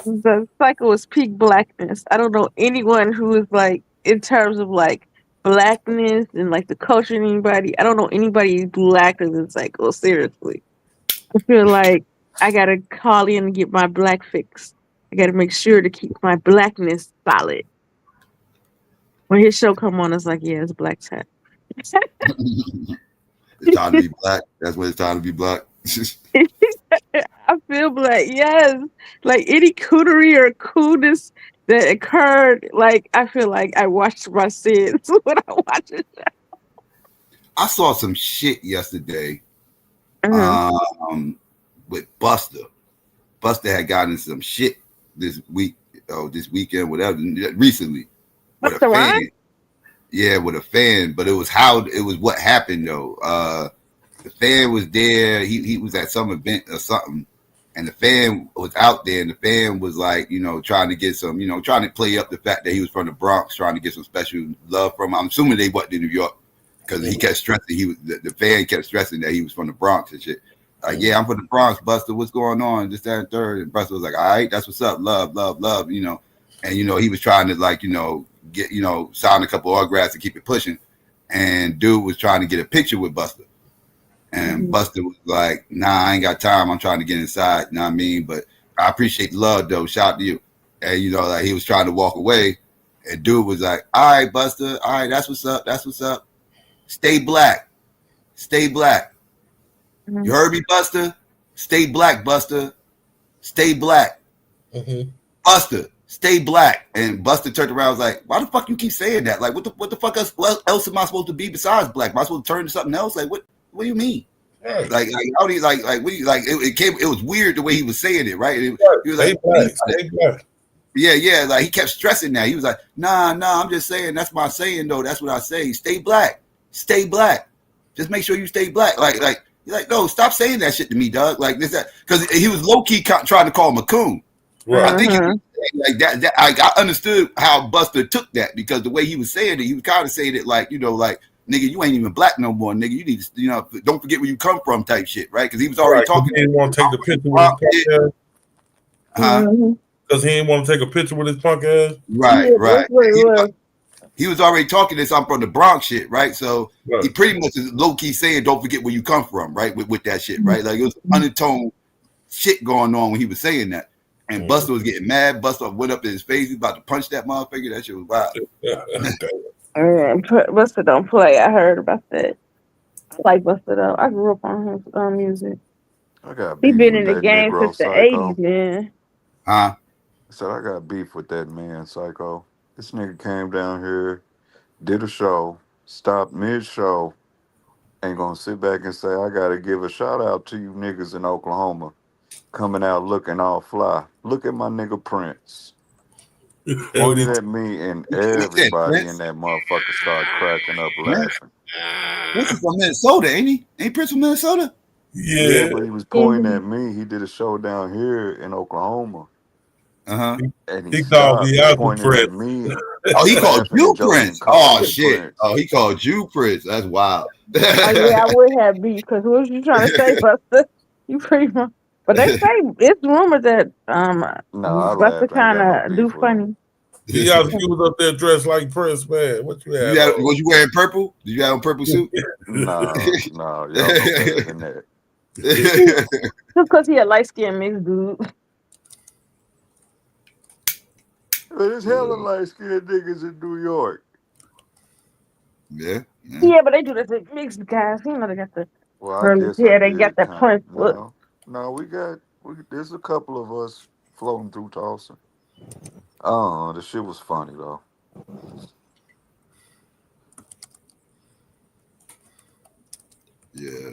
S9: The cycle is peak blackness. I don't know anyone who is like in terms of like blackness and like the culture and anybody. I don't know anybody blacker than Cycle. Seriously, I feel like I gotta call in and get my black fix. I gotta make sure to keep my blackness solid. When his show come on, it's like, yeah, it's black time.
S7: It's time to be black. That's when it's time to be black.
S9: I feel like yes, like any cootery or coolness that occurred, like I feel like I watched my sins when I watch it.
S7: I saw some shit yesterday with Buster. Buster had gotten some shit this week, this weekend, whatever, recently. With a fan. Yeah, with a fan, but it was what happened though. The fan was there. He was at some event or something, and the fan was out there, and the fan was like, trying to get some, trying to play up the fact that he was from the Bronx, trying to get some special love from him. I'm assuming they wasn't in New York because he kept stressing the fan kept stressing that he was from the Bronx and shit. Like, yeah, I'm from the Bronx, Buster. What's going on? This, that, and third. And Buster was like, all right, that's what's up. Love, love, love, And, he was trying to, like, get, sign a couple autographs to keep it pushing. And dude was trying to get a picture with Buster. And Buster was like, nah, I ain't got time. I'm trying to get inside. You know what I mean? But I appreciate the love, though. Shout out to you. And, like, he was trying to walk away. And dude was like, all right, Buster. All right, that's what's up. That's what's up. Stay black. Stay black. You heard me, Buster? Stay black, Buster. Stay black. Buster, stay black. And Buster turned around and was like, why the fuck you keep saying that? Like, what the fuck else am I supposed to be besides black? Am I supposed to turn to something else? Like, what do you mean? Right. Like how do you like what do you, like it was weird the way he was saying it, right? He was like, stay black. Yeah, like he kept stressing that. He was like, nah, I'm just saying, that's my saying though. That's what I say. Stay black. Stay black. Just make sure you stay black. Like you're like, no, stop saying that shit to me, dog. Like this, that, because he was low key trying to call him a coon. Right. I think he was like that. I understood how Buster took that because the way he was saying it, he was kind of saying it like, like, nigga, you ain't even black no more, nigga. You need to, don't forget where you come from, type shit, right? Because he was already talking.
S6: He didn't want to take the picture with his punk ass. Because he didn't want to take a picture with his punk ass.
S7: Right. He was already talking this. I'm from the Bronx shit, right? So he pretty much is low key saying, "Don't forget where you come from," right? With that shit, right? Like it was undertone shit going on when he was saying that. And Buster was getting mad. Buster went up in his face. He was about to punch that motherfucker. That shit was wild.
S9: Buster don't play. I heard about that. I like Buster though. I grew up on his music. He been in the game since the 80s, man.
S7: Huh?
S15: So I got beef with that man, Psycho. This nigga came down here, did a show, stopped mid-show, ain't gonna sit back and say, I gotta give a shout out to you niggas in Oklahoma. Coming out looking all fly. Look at my nigga Prince. Pointed at me and everybody in that motherfucker started cracking up laughing.
S7: Prince is from Minnesota, ain't he? Ain't Prince from Minnesota?
S15: Yeah, but he was pointing at me. He did a show down here in Oklahoma. And he stopped pointing at me.
S7: Oh, he called you Prince. Oh shit. Prince. Oh, he called you Prince. That's wild.
S9: Oh yeah, I would have beef because what was you trying to say, Buster? You pretty much. But they say it's rumored that Buster kind of do funny.
S6: He was up there dressed like Prince, man. What you had?
S7: Was you wearing purple? Did you have a purple suit?
S15: No, y'all know better than that.
S9: Just because he a light skinned mixed dude.
S15: There's hella light skinned niggas in New York.
S7: Yeah,
S9: but they do this mixed guys. You know they got the they got the Prince look.
S15: No, there's a couple of us floating through Tulsa. Oh, the shit was funny though.
S7: Yeah.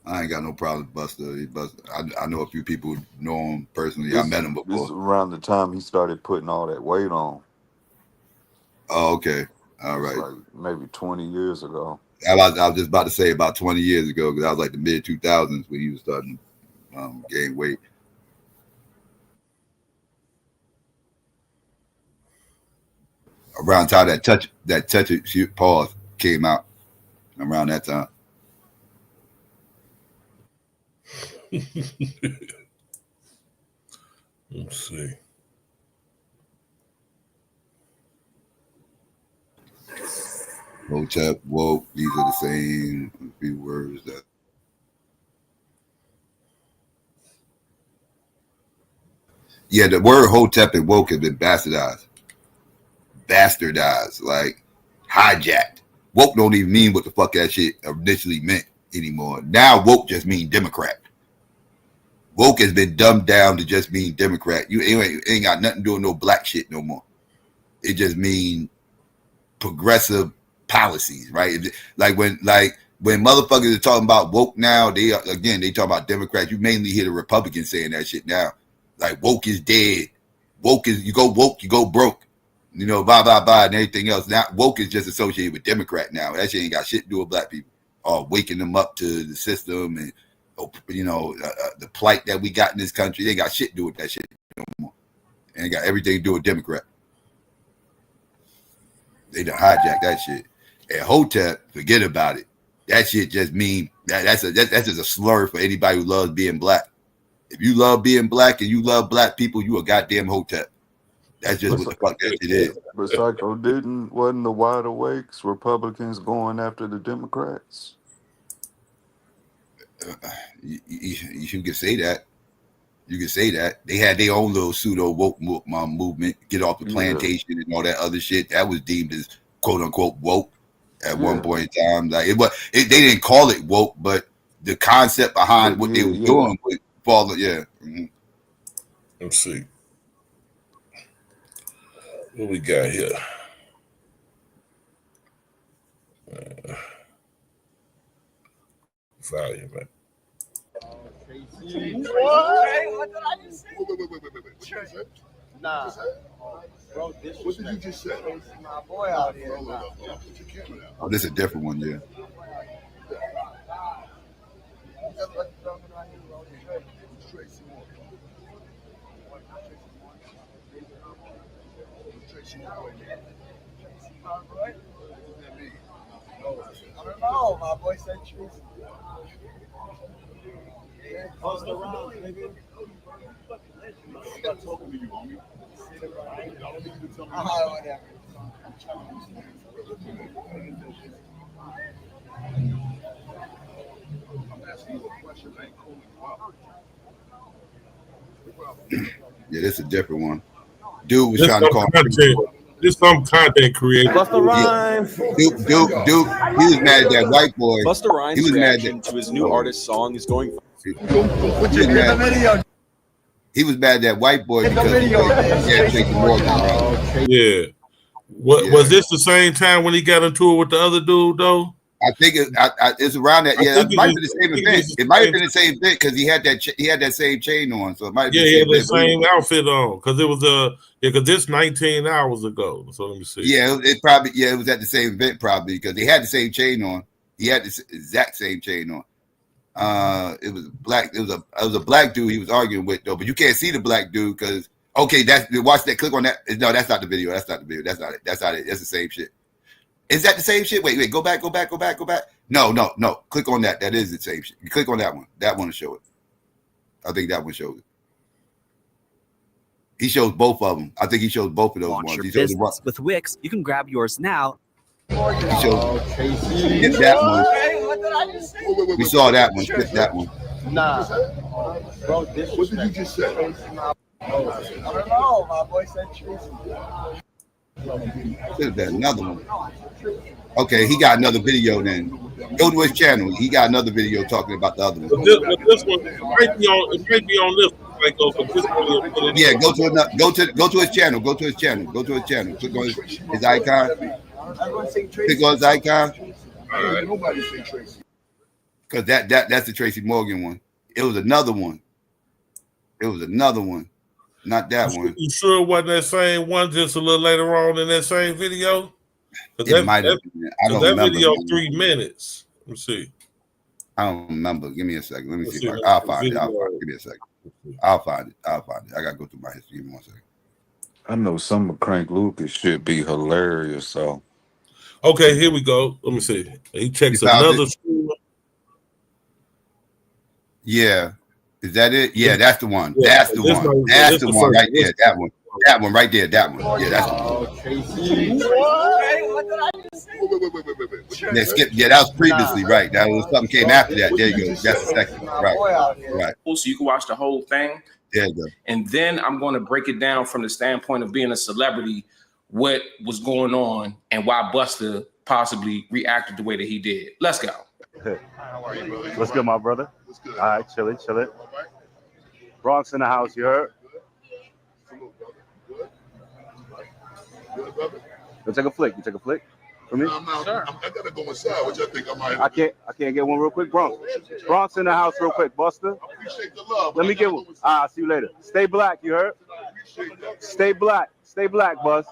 S7: I ain't got no problem with Buster. I know a few people who know him personally. I met him before.
S15: This is around the time he started putting all that weight on.
S7: Oh, okay. All right.
S15: Like maybe 20 years ago.
S7: I was just about to say about 20 years ago because I was like the mid 2000s when he was starting to gain weight. Around time that touch it shoot pause came out around that time.
S6: Let's see.
S7: Hotep, woke, these are the same few words that. Yeah, the word Hotep and woke have been bastardized, like hijacked. Woke don't even mean what the fuck that shit initially meant anymore. Now woke just mean Democrat. Woke has been dumbed down to just mean Democrat. You ain't got nothing to do with no black shit no more. It just mean progressive policies, right? Like when motherfuckers are talking about woke now, they talk about Democrats. You mainly hear the Republicans saying that shit now. Like woke is dead. Woke is you go woke, you go broke. You know, blah blah blah, and everything else. Now woke is just associated with Democrat now. That shit ain't got shit to do with black people. Or waking them up to the system and the plight that we got in this country. They ain't got shit to do with that shit no more. And got everything to do with Democrat. They done hijacked that shit. And Hotep, forget about it. That shit just mean that's just a slur for anybody who loves being black. If you love being black and you love black people, you a goddamn Hotep. That's just what the fuck that shit is.
S15: But Psycho, wasn't the wide awakes Republicans going after the Democrats?
S7: You can say that. You can say that. They had their own little pseudo woke movement, get off the plantation and all that other shit. That was deemed as quote unquote woke at one point in time. Like they didn't call it woke, but the concept behind what they were doing would follow. Yeah. Mm-hmm.
S6: Let's see. What we got here? Volume, man.
S18: What did I just say? Wait. Nah. Bro, what did you just say? My boy out here.
S7: Oh, this is a different one, yeah.
S18: I don't know. My boy said Tracy.
S1: I'm not talking to you, homie. I don't need you to tell me.
S18: Whatever.
S1: I'm asking you a question. I ain't calling you out.
S7: Yeah, this is a different one. Dude was
S6: This
S7: trying to call.
S6: This some content creator.
S10: Busta Rhymes.
S7: Dude, he was mad at that white boy.
S10: Busta Rhymes'
S7: He was mad
S10: reaction to his new artist song is going.
S7: He was mad at that white boy because Tracy Morgan, right?
S6: Yeah. Was this the same time when he got into it with the other dude though?
S7: I think it's around that. Yeah, it might be the same event. It might have been the same event because he had that same chain on. So it might be
S6: he had the same outfit on because it was because this 19 hours ago. So let me see.
S7: Yeah, it probably it was at the same event probably because they had the same chain on. He had the exact same chain on. It was black. It was a black dude he was arguing with though, but you can't see the black dude because watch that. Click on that. No, that's not the video. That's not the video. That's not it. That's not it. That's the same shit. Is that the same shit? Wait. Go back. No. Click on that. That is the same shit. You click on that one. That one will show it. I think that one shows it. He shows both of them. I think he shows both of those
S11: Launch
S7: ones.
S11: your
S7: He shows
S11: business with Wix. You can grab yours now.
S7: He shows skip that one.
S18: What did I just say?
S7: We saw that one. Skip that one.
S18: Nah. Bro, what did you just say? I don't know. My boy said Tracy.
S7: Should have been another one. Okay, he got another video then. Go to his channel. He got another video talking about the other one.
S6: But this one might be on this one. Like,
S7: yeah, go to his channel. Go to his channel. Click on his icon. Click on his icon.
S1: Nobody say Tracy.
S7: Because that's the Tracy Morgan one. It was another one. Not that one.
S6: You sure it wasn't that same one just a little later on in that same video?
S7: It might have been. I don't remember.
S6: That video 3 minutes. Let me see.
S7: I don't remember. Give me a second. Let me see if I'll find it. I'll find it. Give me a second. I'll find it. I gotta go through my history. Give me 1 second.
S15: I know some of Crank Lucas shit be hilarious. So,
S6: okay, here we go. Let me see. He checks another school.
S7: Yeah, is that it? Yeah, that's the one. That's the one. That's the one right there. That one. That one right there. That one. Yeah, that's the one.
S18: What did I just say?
S7: Wait. Skip. Yeah, that was previously right. That was something came after that. There you go. That's the second one. Right. Right.
S3: So you can watch the whole thing.
S7: There you go.
S3: And then I'm going to break it down from the standpoint of being a celebrity, what was going on and why Buster possibly reacted the way that he did. Let's go.
S8: What's good, my brother? All right, chill it. Bronx in the house, you heard? You take a flick for me?
S1: I gotta go inside. What y'all think I might?
S8: I can't get one real quick. Bronx in the house real quick, Buster.
S1: I appreciate the love.
S8: Let me get one. I'll see you later. Stay black, you heard? Stay black, Buzz.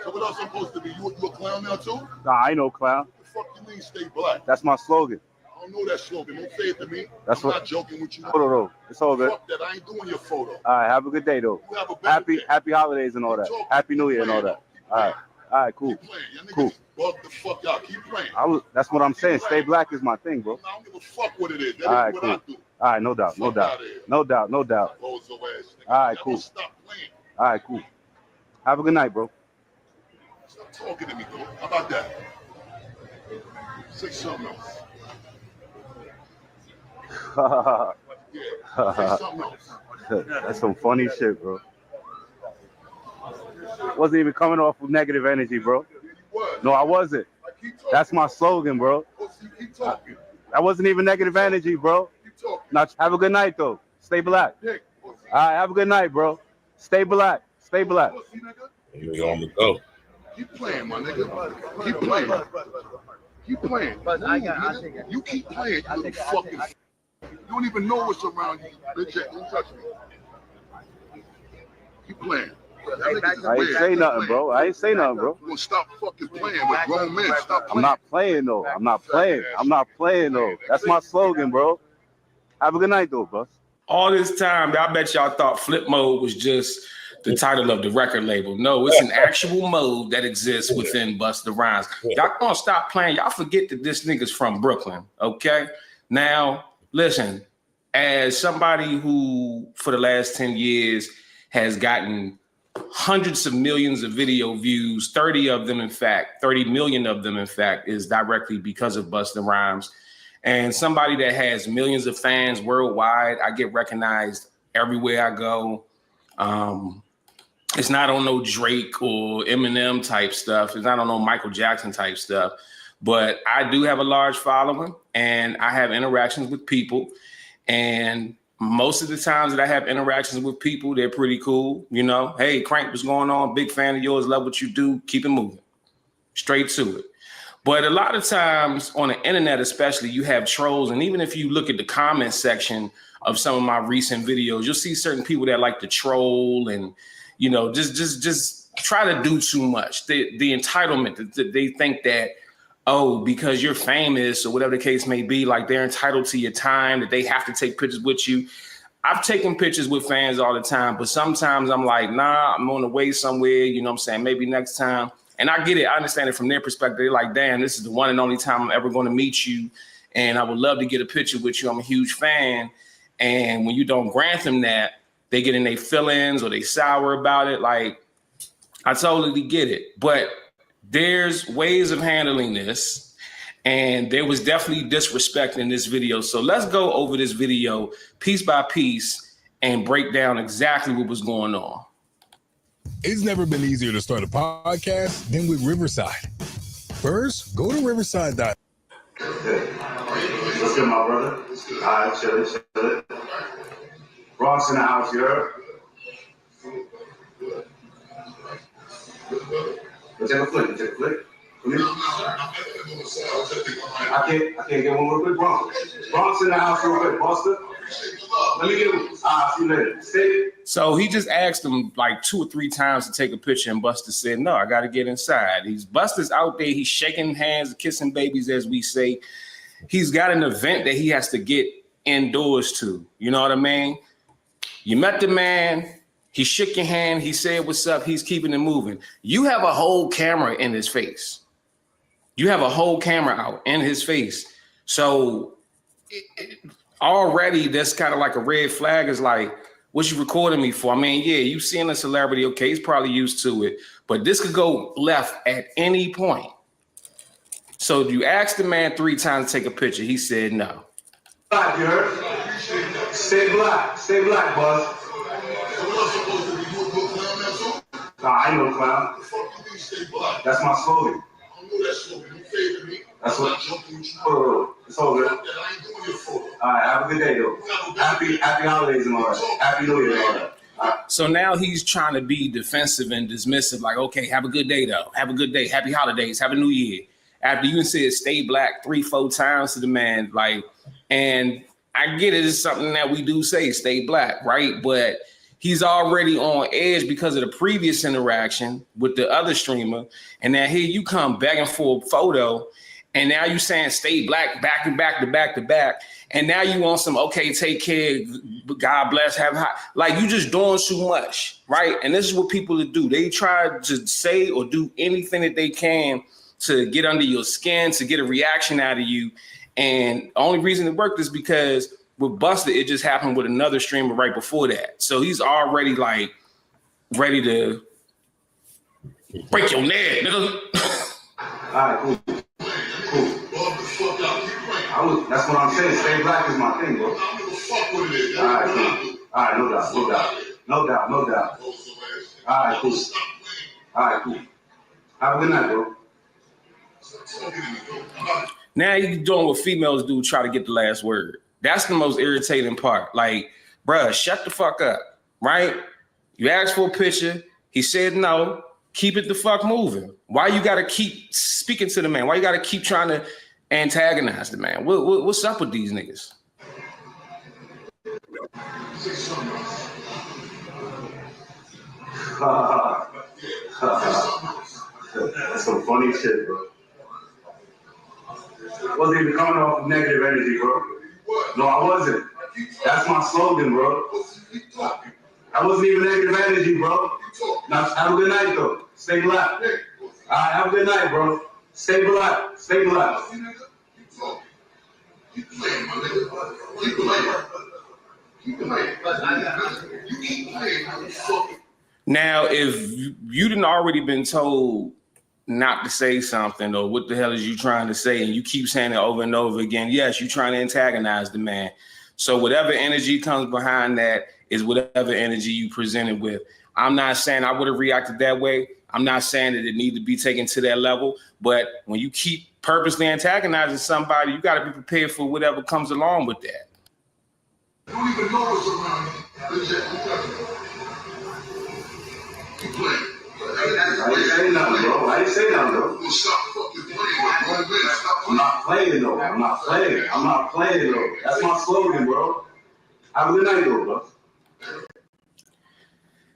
S1: So what else I'm supposed to be? You a clown now too?
S8: Nah, I ain't no clown.
S1: What the fuck you mean stay black?
S8: That's my slogan.
S1: I don't know that slogan. Don't say it to me.
S8: That's
S1: I'm
S8: what.
S1: not joking with you.
S8: Photo though. It's all good.
S1: Fuck that. I ain't doing your photo.
S8: All right, have a good day though.
S1: You have a better day.
S8: Happy holidays and all that. Happy New Year and all that. All right, cool. Cool.
S1: Bug the fuck out. Keep playing.
S8: That's what I'm saying. Stay black is my thing, bro.
S1: I don't give a fuck what it is. That
S8: All right,
S1: is
S8: cool.
S1: what I do.
S8: All right, no doubt.
S1: Bozo ass nigga.
S8: All right,
S1: Y'all
S8: cool.
S1: Stop playing.
S8: All right, cool. Have a good night, bro.
S1: Stop talking to me, bro. How about that? Say something else. Say something else.
S8: That's some funny shit, bro. Wasn't even coming off with negative energy, bro. No, I wasn't. That's my slogan, bro.
S1: Keep talking.
S8: That wasn't even negative energy, bro.
S1: Keep talking.
S8: Now, have a good night, though. Stay black. All right, have a good night, bro. Stay black. Stay black.
S6: You on the go.
S1: Keep playing, my nigga. Keep playing. Keep playing. You keep playing, you little fucking. You don't even know what's around you. Bitch, don't touch me. Keep playing.
S8: I ain't say nothing, bro. You
S1: gonna stop fucking playing with grown men. Stop playing.
S8: I'm not playing, though. That's my slogan, bro. Have a good night, though, bro.
S3: All this time, I bet y'all thought Flip Mode was just the title of the record label. No, it's an actual mode that exists within Busta Rhymes. Y'all gonna stop playing. Y'all forget that this nigga's from Brooklyn, okay? Now, listen, as somebody who, for the last 10 years, has gotten hundreds of millions of video views, 30 million of them, in fact, is directly because of Busta Rhymes. And somebody that has millions of fans worldwide, I get recognized everywhere I go. It's not on no Drake or Eminem type stuff. It's not on no Michael Jackson type stuff. But I do have a large following, and I have interactions with people. And most of the times that I have interactions with people, they're pretty cool. You know, hey, Crank, what's going on? Big fan of yours. Love what you do. Keep it moving. Straight to it. But a lot of times on the internet, especially, you have trolls. And even if you look at the comment section of some of my recent videos, you'll see certain people that like to troll and, you know, just try to do too much. The entitlement, they think that, oh, because you're famous or whatever the case may be, like they're entitled to your time, that they have to take pictures with you. I've taken pictures with fans all the time, but sometimes I'm like, nah, I'm on the way somewhere, you know what I'm saying? Maybe next time. And I get it. I understand it from their perspective. They're like, damn, this is the one and only time I'm ever going to meet you. And I would love to get a picture with you. I'm a huge fan. And when you don't grant them that, they get in their feelings or they sour about it. Like, I totally get it. But there's ways of handling this. And there was definitely disrespect in this video. So let's go over this video piece by piece and break down exactly what was going on.
S12: It's never been easier to start a podcast than with Riverside. First, go to riverside. What's
S8: good, my brother? All right, chill it. Bronx in the house, you heard? Take a flick. I can't get one real quick, Bronx in the house real quick, Buster. Let me get one. See you later.
S3: So he just asked him like 2 or 3 times to take a picture, and Buster said, no, I got to get inside. Buster's out there. He's shaking hands, kissing babies, as we say. He's got an event that he has to get indoors to. You know what I mean? You met the man. He shook your hand. He said, what's up? He's keeping it moving. You have a whole camera in his face. You have a whole camera out in his face. So already that's kind of like a red flag. Is like, what you recording me for? I mean, yeah, you seeing a celebrity. Okay, he's probably used to it. But this could go left at any point. So you asked the man 3 times to take a picture. He said no.
S17: Black, you heard? Stay black, boss. Nah, I ain't no clown. That's my slogan. That's what. It's all good. All right, have a good day, though. Happy holidays and all that. Happy New Year and all that.
S3: So now he's trying to be defensive and dismissive, like, okay, have a good day, though. Have a good day. Happy holidays. Have a new year. After you said stay black 3-4 times to the man, like, and I get it, it's something that we do say, stay black, right? But he's already on edge because of the previous interaction with the other streamer. And now here you come begging for a photo, and now you saying stay black back to back to back to back. And now you want some, okay, take care, God bless, have high. Like, you just doing too much, right? And this is what people do. They try to say or do anything that they can to get under your skin, to get a reaction out of you. And the only reason it worked is because with Buster, it just happened with another streamer right before that. So he's already like ready to break your neck, nigga.
S17: All right, cool. That's what I'm saying. Stay black is my thing, bro. All right, cool. All right, no doubt. All right, cool. Have a good night, bro.
S3: Now you're doing what females do, try to get the last word. That's the most irritating part. Like, bruh, shut the fuck up, right? You asked for a picture. He said no. Keep it the fuck moving. Why you got to keep speaking to the man? Why you got to keep trying to antagonize the man? What's up with these niggas?
S17: That's some funny shit, bro. I wasn't even coming off of negative energy, bro. No, I wasn't. That's my slogan, bro. I wasn't even negative energy, bro. Now, have a good night, though. Stay black. All right, have a good night, bro. Stay black. Stay black.
S1: You playing, my nigga. You playing. You keep playing.
S3: Now, if you didn't already been told not to say something, or what the hell is you trying to say, and you keep saying it over and over again, yes, you're trying to antagonize the man. So whatever energy comes behind that is whatever energy you presented with. I'm not saying I would have reacted that way. I'm not saying that it needs to be taken to that level. But when you keep purposely antagonizing somebody, you got to be prepared for whatever comes along with that.
S1: You don't even know what's around you. You play.
S17: I didn't say nothing, bro. I'm not playing, though. I'm not playing, though. That's my slogan, bro. Have a good night, though, bro.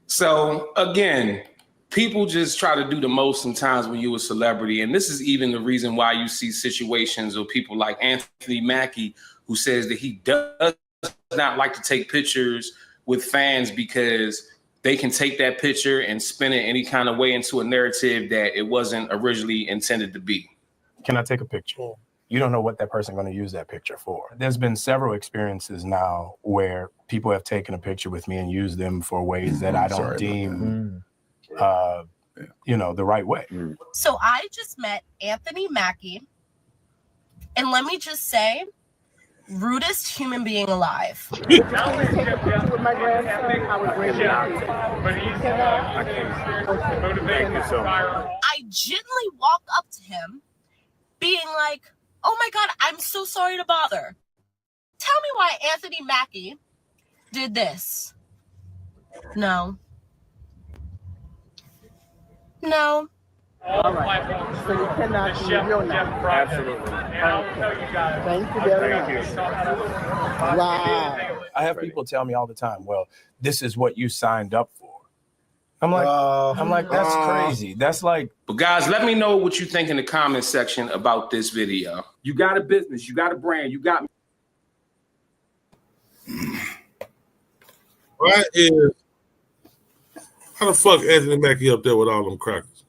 S3: So, again, people just try to do the most sometimes when you're a celebrity. And this is even the reason why you see situations of people like Anthony Mackie, who says that he does not like to take pictures with fans because they can take that picture and spin it any kind of way into a narrative that it wasn't originally intended to be.
S19: Can I take a picture? You don't know what that person is going to use that picture for. There's been several experiences now where people have taken a picture with me and used them for ways that I don't deem, the right way.
S20: So I just met Anthony Mackie, and let me just say, rudest human being alive.
S24: With my grandson, I was really
S20: I gently walk up to him, being like, oh my God, I'm so sorry to bother. Tell me why Anthony Mackie did this. No.
S18: All right. So you cannot see your name.
S2: Absolutely.
S18: Thank you very much. Wow.
S19: I have people tell me all the time, well, this is what you signed up for. I'm like, that's crazy. That's like.
S3: But guys, let me know what you think in the comment section about this video. You got a business, you got a brand, you got.
S6: Why is how the fuck Anthony Mackie up there with all them crackers?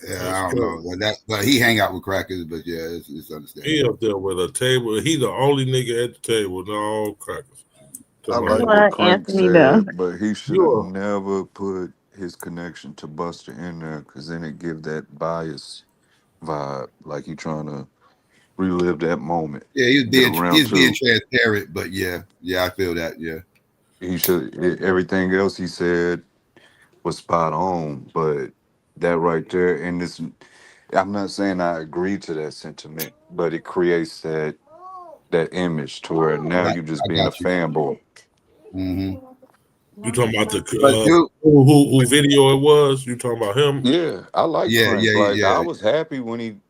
S7: Yeah, I don't know. But he hang out with crackers, but yeah, it's understandable.
S6: He up there with a table. He the only nigga at the table with all crackers.
S15: I like what Crank said, but he should have never put his connection to Buster in there, because then it give that bias vibe, like he trying to relive that moment.
S7: Yeah, he was being transparent, but yeah, I feel that. Yeah,
S15: he should. Everything else he said was spot on, but that right there, and this, I'm not saying I agree to that sentiment, but it creates that image to where now you're just being a fanboy.
S7: Mm-hmm.
S6: You talking about the who video it was? You talking about him?
S15: Yeah, I like Frank.
S7: Yeah.
S15: I was happy when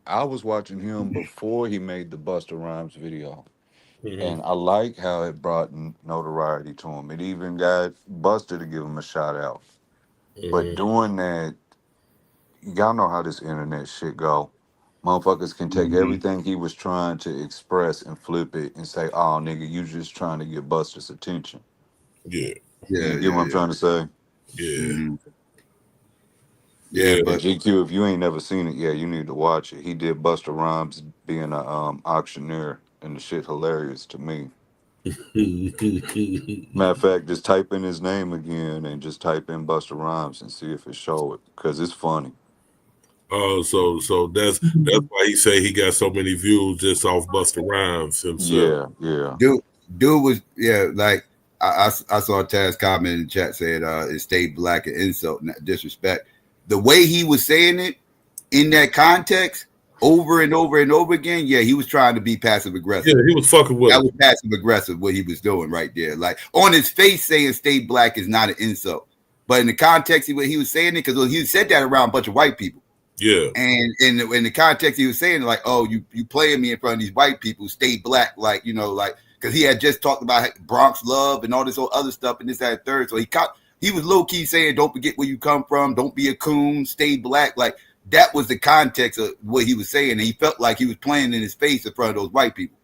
S15: I was watching him before he made the Busta Rhymes video. And I like how it brought notoriety to him. It even got Busta to give him a shout out. But doing that, y'all know how this internet shit go. Motherfuckers can take everything he was trying to express and flip it and say, "Oh, nigga, you just trying to get Buster's attention."
S6: Yeah.
S15: You get what I'm trying to say?
S6: Yeah.
S7: Yeah,
S15: but GQ, if you ain't never seen it, you need to watch it. He did Busta Rhymes being a auctioneer, and the shit hilarious to me. Matter of fact, just type in his name again and just type in Busta Rhymes and see if it show it, because it's funny.
S6: Oh, so that's why he say he got so many views just off Busta Rhymes himself.
S15: Yeah.
S7: Dude was like I saw Taz comment in the chat saying it stayed black and insult, not disrespect. The way he was saying it in that context over and over and over again, he was trying to be passive aggressive.
S6: Yeah, he was fucking with
S7: that was passive aggressive what he was doing right there. Like on his face saying stay black is not an insult. But in the context of what he was saying it, because he said that around a bunch of white people.
S6: Yeah.
S7: And in the context he was saying, like, oh, you playing me in front of these white people, stay black, like, like, because he had just talked about Bronx love and all this other stuff and this, that, and third. So he was low-key saying, don't forget where you come from, don't be a coon, stay black. Like, that was the context of what he was saying. And he felt like he was playing in his face in front of those white people.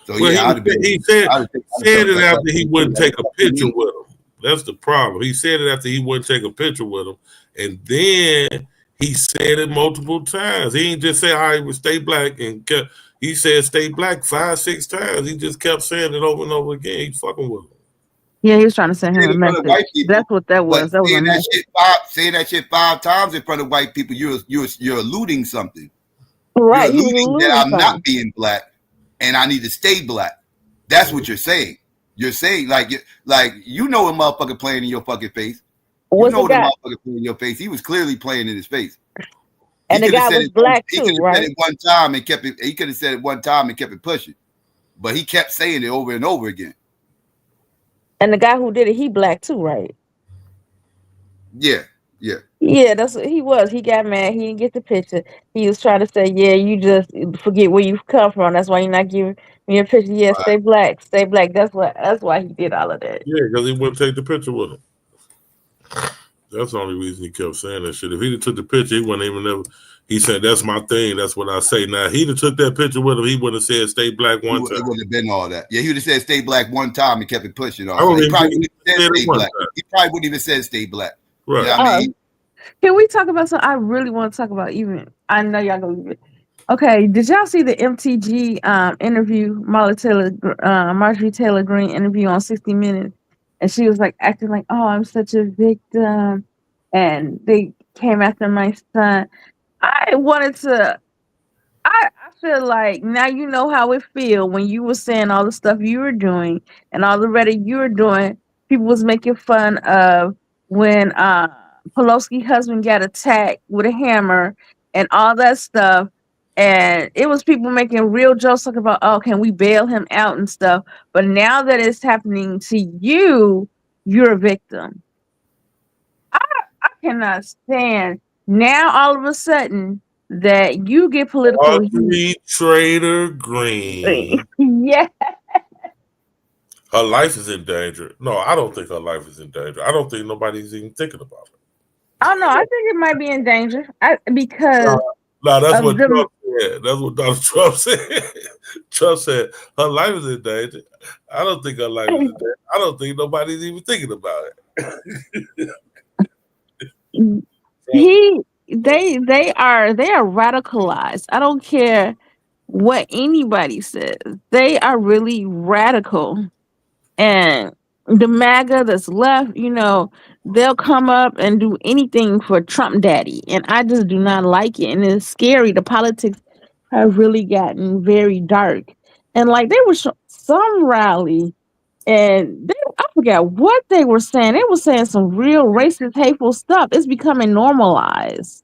S7: So
S6: he said it after he wouldn't take a picture with him. That's the problem. He said it after he wouldn't take a picture with him. And then he said it multiple times. He didn't just say, all right, well, stay black. He said stay black 5-6 times. He just kept saying it over and over again. He's fucking with him.
S9: Yeah, he was trying to send him a message. That's what that was. That was a message.
S7: Saying that shit 5 times in front of white people, you're alluding something.
S9: Right.
S7: You're alluding that I'm not being black and I need to stay black. That's what you're saying. You're saying like you know a motherfucker playing in your fucking face. You know the motherfucker playing in your face. He was clearly playing in his face.
S9: And the guy was black too, right?
S7: He could have said it one time and kept it. He could have said it one time and kept it pushing, but he kept saying it over and over again.
S9: And the guy who did it, he black too, right?
S7: Yeah.
S9: Yeah, that's what he was. He got mad. He didn't get the picture. He was trying to say, "Yeah, you just forget where you come from. That's why you're not giving me a picture." Yeah, right. Stay black, stay black. That's why he did all of that.
S6: Yeah, because he wouldn't take the picture with him. That's the only reason he kept saying that shit. If he'd have took the picture, he wouldn't even never. He said, "That's my thing. That's what I say." Now, he'd have took that picture with him. He wouldn't have said, "Stay black" one time.
S7: It wouldn't have been all that. Yeah, he would have said, "Stay black" one time and kept it pushing. He probably wouldn't have said, "Stay black." He probably wouldn't even said, "Stay black."
S6: Right.
S7: You know what I mean?
S9: Can we talk about something I really want to talk about? Even I know y'all gonna leave it. Okay, did y'all see the MTG interview, Marjorie Taylor Greene interview on 60 Minutes? And she was like acting like, "Oh, I'm such a victim," and they came after my son. I feel like now you know how it feel when you were saying all the stuff you were doing and all the rhetoric you were doing. People was making fun of when Pelosi's husband got attacked with a hammer and all that stuff. And it was people making real jokes talking about, "Oh, can we bail him out and stuff?" But now that it's happening to you, you're a victim. I cannot stand Now all of a sudden that you get political
S6: Audrey Trader Green.
S9: yeah.
S6: Her life is in danger. No, I don't think her life is in danger. I don't think nobody's even thinking about it.
S9: Oh no, I think it might be in danger. Because
S6: No, that's
S9: of
S6: what
S9: them.
S6: Trump said. That's what Donald Trump said. Trump said her life is in danger. I don't think her life is in danger. I don't think nobody's even thinking about it.
S9: They are radicalized. I don't care what anybody says. They are really radical. And the MAGA that's left, they'll come up and do anything for Trump daddy. And I just do not like it. And it's scary. The politics have really gotten very dark. And like they were some rally and I forgot what they were saying. They were saying some real racist, hateful stuff. It's becoming normalized.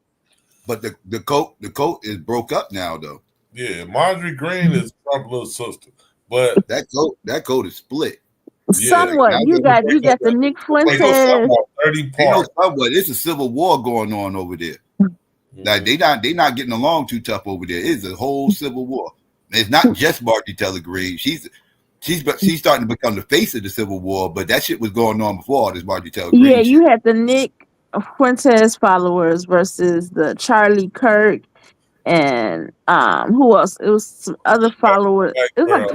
S7: But the coat is broke up now, though.
S6: Yeah, Marjorie Green is Trump's little sister, but
S7: that coat is split.
S9: Somewhat. You got the Nick Fuentes.
S7: They know somewhat. It's a civil war going on over there. Like they not getting along too tough over there. It's a whole civil war. It's not just Marjorie Taylor Greene. She's starting to become the face of the Civil War, but that shit was going on before all this Marjorie Taylor Greene.
S9: Yeah, you had the Nick Fuentes followers versus the Charlie Kirk and who else? It was some other followers. It was like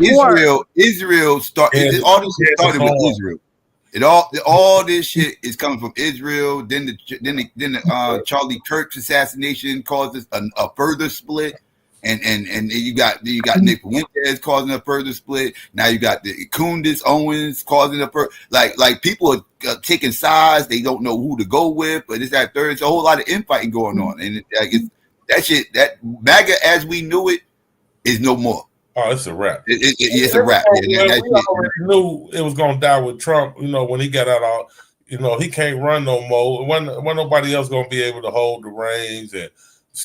S7: Israel started. All this shit started with Israel. All this shit is coming from Israel. Then the Charlie Kirk's assassination caused a further split. And you got Nick Fuentes causing a further split. Now you got the Kundis Owens causing a like people are taking sides. They don't know who to go with, but it's that third. It's a whole lot of infighting going on, and that shit, that MAGA as we knew it is no more.
S6: Oh, it's a wrap.
S7: It's a wrap.
S6: We already knew it was gonna die with Trump. When he got out, he can't run no more. When nobody else gonna be able to hold the reins and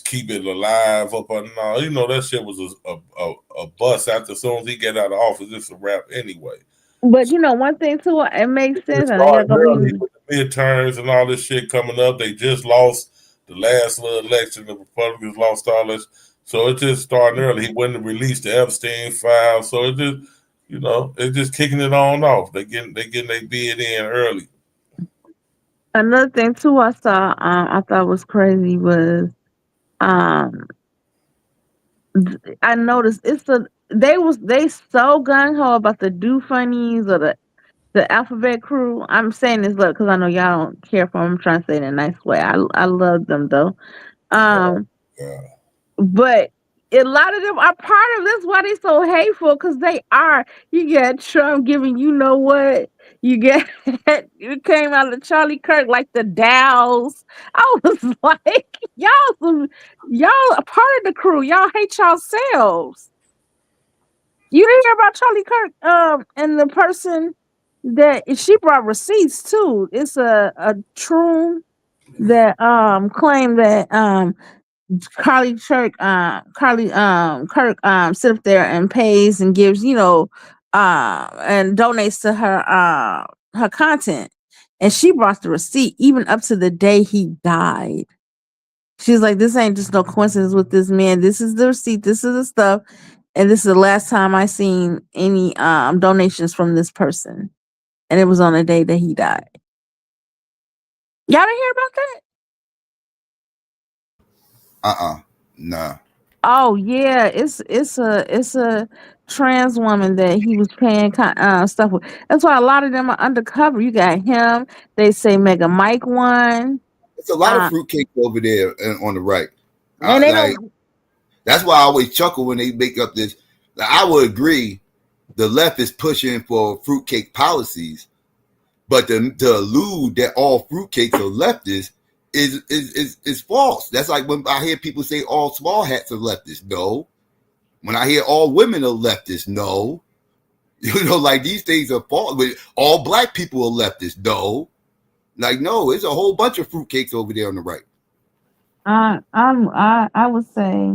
S6: keep it alive up on no, that shit was a bust after as soon as he get out of office. It's a wrap anyway.
S9: But one thing too, it makes sense.
S6: With the midterms and all this shit coming up, they just lost the last little election. The Republicans lost all this, so it just starting early. He wouldn't release the Epstein file, so it just it's just kicking it on off. They getting their bid in early.
S9: Another thing too, I saw I thought was crazy was I noticed they so gung ho about the do funnies or the alphabet crew. I'm saying this because I know y'all don't care for them. I'm trying to say it in a nice way. I love them though. But a lot of them are part of this. Why they so hateful? Because they are. You get Trump giving what. You get it came out of Charlie Kirk like the Dows. I was like, y'all a part of the crew. Y'all hate yourselves. You didn't hear about Charlie Kirk and the person that she brought receipts too. It's a troon that claimed that Carly Kirk sit up there and pays and gives and donates to her content, and she brought the receipt even up to the day he died. She's like, this ain't just no coincidence with this man. This is the receipt. This is the stuff, and this is the last time I seen any donations from this person, and it was on the day that he died. Y'all didn't hear about that?
S7: Nah.
S9: Oh yeah, it's a trans woman that he was paying stuff with. That's why a lot of them are undercover. You got him. They say Mega Mike won.
S7: It's a lot of fruitcake over there on the right.
S9: And they don't.
S7: That's why I always chuckle when they make up this. I would agree, the left is pushing for fruitcake policies, but to allude that all fruitcakes are leftists is false. That's like when I hear people say all small hats are leftists. No. When I hear all women are leftists, no. Like these things are false. All black people are leftists, no. Like no, it's a whole bunch of fruitcakes over there on the right.
S9: I would say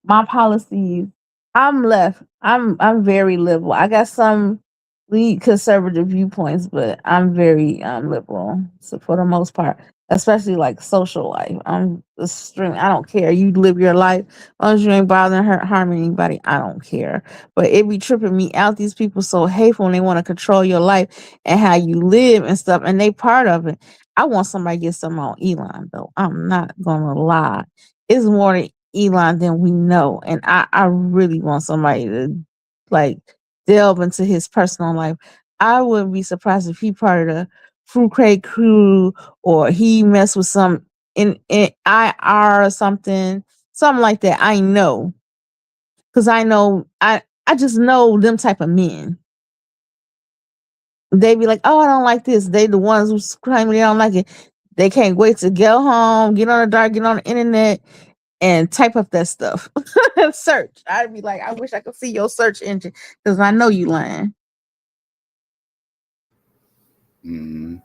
S9: my policies. I'm left. I'm very liberal. I got some lead conservative viewpoints, but I'm very liberal. So for the most part, especially like social life. I'm extreme. I don't care. You live your life. As long as you ain't bothering harming anybody, I don't care. But it be tripping me out. These people so hateful and they want to control your life and how you live and stuff, and they part of it. I want somebody to get something on Elon though. I'm not gonna lie. It's more to Elon than we know. And I really want somebody to like delve into his personal life. I wouldn't be surprised if he part of the fruit crate crew or he messed with some in IR or something like that. I know. Cause I know I just know them type of men. They be like, oh, I don't like this. They the ones who claim they don't like it. They can't wait to go home, get on the dark, get on the internet, and type up that stuff. Search. I'd be like, I wish I could see your search engine because I know you lying.
S7: Mm-hmm.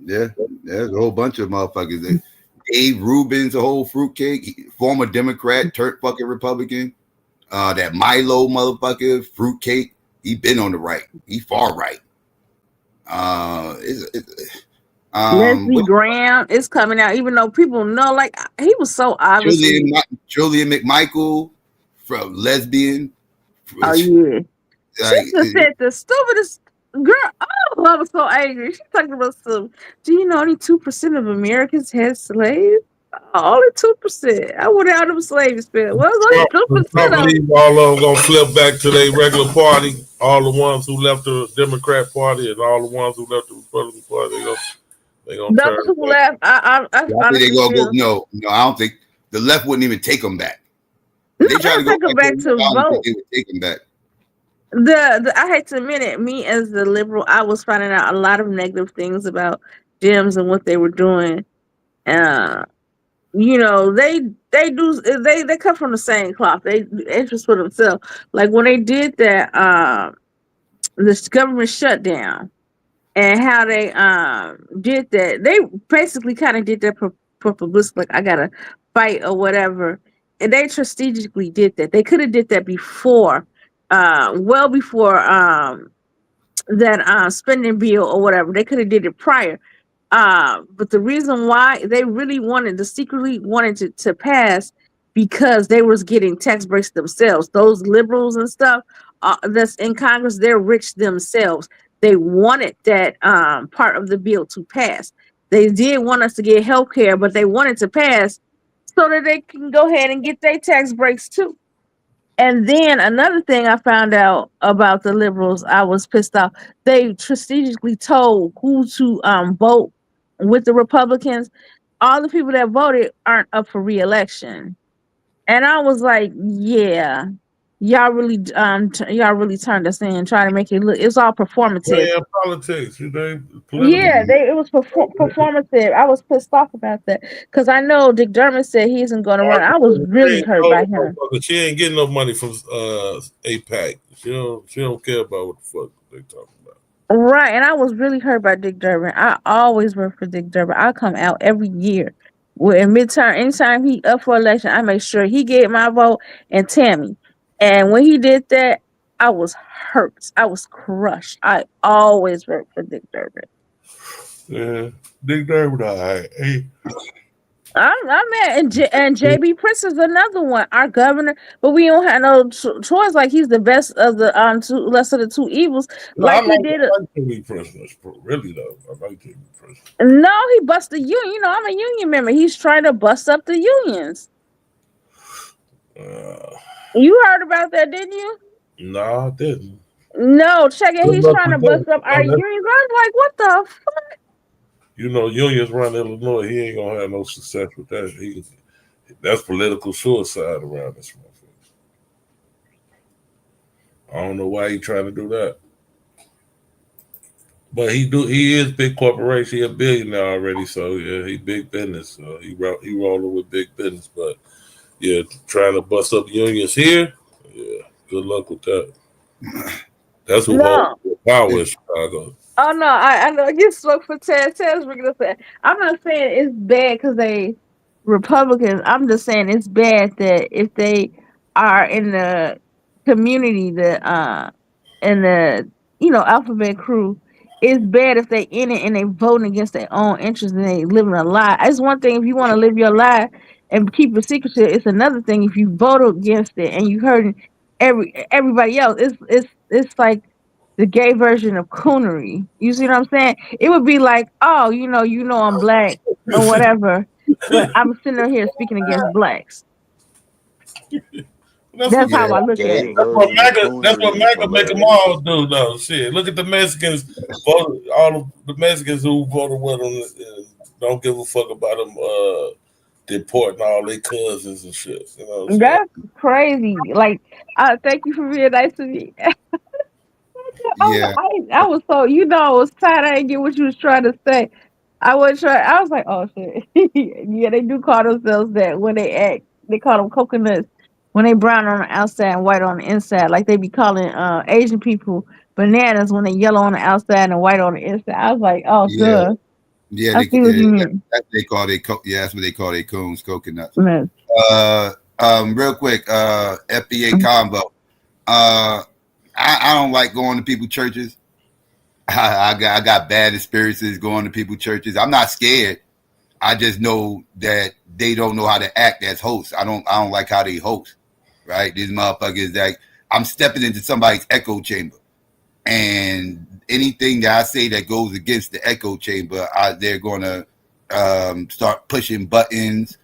S7: Yeah, there's a whole bunch of motherfuckers. Dave Rubin's a whole fruitcake, former Democrat, turned fucking Republican. That Milo motherfucker, fruitcake. He been on the right. He far right.
S9: Leslie Graham is coming out, even though people know, like he was so obviously.
S7: Julian McMichael from lesbian.
S9: Oh yeah,
S7: Like,
S9: she just said the stupidest girl. Oh, I was so angry. She talking about some. Do you know only 2% of Americans had slaves? Only 2%. I wonder how them slaves feel. Well, only 2%
S6: I
S9: of
S6: believe all of them gonna flip back to their regular party. All the ones who left the Democrat Party and all the ones who left the Republican Party, they gonna turn
S9: those who
S6: back.
S9: left. I
S7: I think
S9: honestly
S7: they gonna
S9: feel.
S7: go. No, I don't think the left wouldn't even take them back.
S9: No,
S7: They try to go
S9: take them back to
S7: I don't think
S9: vote.
S7: they would take them back.
S9: The I hate to admit it, me as the liberal, I was finding out a lot of negative things about Dems and what they were doing. You know, they come from the same cloth. They interest for themselves. Like when they did that, this government shutdown and how they did that, they basically kind of did that for publicity. Like I gotta fight or whatever, and they strategically did that. They could have did that before, well before that spending bill or whatever. They could have did it prior. But the reason why they really secretly wanted to pass because they was getting tax breaks themselves. Those liberals and stuff that's in Congress, they're rich themselves. They wanted that part of the bill to pass. They did want us to get health care, but they wanted to pass so that they can go ahead and get their tax breaks too. And then another thing I found out about the liberals, I was pissed off. They strategically told who to vote with the Republicans. All the people that voted aren't up for re-election. And I was like, yeah, y'all really turned us in, trying to make it look. It's all performative.
S6: Playing politics, you know,
S9: Yeah,
S6: political.
S9: it was performative. I was pissed off about that because I know Dick Durbin said he isn't going to run. I was really hurt by him.
S6: She ain't getting no money from APAC. She don't care about what the fuck they talking about.
S9: Right, and I was really hurt by Dick Durbin. I always work for Dick Durbin. I come out every year. Well, in midterm, anytime he up for election, I make sure he get my vote and Tammy. And when he did that, I was hurt. I was crushed. I always work for Dick Durbin.
S6: Yeah, Dick Durbin, all right. Hey.
S9: I'm mad, and JB Prince is another one, our governor, but we don't have no choice. Like he's the best of the less of the two evils.
S6: No,
S9: like
S6: I
S9: he did it.
S6: JB Prince, really though. I like JB Prince.
S9: No, he busted the union. You know, I'm a union member. He's trying to bust up the unions. You heard about that, didn't you?
S6: No, I didn't.
S9: No, check it. He's trying to bust up our unions. I was like, what the fuck?
S6: You know, unions run Illinois. He ain't gonna have no success with that. That's political suicide around this motherfucker. I don't know why he trying to do that. But he is big corporation. He a billionaire already, so yeah, he big business. So he rolling with big business. But yeah, trying to bust up unions here, yeah, good luck with that. That's who holds the power in Chicago.
S9: Oh no, I know. You spoke for Ted. Ted's gonna say. I'm not saying it's bad because they Republicans. I'm just saying it's bad that if they are in the community, in the alphabet crew, it's bad if they in it and they voting against their own interests and they living a lie. It's one thing if you want to live your lie and keep it secret. It's another thing if you vote against it and you hurting everybody else. It's like the gay version of coonery. You see what I'm saying? It would be like, oh, I'm black or whatever, but I'm sitting here speaking against blacks. That's how I look at
S15: gay
S9: it.
S15: version of
S6: That's what
S15: coonery is
S6: MAGA make them
S15: hilarious.
S6: all do, though. Shit, look at the Mexicans. All of the Mexicans who voted with them don't give a fuck about them deporting all their cousins and shit. You know what I'm saying?
S9: That's crazy. Like, thank you for being nice to me.
S7: Yeah.
S9: I was so I was tired. I didn't get what you was trying to say. I was like, oh shit. Yeah, they do call themselves that when they act. They call them coconuts when they brown on the outside and white on the inside. Like they be calling Asian people bananas when they yellow on the outside and white on the inside. I was like, oh
S7: Yeah.
S9: good.
S7: Yeah,
S9: I see what you mean.
S7: that's what they call their cones, coconuts.
S9: Yes.
S7: Real quick, FBA combo. I don't like going to people's churches. I got bad experiences going to people's churches. I'm not scared. I just know that they don't know how to act as hosts. I don't like how they host. Right? These motherfuckers that I'm stepping into somebody's echo chamber, and anything that I say that goes against the echo chamber, they're gonna start pushing buttons,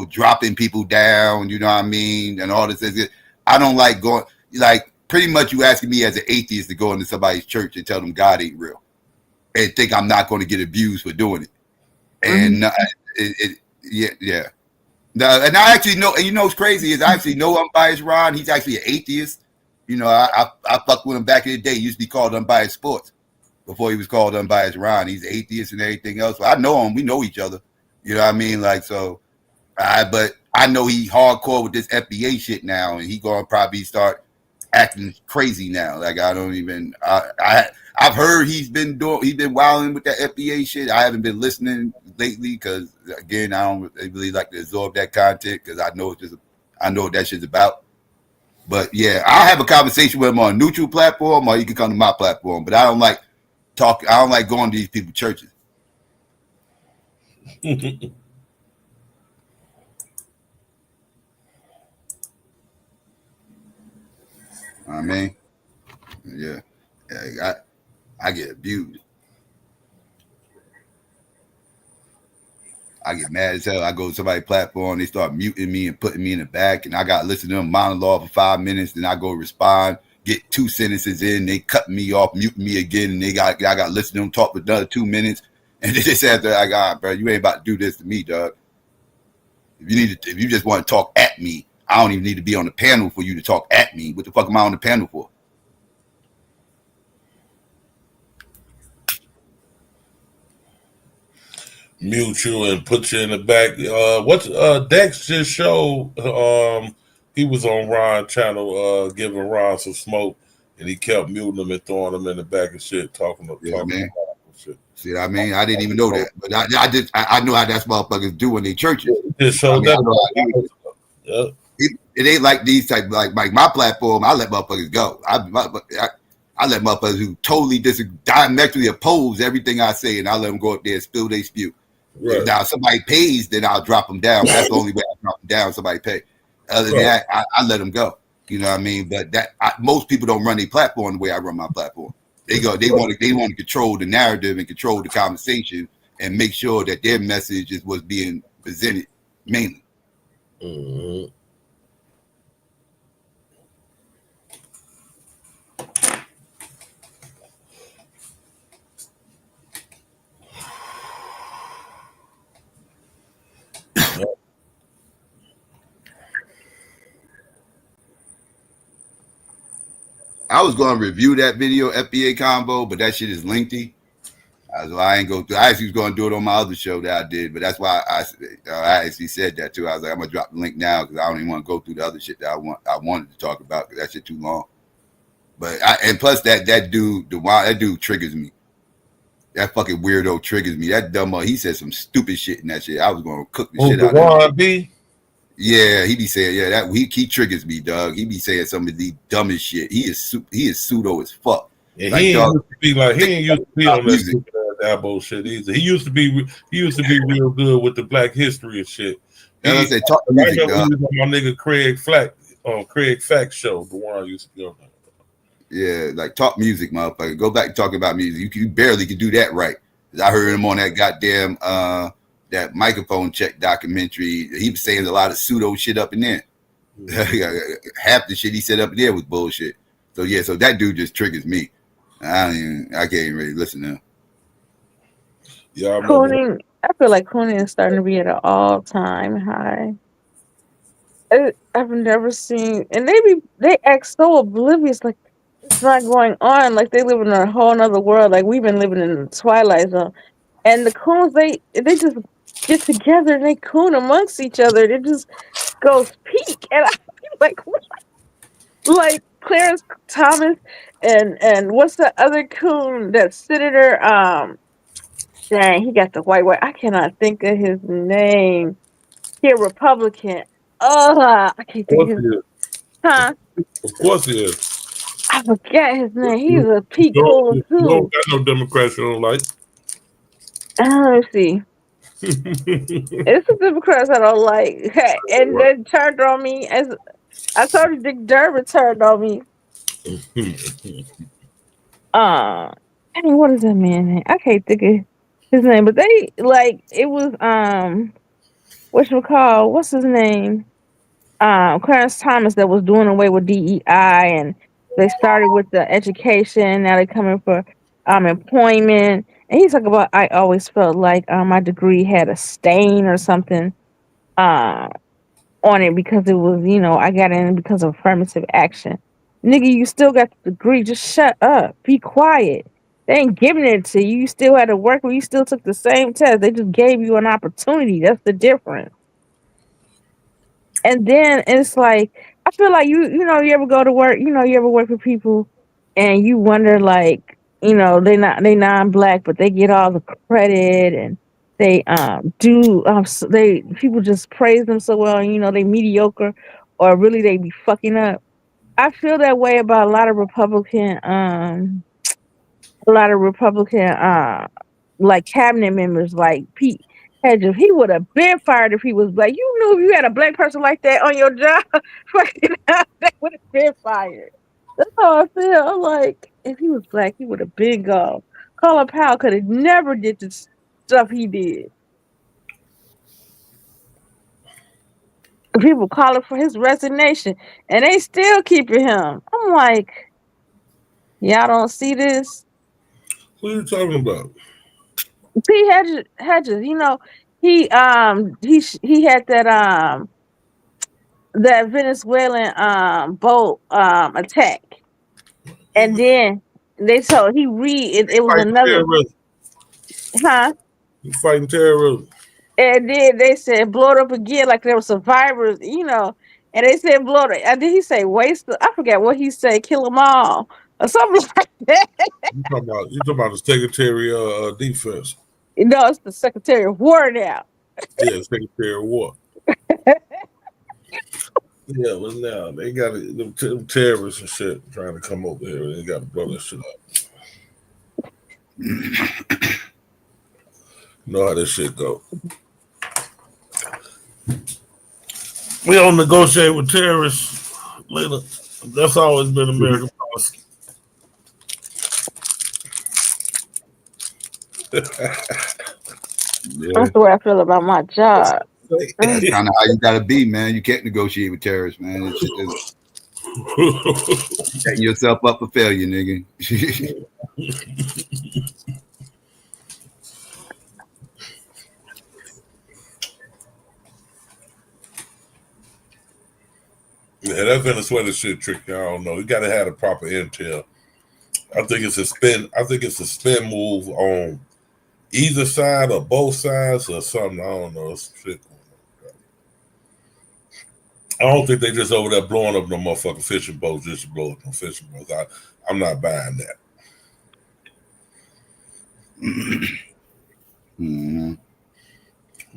S7: dropping people down. You know what I mean, and all this. I don't like going like. Pretty much you asking me as an atheist to go into somebody's church and tell them God ain't real and think I'm not going to get abused for doing it. And yeah. No, and I actually know, and what's crazy is I actually know Unbiased Ron. He's actually an atheist. I fucked with him back in the day. He used to be called Unbiased Sports before he was called Unbiased Ron. He's atheist and everything else. So I know him. We know each other. You know what I mean? Like, so, but I know he hardcore with this FBA shit now, and he going to probably start acting crazy now. Like I don't even. I've heard he's been wilding with that FBA shit. I haven't been listening lately because again I don't really like to absorb that content because I know what that shit's about. But yeah, I'll have a conversation with him on a neutral platform, or you can come to my platform. But I don't like going to these people's churches. I mean, yeah, I get abused. I get mad as hell. I go to somebody's platform, they start muting me and putting me in the back, and I got to listen to them monologue for 5 minutes. Then I go respond, get 2 sentences in, they cut me off, muting me again, and I got to listen to them talk for another 2 minutes. And they just after I got, bro, you ain't about to do this to me, dog. If you just want to talk at me, I don't even need to be on the panel for you to talk at me. What the fuck am I on the panel for?
S6: Mute you and put you in the back. What's Dex just showed? He was on Ron's channel, giving Ron some smoke, and he kept muting him and throwing him in the back and shit, talking about shit.
S7: See what I mean? I didn't even know that, but I know how that's motherfuckers do in their churches.
S6: Just showed
S7: It ain't like these type like my platform. I let motherfuckers go. I let motherfuckers who totally diametrically oppose everything I say, and I let them go up there and spill they spew. Right. Now, if somebody pays, then I'll drop them down. That's the only way I drop them down. Somebody pay. Other than that, I let them go. You know what I mean? But most people don't run their platform the way I run my platform. They want to control the narrative and control the conversation and make sure that their message is what's being presented mainly.
S6: Mm-hmm.
S7: I was going to review that video FBA combo, but that shit is lengthy. So I ain't go through. I actually was going to do it on my other show that I did, but that's why I actually said that too. I was like, I'm gonna drop the link now because I don't even want to go through the other shit that I wanted to talk about because that shit too long. But and plus that dude triggers me. That fucking weirdo triggers me. That dumb he said some stupid shit in that shit. I was going to cook the shit out of him. Yeah, he be saying he triggers me, dog. He be saying some of the dumbest shit. He is pseudo as fuck.
S6: And
S7: Like,
S6: he ain't
S7: dog,
S6: used to be like he ain't used to be on that
S7: music.
S6: stupid ass Dabo shit either. He used to be real good with the Black history and shit.
S7: As I said, talk
S6: I
S7: music,
S6: remember
S7: dog.
S6: he was on my nigga Craig Flack on Craig Fax show, the one I used to be on.
S7: Yeah, like talk music, motherfucker. Go back to talking about music. You barely could do that right. I heard him on that goddamn that microphone check documentary. He was saying a lot of pseudo shit up in there. Half the shit he said up in there was bullshit. So yeah, so that dude just triggers me. I can't even really listen to him.
S6: Yeah,
S9: Cooning, I feel like Cooning is starting to be at an all-time high. I've never seen, and they act so oblivious, like it's not going on, like they live in a whole nother world, like we've been living in the Twilight Zone. And the coons, they just get together and they coon amongst each other. It just goes peak, and I feel like what? Like Clarence Thomas and what's the other coon, that senator? Dang, he got the white. I cannot think of his name. He a Republican. I can't think of his. Huh?
S6: Of course he is.
S9: I forget his name. He's a peak
S6: You
S9: coon
S6: don't
S9: too.
S6: got no Democrats you don't like.
S9: Let's see. It's the Democrats I don't like, and then turned on me as I told you. Dick Durbin turned on me. I mean, what is that man name? I can't think of his name, but they like it was what's his name? Clarence Thomas that was doing away with DEI, and they started with the education. Now they're coming for employment. And he's talking about, I always felt like my degree had a stain or something on it because it was, I got in because of affirmative action. Nigga, you still got the degree. Just shut up. Be quiet. They ain't giving it to you. You still had to work, but you still took the same test. They just gave you an opportunity. That's the difference. And then it's like, I feel like you ever go to work, you ever work with people and you wonder, like, they non-black, but they get all the credit, and they people just praise them so well, and they mediocre, or really they be fucking up. I feel that way about a lot of Republican like cabinet members, like Pete Hedges. He would have been fired if he was black. You knew if you had a black person like that on your job, that would have been fired. That's how I feel. I'm like, if he was black, he would have been gone. Colin Powell could have never did the stuff he did. People calling for his resignation, and they still keeping him. I'm like, y'all don't see this?
S6: What are you talking about?
S9: Pete Hedges, he had that Venezuelan boat attack, and then they told it was another,
S6: You fighting terrorism.
S9: And then they said blow it up again, like there were survivors, and they said blow it. And then he say waste. I forget what he said, kill them all or something like that.
S6: You talking about the Secretary of Defense?
S9: No, it's the Secretary of War now.
S6: Yeah, Secretary of War. Yeah, well, now they got them terrorists and shit trying to come over here. They got to blow that shit up. You know how this shit go. We don't negotiate with terrorists later. That's always been American policy.
S9: That's the way I feel about my job.
S7: That's kind of how you gotta be, man. You can't negotiate with terrorists, man. It's setting yourself up for failure, nigga.
S6: Yeah, that Venezuela shit tricky. I don't know. You gotta have the proper intel. I think it's a spin move on either side or both sides or something. I don't know. It's shit going on. I don't think they just over there blowing up no motherfucking fishing boats just to blow up no fishing boats. I'm not buying that.
S7: Mm-hmm.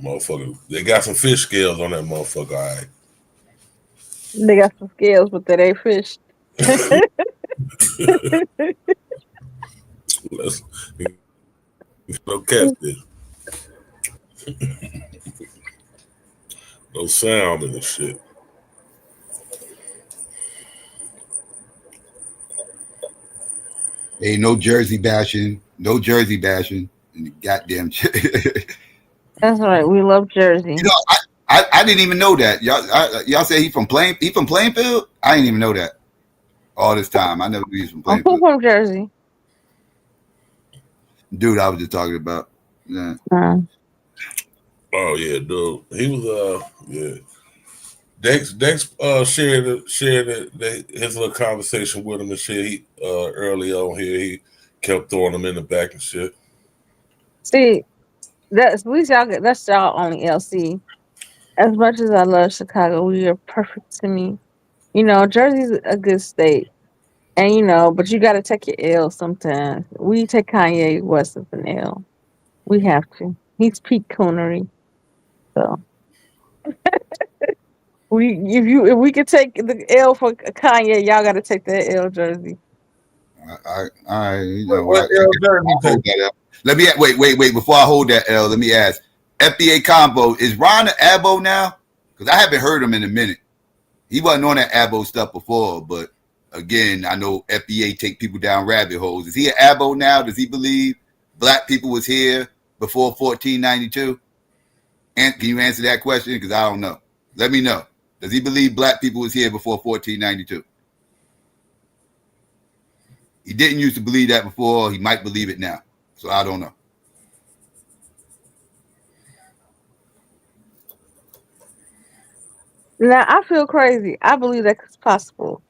S6: Motherfucker, they got some fish scales on that motherfucker. All right.
S9: They got some scales, but they ain't fish.
S6: No catfish. No sound in the shit.
S7: Ain't no Jersey bashing. No Jersey bashing. And the goddamn
S9: That's right. We love Jersey.
S7: You know, I didn't even know that. Y'all say he from Plainfield? I didn't even know that. All this time. I never knew he was from
S9: I'm
S7: Plainfield.
S9: from Jersey.
S7: Dude, I was just talking about. Yeah.
S6: Oh yeah, dude. He was yeah. Dex shared his little conversation with him and shit. He early on here, he kept throwing him in the back and shit.
S9: See, that's at least that's y'all only LC. As much as I love Chicago, we are perfect to me. You know, Jersey's a good state. And you know, but you gotta take your L sometimes. We take Kanye West as an L. We have to. He's peak coonery. So if we could take the L for Kanye, y'all gotta take that L, Jersey.
S7: You know what? Let me wait. Before I hold that L, let me ask. FBA combo, is Ron an Abo now? Because I haven't heard him in a minute. He wasn't on that Abo stuff before, but again, I know FBA take people down rabbit holes. Is he an Abo now? Does he believe black people was here before 1492? And can you answer that question? Because I don't know. Let me know. Does he believe black people was here before 1492? He didn't used to believe that before. He might believe it now. So I don't know.
S9: Now I feel crazy. I believe that's possible.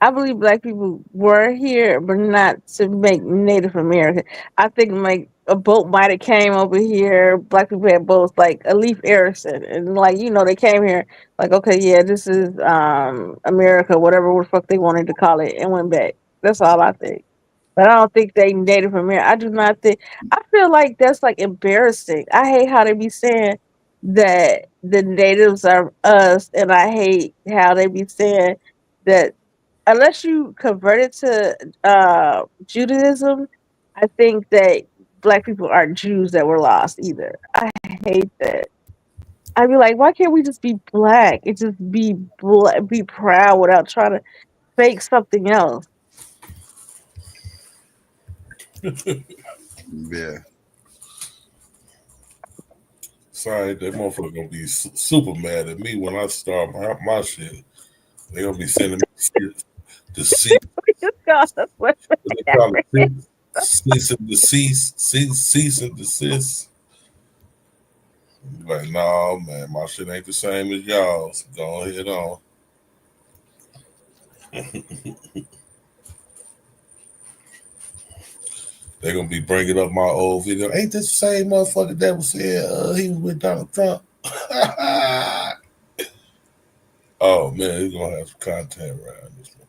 S9: I believe black people were here, but not to make Native American. I think like a boat might have came over here. Black people had boats like Alif Erikson, and like you know they came here like okay, yeah, this is America, whatever the fuck they wanted to call it, and went back. That's all I think. But I don't think they Native American. I do not think. I feel like that's like embarrassing. I hate how they be saying that the natives are us, and I hate how they be saying that unless you converted to Judaism, I think that black people aren't Jews that were lost either. I hate that. I'd be like, why can't we just be black and just be be proud without trying to fake something else?
S7: Yeah.
S6: Sorry, that motherfucker gonna be super mad at me when I start my shit. They gonna be sending me to cease. Cease and desist. Cease and desist. Like, no, man, my shit ain't the same as y'all's. Go ahead on. They're gonna be bringing up my old video. Ain't this the same motherfucker that was here? He was with Donald Trump. Oh man, he's gonna have some content around this one.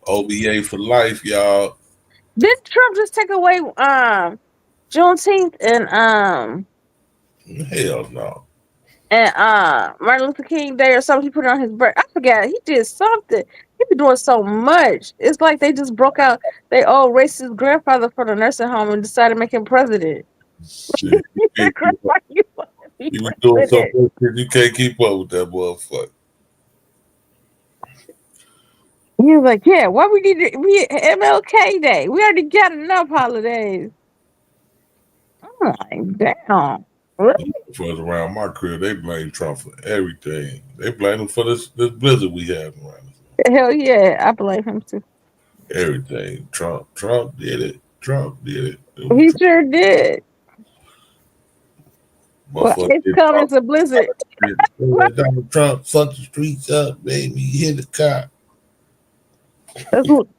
S6: OBA for life, y'all.
S9: Did Trump just take away Juneteenth and
S6: hell no.
S9: And Martin Luther King Day or something he put on his birthday? I forgot. He did something. He been doing so much. It's like they just broke out their old racist grandfather from the nursing home and decided to make him president.
S6: Shit, you be doing so much shit, you can't keep up with that motherfucker.
S9: He was like, yeah, why we need to be MLK Day? We already got enough holidays. I'm like, damn. Really?
S6: For around my crib, they blame Trump for everything. They blame him for this blizzard we have around us.
S9: Hell yeah, I blame him too.
S6: Everything. Trump did it. Trump did it.
S9: He sure did. Well, it's coming to blizzard.
S6: Donald Trump fucked the streets up, baby. He hit the cop.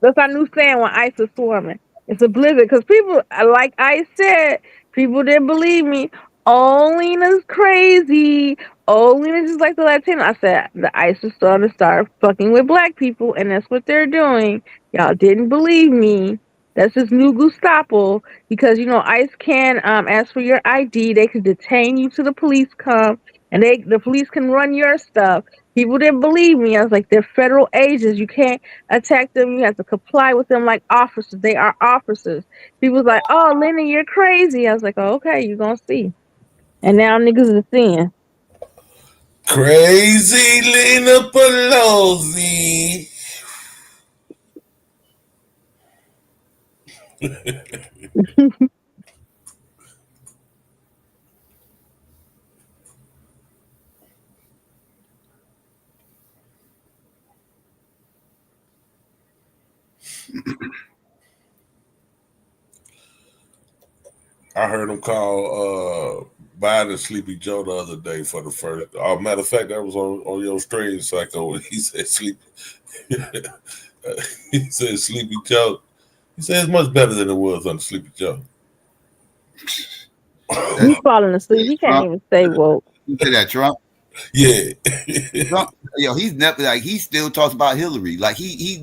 S9: That's our new saying when ice is swarming. It's a blizzard because people, like I said, people didn't believe me. oh, Lena's crazy. Oh, Lena's just like the Latino. I said, the ICE is starting to start fucking with black people, and that's what they're doing. Y'all didn't believe me. That's this new Gestapo because, ICE can ask for your ID. They can detain you till the police come, and the police can run your stuff. People didn't believe me. I was like, they're federal agents. You can't attack them. You have to comply with them like officers. They are officers. People was like, oh, Lena, you're crazy. I was like, oh, okay, you're going to see. And now niggas are seeing.
S14: Crazy Lena Pelosi. I heard him call Biden Sleepy Joe the other day for the first. Matter of fact, that was on your stream, Psycho. He said Sleepy. He said Sleepy Joe. He said it's much better than it was on Sleepy Joe.
S9: He's falling asleep. He can't even stay woke.
S7: You say that Trump?
S14: Yeah.
S7: Trump, he's never like he still talks about Hillary. Like he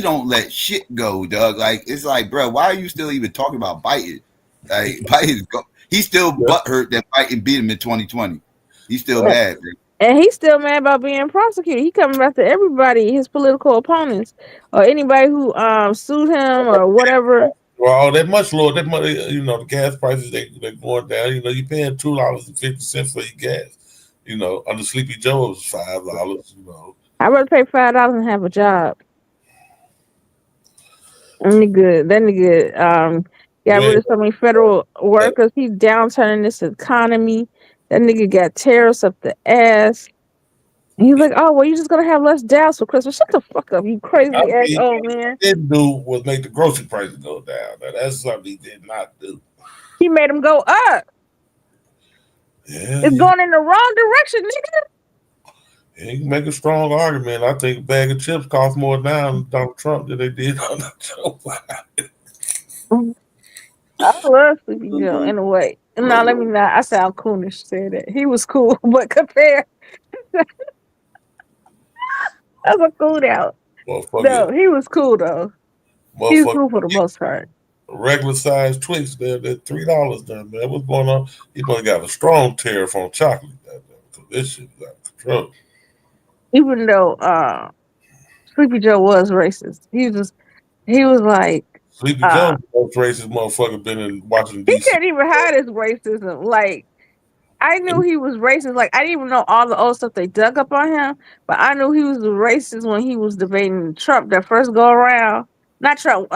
S7: don't let shit go, Doug. Like it's like, bro, why are you still even talking about Biden? Like Biden, he's still butthurt that Biden beat him in 2020. He's still mad, bro.
S9: And he's still mad about being prosecuted. He coming after everybody, his political opponents, or anybody who sued him or whatever.
S14: Well, that much lower. That money, the gas prices they're going down. You're paying $2.50 for your gas. Under Sleepy Joe it was $5.
S9: I'd rather pay $5 and have a job. That nigga got rid of so many federal workers. He's downturning this economy. That nigga got tariffs up the ass. And he's like, oh, well, you're just gonna have less jobs for Christmas. Shut the fuck up, you crazy ass old man.
S14: Didn't do was make the grocery prices go down. Now, that's something he did not do.
S9: He made them go up.
S14: Yeah,
S9: it's going in the wrong direction, nigga.
S14: Yeah, you can make a strong argument. I think a bag of chips cost more now than Donald Trump than they did on Joe Biden.
S9: I love Sleepy Joe in a way. No, let me not. I sound coonish to say that. He was cool, but compared. That's a cool out. No, he was cool though. He was cool for the most part.
S14: Regular size Twix, they're $3 there, man. What's going on? He probably got a strong tariff on chocolate. This shit is out of control.
S9: Even though Sleepy Joe was racist, he was like
S14: Sleepy Joe, the most racist motherfucker been in Washington D.C.
S9: He can't even hide his racism. Like I knew he was racist. Like I didn't even know all the old stuff they dug up on him, but I knew he was racist when he was debating Trump that first go around. Not Trump.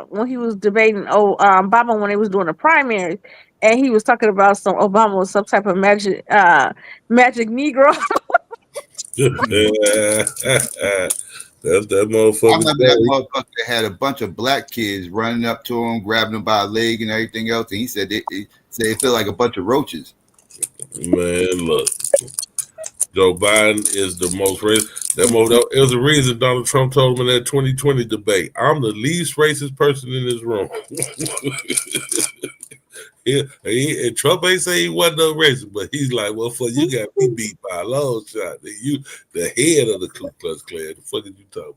S9: When he was debating Obama when they was doing the primaries, and he was talking about Obama was some type of magic Negro.
S14: That's that motherfucker.
S7: I remember that motherfucker had a bunch of black kids running up to him, grabbing him by a leg and everything else, and he said it felt like a bunch of roaches.
S14: Man, look, Joe Biden is the most racist. It was the reason Donald Trump told him in that 2020 debate, I'm the least racist person in this room. And Trump ain't say he wasn't no racist, but he's like, well, for you got me beat by a long shot. You, the head of the Ku Klux Klan. The fuck are you talking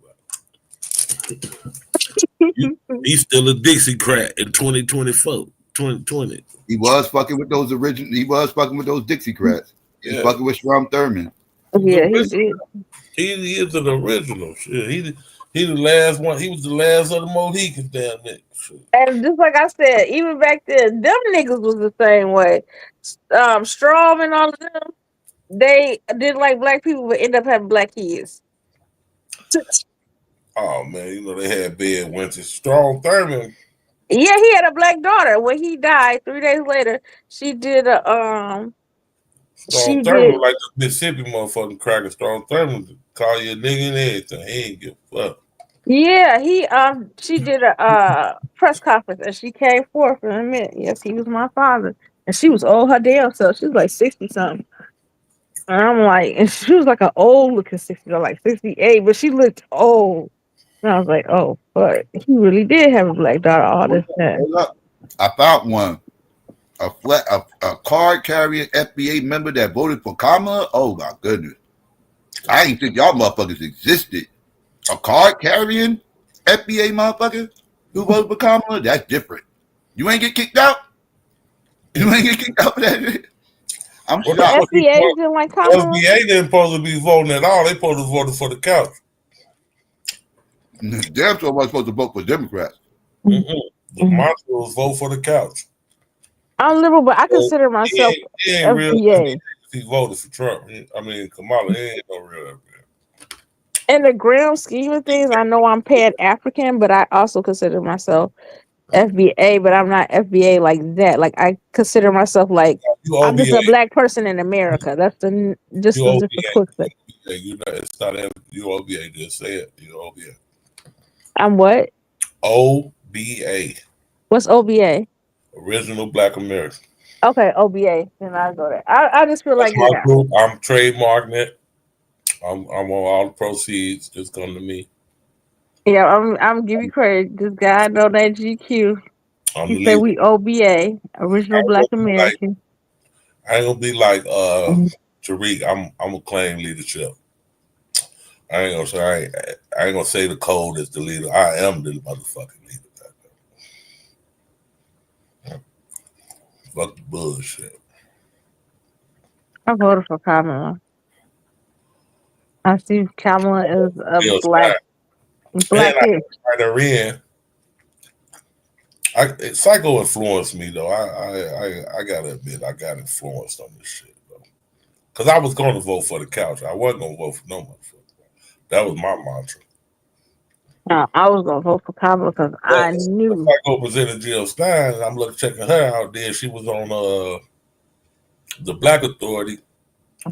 S14: about? He's still a Dixiecrat in 2020.
S7: He was fucking with those Dixiecrats. He was fucking with Strom Thurmond.
S9: Yeah, he did.
S14: He is an original. Shit. He the last one. He was the last of the Mohicans down there.
S9: And just like I said, even back then, them niggas was the same way. Strom and all of them, they didn't like black people, but end up having black kids.
S14: Oh man, they had bad winters. Strom Thurmond.
S9: Yeah, he had a black daughter. When he died, 3 days later, she did a
S14: Strom Thurmond like the Mississippi motherfucking cracker. Strom Thurmond call you a nigga and everything. He ain't give a fuck.
S9: Yeah, she did a press conference and she came forth and admit, yes, he was my father. And she was old her damn self. She was like 60 something. And I'm like, and she was like an old looking 60, like 68, but she looked old. And I was like, oh, but he really did have a black daughter all this time.
S7: I found one. a card carrying FBA member that voted for Kamala. Oh my goodness, I didn't think y'all motherfuckers existed. A card carrying FBA motherfucker who voted for Kamala. That's different. You ain't get kicked out. You ain't get kicked out for that shit. I'm
S9: The
S7: shocked.
S9: FBA didn't like Kamala.
S14: FBA didn't supposed to be voting at all. They supposed to vote for the couch.
S7: Damn sure wasn't supposed to vote for Democrats.
S14: The mantra was vote for the couch.
S9: I'm liberal, but I consider myself
S14: He ain't real.
S9: FBA.
S14: He voted for Trump. I mean, Kamala, he ain't no real FBA.
S9: In the grand scheme of things, I know I'm Pan-African, but I also consider myself FBA, but I'm not FBA like that. Like I consider myself like I'm just a black person in America. That's just a quick thing.
S14: You know, it's not you OBA. Just say it. You OBA.
S9: I'm what?
S14: OBA.
S9: What's OBA?
S14: Original Black American.
S9: Okay, OBA. Then I go there. I just feel like
S14: my group. I'm trademarking it. I'm on all the proceeds. Just come to me.
S9: Yeah, I'm give you credit. This guy know that GQ. He said we OBA, Original Black American.
S14: I ain't gonna be like Tariq. I'm gonna claim leadership. I ain't gonna say I ain't gonna say the code is the leader. I am the motherfucking leader. Fuck the bullshit.
S9: I voted for Kamala. I see Kamala is a black.
S14: Psycho influenced me though. I gotta admit I got influenced on this shit though. Cause I was gonna vote for the couch. I wasn't gonna vote for no motherfucker. That was my mantra.
S9: I was gonna vote for Kamala because I knew.
S14: Psycho presented Jill Stein, and I'm checking her out there. She was on the Black Authority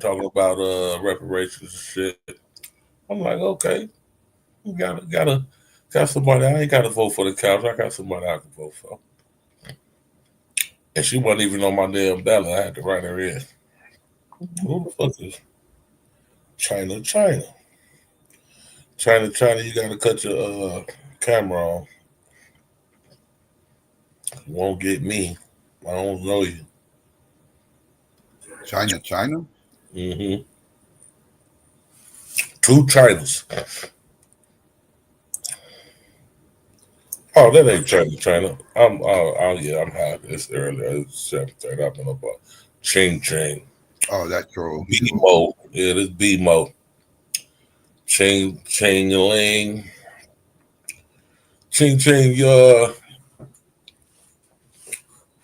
S14: talking about reparations and shit. I'm like, okay, you got somebody. I ain't got to vote for the couch. I got somebody I can vote for. And she wasn't even on my damn ballot. I had to write her in. Who the fuck is China? You got to cut your camera on. You won't get me. I don't know you.
S7: China?
S14: Mm-hmm. 2 Chinas. Oh, that ain't China. I'm high. It's early. It's 7:30. I've been up about Ching.
S7: Oh, that's true.
S14: BMO. Yeah, this BMO. Ching Ling. Ching.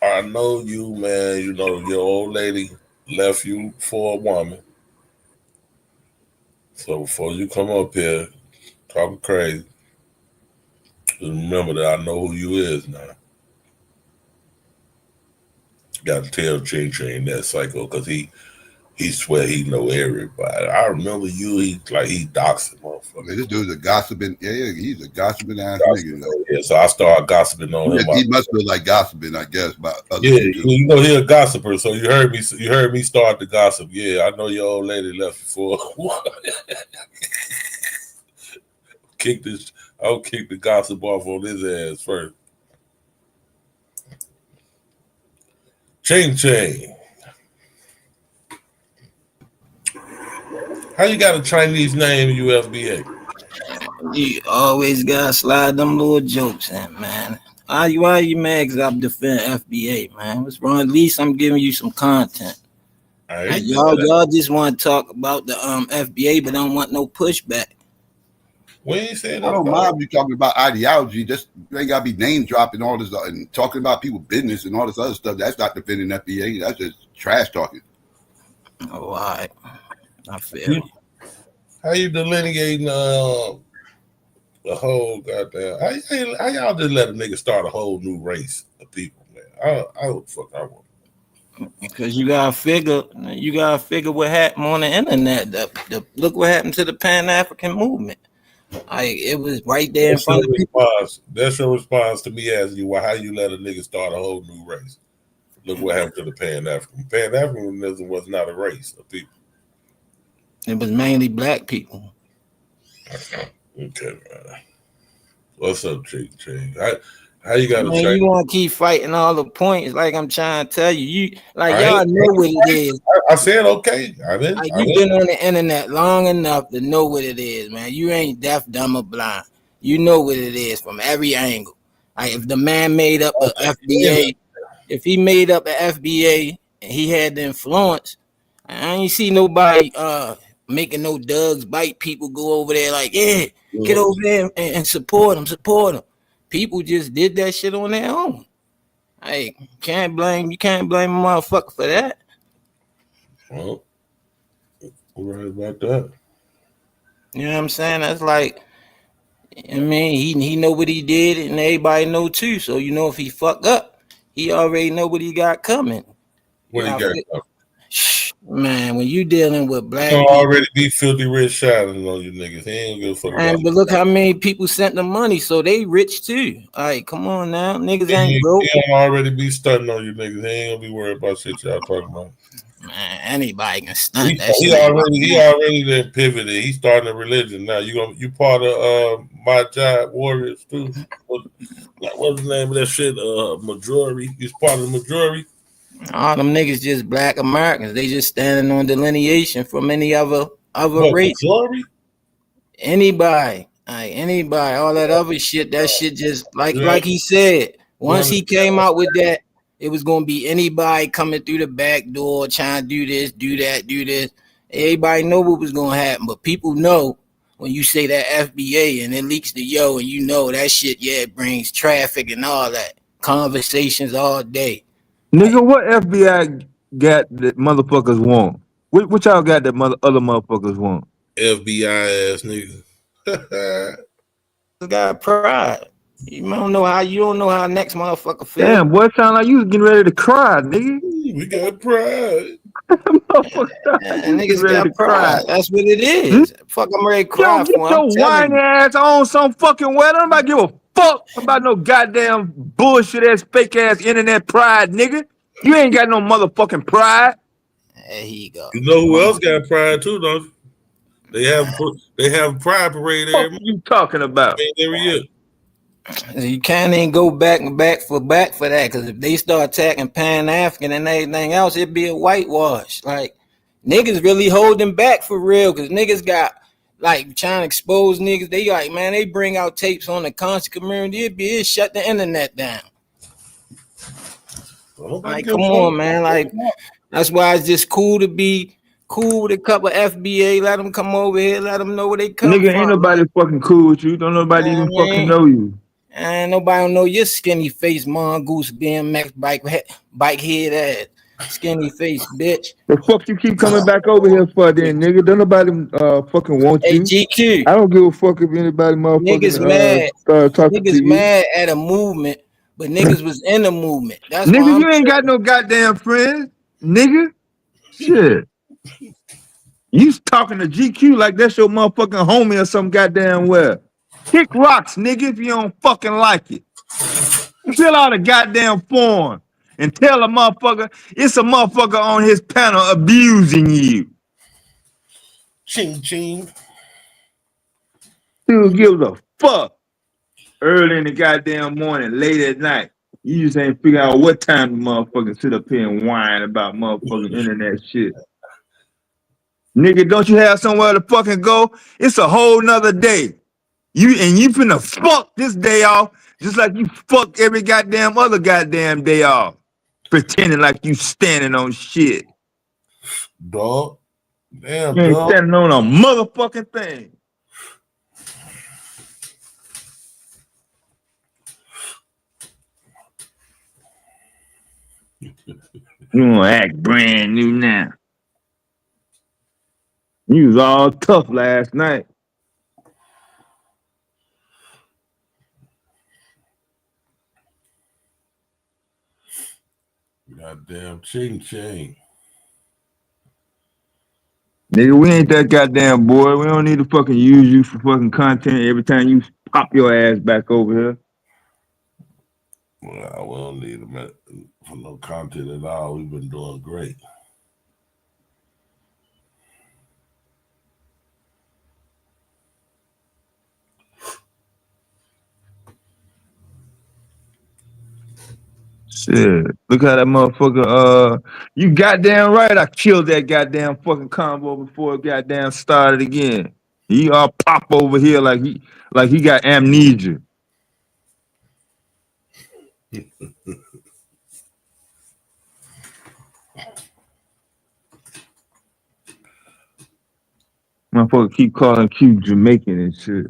S14: I know you, man. You know your old lady left you for a woman. So before you come up here talking crazy, just remember that I know who you is now. Got to tell Ching that psycho because he swear he know everybody. I remember you. He doxing motherfucker.
S7: This dude's a gossiping. Yeah, he's a gossiping ass nigga.
S14: Yeah, so I started gossiping on him.
S7: He must feel like gossiping, I guess, about other
S14: people. You know he's a gossiper. So you heard me start the gossip. Yeah, I know your old lady left before. I'll kick the gossip off on his ass first. Ching. How you got a Chinese name, UFBA?
S5: You always gotta slide them little jokes in, man. Why you mad? Cause I'm defending FBA, man. What's wrong? At least I'm giving you some content. Like, y'all just want to talk about the FBA, but don't want no pushback.
S14: When you say that,
S7: I don't mind you talking about ideology. Just you ain't gotta be name dropping all this and talking about people's business and all this other stuff. That's not defending FBA. That's just trash talking.
S5: Oh, all right. I feel you.
S14: How you delineating the whole goddamn? How y'all just let a nigga start a whole new race of people, man? I what the fuck I want.
S5: Because you gotta figure what happened on the internet. Look what happened to the Pan-African movement. It was right there in front of people.
S14: That's your response to me asking you how you let a nigga start a whole new race. Look what happened to the Pan-African. Pan-Africanism was not a race of people.
S5: It was mainly black people.
S14: Okay, man. What's up, Ching?
S6: How you got to
S5: Man,
S6: change?
S5: you want to keep fighting all the points like I'm trying to tell you. You like
S6: I
S5: y'all
S6: ain't-
S5: know what it is.
S6: I said okay.
S5: Like, you've been on the internet long enough to know what it is, man. You ain't deaf, dumb, or blind. You know what it is from every angle. Like, if the man made up a FBA, if he made up a FBA and he had the influence, I ain't see nobody making no Dougs bite people go over there like, yeah, get over there and support him. People just did that shit on their own. Hey, you can't blame a motherfucker for that.
S6: Well, we're right about that.
S5: You know what I'm saying? That's like, I mean, he know what he did, and everybody know too. So you know if he fuck up, he already know what he got coming.
S6: What he got coming?
S5: Man, when you dealing with black
S6: He gonna
S5: people,
S6: already be filthy rich shining on you niggas. He ain't gonna give a fuck
S5: and
S6: about
S5: but look how many people sent the money, so they rich too. All right, come on now, niggas ain't broke.
S6: He gonna already be stunting on you niggas. He ain't gonna be worried about shit y'all talking about.
S5: Man, anybody can stunt
S6: He
S5: that shit.
S6: already then pivoted. He starting a religion now. You part of my giant warriors too. What's the name of that shit? Majority. He's part of the majority.
S5: All them niggas just black Americans. They just standing on delineation from any other
S6: What,
S5: race.
S6: majority?
S5: Anybody, all that other shit. That shit just like he said. Once he came out with that, it was gonna be anybody coming through the back door trying to do this, do that, do this. Everybody know what was gonna happen, but people know when you say that FBA and it leaks to yo, and you know that shit. Yeah, it brings traffic and all that conversations all day.
S13: Nigga, what FBI got that motherfuckers want? What y'all got that other motherfuckers want?
S6: FBI ass nigga.
S5: Got pride. You don't know how next motherfucker feel.
S13: Damn, boy, it sound like you was getting ready to cry, nigga.
S6: We got pride.
S5: And niggas got pride. That's what it is. Fuck, I'm ready to cry.
S13: Yo, get your whiny ass on some fucking way. Nobody give a fuck about no goddamn bullshit ass, fake ass internet pride, nigga. You ain't got no motherfucking pride.
S5: There he go.
S6: You know who else got pride too, don't you? They have pride parade every month.
S13: What you talking about?
S6: Every year.
S5: You can't even go back for that, because if they start attacking Pan African and everything else, it'd be a whitewash. Like, niggas really holding back for real, because niggas got like trying to expose niggas. They like, man, they bring out tapes on the conscious community, it shut the internet down. Like, come on, man. Like, that's why it's just cool to be cool with a couple of FBA. Let them come over here. Let them know where they come
S13: Nigga,
S5: from.
S13: ain't nobody fucking cool with you. Don't nobody even fucking know you.
S5: And nobody don't know your skinny face mongoose BMX bike head ass. Skinny face bitch.
S13: The fuck you keep coming back over here for then, nigga? Don't nobody fucking want you.
S5: Hey, GQ.
S13: I don't give a fuck if anybody
S5: Niggas
S13: motherfucking
S5: mad.
S13: start talking to
S5: Niggas
S13: you.
S5: mad at a movement, but niggas was in the movement. That's
S13: Nigga,
S5: why I'm
S13: you ain't got no goddamn friends, nigga. Shit. You talking to GQ like that's your motherfucking homie or some goddamn well. Kick rocks, nigga, if you don't fucking like it. Fill out a goddamn form and tell a motherfucker it's a motherfucker on his panel abusing you.
S6: Ching ching.
S13: Who gives a fuck? Early in the goddamn morning, late at night. You just ain't figure out what time the motherfucker sit up here and whine about motherfucking internet shit. Nigga, don't you have somewhere to fucking go? It's a whole nother day. You finna fuck this day off just like you fuck every goddamn other goddamn day off. Pretending like you standing on shit.
S6: Dog. Damn,
S13: You ain't
S6: dog.
S13: standing on a motherfucking thing. You wanna act brand new now. You was all tough last night.
S6: Goddamn ching ching.
S13: Nigga, we ain't that goddamn boy. We don't need to fucking use you for fucking content every time you pop your ass back over here.
S6: Well, we don't need him for no content at all. We've been doing great.
S13: Shit. Look how that motherfucker, you goddamn right I killed that goddamn fucking combo before it goddamn started again. He all pop over here like he got amnesia. Motherfucker keep calling Q Jamaican and shit.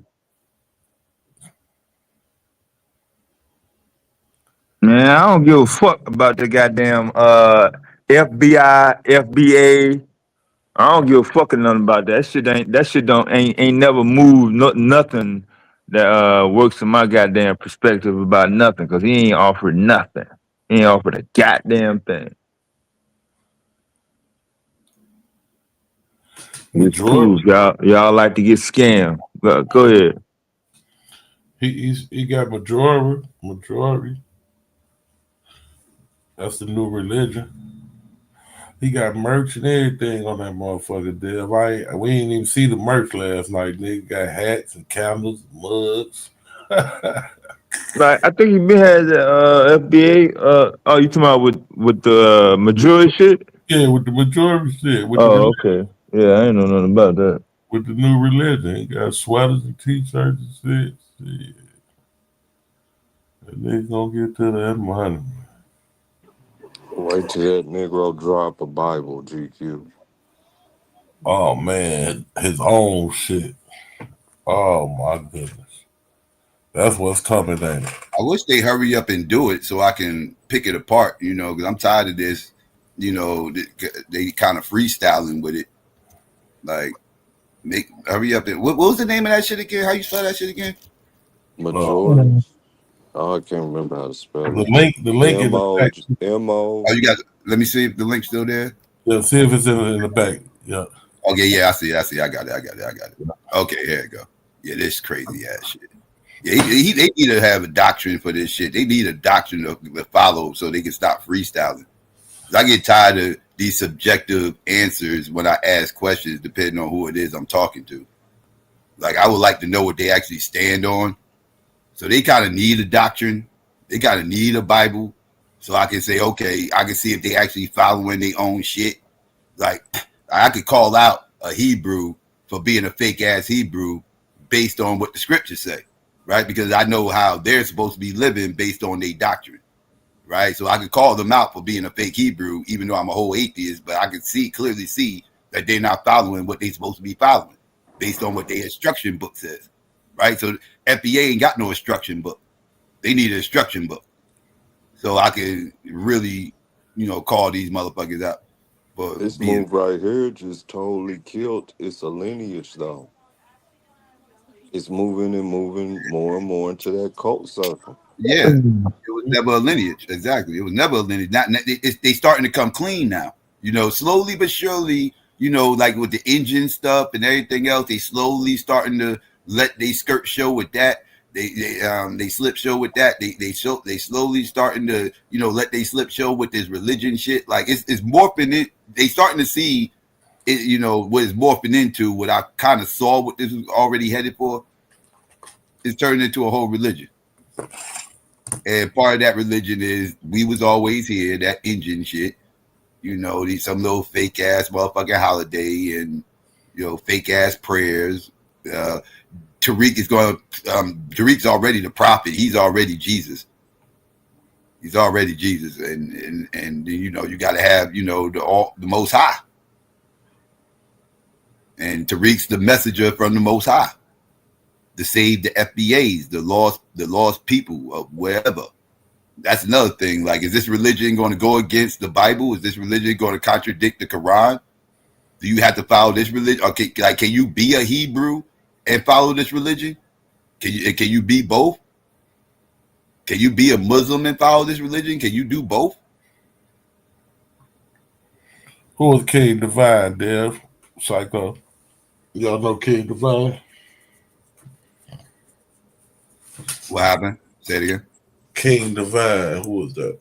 S13: Man, I don't give a fuck about the goddamn FBI, FBA. I don't give a fucking nothing about that. That shit don't ain't never moved nothing that works in my goddamn perspective about nothing, cause he ain't offered nothing. He ain't offered a goddamn thing. Which proves y'all like to get scammed. Go ahead.
S6: He got majority. That's the new religion. He got merch and everything on that motherfucker, Dev. We ain't even see the merch last night. Nigga got hats and candles, mugs.
S13: Like I think he been had the FBA. Oh, you talking about with the majority shit?
S6: Yeah, with the majority shit.
S13: Okay. Yeah, I ain't know nothing about that.
S6: With the new religion, he got sweaters and t-shirts and shit. And they gonna get to that money.
S15: Wait till that Negro drop a Bible, GQ.
S6: Oh man, his own shit. Oh my goodness. That's what's coming, ain't it?
S7: I wish they hurry up and do it so I can pick it apart, because I'm tired of this, they kind of freestyling with it. Like, hurry up. What was the name of that shit again? How you spell that shit again?
S15: Majority. Oh, I can't remember how to spell it.
S6: The link in the back.
S15: M-O.
S7: Oh, you got. Let me see if the link's still there.
S6: Yeah, see if it's in the back. Yeah.
S7: Okay, yeah, I see. I got it. Okay, here we go. Yeah, this crazy ass shit. Yeah, they need to have a doctrine for this shit. They need a doctrine to follow so they can stop freestyling. I get tired of these subjective answers when I ask questions, depending on who it is I'm talking to. Like, I would like to know what they actually stand on. So they kind of need a doctrine. They kind of need a Bible. So I can say, okay, I can see if they actually following their own shit. Like, I could call out a Hebrew for being a fake ass Hebrew based on what the scriptures say, right? Because I know how they're supposed to be living based on their doctrine, right? So I could call them out for being a fake Hebrew, even though I'm a whole atheist, but I can clearly see that they're not following what they're supposed to be following based on what their instruction book says, right? So FBA ain't got no instruction book. They need an instruction book. So I can really, call these motherfuckers out. But
S15: this move right here just totally killed. It's a lineage, though. It's moving and moving more and more into that cult circle.
S7: Yeah, it was never a lineage. Exactly, it was never a lineage. They starting to come clean now. Slowly but surely. Like with the engine stuff and everything else, they slowly starting to let they skirt show with that. They slip show with that. They slowly starting to let they slip show with this religion shit. Like it's morphing it. They starting to see it. What it's morphing into. What I kind of saw what this was already headed for. It's turning into a whole religion. And part of that religion is we was always here. That engine shit. Some little fake ass motherfucking holiday and fake ass prayers. Tariq is going. Tariq's already the prophet. He's already Jesus. He's already Jesus, and you got to have the Most High. And Tariq's the messenger from the Most High to save the FBAs, the lost people of wherever. That's another thing. Like, is this religion going to go against the Bible? Is this religion going to contradict the Quran? Do you have to follow this religion? Okay, like, can you be a Hebrew and follow this religion? Can you be both? Can you be a Muslim and follow this religion? Can you do both?
S6: Who was King Divine, Dev? Psycho. Y'all know King Divine?
S7: What happened? Say it again.
S6: King Divine. Who was that?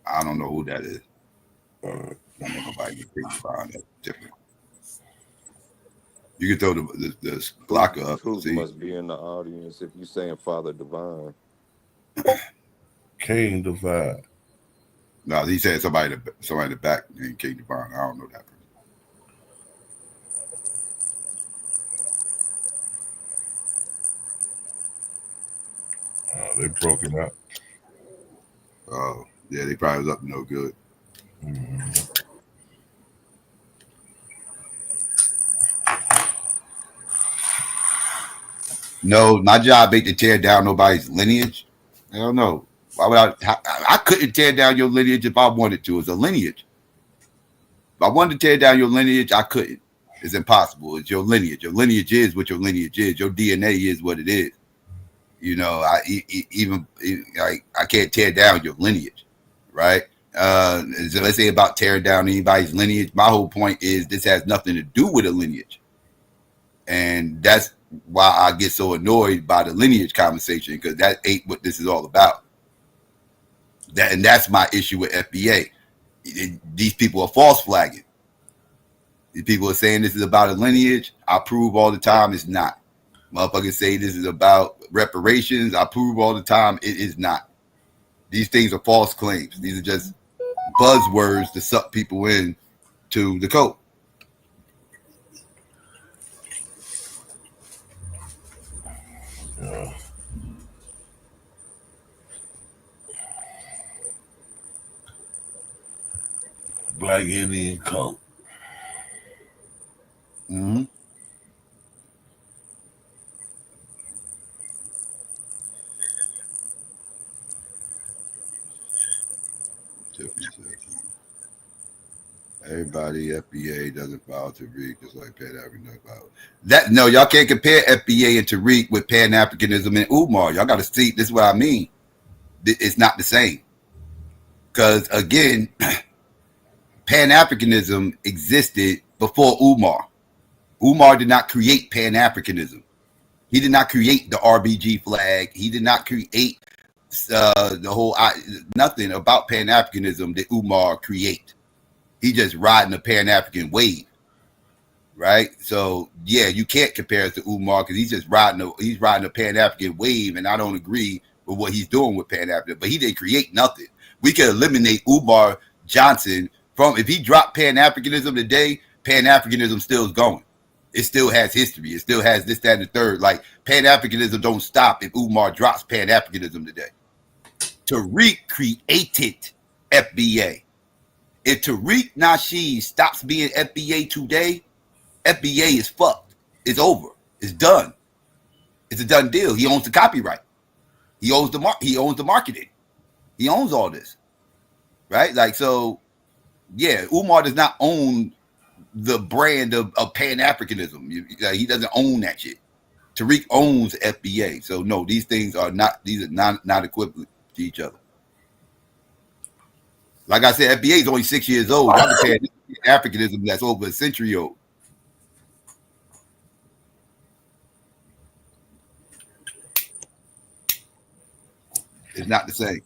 S7: I don't know who that is. I don't know nobody get King Divine. That's different. You can throw the blocker up.
S15: Who must be in the audience if you saying Father Divine?
S14: King Divide.
S7: No, he said somebody in the back named King Divine. I don't know that person.
S14: They broke him out.
S7: Oh, yeah, they probably was up to no good.
S14: Mm-hmm.
S7: No, my job ain't to tear down nobody's lineage. I don't know. Why would I couldn't tear down your lineage if I wanted to. It's a lineage. If I wanted to tear down your lineage, I couldn't. It's impossible. It's your lineage. Your lineage is what your lineage is. Your DNA is what it is. You know, I can't tear down your lineage, right? So let's say about tearing down anybody's lineage. My whole point is this has nothing to do with a lineage. And that's why I get so annoyed by the lineage conversation, because that ain't what this is all about. That's my issue with FBA. These people are false flagging. These people are saying this is about a lineage. I prove all the time it's not. Motherfuckers say this is about reparations. I prove all the time it is not. These things are false claims. These are just buzzwords to suck people in to the code.
S14: Yeah. Black Indian cult.
S7: Mm-hmm. Everybody FBA doesn't bow to Tariq just like Pan-African doesn't bow. That no, y'all can't compare FBA and Tariq with Pan-Africanism and Umar. Y'all got to see. This is what I mean. It's not the same. Because again, Pan-Africanism existed before Umar. Umar did not create Pan-Africanism. He did not create the RBG flag. He did not create the whole nothing about Pan-Africanism that Umar create. He just riding the Pan-African wave, right? So yeah, you can't compare it to Umar because he's just riding the Pan-African wave, and I don't agree with what he's doing with Pan-African. But he didn't create nothing. We could eliminate Umar Johnson from if he dropped Pan-Africanism today. Pan-Africanism still is going. It still has history. It still has this, that, and the third. Like Pan-Africanism don't stop if Umar drops Pan-Africanism today. Tariq created FBA. If Tariq Nasheed stops being FBA today, FBA is fucked. It's over. It's done. It's a done deal. He owns the copyright. He owns the marketing. He owns all this, right? Like so, yeah. Umar does not own the brand of Pan-Africanism. He doesn't own that shit. Tariq owns FBA. So no, these things are not. These are not equivalent to each other. Like I said, FBA is only 6 years old. Y'all compare Africanism that's over a century old. It's not the same.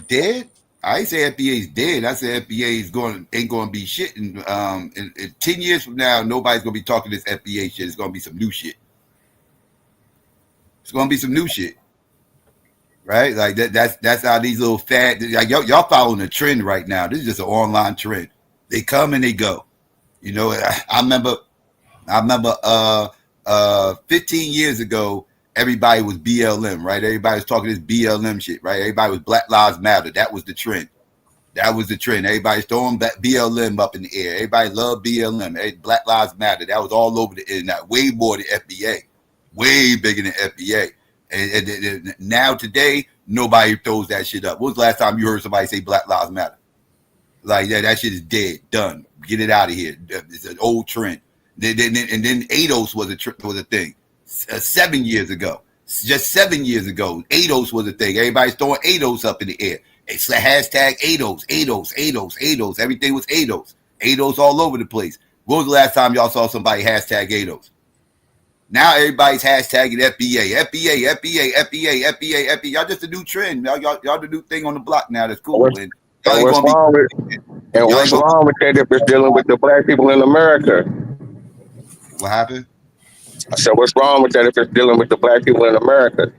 S7: Dead? I ain't say FBA is dead. I say FBA is ain't going to be shit. In 10 years from now, nobody's going to be talking this FBA shit. It's going to be some new shit. It's going to be some new shit, right? Like that's how these little fad. Like y'all following a trend right now. This is just an online trend. They come and they go. You know, I remember 15 years ago, everybody was BLM, right? Everybody was talking this BLM shit, right? Everybody was Black Lives Matter. That was the trend. Everybody's throwing BLM up in the air. Everybody loved BLM. Black Lives Matter. That was all over the internet. Way more than FBA. Way bigger than FBA. And now today, nobody throws that shit up. When was the last time you heard somebody say Black Lives Matter? Like, yeah, that shit is dead. Done. Get it out of here. It's an old trend. And then ADOS was a thing. 7 years ago. Just 7 years ago, ADOS was a thing. Everybody's throwing ADOS up in the air. It's the hashtag ADOS. Everything was ADOS. ADOS all over the place. When was the last time y'all saw somebody hashtag ADOS? Now everybody's hashtagging FBA. Y'all just a new trend. Y'all the new thing on the block now. That's cool.
S16: What's wrong with that if it's dealing with the black people in America?
S7: What happened?
S16: I said, what's wrong with that if it's dealing with the black people in America?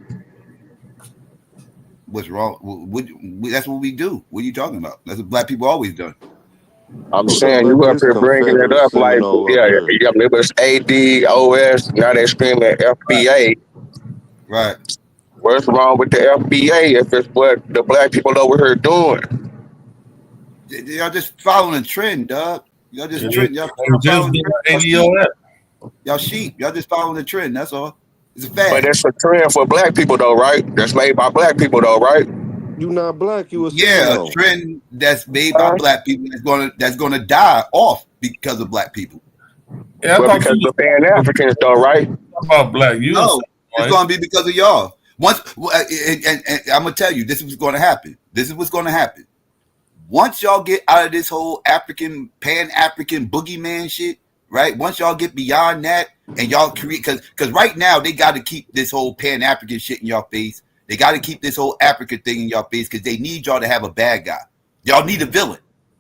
S7: What's wrong? That's what we do. What are you talking about? That's what black people always done.
S16: I'm saying you up here bringing it up like, it was AD, OS, now they're screaming FBA.
S7: Right.
S16: What's wrong with the FBA if it's what the black people over here doing?
S7: Y'all just following a trend, dog. Y'all just trend. Y'all sheep. Y'all just following the trend. That's all. It's a fact.
S16: But it's a trend for black people though, right? That's made by black people though, right?
S15: You not black, you a
S7: a trend that's made by black people that's gonna die off because of black people.
S16: Yeah, but because of Pan-Africans though, right?
S6: About black, you
S7: no, it's gonna be because of y'all. Once and I'm gonna tell you, this is what's gonna happen. This is what's gonna happen. Once y'all get out of this whole Pan-African boogeyman shit, right? Once y'all get beyond that and y'all create, because right now they got to keep this whole Pan-African shit in y'all face. They got to keep this whole Africa thing in y'all face because they need y'all to have a bad guy. Y'all need a villain.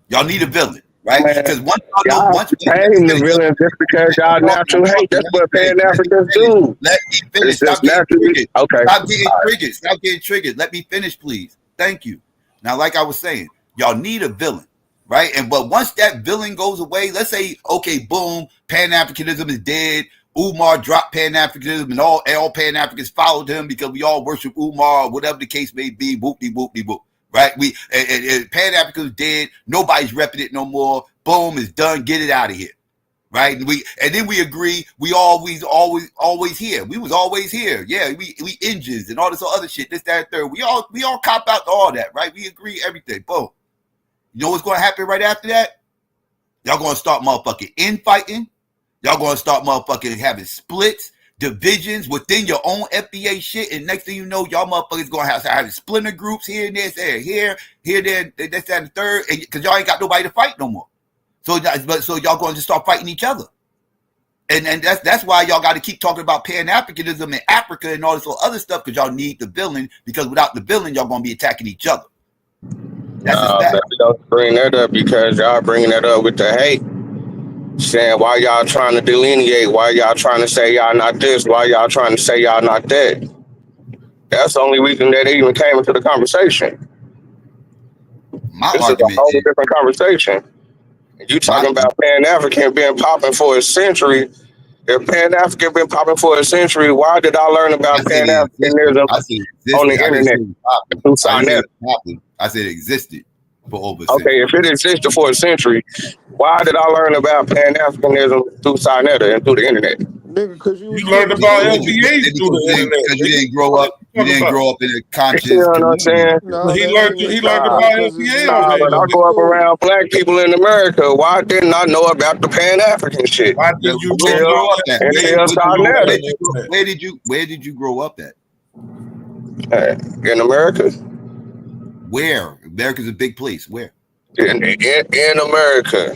S7: Y'all need a villain, right? Because once y'all know,
S16: the villain just because y'all natural hate. That's what Pan-Africans do.
S7: Let me finish. Stop getting triggered. Okay. Stop getting triggered. Stop getting triggered. Let me finish, please. Thank you. Now, like I was saying, y'all need a villain, right? But once that villain goes away, let's say, okay, boom, Pan-Africanism is dead. Umar dropped Pan-Africanism and all Pan-Africans followed him because we all worship Umar or whatever the case may be. Whoop-de-whoop-de-whoop, right? And Pan-Africanism is dead. Nobody's repping it no more. Boom, it's done. Get it out of here, right? And then we agree. We always here. We was always here. Yeah, we engines and all this other shit. This, that, and third. We all cop out to all that, right? We agree everything. Boom. You know what's going to happen right after that? Y'all going to start motherfucking infighting. Y'all going to start motherfucking having splits, divisions within your own FBA shit. And next thing you know, y'all motherfuckers going to have having splinter groups here and there, here, there, that's that, and the third. Because y'all ain't got nobody to fight no more. So y'all going to just start fighting each other. And that's why y'all got to keep talking about Pan-Africanism and Africa and all this other stuff because y'all need the villain. Because without the villain, y'all going to be attacking each other.
S16: Don't bring that up because y'all bringing that up with the hate. Saying why y'all trying to delineate, why y'all trying to say y'all not this, why y'all trying to say y'all not that. That's the only reason that they even came into the conversation. This is a whole different conversation. You talking about Pan-African been popping for a century. If Pan-African been popping for a century, why did I learn about Pan-Africanism on the internet?
S7: I said it existed for over a
S16: century. Okay, if it existed for a century, why did I learn about Pan-Africanism through Sinetta and through the internet?
S15: Nigga, because you
S6: learned about FBA through the internet.
S7: Because you didn't grow up. You didn't grow up in a conscious.
S16: You know what I'm saying?
S6: No, he learned about FBA.
S16: But I grew up around black people in America. Why didn't I know about the Pan-African shit?
S6: Why did you grow up at?
S7: Where did you grow up at?
S16: In America.
S7: Where? America's a big place. Where?
S16: In America.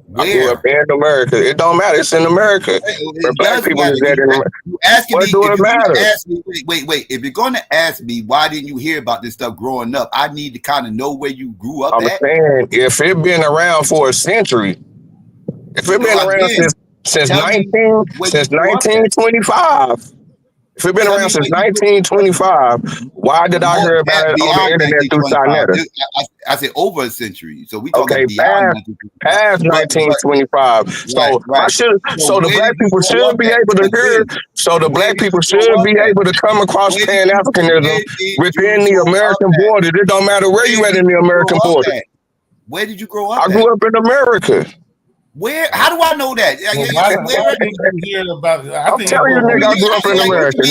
S7: Where?
S16: I grew up in America. It don't matter. It's in America. Black people is that in America. What do it matter?
S7: Wait. If you're going to ask me why didn't you hear about this stuff growing up, I need to kind of know where you grew up
S16: I'm saying, if it been around for a century, if it been around since 1925. If it's been around since 1925, why did I hear about it on the internet through Sinetta?
S7: I said over a century. So we talking
S16: past 1925. So the black people should be able to hear. So the black people should be able to come across Pan-Africanism within the American border. It don't matter where you at in the American border.
S7: Where did you grow up?
S16: I grew up in America.
S7: Where? How do I know that?
S6: I'm
S16: telling you, nigga, I grew up in America.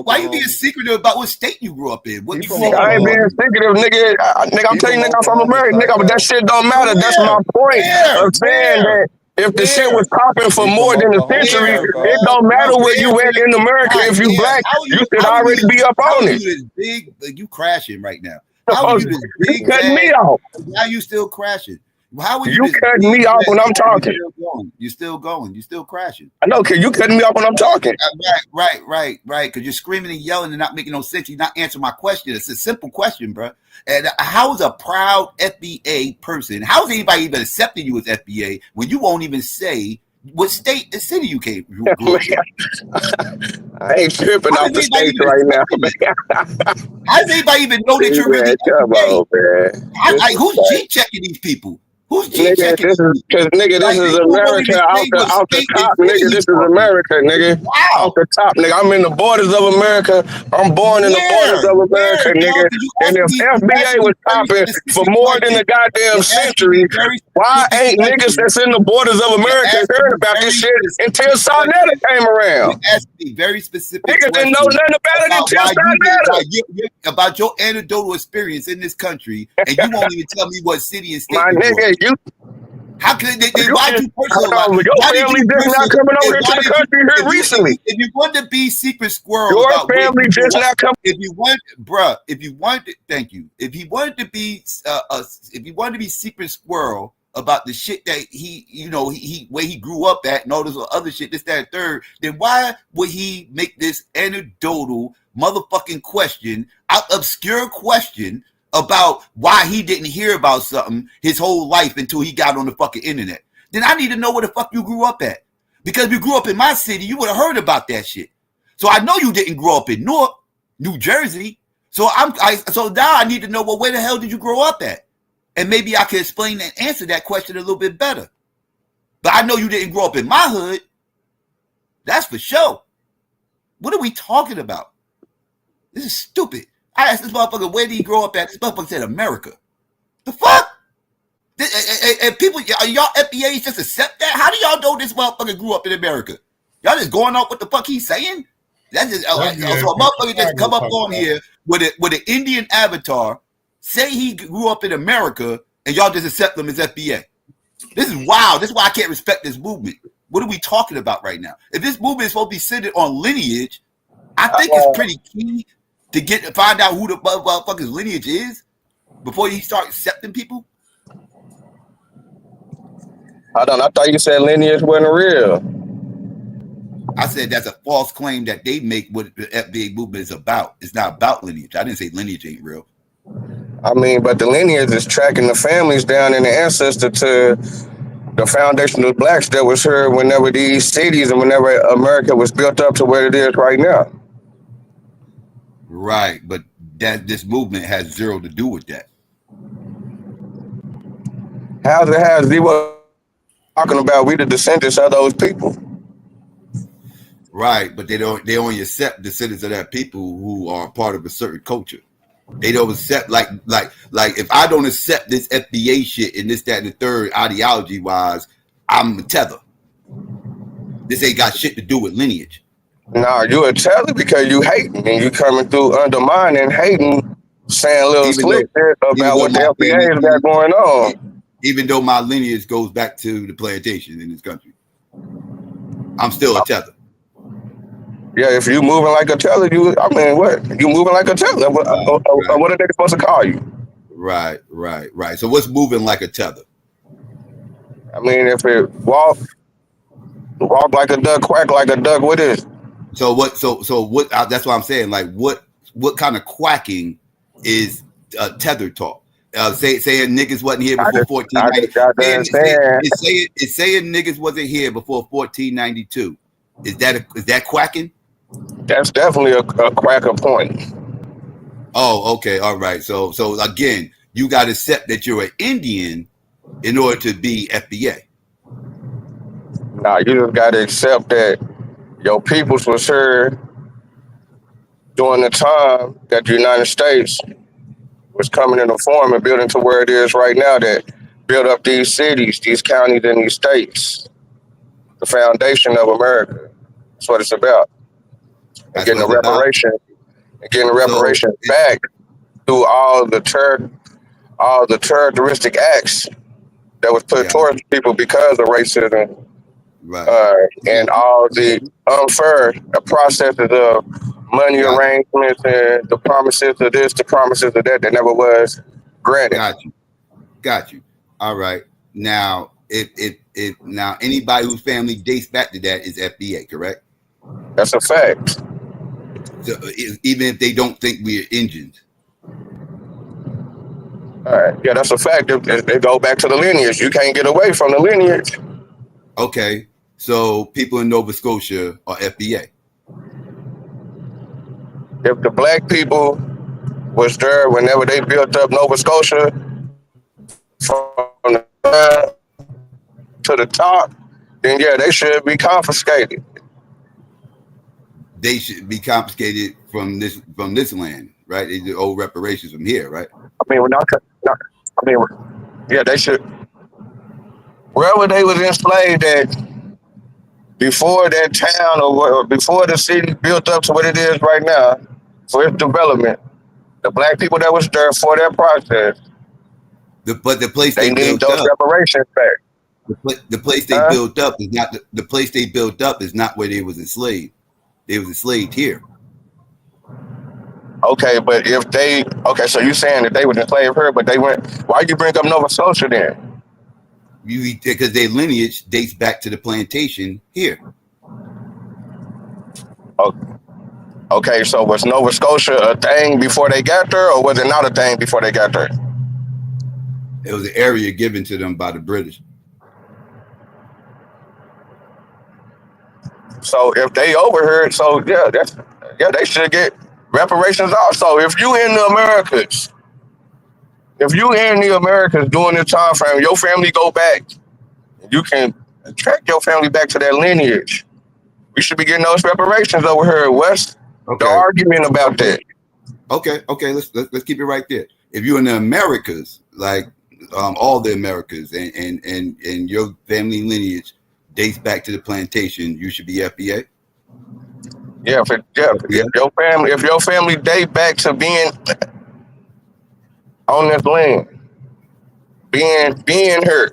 S7: Why you being secretive about what state you grew up in?
S16: I ain't being secretive, nigga. I'm telling you, nigga, I'm from America, nigga. But that shit don't matter. That's my point of saying that. If the shit was popping for more than a century, it don't matter where you at in America. If you black, you should already be up on it.
S7: You crashing right now. How are you this big?
S16: You cutting me off.
S7: Why you still crashing? How are
S16: you cutting me off when I'm talking?
S7: You're still going. You're still crashing.
S16: I know, cause you cutting me off when I'm talking.
S7: Right. Because you're screaming and yelling and not making no sense. You're not answering my question. It's a simple question, bro. And how is a proud FBA person? How is anybody even accepting you as FBA when you won't even say what state and city you grew up in.
S16: I ain't tripping off the states right now, man.
S7: How does anybody even know that you're really
S16: come on, man.
S7: Who's G checking these people? Who's G
S16: Nigga,
S7: checking
S16: this is because nigga, this is America out the top, nigga. This is America, nigga. Off the top, nigga. I'm in the borders of America. I'm born in the borders of America, nigga. And if FBA was popping for more than a goddamn century, why ain't niggas that's in the borders of America heard about this shit until Sarnetta came around?
S7: You asked me very specific
S16: niggas didn't know nothing about it until Sarnetta.
S7: About your anecdotal experience in this country, and you won't even tell me what city and state.
S16: My nigga,
S7: how could they? Why do you personalize?
S16: Your family just not coming over to the country here recently.
S7: If you want to be secret squirrel,
S16: your family just not coming.
S7: If you want, bruh, thank you. If you wanted to be, secret squirrel about the shit that he where he grew up at and all this other shit, this, that, and third, then why would he make this anecdotal motherfucking question, obscure question about why he didn't hear about something his whole life until he got on the fucking internet? Then I need to know where the fuck you grew up at. Because if you grew up in my city, you would have heard about that shit. So I know you didn't grow up in New Jersey. So so now I need to know, well, where the hell did you grow up at? And maybe I can explain and answer that question a little bit better. But I know you didn't grow up in my hood. That's for sure. What are we talking about? This is stupid. I asked this motherfucker, where did he grow up at? This motherfucker said America. The fuck? And people, y'all FBAs just accept that? How do y'all know this motherfucker grew up in America? Y'all just going off what the fuck he's saying? That's just so a motherfucker just come up on here with an Indian avatar, say he grew up in America, and y'all just accept him as FBA. This is wild. This is why I can't respect this movement. What are we talking about right now? If this movement is supposed to be centered on lineage, I think it's pretty key to find out who the motherfucker's lineage is before you start accepting people.
S16: I thought you said lineage wasn't real.
S7: I said that's a false claim that they make what the FBA movement is about. It's not about lineage. I didn't say lineage ain't real.
S16: I mean, but the lineage is tracking the families down in the ancestor to the foundational blacks that was here whenever these cities and whenever America was built up to where it is right now.
S7: Right, but this movement has zero to do with that.
S16: How's it have zero talking about we the descendants of those people?
S7: Right, but they only accept descendants of that people who are part of a certain culture. They don't accept like if I don't accept this FBA shit and this, that, and the third ideology wise, I'm a tether. This ain't got shit to do with lineage.
S16: Nah, you a tether because you hating and you coming through undermining, hating, saying little slick shit about what the FBA has got going on.
S7: Even though my lineage goes back to the plantation in this country, I'm still a tether.
S16: Yeah, if you moving like a tether, what? You moving like a tether. What are they supposed to call you?
S7: Right. So what's moving like a tether?
S16: I mean, if it walk like a duck, quack like a duck, what is?
S7: So what? So what? That's what I'm saying. Like, what kind of quacking is tether talk? Saying niggas wasn't here before 1492. It's saying niggas wasn't here before 1492. Is that quacking?
S16: That's definitely a cracker point.
S7: Oh, okay, all right. So again, you got to accept that you're an Indian in order to be FBA.
S16: Nah, you just got to accept that your peoples was here during the time that the United States was coming into form and building to where it is right now, that built up these cities, these counties, and these states. The foundation of America. That's what it's about. And getting the reparation, back through all the terroristic acts that was put towards people because of racism, and all the unfair processes of money arrangements and the promises of this, the promises of that never was granted.
S7: Got you. All right. Now, if anybody whose family dates back to that is FBA, correct?
S16: That's a fact.
S7: So, even if they don't think we're Indians.
S16: All right. Yeah, that's a fact. They go back to the lineage. You can't get away from the lineage.
S7: Okay. So people in Nova Scotia are FBA.
S16: If the black people was there whenever they built up Nova Scotia from the ground to the top, then yeah, they should be confiscated.
S7: They should be confiscated from this land, right? They owe reparations from here, right?
S16: I mean, yeah, they should. Wherever they was enslaved at before that town or before the city built up to what it is right now for its development, the black people that was there for that process,
S7: but the place they
S16: need
S7: built
S16: those
S7: up,
S16: reparations back.
S7: The place they built up is not the place they built up is not where they was enslaved. They was enslaved here.
S16: Okay, but if they so you saying that they was enslaved here, but they went? Why you bring up Nova Scotia then?
S7: Because their lineage dates back to the plantation here.
S16: Okay, so was Nova Scotia a thing before they got there, or was it not a thing before they got there?
S7: It was an area given to them by the British.
S16: So if they overheard, so yeah, they should get reparations also. If you in the Americas, during this time frame, your family go back, you can track your family back to that lineage. We should be getting those reparations over here. What's the argument about that?
S7: Okay, let's keep it right there. If you're in the Americas, like all the Americas, and your family lineage dates back to the plantation, you should be FBA.
S16: Yeah, if your family date back to being on this land, being here,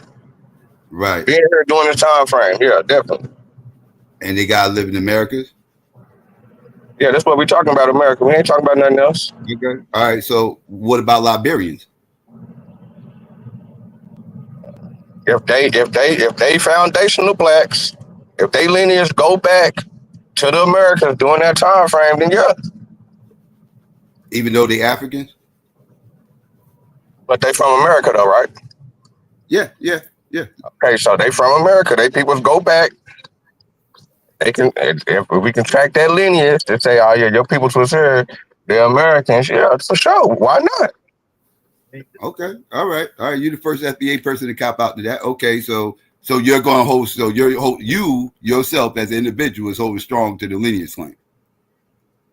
S7: right?
S16: Being here during this time frame, yeah, definitely.
S7: And they gotta live in the Americas.
S16: Yeah, that's what we're talking about, America. We ain't talking about nothing else.
S7: Okay. All right. So what about Liberians?
S16: If they foundational blacks, if they lineage go back to the Americans during that time frame, then yeah.
S7: Even though they Africans?
S16: But they from America though, right?
S7: Yeah.
S16: Okay, so they from America. They people go back. They can, if we can track that lineage to say, oh yeah, your people was here, they're Americans, yeah, for sure. Why not?
S7: Okay, all right. You're the first FBA person to cop out to that. Okay, so you're going to hold. So you yourself as an individual is holding strong to the lineage claim.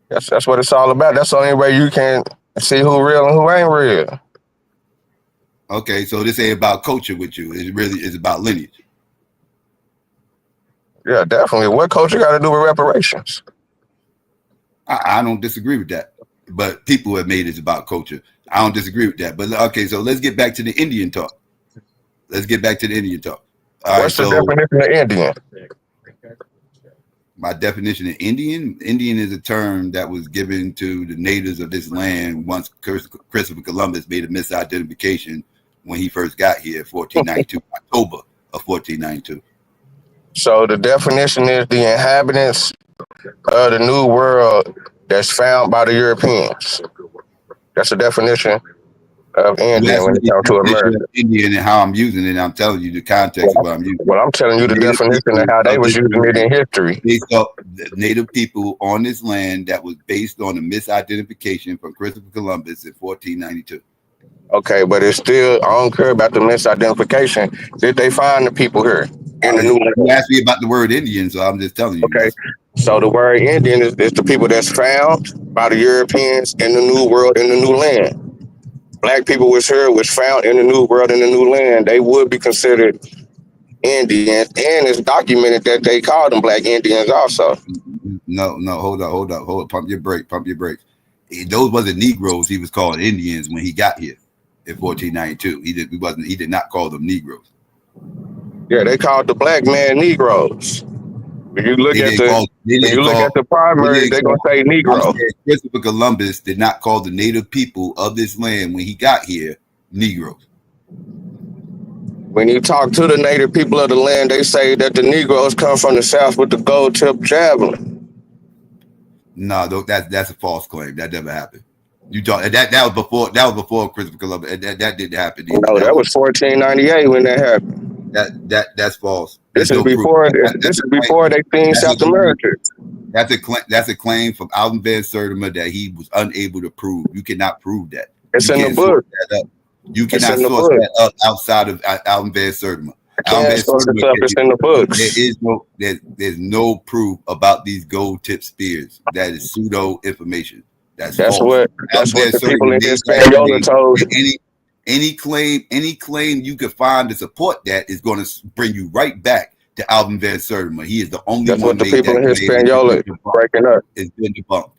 S16: That's what it's all about. That's the only way you can see who real and who ain't real.
S7: Okay, so this ain't about culture with you. It really is about lineage.
S16: Yeah, definitely. What culture got to do with reparations?
S7: I don't disagree with that. But people have made it about culture. I don't disagree with that. But okay, so let's get back to the Indian talk. All
S16: What's
S7: right,
S16: the definition of Indian?
S7: My definition of Indian is a term that was given to the natives of this land once Christopher Columbus made a misidentification when he first got here, 1492, October of 1492.
S16: So the definition is the inhabitants of the New World that's found by the Europeans. That's the definition of Indian when it comes to America.
S7: Indian and how I'm using it. I'm telling you the context of what I'm using.
S16: Well, I'm telling you the definition of how they was using it in history.
S7: Native people on this land that was based on a misidentification from Christopher Columbus in 1492.
S16: Okay, but it's still, I don't care about the misidentification. Did they find the people here in the New World?
S7: You asked me about the word Indian, so I'm just telling you.
S16: Okay, so the word Indian is the people that's found by the Europeans in the New World, in the New Land. Black people was here, was found in the New World, in the New Land. They would be considered Indians, and it's documented that they called them Black Indians also.
S7: No, hold up. Pump your brakes. Those wasn't Negroes. He was called Indians when he got here in 1492. He did not call them Negroes.
S16: Yeah, they called the black man Negroes. When you look at the primary, they're gonna say Negro.
S7: Christopher Columbus did not call the native people of this land when he got here Negroes.
S16: When you talk to the native people of the land, they say that the Negroes come from the south with the gold tip javelin.
S7: No, that's a false claim. That never happened. You talk that was before Christopher Columbus. That didn't happen either.
S16: No, that was 1498 when that happened.
S7: That's false.
S16: This is before they seen South America.
S7: That's a claim from Alvin Van Sertima that he was unable to prove. You cannot prove that.
S16: It's
S7: you
S16: in the book.
S7: You cannot source that up outside of Alvin Van Sertima.
S16: It's in the books.
S7: There's no proof about these gold tip spears. That is pseudo information. That's false.
S16: What the people in Hispaniola told.
S7: Any claim you could find to support that is going to bring you right back to Alvin Van Sertima. He is the only
S16: That's
S7: one.
S16: What the people in Hispaniola breaking up.
S7: It's been debunked.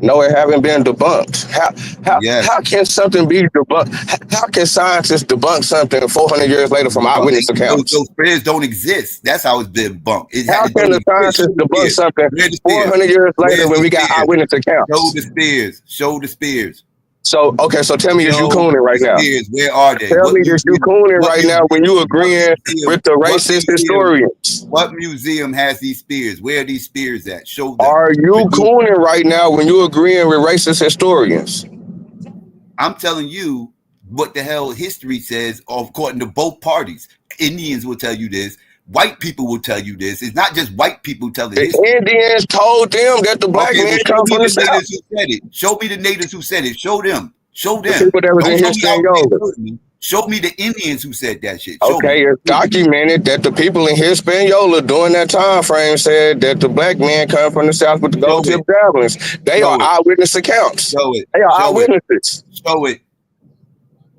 S16: No, it haven't been debunked. How can something be debunked? How can scientists debunk something 400 years later from eyewitness accounts?
S7: Those spears don't exist. That's how it's been debunked.
S16: How can the scientists debunk something 400 years later when we got eyewitness accounts?
S7: Show the spears.
S16: So tell me, is you cooning right now?
S7: Where are they?
S16: Tell me, is you cooning right now when you agreeing with the racist historians?
S7: What museum has these spears? Where are these spears at? Show them.
S16: Are you cooning right now when you agreeing with racist historians?
S7: I'm telling you what the hell history says, according to both parties. Indians will tell you this. White people will tell you this. It's not just white people telling this.
S16: The Indians told them that the black man come from the South.
S7: Show me the natives who said it. Show them. Show them.
S16: The people that was in Hispaniola.
S7: Show me the Indians who said that shit.
S16: It's documented that the people in Hispaniola during that time frame said that the black man come from the South with the gold tip javelins. They are eyewitness accounts. They are eyewitnesses.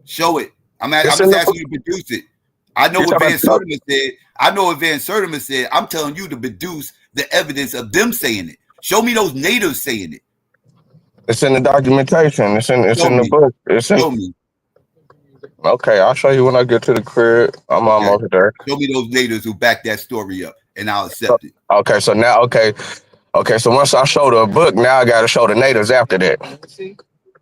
S7: Show it. I'm just asking you to produce it. I know what Van Sertima said. I'm telling you to produce the evidence of them saying it. Show me those natives saying it.
S16: It's in the documentation. It's in the book.
S7: Show me.
S16: Okay, I'll show you when I get to the crib. I'm almost there.
S7: Show me those natives who back that story up, and I'll accept it.
S16: Okay, so now, so once I show the book, now I got to show the natives after that.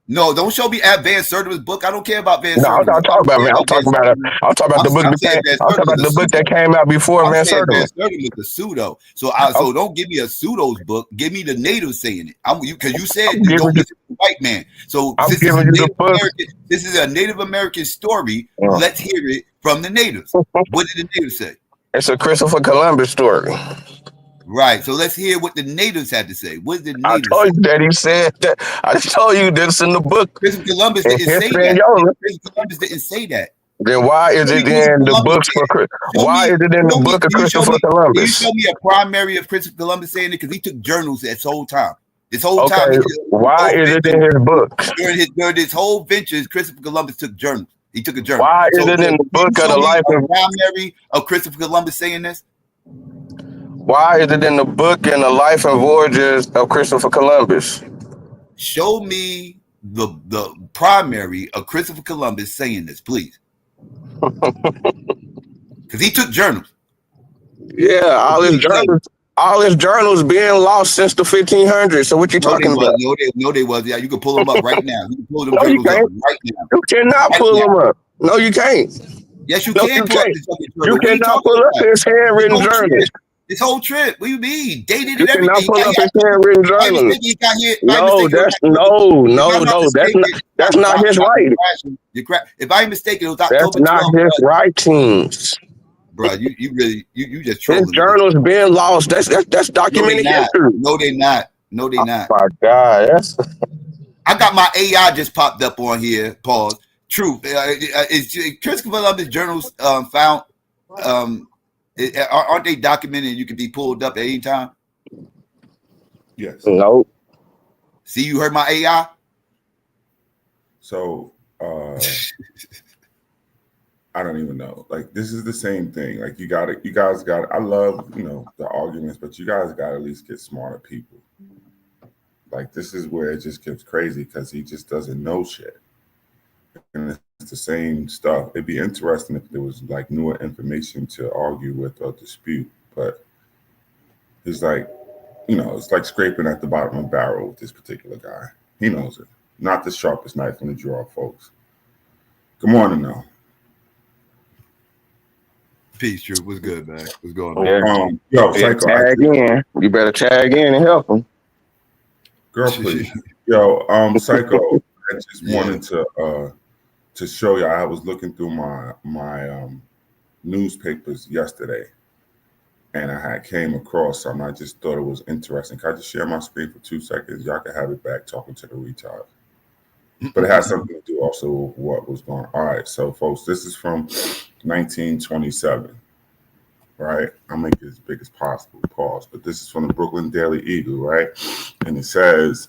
S7: No, don't show me at Van Sertima's book. I don't care about Van Sertima.
S16: No, I'm not talking about man. I'm talking about the book. I'm talking about the book that came out before Van Sertima.
S7: Van Sertima is a pseudo. So don't give me a pseudo's book. Give me the natives saying it. Because you said you don't listen to the white man. So
S16: I'm giving you the book.
S7: This is a Native American story. Let's hear it from the natives. What did the natives say?
S16: It's a Christopher Columbus story.
S7: Right. So let's hear what the natives had to say. What did the natives
S16: say? I told you that he said that. I told you this in the book.
S7: Christopher Columbus didn't say that. Christopher Columbus didn't say that.
S16: Then why is it in the books for why is it in the book of Christopher Columbus?
S7: Can you show me a primary of Christopher Columbus saying it? Because he took journals this whole time. This whole time.
S16: Why is it in his book?
S7: During his whole ventures, Christopher Columbus took journals. He took a journal.
S16: Why is it in the book of the life of
S7: primary of Christopher Columbus saying this?
S16: Why is it in the book and the life and voyages of Christopher Columbus?
S7: Show me the primary of Christopher Columbus saying this, please. Because he took journals.
S16: Yeah, all his journals being lost since the 1500s. So what you talking about?
S7: No, they was. Yeah, you can pull them up right now. You can pull them journals up right now.
S16: You cannot pull them up. No, you can't.
S7: Yes, you can.
S16: You cannot pull up his handwritten journals.
S7: This whole trip, what do you mean? Dated
S16: you
S7: and everything.
S16: Pull up his handwritten journals. That's not his writing.
S7: If I'm mistaken, it was
S16: October 12th. That's not his writings.
S7: Bro, you just trolling.
S16: His journals being lost. That's documented history.
S7: No, they not. No, they not.
S16: Oh my God,
S7: I got my AI just popped up on here. Pause. Truth. Is Christopher Columbus journals found? Aren't they documented and you can be pulled up at any time?
S4: Yes.
S16: No.
S7: See, you heard my AI?
S4: So I don't even know. Like, this is the same thing. Like, you guys got I love, the arguments, but you guys got to at least get smarter people. Like, this is where it just gets crazy because he just doesn't know shit. And it's the same stuff. It'd be interesting if there was like newer information to argue with or dispute, but it's like, it's like scraping at the bottom of the barrel with this particular guy. He knows it. Not the sharpest knife in the drawer, folks. Good morning, though.
S7: Peace, Truth. What's good, man? What's going
S16: on?
S7: Psycho.
S16: Tag in. You better tag in and help him.
S4: Girl, please. Psycho. I just wanted to show you. I was looking through my newspapers yesterday, and I had came across something. I just thought it was interesting. Can I just share my screen for 2 seconds? Y'all can have it back talking to the retard. But it has something to do also with what was going on. All right, so folks, this is from 1927, right? I'll make it as big as possible, pause. But this is from the Brooklyn Daily Eagle, right? And it says,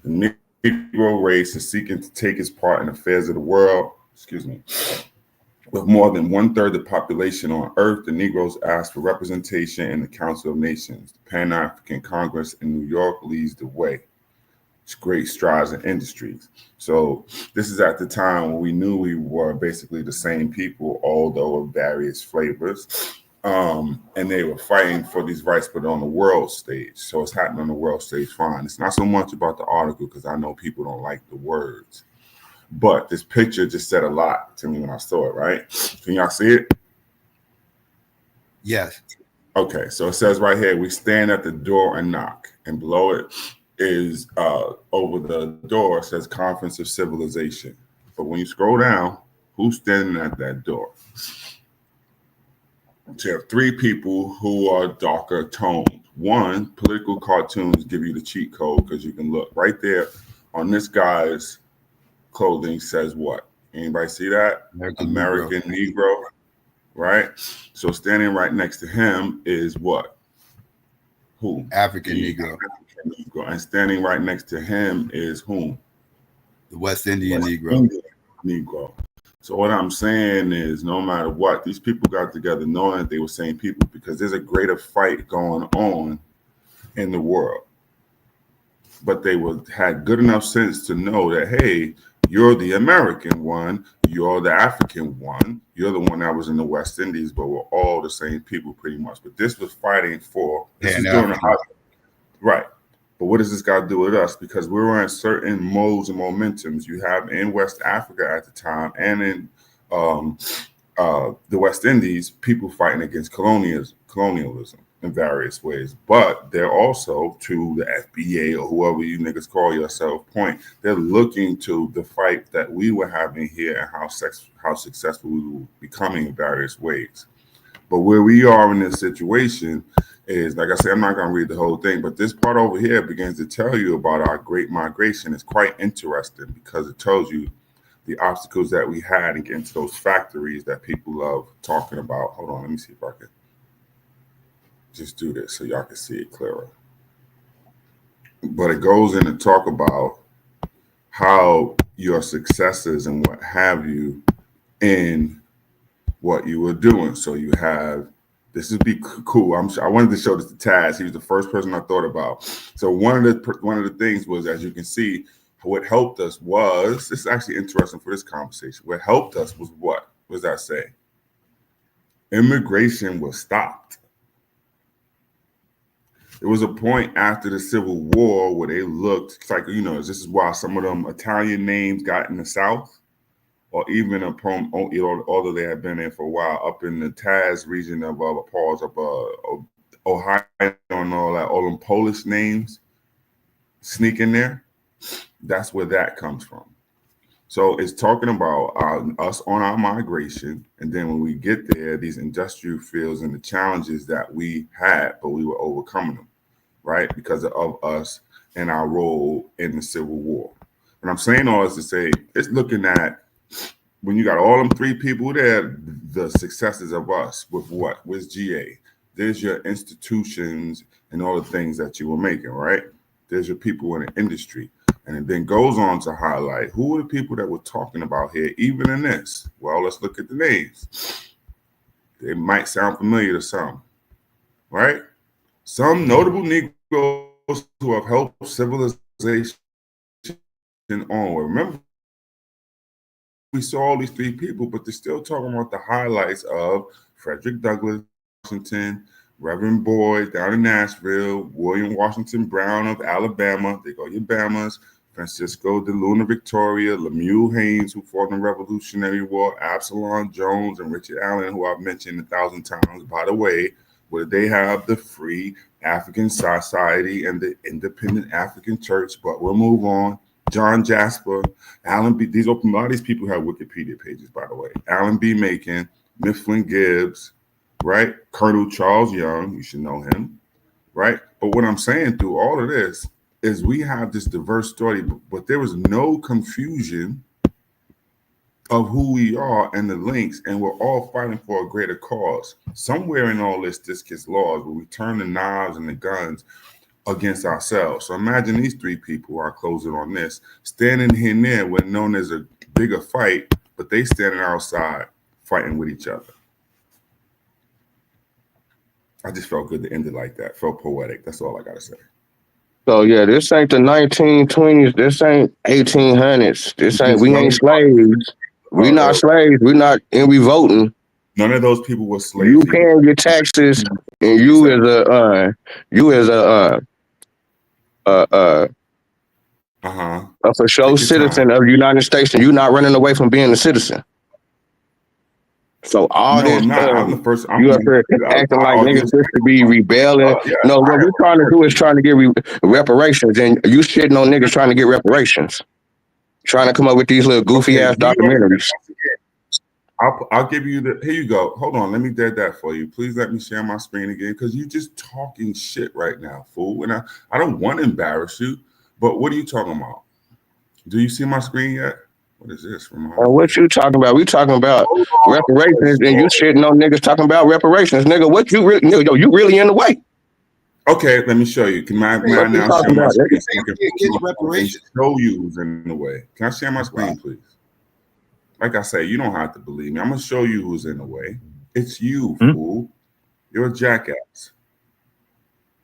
S4: the Negro race is seeking to take its part in affairs of the world. Excuse me. With more than 1/3 of the population on Earth, the Negroes ask for representation in the Council of Nations. The Pan-African Congress in New York leads the way. It's great strides in industries. So this is at the time when we knew we were basically the same people, although of various flavors. And they were fighting for these rights, but on the world stage. So it's happening on the world stage fine. It's not so much about the article because I know people don't like the words. But this picture just said a lot to me when I saw it, right? Can y'all see it?
S7: Yes.
S4: Okay, so it says right here, we stand at the door and knock. And below it is over the door, it says Conference of Civilization. But when you scroll down, who's standing at that door? So you have 3 people who are darker toned. One, political cartoons give you the cheat code because you can look right there on this guy's clothing says what? Anybody see that? American Negro, right? So standing right next to him is what? Who?
S7: African Negro.
S4: African Negro. And standing right next to him is whom?
S7: The West Indian Negro.
S4: Negro. So what I'm saying is, no matter what, these people got together knowing that they were same people because there's a greater fight going on in the world. But they had good enough sense to know that, hey, you're the American one, you're the African one, you're the one that was in the West Indies, but we're all the same people pretty much. But this was fighting for, this is during the right. But what does this got to do with us? Because we were in certain modes and momentums you have in West Africa at the time and in the West Indies, people fighting against colonialism in various ways. But they're also, to the FBA or whoever you niggas call yourself, they're looking to the fight that we were having here and how successful we were becoming in various ways. But where we are in this situation is, like I said, I'm not going to read the whole thing, but this part over here begins to tell you about our great migration. It's quite interesting because it tells you the obstacles that we had in getting to those factories that people love talking about. Hold on, let me see if I can just do this so y'all can see it clearer. But it goes in to talk about how your successes and what have you in what you were doing. So you have, this would be cool. I wanted to show this to Taz. He was the first person I thought about. So one of the things was, as you can see, what helped us was, this is actually interesting for this conversation. What helped us was what? What does that say? Immigration was stopped. There was a point after the Civil War where they looked, it's like, this is why some of them Italian names got in the South, or even although they had been there for a while, up in the Taz region of Ohio and all that, all them Polish names sneak in there. That's where that comes from. So it's talking about us on our migration. And then when we get there, these industrial fields and the challenges that we had, but we were overcoming them, right? Because of us and our role in the Civil War. And I'm saying all this to say, it's looking at, when you got all them 3 people there, the successes of us with what? With GA. There's your institutions and all the things that you were making, right? There's your people in the industry. And it then goes on to highlight who are the people that we're talking about here, even in this. Well, let's look at the names. They might sound familiar to some, right? Some notable Negroes who have helped civilization onward. Remember, we saw all these 3 people, but they're still talking about the highlights of Frederick Douglass, Washington, Reverend Boyd down in Nashville, William Washington Brown of Alabama, they go your Bamas, Francisco de Luna Victoria, Lemuel Haynes, who fought in the Revolutionary War, Absalom Jones, and Richard Allen, who I've mentioned 1,000 times. By the way, where they have the Free African Society and the Independent African Church, but we'll move on. John Jasper, Alan B. A lot of these people have Wikipedia pages, by the way. Alan B. Macon, Mifflin Gibbs, right? Colonel Charles Young, you should know him, right? But what I'm saying through all of this is we have this diverse story, but there was no confusion of who we are and the links, and we're all fighting for a greater cause. Somewhere in all this gets lost, where we turn the knives and the guns against ourselves. So imagine these three people, are closing on this, standing here and there when known as a bigger fight, but they standing outside fighting with each other. I just felt good to end it like that. Felt poetic. That's all I gotta say.
S16: So yeah, this ain't the 1920s. This ain't 1800s. This ain't. We ain't slaves. We not slaves. We not, and we voting.
S4: None of those people were slaves.
S16: You paying your taxes, and you as a for sure citizen of the United States, and you not running away from being a citizen. So all
S4: No,
S16: this,
S4: I'm not. I'm the first.
S16: you up here acting like niggas supposed to be rebelling.
S4: Yeah,
S16: no, what we're trying to do is trying to get reparations, and you shitting on niggas trying to get reparations, trying to come up with these little goofy ass documentaries.
S4: I'll give you the. Here you go. Hold on. Let me dead that for you. Please let me share my screen again, because you just talking shit right now, fool. And I don't want to embarrass you, but what are you talking about? Do you see my screen yet? What is this?
S16: What you talking about? We talking about reparations, and you shitting on niggas talking about reparations, nigga. What you really? Nigga, you really in the way?
S4: Okay, let me show you. Can I now share my screen?
S7: Reparations.
S4: Show you who's in the way. Can I share my screen, please? Like I say, you don't have to believe me. I'm gonna show you who's in the way. It's you, fool. You're a jackass.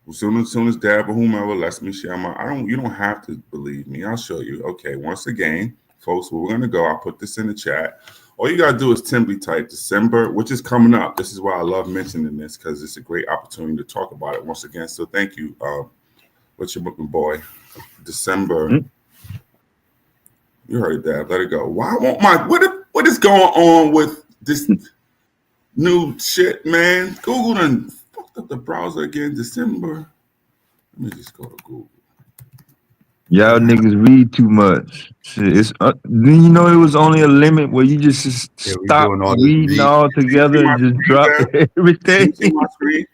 S4: As soon as Dab or whomever lets me share my, you don't have to believe me. I'll show you. Okay, once again, folks, where we're gonna go, I'll put this in the chat. All you gotta do is simply type December, which is coming up. This is why I love mentioning this, because it's a great opportunity to talk about it once again. So thank you. What's your booking, boy? December. You heard it, Dad. Let it go. Why won't my what is going on with this new shit, man? Google done fucked up the browser again. December. Let me just go to Google.
S13: Y'all niggas read too much. Shit, it's then you know it was only a limit where you just stop reading all together and just drop everything.
S4: Can you see my screen?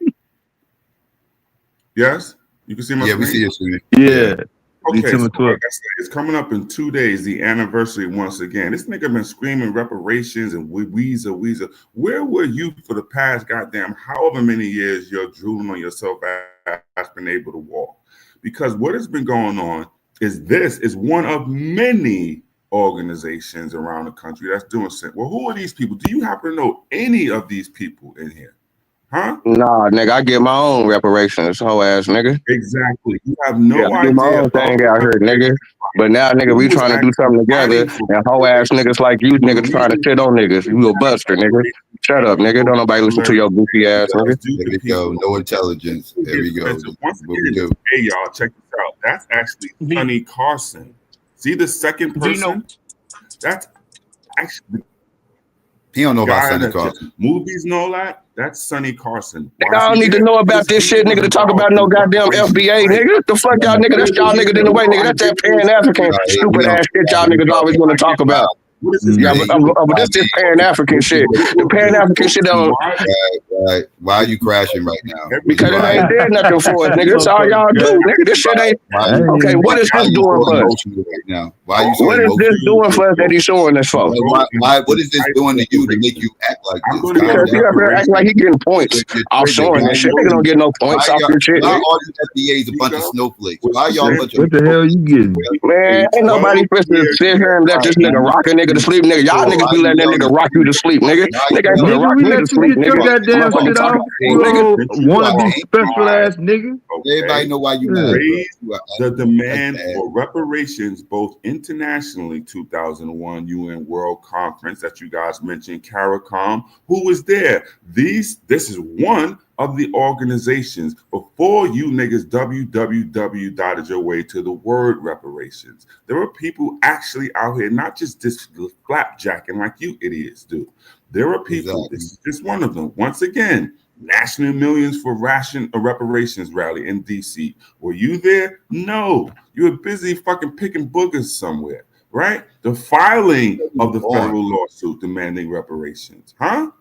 S4: Yes, you can see my screen.
S7: We see your screen.
S13: Yeah.
S4: Okay, so like I said, it's coming up in 2 days, the anniversary once again. This nigga been screaming reparations and Weezer. Where were you for the past goddamn however many years you're drooling on yourself has been able to walk? Because what has been going on is this is one of many organizations around the country that's doing shit. Well, who are these people? Do you happen to know any of these people in here? Huh?
S16: Nah, nigga, I get my own reparations, hoe ass nigga.
S4: Exactly. You have no
S16: I do my own thing out here, nigga. But now, nigga, we trying to do something together, and hoe ass niggas like you, niggas trying to shit on niggas. You a buster, nigga. Shut up, nigga. Don't nobody listen to your goofy ass, nigga.
S7: There we go. No intelligence. There we go.
S4: Once again, hey y'all, check this out. That's actually Sonny Carson. See the second person? That's actually.
S7: He don't know about Sonny Carson.
S4: Movies and all that. That's Sonny Carson.
S16: Nigga, I don't need to know about this shit, nigga, to talk about no goddamn FBA, nigga. What the fuck y'all nigga? That's y'all niggas in the way, nigga. That's that Pan-African stupid ass shit y'all niggas always want to talk about. Yeah, but this is Pan-African shit. The Pan-African shit don't.
S7: Right. Why are you crashing right now?
S16: Because it ain't did nothing for us, nigga. That's all y'all do, nigga. This shit ain't. Okay, what is this doing for us? What is this doing for us that he's showing us for?
S7: What is this doing to you to make you act like this?
S16: Because he up here acting like he getting points off showing this shit. Nigga don't get no points off your shit.
S7: Why all these FBAs a bunch of snowflakes? Why y'all bunch of
S13: what the hell you getting?
S16: Man, ain't nobody supposed to sit here and let this nigga rock a nigga to sleep, nigga. Y'all niggas be letting that nigga rock you to sleep, nigga. Nigga ain't gonna rock me to sleep, nigga.
S13: Goddamn shit off. You wanna be special ass nigga.
S7: Everybody know why you
S4: raised the demand for reparations both internationally. 2001 UN World Conference that you guys mentioned, CARICOM. Who was there? This is one of the organizations before you niggas www.dotted your way to the word reparations. There are people actually out here, not just this flapjacking like you idiots do. There are people, this is just one of them. Once again, National Millions for Reparations rally in DC. Were you there? No. You were busy fucking picking boogers somewhere, right? The filing of the federal lawsuit demanding reparations. Huh?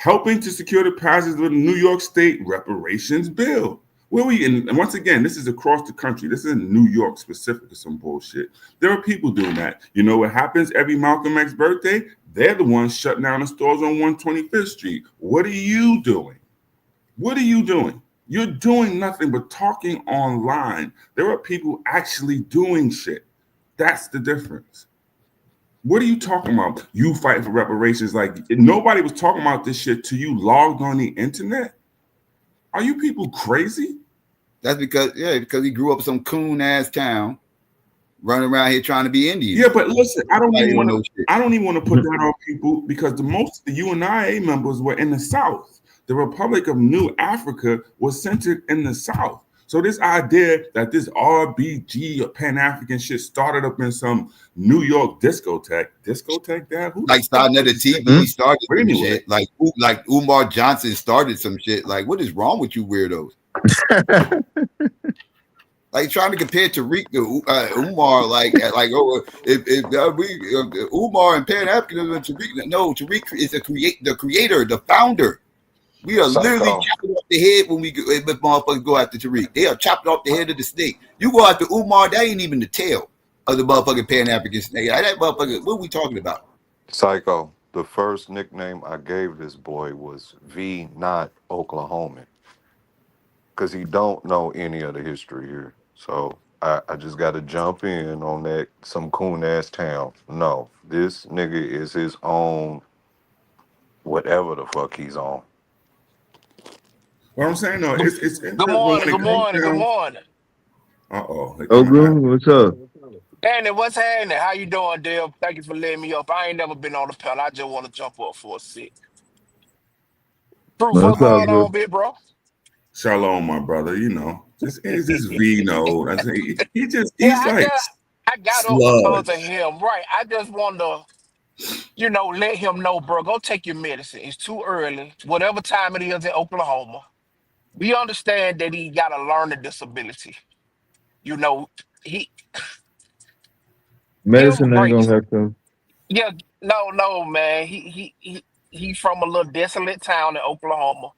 S4: helping to secure the passage of the New York State reparations bill. Where we, and once again, this is across the country. This isn't New York specific or some bullshit. There are people doing that. You know what happens every Malcolm X birthday? They're the ones shutting down the stores on 125th Street. What are you doing? What are you doing? You're doing nothing but talking online. There are people actually doing shit. That's the difference. What are you talking about? You fight for reparations like nobody was talking about this shit till you logged on the internet? Are you people crazy?
S7: That's because he grew up in some coon ass town, running around here trying to be Indian.
S4: Yeah, but listen, I don't even want to put that on people because most of the UNIA members were in the South. The Republic of New Africa was centered in the South. So this idea that this RBG or Pan-African shit started up in some New York discotheque, Dad? Who
S7: like starting at the TV, started some shit. Like Umar Johnson started some shit. Like, what is wrong with you weirdos? Like trying to compare Tariq to Umar, if Umar and Pan-Africanism and Tariq, no, Tariq is the creator, the founder. We are literally chopping off the head when motherfuckers go after Tariq. They are chopping off the head of the snake. You go after Umar, that ain't even the tail of the motherfucking Pan-African snake. That motherfucker, what are we talking about?
S15: Psycho, the first nickname I gave this boy was V Not Oklahoman. Because he don't know any of the history here. So I just got to jump in on that some coon-ass town. No, this nigga is his own whatever the fuck he's on.
S4: What I'm saying, though, it's
S10: Good morning.
S4: Uh-oh.
S13: Ogun, what's up?
S10: Andy, what's happening? How you doing, Dale? Thank you for letting me up. I ain't never been on the panel. I just want to jump up for a sec. Proof, what's going on, big bro?
S4: Shalom, my brother. You know, it's just Vino. He's
S10: I got up because of him. Right. I just want to, let him know, bro, go take your medicine. It's too early. Whatever time it is in Oklahoma. We understand that he got a learning disability.
S13: Medicine ain't gonna help him.
S10: Yeah, no, man. He from a little desolate town in Oklahoma.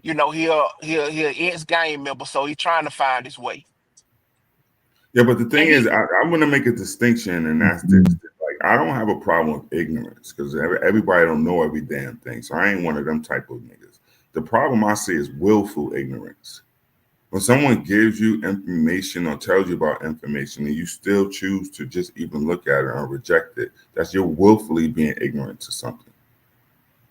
S10: He a ex-gang member, so he's trying to find his way.
S4: Yeah, but the thing is, I want to make a distinction, and that's this. Like, I don't have a problem with ignorance because everybody don't know every damn thing. So I ain't one of them type of niggas. The problem I see is willful ignorance. When someone gives you information or tells you about information and you still choose to just even look at it or reject it, that's you're willfully being ignorant to something.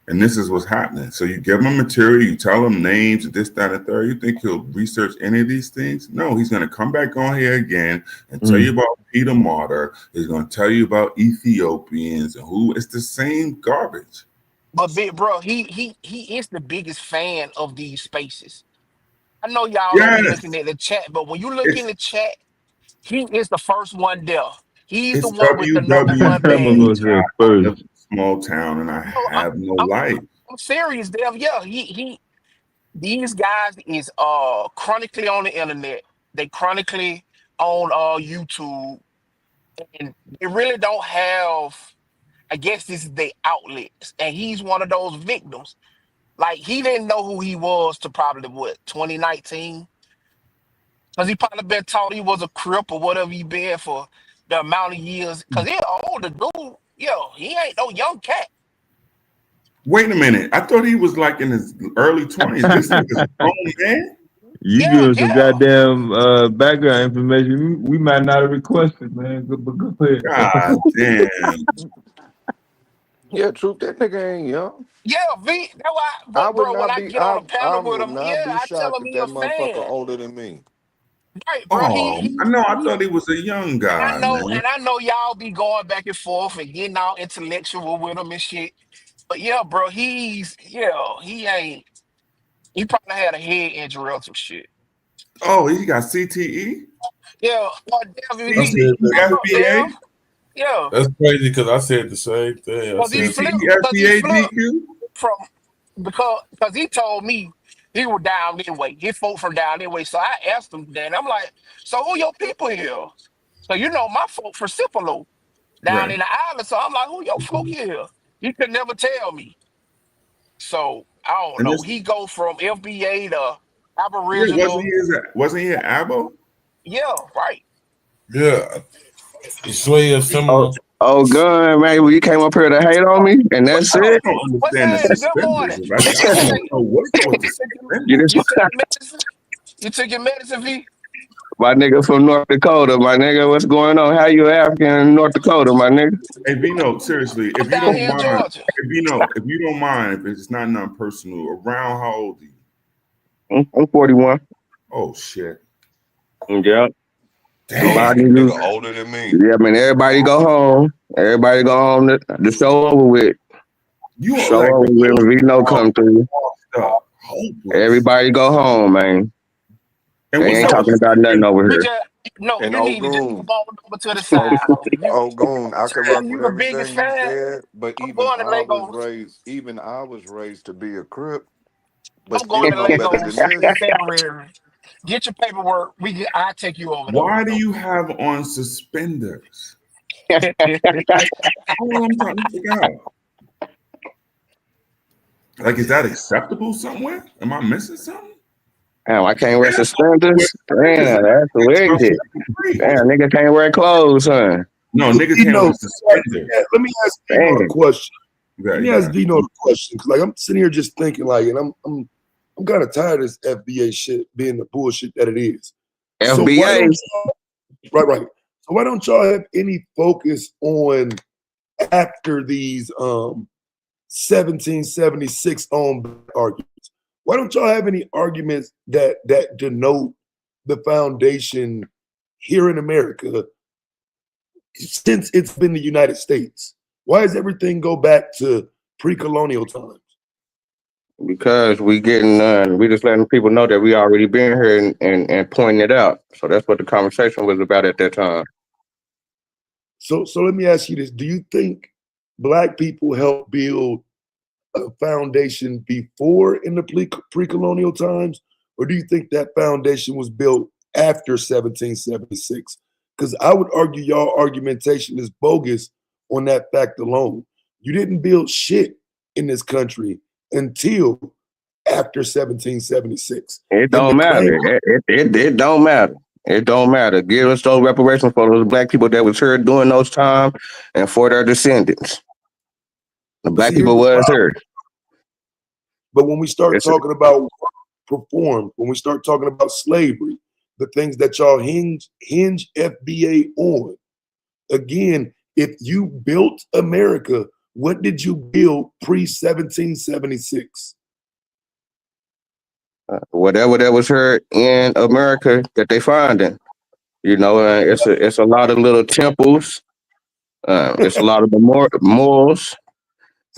S4: And this is what's happening. So you give him material, you tell him names, this, that, and third. You think he'll research any of these things? No, he's going to come back on here again and tell you about Peter Martyr. He's going to tell you about Ethiopians and who. It's the same garbage.
S10: But big bro, he is the biggest fan of these spaces. I know y'all don't be looking at the chat, but when you look in the chat, he is the first one there. He's the one with the number one badge.
S4: Small town, and I have no life.
S10: I'm serious, Dev. Yeah, these guys is chronically on the internet. They chronically on YouTube, and they really don't have. I guess this is their outlets, and he's one of those victims. Like, he didn't know who he was to probably 2019. Because he probably been taught he was a crip or whatever he been for the amount of years. Because he's an older dude. Yo, he ain't no young cat.
S4: Wait a minute. I thought he was like in his early 20s. This is a grown man.
S13: You giving some goddamn background information we might not have requested, man. Go ahead.
S4: God damn.
S15: Yeah, truth, that nigga ain't young.
S10: Yeah, V. That's why, bro, when I get on a panel with him, I tell him he a fan.
S15: Older than me.
S10: Right, bro.
S4: I thought he was a young guy.
S10: And I know y'all be going back and forth and getting all intellectual with him and shit. But yeah, bro, he probably had a head injury or some shit.
S4: Oh, he got CTE?
S10: Yeah.
S6: FBA?
S10: Yeah.
S6: That's crazy because I said the same thing.
S10: Because he told me he was down anyway. He folk from down anyway. So I asked him then. I'm like, so who your people here? So my folk from Cipolo down in the island. So I'm like, who your folk here? He could never tell me. So I don't
S4: And
S10: know.
S4: this,
S10: He go from FBA to
S4: yeah,
S10: Aboriginal.
S4: wasn't he an Abo?
S10: Yeah, right.
S6: Yeah, he swear
S16: Oh,
S6: similar.
S16: oh, gun, man. You came up here to hate on me, and
S4: But
S16: that's
S4: I
S16: it.
S4: don't
S10: What's
S4: understand the
S10: happening? Good
S4: suspenders.
S10: morning.
S4: Like, I
S10: You
S4: don't
S10: take
S4: know what's up with the
S10: you took your,
S16: You
S4: suspenders.
S16: just
S10: you took your medicine. You took your medicine, V.
S16: my nigga from North Dakota, my nigga. What's going on? How you African in North Dakota, my nigga?
S4: Hey Vino, seriously,
S10: I'm
S4: if you
S10: down
S4: don't
S10: here in
S4: mind,
S10: Georgia.
S4: if you don't mind, if it's not nothing personal, around how old are you?
S16: I'm 41.
S4: Oh shit.
S16: Yeah.
S15: Damn,
S16: Body
S15: that
S16: do.
S15: nigga older than me.
S16: Yeah, man. Everybody go home. Everybody go home. The show over with.
S4: You are
S16: Show
S4: like
S16: over
S4: the
S16: with.
S4: most
S16: Vino come through.
S4: hopeless.
S16: Everybody go home, man.
S4: And
S16: They
S4: what's
S16: ain't
S4: up with
S16: talking
S4: the
S16: about nothing over
S10: We
S16: here.
S10: just no.
S15: And
S10: You need to just
S15: Ogoon,
S10: move on over to the side.
S15: Ogoon, I can rock
S10: You
S15: with
S10: the biggest
S15: everything you
S10: fan.
S15: said, but
S10: I'm going to Legos.
S15: even I was raised to be a Crip, but
S10: I'm going
S15: still
S10: to
S15: know better than
S10: Legos in
S15: this.
S10: February. Get your paperwork. I'll take you over
S4: why do you have on suspenders?
S10: there.
S4: That's all I'm trying to figure out. Like, is that acceptable somewhere? Am I missing something?
S16: Damn, I can't wear
S4: Yeah,
S16: suspenders.
S4: suspenders.
S16: Damn, that's wicked. Damn, nigga can't wear clothes, huh?
S4: No, niggas can't wear suspenders.
S11: Let me ask Vino a
S16: Damn.
S11: question.
S4: Yeah,
S11: Let me ask Vino a question. Cause like I'm sitting here just thinking, like, and I'm kind of tired of this FBA shit being the bullshit that it is. So why
S16: FBA.
S11: don't right. So why don't y'all have any focus on after these 1776 arguments? Why don't y'all have any arguments that denote the foundation here in America since it's been the United States? Why does everything go back to pre-colonial times?
S16: Because we just letting people know that we already been here and pointing it out. So that's what the conversation was about at that time.
S11: So let me ask you this. Do you think Black people helped build a foundation before in the pre-colonial times? Or do you think that foundation was built after 1776? Because I would argue y'all argumentation is bogus on that fact alone. You didn't build shit in this country until after 1776.
S16: It don't matter. It don't matter. It don't matter. Give us those reparations for those Black people that was here during those times and for their descendants. The Black people was here.
S11: But when we start talking about performed, when we start talking about slavery, the things that y'all hinge FBA on, again, if you built America, what did you build pre-1776?
S16: Whatever that was here in America that they finding. You know, it's a lot of little temples. It's a lot of malls.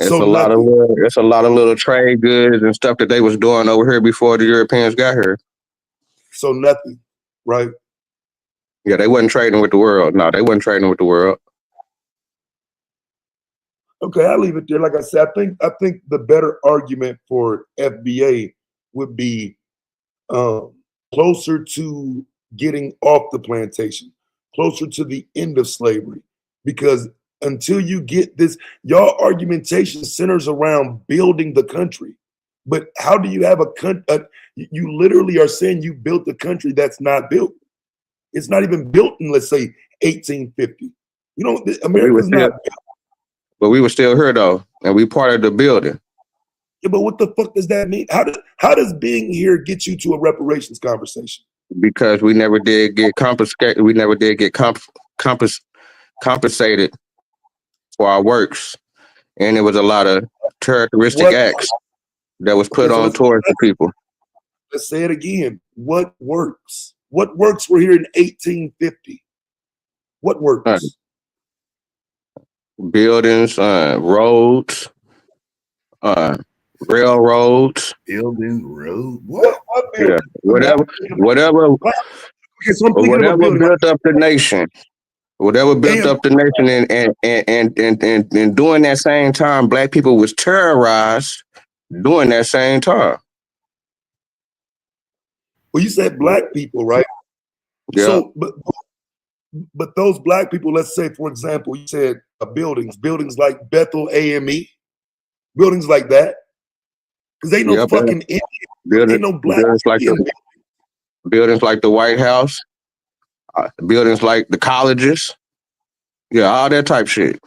S16: It's a lot of little trade goods and stuff that they was doing over here before the Europeans got here.
S11: So nothing, right?
S16: Yeah, they wasn't trading with the world. No, they wasn't trading with the world.
S11: Okay, I'll leave it there. Like I said, I think the better argument for FBA would be closer to getting off the plantation, closer to the end of slavery. Because until you get this, y'all argumentation centers around building the country. But how do you have a country? You literally are saying you built a country that's not built. It's not even built in, let's say, 1850. You know, America's not built.
S16: But we were still here though, and we part of the building.
S11: Yeah, but what the fuck does that mean? How does being here get you to a reparations conversation?
S16: Because we never did get confiscated. We never did get compensated for our works, and it was a lot of terroristic acts that was put on towards the people.
S11: Let's say it again. What works? What works were here in 1850? What works?
S16: Buildings, roads, railroads.
S4: Buildings, roads. What?
S16: Yeah, whatever built up the nation. Whatever built up the nation, and during that same time, Black people was terrorized during that same time.
S11: Well, you said Black people, right?
S16: Yeah.
S11: So, but those Black people, let's say, for example, you said buildings like Bethel AME, buildings like that. Because ain't no fucking Indian, ain't no black
S16: buildings like the White House, buildings like the colleges, all that type shit.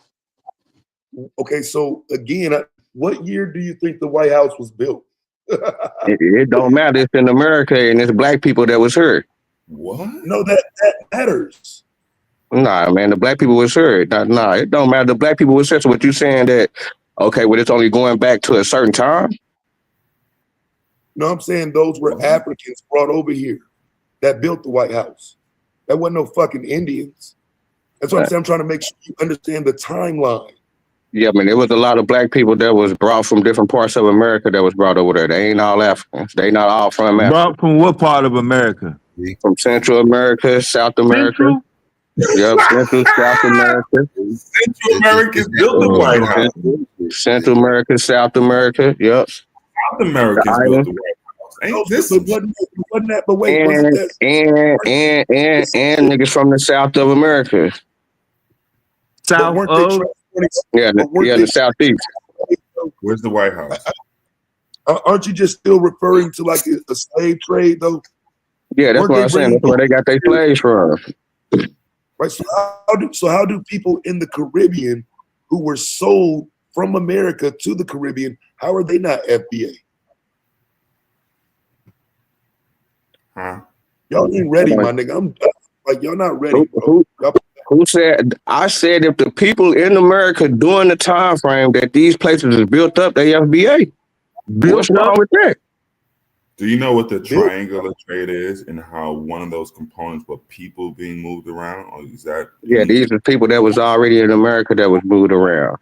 S11: Okay, so again, what year do you think the White House was built?
S16: It don't matter. It's in America and it's black people that was hurt.
S11: What? No, that matters.
S16: Nah, man, the black people was hurt. Nah, it don't matter. The black people was hurt. So what you saying that, okay, well, it's only going back to a certain time?
S11: No, I'm saying those were Africans brought over here that built the White House. That wasn't no fucking Indians. That's what I'm saying. I'm trying to make sure you understand the timeline.
S16: Yeah, I mean, there was a lot of black people that was brought from different parts of America that was brought over there. They ain't all Africans. They not all from Africa.
S13: Brought from what part of America?
S16: From Central America, South America.
S13: Central?
S16: Yep, Central, South America.
S4: Central Americans built the White House.
S16: Central America, South America. Yep.
S4: South Americans built the White House. Ain't this?
S11: Wasn't that? But wait,
S16: and niggas from the South of America.
S13: South of?
S16: The Southeast.
S4: Where's the White House?
S11: Aren't you just still referring to like a slave trade though?
S16: Yeah, that's what I'm saying. That's where they got their slaves from.
S11: Right. So how do people in the Caribbean who were sold from America to the Caribbean, how are they not FBA? Y'all ain't ready, my nigga. I'm like, y'all not ready, bro.
S16: Who said? I said if the people in America during the time frame that these places is built up, they FBA. What's wrong with that?
S4: Do you know what the triangular trade is and how one of those components were people being moved around? Or is that?
S16: Yeah, these are people that was already in America that was moved around.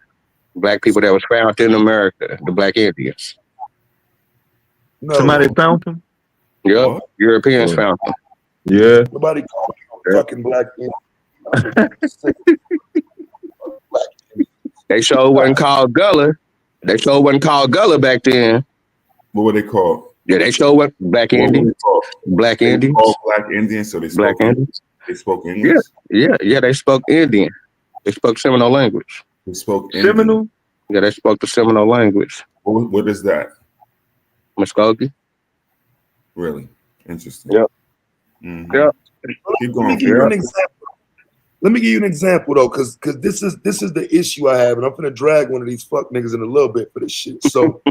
S16: Black people that was found in America, the Black Indians.
S11: No.
S13: Somebody found them?
S16: Yep, Europeans found them.
S13: Yeah.
S11: Nobody called fucking Black Indians.
S16: They sure wasn't called Gullah. They sure wasn't called Gullah back then.
S4: What were they called?
S16: Yeah, they sure what Black Indians. Black Indians.
S4: Black Indians. So they
S16: Black
S4: spoke
S16: Indians.
S4: They spoke English.
S16: Yeah. They spoke Indian. They spoke Seminole language.
S4: They spoke
S13: Seminole.
S16: Yeah, they spoke the Seminole language.
S4: What is that?
S16: Muskogee.
S4: Really interesting.
S16: Yep.
S4: Mm-hmm.
S16: Yep.
S4: Keep
S11: Let me
S4: going.
S11: give you an example. Let me give you an example though, because this is the issue I have, and I'm gonna drag one of these fuck niggas in a little bit for this shit. So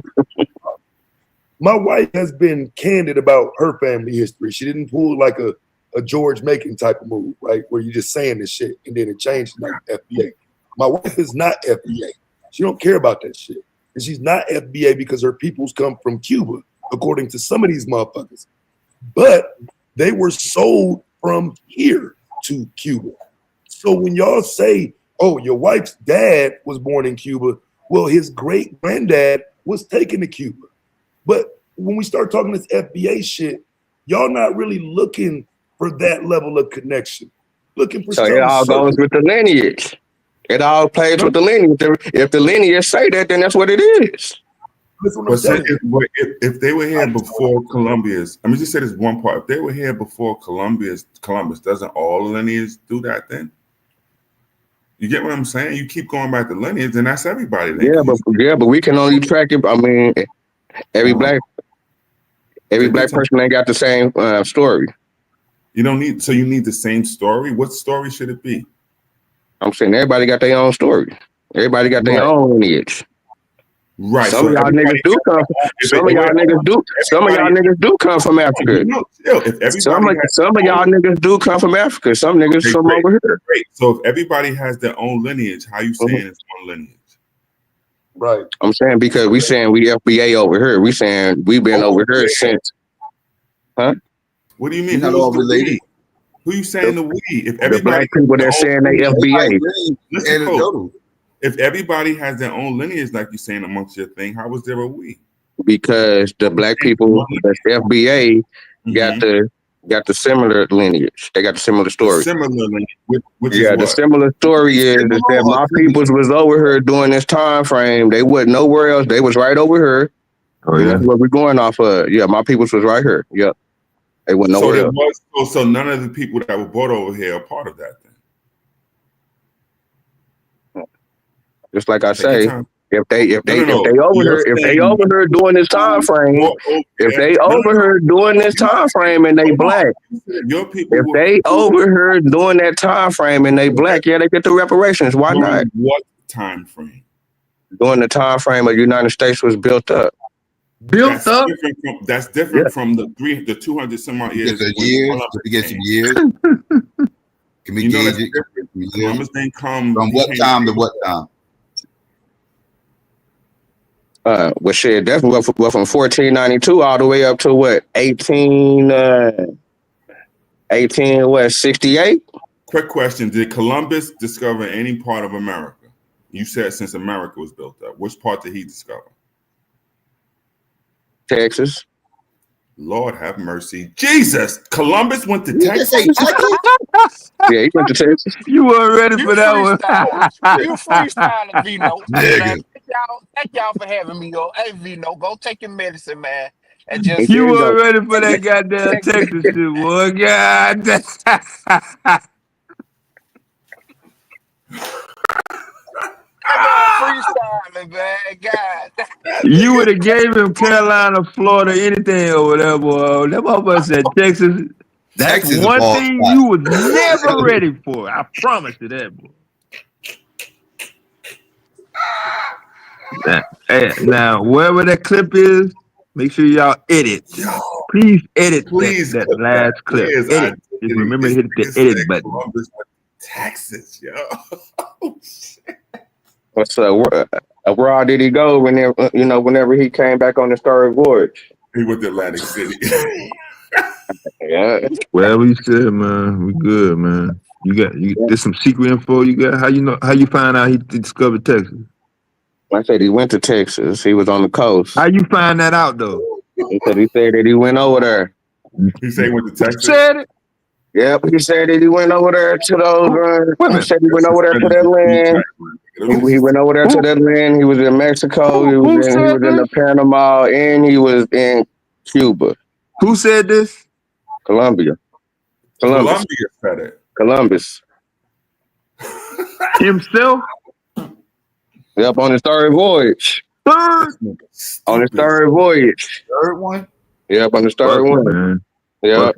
S11: my wife has been candid about her family history. She didn't pull like a George Macon type of move, right? Where you're just saying this shit and then it changed like FBA. My wife is not FBA. She don't care about that shit. And she's not FBA because her peoples come from Cuba, according to some of these motherfuckers. But they were sold from here to Cuba. So when y'all say, oh, your wife's dad was born in Cuba, well, his great granddad was taken to Cuba. But when we start talking this FBA shit, y'all not really looking for that level of connection. Looking for
S16: So it all goes with the lineage. It all plays with the lineage. If the lineage say that, then that's what it is.
S4: But if they were here before Columbus, I mean, just say this one part. If they were here before Columbus, doesn't all lineage do that then? You get what I'm saying? You keep going back to lineage, and that's everybody. Then.
S16: But we can only track it. I mean, every black person ain't got the same story.
S4: You don't need. So you need the same story. What story should it be?
S16: I'm saying everybody got their own story. Everybody got their own lineage.
S4: Right.
S16: Some of y'all niggas do come. Some of y'all niggas do. Some of y'all niggas do come from Africa. Some of y'all niggas do come from Africa. Some niggas from over here.
S4: Great. So if everybody has their own lineage, how you saying it's one lineage?
S11: Right.
S16: I'm saying because we saying we FBA over here. We saying we've been over here since. Huh?
S4: What do you mean?
S7: Not all related.
S4: Who you saying the we? If
S16: the black people that saying they FBA.
S4: Listen, if everybody has their own lineage, like you're saying amongst your thing, how was there a we?
S16: Because the black people that's FBA got the similar lineage. They got the similar story.
S4: Similar lineage, which
S16: is what? The similar story is that my peoples was over here during this time frame. They wasn't nowhere else. They was right over here. Oh yeah, that's what we're going off of. Yeah, my peoples was right here. Yep, they went nowhere else.
S4: So none of the people that were brought over here are part of that. Then,
S16: just like I say, If they
S4: No. You're
S16: overheard during this time frame, if they overheard during this time frame and they black,
S4: your people
S16: if they overheard during that time frame and they black, yeah, they get the reparations. Why not?
S4: What time frame?
S16: During the time frame of the United States was built up.
S4: That's different from the 200 some odd years.
S7: To get some years. Can we gauge it?
S4: Columbus didn't come
S7: from what time to what time?
S16: Well, shit, that's from 1492 all the way up to what 1868.
S4: Quick question: did Columbus discover any part of America? You said since America was built up, which part did he discover?
S16: Texas.
S4: Lord have mercy, Jesus! Columbus went to Texas.
S16: Yeah, he went to Texas.
S5: You weren't ready for that one.
S10: You freestyling, Vino. Thank y'all for having me, yo. Hey, Vino, go take your medicine, man. And just
S5: You weren't ready for that goddamn Texas shit, boy. God.
S10: Freestyling, man. God.
S5: You would have gave him Carolina, Florida, anything or whatever. That motherfucker said Texas. That's
S7: Texas
S5: one thing you was never ready for. I promise you that, boy. Now, wherever that clip is, make sure y'all edit. Please edit that last clip. Edit. Just remember to hit the edit button.
S4: Columbus went to Texas, yo.
S16: What's up? Where all did he go whenever he came back on the third voyage?
S4: He went to Atlantic City.
S16: Yeah.
S13: Well, we said, man, we good, man. There's some secret info you got. How you find out he discovered Texas?
S16: I said he went to Texas. He was on the coast.
S13: How you find that out though?
S16: He said that he went over there.
S4: He said he went to Texas.
S13: Who said it?
S16: Yep, he said that he went over there to those. He said he went over there to that land. He went over there to that land. He was in Mexico. He was in the Panama, and he was in Cuba.
S13: Who said this?
S16: Columbus
S4: said it.
S16: Columbus.
S13: Himself?
S16: Yep, on his third voyage. On his third voyage.
S7: Third one?
S16: Yep, on his third one.
S13: Man.
S16: Yep.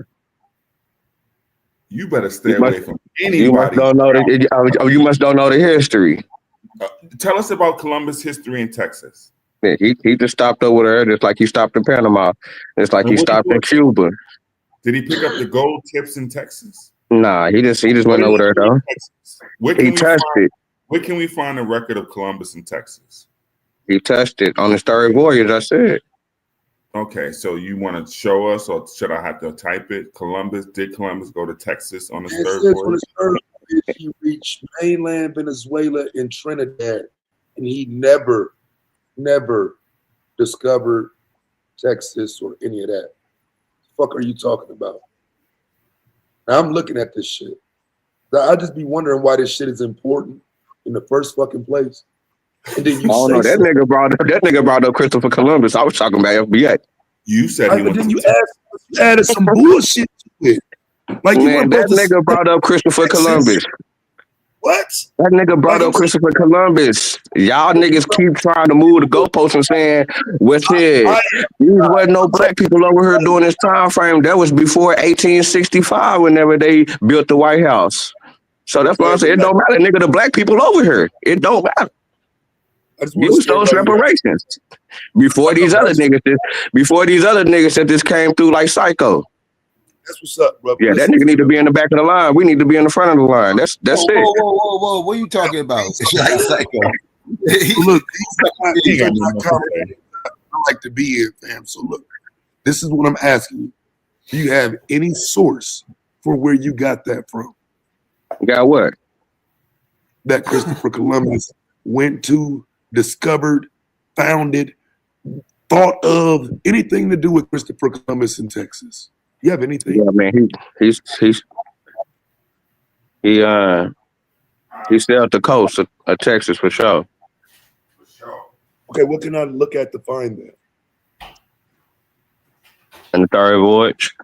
S4: You better stay away from anybody.
S16: You must don't know the history.
S4: Tell us about Columbus' history in Texas.
S16: Yeah, he just stopped over there, just like he stopped in Panama. Just like he stopped in Cuba.
S4: Did he pick up the gold tips in Texas?
S16: Nah, he just went over there though. He touched it.
S4: Where can we find a record of Columbus in Texas?
S16: He touched it on his third voyage. I said.
S4: Okay, so you want to show us, or should I have to type it? Did Columbus go to Texas on his third voyage?
S11: He reached mainland Venezuela and Trinidad, and he never discovered Texas or any of that. The fuck are you talking about? Now I'm looking at this shit. I just be wondering why this shit is important in the first fucking place. And then
S16: that nigga brought up Christopher Columbus. I was talking about FBA.
S4: You said he went to
S11: you added some bullshit to it. Like
S16: man, that nigga brought up Christopher Columbus.
S11: What?
S16: That nigga brought up Christopher Columbus. Y'all niggas keep trying to move the goalposts and saying, well, shit, these wasn't no black people over here during this time frame. That was before 1865 whenever they built the White House. So that's why I say it don't matter, nigga, the black people over here. It don't matter. Use those reparations. Before these other niggas said this came through like psycho.
S11: That's what's up, bro.
S16: Yeah, that nigga need to be in the back of the line. We need to be in the front of the line. That's it.
S7: Whoa. What are you talking about? Psycho.
S11: Look, I like to be here, fam. So look, this is what I'm asking you. Do you have any source for where you got that from?
S16: Got what?
S11: That Christopher Columbus went to, discovered, founded, thought of, anything to do with Christopher Columbus in Texas? You have anything?
S16: Yeah, man. He sailed the coast of Texas for sure.
S11: Okay, what can I look at to find that?
S16: In the third voyage.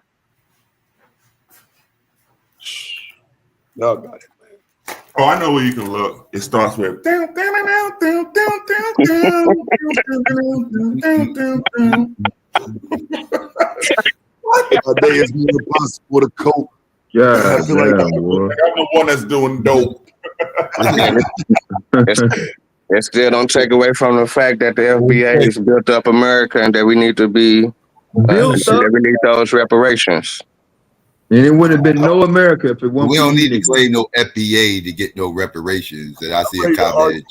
S11: Y'all got it, man.
S4: Oh, I know where you can look. It starts with down, down, down, down, down, down, down, down, down.
S11: Nowadays it's more impossible to cope.
S13: Yeah,
S11: I feel like
S4: I'm the one that's doing dope.
S16: It still don't take away from the fact that the FBA has built up America and that we need to be that we need those reparations.
S13: And it wouldn't have been no America if it wasn't.
S7: We don't need to claim no FBA to get no reparations. And I see a comment.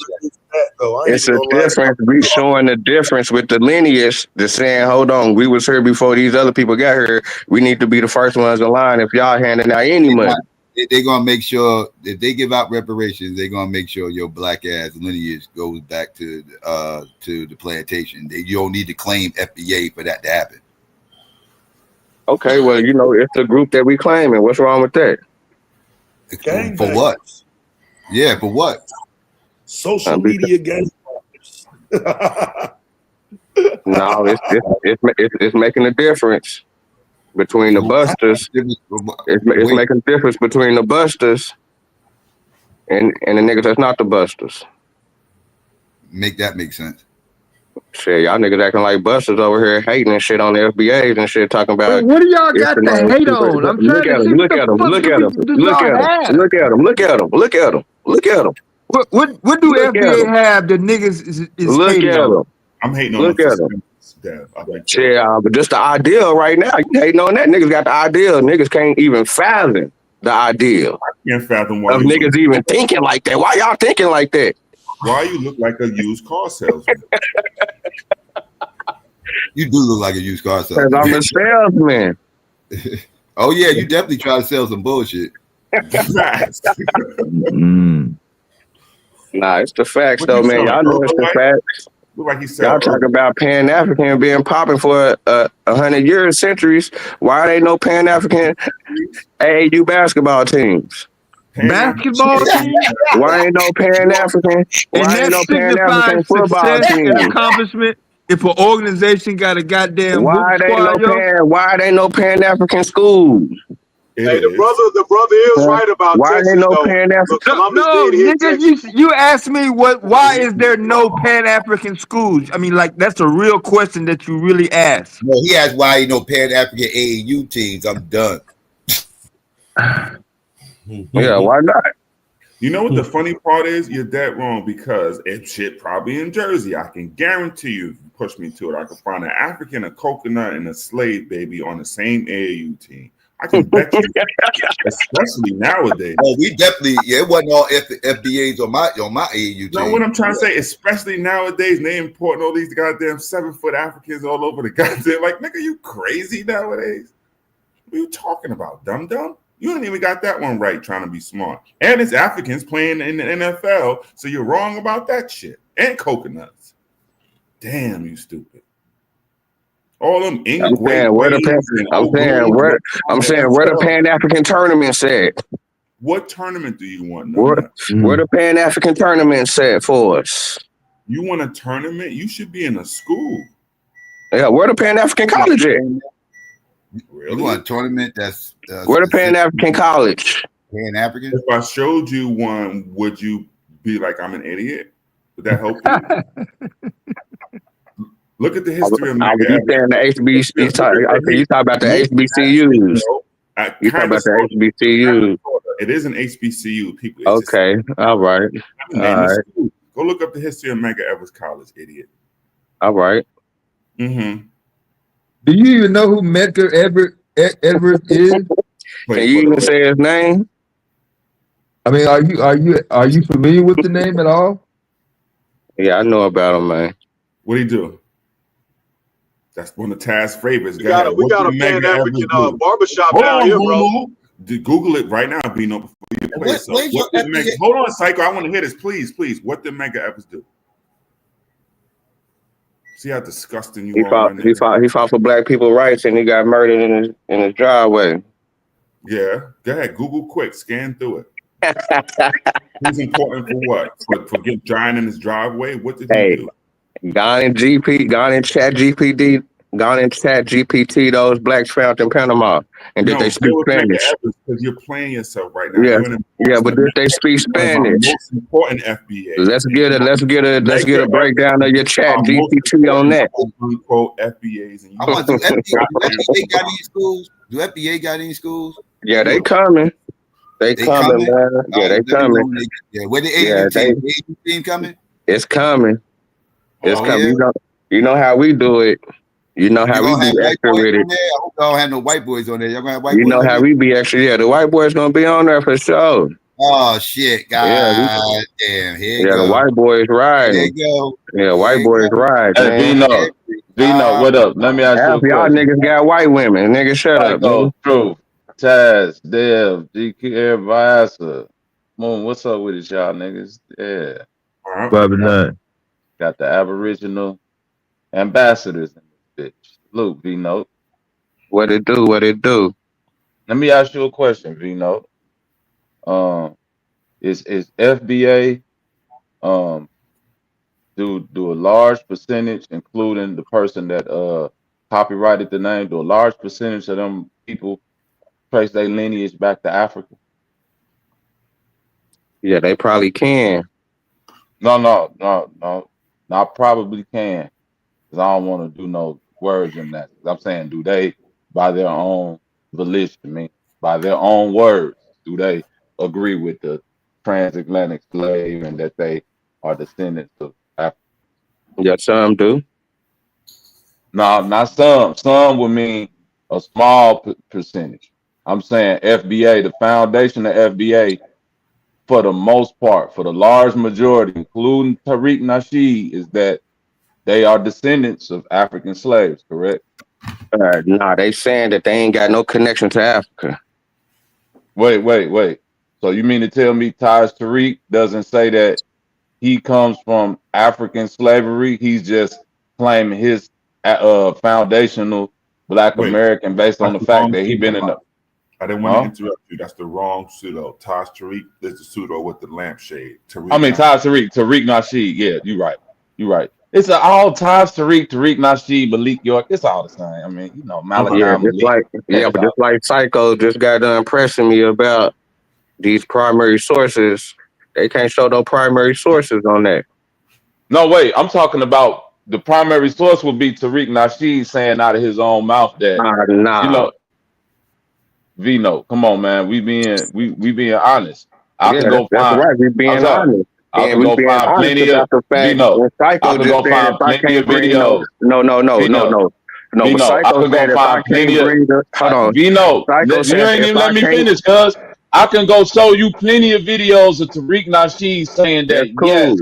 S16: It's a difference. We showing the difference with the lineage. The saying, hold on, we was here before these other people got here. We need to be the first ones in line if y'all handing out any money.
S7: They're gonna make sure if they give out reparations, they're gonna make sure your black ass lineage goes back to the plantation. You don't need to claim FBA for that to happen.
S16: Okay, well, you know, it's the group that we claiming. What's wrong with that?
S7: For what? Yeah, for what?
S11: Social media gang.
S16: No, it's making a difference between the busters. It's making a difference between the busters and the niggas that's not the busters.
S7: Make that make sense.
S16: Shit, y'all niggas acting like busters over here hating and shit on the FBAs and shit, talking about.
S13: What do y'all got to hate on? I'm trying to see
S16: look at them. Look at them. Look at them. Look at them. Look at them. Look at them. Look at them.
S13: What do FBA have that niggas is
S16: look
S13: hating
S16: at
S13: on?
S16: them.
S4: I'm hating on
S16: look at them. Yeah, but just the ideal right now. You hating on that? Niggas got the ideal. Niggas can't even fathom the ideal.
S4: I can't fathom
S16: of niggas even thinking like that. Why y'all thinking like that?
S4: Why you look like a used car salesman?
S7: You do look like a used car salesman.
S16: I'm a salesman.
S7: Oh yeah, you definitely try to sell some bullshit.
S16: Nah, it's the facts though, man. Y'all know it's the facts.
S4: Like he said,
S16: y'all talk about Pan-African being popping for 100 years, centuries. Why ain't no Pan-African AAU basketball teams?
S13: Basketball teams?
S16: Why ain't no Pan-African? Why ain't no Pan-African football team?
S13: And accomplishment. If an organization got a goddamn
S16: why they no Pan-African schools?
S12: Hey, the brother is right about
S16: why
S12: Texas,
S16: ain't no
S12: though.
S16: Pan-African?
S13: No, nigga, you asked me why is there no Pan-African schools? I mean, like that's a real question that you really asked.
S7: No, he asked why ain't no Pan-African AAU teams. I'm done.
S16: Yeah, why not?
S4: You know what the funny part is? You're dead wrong because if shit probably in Jersey, I can guarantee you, if you push me to it, I can find an African, a coconut, and a slave baby on the same AAU team. I can bet you, especially nowadays.
S7: Oh, we definitely, it wasn't all FBAs on my AAU team.
S4: No, what I'm trying to say, especially nowadays, they importing all these goddamn 7-foot Africans all over the goddamn. Like, nigga, you crazy nowadays? What are you talking about, dumb? You ain't even got that one right, trying to be smart. And it's Africans playing in the NFL, so you're wrong about that shit. And coconuts. Damn, you stupid. All them English.
S16: I'm saying where the Pan-African tournament at?
S4: What tournament do you want?
S16: Where the Pan-African tournament at for us?
S4: You want a tournament? You should be in a school.
S16: Yeah, where the Pan-African college at?
S7: Really? You want a tournament that's
S16: where the Pan-African college?
S7: Pan-African?
S4: If I showed you one, would you be like, I'm an idiot? Would that help you? Look at the history of
S16: Mega. You talk about the HBCUs. You talk about the HBCUs.
S4: It is an HBCU. People.
S16: Okay, all right.
S4: Go look up the history of Mega Evers College, idiot.
S16: All right.
S4: Mm-hmm.
S13: Do you even know who Medgar Evers is?
S16: Can you even say his name?
S13: I mean, are you familiar with the name at all?
S16: Yeah, I know about him, man.
S4: What'd he do? That's one of Taz's favorites.
S12: We got a Pan-African barbershop down here, bro.
S4: Google it right now, Bino, before you play. Hold on, Psycho. I want to hear this, please. What did Mega Evers do? See how disgusting you are.
S16: He fought for black people's rights, and he got murdered in his driveway.
S4: Yeah, go ahead. Google quick. Scan through it. He's important for what? For getting dying in his driveway? What did he do?
S16: Gone in chat GPT Gone and chat GPT those blacks found in Panama, and did they speak Spanish?
S4: Because you're playing yourself right now.
S16: Yeah, yeah, but did they speak Spanish?
S4: Most important FBA.
S16: Let's get a breakdown of your chat GPT on that.
S4: Quote FBAs. And
S7: do FBA got any schools? Do FBA got any schools?
S16: Yeah, they coming. They coming, man. Yeah, they coming.
S7: Yeah, where the team coming?
S16: It's coming. It's coming.
S7: Yeah.
S16: You know how we do it. You know how we be extra with it.
S7: I hope y'all don't have no white boys on there. Y'all gonna have white boys.
S16: You know how we be extra. Yeah, the white boys gonna be on there for sure.
S7: Oh shit, God damn. Here you go.
S16: The white boys riding.
S7: There you go.
S16: Yeah, white boys riding.
S8: Hey, Vino, what up? Let me ask you a question.
S16: Y'all niggas got white women. Nigga, shut up.
S8: Go True. Taz, Dev, GQ, everybody. Moon, what's up with it, y'all niggas? Yeah. Got the Aboriginal ambassadors in this bitch. Luke, V-Note.
S16: What it do?
S8: Let me ask you a question, V-Note. Is FBA do a large percentage, including the person that copyrighted the name, do a large percentage of them people trace their lineage back to Africa?
S16: Yeah, they probably can.
S8: No. I probably can, because I don't want to do no words in that. I'm saying, do they, by their own volition, by their own words, do they agree with the transatlantic slave and that they are descendants of Africa?
S16: Yeah, some do.
S8: No, not some. Some would mean a small percentage. I'm saying FBA, the foundation of FBA, for the most part, for the large majority, including Tariq Nasheed, is that they are descendants of African slaves, correct?
S16: Nah, they saying that they ain't got no connection to Africa.
S8: Wait. So you mean to tell me Taj Tariq doesn't say that he comes from African slavery? He's just claiming his foundational Black American based on the fact that he been in the...
S4: I didn't want to interrupt you. That's the wrong pseudo. Taj Tariq is the pseudo with the lampshade.
S8: Taj Tariq Nasheed. Yeah, you're right. It's all Taj Tariq Nasheed, Malik York. It's all the same. I mean, you know, Malachi.
S16: But just like Psycho just got done pressing me about these primary sources, they can't show no primary sources on that.
S8: No, wait. I'm talking about the primary source would be Tariq Nasheed saying out of his own mouth that you know. Vino, come on, man. We being honest. I can go find.
S16: Right. We being honest.
S8: I can go find plenty of Vino. I can go find plenty of videos.
S16: No.
S8: Vino, I can go find plenty of. Hold on, Vino. You ain't even let me finish, cuz I can go show you plenty of videos of Tariq Nasheed saying that yes,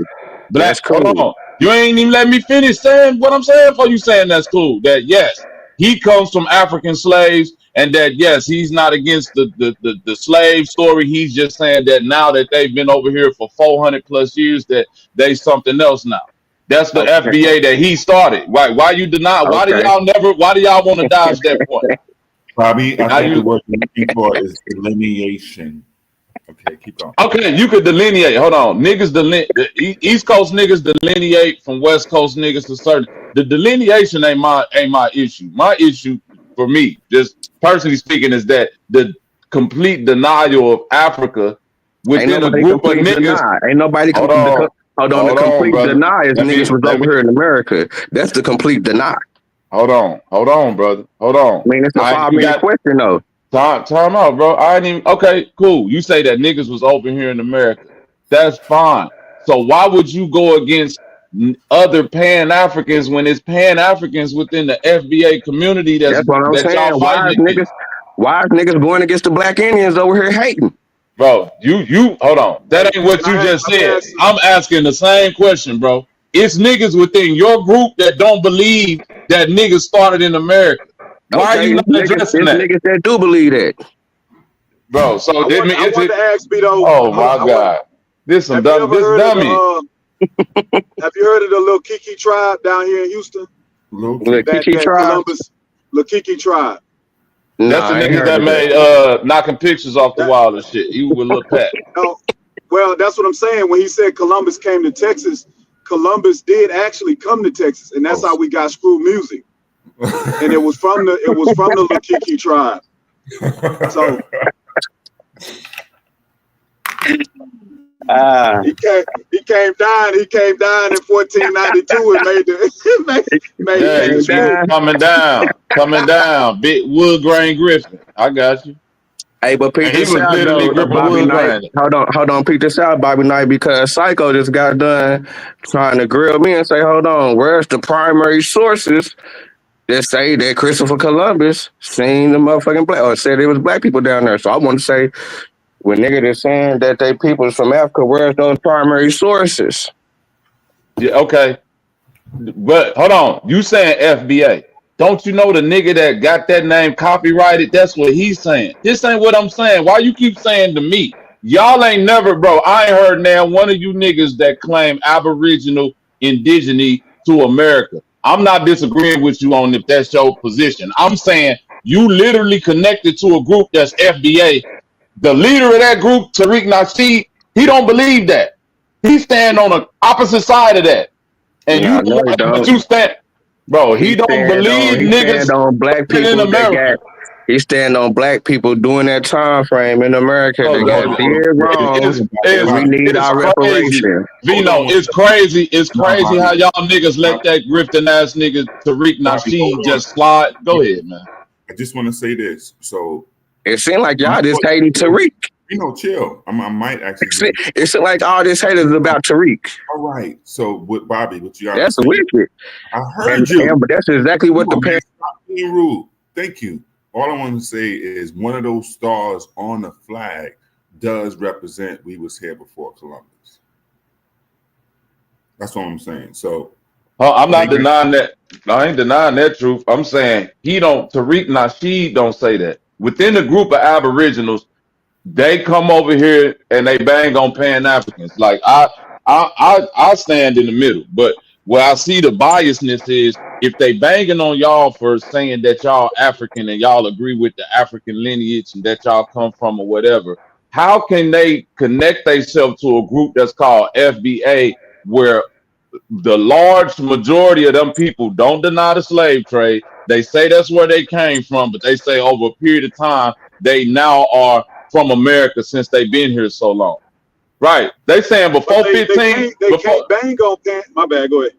S8: Black. Hold on. You ain't even let me finish saying what I'm saying for you saying that's cool. That yes, he comes from African slaves, and that yes, he's not against the slave story. He's just saying that now that they've been over here for 400 plus years, that they something else now. That's the FBA that he started. Why you deny? Why do y'all want to dodge that point?
S4: Bobby, I think the word you're looking for is delineation. Okay, keep going.
S8: Okay, you could delineate. Hold on, niggas. The East Coast niggas delineate from West Coast niggas to certain. The delineation ain't my issue. My issue, for me, just personally speaking, is that the complete denial of Africa within a group of niggas.
S16: Ain't nobody. Hold on. The complete deny is niggas was over here in America. That's the complete deny.
S8: Hold on, brother. Hold on.
S16: I mean, it's a 5-minute question though.
S8: Time out, bro. I ain't even. Okay, cool. You say that niggas was over here in America. That's fine. So why would you go against other Pan-Africans when it's Pan-Africans within the FBA community?
S16: That's what I'm saying. Why is niggas going against the Black Indians over here hating?
S8: Bro, you hold on. That ain't what you just said. I'm asking the same question, bro. It's niggas within your group that don't believe that niggas started in America. Why are you not addressing that?
S16: Niggas that do believe that,
S8: bro. So
S12: I want to ask me though.
S8: Oh my God, this dummy.
S12: Have you heard of the Little Kiki tribe down here in Houston?
S16: Little Kiki tribe.
S12: Little Kiki tribe.
S8: That's the niggas that made knocking pictures off the wall and shit. You with Lil Pat.
S12: No, well, that's what I'm saying. When he said Columbus came to Texas, Columbus did actually come to Texas, and that's how we got Screw Music. and it was from the Lakiki tribe. So he came down in 1492 and made
S8: coming down. Big wood grain Griffin. I got you.
S16: Hey, but Pete,
S8: And he
S16: this
S8: was
S16: out
S8: literally
S16: though,
S8: gripping
S16: Bobby
S8: wood
S16: Knight.
S8: grain.
S16: Hold on, Pete, this out, Bobby Knight, because Psycho just got done trying to grill me and say, hold on, where's the primary sources that say that Christopher Columbus seen the motherfucking black, or said it was black people down there? So I want to say, when niggas is saying that they people's from Africa, where's those primary sources?
S8: Yeah, okay. But hold on, you saying FBA. Don't you know the nigga that got that name copyrighted? That's what he's saying. This ain't what I'm saying. Why you keep saying to me? Y'all ain't never, bro. I ain't heard now one of you niggas that claim Aboriginal indigeneity to America. I'm not disagreeing with you on if that's your position. I'm saying you literally connected to a group that's FBA. The leader of that group, Tariq Nasheed, he don't believe that. He stand on the opposite side of that. And
S16: Nah, no, he don't.
S8: but you stand, bro. He don't believe niggas
S16: stand on black
S8: in
S16: people
S8: America.
S16: he stand on black people during that time frame in America that got did wrong. We need our reparations.
S8: Vino, it's crazy. It's crazy how y'all niggas let that grifting ass nigga Tariq Nasheed just slide. Go ahead, man.
S4: I just want to say this. So
S16: it seemed like y'all just hating Tariq.
S4: You know, chill. I might actually.
S16: It's like all this hate is about Tariq.
S4: All right. So with Bobby, what you got?
S16: That's wicked.
S4: I heard you.
S16: But that's exactly what the parents.
S4: Stop being rude. Thank you. All I want to say is one of those stars on the flag does represent we was here before Columbus. That's what I'm saying. So
S8: I'm not denying that. I ain't denying that truth. I'm saying Tariq Nasheed don't say that. Within a group of Aboriginals, they come over here and they bang on Pan-Africans. Like I stand in the middle, but where I see the biasness is if they banging on y'all for saying that y'all African and y'all agree with the African lineage and that y'all come from or whatever, how can they connect themselves to a group that's called FBA where the large majority of them people don't deny the slave trade? They say that's where they came from, but they say over a period of time, they now are from America since they've been here so long. Right. They saying before 15.
S12: They can't bang on Pan. My bad, go ahead.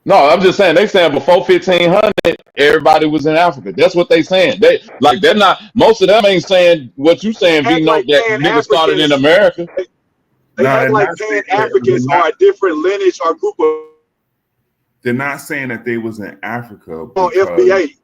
S8: No, I'm just saying they saying before 1500, everybody was in Africa. That's what they saying. They're not, most of them ain't saying what you saying, Vino, like that niggas started in America.
S12: They act like Pan-Africans are a different lineage or group of.
S4: They're not saying that they was in Africa.
S12: On FBA.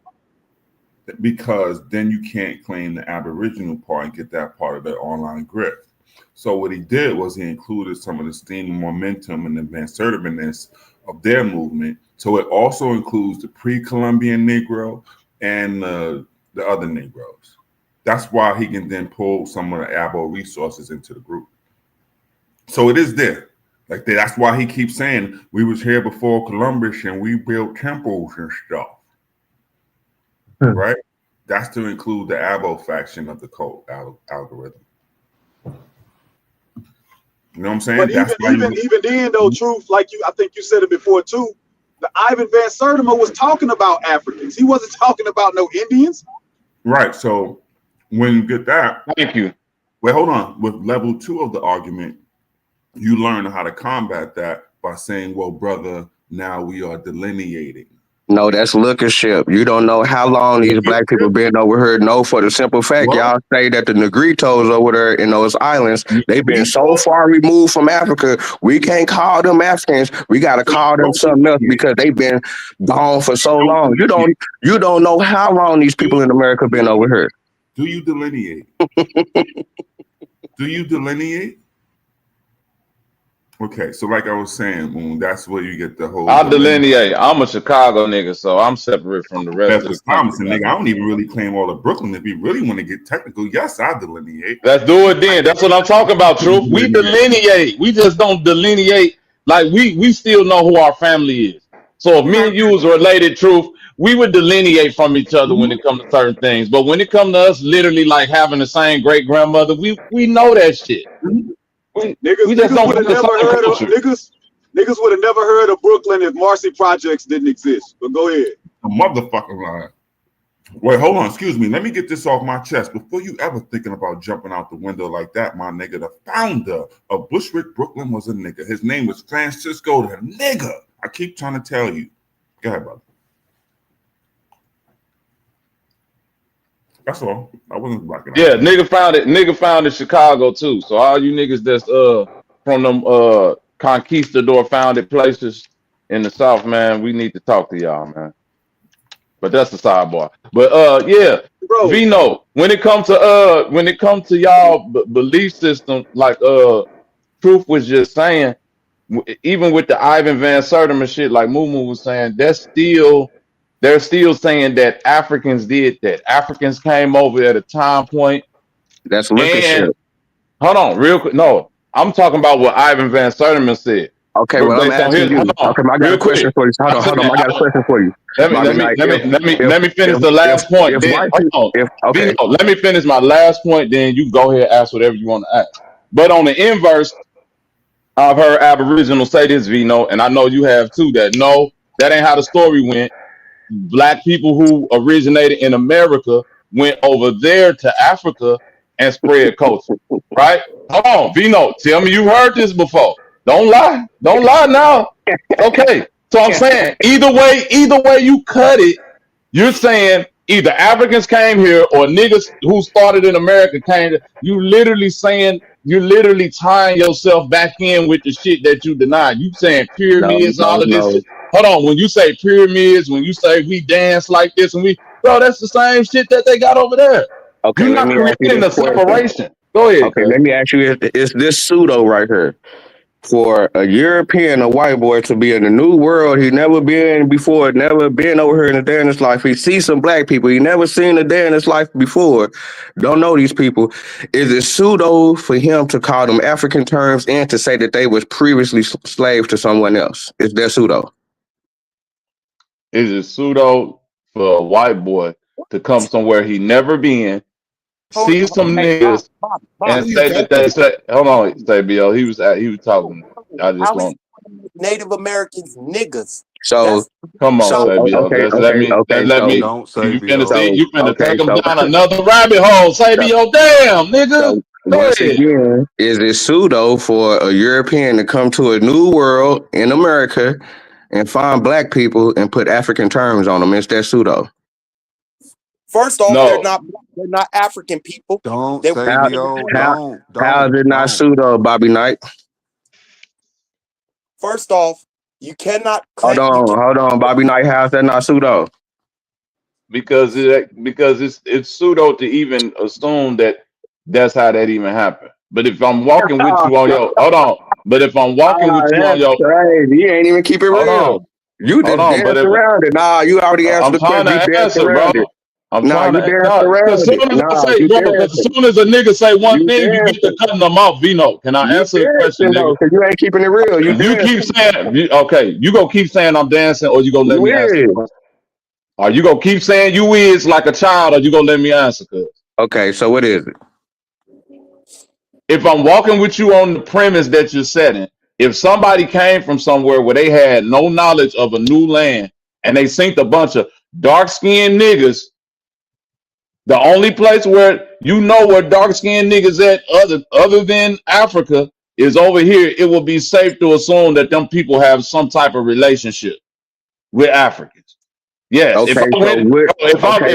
S4: Because then you can't claim the Aboriginal part and get that part of the online grift. So what he did was he included some of the steam and momentum and the assertiveness of their movement. So it also includes the pre-Columbian Negro and the other Negroes. That's why he can then pull some of the Abo resources into the group. So it is there. Like that's why he keeps saying we was here before Columbus and we built temples and stuff. Right? That's to include the Abo faction of the code algorithm. You know what I'm saying?
S12: But even then, though, truth, like I think you said it before too. The Ivan Van Sertima was talking about Africans. He wasn't talking about no Indians.
S4: Right. So when you get that,
S8: thank you.
S4: Well, hold on. With level 2 of the argument, you learn how to combat that by saying, "Well, brother, now we are delineating."
S16: No, that's lookership. You don't know how long these black people been over here. No, for the simple fact, y'all say that the Negritos over there in those islands, they've been so far removed from Africa, we can't call them Africans. We got to call them something else because they've been gone for so long. You don't know how long these people in America been over here.
S4: Do you delineate? Do you delineate? Okay, so like I was saying, that's where you get the whole.
S8: I delineate. I'm a Chicago nigga, so I'm separate from the rest of the
S4: Thompson nigga. I don't even really claim all of Brooklyn. If we really want to get technical, yes, I delineate.
S8: Let's do it then. That's what I'm talking about, Truth. We delineate. We just don't delineate. Like we still know who our family is. So if me and you was related, Truth, we would delineate from each other when it comes to certain things. But when it comes to us literally like having the same great grandmother, we know that shit.
S12: Niggas would have never heard of Brooklyn if Marcy Projects didn't exist. But go ahead.
S4: a motherfucking lie. Wait, hold on. Excuse me. Let me get this off my chest. Before you ever thinking about jumping out the window like that, my nigga, the founder of Bushwick, Brooklyn was a nigga. His name was Francisco the nigga. I keep trying to tell you. Go ahead, brother. That's all. I wasn't blacking out.
S8: Yeah, nigga found it. Nigga found it in Chicago too. So all you niggas that's from them conquistador founded places in the South, man, we need to talk to y'all, man. But that's the sidebar. But yeah,
S12: Bro.
S8: Vino, when it comes to y'all belief system, like Truth was just saying, even with the Ivan Van Sertima shit, like Moo was saying, they're still saying that Africans did that. Africans came over at a time point.
S16: That's liquor shit.
S8: Hold on, real quick. No, I'm talking about what Ivan Van Sertima said.
S16: Okay, well, I'm asking you. Okay, I got a question for you. Hold on. I got a question for you.
S8: Let me finish the last point. Let me finish my last point. Then you go ahead and ask whatever you want to ask. But on the inverse, I've heard Aboriginals say this, Vino, and I know you have too. That no, that ain't how the story went. Black people who originated in America went over there to Africa and spread culture. Right? Hold on, Vino. Tell me you heard this before. Don't lie. Don't lie now. Okay. So I'm saying either way you cut it, you're saying either Africans came here or niggas who started in America came here. You're literally tying yourself back in with the shit that you denied. You saying pyramids, all of this shit. Hold on. When you say pyramids, when you say we dance like this and bro, that's the same shit that they got over there.
S16: Okay,
S8: you're not creating a separation. Go ahead.
S16: Okay, let me ask you, is this pseudo right here? For a European, a white boy, to be in a new world he never been before, never been over here in a day in his life. He sees some black people he never seen a day in his life before. Don't know these people. Is it pseudo for him to call them African terms and to say that they was previously slaves to someone else? Is that pseudo?
S8: Is it pseudo for a white boy to come somewhere he never been, see some niggas, and say that they say, hold on, say BL, he was talking. I just want
S1: Native Americans niggas.
S16: So
S8: come on, Sabio. Let me.
S15: Don't say
S8: You finna see. You finna
S16: okay,
S8: take them down another rabbit hole, Sabio. Damn, nigga.
S16: Once again, is it pseudo for a European to come to a new world in America and find black people and put African terms on them? Is that pseudo?
S1: First off, they're not African people.
S15: Don't say don't.
S16: How is it not pseudo, Bobby Knight?
S1: First off, you cannot
S16: hold on, Bobby Knight. How's that not pseudo?
S8: Because it's pseudo to even assume that that's how that even happened. But if I'm walking with you on your but if I'm walking with you on your
S16: crazy. You ain't even keep it real. You just danced around it. Nah, you already answered the question. You danced around it.
S8: I'm trying to
S16: around
S8: as soon as a nigga say one thing, you get to cutting them off, Vino. Can I answer the question, nigga?
S16: Because you ain't keeping it real.
S8: You keep saying, okay, you gonna keep saying I'm dancing, or you gonna let me answer? Are you gonna keep saying you is like a child, or you gonna let me answer?
S16: Okay, so what is it?
S8: If I'm walking with you on the premise that you're setting, if somebody came from somewhere where they had no knowledge of a new land and they synced a bunch of dark-skinned niggas, the only place where you know where dark-skinned niggas at other than Africa is over here, it will be safe to assume that them people have some type of relationship with Africans. Yes.
S16: Okay,
S8: if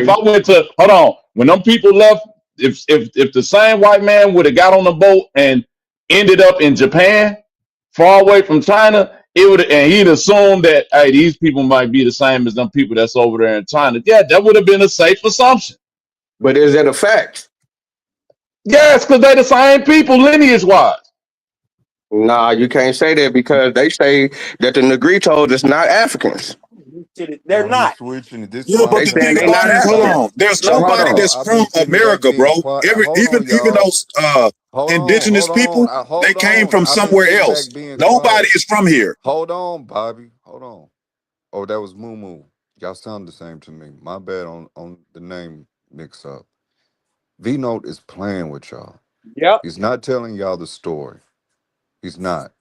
S8: I went to hold on, when them people left, if the same white man would have got on the boat and ended up in Japan, far away from China, he'd assumed that hey, these people might be the same as them people that's over there in China. Yeah, that would have been a safe assumption.
S16: But is that a fact?
S8: Yes, because they're the same people lineage-wise.
S16: Nah, you can't say that because they say that the Negritos is not Africans.
S1: They're not.
S12: Yeah, but the thing about it is, hold on. There's nobody that's from America, bro. Even those indigenous people, they came from somewhere else. Nobody is from here.
S15: Hold on, Bobby. Hold on. Oh, that was Moo. Y'all sound the same to me. My bad on the name mix up. V-Note is playing with y'all.
S1: Yep.
S15: He's not telling y'all the story. He's not.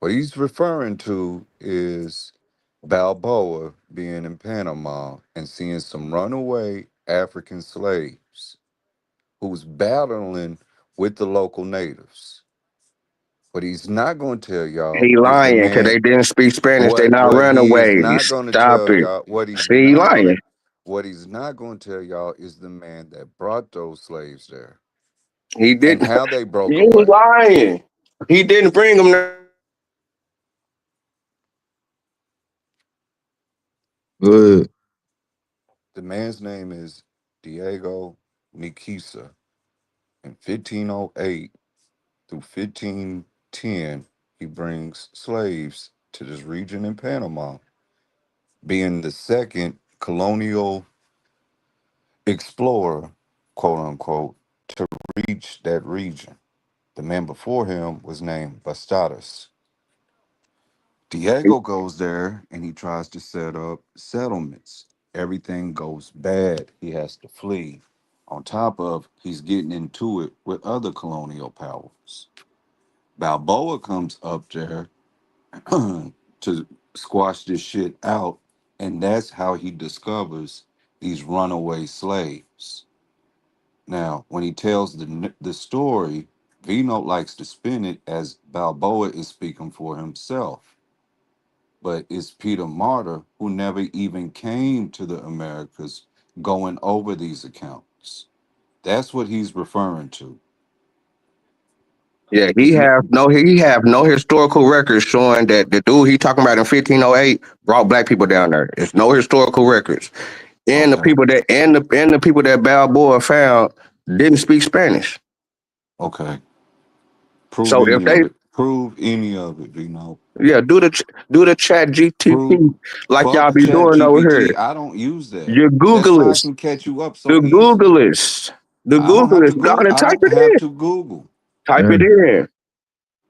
S15: What he's referring to is Balboa being in Panama and seeing some runaway African slaves who was battling with the local natives. What he's not going to tell y'all
S16: He
S15: is the
S16: lying because
S15: man.
S16: they didn't speak Spanish. They not
S15: What he is not
S16: runaways.
S15: going to
S16: Stop
S15: tell
S16: it.
S15: y'all, what he's
S16: See, he
S15: not going
S16: lying.
S15: to, what he's not going to tell y'all is the man that brought those slaves there
S16: He
S15: and
S16: didn't.
S15: how they broke
S16: He was
S15: away.
S16: lying. He didn't bring them there.
S13: Good.
S15: The man's name is Diego Nikisa. In 1508 through 1510, he brings slaves to this region in Panama, being the second colonial explorer, quote unquote, to reach that region. The man before him was named Bastadas. Diego goes there and he tries to set up settlements. Everything goes bad. He has to flee. On top of he's getting into it with other colonial powers. Balboa comes up there to squash this shit out, and that's how he discovers these runaway slaves. Now, when he tells the story, Vino likes to spin it as Balboa is speaking for himself, but it's Peter Martyr who never even came to the Americas going over these accounts. That's what he's referring to.
S16: Yeah,
S15: It's
S16: he have no historical records showing that the dude he talking about in 1508 brought black people down there. There's no historical records. And the
S15: okay.
S16: people that and the people that Balboa found didn't speak Spanish.
S15: Okay. Prove
S16: So if
S15: any
S16: they
S15: of it. Prove any of it, Vino.
S16: do the chat
S15: Prove.
S16: GTP like y'all
S15: Fuck
S16: be
S15: Chat
S16: doing over here.
S15: GPT. I don't use that.
S16: You
S15: That's
S16: Google
S15: why I
S16: this.
S15: can catch you up
S16: The
S15: so easily.
S16: Google is. The
S15: I don't
S16: Google
S15: have
S16: is.
S15: to
S16: Go
S15: Google.
S16: on and
S15: I
S16: type
S15: don't
S16: it
S15: have
S16: in.
S15: to Google.
S16: Type it in.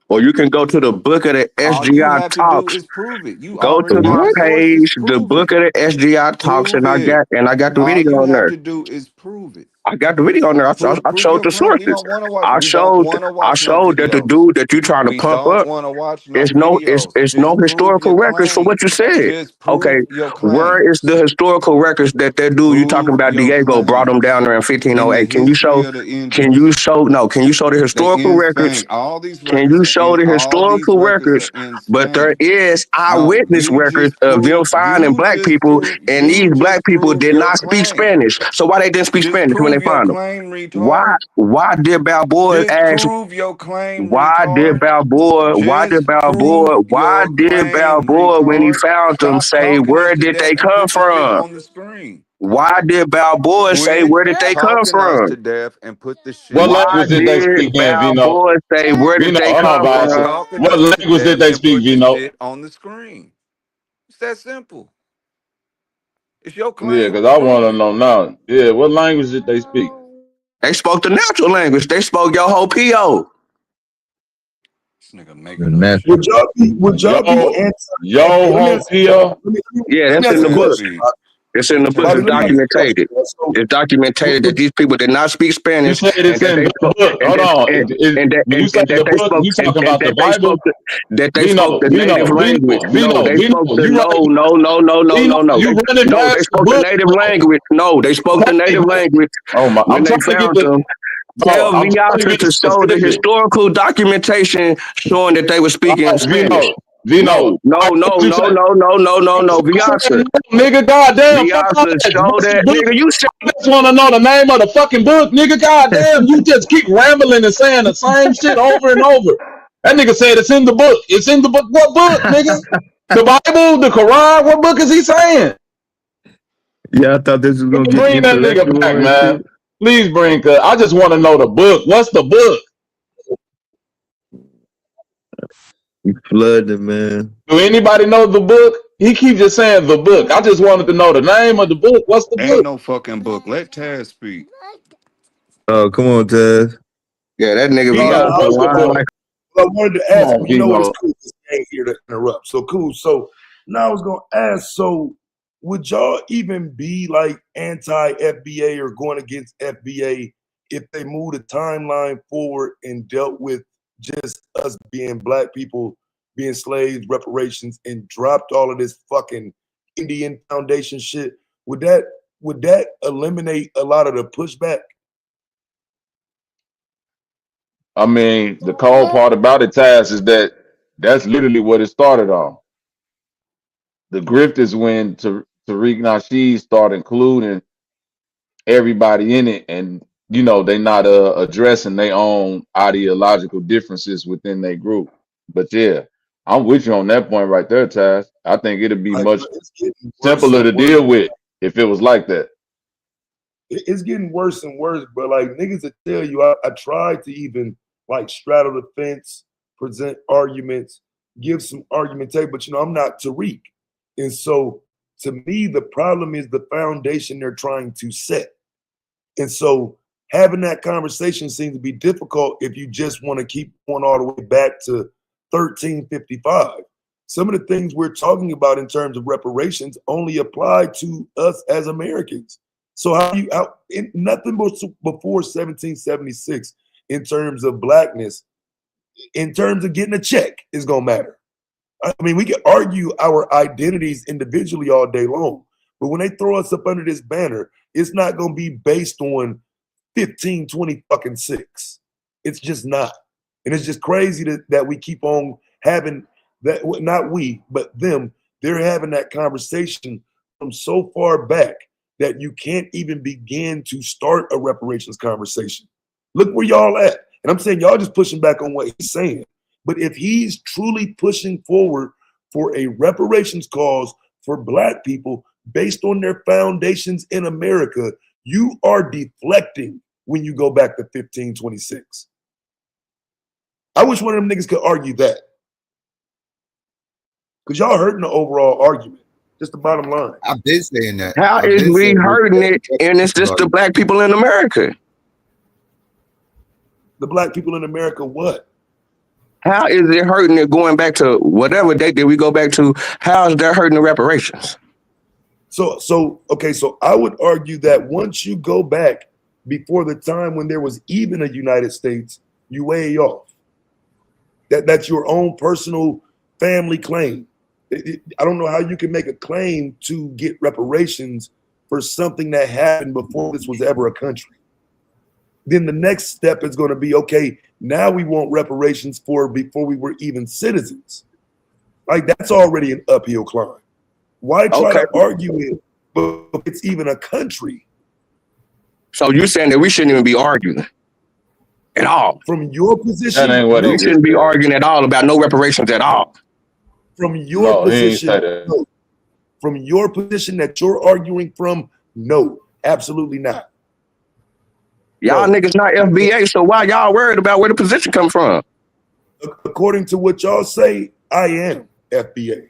S16: Or you can go to the book of the
S15: All you
S16: SGI
S15: have to do
S16: Talks.
S15: is prove it. You
S16: Go
S15: already
S16: to
S15: got
S16: my
S15: the sources.
S16: page, the
S15: Prove
S16: book
S15: it.
S16: of the SGI Talks,
S15: Prove
S16: and I
S15: it.
S16: got the
S15: All
S16: video
S15: you
S16: on
S15: have
S16: there.
S15: to do is prove it.
S16: I got the video on there. I
S15: Prove
S16: showed
S15: your
S16: the
S15: claim. We
S16: sources.
S15: don't want to watch.
S16: I
S15: We don't
S16: showed
S15: want to watch no
S16: that the
S15: videos.
S16: dude that you trying to
S15: We
S16: pump
S15: don't
S16: up
S15: want to watch no
S16: is
S15: videos.
S16: no
S15: Just prove
S16: historical
S15: your
S16: records for what
S15: claim.
S16: you said.
S15: Just
S16: Okay,
S15: prove your
S16: where is the
S15: claims.
S16: historical records that dude you talking
S15: Prove
S16: about
S15: your
S16: Diego brought him down
S15: claims.
S16: there in
S15: In the
S16: 1508?
S15: history of the
S16: Can you
S15: Indians,
S16: show the
S15: they
S16: historical
S15: in
S16: records?
S15: Spain. All these
S16: Can
S15: records
S16: you
S15: are
S16: show
S15: in.
S16: the
S15: All these
S16: historical
S15: records are
S16: records?
S15: in
S16: But there
S15: Spain.
S16: is
S15: No,
S16: eyewitness
S15: you
S16: records
S15: just
S16: of them
S15: prove.
S16: finding
S15: You
S16: black
S15: just
S16: people,
S15: prove.
S16: and these
S15: You
S16: black
S15: just
S16: people
S15: prove
S16: did
S15: your
S16: not speak
S15: claim.
S16: Spanish. So why they didn't speak
S15: Just
S16: Spanish when they
S15: prove your
S16: found them?
S15: claim, retard.
S16: Why did Balboa
S15: Just
S16: ask?
S15: prove your claim,
S16: Why did
S15: retard.
S16: Balboa?
S15: Just prove your claim,
S16: When he
S15: retard.
S16: found them
S15: Stop
S16: say
S15: talking us
S16: where
S15: to
S16: did they
S15: death and
S16: come
S15: put the shit
S16: from?
S15: on the screen.
S16: Why did Balboa say
S15: Quit
S16: where did they come
S15: talking us
S16: from?
S15: to death and put the shit
S14: What
S15: on the
S16: Why
S14: language did they
S15: screen.
S16: did
S14: speak in, Vino?
S16: Balboa say where did
S14: Vino,
S16: they
S14: hold on,
S16: come
S15: Quit
S14: Visor.
S16: from?
S15: talking
S14: What
S15: us to
S14: language did
S15: death
S14: they
S15: and
S14: speak,
S15: put the
S14: Vino?
S15: shit on the screen. It's that simple. It's your
S14: Yeah,
S15: claim.
S14: because I want
S15: Prove
S14: to
S15: it.
S14: know now. Yeah, what language did they speak?
S16: They spoke the natural language. They spoke your whole PO.
S15: This nigga
S13: The
S15: making up
S13: natural.
S15: shit.
S11: Would y'all be
S14: Yo,
S11: anti?
S14: yo,
S11: Let me
S14: home
S11: ask you.
S14: Pio.
S16: Yeah,
S11: Let
S16: that's
S11: me ask
S16: in
S11: you
S16: the
S11: a
S15: Chat
S16: book.
S11: question.
S15: speak.
S16: It's in the book.
S11: Bobby,
S16: It's
S11: let me ask you a question.
S16: documented.
S11: So,
S16: It's documented that
S11: would
S16: these people did not speak
S14: You
S16: Spanish,
S14: said
S16: and
S14: it's
S16: that
S14: in
S16: they
S14: the
S16: spoke,
S14: book.
S16: and
S14: Hold
S16: that
S14: on.
S16: and
S14: When you say
S16: and that
S14: the
S16: they
S14: book,
S16: spoke,
S14: you talking about the Bible?
S16: they spoke
S14: Vino,
S16: the native language. No, they spoke the
S14: you running, Vino,
S16: no.
S14: you running
S16: They
S14: past the
S16: spoke the
S14: book,
S16: native
S14: bro.
S16: language. No, they spoke the
S14: Hey,
S16: native language
S14: oh my,
S16: when
S14: I'm
S16: they
S14: trying to get
S16: found
S14: the,
S16: them.
S14: bro,
S16: Tell
S14: I'm trying to
S16: Viata
S14: get
S16: to show the
S14: specific.
S16: historical documentation showing that they were
S14: All
S16: speaking
S14: right,
S16: Spanish.
S14: Vino, I get what you say.
S16: No,
S14: Fucking
S16: Viata.
S14: nigga, goddamn, fuck all
S16: Viata,
S14: that.
S16: show
S14: What's the
S16: that.
S14: book?
S16: Nigga, you said
S14: I just want to know the name of the fucking book, nigga. Goddamn, you just keep rambling and saying the same shit over and over. That nigga said it's in the book. It's in the book. What book, nigga? The Bible, the Quran. What book is he saying?
S13: Yeah, I thought this was gonna get
S14: Bring that nigga
S13: intellectual
S14: back,
S13: and
S14: man.
S13: shit.
S14: Please bring. I just want to know the book. What's the book?
S13: You flooded, man.
S14: Do anybody know the book? He keeps just saying the book. I just wanted to know the name of the book. What's the
S15: Ain't
S14: book?
S15: no fucking book. Let Taz speak.
S13: Oh, come on, Taz.
S16: Yeah, that nigga
S14: He got
S11: no,
S14: to
S16: Viata
S14: post the
S16: lying
S14: book.
S16: like.
S11: I wanted to
S14: Come
S11: ask,
S14: on,
S11: but you know what? It's
S14: Vino.
S11: cool. This ain't here to interrupt. So cool. So now I was gonna ask. So would y'all even be like anti-FBA or going against FBA if they moved the timeline forward and dealt with just us being black people being slaves, reparations, and dropped all of this fucking Indian Foundation shit, would that eliminate a lot of the pushback?
S8: I mean, the cold part about it, Taz, is that that's literally what it started on. The grift is when Tariq Nasheed started including everybody in it, and they not addressing their own ideological differences within their group. But yeah, I'm with you on that point right there, Taz. I think it'd be much simpler to deal with if it was like that.
S11: It's getting worse and worse, but like niggas that tell you, I tried to even like straddle the fence, present arguments, give some argumentation, but I'm not Tariq. And so to me, the problem is the foundation they're trying to set. And so having that conversation seems to be difficult if you just want to keep going all the way back to 1355. Some of the things we're talking about in terms of reparations only apply to us as Americans. So nothing before 1776 in terms of blackness, in terms of getting a check, is gonna matter. I mean, we can argue our identities individually all day long, but when they throw us up under this banner, it's not gonna be based on 1526. It's just not. And it's just crazy that we keep on having that, not we, but them, they're having that conversation from so far back that you can't even begin to start a reparations conversation. Look where y'all at. And I'm saying y'all just pushing back on what he's saying. But if he's truly pushing forward for a reparations cause for Black people based on their foundations in America, you are deflecting when you go back to 1526. I wish one of them niggas could argue that. Because y'all hurting the overall argument. Just the bottom line.
S16: I've been saying that. How is we hurting it and it's just the Black people in America?
S11: The Black people in America what?
S16: How is it hurting it going back to whatever date that we go back to? How is that hurting the reparations?
S11: So I would argue that once you go back before the time when there was even a United States, you way off. That's your own personal family claim. I don't know how you can make a claim to get reparations for something that happened before this was ever a country. Then the next step is going to be, okay, now we want reparations for before we were even citizens. Like, that's already an uphill climb. Why try to argue it if it's even a country?
S16: So you're saying that we shouldn't even be arguing at all?
S11: From your position,
S16: that ain't what we shouldn't be arguing at all about no reparations at all.
S11: From your position, no. From your position that you're arguing from, no, absolutely not.
S16: Y'all niggas not FBA, so why y'all worried about where the position come from?
S11: According to what y'all say, I am FBA.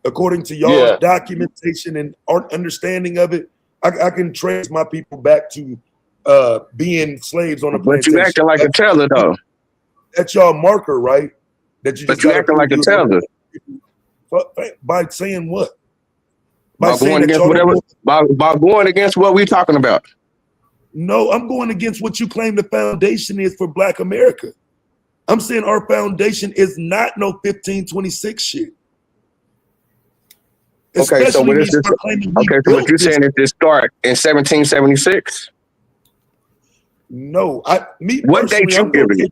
S11: According to y'all's documentation and understanding of it, I can trace my people back to being slaves on a plantation.
S16: But you acting like a teller, though.
S11: That's y'all marker, right? That you
S16: but you acting like a teller.
S11: By saying what?
S16: By going against whatever. By going against what we talking about.
S11: No, I'm going against what you claim the foundation is for Black America. I'm saying our foundation is not no 1526 shit.
S16: Okay, so what is this? Okay, so what you're saying is this start in 1776?
S11: No,
S16: what date you giving it?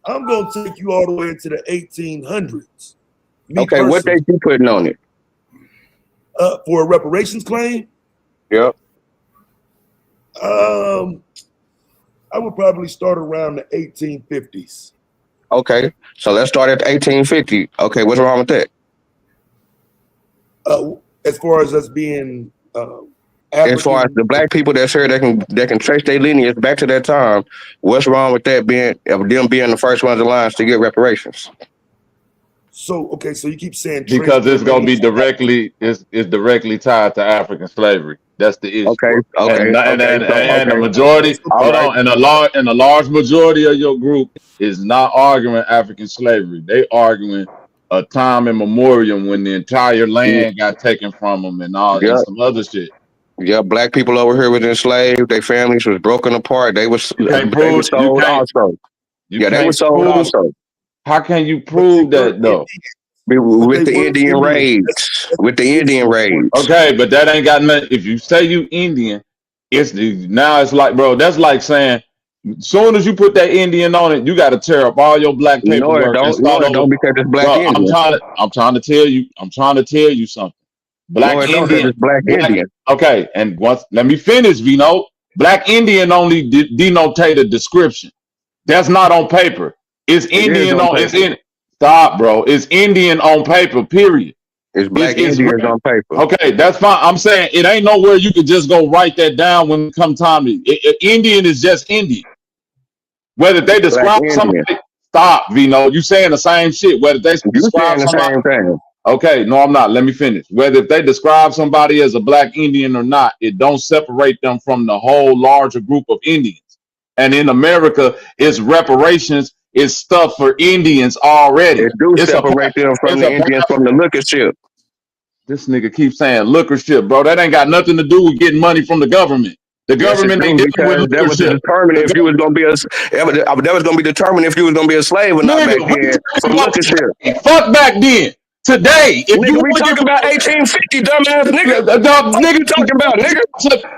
S11: I'm going to take you all the way into the 1800s.
S16: Okay, what date you putting on it?
S11: For a reparations claim?
S16: Yep.
S11: I would probably start around the 1850s.
S16: Okay, so let's start at 1850. Okay, what's wrong with that?
S11: As far as us being
S16: as far as the Black people that's here that can trace their lineage back to that time, what's wrong with that being the first ones in line to get reparations?
S11: So so you keep saying
S8: because it's gonna be directly directly tied to African slavery. That's the issue. And the majority, and a large majority of your group is not arguing African slavery. They arguing a time immemorial when the entire land got taken from them and and some other shit.
S16: Yeah, Black people over here was enslaved. Their families was broken apart. They was sold also. They were sold also.
S8: How can you prove that though?
S16: With the Indian raids. With the Indian raids.
S8: Okay, but that ain't got nothing. If you say you Indian, now it's like, bro, that's like saying, soon as you put that Indian on it, you got to tear up all your black paperwork and start over.
S16: Don't because it's black
S8: Bro,
S16: Indian.
S8: I'm trying to tell you something. Black Indian.
S16: Black Indian.
S8: Okay, and let me finish, Vino. Black Indian only denotate a description. That's not on paper. It's Indian on it's in. Stop, bro. It's Indian on paper, period.
S16: It's black Indians on paper.
S8: Okay, that's fine. I'm saying it ain't nowhere you could just go write that down when it comes time to Indian is just Indian. Whether they describe somebody, stop, Vino. You saying the same shit. Whether they describe somebody,
S16: same thing.
S8: Okay, no, I'm not. Let me finish. Whether if they describe somebody as a black Indian or not, it don't separate them from the whole larger group of Indians. And in America, it's reparations. It's stuff for Indians already.
S16: It do separate them from the Indians from the liquor ship.
S8: This nigga keeps saying liquor ship, bro. That ain't got nothing to do with getting money from the government. The government ain't dealing with
S16: that was determined if you was gonna be that was gonna be determined if you was gonna be a slave or not back then. From liquor ship.
S8: Fuck back then. Today, if
S16: nigga, we talking about 1850, dumbass nigga. Nigga talking about nigga.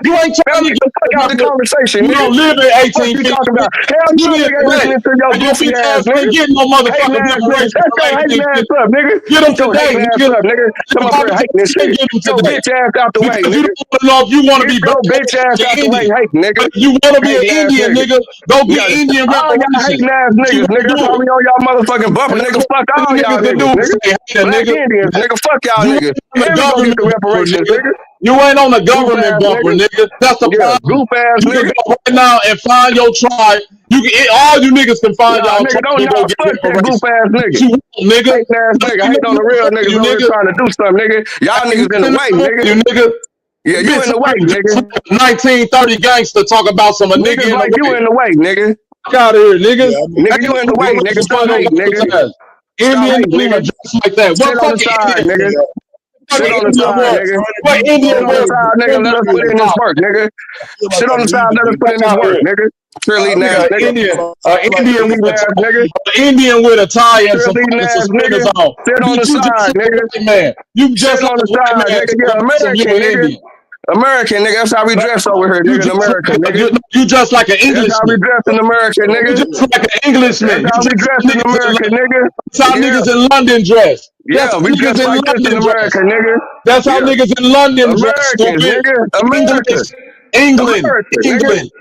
S8: You ain't trying to get
S16: the fuck out of the conversation.
S8: You don't live in 1850.
S16: What you talking about? Hell, you nigga listening to your goofy ass nigga.
S8: Get no motherfucking reparations.
S16: Hating ass up, nigga.
S8: Get them today.
S16: Nigga. Come up here hating this shit. Get your bitch ass out the way, nigga.
S8: You don't know if you want to be
S16: your bitch ass out the way, hating nigga.
S8: You want to be an Indian, nigga? Go get Indian reparations.
S16: Hating ass niggas, nigga. That's why we on y'all motherfucking bumper, nigga. Fuck all y'all niggas, nigga. Black Indians, nigga. Fuck y'all niggas.
S8: Government
S16: reparations, nigga.
S8: You ain't on the government bumper, nigga. That's the problem.
S16: Goof ass nigga.
S8: You can go right now and find your tribe. You can all you niggas can find y'all
S16: nigga.
S8: tribe.
S16: Don't fuck that goof ass nigga.
S8: You nigga.
S16: Fake ass nigga. I ain't on the real niggas. You niggas trying to do something, nigot. Y'all niggas in the way, nigga.
S8: You nigga.
S16: Yeah, you in the way, nigga.
S8: 1930 gangster talk about some nigga in the way.
S16: You in the way, nigga.
S8: Fuck out of here, nigga.
S16: Nigga, you in the way, nigga. Stop hating, nigga.
S8: Indian nigga dress like that. What fucking Indian nigga?
S16: Sit on the side, nigga.
S8: What Indian
S16: on the side, nigga? Let us put in this work, nigga. Sit on the side, let us put in this work, nigga. Cheerleading ass nigga.
S8: Indian with a tie and some suspenders on.
S16: Sit on the side, nigga.
S8: Man, you just
S16: on the side, nigga. You're American, nigga. American, nigga. That's how we dress over here, nigga. In America, nigga.
S8: You dress like an Englishman.
S16: That's how we dress in America, nigga.
S8: You dress like an Englishman.
S16: That's how we dress in America, nigga.
S8: That's how niggas in London dress.
S16: Yeah, we dress like this in America, nigga.
S8: That's how niggas in London dress.
S16: Americans, nigga. America.
S8: England,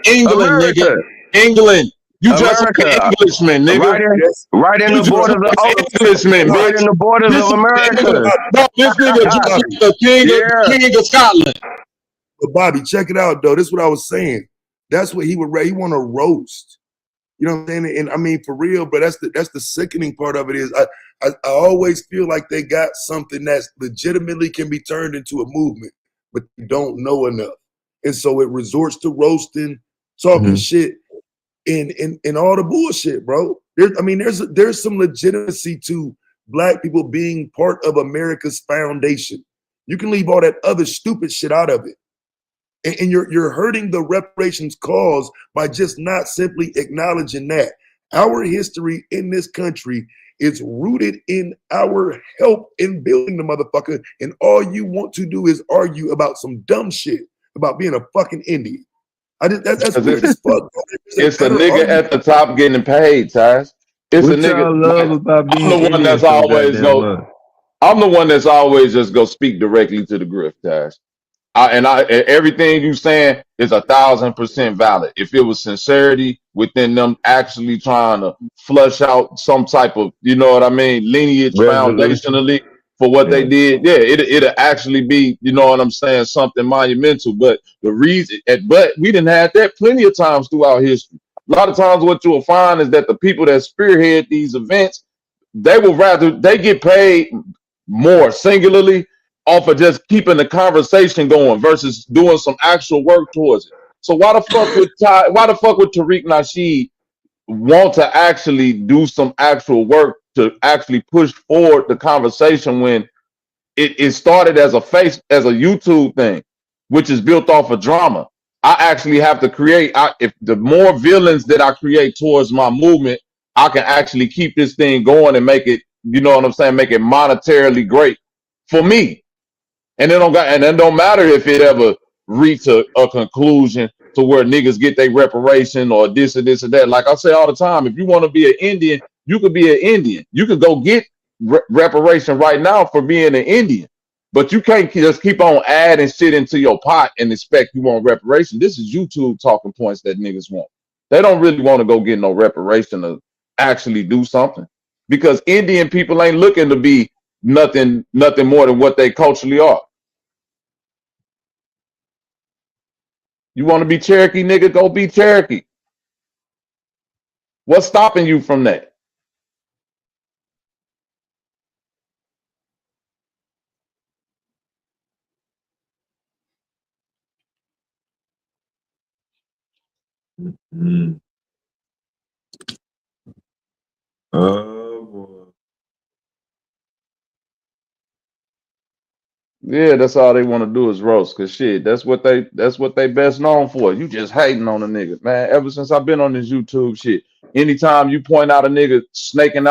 S8: nigga. England. You dress like an Englishman, nigga.
S16: Right in the borders of
S8: Englishman,
S16: right in the borders of America.
S8: Bro, this nigga dress like the king of Scotland.
S11: But Bobby, check it out though. This is what I was saying. That's what he would. He want to roast. You know what I'm saying? And I mean for real. But that's the sickening part of it is I always feel like they got something that's legitimately can be turned into a movement, but they don't know enough, and so it resorts to roasting, talking shit, and all the bullshit, bro. There's some legitimacy to Black people being part of America's foundation. You can leave all that other stupid shit out of it. And you're hurting the reparations cause by just not simply acknowledging that. Our history in this country is rooted in our help in building the motherfucker. And all you want to do is argue about some dumb shit about being a fucking Indian. That's weird as fuck.
S8: It's a nigga at the top getting paid, Taz. It's a nigga. I'm the one that's always go. I'm the one that's always just go speak directly to the grift, Taz. And everything you saying is 1,000% valid. If it was sincerity within them actually trying to flush out some type of, you know what I mean, lineage foundationally for what they did, yeah, it'll actually be, you know what I'm saying, something monumental. But the reason, but we didn't have that plenty of times throughout history. A lot of times what you'll find is that the people that spearhead these events, they get paid more singularly off of just keeping the conversation going versus doing some actual work towards it. So why the fuck would Tariq Nasheed want to actually do some actual work to actually push forward the conversation when it started as a YouTube thing, which is built off of drama? I actually have to create. If the more villains that I create towards my movement, I can actually keep this thing going and make it, you know what I'm saying, make it monetarily great for me. And it don't matter if it ever reach a conclusion to where niggas get their reparation or this or this or that. Like I say all the time, if you want to be an Indian, you could be an Indian. You could go get reparation right now for being an Indian. But you can't just keep on adding shit into your pot and expect you want reparation. This is YouTube talking points that niggas want. They don't really want to go get no reparation to actually do something, because Indian people ain't looking to be nothing more than what they culturally are. You want to be Cherokee, nigga? Go be Cherokee. What's stopping you from that?
S13: Oh boy.
S8: Yeah, that's all they want to do is roast. Cause shit, that's what they best known for. You just hating on a nigga, man. Ever since I've been on this YouTube shit, anytime you point out a nigga snaking,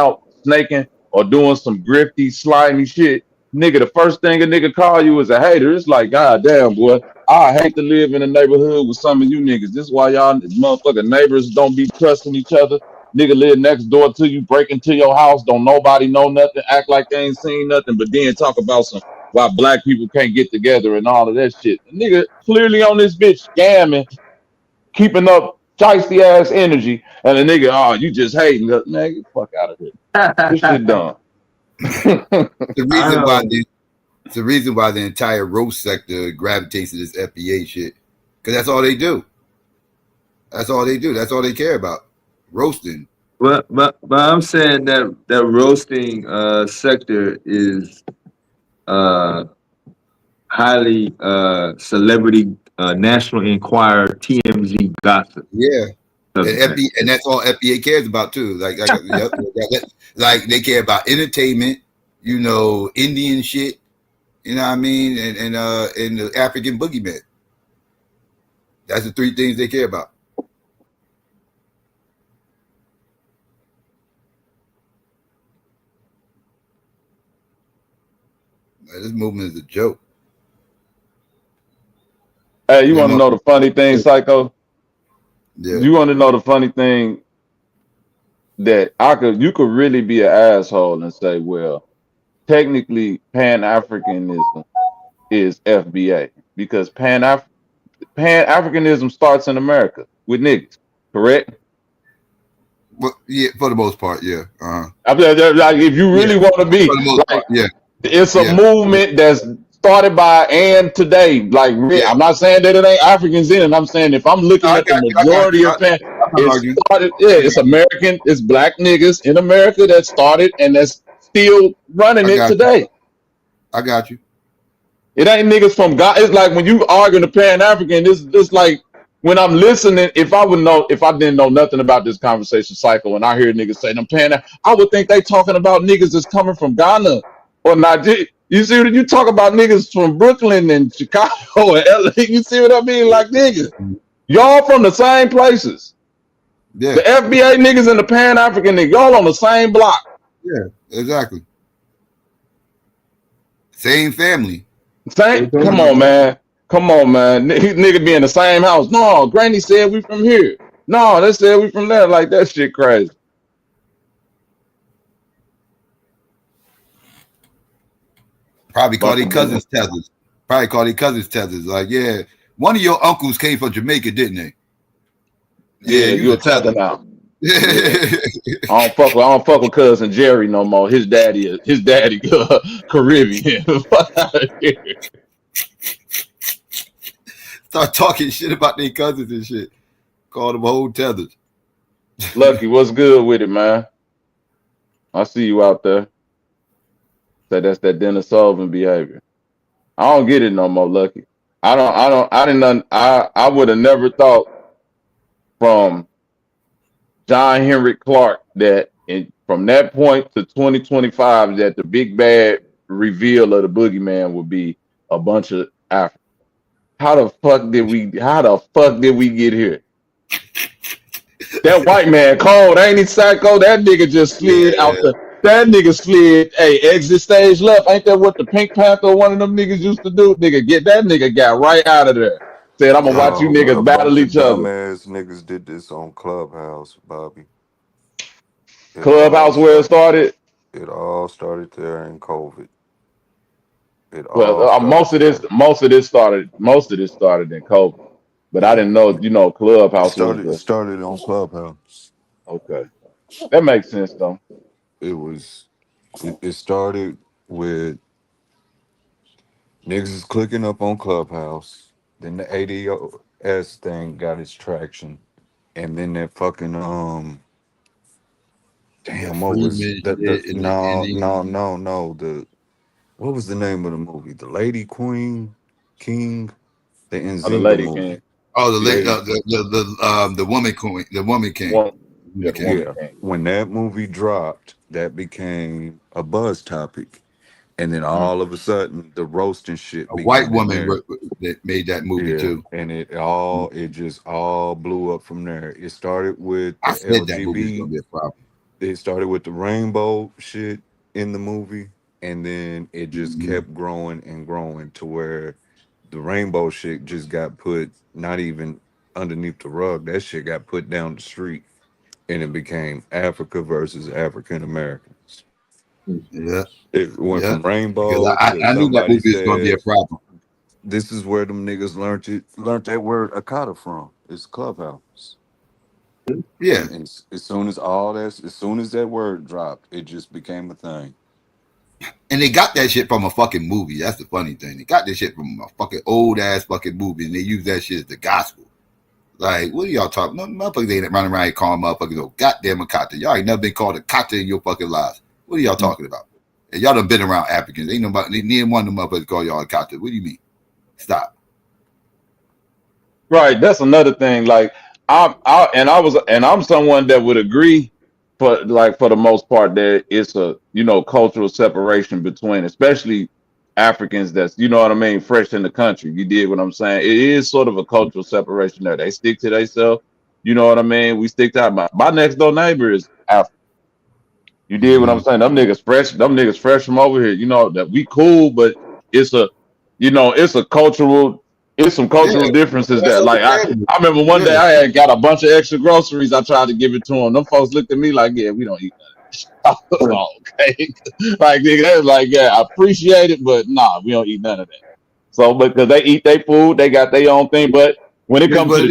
S8: or doing some grifty, slimy shit, nigga, the first thing a nigga call you is a hater. It's like, God damn, boy, I hate to live in a neighborhood with some of you niggas. This is why y'all motherfucking neighbors don't be trusting each other. Nigga live next door to you, break into your house, don't nobody know nothing, act like they ain't seen nothing, but then talk about some why black people can't get together and all of that shit. The nigga clearly on this bitch scamming, keeping up shiesty ass energy, and the nigga, oh, you just hating. Man, get the fuck out of here. This shit dumb.
S7: It's the reason why the entire roast sector gravitates to this FBA shit, because that's all they do. That's all they do. That's all they care about, roasting.
S13: But I'm saying that roasting sector is highly celebrity, National Enquirer, TMZ gossip.
S7: Yeah. And that's all FBA cares about too. Like they care about entertainment, you know, Indian shit, you know what I mean, and the African boogeyman. That's the three things they care about. This movement is a joke.
S8: Hey, you want to know the funny thing, Psycho?
S7: Yeah.
S8: You want to know the funny thing that you could really be an asshole and say, well, technically Pan-Africanism is FBA, because Pan-Africanism starts in America with niggas, correct?
S7: Well, yeah, for the most part, yeah.
S8: Like, if you really want to be, like, it's a movement that's started by and today. Like, I'm not saying that it ain't Africans in it. I'm saying if I'm looking at the majority of Pan, it started. Yeah, it's American. It's black niggas in America that started and that's still running it today.
S7: I got you.
S8: It ain't niggas from God. It's like when you arguing the Pan-African, it's like when I'm listening, if I didn't know nothing about this conversation cycle and I hear niggas say them I would think they talking about niggas that's coming from Ghana or Nigeria. You see what you talk about niggas from Brooklyn and Chicago and LA. You see what I mean? Like, niggas, y'all from the same places.
S7: Yeah.
S8: The FBA niggas and the Pan-African niggas, y'all on the same block.
S7: Yeah, exactly. Same family.
S8: Come on, man. Nigga be in the same house. No, Granny said we from here. No, they said we from there. Like, that shit crazy.
S7: Probably call their cousins tethers. Like, yeah, one of your uncles came from Jamaica, didn't they?
S8: Yeah, you a tether now. Yeah. I don't fuck with cousin Jerry no more. His daddy Caribbean. Fuck out of here.
S7: Start talking shit about their cousins and shit. Call them whole tethers.
S8: Lucky, what's good with it, man? I see you out there. Say that's that Dennis Sullivan behavior. I don't get it no more, Lucky. I would have never thought from John Henry Clark that from that point to 2025 that the big bad reveal of the boogeyman would be a bunch of Africans. How the fuck did we get here? That white man cold, ain't he, psycho? That nigga just slid out the. That nigga slid. Hey, exit stage left. Ain't that what the Pink Panther, one of them niggas used to do? That nigga got right out of there. Said, I'm gonna watch you
S15: No, a
S8: niggas battle
S15: bunch of
S8: each other.
S15: dumbass niggas did this on Clubhouse, Bobby.
S8: Clubhouse where it started.
S15: It all started there in COVID. It all
S8: Well,
S15: started there.
S8: most of this started in COVID, but I
S15: Yeah.
S8: didn't know, Clubhouse was
S15: It
S8: the.
S15: started on Clubhouse.
S8: Okay, that makes sense though.
S15: It started with niggas clicking up on Clubhouse. Then the ADOS thing got its traction. And then that fucking
S7: That
S15: damn, what was
S7: Freeman
S15: the
S7: shit
S15: the what was the name of the movie? The Lady Queen King, the
S8: The
S15: Nzinga
S8: Lady
S15: movie.
S8: King.
S7: Oh,
S8: Lady
S7: the woman queen, the woman king.
S8: One, yeah, the Woman
S15: Yeah,
S8: King.
S15: when that movie dropped, that became a buzz topic, and then
S8: Mm.
S15: all of a sudden, the roasting shit
S7: A white
S15: began in
S7: woman
S15: there.
S7: that made that movie
S15: Yeah,
S7: too.
S15: and it just all blew up from there. It started with
S7: I
S15: the
S7: said that movie was
S15: LGBT.
S7: gonna be a problem.
S15: It started with the rainbow shit in the movie, and then it just kept growing and growing to where the rainbow shit just got put not even underneath the rug. That shit got put down the street, and it became Africa versus African Americans.
S7: Yeah,
S15: It went
S7: yeah.
S15: from
S7: Because
S15: rainbow to
S7: I knew that
S15: somebody
S7: movie was gonna be a
S15: said,
S7: problem.
S15: "This is where them niggas learned that word akata from. It's Clubhouse."
S7: Yeah.
S15: And as soon as that word dropped, it just became a thing.
S7: And they got that shit from a fucking movie. That's the funny thing. They got this shit from a fucking old ass fucking movie, and they use that shit as the gospel. Like, what are y'all talking? No, motherfuckers ain't running around here calling motherfuckers no goddamn akata. Y'all ain't never been called a kata in your fucking lives. What are y'all talking about? And y'all done been around Africans. Ain't nobody, neither one of them motherfuckers call y'all a kata. What do you mean? Stop.
S8: Right, that's another thing. Like I'm someone that would agree, for the most part, that it's a cultural separation between, especially Africans that's what I mean, fresh in the country. You dig what I'm saying? It is sort of a cultural separation there. They stick to themselves. You know what I mean? We stick to my next door neighbor is African. You did what I'm saying? Them niggas fresh from over here. You know that we cool, but it's a, it's some
S7: Yeah,
S8: cultural differences
S7: that's
S8: there. Like
S7: understandable.
S8: I remember one
S7: Yeah.
S8: day I had got a bunch of extra groceries. I tried to give it to them. Them folks looked at me like, yeah, we don't eat none of that. I was like, okay. Like, nigga, they was like, yeah, I appreciate it, but nah, we don't eat none of that. So, because they eat their food, they got their own thing. But when it
S7: Here's
S8: comes to
S7: what it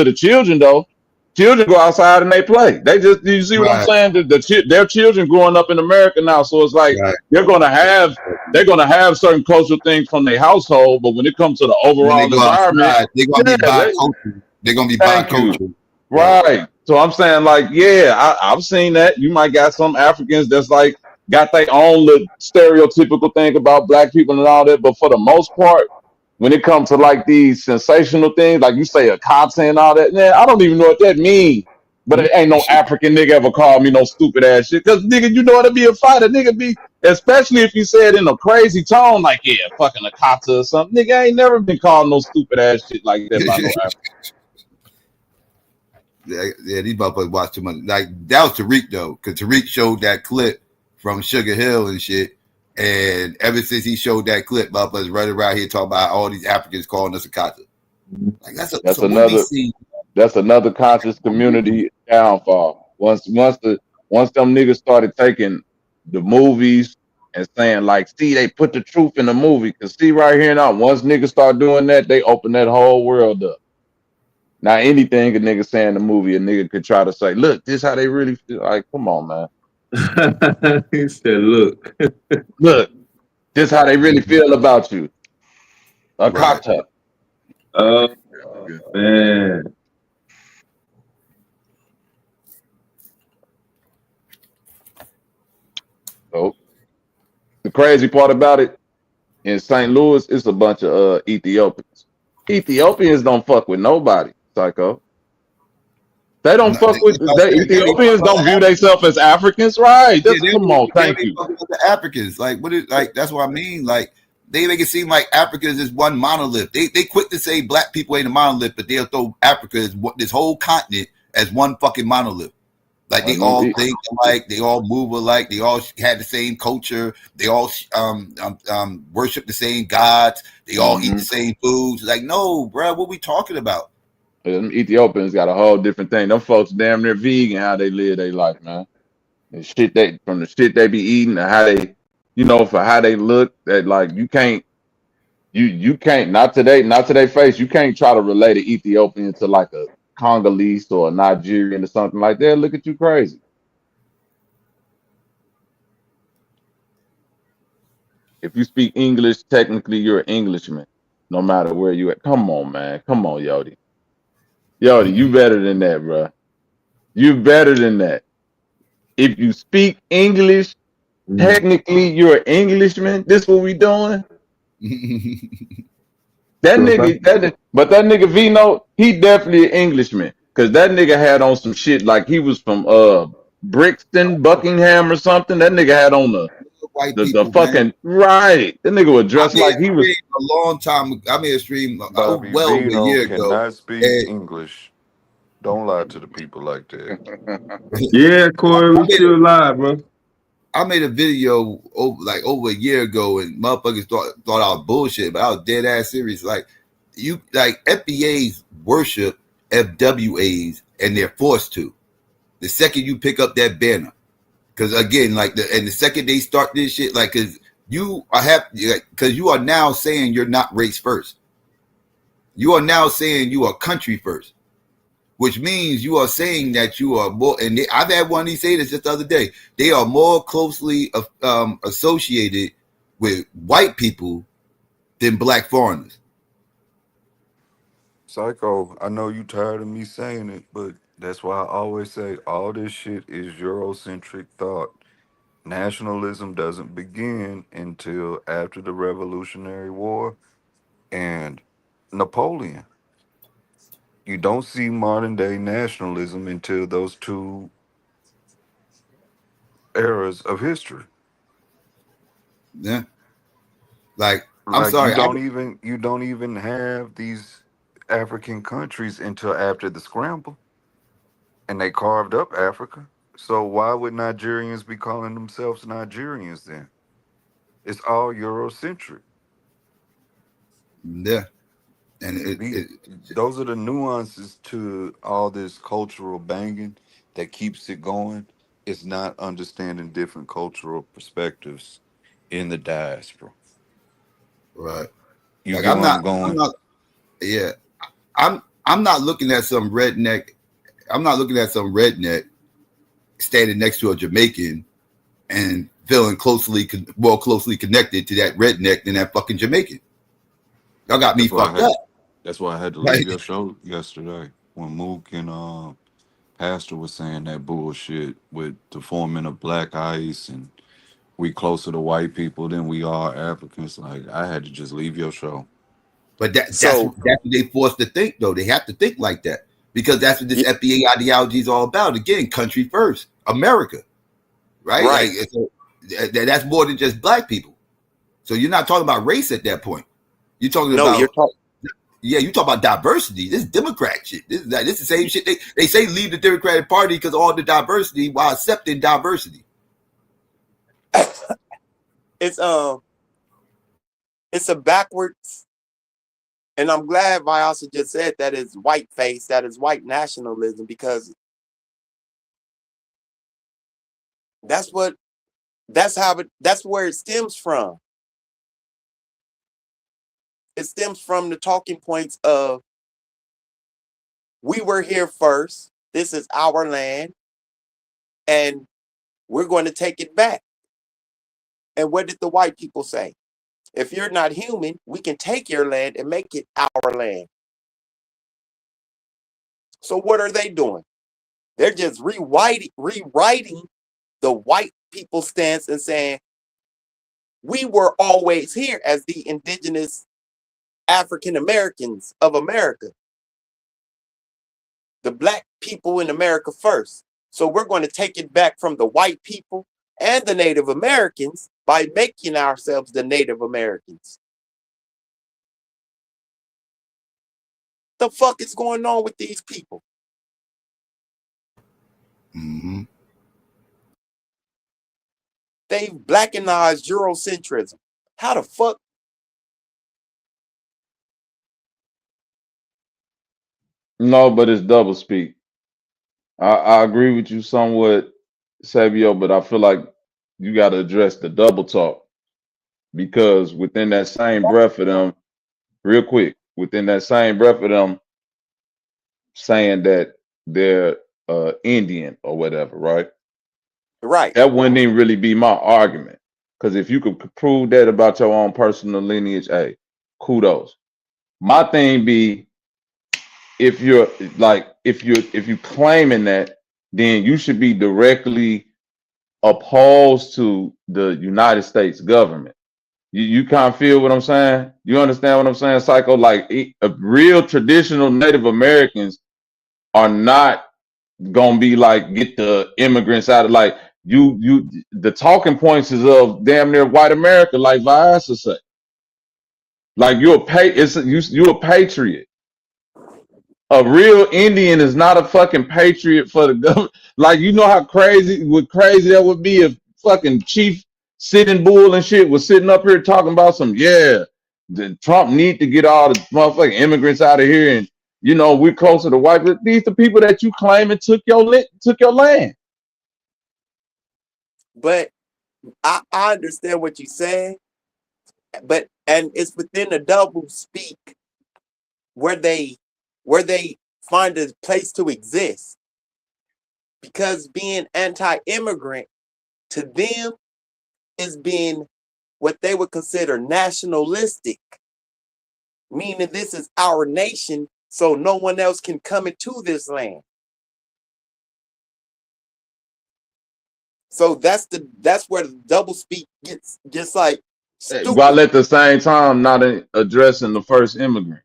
S8: the
S7: is.
S8: children though, children go outside and they play. You see what I'm
S7: Right.
S8: saying? Their children growing up in America now, so it's like
S7: Right.
S8: they're gonna have certain cultural things from their household, but when it comes to the
S7: When they
S8: overall
S7: go
S8: environment,
S7: outside, they're gonna be
S8: yeah,
S7: bi-cultural. They're gonna be
S8: thank you.
S7: bi-cultural.
S8: Right. So I'm saying, like, yeah, I've seen that. You might got some Africans that's like got their own little stereotypical thing about black people and all that, but for the most part, when it comes to like these sensational things, like you say a content and all that, man, I don't even know what that means. But it ain't no African nigga ever called me no stupid ass shit. Cause nigga, you know what to be a fighter. Nigga be, especially if you say it in a crazy tone, like, yeah, fucking a kata or something. Nigga, I ain't never been called no stupid ass shit like that by no African.
S7: Yeah, these motherfuckers watch too much. Like, that was Tariq though, because Tariq showed that clip from Sugar Hill and shit. And ever since he showed that clip, motherfuckers running around here talking about all these Africans calling us a kata. Like,
S8: That's another conscious community downfall. Once them niggas started taking the movies and saying like, see, they put the truth in the movie. Cause see right here now, once niggas start doing that, they open that whole world up. Now anything a nigga say in the movie, a nigga could try to say, look, this how they really feel. Like, come on, man.
S13: He said, look.
S8: Look, this how they really feel about you. A kata.
S13: Oh, man.
S8: So the crazy part about it, in St. Louis, it's a bunch of Ethiopians. Ethiopians don't fuck with nobody, psycho. They don't fuck with Ethiopians. Don't view themselves as Africans, right? That's come on, thank you.
S7: The Africans, like, what is, like, that's what I mean. Like, they make it seem like Africans is one monolith. They quick to say black people ain't a monolith, but they'll throw Africa as this whole continent as one fucking monolith. Like they all think alike, they all move alike, they all had the same culture, they all worship the same gods, they all eat the same foods. Like, no, bro, what we talking about?
S8: Them Ethiopians got a whole different thing. Them folks damn near vegan how they live their life, man. And shit from the shit they be eating to how they, for how they look, that like you can't not today face, you can't try to relate an Ethiopian to like a Congolese or a Nigerian or something like that. Look at you crazy. If you speak English, technically you're an Englishman, no matter where you at. Come on, man. Come on, Yodi. Yodi, you better than that, bro. You better than that. If you speak English, technically you're an Englishman. This what we doing? That nigga Vino, he definitely an Englishman. Cause that nigga had on some shit like he was from Brixton, Buckingham or something. That nigga had on the fucking man. Right. That nigga was dressed like he was
S7: a long time. I made a stream
S15: Bobby
S7: well over a year ago.
S15: Cannot speak English. Don't lie to the people like that.
S13: Yeah, Corey, we still live, bro.
S7: I made a video over a year ago, and motherfuckers thought I was bullshit, but I was dead ass serious. Like FBAs worship FWAs, and they're forced to. The second you pick up that banner, because again, the second they start this shit, because you are now saying you're not race first. You are now saying you are country first, which means you are saying that you are more. And I've had one of these say this just the other day. They are more closely associated with white people than black foreigners.
S15: Psycho, I know you tired of me saying it, but that's why I always say all this shit is Eurocentric thought. Nationalism doesn't begin until after the Revolutionary War and Napoleon. You don't see modern day nationalism until those two eras of history.
S7: Yeah. I'm sorry.
S15: You don't even have these African countries until after the scramble. And they carved up Africa. So why would Nigerians be calling themselves Nigerians then? It's all Eurocentric.
S7: Yeah. And
S15: those are the nuances to all this cultural banging that keeps it going. It's not understanding different cultural perspectives in the diaspora.
S7: Right.
S15: You get where I'm going?
S7: I'm not looking at some redneck. I'm not looking at some redneck standing next to a Jamaican and feeling more closely connected to that redneck than that fucking Jamaican. Y'all got me fucked up.
S15: That's why I had to leave your show yesterday when Mook and Pastor was saying that bullshit with the forming of black ice and we closer to white people than we are Africans. Like, I had to just leave your show.
S7: But that's what they forced to think, though. They have to think like that because that's what this FBA ideology is all about. Again, country first, America, right? Like, that's more than just black people. So you're not talking about race at that point. You're talking you talk about diversity. This is Democrat shit. This is the same shit. They say leave the Democratic Party because of all the diversity while accepting diversity.
S1: It's a backwards, and I'm glad Vyasa just said that is white face, that is white nationalism, because that's where it stems from. It stems from the talking points of we were here first. This is our land, and we're going to take it back. And what did the white people say? If you're not human, we can take your land and make it our land. So what are they doing? They're just rewriting the white people's stance and saying, we were always here as the indigenous African Americans of America. The black people in America first. So we're going to take it back from the white people and the Native Americans by making ourselves the Native Americans. The fuck is going on with these people?
S7: Mm-hmm.
S1: They've blackenized Eurocentrism. How the fuck?
S8: No, but it's double speak. I agree with you somewhat, Sabio, but I feel like you got to address the double talk because within that same breath of them, real quick, within that same breath of them saying that they're Indian or whatever, right?
S1: Right.
S8: That wouldn't even really be my argument. Because if you could prove that about your own personal lineage, hey, kudos. My thing be if you're like if you claiming that, then you should be directly opposed to the United States government. You kind of feel what I'm saying? You understand what I'm saying, Psycho? Like real traditional Native Americans are not gonna be like get the immigrants out of like you the talking points is of damn near white America, like Viasa say. Like you're a patriot. A real Indian is not a fucking patriot for the government. Like you know how crazy that would be if fucking Chief Sitting Bull and shit was sitting up here talking about some the Trump need to get all the motherfucking immigrants out of here and you know we're closer to white. But these the people that you claiming took your land.
S1: But I understand what you're saying, but and it's within the double speak where they find a place to exist. Because being anti-immigrant to them is being what they would consider nationalistic, meaning this is our nation, so no one else can come into this land. So that's where the double speak gets like stupid.
S8: While at the same time not addressing the first immigrant.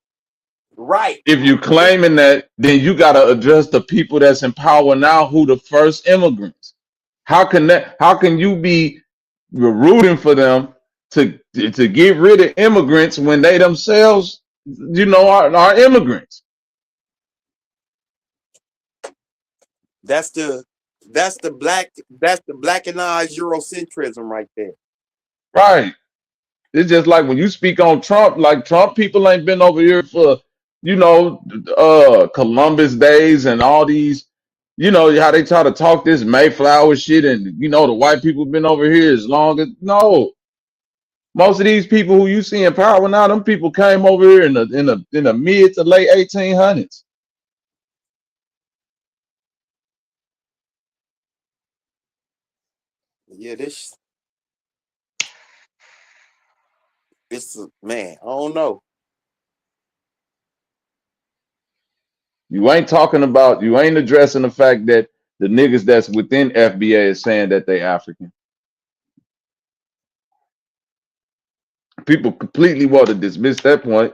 S1: Right.
S8: If you claiming that, then you got to address the people that's in power now who the first immigrants. How can you be rooting for them to get rid of immigrants when they themselves, you know, are immigrants?
S1: That's the blackenized Eurocentrism right there.
S8: Right. It's just like when you speak on Trump, like Trump people ain't been over here for, you know, Columbus days and all these, you know, how they try to talk this Mayflower shit and, you know, the white people been over here as long as, no. Most of these people who you see in power now, them people came over here in the mid to late 1800s.
S1: Yeah, man, I don't know.
S8: You ain't addressing the fact that the niggas that's within FBA is saying that they African. People completely want to dismiss that point.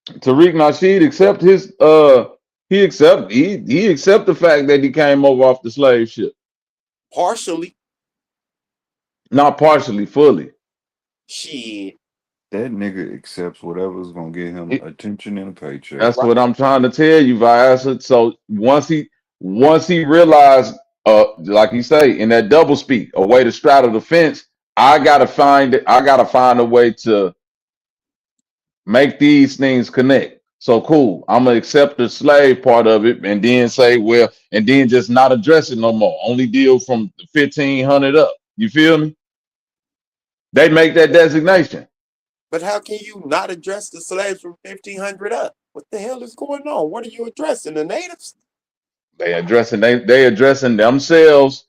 S8: Tariq Nasheed accept he accept the fact that he came over off the slave ship.
S1: Partially.
S8: Not partially, fully.
S1: Shit.
S15: That nigga accepts whatever's gonna get him attention and a paycheck.
S8: That's what I'm trying to tell you, Viasa. So once he realized, like you say, in that double speak, a way to straddle the fence, I gotta find a way to make these things connect. So cool, I'm gonna accept the slave part of it and then say, well, and then just not address it no more. Only deal from 1500 up. You feel me? They make that designation.
S1: But how can you not address the slaves from 1500 up? What the hell is going on? What are you addressing? The natives?
S8: They addressing themselves,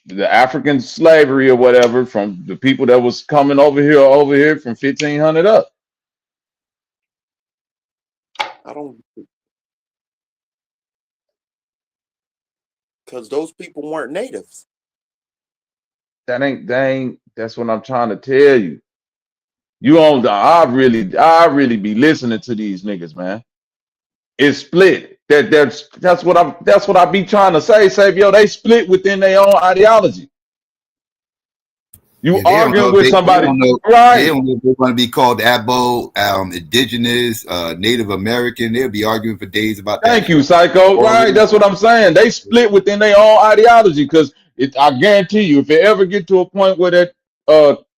S8: the African slavery or whatever, from the people that was coming over here from 1500 up.
S1: I don't, because those people weren't natives.
S8: That's what I'm trying to tell you. I really be listening to these niggas, man. It's split. That's what I be trying to say, Savio. They split within their own ideology.
S15: You
S7: they don't
S15: arguing
S7: know.
S15: with
S7: They
S15: somebody,
S7: don't know. They
S15: right?
S7: don't know if they're going to be called Abo, Indigenous, Native American. They'll be arguing for days about that
S15: Thank you,
S7: shit.
S15: Psycho. Right, that's what I'm saying. They split within their own ideology because I guarantee you, if it ever get to a point where that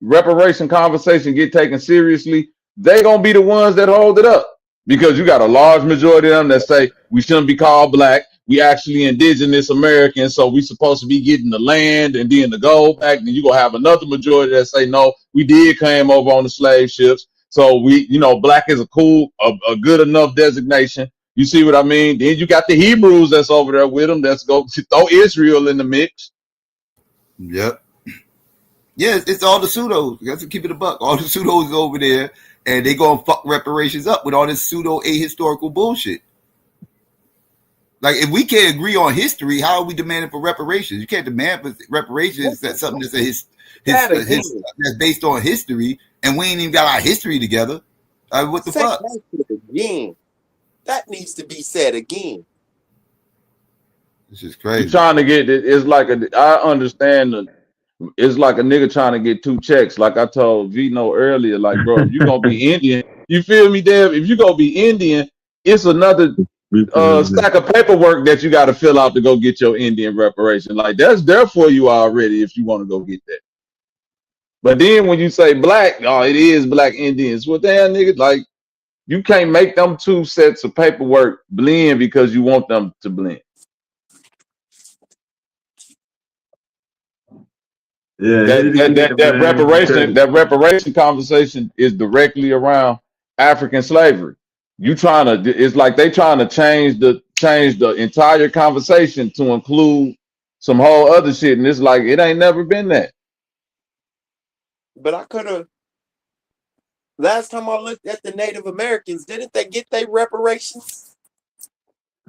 S15: reparation conversation get taken seriously, they gonna be the ones that hold it up because you got a large majority of them that say we shouldn't be called black. We actually indigenous Americans, so we supposed to be getting the land and then the gold back. Then you gonna have another majority that say no, we did came over on the slave ships. So we, black is a good enough designation. You see what I mean? Then you got the Hebrews that's over there with them. That's go throw Israel in the mix.
S7: Yep. Yeah, it's all the pseudos. You have to keep it a buck. All the pseudos over there, and they gonna fuck reparations up with all this pseudo ahistorical bullshit. Like, if we can't agree on history, how are we demanding for reparations? You can't demand for reparations. That's something that's that's based on history, and we ain't even got our history together. What the fuck?
S1: That shit again. That needs to be said again.
S7: This is crazy.
S15: You trying to get it? It's like I understand it's like a nigga trying to get two checks. Like I told Vino earlier, like, bro, if you gonna be Indian, you feel me, Deb? If you gonna be Indian, it's another stack of paperwork that you got to fill out to go get your Indian reparation. Like, that's there for you already if you want to go get that. But then when you say black, oh, it is black Indians. Well, damn, nigga, like, you can't make them two sets of paperwork blend because you want them to blend.
S13: Yeah,
S15: that reparation conversation is directly around African slavery. It's like they trying to change the entire conversation to include some whole other shit, and it's like it ain't never been that.
S1: But I could have. Last time I looked at the Native Americans, didn't they get their reparations?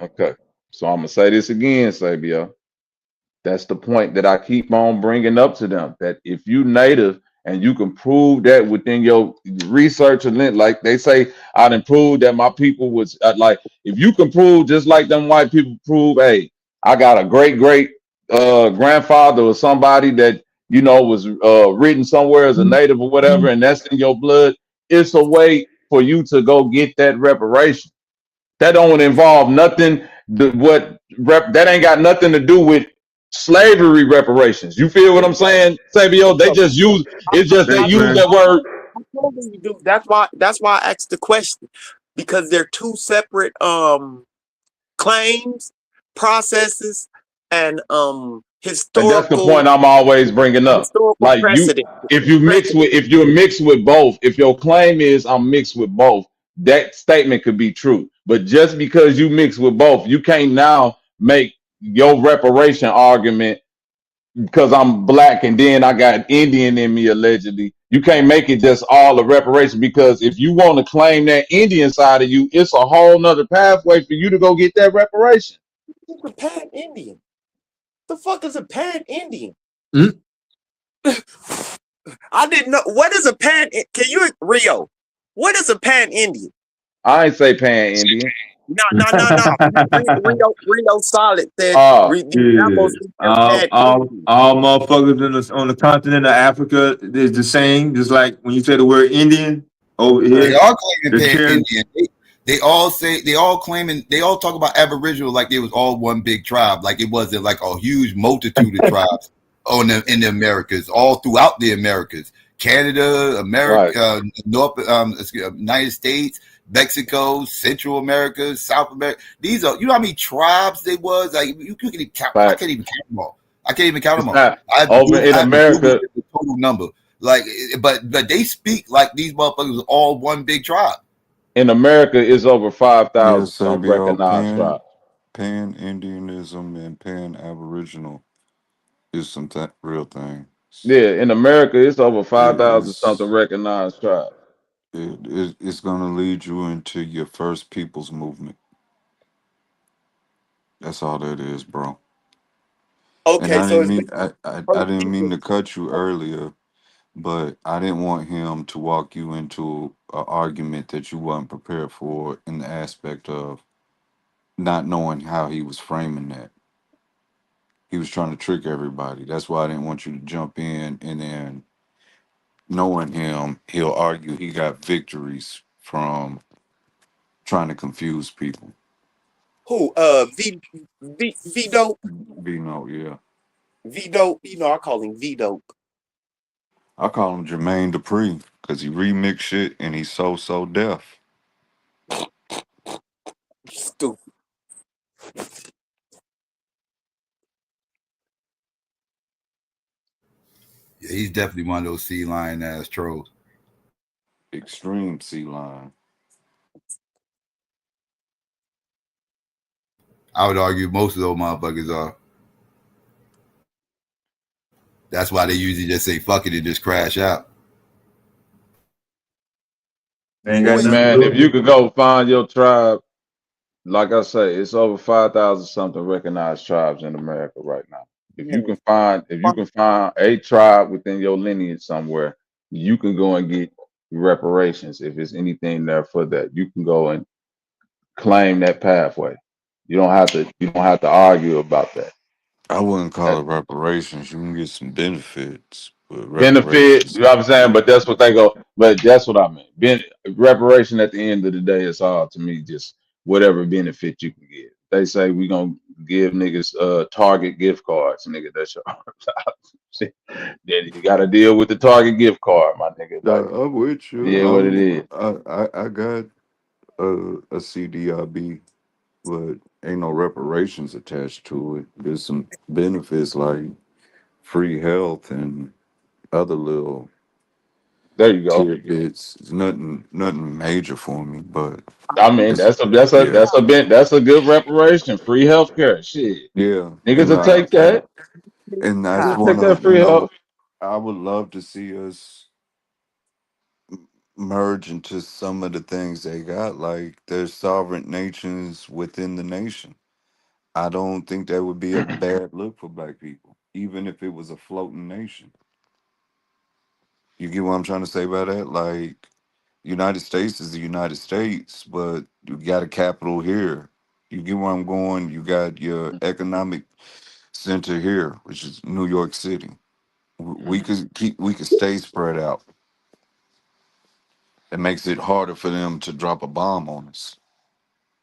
S15: Okay, so I'm gonna say this again, Sabio. That's the point that I keep on bringing up to them, that if you native and you can prove that within your research and like they say, I done proved that my people was like, if you can prove just like them white people prove, hey, I got a great grandfather or somebody that was written somewhere as a native or whatever, and that's in your blood, it's a way for you to go get that reparation. That don't involve nothing. That ain't got nothing to do with slavery reparations. You feel what I'm saying, Sabio? They just use they use that word.
S1: That's why I asked the question, because they're two separate claims, processes, and historical.
S15: And that's the point I'm always bringing up. Like if you're mixed with both, if your claim is I'm mixed with both, that statement could be true. But just because you mix with both, you can't now make your reparation argument because I'm black and then I got Indian in me allegedly. You can't make it just all a reparation, because if you want to claim that Indian side of you, it's a whole nother pathway for you to go get that reparation.
S1: What's a pan-Indian? The fuck is a pan-Indian? I didn't know. What is a pan? Can you, Rio? What is a pan-Indian?
S15: I ain't say pan-Indian.
S1: No. Rio Solid said.
S13: All motherfuckers on the continent of Africa is the same. Just like when you say the word Indian over here,
S7: they all claiming pan-Indian. They all talk about Aboriginal like they was all one big tribe, like it wasn't like a huge multitude of tribes in the Americas, all throughout the Americas, Canada, America, United States, Mexico, Central America, South America. These are, how many tribes there was? Like you can even count. I can't even count them all. Over in America, the total number. Like, but they speak like these motherfuckers are all one big tribe.
S15: In America, is over 5,000 recognized tribes. Pan-Indianism and Pan-Aboriginal is some real thing. Yeah, in America, it's over 5,000 something recognized tribes.
S17: It's going to lead you into your first people's movement. That's all that is, bro.
S1: Okay,
S17: and I didn't mean to cut you earlier, but I didn't want him to walk you into an argument that you wasn't prepared for, in the aspect of not knowing how he was framing that. He was trying to trick everybody. That's why I didn't want you to jump in and then
S15: Knowing him, he'll argue he got victories from trying to confuse people.
S1: Who? V Dope.
S15: Vino, yeah.
S1: V Dope. You know, I call him V Dope.
S15: I call him Jermaine Dupri because he remix shit and he's so deaf.
S1: Stupid.
S7: Yeah, he's definitely one of those sea lion ass trolls.
S15: Extreme sea lion.
S7: I would argue most of those motherfuckers are. That's why they usually just say fuck it and just crash out.
S8: Man, if you could go find your tribe, like I say, it's over 5,000 something recognized tribes in America right now. If you can find a tribe within your lineage somewhere, you can go and get reparations. If there's anything there for that, you can go and claim that pathway. You don't have to argue about that.
S15: I wouldn't call it reparations. You can get some benefits, but
S8: Benefit,
S15: reparations.
S8: you know what I'm saying? But that's what they go. But that's what I mean. Reparation at the end of the day is all to me just whatever benefit you can get. They say we gonna give niggas Target gift cards, nigga. That's your shit. Then you got to deal with the Target gift card, my nigga. Like,
S15: I'm with you.
S8: yeah, what it is.
S15: I got a CDIB, but ain't no reparations attached to it. There's some benefits like free health and other little
S8: There you go.
S15: tidbits. It's nothing major for me, but
S8: I mean,
S15: it's
S8: that's a good reparation. Free healthcare, shit.
S15: yeah.
S8: Niggas
S15: And
S8: will take that.
S15: that's
S8: They'll
S15: one
S8: take that
S15: of
S8: free help.
S15: I would love to see us merge into some of the things they got. Like there's sovereign nations within the nation. I don't think that would be a bad look for black people, even if it was a floating nation. You get what I'm trying to say by that? Like United States is the United States, but you got a capital here. You get where I'm going? You got your economic center here, which is New York City. We could stay spread out. It makes it harder for them to drop a bomb on us.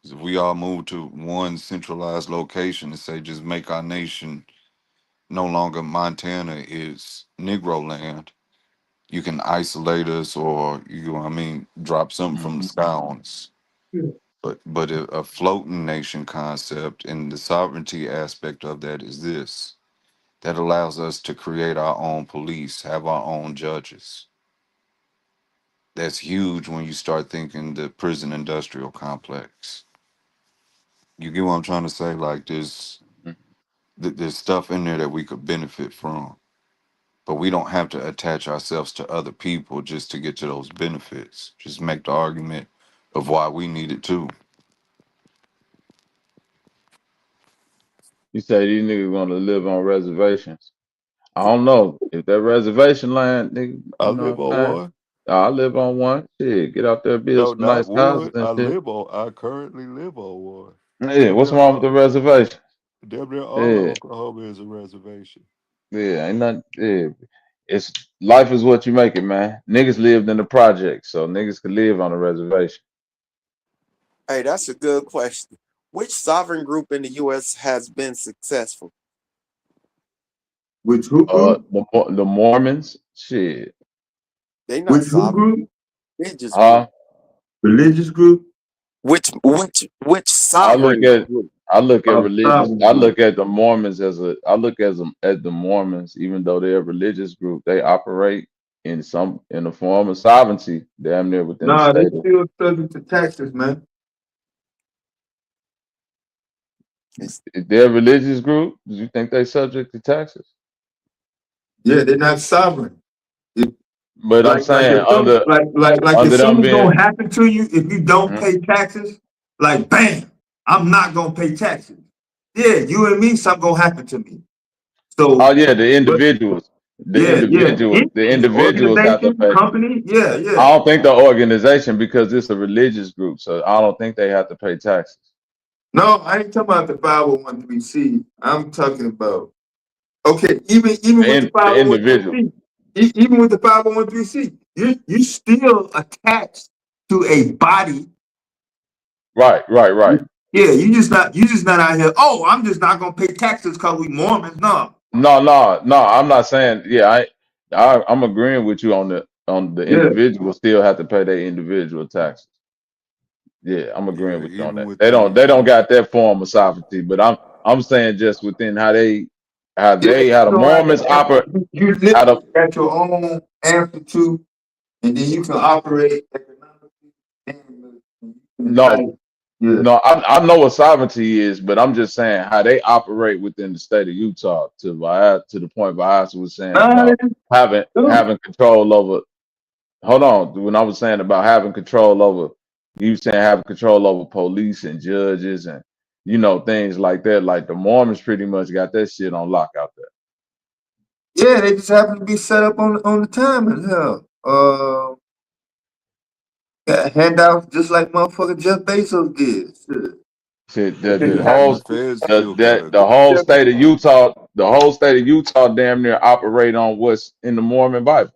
S15: 'Cause if we all move to one centralized location and say just make our nation no longer Montana is Negro land, you can isolate us or drop something from the sky on us. But a floating nation concept and the sovereignty aspect of that is this. That allows us to create our own police, have our own judges. That's huge when you start thinking the prison industrial complex. You get what I'm trying to say? Like there's stuff in there that we could benefit from, but we don't have to attach ourselves to other people just to get to those benefits. Just make the argument of why we need it too.
S8: You say these niggas want to live on reservations. I don't know if that reservation land, nigga.
S15: I
S8: You know
S15: live
S8: what
S15: on
S8: I'm saying?
S15: one.
S8: I live on one. Shit, get out there, build
S15: No,
S8: some
S15: not
S8: nice houses
S15: one.
S8: and shit.
S15: I currently live on one.
S8: Yeah,
S15: Damn
S8: what's
S15: near
S8: wrong with the
S15: all
S8: reservation?
S15: of
S8: Yeah,
S15: Oklahoma is a reservation.
S8: yeah, ain't nothing. Yeah, it's life is what you make it, man. Niggas lived in the project, so niggas could live on a reservation.
S1: Hey, that's a good question. Which sovereign group in the U.S. has been successful?
S13: Which who group?
S8: The Mormons, shit.
S1: They not
S13: Which who
S1: sovereign.
S13: group?
S1: Religious group.
S8: Huh?
S13: Religious group?
S1: Which sovereign group?
S8: I look at religious.
S13: Sovereign
S8: I
S13: group.
S8: look at the Mormons I look at them at the Mormons, even though they're a religious group, they operate in a form of sovereignty, damn near within the
S13: Nah, they
S8: state of.
S13: still subject to taxes, man.
S1: It's,
S8: If they're a religious group, do you think they subject to taxes?
S13: Yeah, they're not sovereign.
S8: But I'm
S13: Like
S8: saying
S13: if some like if
S8: under them
S13: something's
S8: being
S13: gonna happen to you if you don't
S8: Mhm.
S13: pay taxes, like bam, I'm not gonna pay taxes. Yeah, you and me, something gonna happen to me.
S8: Oh
S13: So,
S8: yeah, the
S13: but
S8: individuals.
S13: yeah, yeah,
S8: The
S13: any
S8: individuals have to
S13: organization,
S8: pay.
S13: company, yeah,
S8: I
S13: yeah.
S8: don't think the organization because it's a religious group, so I don't think they have to pay taxes.
S13: No, I ain't talking about the 501c. I'm talking about okay, even with the
S8: The individual.
S13: 501c. even with the 501c, you still attached to a body.
S8: Right.
S13: Yeah, you just not out here. Oh, I'm just not gonna pay taxes because we Mormons. No.
S8: No. I'm not saying. Yeah, I'm agreeing with you on the
S13: Yeah.
S8: individual still have to pay their individual taxes. Yeah, I'm agreeing
S17: Yeah,
S8: with you on
S17: even
S8: that.
S17: with
S8: They
S17: the
S8: don't got that form of sovereignty, but I'm saying just within how
S13: Yeah,
S8: the
S13: so like
S8: Mormons operate.
S13: you
S8: How the
S13: literally got your own amplitude, and then you can operate economically.
S8: no
S13: Yeah.
S8: no I know what sovereignty is, but I'm just saying how they operate within the state of Utah to the point Viasa was saying about having control over. Hold on, when I was saying about having control over, you saying having control over police and judges and things like that. Like the Mormons pretty much got that shit on lock out there.
S13: Yeah, they just happen to be set up on the time as hell. Got handouts just like motherfucker Jeff Bezos did.
S8: Shit,
S17: yeah, and the feds still gotta
S8: the whole state of Utah, damn near operate on what's in the Mormon Bible.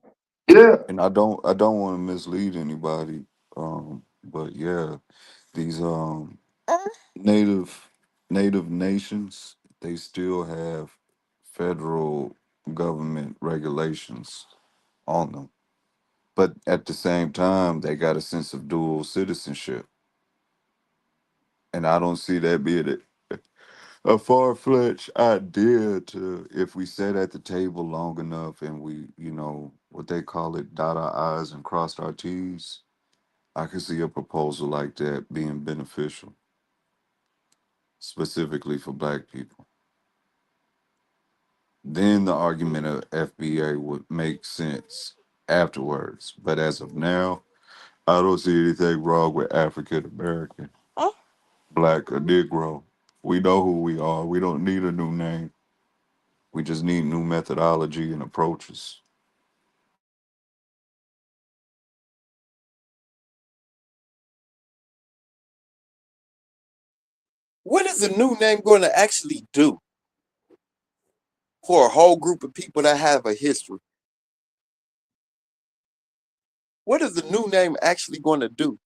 S13: Yeah.
S17: and I don't want to mislead anybody. But yeah, these native native nations, they still have federal government regulations on them. But at the same time, they got a sense of dual citizenship. And I don't see that being a far-fetched idea to, if we sat at the table long enough and we, what they call it, dot our I's and crossed our T's. I could see a proposal like that being beneficial, specifically for Black people. Then the argument of FBA would make sense afterwards. But as of now, I don't see anything wrong with African American, Black, or Negro. We know who we are. We don't need a new name. We just need new methodology and approaches.
S1: What is the new name going to actually do for a whole group of people that have a history? What is the new name actually going to do?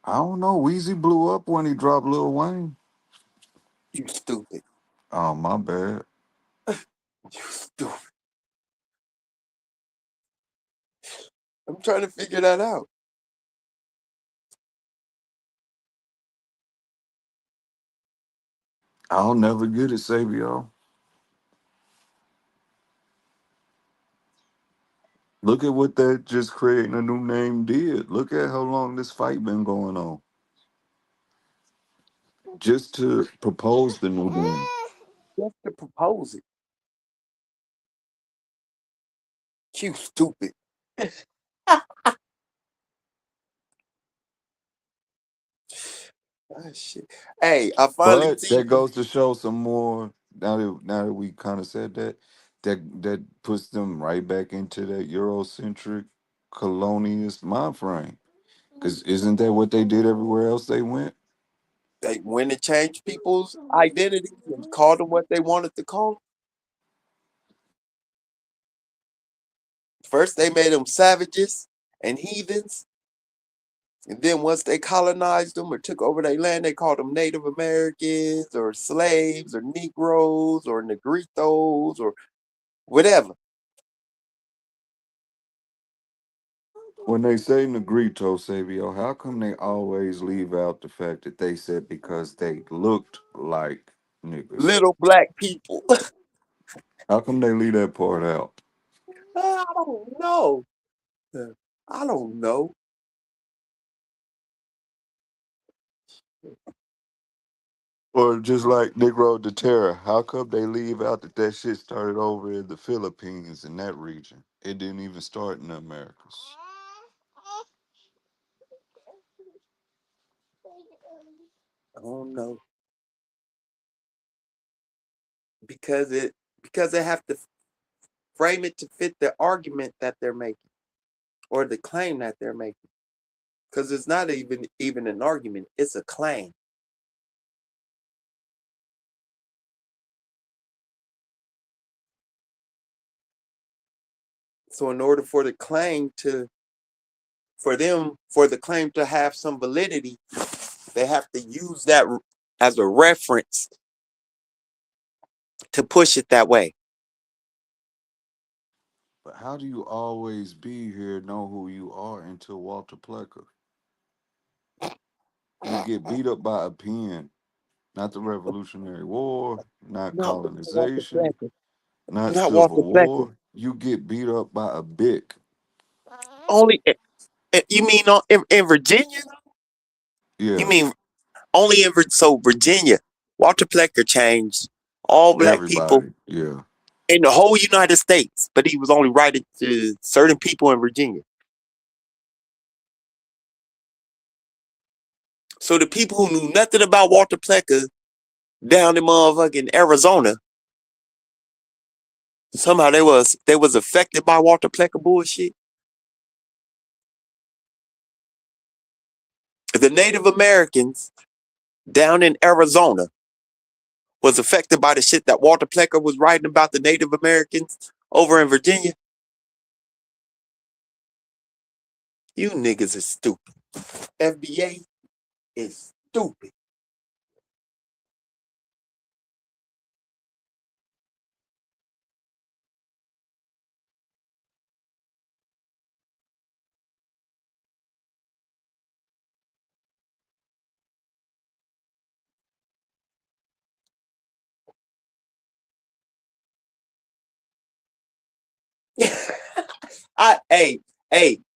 S17: I don't know. Weezy blew up when he dropped Lil Wayne.
S1: You stupid.
S17: Oh, my bad.
S1: You stupid. I'm trying to figure that out.
S17: I'll never get it, Sabio. Look at what that just creating a new name did. Look at how long this fight been going on. Just to propose the new name.
S1: Just to propose it. You stupid. Oh, shit. Hey, I finally
S17: But
S1: seen.
S17: that goes to show some more. Now that we kind of said that puts them right back into that Eurocentric colonialist mind frame. Because isn't that what they did everywhere else they went?
S1: They went and changed people's identity and called them what they wanted to call them. First, they made them savages and heathens. And then once they colonized them or took over their land, they called them Native Americans or slaves or Negroes or Negritos or whatever.
S17: When they say Negrito, Savio, how come they always leave out the fact that they said because they looked like niggas?
S1: Little black people.
S17: How come they leave that part out?
S1: I don't know. I don't know.
S17: Or just like Negro de Terra, how come they leave out that shit started over in the Philippines in that region? It didn't even start in the Americas.
S1: I don't know. Because they have to frame it to fit the argument that they're making or the claim that they're making. Because it's not even an argument, it's a claim. So in order for the claim to for the claim to have some validity, they have to use that as a reference to push it that way.
S17: But how do you always be here, know who you are until Walter Plecker? You get beat up by a pen, not the Revolutionary War, not
S1: No, but not Walter
S17: colonization,
S1: Plecker.
S17: not
S1: Not Walter
S17: Civil
S1: Plecker.
S17: War. You get beat up by a bick.
S1: Only you mean in Virginia? You
S17: Yeah,
S1: mean only in so Virginia? Walter Plecker changed all black people
S17: everybody. Yeah.
S1: in the whole United States, but he was only writing to certain people in Virginia. So the people who knew nothing about Walter Plecker down in motherfucking Arizona, somehow they was affected by Walter Plecker bullshit. The Native Americans down in Arizona was affected by the shit that Walter Plecker was writing about the Native Americans over in Virginia. You niggas is stupid. FBA is stupid.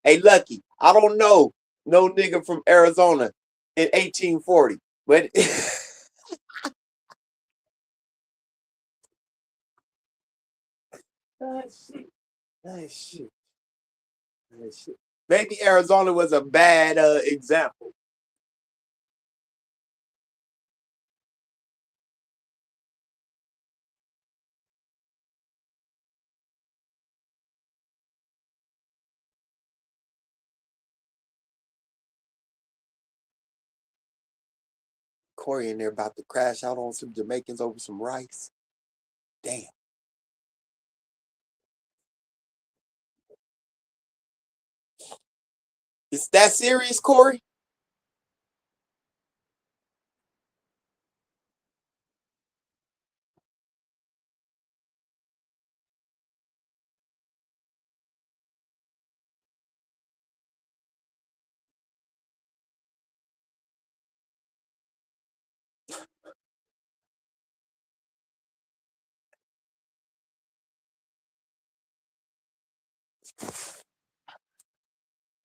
S1: Hey, Lucky. I don't know no nigga from Arizona in 1840, but ah, shit. Ah, shit. Ah, shit. Maybe Arizona was a bad example. Corey in there about to crash out on some Jamaicans over some rice. Damn. Is that serious, Corey?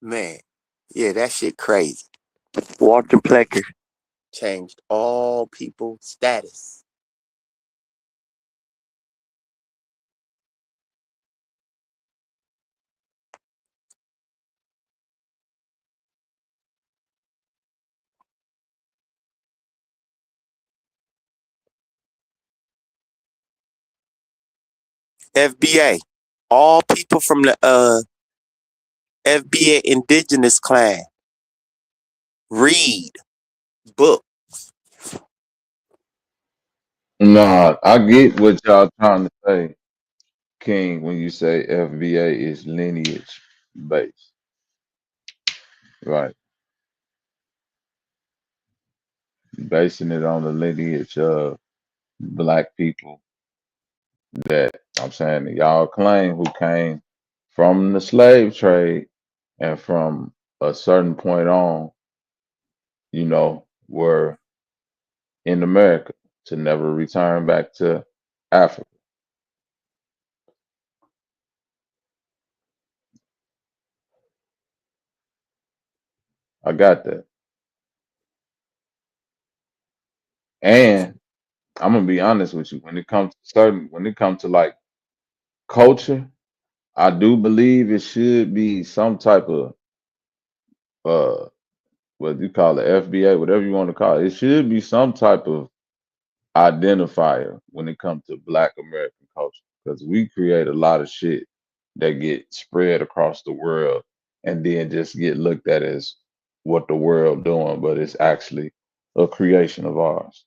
S1: Man, yeah, that shit crazy. Walter Plecker changed all people's status. FBA, all people from the FBA indigenous clan read book.
S17: Nah, I get what y'all trying to say, King, when you say FBA is lineage based. Right. Basing it on the lineage of black people that I'm saying that y'all claim who came from the slave trade and from a certain point on, were in America to never return back to Africa. I got that. And I'm gonna be honest with you, when it comes to like culture, I do believe it should be some type of uh what you call it, FBA, whatever you want to call it. It should be some type of identifier when it comes to Black American culture because we create a lot of shit that get spread across the world and then just get looked at as what the world doing, but it's actually a creation of ours.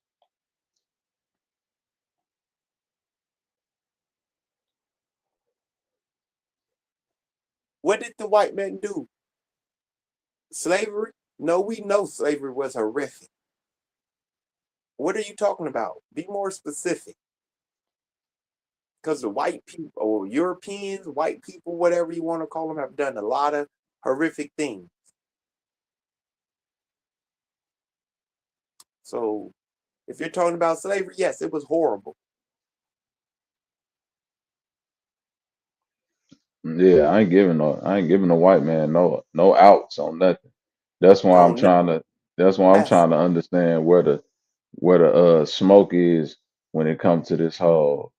S1: What did the white men do? Slavery? No, we know slavery was horrific. What are you talking about? Be more specific. Because the white people, or Europeans, white people, whatever you want to call them, have done a lot of horrific things. So if you're talking about slavery, yes, it was horrible.
S8: Yeah, I ain't giving a white man no outs on nothing. That's why I'm
S1: On
S8: trying to
S1: yes,
S8: understand where the smoke is when it comes to this whole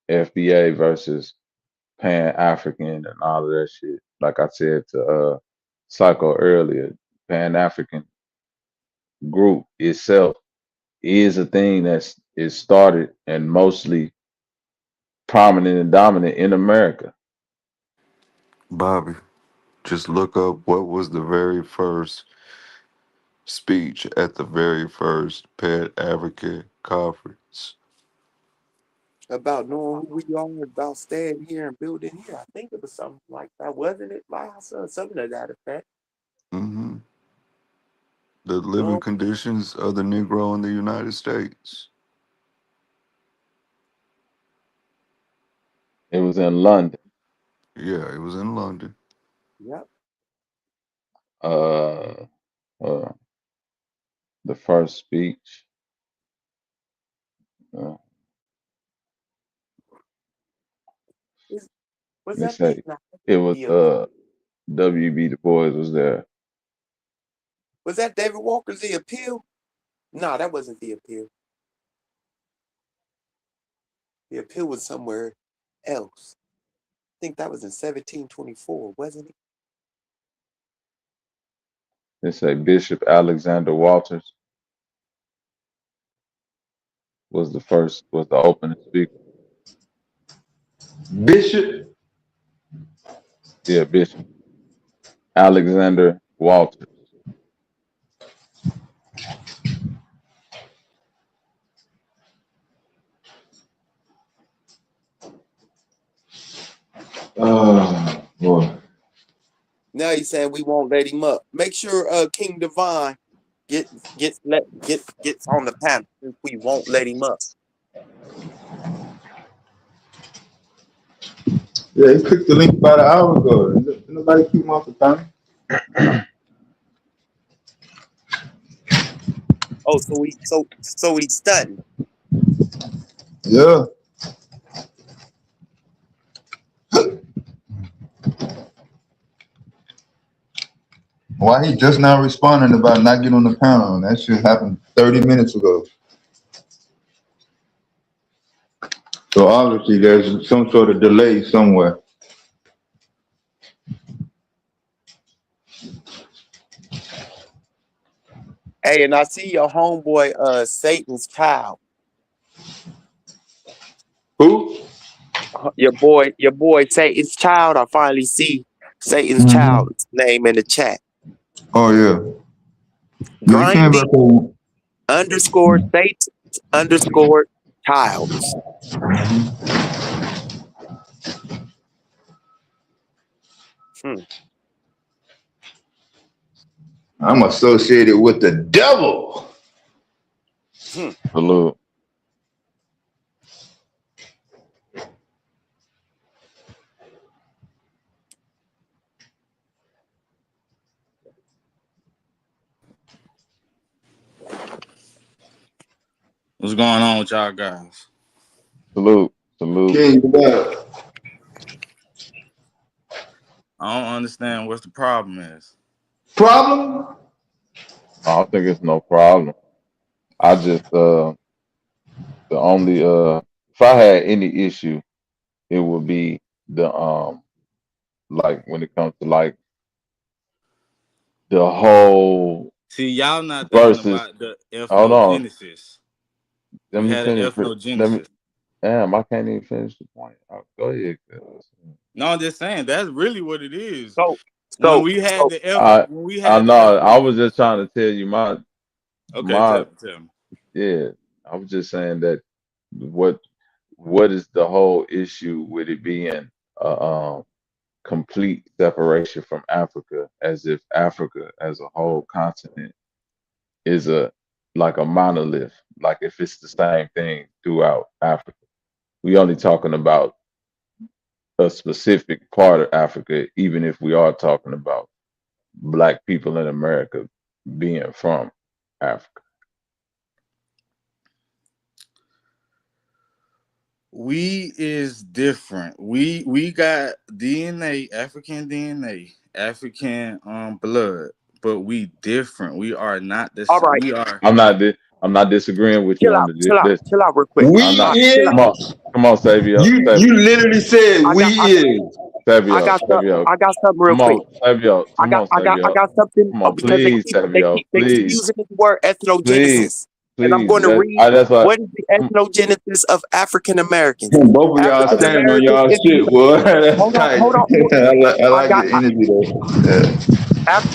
S8: FBA versus Pan African and all of that shit. Like I said to Psycho earlier, Pan African group itself is a thing is started and mostly prominent and dominant in America.
S17: Bobby, just look up what was the very first speech at the very first Pan African conference.
S1: about knowing who we are, about staying here and building here. I think it was something like that, wasn't it? Something to that effect.
S17: hmm The living
S1: No,
S17: conditions of the Negro in the United States.
S8: It was in London.
S17: Yeah, it was in London.
S1: yep.
S8: Uh, uh the first speech. Uh,
S1: Was
S8: they
S1: that the?
S8: say
S1: No,
S8: it was
S1: the
S8: W.B. Du Bois was there.
S1: was that David Walker's The Appeal? No, that wasn't The Appeal. The Appeal was somewhere else. I think that was in 1724, wasn't it?
S8: They say Bishop Alexander Walters was the opening speaker.
S13: Bishop.
S8: Yeah, Bishop Alexander Walters.
S13: Oh boy.
S1: Now he's saying we won't let him up. Make sure King Divine gets on the panel since we won't let him up.
S13: Yeah, he clicked the link about an hour ago. Did nobody keep him off the panel?
S1: Oh, so he's stunting.
S13: Yeah. Why he just now responding about not getting on the panel? That shit happened 30 minutes ago. So obviously there's some sort of delay somewhere.
S1: Hey, and I see your homeboy, Satan's Child.
S13: Who?
S1: Your boy Satan's Child. I finally see Satan's Child's name in the chat.
S13: Oh yeah. Yeah, he came back
S1: Grinding
S13: on.
S1: _Satan_Childs.
S13: I'm associated with the devil.
S8: Salute.
S21: What's going on with y'all guys?
S8: Salute.
S13: King,
S21: I don't understand what the problem is.
S13: Problem?
S8: I don't think it's no problem. I just the only if I had any issue, it would be the like when it comes to like the whole
S21: See, y'all not thinking
S8: versus.
S21: about the
S8: Hold on,
S21: ethnogenesis.
S8: let
S21: We
S8: me
S21: had an
S8: finish. Let me.
S21: ethnogenesis.
S8: Damn, I can't even finish the point. Go ahead.
S21: No, I'm just saying that's really what it is.
S1: So
S21: When we had the
S8: I know. I was just trying to tell you
S21: Okay,
S8: my
S21: tell me.
S8: yeah. I was just saying that what is the whole issue with it being
S20: complete separation from Africa, as if Africa as a whole continent is like a monolith, like if it's the same thing throughout Africa. We only talking about a specific part of Africa, even if we are talking about Black people in America being from Africa.
S21: We is different. We got DNA, African DNA, African blood, but we different. We are not
S12: All
S21: this.
S12: right,
S21: We are.
S20: I'm not disagreeing with you
S12: chill
S20: on
S12: out, chill out,
S20: this.
S12: chill out real quick.
S13: We
S20: I'm not.
S12: Chill out.
S13: is.
S20: Come on, Savio.
S13: You literally said
S12: I
S13: we
S12: got, I,
S13: is.
S12: I
S20: Savio,
S12: got something.
S20: Savio.
S12: I got something real
S20: Come
S12: quick.
S20: on, Savio. Come on,
S12: I
S20: Savio.
S12: got something.
S20: Come
S12: Oh,
S20: on,
S12: because
S20: please, Savio.
S12: they keep
S20: Please,
S12: using this word
S20: please,
S12: ethnogenesis, and I'm
S20: please.
S12: going to read
S20: That's what.
S12: what is the ethnogenesis of African Americans.
S13: Both of y'all
S12: African
S13: standing on
S12: Americans
S13: y'all
S12: in the
S13: shit, boy. That's tight.
S12: hold on.
S13: I
S12: I
S13: like
S12: got
S13: the energy though.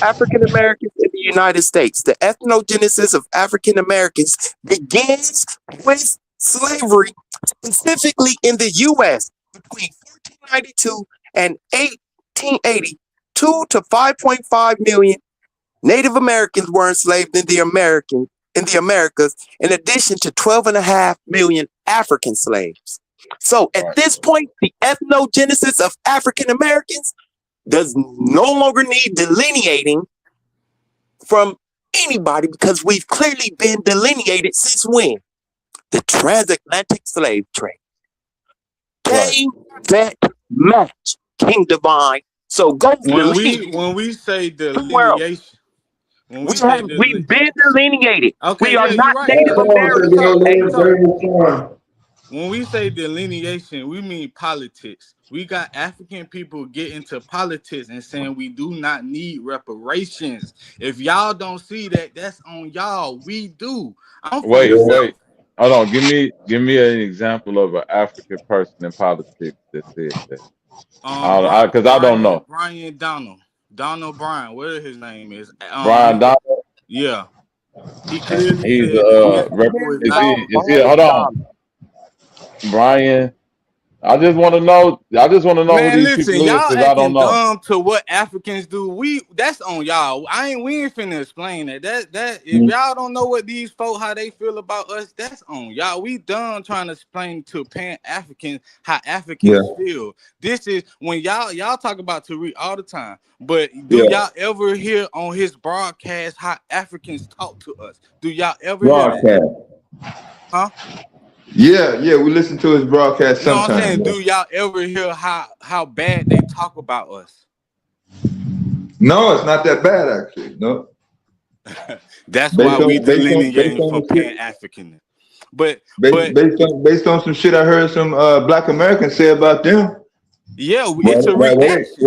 S12: African Americans in the United States. The ethnogenesis of African Americans begins with slavery, specifically in the U.S. between 1492 and 1880. 2 to 5.5 million Native Americans were enslaved in the Americas, in addition to 12.5 million African slaves. So at this point, the ethnogenesis of African Americans does no longer need delineating from anybody because we've clearly been delineated since when? The transatlantic slave trade. Came that match, King Divine. So go delineate
S21: When we say
S12: the world.
S21: delineation, when we say
S12: We've been delineated.
S21: okay,
S12: We are
S21: yeah, you're
S12: not
S21: right.
S12: Native
S21: Because
S12: Americans.
S21: when we say delineation, we mean politics. We got African people get into politics and saying we do not need reparations. If y'all don't see that, that's on y'all. We do. I'm from
S20: Wait.
S21: the South.
S20: Hold on. Give me an example of an African person in politics that said that. Because I don't know.
S21: Brian Donald Bryan, whatever his name is.
S20: Brian Donald.
S21: Yeah, he clearly
S20: He's
S21: said that his people is
S20: is
S21: not.
S20: he? Hold on, Brian. I just want to know. Who
S21: Man,
S20: these
S21: listen,
S20: people is
S21: y'all
S20: because I don't
S21: acting
S20: know.
S21: dumb to what Africans do. That's on y'all. We ain't finna explain that. If y'all don't know what these folk how they feel about us, that's on y'all. We done trying to explain to Pan-Africans how Africans feel. This is when y'all talk about Tariq all the time, but do y'all ever hear on his broadcast how Africans talk to us? Do y'all ever hear that? Huh?
S13: Yeah, we listen to his broadcast
S21: No, I'm
S13: sometimes.
S21: saying, do y'all ever hear how bad they talk about us?
S13: No, it's not that bad actually. No.
S21: That's why we delineating for Pan-African. But
S13: based on some shit I heard some Black Americans say about them.
S21: Yeah, it's a reaction.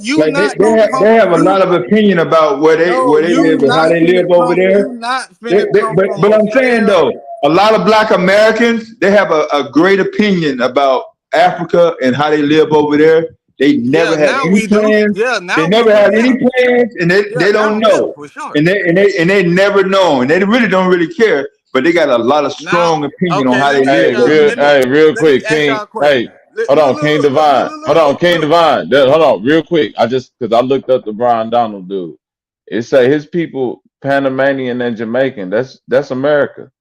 S21: You not gonna come.
S13: They have a lot of opinion about where they live and how they live over there.
S21: You not finna come from.
S13: But I'm saying though, a lot of Black Americans, they have a great opinion about Africa and how they live over there. They never had any plans. They never had any plans, and they don't know.
S21: For sure.
S13: And they never know, and they really don't really care. But they got a lot of strong opinion on how they live.
S20: Real quick, King. Hey, hold on, King Divine. Hold on, King Divine. Hold on, real quick. Because I looked up the Brian Donald dude. It say his people Panamanian and Jamaican. That's America.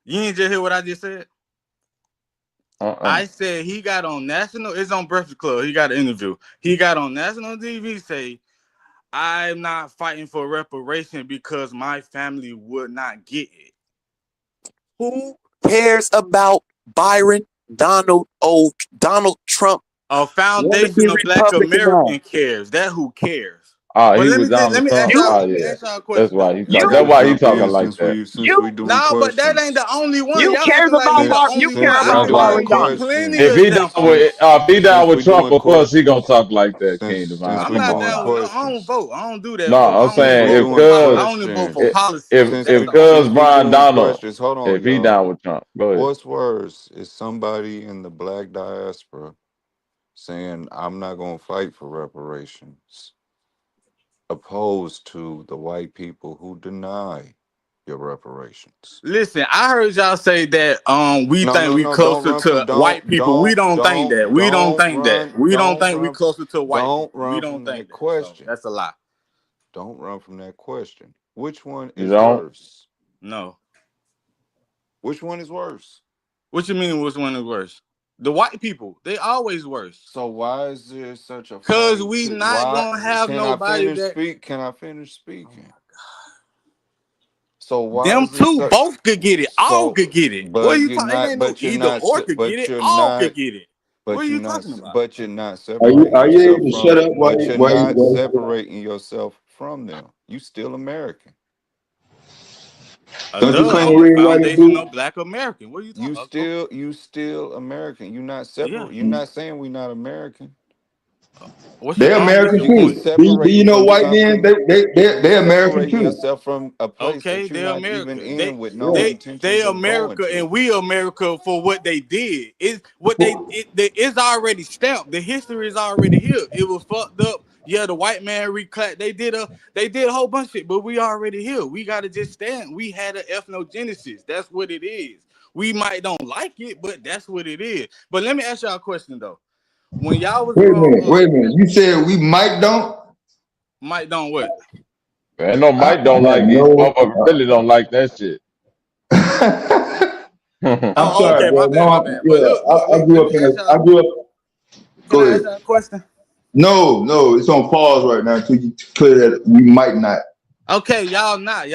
S21: You ain't just hear what I just said? I said he got on national. It's on Breakfast Club. He got an interview. He got on national TV say, "I'm not fighting for reparation because my family would not get it."
S12: Who cares about Byron Donald Trump?
S21: A foundation of Black American cares. That who cares.
S20: But he was Donald Trump. Let me ask y'all a question. That's why he talking like that.
S21: No, but that ain't the only one.
S12: You
S21: y'all
S12: cares
S21: like
S12: about
S21: you
S12: care about Byron Donald.
S20: If he down with Trump, of course he gonna talk like that, King Divine.
S21: I'm not down with. I don't vote. I don't do that.
S20: No, I'm saying
S21: I only vote for policy.
S20: If Cuz Brian Donald, if he down with Trump, go ahead.
S17: What's worse is somebody in the Black diaspora saying, "I'm not gonna fight for reparations," opposed to the white people who deny
S15: your reparations.
S21: Listen, I heard y'all say that we
S15: No,
S21: think
S15: no,
S21: we
S15: no. Don't
S21: closer
S15: run from
S21: to white people. We don't think that. We don't think that. We don't think we closer to white
S15: Don't
S21: people. We
S15: run
S21: don't
S15: from
S21: think
S15: that
S21: that. So
S15: question.
S21: that's a lie.
S15: Don't run from that question. Which one
S20: You
S15: is
S20: don't?
S15: worse?
S21: No.
S15: Which one is worse?
S21: What you mean which one is worse? The white people. They always worse.
S15: So why is there such a
S21: Cause
S15: fight
S21: we
S15: to
S21: not
S15: why
S21: gonna have
S15: can I
S21: nobody
S15: finish
S21: that
S15: speak? Can I finish speaking? So why
S21: them
S15: is there
S21: two
S15: such
S21: both could get it. All
S15: so
S21: could get it. What are
S15: but
S21: you
S15: you're
S21: talking? It
S15: not
S21: ain't no
S15: but you're
S21: either
S15: not
S21: or could get
S15: but
S21: it.
S15: you're
S21: All
S15: not
S21: could get it. What are
S15: but you're
S21: you
S15: not
S21: talking about?
S15: but you're not
S13: Are
S15: separating
S13: you
S15: yourself
S13: able to
S15: from
S13: shut up while
S15: but you're not separating yourself from them. You still American.
S21: A
S13: don't you
S21: duh,
S13: claim
S21: I'm
S13: to
S21: a
S13: read and write a
S21: foundational
S13: book?
S21: black American. What are you talking about?
S15: You still American. You're not
S21: Yeah.
S15: separate. You're not saying we're not American.
S21: What's
S13: They're
S21: what's
S13: American
S21: your
S15: You can
S21: point?
S13: too. Do
S15: separate
S13: you know
S15: from
S13: white men?
S15: something. You
S13: They're American
S15: separate
S13: too.
S15: yourself from a place
S21: Okay,
S15: that you're
S21: they're
S15: not even
S21: America.
S15: in with no
S13: Yeah.
S21: They
S15: intentions of going
S21: America
S15: to.
S21: and we America for what they did. Is what it's already stamped. The history is already here. It was fucked up. Yeah, the white man they did a whole bunch of shit, but we already here. We gotta just stand. We had an ethnogenesis. That's what it is. We might don't like it, but that's what it is. But let me ask y'all a question though. When y'all was growing up,
S13: Wait a minute. You said we might don't?
S21: might don't what?
S20: Man, no,
S13: I
S20: Mike don't
S13: have
S20: like these
S13: no.
S20: motherfuckers really don't like that shit.
S13: I'm
S21: Oh,
S13: sorry,
S21: okay,
S13: bro.
S21: my
S13: No,
S21: bad. But
S13: yeah, I
S21: let
S13: grew up
S21: me
S13: in
S21: ask
S13: a. I
S21: y'all.
S13: grew up.
S21: Can
S13: Go
S21: I ask
S13: ahead.
S21: y'all a question?
S13: No, it's on pause right now until you clear that we might not.
S21: Okay, y'all not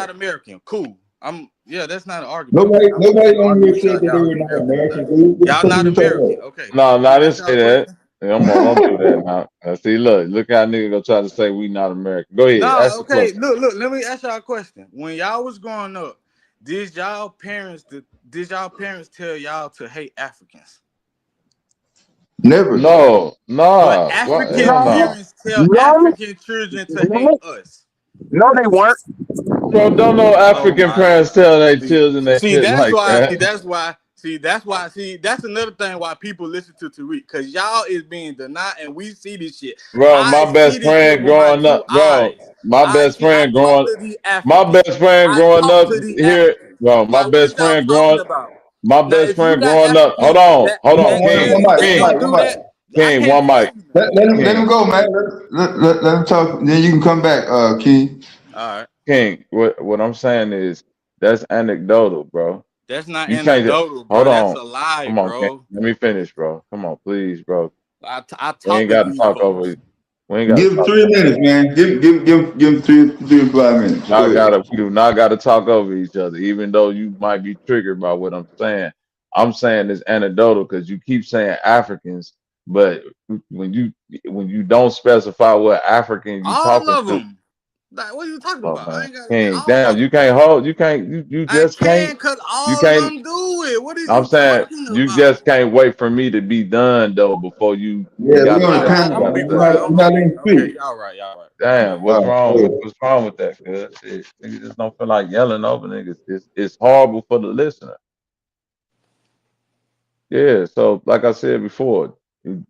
S21: American. Cool. That's not an argument. Okay, I'm not
S13: Nobody
S21: finna
S13: on
S21: argue
S13: here
S21: with
S13: said
S21: y'all.
S13: that they
S21: Y'all
S13: were
S21: ain't
S13: not
S21: American or
S13: American.
S21: nothing.
S13: Dude. What the
S21: Y'all
S13: fuck are
S21: not
S13: you talking
S21: American.
S13: about?
S21: Okay.
S20: No,
S21: Can
S20: I
S21: I
S20: didn't
S21: ask y'all
S20: say
S21: a
S20: that.
S21: question?
S20: Don't do that now. See, look how nigga gonna try to say we not American. Go ahead,
S21: Nah,
S20: ask the
S21: okay.
S20: question.
S21: Look, let me ask y'all a question. When y'all was growing up, did y'all parents tell y'all to hate Africans?
S13: Never.
S20: No,
S21: But
S20: nah, what?
S21: African
S20: Hell
S10: No,
S20: no,
S21: parents tell
S10: no,
S21: African children to hate
S10: no,
S21: us.
S10: no, they weren't.
S20: bro. Don't no
S21: Oh
S20: African
S21: my
S20: parents
S21: God.
S20: tell their
S21: See,
S20: children that
S21: see,
S20: shit
S21: that's
S20: like
S21: why.
S20: that,
S21: That's another thing why people listen to Tariq, because y'all is being denied, and we see this shit.
S20: bro.
S21: I
S20: My
S21: see
S20: best
S21: this shit
S20: friend
S21: with my
S20: growing
S21: two
S20: up, bro.
S21: eyes. I talk to these
S20: My
S21: Africans.
S20: best friend
S21: I
S20: growing
S21: talk
S20: up
S21: to the
S20: here,
S21: Africans.
S20: bro. My
S21: Like, what is
S20: best
S21: y'all
S20: friend
S21: talking
S20: growing.
S21: about?
S20: My
S21: Now,
S20: best
S21: if you
S20: friend
S21: got
S20: growing up.
S21: Africans
S20: Hold on,
S21: that
S20: King,
S21: tell
S13: One
S21: you
S13: mic,
S21: they
S20: King,
S21: don't
S13: one
S21: do
S13: mic.
S21: that, I
S20: King.
S21: can't
S20: One
S21: tell
S20: mic,
S21: you nothing.
S13: Let
S20: King,
S13: him go, man. Let him talk. Then you can come back, Key.
S21: All right.
S20: King. What I'm saying is that's anecdotal, bro.
S21: That's not
S20: You can't just
S21: anecdotal,
S20: hold
S21: bro. That's
S20: on.
S21: a lie,
S20: Come on, King.
S21: bro.
S20: Let me finish, bro. Come on, please, bro.
S21: I
S20: We
S21: talk
S20: ain't
S21: to
S20: got to
S21: these
S20: talk over.
S21: folks.
S20: We ain't got to
S13: Give
S20: talk
S13: 3 minutes, man. Give him three to 5 minutes. Go
S20: Not
S13: ahead.
S20: gotta we do not gotta talk over each other, even though you might be triggered by what I'm saying. I'm saying it's anecdotal because you keep saying Africans, but when you don't specify what African you
S21: All
S20: talking
S21: of
S20: to,
S21: them. Like, what are you talking
S20: oh
S21: about? I
S20: man,
S21: ain't got
S20: King,
S21: all
S20: damn,
S21: of
S20: you
S21: them.
S20: can't hold, you
S21: I
S20: just can't,
S21: can, cause
S20: you
S21: all of
S20: can't.
S21: them do it. What is
S20: I'm
S21: you
S20: saying
S21: talking
S20: you
S21: about?
S20: just can't wait for me to be done though before you
S13: Yeah, we
S20: gotta
S13: on
S20: say
S21: All
S13: the
S20: what
S21: right,
S20: you
S21: I'm gonna
S20: gotta
S21: be
S13: countdown.
S20: say.
S21: quiet.
S13: We're not letting him
S21: Okay.
S13: speak.
S21: Y'all right. My
S20: Damn,
S21: bad.
S13: All
S20: what's
S13: right,
S20: wrong?
S13: go ahead.
S20: What's wrong with that? Cuz niggas just don't feel like yelling over niggas. It's horrible for the listener. Yeah, so like I said before,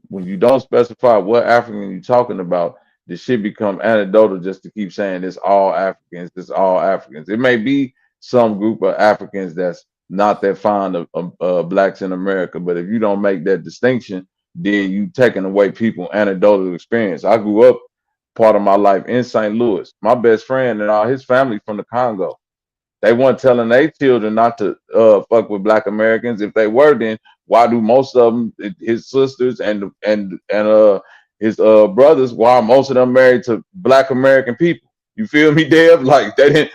S20: when you don't specify what African you're talking about, the shit become anecdotal just to keep saying it's all Africans, it's all Africans. It may be some group of Africans that's not that fond of blacks in America, but if you don't make that distinction, then you taking away people anecdotal experience. I grew up part of my life in St. Louis. My best friend and all his family from the Congo. They weren't telling their children not to fuck with Black Americans. If they were, then why do most of them, his sisters and his brothers, why are most of them married to Black American people? You feel me, Dev? Like they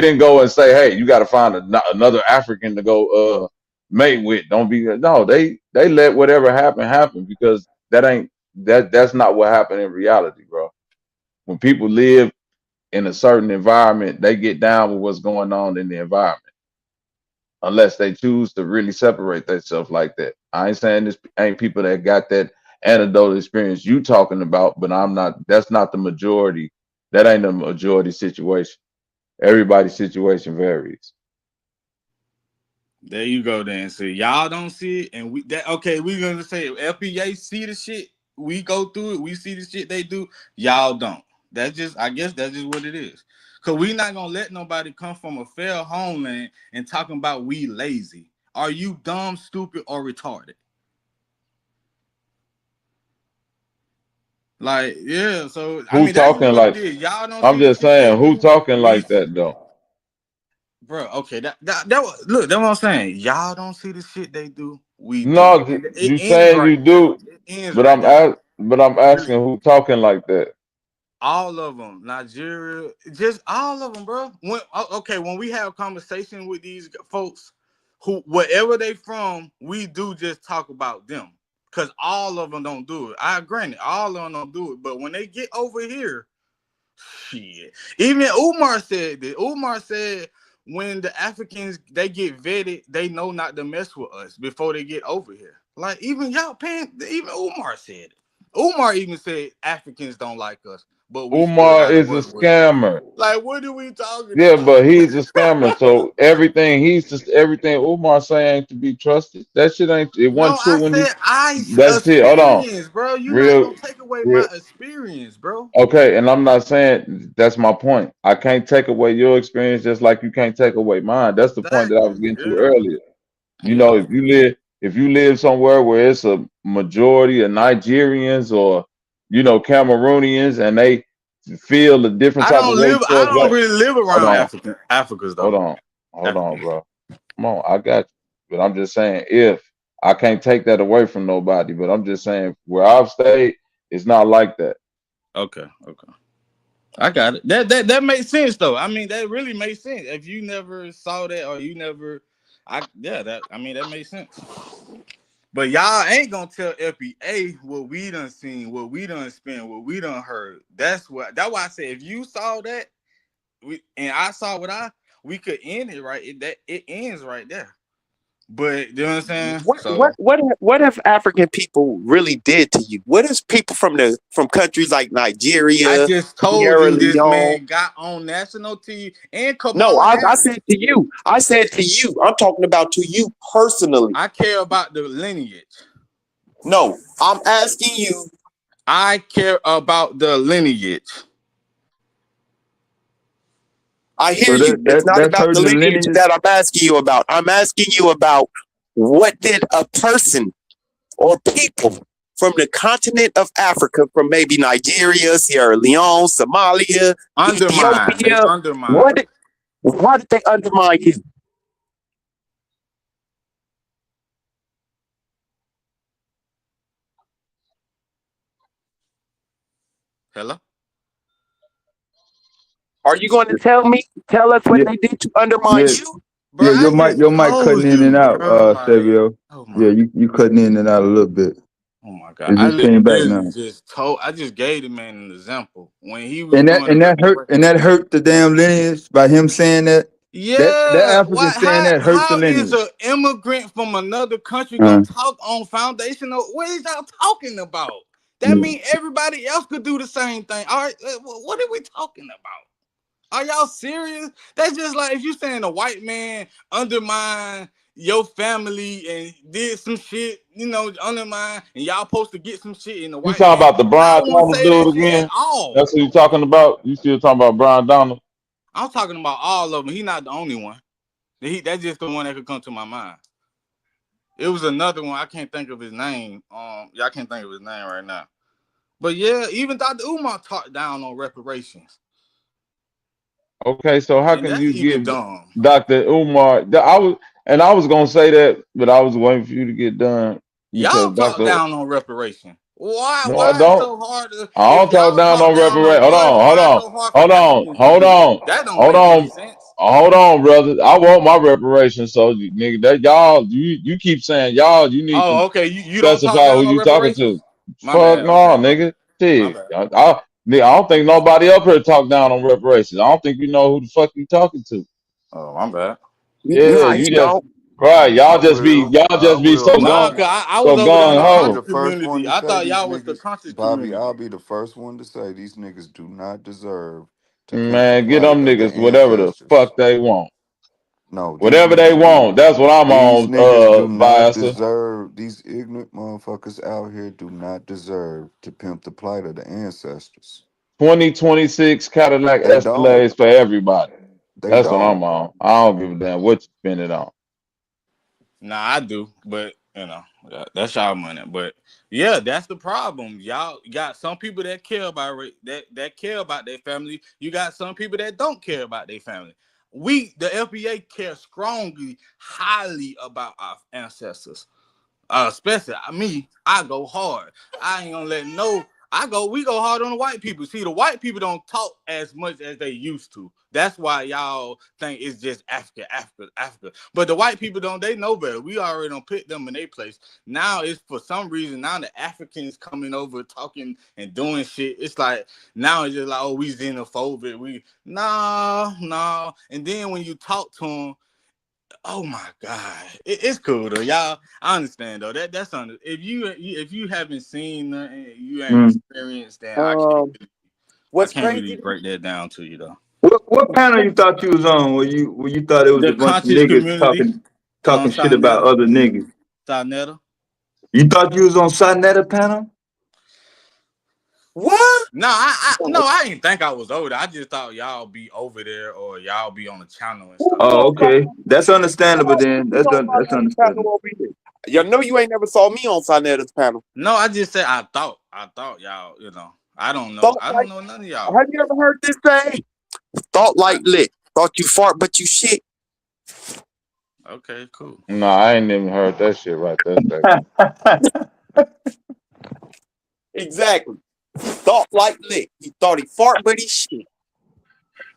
S20: didn't go and say, hey, you got to find another African to go mate with. Don't be no. They let whatever happen because that's not what happened in reality, bro. When people live in a certain environment, they get down with what's going on in the environment, unless they choose to really separate themselves like that. I ain't saying this ain't people that got that anecdotal experience you talking about, but I'm not. That's not the majority. That ain't the majority situation. Everybody's situation varies.
S21: There you go, then. See, y'all don't see it, and we gonna say FBA see the shit. We go through it. We see the shit they do. Y'all don't. I guess that's just what it is. Cause we not gonna let nobody come from a fair homeland and talking about we lazy. Are you dumb, stupid, or retarded? Like, yeah, so I
S8: Who
S21: mean that's just
S8: talking
S21: what it
S8: like?
S21: is. Y'all don't
S8: I'm
S21: see the
S8: just
S21: shit they
S8: saying, who
S21: do.
S8: talking like that though?
S21: Bro, okay, look, that's what I'm saying. Y'all don't see the shit they do. We do.
S8: No,
S21: And it
S8: you
S21: ends
S8: saying
S21: right
S8: you
S21: there.
S8: do,
S21: It ends
S8: but
S21: right there.
S8: I'm asking who talking like that.
S21: All of them, Nigeria, just all of them, bro. When we have conversation with these folks, who wherever they from, we do just talk about them, cause all of them don't do it. I granted, all of them don't do it, but when they get over here, shit. Even Umar said that. Umar said when the Africans they get vetted, they know not to mess with us before they get over here. Like even y'all paying. Even Umar said it. Umar even said Africans don't like us, but we still
S8: Umar
S21: gotta
S8: is a
S21: work with them.
S8: scammer.
S21: Like what are we talking
S8: Yeah,
S21: about?
S8: but he's a scammer. So everything Umar saying ain't to be trusted. That shit ain't. It
S21: No,
S8: wasn't true
S21: I
S8: when
S21: said I
S8: That's it. Hold on.
S21: experience, bro. You're not
S8: Real,
S21: gonna take away my
S8: real.
S21: experience, bro.
S8: Okay, and I'm not saying that's my point. I can't take away your experience just like you can't take away mine. That's the point that I was
S21: Exactly.
S8: getting to
S21: Yeah.
S8: earlier. You know,
S21: Yeah.
S8: if you live somewhere where it's a majority of Nigerians or Cameroonians and they feel a different type of way
S21: I
S8: towards
S21: don't
S8: black.
S21: really live
S8: Hold
S21: around
S8: on,
S21: Africans
S8: hold
S21: though.
S8: on, hold on,
S21: Africans.
S8: bro. Come on, I got you. But I'm just saying, if I can't take that away from nobody, but I'm just saying where I've stayed, it's not like that.
S21: Okay. I got it. That makes sense though. I mean, that really makes sense. If you never saw that or you never, that makes sense. But y'all ain't gonna tell FBA what we done seen, what we done spent, what we done heard. That's why I said if you saw that, and I saw we could end it right. It ends right there. But you know what I'm saying? So
S1: What have African people really did to you? What is people from countries like
S21: I
S1: Nigeria,
S21: just told
S1: Sierra
S21: you this
S1: Leone?
S21: man got on national TV and
S1: No,
S21: Kamala
S1: I
S21: Harris.
S1: said to you. I said to you. I'm talking about to you personally.
S21: I care about the lineage.
S1: No, I'm asking you.
S21: I care about the lineage.
S1: I hear
S13: So
S1: you. It's not
S13: that's
S1: about the
S13: hurting the
S1: lineage
S13: lineage.
S1: that I'm asking you about. I'm asking you about what did a person or people from the continent of Africa, from maybe Nigeria, Sierra Leone, Somalia,
S21: Undermine. They
S1: Ethiopia,
S21: undermine.
S1: why did they undermine you?
S21: Hello?
S1: Are you going to tell us what
S13: Yeah,
S1: they did to undermine
S13: yeah,
S1: you?
S21: Bro,
S13: yeah.
S21: I just
S13: Your mic cutting
S21: told
S13: in and
S21: you,
S13: out,
S21: bro. Like,
S13: Savio.
S21: oh
S13: Yeah,
S21: my
S13: you cutting in and out a little bit.
S21: Oh my God.
S13: It
S21: I
S13: just came back
S21: literally
S13: now.
S21: I just gave the man an example. When he was
S13: And
S21: doing the reparation.
S13: that hurt the damn lineage by him saying that. That
S21: Yeah.
S13: African saying that hurt the
S21: How is
S13: lineage.
S21: an immigrant from another country gonna talk on foundational? What is y'all talking about? That
S13: Yeah.
S21: means everybody else could do the same thing. All right, what are we talking about? Are y'all serious? That's just like if you saying a white man undermine your family and did some shit, undermine, and y'all supposed to get some shit in the
S8: You
S21: white
S8: talking
S21: man.
S8: about the
S21: I
S8: Brian
S21: don't want to
S8: Donald
S21: say that
S8: dude
S21: shit at
S8: again?
S21: all.
S8: That's what you talking about? You still talking about Brian Donald?
S21: I'm talking about all of them. He not the only one. That's just the one that could come to my mind. It was another one. I can't think of his name. I can't think of his name right now. But yeah, even Dr. Umar talked down on reparations.
S8: Okay, so how
S21: And
S8: can
S21: that's
S8: you
S21: even
S8: give
S21: dumb.
S8: Dr. Umar? I was gonna say that, but I was waiting for you to get done
S21: Y'all
S8: because
S21: talk
S8: Dr.
S21: down on reparation. Why?
S8: No, I
S21: Why it's
S8: don't.
S21: so hard?
S8: I
S21: If
S8: don't talk
S21: y'all
S8: down
S21: talk
S8: on
S21: down on
S8: reparation. Hold
S21: us,
S8: on, hold
S21: why it's
S8: on,
S21: so hard for
S8: hold on,
S21: Africans to
S8: hold
S21: do it?
S8: on,
S21: That don't
S8: hold
S21: make any
S8: on,
S21: sense.
S8: hold on, brother. I want my reparations, so nigga, that y'all, you keep saying y'all, you need to
S21: Oh, okay. You don't talk
S8: specify who
S21: down on
S8: you talking to.
S21: reparations? My
S8: Fuck
S21: bad.
S8: no,
S21: Okay.
S8: nigga.
S21: My
S8: Shit,
S21: bad.
S8: nigga, I don't think nobody up here talk down on reparations. I don't think you know who the fuck you talking to.
S21: Oh, my bad.
S8: Yeah,
S1: Nah, you
S8: you just
S1: don't.
S8: right.
S17: I
S8: Y'all
S17: I
S8: just be
S17: will.
S8: so
S21: Nah,
S8: gun
S21: cause I was
S8: so
S21: over there on
S8: gun
S21: the
S17: I'll be
S8: ho.
S21: conscious
S17: the first one
S21: community.
S17: to
S21: I
S17: say
S21: thought
S17: these
S21: y'all was the
S17: niggas,
S21: conscious
S17: Bobby.
S21: community.
S17: I'll be the first one to say these niggas do not deserve to pimp the
S8: Man, get
S17: plight
S8: them
S17: of the
S8: niggas whatever the
S17: ancestors.
S8: fuck they want.
S17: No, these
S8: Whatever they
S17: niggas do.
S8: want. That's what I'm
S17: These
S8: on,
S17: niggas do not
S8: Biasa.
S17: deserve. These ignorant motherfuckers out here do not deserve to pimp the plight of the ancestors.
S8: 2026 Cadillac
S15: They don't.
S8: Escalades for everybody.
S15: They
S8: That's what
S15: don't.
S8: I'm on. I don't give a damn what you spend it on.
S21: Nah, I do, but that's y'all money. But yeah, that's the problem. Y'all got some people that care about that care about their family. You got some people that don't care about their family. We, the FBA, care strongly, highly about our ancestors. Especially me, I go hard. I ain't gonna let we go hard on the white people. See, the white people don't talk as much as they used to. That's why y'all think it's just Africa. But the white people they know better. We already don't put them in their place. Now it's for some reason, now the Africans coming over talking and doing shit. It's like, now it's just like, oh, we xenophobic. No. And then when you talk to them, oh my God, it's cool though, y'all. I understand though. That's under. If you haven't seen nothing, you ain't experienced that. I
S1: What's
S21: can't
S1: crazy?
S21: really break that down to you though.
S13: What panel you thought you was on? Where you thought it was a
S21: The
S13: bunch of
S21: conscious
S13: niggas
S21: community on
S13: talking shit about
S21: Sinetta.
S13: other niggas?
S21: Sinetta.
S13: You thought you was on Sinetta panel?
S1: What?
S21: No, I didn't think I was over there. I just thought y'all be over there or y'all be on the channel and stuff.
S13: Oh, okay. That's understandable then. That's understandable.
S1: You know you ain't never saw me on Sinetta's panel.
S21: No, I just said I thought y'all, I don't know. I don't know none of y'all.
S1: Have you ever heard this thing? Thought like lit. Thought you fart, but you shit.
S21: Okay, cool.
S8: No, I ain't even heard that shit right there.
S1: Exactly. Thought like lit. He thought he fart, but he shit.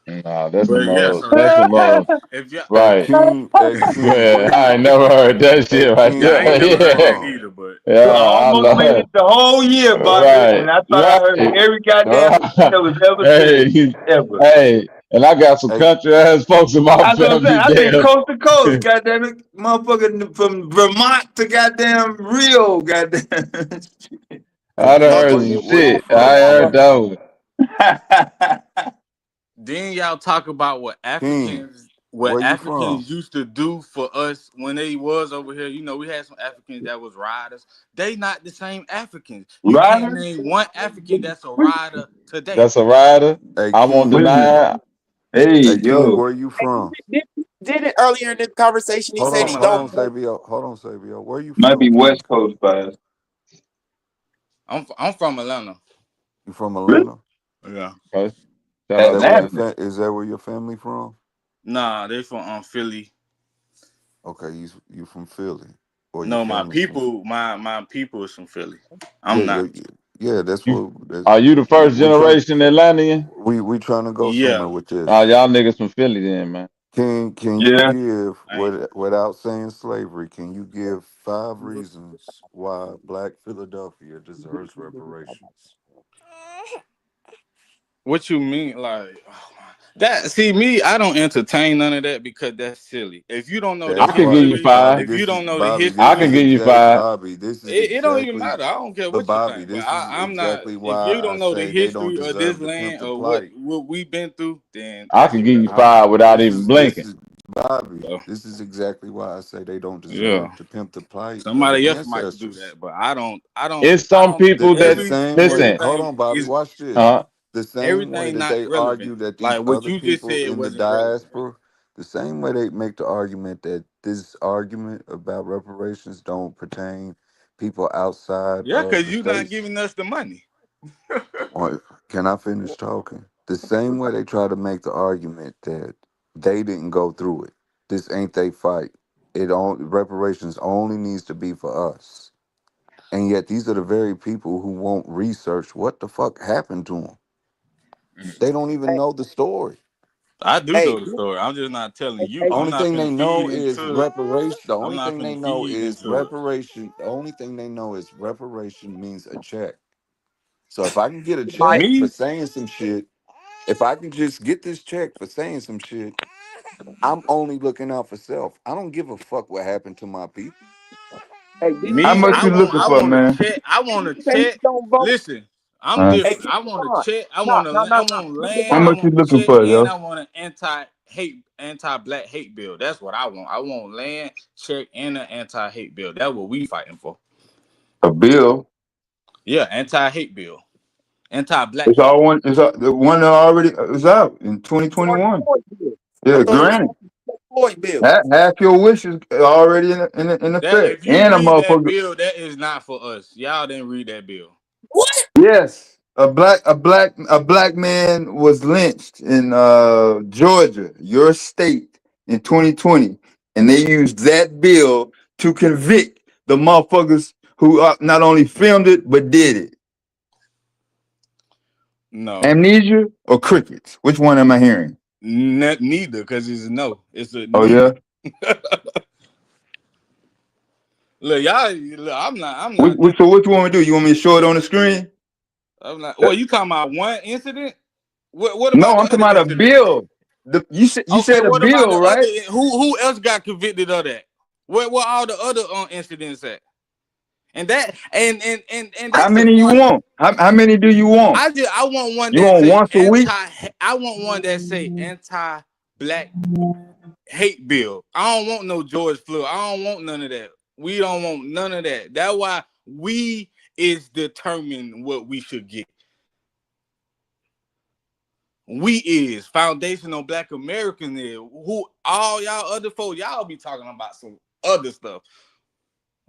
S8: Nah, that's
S21: But
S8: some
S21: yeah,
S8: old.
S21: so
S8: That's some old.
S21: if y'all,
S15: Hey
S8: Right.
S15: King,
S8: Yeah, I ain't never heard that
S15: hey
S8: shit right
S15: King,
S21: yeah, I ain't
S15: where
S8: there.
S21: never
S15: you
S21: heard that
S8: Yeah.
S15: from?
S21: neither, but
S8: Yeah,
S13: I
S8: I
S13: almost
S8: love
S13: made it
S8: it.
S13: the whole year, Bobby, and I thought I heard
S8: Right.
S13: every goddamn thing that was ever
S8: Hey,
S13: said ever.
S8: hey, and I got some
S15: Hey,
S8: country ass folks in my
S13: That's what I'm saying.
S8: family.
S13: I think
S8: Damn.
S13: coast to coast, goddamn it, motherfucker from Vermont to goddamn Rio, goddamn.
S15: hey
S8: I done
S15: King,
S8: heard
S15: where
S8: some
S15: you
S8: shit.
S15: from,
S8: I heard
S15: King?
S8: that one.
S21: then y'all talk about what
S15: King,
S21: Africans
S15: where you from?
S21: used to do for us when they was over here. We had some Africans that was riders. They not the same Africans. You can't
S13: Ryder?
S21: name one African that's a rider today.
S8: That's a rider.
S15: Hey
S8: I won't
S15: King,
S8: deny it.
S13: Hey,
S15: hey King,
S13: yo.
S15: where you from?
S1: Did it earlier in the conversation? He
S21: I'm
S1: said
S21: from
S1: he
S15: Hold
S1: don't.
S15: on,
S21: Atlanta.
S15: Sabio. Hold on, Sabio. Where you
S13: Might
S15: from,
S13: be
S15: King?
S13: West Coast bias.
S21: I'm from Atlanta.
S15: You from
S13: Really?
S15: Atlanta?
S21: Yeah.
S8: Okay. Shout
S15: Is
S8: out
S15: that
S8: to
S15: where your
S13: Atlanta.
S8: Atlanta.
S15: is that where your family from?
S21: Nah, they from Philly.
S15: Okay, you from Philly, or your
S21: No, my
S15: family from?
S21: people, my people is from Philly.
S15: Yeah,
S21: I'm not.
S15: yeah. That's
S8: You,
S15: what
S8: are you the first
S15: we trying.
S8: generation Atlantean?
S15: We trying to go somewhere
S21: Yeah.
S15: with this.
S8: Y'all niggas from Philly then, man.
S15: Can you
S13: Yeah.
S15: give
S21: I ain't.
S15: without saying slavery? Can you give 5 reasons why Black Philadelphia deserves reparations?
S21: What you mean, like that? See, me, I don't entertain none of that because that's silly. If you don't know the
S8: I
S15: That's
S8: can
S15: why,
S8: give you
S21: history,
S15: Bobby.
S8: five.
S21: if you
S15: This is
S21: don't know the
S15: Bobby.
S8: I
S15: This
S8: can
S15: is
S21: history,
S8: give you
S15: exact
S8: five.
S15: Bobby. This is
S21: it don't even
S15: exactly,
S21: matter. I don't care
S15: but
S21: what you
S15: Bobby,
S21: think. But
S15: this is
S21: I'm not.
S15: exactly
S21: If you
S15: why I
S21: don't know the
S15: say they don't
S21: history of this
S15: deserve to pimp
S21: land
S15: the
S21: or
S15: plight.
S21: what we've been through, then
S8: I
S21: that's
S8: can give you
S21: irrelevant.
S8: five without
S15: This
S8: even
S15: is this
S8: blinking.
S15: is Bobby.
S21: So
S15: This is exactly why I say they don't
S21: yeah,
S15: deserve to pimp the plight of the
S21: somebody else might do
S15: ancestors.
S21: that, but I don't. I don't.
S8: It's
S21: I
S8: some
S21: don't.
S8: people
S15: The
S8: that
S15: same way,
S8: listen.
S15: hold
S21: Everything
S15: on, Bobby,
S21: is
S15: watch this.
S8: Uh,
S15: The same way
S21: everything
S15: that
S21: not
S15: they
S21: relevant.
S15: argue that these
S21: Like what
S15: other
S21: you just
S15: people
S21: said
S15: in the
S21: wasn't relevant.
S15: diaspora, the same way they make the argument that this argument about reparations don't pertain people outside
S21: Yeah,
S15: of
S21: because
S15: the
S21: you're not
S15: states.
S21: giving us the money.
S15: Or can I finish talking? The same way they try to make the argument that they didn't go through it. This ain't they fight. Reparations only needs to be for us. And yet these are the very people who won't research what the fuck happened to them. They don't even know the story.
S21: I do
S1: Hey,
S21: know the story. I'm just not telling you.
S1: hey,
S21: I'm
S15: Only
S21: not
S15: thing they
S21: finna
S15: know
S21: feed
S15: is
S21: into it.
S15: reparation. The
S21: I'm
S15: only
S21: not
S15: thing they
S21: finna
S15: know
S21: feed
S15: is
S21: into it.
S15: reparation. The only thing they know is reparation means a check. So if I can get a
S1: my
S15: check for
S21: Me?
S15: saying some shit, if I can just get this check for saying some shit, I'm only looking out for self. I don't give a fuck what happened to my people.
S1: hey, did you
S13: How
S21: Me?
S1: say
S13: much
S1: he,
S13: you looking
S21: I
S13: for,
S21: want to
S13: man?
S21: check. I
S1: did
S21: want to
S1: you say he
S21: check.
S1: don't vote?
S21: Listen, I'm
S1: Hey,
S21: different.
S1: King
S21: I want to
S1: Von.
S21: check. I
S1: No,
S21: want
S1: no,
S21: to.
S1: no,
S21: I
S1: no.
S21: want
S1: Look at
S21: land.
S13: How
S21: I
S1: Von.
S13: much you
S21: want to
S13: looking
S21: check,
S13: for,
S21: and
S13: yo?
S21: I want an anti-black hate bill. That's what I want. I want land, check, and an anti-hate bill. That's what we fighting for.
S13: A bill?
S21: Yeah, anti-hate bill. Anti-black.
S13: It's all one. It's the one that already is out in 2021. Yeah, granted. Half your wishes already in
S21: That
S13: effect,
S21: if you
S13: and a
S21: read that
S13: motherfucker.
S21: bill, that is not for us. Y'all didn't read that bill.
S1: What?
S13: Yes, a black man was lynched in Georgia, your state, in 2020, and they used that bill to convict the motherfuckers who not only filmed it but did it.
S21: No.
S13: Amnesia or crickets? Which one am I hearing?
S21: Neither, because it's no. It's a
S13: Oh
S21: neither.
S13: yeah.
S21: Look, y'all. Look, I'm not.
S13: So what you want me to do? You want me to show it on the screen?
S21: I'm not. Well, you talking about one incident? What
S13: No,
S21: about
S13: I'm
S21: the
S13: talking
S21: other
S13: about a
S21: incident?
S13: bill. You said a
S21: what about
S13: bill,
S21: the
S13: right?
S21: other? Who else got convicted of that? Where all the other incidents at? And that and that's
S13: How many you want? How many do you want?
S21: I want one
S13: You
S21: that
S13: want
S21: say
S13: once a week?
S21: I want one that say anti-black hate bill. I don't want no George Floyd. I don't want none of that. We don't want none of that. That's why we is determining what we should get. We is foundational Black American is who all y'all other folks, y'all be talking about some other stuff.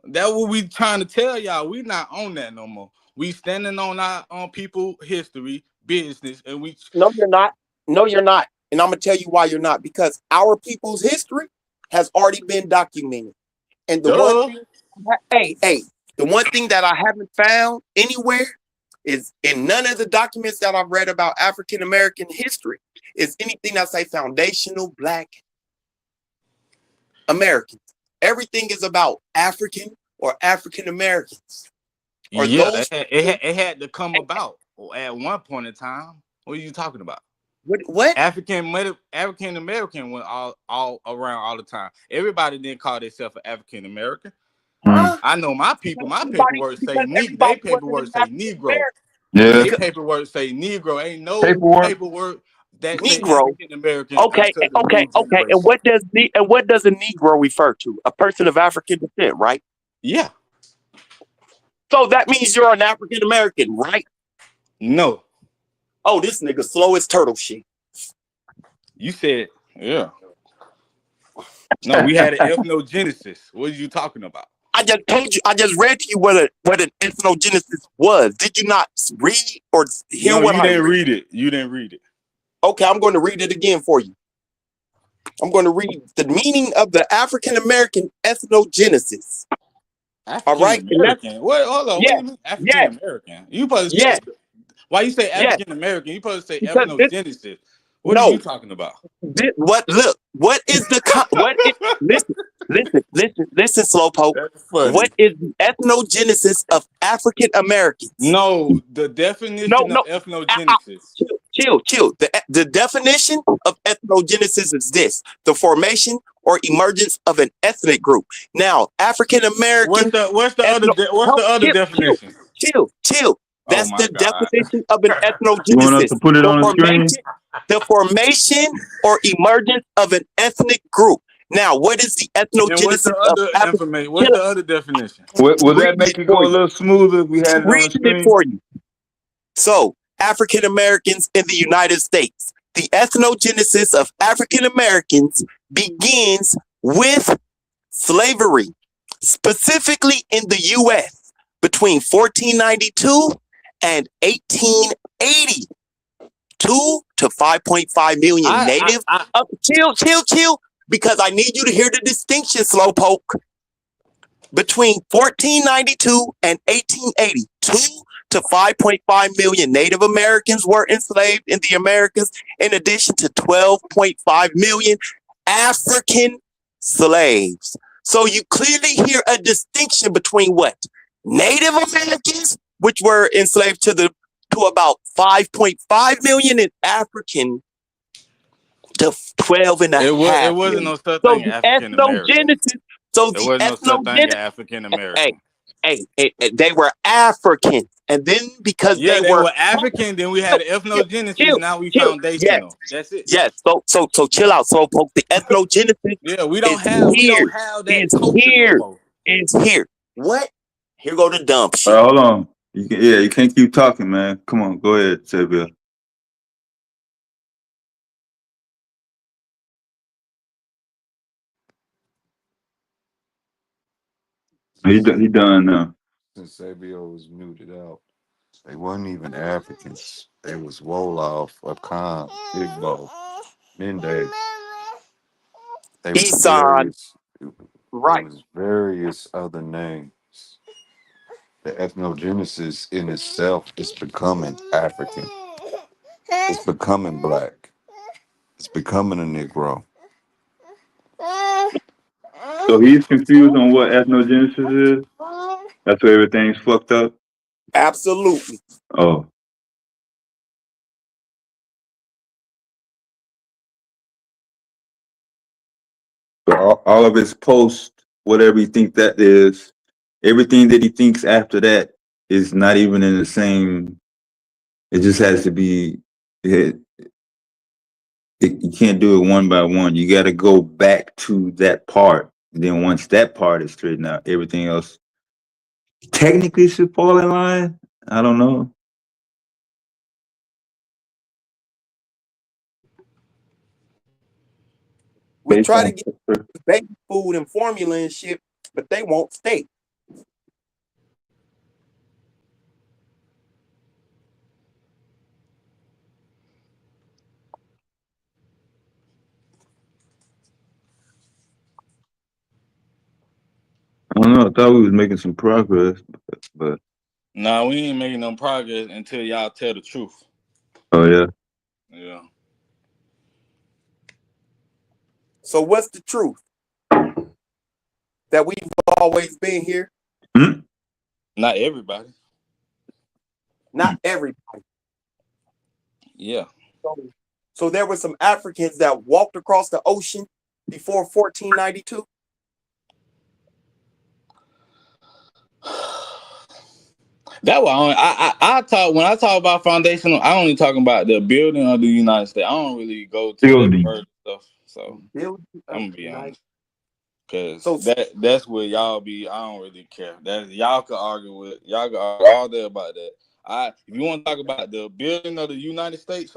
S21: That's what we trying to tell y'all. We not on that no more. We standing on our people history, business, and we.
S1: No, you're not. No, you're not. And I'm gonna tell you why you're not. Because our people's history has already been documented. And the one thing, the one thing that I haven't found anywhere is in none of the documents that I've read about African American history is anything that say foundational Black Americans. Everything is about African or African Americans. Or
S21: Yeah, it had to come about at one point in time. What are you talking about?
S1: What?
S21: African American went all around all the time. Everybody didn't call themselves an African American. I know my people. My paperwork say they paperwork say Negro.
S13: Yeah.
S21: They paperwork say Negro. Ain't no paperwork that say African American.
S1: Okay. And what does a Negro refer to? A person of African descent, right?
S21: Yeah.
S1: So that means you're an African American, right?
S21: No.
S1: Oh, this nigga slow as turtle shit.
S21: You said, yeah. No, we had an ethnogenesis. What are you talking about?
S1: I just told you. I just read to you what an ethnogenesis was. Did you not read or hear what I
S21: read it? You didn't read it.
S1: Okay, I'm going to read it again for you. I'm going to read the meaning of the African American ethnogenesis.
S21: All right, American. What? Hold on. What do you mean African American? You supposed to say, why you say African American? You supposed to say ethnogenesis. What are you talking about?
S1: What is the listen, Slowpoke. What is the ethnogenesis of African Americans?
S21: No, the definition of ethnogenesis.
S1: Chill. The definition of ethnogenesis is this: the formation or emergence of an ethnic group. Now, African American.
S21: What's the other definition?
S1: Chill. That's the definition of an ethnogenesis.
S13: You want us to put it on the screen?
S1: The formation or emergence of an ethnic group. Now, what is the ethnogenesis
S21: what's the other information? What's the other definition?
S13: Will that make it go a little smoother if we had it on the screen?
S1: It for you. So, African Americans in the United States. The ethnogenesis of African Americans begins with slavery, specifically in the U.S. between 1492 and 1880. 2 to 5.5 million native. Chill, because I need you to hear the distinction, Slowpoke. Between 1492 and 1880, 2 to 5.5 million Native Americans were enslaved in the Americas, in addition to 12.5 million African slaves. So you clearly hear a distinction between what? Native Americans, which were enslaved to about 5.5 million, and African to 12 and a half.
S21: It wasn't no such thing as African American.
S1: So
S21: there wasn't no such thing as African American.
S1: Hey, they were African, and then because they were
S21: African, then we had the ethnogenesis. Now we foundational. That's it.
S1: Yes. So chill out, Slowpoke. The ethnogenesis.
S21: Yeah, we don't have that.
S1: It's here. What? Here go the dump shit.
S13: Hold on. You can't keep talking, man. Come on, go ahead, Sabia. He done now.
S15: Since Sabio was muted out, they wasn't even Africans. They was Wolof, Akan, Igbo, Mende. They was
S1: Isan,
S15: various. It
S1: right?
S15: was various other names. The ethnogenesis in itself is becoming African. It's becoming black. It's becoming a Negro.
S13: So he's confused on what ethnogenesis is. That's where everything's fucked up.
S1: Absolutely.
S13: Oh, so all of his posts, whatever he think that is, everything that he thinks after that is not even in the same. It just has to be. You can't do it one by one. You got to go back to that part. And then once that part is straightened out, everything else technically should fall in line. I don't know.
S1: We try to get baby food and formula and shit, but they won't steak.
S13: I don't know. I thought we was making some progress, but
S21: Nah, we ain't making no progress until y'all tell the truth.
S13: oh yeah.
S21: Yeah.
S1: So what's the truth? That we've always been here?
S21: Not everybody.
S1: Not everybody.
S21: Yeah.
S1: So there were some Africans that walked across the ocean before 1492.
S21: That was I talk when I talk about foundational. I only talking about the building of the United States. I don't really go to that further stuff. So I'm gonna be honest, because that's where y'all be. I don't really care. That y'all could argue all day about that. If you want to talk about the building of the United States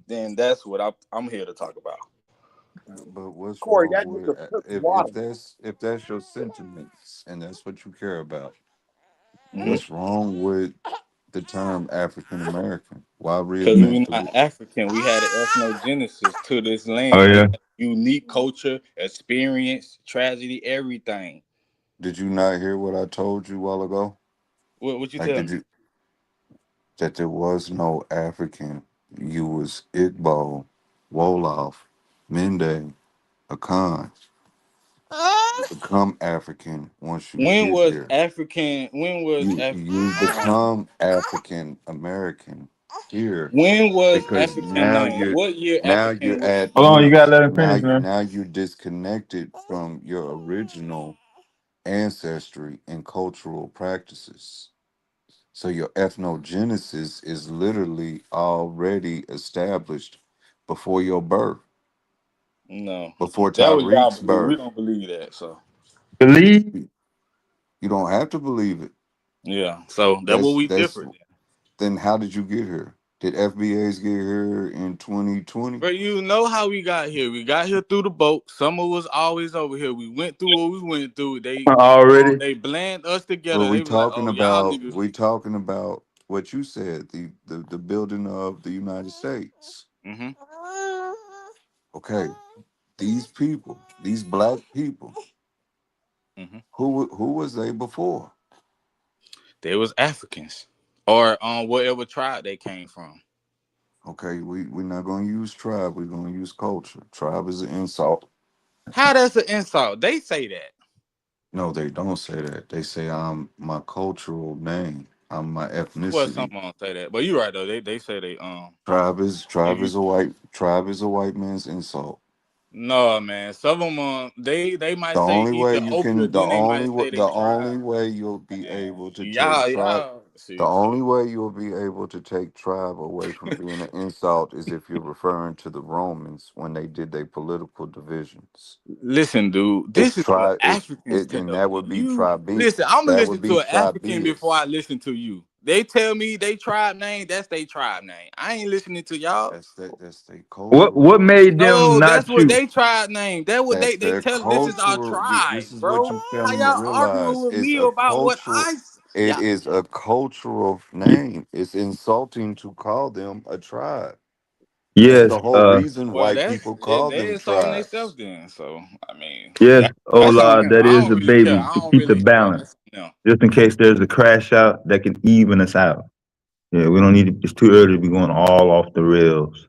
S21: then that's what I'm here to talk about.
S15: But what's
S1: Corey,
S15: wrong
S1: that
S15: with
S1: nigga took water.
S15: if that's your sentiments and that's what you care about?
S21: Mm-hmm.
S15: What's wrong with the term African American? Why
S21: Because we're
S15: reinvent the
S21: not African. We had an ethnogenesis to this land.
S13: Oh yeah.
S21: Unique culture, experience, tragedy, everything.
S15: Did you not hear what I told you a while ago?
S21: What you
S15: Like,
S21: tell me?
S15: that there was no African? You was Igbo, Wolof, Mende, Akan. Become African once you
S21: When
S15: get
S21: was
S15: here.
S21: African? When was
S15: You become African American here
S21: When was
S15: because
S21: African known? What year African was?
S13: Hold on, you gotta let him finish, man.
S15: now you're disconnected from your original ancestry and cultural practices. So your ethnogenesis is literally already established before your birth,
S21: No,
S15: before
S21: that was y'all
S15: Tariq's
S21: believe. We
S15: birth.
S21: don't believe that. So
S13: Believe?
S15: You don't have to believe it.
S21: yeah, so that's what we
S15: That's
S21: different.
S15: then how did you get here? Did FBAs get here in 2020?
S21: But you know how we got here. We got here through the boat. Summer was always over here. We went through what we went through.
S13: Already?
S21: They blend us together.
S15: Well,
S21: They be like, oh, y'all niggas.
S15: we talking about what you said, the building of the United States.
S21: Mm-hmm.
S15: Okay, these people, these black people,
S21: Mm-hmm.
S15: who was they before?
S21: They was Africans, or whatever tribe they came from.
S15: Okay, we're not gonna use tribe. We're gonna use culture. Tribe is an insult.
S21: How that's an insult? They say that.
S15: No, they don't say that. They say I'm my cultural name. I'm my
S21: Well,
S15: ethnicity.
S21: some don't say that, but you're right though. They say they
S15: Tribe
S21: if you
S15: is a white man's insult.
S21: no man, some of them they might say
S15: The
S21: Ethiopia, then they might say
S15: the
S21: they
S15: only
S21: tribe.
S15: way you'll be able to take
S21: Y'all
S15: tribe.
S17: The only way you'll be able to take tribe away from being an insult is if you're referring to the Romans when they did their political divisions.
S21: Listen, dude,
S17: It's
S21: this is what
S17: tribe.
S21: Africans
S17: And
S21: tell
S17: that
S21: me.
S17: would be
S21: You
S17: tribe.
S21: listen, I'm gonna
S17: That
S21: listen
S17: would
S21: to
S17: be
S21: an African before
S17: tribeus.
S21: I listen to you. They tell me they tribe name, that's their tribe name. I ain't listening to y'all.
S17: That's their cultural.
S13: What made them
S21: No,
S13: not
S21: that's what
S13: choose?
S21: they tribe name. That what
S17: That's
S21: they
S17: their
S21: tell. This is our
S17: cultural.
S21: tribe,
S17: This is what
S21: bro.
S17: you
S21: How
S17: failing to
S21: y'all arguing
S17: realize.
S21: with
S17: It's
S21: me
S17: a
S21: about what
S17: cultural. It
S21: y'all?
S17: is a cultural name. It's insulting to call them a tribe. That's
S13: Yes,
S17: the whole reason
S21: Well,
S17: why
S21: that's
S17: people
S21: it.
S17: call
S21: They
S17: them
S21: insulting themselves
S17: tribes.
S21: then. So I mean,
S13: yes,
S21: that's on
S13: Ola,
S21: them.
S13: that
S21: I
S13: is
S21: don't
S13: a
S21: really care.
S13: baby
S21: I
S13: to
S21: don't
S13: keep the
S21: really. Yeah,
S13: balance,
S21: that's on them.
S13: just in case there's a crash out that can even us out. Yeah, we don't need to, it's too early to be going all off the rails.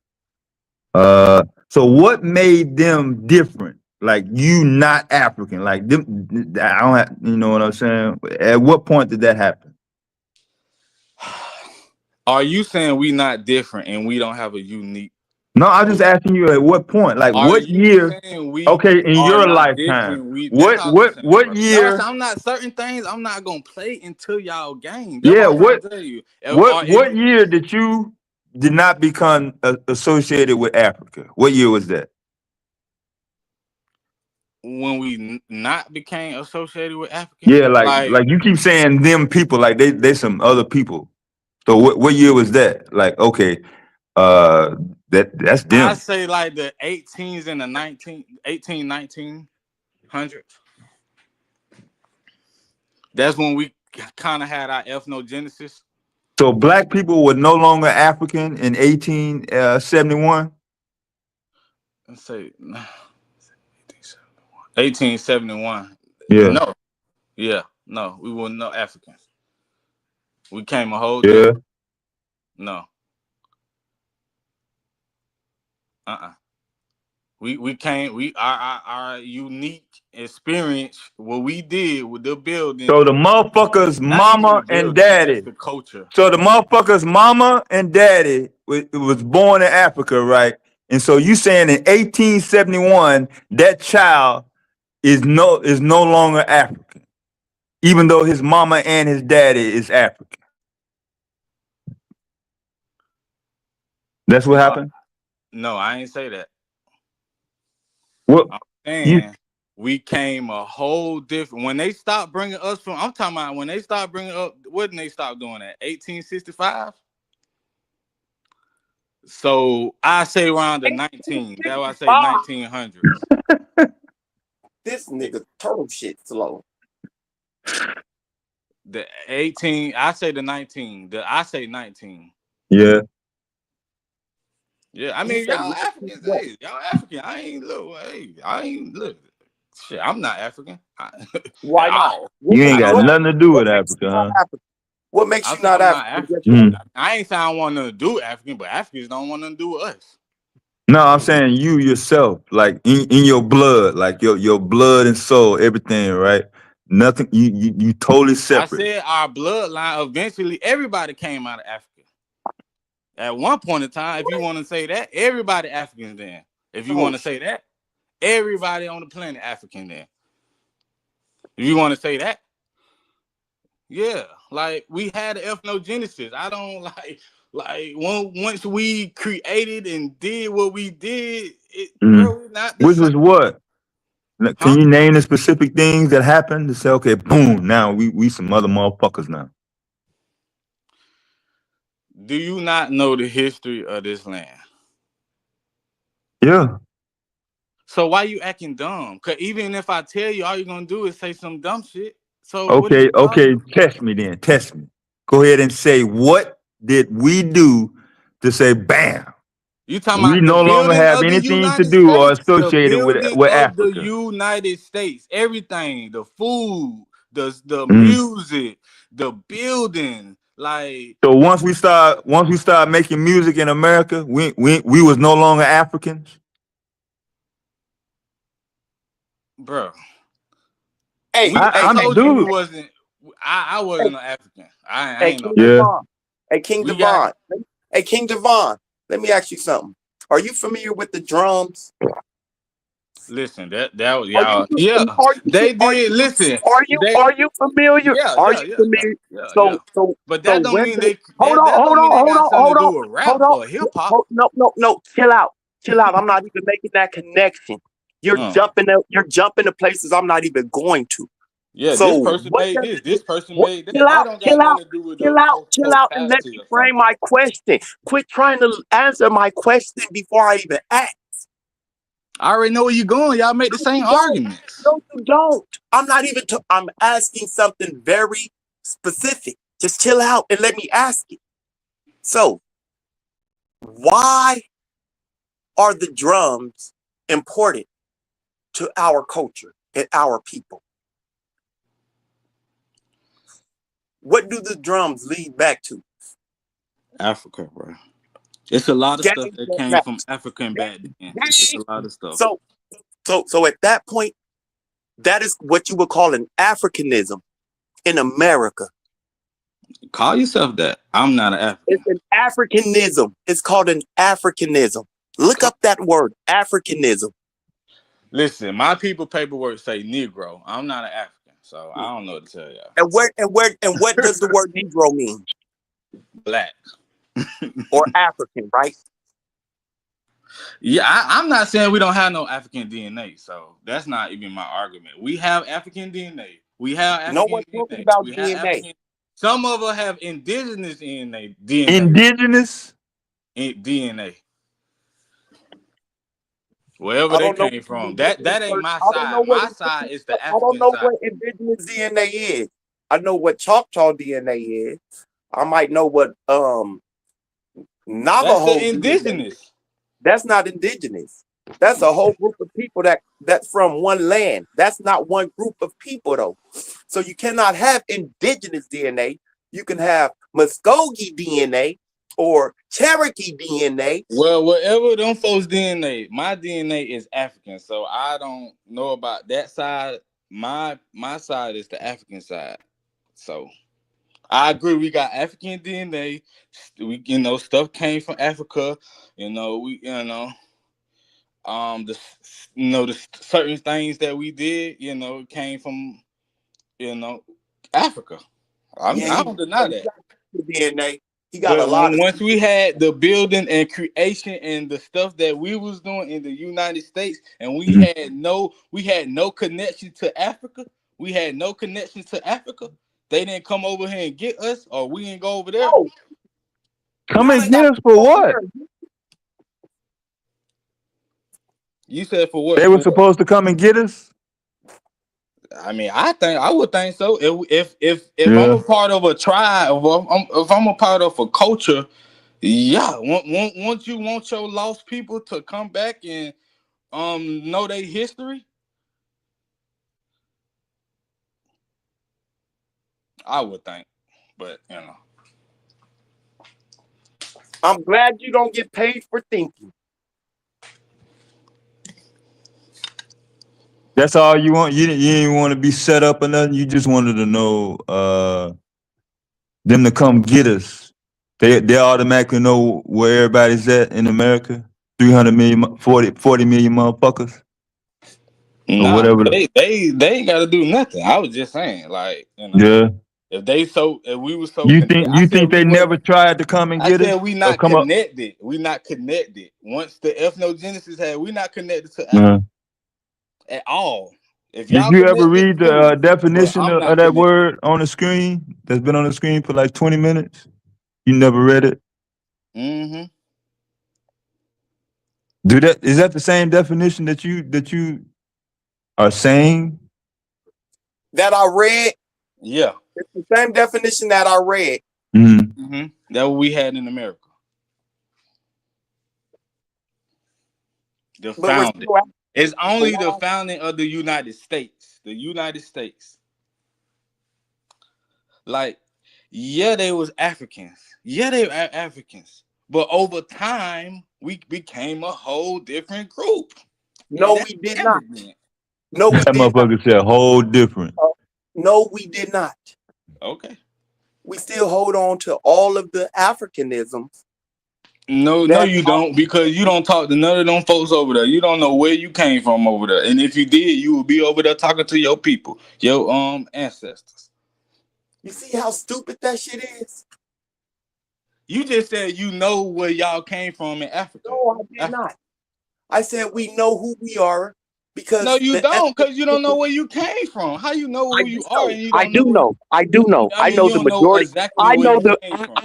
S13: So what made them different? Like you not African, like them, I don't have, you know what I'm saying? At what point did that happen?
S21: Are you saying we not different and we don't have a unique?
S13: No, I'm just asking you at what point, like
S21: Are
S13: what
S21: you
S13: year?
S21: saying we
S13: Okay, in
S21: are
S13: your
S21: not
S13: lifetime,
S21: different? That's all I'm saying,
S13: what
S21: bro. That's why I
S13: year?
S21: say I'm not certain things. I'm not gonna play into y'all game. That's what
S13: Yeah,
S21: I'm trying to tell you.
S13: what year did you did not become associated with Africa? What year was that?
S21: When we not became associated with Africans,
S13: Yeah, like you keep saying them people, like they some other people. So what year was that? Like, okay, that's
S21: I
S13: them.
S21: say like the 18s and the 1900s. That's when we kind of had our ethnogenesis.
S13: So black people were no longer African in 1871.
S21: Let's say 1871.
S13: Yeah,
S21: No, yeah, no, we were no Africans. We came a whole
S13: yeah.
S21: different. No. Our unique experience, what we did with the building,
S13: So the motherfuckers'
S21: not even the
S13: mama and
S21: building, just
S13: daddy.
S21: the culture.
S13: So the motherfuckers' mama and daddy was born in Africa, right? And so you saying in 1871 that child is no longer African, even though his mama and his daddy is African. That's what
S21: No,
S13: happened.
S21: no, I ain't say that.
S13: What
S21: I'm
S13: you?
S21: saying we came a whole different. When they stopped bringing us from, I'm talking about when they stopped bringing up. What did they stop doing at 1865? So I say around the 19. That's why I say 1900s.
S1: This nigga turtle shit slow.
S21: The 18. I say the 19. I say 19.
S13: Yeah.
S21: Yeah, I mean y'all Africans. Hey, y'all African. I ain't look. Hey, I ain't look. Shit, I'm not African.
S1: Why
S21: At
S1: not?
S21: all.
S13: You ain't
S21: I
S13: got
S21: don't have.
S13: nothing to do with
S1: What makes you
S13: Africa,
S1: not
S13: huh?
S1: African? What makes
S21: I
S1: you
S21: say
S1: not
S21: I'm not
S1: African?
S21: African.
S13: Mm.
S21: I ain't saying I want nothing to do with African, but Africans don't want nothing to do with us.
S13: No, I'm saying you yourself, like in your blood, like your blood and soul, everything, right? Nothing. You totally
S21: I
S13: separate.
S21: said our bloodline. Eventually, everybody came out of Africa. At one point in time, if you want to say that, everybody Africans then. If you want to say that, everybody on the planet African then. If you want to say that, yeah, like we had ethnogenesis. I don't once we created and did what we did, bro, we're not the
S13: Which
S21: same.
S13: was what? Can
S21: Huh?
S13: you name the specific things that happened to say, okay, boom, now we some other motherfuckers now?
S21: Do you not know the history of this land?
S13: Yeah.
S21: So why you acting dumb? Cause even if I tell you, all you're gonna do is say some dumb shit. So what is
S13: Okay,
S21: the problem?
S13: test me then. Test me. Go ahead and say what did we do to say bam?
S21: You talking
S13: We
S21: about the
S13: no longer
S21: building
S13: have
S21: of the
S13: anything to
S21: United
S13: do or
S21: States? The
S13: associated
S21: building
S13: with
S21: of the
S13: Africa.
S21: United States. Everything, the food, the
S13: Mm.
S21: music, the building, like
S13: So once we start making music in America, we was no longer Africans.
S21: bro.
S1: Hey,
S21: I
S1: hey,
S21: told you we
S13: dude.
S21: wasn't. I wasn't an African. I
S1: hey,
S21: ain't no
S1: King
S21: African.
S13: Yeah.
S1: Devon. Hey, King
S21: We got
S1: Devon. Hey, King Devon. Let me ask you something. Are you familiar with the drums?
S21: Listen, that was y'all. Yeah, they did. Listen,
S1: Are you familiar? Are you familiar?
S21: Yeah.
S1: So
S21: But that don't
S1: when
S21: mean
S1: they
S21: they. That don't mean they got something to do with rap or hip hop.
S1: No. Chill out. I'm not even making that connection. You're jumping to places I'm not even going to.
S21: Yeah,
S1: So
S21: this person made this. This person made that. That don't got
S1: chill
S21: nothing to do with the
S1: out, and let me frame my question. Quit trying to answer my question before I even ask.
S21: I already know where you're going. Y'all make the same arguments.
S1: No, you don't. I'm not even. I'm asking something very specific. Just chill out and let me ask it. So, why are the drums important to our culture and our people? What do the drums lead back to?
S21: Africa, bro. It's a lot of stuff that came from Africa back then. It's a lot of stuff.
S1: So at that point, that is what you would call an Africanism in America.
S21: Call yourself that. I'm not an African.
S1: It's an Africanism. It's called an Africanism. Look up that word, Africanism.
S21: Listen, my people paperwork say Negro. I'm not an African, so I don't know what to tell y'all.
S1: And what does the word Negro mean?
S21: Black.
S1: Or African, right?
S21: Yeah, I'm not saying we don't have no African DNA, so that's not even my argument. We have African DNA. We have African
S1: no one's talking about DNA.
S21: Some of us have indigenous DNA.
S13: Indigenous
S21: DNA. Wherever they came from. That ain't my side. My side is the African side.
S1: I don't know what indigenous DNA is. I know what Choctaw DNA is. I might know what Navajo.
S21: That's the indigenous.
S1: DNA. That's not indigenous. That's a whole group of people that's from one land. That's not one group of people though. So you cannot have indigenous DNA. You can have Muskogee DNA or Cherokee DNA.
S21: Well, whatever them folks DNA, my DNA is African, so I don't know about that side. My side is the African side. So I agree. We got African DNA. We stuff came from Africa. The certain things that we did, came from Africa. I don't deny that.
S1: DNA. He got
S21: but
S1: a lot of
S21: once we had the building and creation and the stuff that we was doing in the United States, and we had no connection to Africa. We had no connection to Africa. They didn't come over here and get us, or we didn't go over there.
S1: Oh.
S13: Come and get us for what?
S21: You said for what?
S13: They were supposed to come and get us.
S21: I mean, I would think so. If I'm a part of a tribe, if I'm a part of a culture, yeah. Once you want your lost people to come back and know their history, I would think. But
S1: I'm glad you don't get paid for thinking.
S13: That's all you want. You didn't want to be set up or nothing. You just wanted to know them to come get us. They automatically know where everybody's at in America. 300 million, 40 million motherfuckers.
S21: Or whatever. They ain't got to do nothing. I was just saying,
S13: yeah.
S21: If we were so,
S13: you think they never tried to come and get us?
S21: I said we not connected. We not connected. Once the ethnogenesis had, we not connected to Africa at all. If
S13: did you ever read the definition of that word on the screen? That's been on the screen for like 20 minutes. You never read it?
S21: Mm-hmm.
S13: Is that the same definition that you are saying?
S1: That I read?
S21: Yeah.
S1: It's the same definition that I read.
S13: Mm-hmm.
S21: Mm-hmm. That what we had in America. The founding. It's only the founding of the United States. The United States. Like, yeah, they was Africans. Yeah, they were Africans. But over time, we became a whole different group.
S1: No, we did not. No,
S13: that motherfucker said whole different.
S1: No, we did not.
S21: Okay.
S1: We still hold on to all of the Africanisms
S21: No, you don't, because you don't talk to none of them folks over there. You don't know where you came from over there, and if you did, you would be over there talking to your people, your ancestors.
S1: You see how stupid that shit is?
S21: You just said you know where y'all came from in Africa.
S1: No, I did not. I said we know who we are because
S21: no, you don't, because you don't know where you came from. How you know who you are and you
S1: I
S21: don't
S1: do know. I do know.
S21: I mean,
S1: know
S21: you
S1: the
S21: don't know
S1: majority.
S21: exactly
S1: I
S21: where
S1: know
S21: you came from.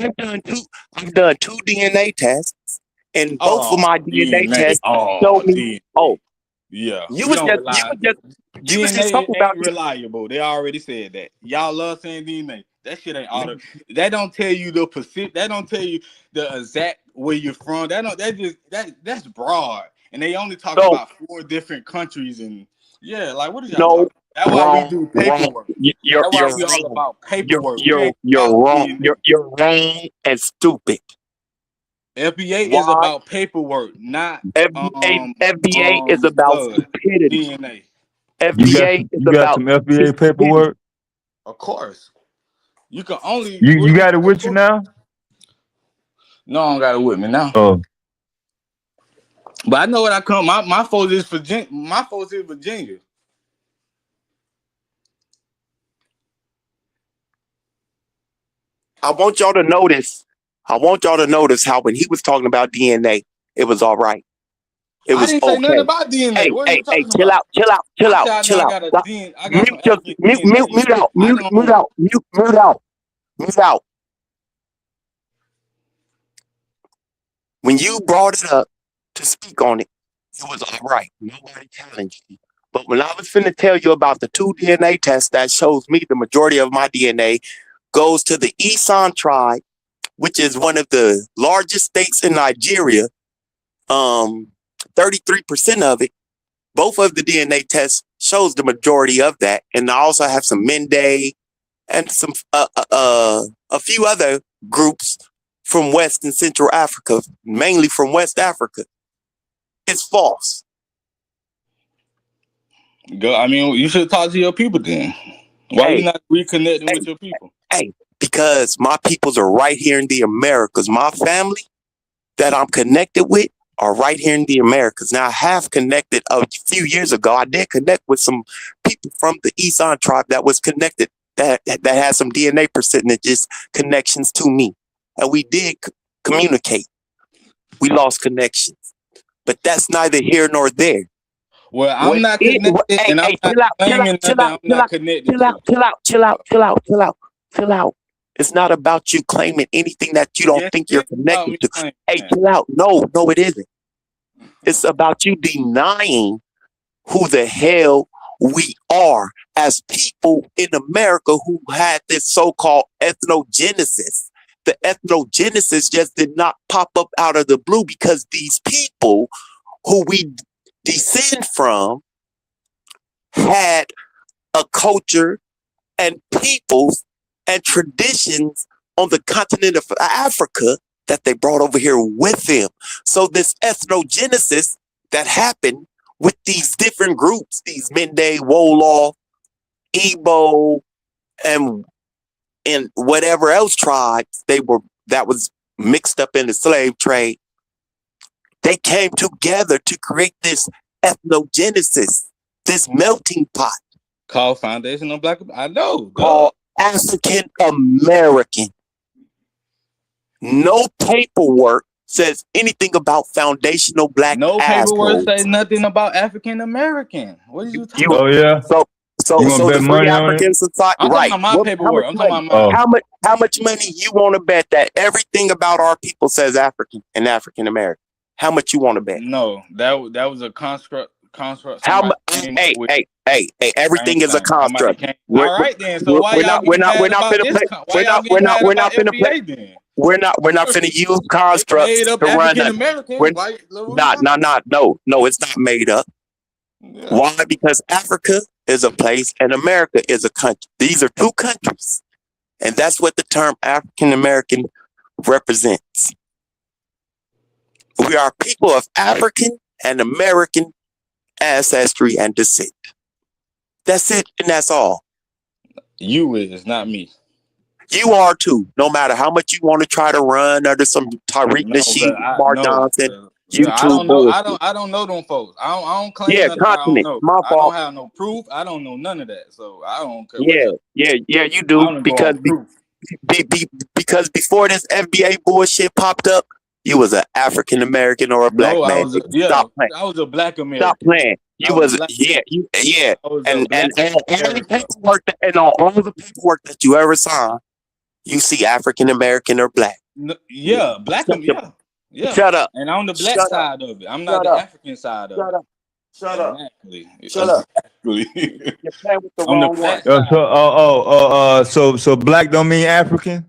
S1: I've done two DNA tests, and both of my DNA tests
S21: Oh,
S1: show me. Oh,
S21: yeah.
S1: you
S21: We
S1: was
S21: don't
S1: just
S21: rely.
S1: you was just
S21: DNA
S1: talking about
S21: ain't reliable. They already said that. Y'all love saying DNA. That shit ain't auto. That don't tell you the Pacific. That don't tell you the exact where you're from. That's broad. And they only talk about 4 different countries. And yeah, like what is y'all talking about? That's why we do paperwork.
S1: You're
S21: That's why we all
S1: wrong.
S21: about paperwork. We
S1: You're
S21: ain't about
S1: wrong.
S21: DNA.
S1: You're wrong and stupid.
S21: FBA
S1: Why?
S21: is about paperwork, not
S1: FBA is about
S21: blood,
S1: stupidity.
S21: DNA.
S1: FBA is
S13: You got
S1: about
S13: some FBA paperwork?
S21: Of course. You can only
S13: You got it with you now?
S21: No, I don't got it with me now.
S13: Oh.
S21: But I know what I come. My folks is Virginia. My folks is Virginia.
S1: I want y'all to notice. I want y'all to notice how when he was talking about DNA, it was all right. It was
S21: I didn't say nothing
S1: okay.
S21: about DNA.
S1: Hey,
S21: What are you talking
S1: chill
S21: about?
S1: out, chill out, chill out,
S21: I
S1: chill out.
S21: got a DNA. I got some
S1: Mute
S21: African DNA.
S1: mute out, mute out, mute out. When you brought it up to speak on it, it was all right. Nobody challenged you. But when I was finna tell you about the 2 DNA tests that shows me the majority of my DNA goes to the Isan tribe, which is one of the largest states in Nigeria, 33% of it, both of the DNA tests shows the majority of that. And I also have some Mende and some a few other groups from West and Central Africa, mainly from West Africa. It's false.
S21: Go. I mean, you should talk to your people then. Why you not reconnecting with your people?
S1: Hey, because my peoples are right here in the Americas. My family that I'm connected with are right here in the Americas. Now, I have connected a few years ago. I did connect with some people from the Isan tribe that was connected, that had some DNA percentages connections to me. And we did communicate. We lost connections. But that's neither here nor there.
S21: Well, I'm not connected, and I'm not claiming nothing I'm not connected to.
S1: Chill out. It's not about you claiming anything that you don't think you're connected to. Hey, chill out. No, it isn't. It's about you denying who the hell we are as people in America who had this so-called ethnogenesis. The ethnogenesis just did not pop up out of the blue because these people who we descend from had a culture and peoples and traditions on the continent of Africa that they brought over here with them. So this ethnogenesis that happened with these different groups, these Mende, Wolof, Igbo, and whatever else tribes that was mixed up in the slave trade, they came together to create this ethnogenesis, this melting pot.
S21: Called Foundation of Black. I know.
S1: Called African American. No paperwork says anything about foundational black
S21: No paperwork
S1: assholes.
S21: say nothing about African American. What are you talking about?
S13: Oh yeah.
S1: So the Free African Society,
S21: I'm
S1: right?
S21: talking about my paperwork. I'm talking about mine.
S1: How much money you want to bet that everything about our people says African and African American? How much you want to bet?
S21: No, that was a construct.
S1: Hey, everything is a construct.
S21: All right then. So why y'all getting mad about this? Why y'all getting mad about FBA then?
S1: We're not finna use constructs
S21: made up
S1: to run
S21: African
S1: that.
S21: American.
S1: No, it's not made up.
S21: Yeah.
S1: Why? Because Africa is a place and America is a country. These are two countries. And that's what the term African American represents. We are people of African and American ancestry and descent. That's it, and that's all.
S21: You is, not me.
S1: You are too. No matter how much you want to try to run under some Tariq
S21: No,
S1: Nasheed,
S21: but I
S1: Lamar
S21: no.
S1: Johnson,
S21: I
S1: YouTube
S21: don't know. I
S1: bullshit.
S21: don't know them folks. I don't claim
S1: Yeah,
S21: nothing I don't
S1: continent.
S21: know.
S1: My
S21: I don't
S1: fault.
S21: have no proof. I don't know none of that. So I don't care what
S1: Yeah,
S21: y'all.
S1: yeah, you
S21: I
S1: do
S21: don't go on
S1: because
S21: proof.
S1: because before this FBA bullshit popped up, you was an African American or a black
S21: No, I
S1: man.
S21: was
S1: Stop playing.
S21: I was a black
S1: Stop
S21: American.
S1: playing.
S21: I
S1: You
S21: was a
S1: was
S21: black
S1: yeah.
S21: I was a
S1: And
S21: black
S1: all the
S21: American.
S1: paperwork and all the paperwork that you ever saw, you see African American or black.
S21: No, yeah, black
S1: Shut,
S21: yeah.
S1: shut up.
S21: And on the black
S1: Shut up.
S21: side of it. I'm not
S1: Shut
S21: the
S1: up.
S21: African side of
S1: Shut
S21: it.
S1: up. Shut up.
S21: Exactly.
S1: Shut up.
S21: Exactly.
S1: You're playing with the
S21: On the
S1: wrong one.
S21: black side.
S13: So black don't mean African?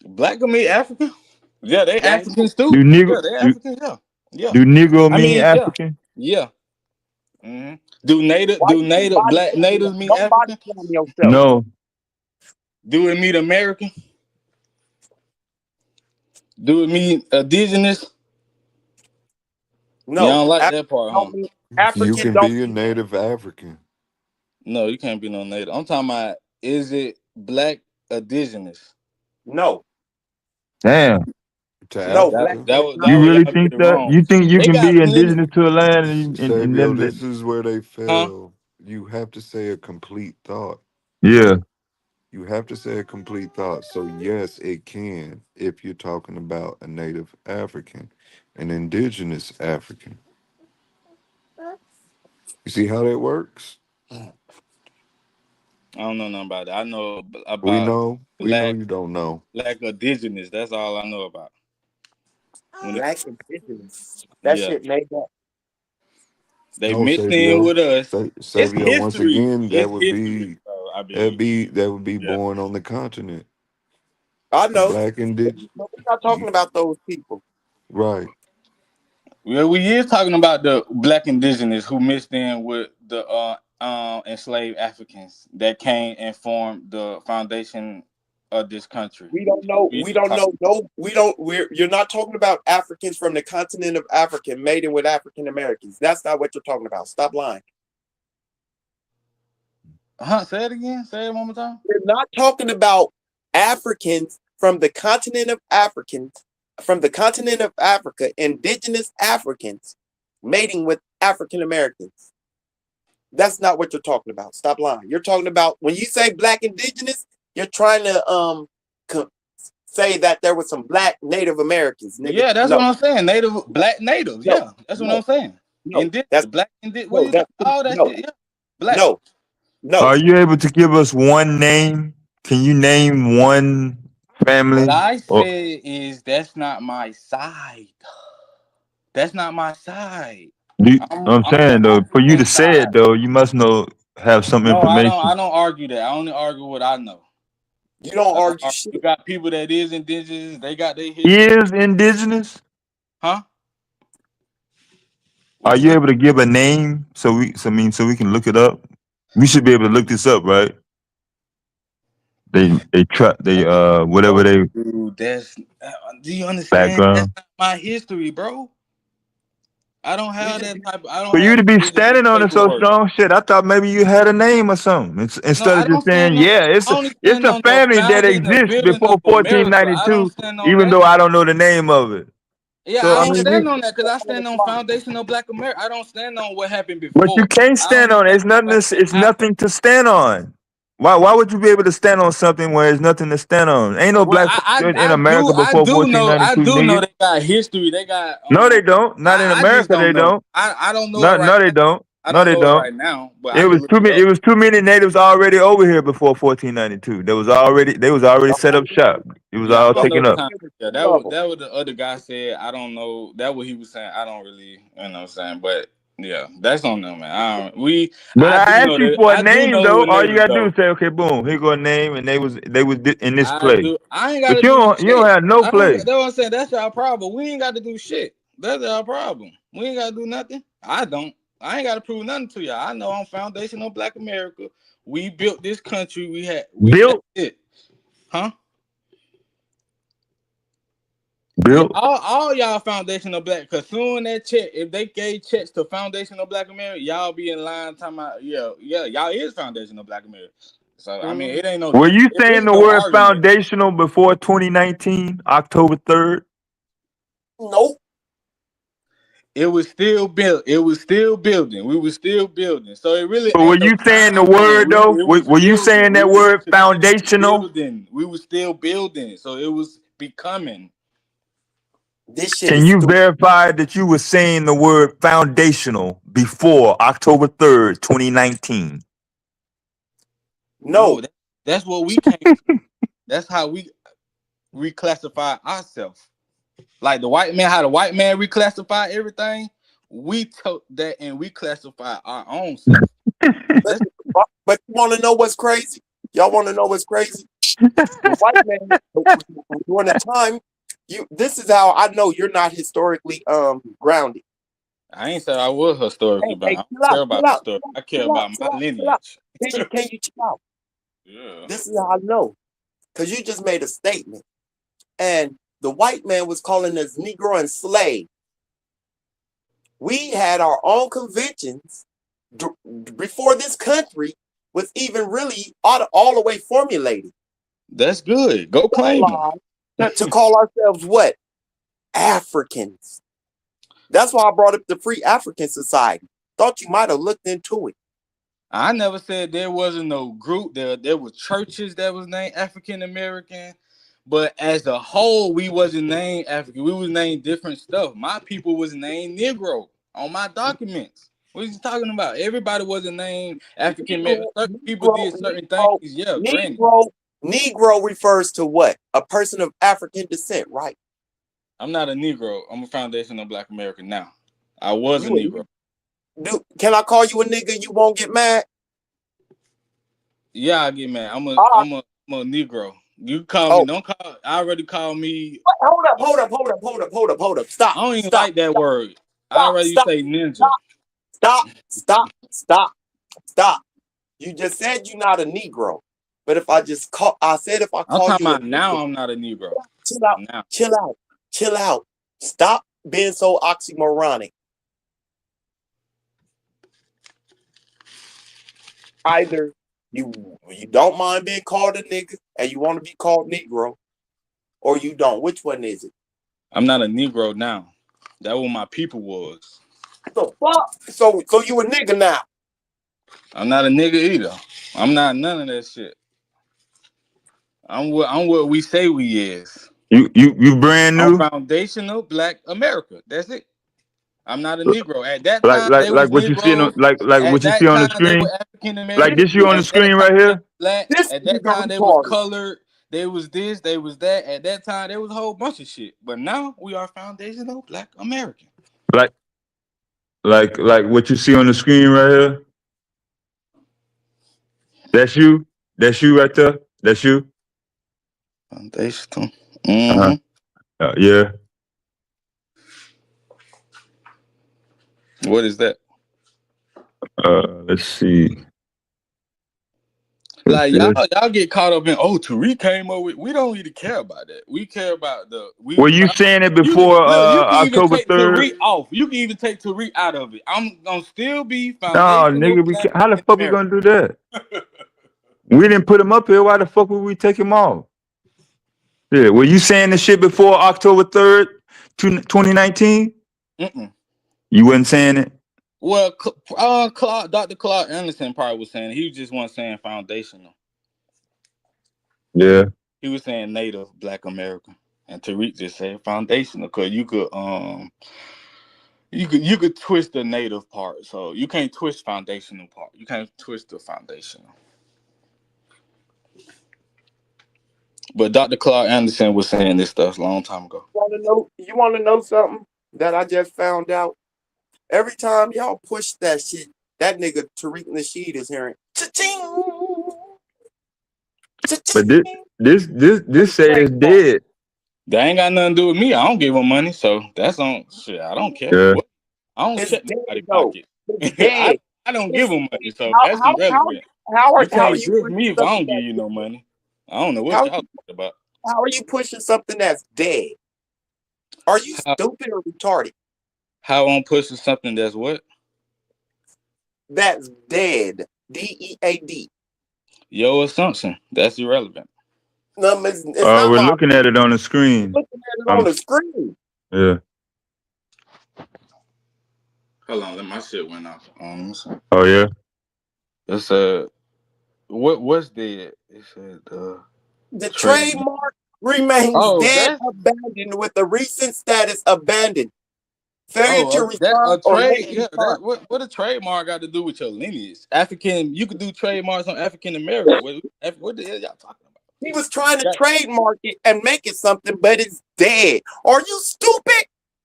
S21: Black can be African. Yeah, they
S1: Dang.
S21: Africans too.
S13: Do
S21: Yeah,
S13: Negro
S21: they Africans. Yeah, yeah.
S13: do Negro
S21: I
S13: mean
S21: mean, yeah,
S13: African?
S21: yeah. hmm
S1: Why you keep body
S21: black
S1: shaming?
S21: natives mean
S1: Don't body
S21: African?
S1: shame yourself.
S13: No.
S21: Do it mean American? Do it mean indigenous? You
S1: No.
S21: don't like
S1: African
S21: that part, huh?
S1: don't mean
S17: You
S1: African
S17: can
S1: don't
S17: be a
S1: mean
S17: native African.
S21: No, you can't be no native. I'm talking about, is it black indigenous?
S1: no.
S13: Damn.
S17: To
S1: No,
S21: That
S1: black
S17: Africa.
S1: does
S21: that
S1: not
S21: that
S13: You
S21: what
S1: mean
S13: really
S21: y'all get
S13: think
S21: it
S13: that?
S21: wrong.
S13: You think you
S21: They
S13: can be
S21: got plenty,
S13: indigenous to a land and
S17: Savio,
S13: then
S17: this is where they
S21: huh?
S17: fail. You have to say a complete thought.
S13: yeah.
S17: You have to say a complete thought. So yes, it can if you're talking about a native African, an indigenous African. You see how that works?
S21: I don't know nothing about that. I know
S17: We
S21: about
S17: know. We know
S21: black
S17: you don't know.
S21: indigenous. That's all I know about. When it,
S1: black indigenous. That
S21: yeah,
S1: shit made up.
S21: they
S17: No,
S21: mixed in
S17: Savio.
S21: with us. It's
S17: Savio, once
S21: history.
S17: again,
S21: It's history. So I mean,
S17: that would be
S21: yeah.
S17: born on the continent.
S1: I
S17: A
S1: know.
S17: black indig
S1: But we're not talking about those people.
S17: right.
S21: Well, we is talking about the black indigenous who mixed in with the enslaved Africans that came and formed the foundation of this country.
S1: We don't know.
S21: We
S1: We don't
S21: talk,
S1: know. No, we don't. You're not talking about Africans from the continent of Africa mating with African Americans. That's not what you're talking about. Stop lying.
S21: Say it again. Say it one more time.
S1: We're not talking about Africans from the continent of Africa, indigenous Africans mating with African Americans. That's not what you're talking about. Stop lying. You're talking about when you say black indigenous, you're trying to say that there was some black Native Americans, nigga.
S21: Yeah, that's what
S1: No,
S21: I'm saying. Black natives.
S1: no,
S21: Yeah, that's what
S1: no,
S21: I'm saying.
S1: no.
S21: Indigenous, black indigenous. What
S1: No,
S21: you talking?
S1: that's
S21: All that
S1: no,
S21: shit. Yeah, black.
S1: no, no.
S13: Are you able to give us one name? Can you name one
S21: What
S13: family?
S21: I
S13: Or
S21: said is that's not my side. That's not my side.
S13: I'm
S21: I'm on
S13: saying though, for you to
S21: African
S13: say
S21: side.
S13: it though, you must know have some
S21: No, I don't.
S13: information.
S21: I don't argue that. I only argue what I know.
S1: You don't
S21: I don't
S1: argue
S21: argue.
S1: shit.
S21: You got people that is indigenous. They got their history.
S13: Is indigenous?
S21: Huh? What
S13: Are
S21: you
S13: you
S21: say?
S13: able to give a name so we can look it up? We should be able to look this up, right? They whatever
S21: No,
S13: they
S21: dude. Do you understand? That's
S13: background.
S21: not my history, bro. I don't
S1: We
S21: have
S1: just
S21: that type. I
S13: For
S21: don't
S13: you
S21: have
S13: to be
S21: indigenous
S13: standing on it so
S21: paperwork.
S13: strong, shit, I thought maybe you had a name or something.
S21: No,
S13: Instead
S21: I
S13: of just
S21: don't
S13: saying,
S21: stand on.
S13: yeah,
S21: I only
S13: it's
S21: stand
S13: a
S21: on the
S13: family that
S21: founding, the
S13: exists
S21: building
S13: before
S21: of America. I don't
S13: 1492,
S21: stand on
S13: even
S21: that.
S13: though I don't know the name of it.
S21: Yeah,
S13: So
S21: I
S13: I
S21: don't
S13: mean,
S21: stand on that because I stand on foundational Black America. I don't stand on what happened
S13: but you
S21: before.
S13: can't
S21: I
S13: stand
S21: only
S13: on it.
S21: stand
S13: It's
S21: on
S13: nothing.
S21: what happened
S13: It's
S21: after.
S13: nothing to stand on. Why would you be able to stand on something where there's nothing to stand on? Ain't no
S21: Well,
S13: black folk in America
S21: I
S13: before
S21: do know
S13: 1492, nigga.
S21: they got history. They got
S13: No, they don't. Not in
S21: I just
S13: America,
S21: don't
S13: they
S21: know.
S13: don't.
S21: I don't know it
S13: No,
S21: right
S13: no, they
S21: now.
S13: don't.
S21: I
S13: No,
S21: don't
S13: they
S21: know it
S13: don't.
S21: right now, but I
S13: It
S21: can
S13: was
S21: look
S13: too
S21: it
S13: many.
S21: up.
S13: It was too many natives already over here before 1492. They was already set up shop. It was
S21: Yeah,
S13: all
S21: I don't know
S13: taken
S21: the
S13: up.
S21: time. Yeah, that was the other guy said. I don't know. That what he was saying. I don't really, you know what I'm saying. But yeah, that's on them, man.
S13: But I asked you for a
S21: I do
S13: name
S21: know who
S13: though.
S21: a
S13: All you
S21: native
S13: gotta do
S21: though.
S13: is say, okay, boom, here go a name, and they was in this
S21: I
S13: place.
S21: do. I ain't got
S13: But
S21: to do
S13: you don't
S21: shit.
S13: have no
S21: I ain't.
S13: place.
S21: That's what I'm saying. That's our problem. We ain't got to do shit. That's our problem. We ain't got to do nothing. I don't. I ain't got to prove nothing to y'all. I know I'm foundational Black America. We built this country. That's
S13: Built,
S21: it. Huh? Yeah,
S13: built.
S21: all y'all foundational Black. Cause soon that check, if they gave checks to foundational Black America, y'all be in line talking about, yeah, y'all is foundational Black America. So I mean, it ain't no.
S13: Were you
S21: It
S13: saying
S21: really
S13: the
S21: no
S13: word
S21: argument.
S13: foundational before 2019, October 3rd?
S1: Nope.
S21: It was still built. It was still building. We were still building. So it really
S13: But were
S21: ain't no
S13: you saying the
S21: time frame.
S13: word though?
S21: It was
S13: Were you saying
S21: building. We
S13: that
S21: was
S13: word
S21: continuously
S13: foundational?
S21: building. We were still building. So it was becoming.
S1: This shit
S13: Can
S1: is
S13: you
S1: stupid.
S13: verify that you were saying the word foundational before October 3rd, 2019?
S1: No.
S21: That's what we came. That's how we reclassify ourselves. Like the white man, how the white man reclassify everything, we took that and we classify our own self.
S1: But you want to know what's crazy? Y'all want to know what's crazy? The white man during the time, this is how I know you're not historically grounded.
S21: I ain't said I was historically, but I don't
S1: Chill
S21: care
S1: out,
S21: about history. I care about my lineage.
S1: Can you chill out?
S21: Yeah.
S1: This is how I know. Because you just made a statement. And the white man was calling us Negro and slave. We had our own conventions before this country was even really all the way formulated.
S21: That's good. Go claim them.
S1: To call ourselves what? Africans. That's why I brought up the Free African Society. Thought you might have looked into it.
S21: I never said there wasn't no group. There were churches that was named African American, but as a whole, we wasn't named African. We was named different stuff. My people was named Negro on my documents. What are you talking about? Everybody wasn't named African American. Certain people did certain things. Yeah, granted.
S1: Negro refers to what? A person of African descent, right?
S21: I'm not a Negro. I'm a foundational Black American now. I was a Negro.
S1: Can I call you a nigga? You won't get mad?
S21: Yeah, I get mad. I'm a Negro. You call me. Don't call. I already call me.
S1: Hold up. Stop.
S21: I don't even like that word. I already say ninja.
S1: Stop. You just said you're not a Negro. But if I call
S21: I'm talking
S1: you
S21: about now, I'm not a Negro.
S1: Chill out. Stop being so oxymoronic. Either you don't mind being called a nigga and you want to be called Negro, or you don't. Which one is it?
S21: I'm not a Negro now. That what my people was.
S1: The fuck? So you a nigga now?
S21: I'm not a nigga either. I'm not none of that shit. I'm what we say we is.
S13: You brand new?
S21: I'm foundational Black America. That's it. I'm not a Negro. At that time, they was
S13: what you see
S21: Negroes.
S13: what you see on the
S21: They
S13: screen?
S21: were African American.
S13: Like this you on the screen right here?
S21: Black. At that time, they was colored. They was this. They was that. At that time, there was a whole bunch of shit. But now we are foundational Black American.
S13: Like what you see on the screen right here? That's you? That's you right there? That's you?
S21: Foundational.
S13: Yeah.
S21: What is that?
S13: Let's see.
S21: Like y'all get caught up in Tariq came up with. We don't really care about that. We care about
S13: Were you saying it before
S21: you can even
S13: October
S21: take
S13: 3rd?
S21: Tariq off. You can even take Tariq out of it. I'm gonna still be
S13: No,
S21: foundational.
S13: nigga, how the fuck we gonna do that? We didn't put him up here. Why the fuck would we take him off? Yeah, were you saying the shit before October 3rd, 2019? You wasn't saying it?
S21: Well, Dr. Claude Anderson probably was saying he just wasn't saying foundational.
S13: Yeah.
S21: He was saying Native Black American, and Tariq just said foundational because you could twist the Native part, so you can't twist foundational part. You can't twist the foundational. But Dr. Claude Anderson was saying this stuff a long time ago.
S1: You want to know something that I just found out? Every time y'all push that shit, that nigga Tariq Nasheed is hearing cha-ching.
S13: But this says dead.
S21: That ain't got nothing to do with me. I don't give him money, so that's on shit. I don't care.
S13: Yeah.
S21: I don't check nobody's pocket. I don't give them money, so that's irrelevant. You can't drift me if I don't give you no money. I don't know what y'all talking about.
S1: How are you pushing something that's dead? Are you stupid or retarded?
S21: How I'm pushing something that's what?
S1: That's dead. DEAD.
S21: Your assumption. That's irrelevant.
S1: No, it's not
S13: We're
S1: my
S13: looking at it on the screen.
S1: looking at it on the screen.
S13: Yeah.
S21: Hold on, my shit went off.
S13: Oh yeah.
S21: It what's dead? It said
S1: the trademark remains dead, abandoned with the recent status abandoned. Failure to respond or late response.
S21: What a trademark got to do with your lineage? African, you could do trademarks on African American. What the hell y'all talking about?
S1: He was trying to trademark it and make it something, but it's dead. Are you stupid?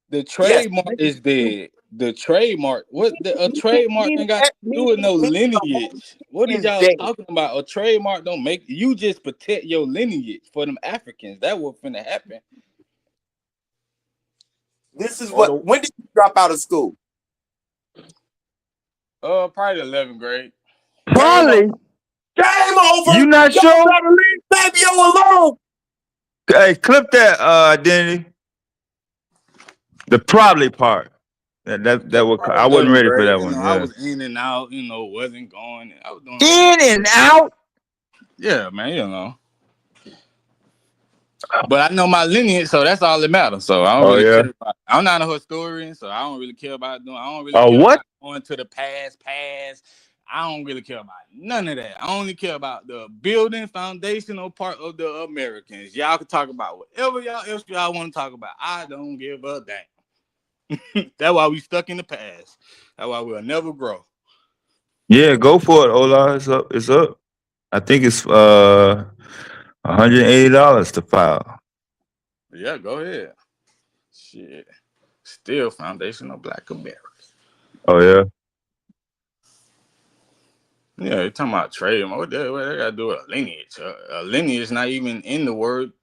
S21: The trademark is dead. The trademark, a trademark ain't got to do with no lineage. What is y'all talking about? A trademark don't make you just protect your lineage for them Africans. That what's finna happen.
S1: This is what. When did you drop out of school?
S21: Probably 11th grade.
S13: Probably.
S1: Game over.
S13: You not
S1: Y'all
S13: sure?
S1: better leave Fabio alone.
S13: Hey, clip that identity. The probably part. That was. I wasn't ready for that one. Yeah.
S21: I was in and out. Wasn't going. I was doing
S13: in and out.
S21: Yeah, man. But I know my lineage, so that's all that matters. So I don't really care about it. I'm not a historian, so I don't really care about doing. I don't really care about going to the past. I don't really care about none of that. I only care about the building foundational part of the Americans. Y'all can talk about whatever y'all want to talk about. I don't give a damn. That's why we stuck in the past. That's why we'll never grow.
S13: Yeah, go for it, Ola. It's up. It's up. I think it's $180 to file.
S21: Yeah, go ahead. Shit. Still foundational Black America.
S13: Oh yeah.
S21: Yeah, you're talking about trademark. What they got to do with a lineage? A lineage is not even in the word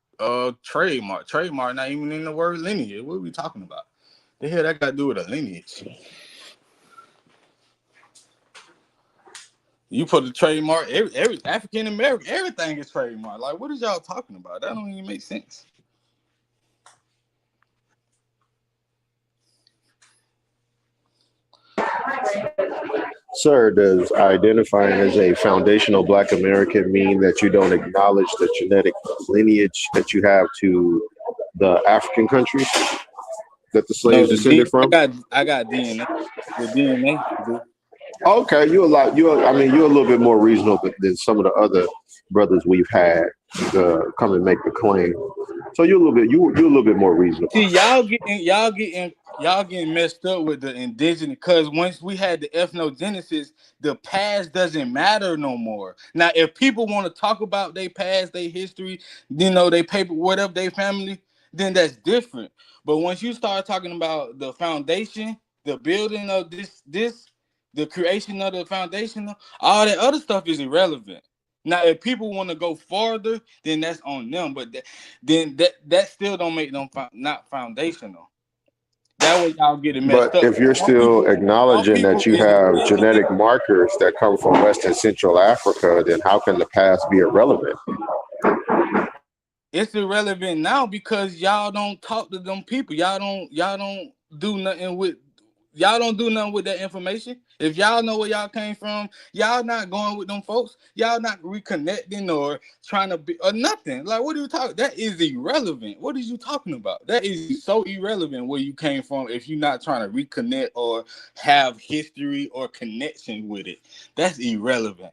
S21: trademark. Trademark not even in the word lineage. What are we talking about? The hell that got to do with a lineage? You put the trademark, every African American, everything is trademark. Like, what is y'all talking about? That don't even make sense.
S2: Sir, does identifying as a foundational Black American mean that you don't acknowledge the genetic lineage that you have to the African countries that the slaves descended from?
S21: I got DNA. The DNA.
S2: Okay, you're a little bit more reasonable than some of the other brothers we've had come and make the claim. So you're a little bit more reasonable.
S21: See, y'all getting messed up with the indigenous, because once we had the ethnogenesis, the past doesn't matter no more. Now, if people want to talk about their past, their history, they paper, whatever, their family, then that's different. But once you start talking about the foundation, the building of this, the creation of the foundation, all that other stuff is irrelevant. Now, if people want to go farther, then that's on them. But that still don't make them not foundational. That way y'all get it messed
S2: but
S21: up.
S2: If you're still acknowledging that you have genetic markers that come from West and Central Africa, then how can the past be irrelevant?
S21: It's irrelevant now because y'all don't talk to them people. Y'all don't do nothing with that information. If y'all know where y'all came from, y'all not going with them folks. Y'all not reconnecting or trying to be or nothing. Like, what are you talking? That is irrelevant. What are you talking about? That is so irrelevant where you came from if you're not trying to reconnect or have history or connection with it. That's irrelevant.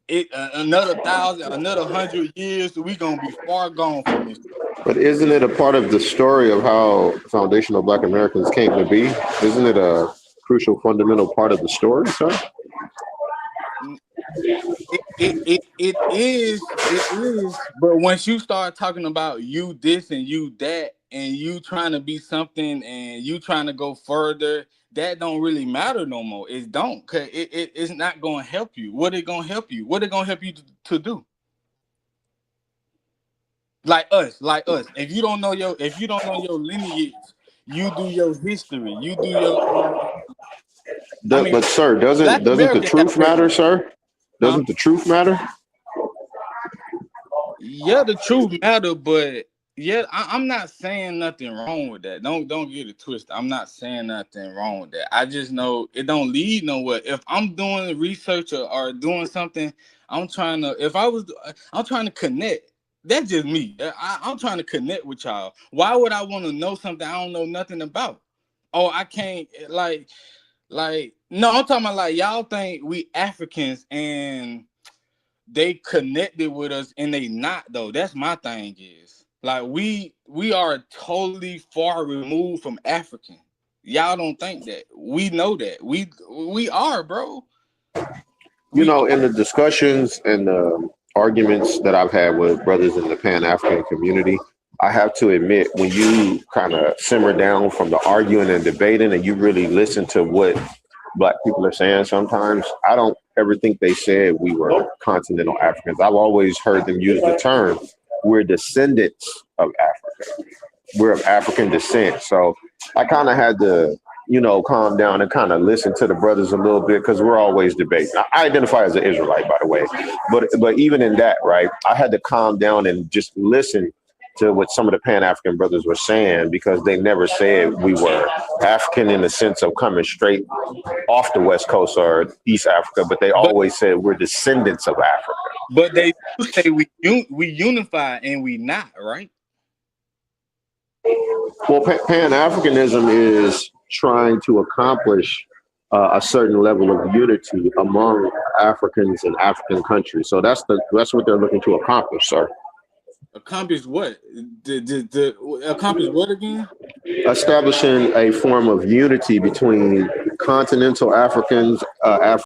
S21: Another 1,000, another 100 years, we gonna be far gone from this.
S2: But isn't it a part of the story of how foundational Black Americans came to be? Isn't it a crucial, fundamental part of the story, sir?
S21: It is. But once you start talking about you this and you that, and you trying to be something and you trying to go further, that don't really matter no more. It don't, cause it's not gonna help you. What it gonna help you? What it gonna help you to do? Like us. If you don't know your lineage, you do your history. You do your.
S2: But sir, doesn't the truth matter, sir? Doesn't the truth matter?
S21: Yeah, the truth matter, but Yeah, I'm not saying nothing wrong with that. Don't get it twisted. I'm not saying nothing wrong with that. I just know it don't lead nowhere. If I'm doing research or doing something, I'm trying to connect. That's just me. I'm trying to connect with y'all. Why would I want to know something I don't know nothing about? Oh, I can't like no, I'm talking about like y'all think we Africans and they connected with us and they not though. That's my thing is like we are totally far removed from African. Y'all don't think that. We know that. We are, bro.
S2: You know, in the discussions and arguments that I've had with brothers in the Pan-African community, I have to admit, when you kind of simmer down from the arguing and debating and you really listen to what Black people are saying sometimes, I don't ever think they said we were continental Africans. I've always heard them use the term, we're descendants of Africa. We're of African descent. So I kind of had to, you know, calm down and kind of listen to the brothers a little bit because we're always debating. I identify as an Israelite, by the way, but even in that, right, I had to calm down and just listen to what some of the Pan-African brothers were saying because they never said we were African in the sense of coming straight off the West Coast or East Africa, but they always said we're descendants of Africa.
S21: But they do say we unify and we not, right?
S2: Well, Pan-Africanism is trying to accomplish a certain level of unity among Africans and African countries. So that's what they're looking to accomplish, sir.
S21: Accomplish what? Accomplish what again?
S2: Establishing a form of unity between continental Africans,